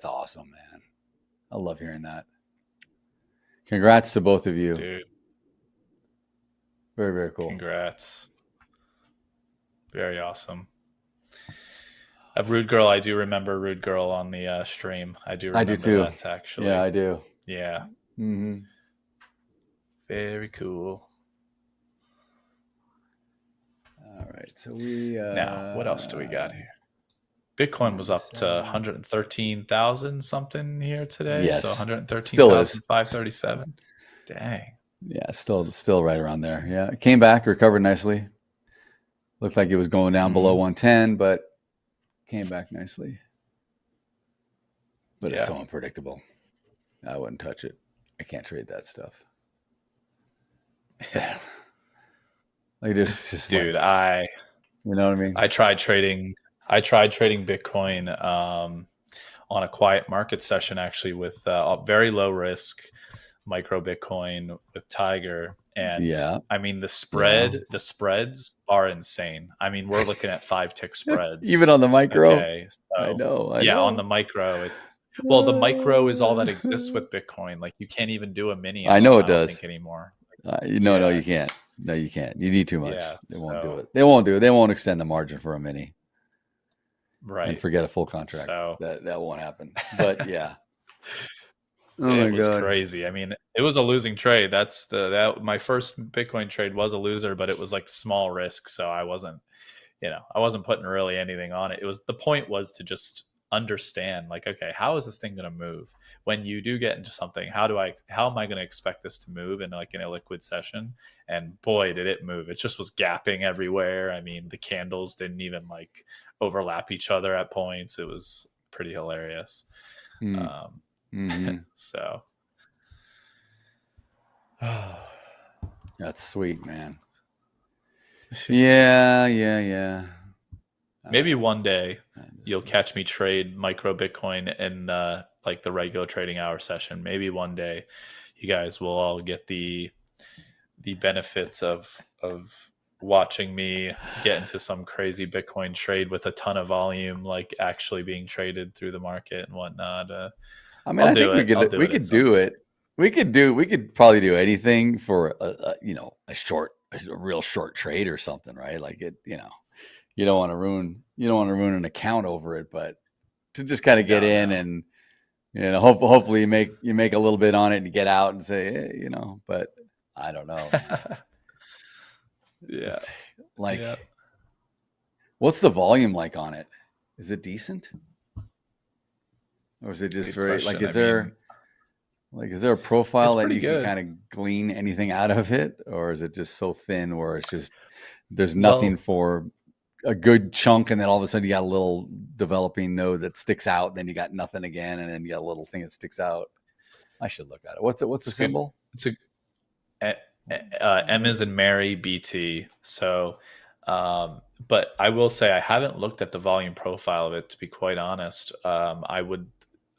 awesome, man. I love hearing that. Congrats to both of you. Dude. Very, very cool. Congrats. Very awesome. Of Rude Girl, I do remember Rude Girl on the stream. I do remember that, actually. Yeah, I do. Yeah. Mm-hmm. Very cool. All right, so we... now, what else do we got here? Bitcoin was up to 113,000 something here today. Yes. So 113,537. Dang. Yeah, still right around there. Yeah, it came back, recovered nicely. Looked like it was going down below 110, but came back nicely. But it's so unpredictable. I wouldn't touch it. I can't trade that stuff. Like just dude, you know what I mean? I tried trading Bitcoin on a quiet market session, actually, with very low risk micro Bitcoin with Tiger. And I mean, the spreads are insane. I mean, we're looking at 5-tick spreads. Even on the micro. Okay, so, I know. On the micro, the micro is all that exists with Bitcoin. Like you can't even do a mini. I know it does. I don't think anymore. No, you can't. No, you can't. You need too much. Yeah, They won't do it. They won't do it. They won't extend the margin for a mini. Right. and forget a full contract. So that won't happen. But yeah. It was crazy. I mean, it was a losing trade. My first Bitcoin trade was a loser, but it was like small risk. So I wasn't putting really anything on it. The point was to just understand, like, okay, how is this thing going to move? When you do get into something, how am I going to expect this to move in like in a liquid session? And boy, did it move. It just was gapping everywhere. I mean, the candles didn't even like overlap each other at points. It was pretty hilarious. So that's sweet, man. Yeah. Maybe one day you'll catch me trade micro Bitcoin in like the regular trading hour session. Maybe one day you guys will all get the benefits of watching me get into some crazy Bitcoin trade with a ton of volume, like actually being traded through the market and whatnot. I mean, I think we could do it. We could probably do anything for a real short trade or something, right? Like it, you don't want to ruin an account over it, but to just kind of get in and hopefully you make a little bit on it and you get out and say, hey, but I don't know. Yeah. What's the volume like on it? Is it decent? Or is it just very like, is there a profile that you can kind of glean anything out of it? Or is it just so thin where it's just, there's nothing for a good chunk, and then all of a sudden you got a little developing node that sticks out, then you got nothing again, and then you got a little thing that sticks out. I should look at it. What's the symbol? It's M is in Mary, BT. So, but I will say I haven't looked at the volume profile of it, to be quite honest.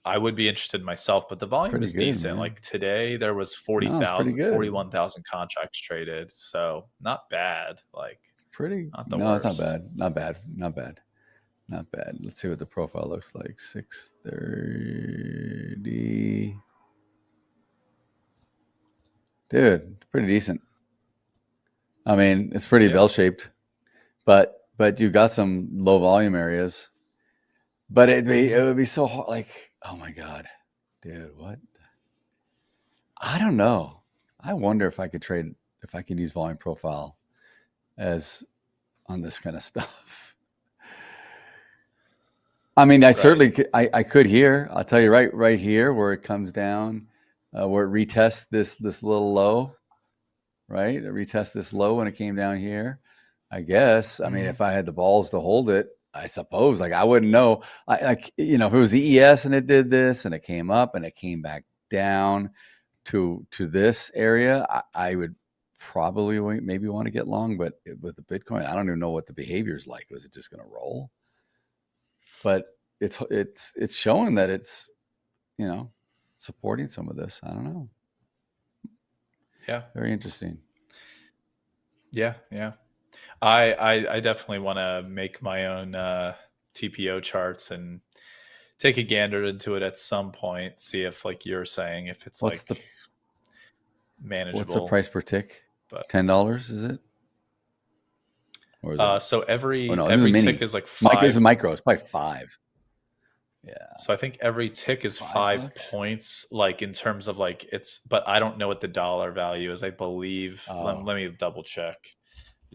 I would be interested myself, but the volume is decent. Man. Like today there was 41,000 contracts traded. So not bad. Like not the worst. It's not bad. Let's see what the profile looks like. 630. Dude, pretty decent. I mean, it's pretty bell-shaped, but you've got some low volume areas. But it would be so hard. Like, oh my God, dude, what? I don't know. I wonder if I could use volume profile as on this kind of stuff. I mean, I certainly could here. I'll tell you right here where it comes down, where it retests this little low, right? It retests this low when it came down here. I guess. I mean, if I had the balls to hold it, I suppose, like, I wouldn't know. If it was the ES and it did this and it came up and it came back down to this area, I would probably maybe want to get long. But with the Bitcoin, I don't even know what the behavior is like. Was it just going to roll? But it's showing that it's supporting some of this. I don't know. Yeah, very interesting. Yeah. I definitely want to make my own TPO charts and take a gander into it at some point. See if, like you're saying, if it's manageable. What's the price per tick? $10, is it? Or is it? So every tick is like 5. This is micro. It's probably 5. Yeah. So I think every tick is 5 points, like in terms of like but I don't know what the dollar value is. I believe. Let me double check.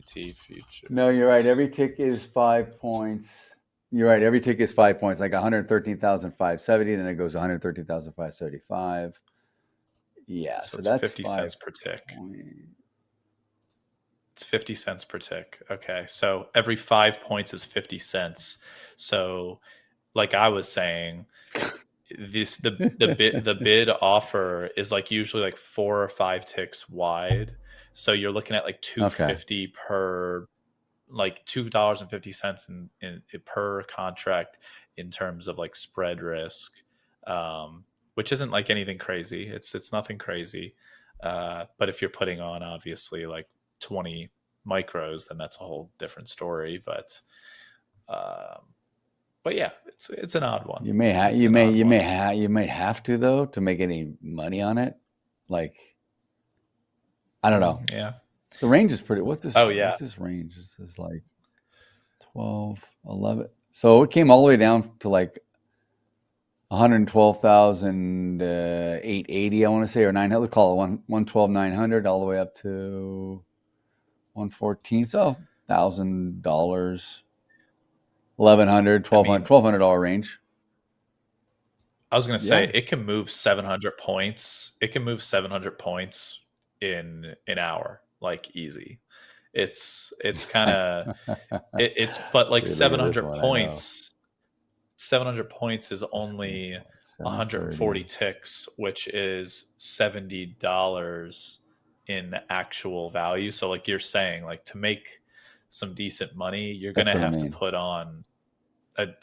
Future. No, you're right. Every tick is 5 points. You're right. Every tick is 5 points, like 113,570. Then it goes 113,575. Yeah. So that's 50 cents per tick. It's 50 cents per tick. Okay. So every 5 points is 50 cents. So like I was saying, the bid offer is like usually like 4 or 5 ticks wide. So you're looking at like $2.50 per, like $2.50 in per contract in terms of like spread risk, which isn't like anything crazy. It's nothing crazy. But if you're putting on obviously like 20 micros, then that's a whole different story. But yeah, it's an odd one. You might have to though to make any money on it, like. I don't know. Yeah. The range is pretty. What's this? Oh, yeah. What's this range? This is like 12, 11. So it came all the way down to like 112,880, I want to say, or 900. Let's call it 112,900, all the way up to 114. So $1,000, $1,100, $1,200 range. I was going to say it can move 700 points. It can move 700 points in an hour, like easy. It's kind of but like 700 points. 700 points is only 140 ticks, which is $70 in actual value. So like you're saying, like to make some decent money, you're going to have to put on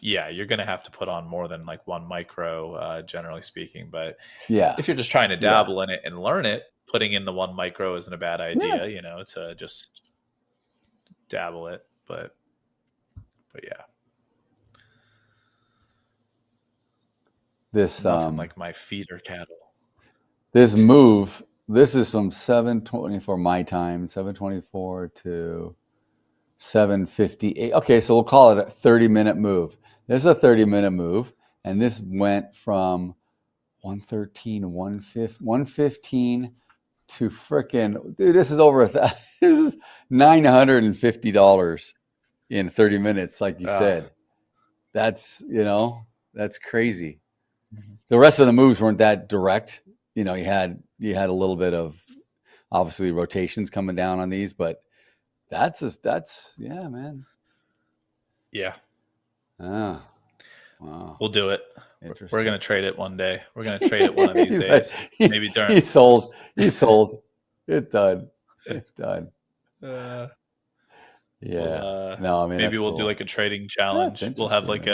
you're going to have to put on more than like one micro, generally speaking. But if you're just trying to dabble in it and learn it, putting in the one micro isn't a bad idea, you know, to just dabble it. But yeah. This like my feeder cattle. This move, this is from 7:24 my time, 7:24 to 7:58. Okay, so we'll call it a 30-minute move. This is a 30-minute move, and this went from 113 to 115 to frickin', dude, this is over this is $950 in 30 minutes, like you said. That's, you know, that's crazy. The rest of the moves weren't that direct. You know, you had a little bit of obviously rotations coming down on these, but that's yeah, man. Yeah. Ah, wow. We'll do it. We're gonna trade it one day. We're gonna trade it one of these days. Like, maybe during. He sold. It done. Yeah. No, I mean, maybe we'll cool. do like a trading challenge. We'll have like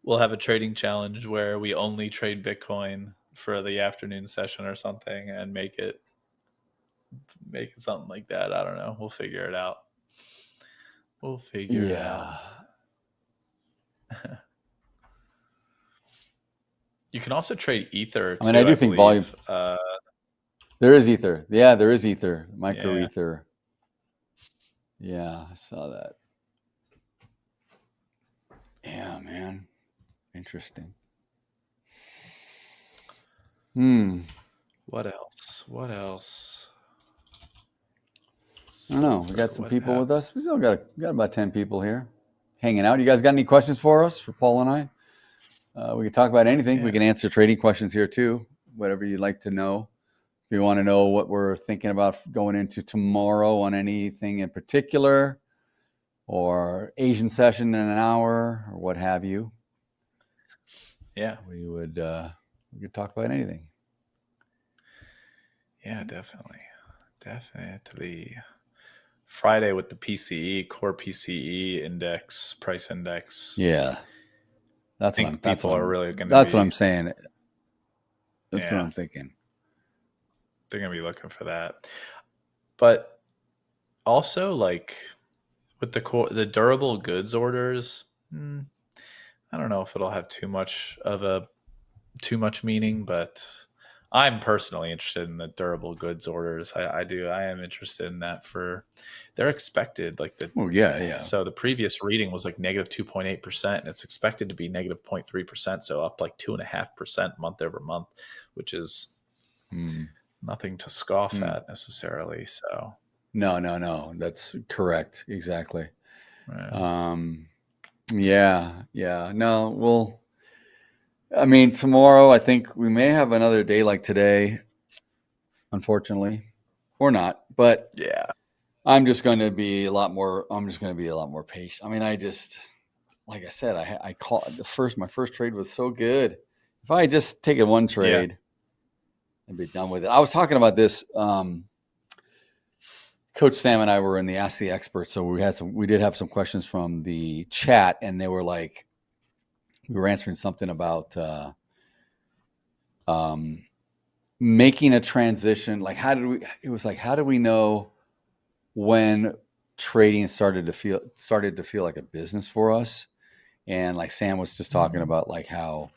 we'll have a trading challenge where we only trade Bitcoin for the afternoon session or something, and make it something like that. I don't know. We'll figure it out. We'll figure it out. You can also trade Ether. I mean, I do think volume. There is Ether. Yeah, there is Ether. Micro Ether. Yeah, I saw that. Yeah, man. Interesting. What else? I don't know. We got some people with us. We still got about 10 people here hanging out. You guys got any questions for us, for Paul and I? We can talk about anything. Yeah. We can answer trading questions here too. Whatever you'd like to know. If you want to know what we're thinking about going into tomorrow on anything in particular, or Asian session in an hour, or what have you. Yeah, we could talk about anything. Yeah, definitely. Friday with the PCE, core PCE index, price index. Yeah, that's what are really going to. That's what I'm saying. That's what I'm thinking. They're going to be looking for that, but also like with the durable goods orders. I don't know if it'll have too much meaning, but I'm personally interested in the durable goods orders. I am interested in that they're expected like the. Oh yeah. So the previous reading was like negative 2.8%, and it's expected to be negative 0.3%. So up like 2.5% month over month, which is nothing to scoff at necessarily. So no, that's correct. Exactly. Right. Yeah. No, I mean, tomorrow, I think we may have another day like today, unfortunately, or not. But yeah, I'm just going to be a lot more patient. I mean, like I said, I caught my first trade was so good. If I had just taken one trade and be done with it. I was talking about this. Coach Sam and I were in the Ask the Expert, so we did have some questions from the chat, and they were like, we were answering something about making a transition. Like, how do we know when trading started to feel like a business for us? And like Sam was just talking about, like how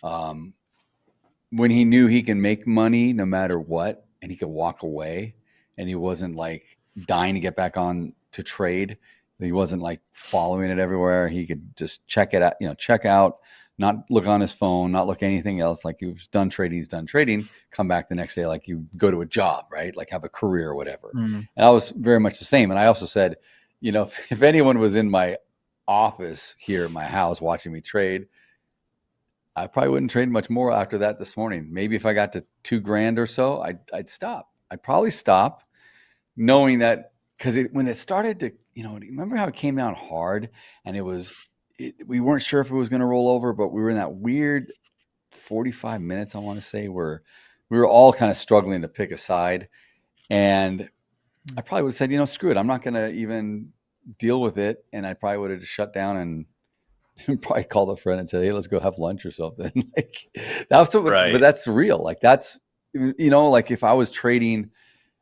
when he knew he can make money no matter what, and he could walk away, and he wasn't like dying to get back on to trade, He wasn't like following it everywhere. He could just check it out, check out, not look on his phone, not look anything else. Like he's done trading, come back the next day, like you go to a job, right? Like have a career or whatever. And I was very much the same. And I also said, if anyone was in my office here in my house watching me trade, I probably wouldn't trade much more after that this morning. Maybe if I got to $2,000 or so, I'd stop. I'd probably stop, knowing that, because when it started to, remember how it came down hard, and we weren't sure if it was going to roll over, but we were in that weird 45 minutes, I want to say, where we were all kind of struggling to pick a side. And I probably would have said, screw it, I'm not going to even deal with it. And I probably would have just shut down and probably called a friend and said, hey, let's go have lunch or something. Like that's what, right. But that's real. Like that's, like if I was trading,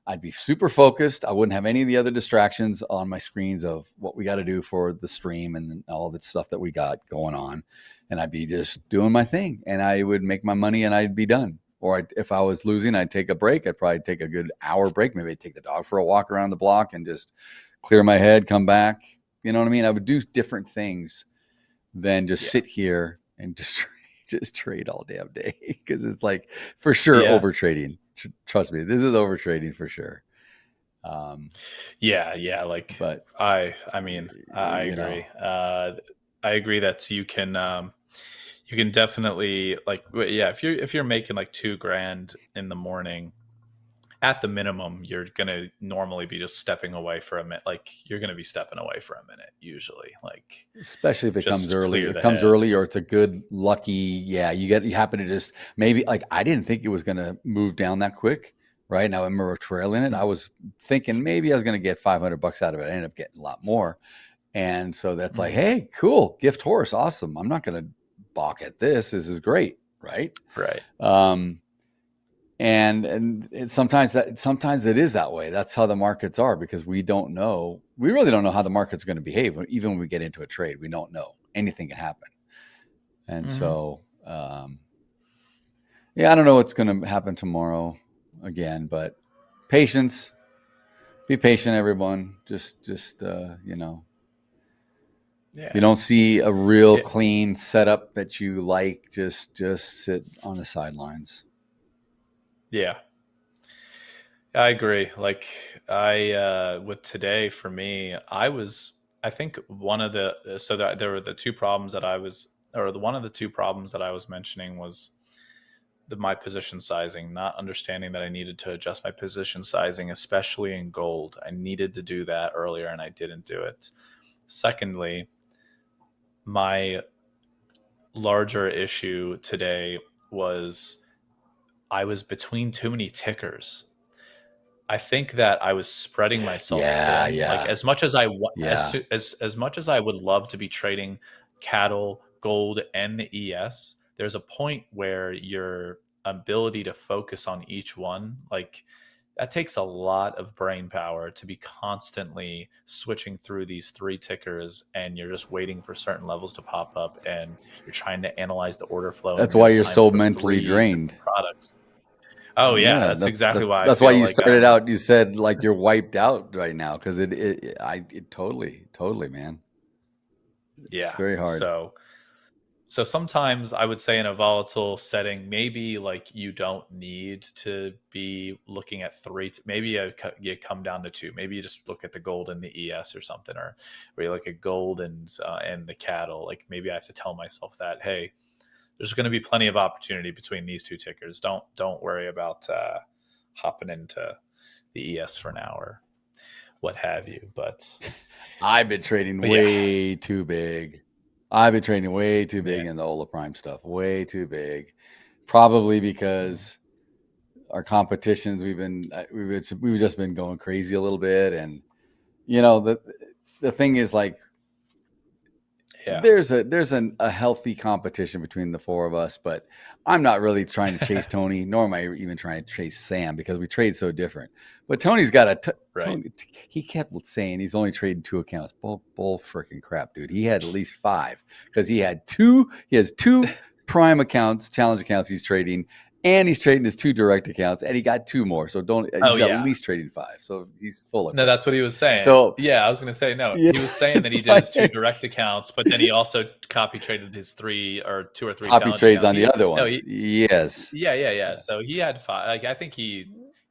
I'd be super focused. I wouldn't have any of the other distractions on my screens of what we got to do for the stream and all the stuff that we got going on. And I'd be just doing my thing, and I would make my money and I'd be done. Or if I was losing, I'd take a break. I'd probably take a good hour break. Maybe I'd take the dog for a walk around the block and just clear my head, come back. You know what I mean? I would do different things than just sit here and just trade all damn day. Because it's like, for sure, over trading. Trust me, this is over trading for sure. But I agree. I agree that you can definitely, like, if you're making like $2,000 in the morning, at the minimum, you're gonna normally be just stepping away for a minute. Like you're gonna be stepping away for a minute usually, like especially if it comes early. It comes early, or it's a good lucky. Yeah, you happen to just maybe, like, I didn't think it was gonna move down that quick. Right now, I remember trailing it. I was thinking maybe I was gonna get $500 out of it. I ended up getting a lot more, and so that's like, hey, cool, gift horse, awesome. I'm not gonna balk at this. This is great, right? Right. And sometimes it is that way. That's how the markets are, because we really don't know how the market's going to behave. Even when we get into a trade, we don't know. Anything can happen. And so, I don't know what's going to happen tomorrow again, but patience, be patient, everyone. Just if you don't see a real clean setup that you like, just sit on the sidelines. Yeah, I agree. Like with today, for me, I think one of there were the two problems that one of the two problems that I was mentioning was my position sizing, not understanding that I needed to adjust my position sizing, especially in gold. I needed to do that earlier and I didn't do it. Secondly, my larger issue today was I was between too many tickers. I think that I was spreading myself thin. Like as much as as much as I would love to be trading cattle, gold, and the ES, there's a point where your ability to focus on each one, like that takes a lot of brain power to be constantly switching through these three tickers, and you're just waiting for certain levels to pop up, and you're trying to analyze the order flow. That's why you're so mentally drained. Products. Oh yeah, that's exactly why. That's why you started out. You said like you're wiped out right now, because it totally, man. It's very hard. So sometimes I would say in a volatile setting, maybe like you don't need to be looking at three. Maybe you come down to two. Maybe you just look at the gold and the ES or something, or you look at gold and the cattle. Like maybe I have to tell myself that, hey, there's going to be plenty of opportunity between these two tickers. Don't worry about hopping into the ES for now or what have you. But I've been trading way too big. I've been trading way too big in the Hola Prime stuff, way too big. Probably because our competitions, we've just been going crazy a little bit, and the thing is, like, there's a healthy competition between the four of us, but I'm not really trying to chase Tony, nor am I even trying to chase Sam, because we trade so different. But Tony's got Tony, he kept saying he's only trading 2 accounts. Bull freaking crap, dude. He had at least 5, because he has two prime accounts, challenge accounts he's trading, and he's trading his 2 direct accounts, and he got 2 more. So he's at least trading 5. So he's full of No, it. that's what he was saying. So yeah, I was going to say no. Yeah, he was saying that he did his 2 direct accounts, but then he also copy traded his 2 or 3 copy challenge trades accounts. on the other ones. Yes. Yeah. So he had 5. Like I think he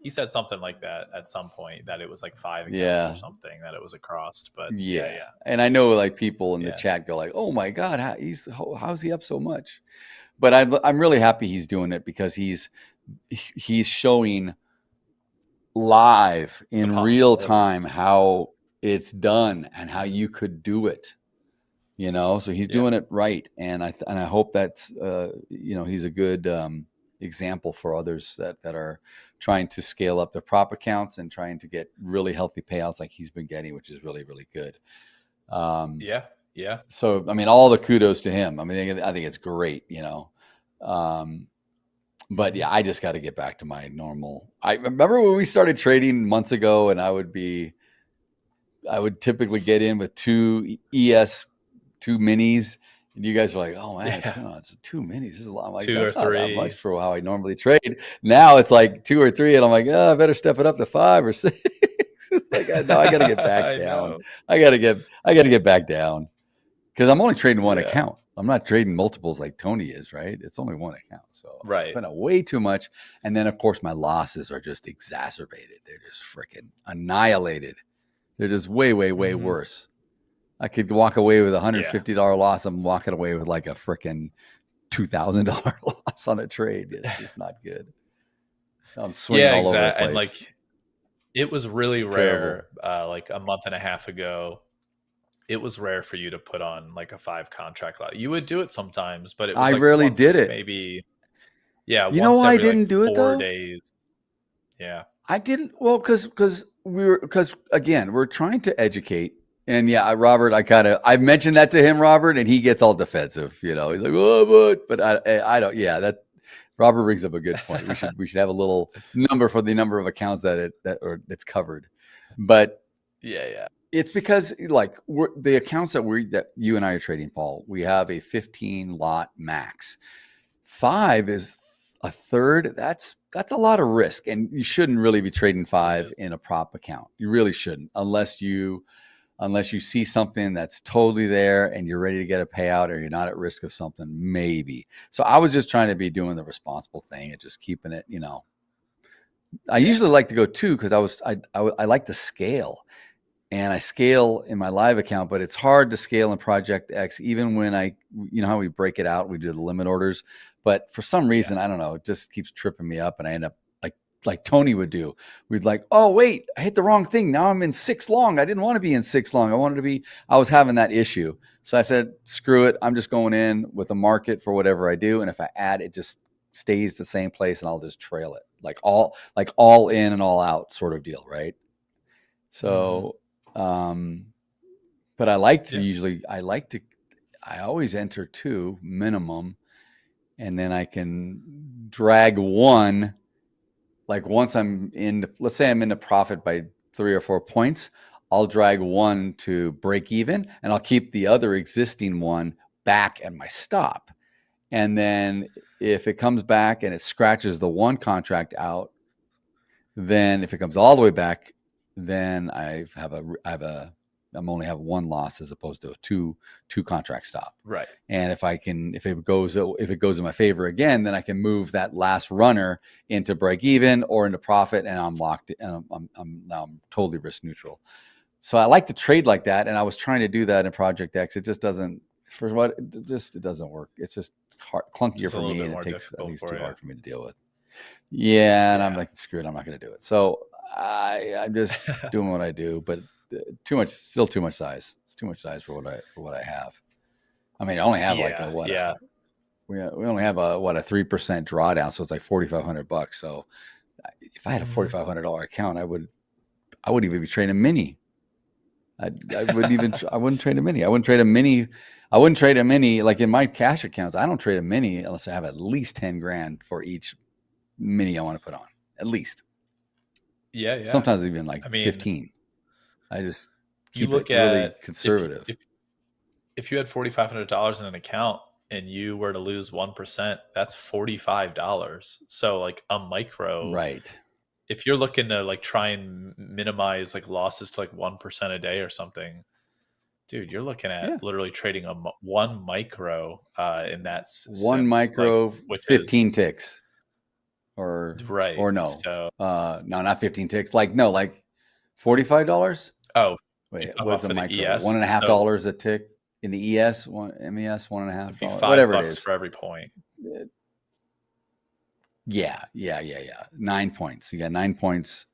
said something like that at some point, that it was like 5 accounts or something that it was across. But yeah. And I know like people in the chat go like, "Oh my God, how's he up so much?" But I'm really happy he's doing it, because he's showing live in real time how it's done and how you could do it. So he's doing it right, and I hope that's he's a good example for others that are trying to scale up their prop accounts and trying to get really healthy payouts like he's been getting, which is really, really good. Yeah. So I mean, all the kudos to him. I mean, I think it's great. But yeah, I just got to get back to my normal. I remember when we started trading months ago, and I would typically get in with 2 minis, and you guys were like, "Oh man, it's 2 minis. This is a lot." I'm like, 2 that's or not 3 that much for how I normally trade. Now it's like 2 or 3, and I'm like, "Oh, I better step it up to 5 or 6." It's like, no, I got to get back down. I got to get back down, because I'm only trading 1 account. I'm not trading multiples like Tony is, right? It's only 1 account. So I spent way too much. And then, of course, my losses are just exacerbated. They're just freaking annihilated. They're just way, way, way worse. I could walk away with a $150 loss. I'm walking away with like a freaking $2,000 loss on a trade. It's just not good. I'm swinging all over the place. And like, it was really rare, like a month and a half ago. It was rare for you to put on like a 5 contract lot. You would do it sometimes, but it was like rarely once, did it. Maybe, yeah. You know why I didn't do it 4 though? days. Yeah, I didn't. Well, because again, we're trying to educate, and Robert, I mentioned that to him, Robert, and he gets all defensive. He's like, "Oh, but I don't." Yeah, that Robert brings up a good point. We should have a little number for the number of accounts that's covered, but yeah. It's because like the accounts that you and I are trading, Paul, we have a 15 lot max. 5 is a third. That's a lot of risk, and you shouldn't really be trading 5 in a prop account. You really shouldn't, unless you see something that's totally there and you're ready to get a payout, or you're not at risk of something, maybe. So I was just trying to be doing the responsible thing and just keeping it. I usually like to go 2 because I like to scale. And I scale in my live account, but it's hard to scale in Project X, even when how we break it out, we do the limit orders. But for some reason, I don't know, it just keeps tripping me up. And I end up like Tony would do. We'd like, oh, wait, I hit the wrong thing. Now I'm in 6 long. I didn't want to be in 6 long. I was having that issue. So I said, screw it. I'm just going in with a market for whatever I do. And if I add, it just stays the same place, and I'll just trail it like all in and all out sort of deal. Right. So, but I always enter 2 minimum, and then I can drag 1. Like once let's say I'm in the profit by 3 or 4 points, I'll drag 1 to break even, and I'll keep the other existing 1 back at my stop. And then if it comes back and it scratches the 1 contract out, then if it comes all the way back, then I'm only have 1 loss as opposed to a two contract stop. Right. And if it goes in my favor again, then I can move that last runner into break even or into profit, and I'm locked. And I'm totally risk neutral. So I like to trade like that, and I was trying to do that in Project X. It just doesn't. It doesn't work. It's just clunkier for me, and it takes at least too hard for me to deal with. Yeah, and I'm like, screw it, I'm not going to do it. So I'm just doing what I do, but still too much size. It's too much size for what I have. I mean, I only have we only have a 3% drawdown, so it's like $4,500. So if I had a $4,500 account, I wouldn't even be trading a mini. I wouldn't trade a mini. I wouldn't trade a mini. Like in my cash accounts, I don't trade a mini unless I have at least 10 grand for each mini I want to put on, at least. Yeah. Sometimes even 15. I just keep it really conservative. If you had $4,500 in an account, and you were to lose 1%, that's $45. So like a micro, Right. if you're looking to like try and minimize like losses to like 1% a day or something, dude, you're looking at literally trading one micro in that One micro, like, which 15 ticks, or right, or no, so no, not 15 ticks. Like no, like $45. Oh, wait, talking what's a about for the micro? ES? $1.50 a tick in the ES, MES, it'd be $1.50, $5 whatever it is. for every point. Yeah. 9 points. You got 9 points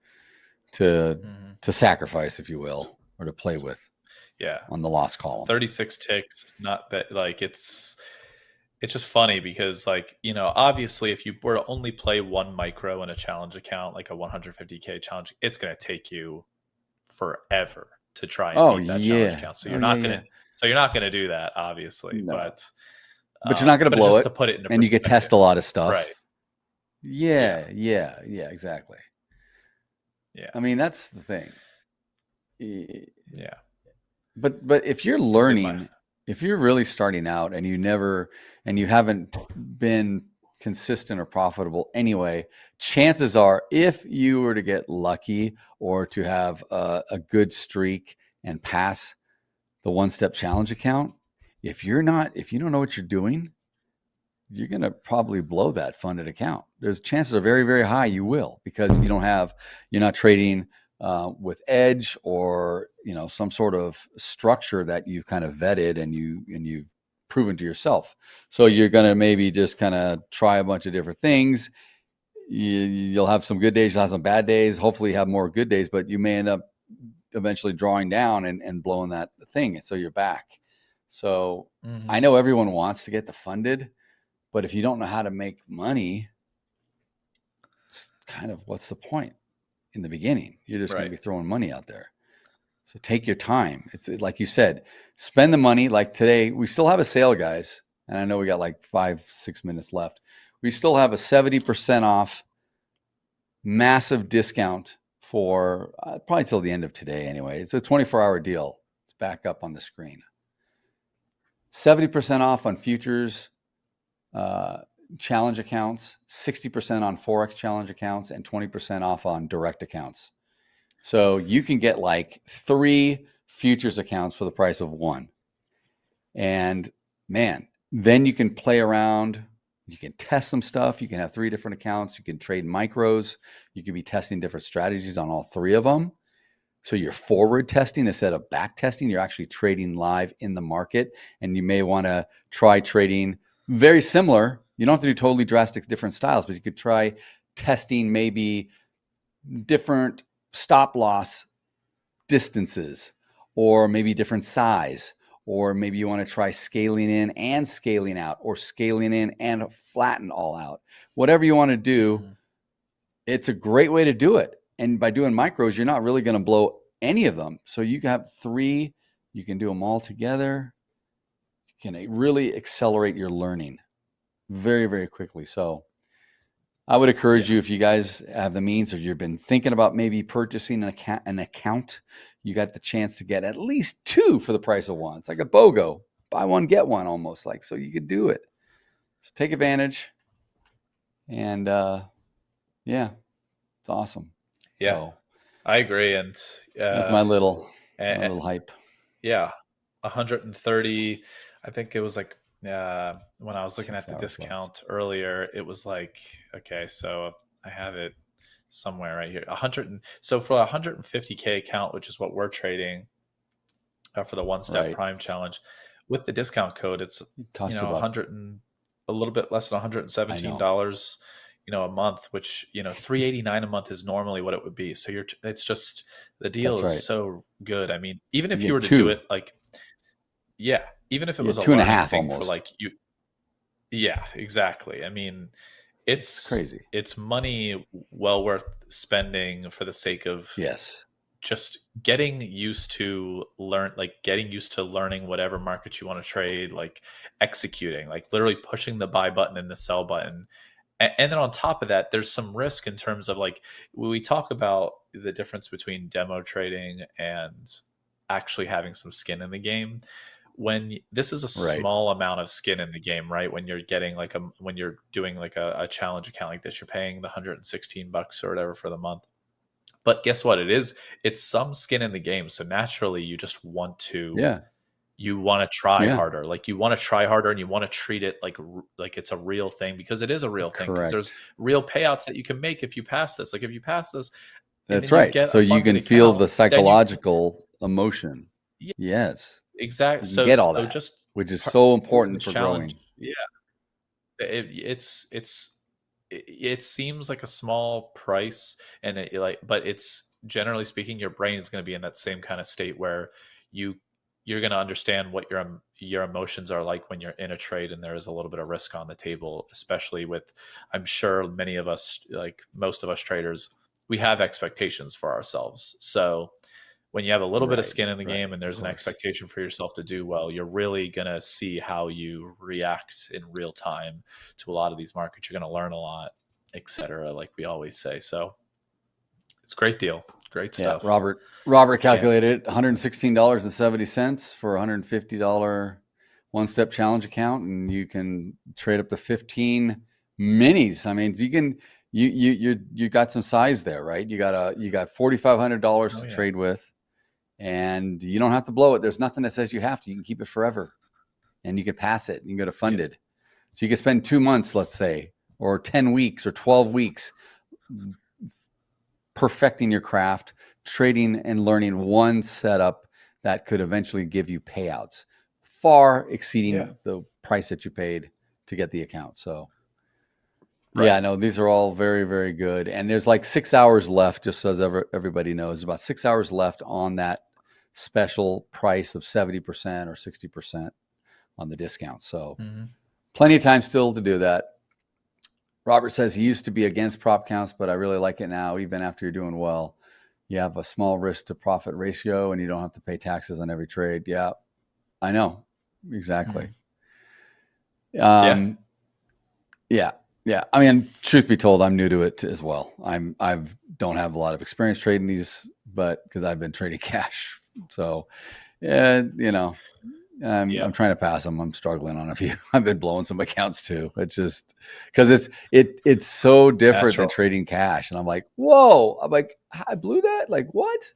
to sacrifice, if you will, or to play with. Yeah, on the loss column. 36 ticks. Not that like it's just funny because like, you know, obviously if you were to only play one micro in a challenge account, like a 150K challenge, it's going to take you forever to try and beat that challenge account. So you're not going to do that, obviously. No. But you're not going to blow it, to put it into and you could test a lot of stuff. Right. Yeah, exactly. Yeah. I mean, that's the thing. Yeah. But if you're learning, if you're really starting out and you haven't been consistent or profitable anyway, chances are if you were to get lucky or to have a good streak and pass the one-step challenge account, if you don't know what you're doing, you're going to probably blow that funded account. There's chances are very, very high you will, because you're not trading with edge or, you know, some sort of structure that you've kind of vetted and you've proven to yourself. So you're going to maybe just kind of try a bunch of different things. You'll have some good days, you'll have some bad days. Hopefully you have more good days, but you may end up eventually drawing down and blowing that thing. And so you're back. So I know everyone wants to get the funded, but if you don't know how to make money, it's kind of what's the point in the beginning? You're just going to be throwing money out there. So take your time. It's like you said, spend the money. Like today, we still have a sale, guys. And I know we got like 5-6 minutes left. We still have a 70% off massive discount for probably till the end of today anyway. It's a 24-hour deal. It's back up on the screen. 70% off on futures challenge accounts, 60% on Forex challenge accounts, and 20% off on direct accounts. So you can get like 3 futures accounts for the price of 1. And man, then you can play around. You can test some stuff. You can have 3 different accounts. You can trade micros. You can be testing different strategies on all 3 of them. So you're forward testing instead of back testing. You're actually trading live in the market. And you may want to try trading very similar. You don't have to do totally drastic different styles, but you could try testing maybe different stop loss distances, or maybe different size, or maybe you want to try scaling in and scaling out, or scaling in and flatten all out. Whatever you want to do, it's a great way to do it. And by doing micros, you're not really going to blow any of them. So you can have 3, you can do them all together. You can really accelerate your learning very, very quickly. So I would encourage you, if you guys have the means or you've been thinking about maybe purchasing an account, you got the chance to get at least 2 for the price of 1. It's like a BOGO, buy one, get one almost, like, so you could do it. So take advantage. And yeah, it's awesome. Yeah, so, I agree. And that's my little hype. Yeah. 130, I think it was like, when I was looking at the discount earlier, it was like, okay, so I have it somewhere right here. So for a 150K account, which is what we're trading for the one-step prime challenge, with the discount code, it's a little bit less than $117, a month, which, $389 a month is normally what it would be. So it's just, the deal is so good. I mean, even if you were to do it like, even if it was a 2.5 almost for like you. Yeah, exactly. I mean, it's crazy. It's money well worth spending for the sake of just getting used to learning whatever market you want to trade, like executing, like literally pushing the buy button and the sell button. And then on top of that, there's some risk in terms of, like, we talk about the difference between demo trading and actually having some skin in the game. this is a small amount of skin in the game, right? When you're getting when you're doing like a challenge account like this, you're paying the $116 or whatever for the month. But guess what? It's some skin in the game. So naturally you just want to, you want to try harder. Like you want to try harder and you want to treat it like it's a real thing, because it is a real thing. Because there's real payouts that you can make if you pass this. Like if you pass this, that's right. So you can feel the psychological emotion. Yes, exactly. You So get all that, just which is so important for growing. Yeah, it seems like a small price, and but it's generally speaking, your brain is going to be in that same kind of state where you're going to understand what your emotions are like when you're in a trade and there is a little bit of risk on the table, especially with, I'm sure many of us, like most of us traders, we have expectations for ourselves. So when you have a little bit of skin in the game and there's an expectation for yourself to do well, you're really going to see how you react in real time to a lot of these markets. You're going to learn a lot, etc., like we always say. So it's a great deal. Great stuff. Robert calculated $116.70 for a $150 one-step challenge account, and you can trade up to 15 minis. I mean, you got some size there, right? You got $4,500 to trade with, and you don't have to blow it. There's nothing that says you have to. You can keep it forever, and you can pass it. You can go to funded. So you can spend 2 months, let's say, or 10 weeks or 12 weeks perfecting your craft, trading and learning one setup that could eventually give you payouts far exceeding the price that you paid to get the account. So these are all very, very good. And there's like 6 hours left, just so everybody knows, about 6 hours left on that special price of 70% or 60% on the discount. So plenty of time still to do that. Robert says he used to be against prop counts, but I really like it now. Even after you're doing well, you have a small risk to profit ratio and you don't have to pay taxes on every trade. Yeah, I know. Exactly. Yeah. I mean, truth be told, I'm new to it as well. I don't have a lot of experience trading these, but because I've been trading cash. So, I'm trying to pass them. I'm struggling on a few. I've been blowing some accounts too. It's just because it's so different than trading cash. And I'm like, whoa, I'm like, I blew that? Like what?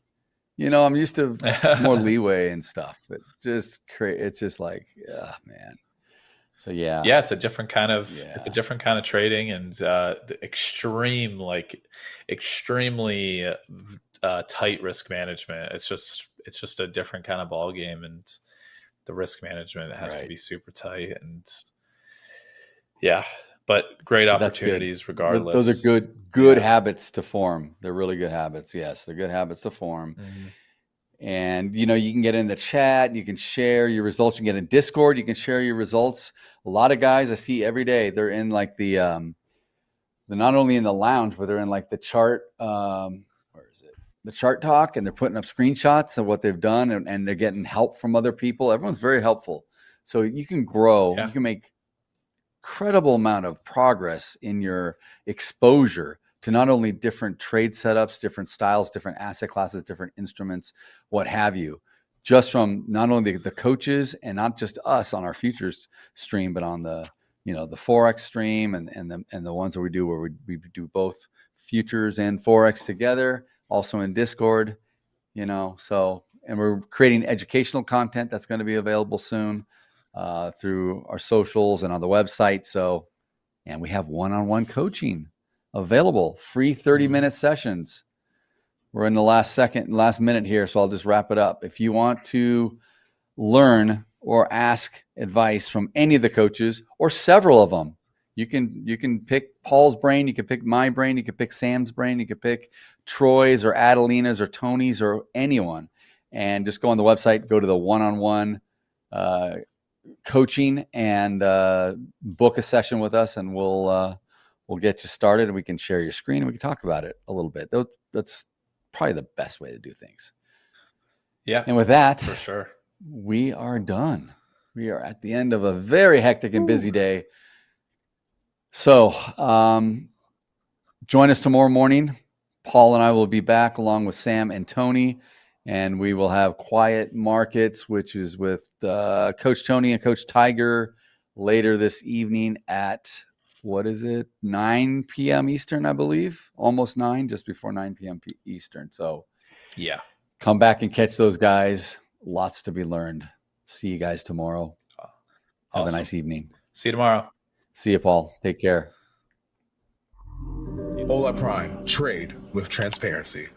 I'm used to more leeway and stuff. It's just like, man. So it's a different kind of trading, and extremely tight risk management. It's just a different kind of ball game, and the risk management has to be super tight, and but great opportunities regardless. Those are good habits to form. They're really good habits. Yes, they're good habits to form. And you can get in the chat, you can share your results, you can get in Discord, you can share your results. A lot of guys I see every day, they're in like they're not only in the lounge, but they're in like the chart, the chart talk, and they're putting up screenshots of what they've done, and they're getting help from other people. Everyone's very helpful. So you can grow, you can make incredible amount of progress in your exposure to not only different trade setups, different styles, different asset classes, different instruments, what have you, just from not only the coaches and not just us on our futures stream, but on the the Forex stream and the ones that we do where we do both futures and Forex together. Also in Discord, so, and we're creating educational content that's going to be available soon through our socials and on the website. So, and we have one-on-one coaching available, free 30-minute sessions. We're in the last minute here, so I'll just wrap it up. If you want to learn or ask advice from any of the coaches or several of them, you can pick Paul's brain, you can pick my brain, you can pick Sam's brain, you can pick Troy's or Adelina's or Tony's or anyone, and just go on the website, go to the one-on-one coaching, and book a session with us, and we'll get you started, and we can share your screen and we can talk about it a little bit. That's probably the best way to do things. Yeah. And with that, for sure, we are done. We are at the end of a very hectic and busy day. So join us tomorrow morning. Paul and I will be back along with Sam and Tony, And we will have Quiet Markets, which is with Coach Tony and Coach Tiger later this evening at, 9 p.m. Eastern, I believe. Almost 9, just before 9 p.m. Eastern. So yeah, come back and catch those guys. Lots to be learned. See you guys tomorrow. Have awesome. a nice evening. See you tomorrow. See you, Paul. Take care. Hola Prime. Trade with transparency.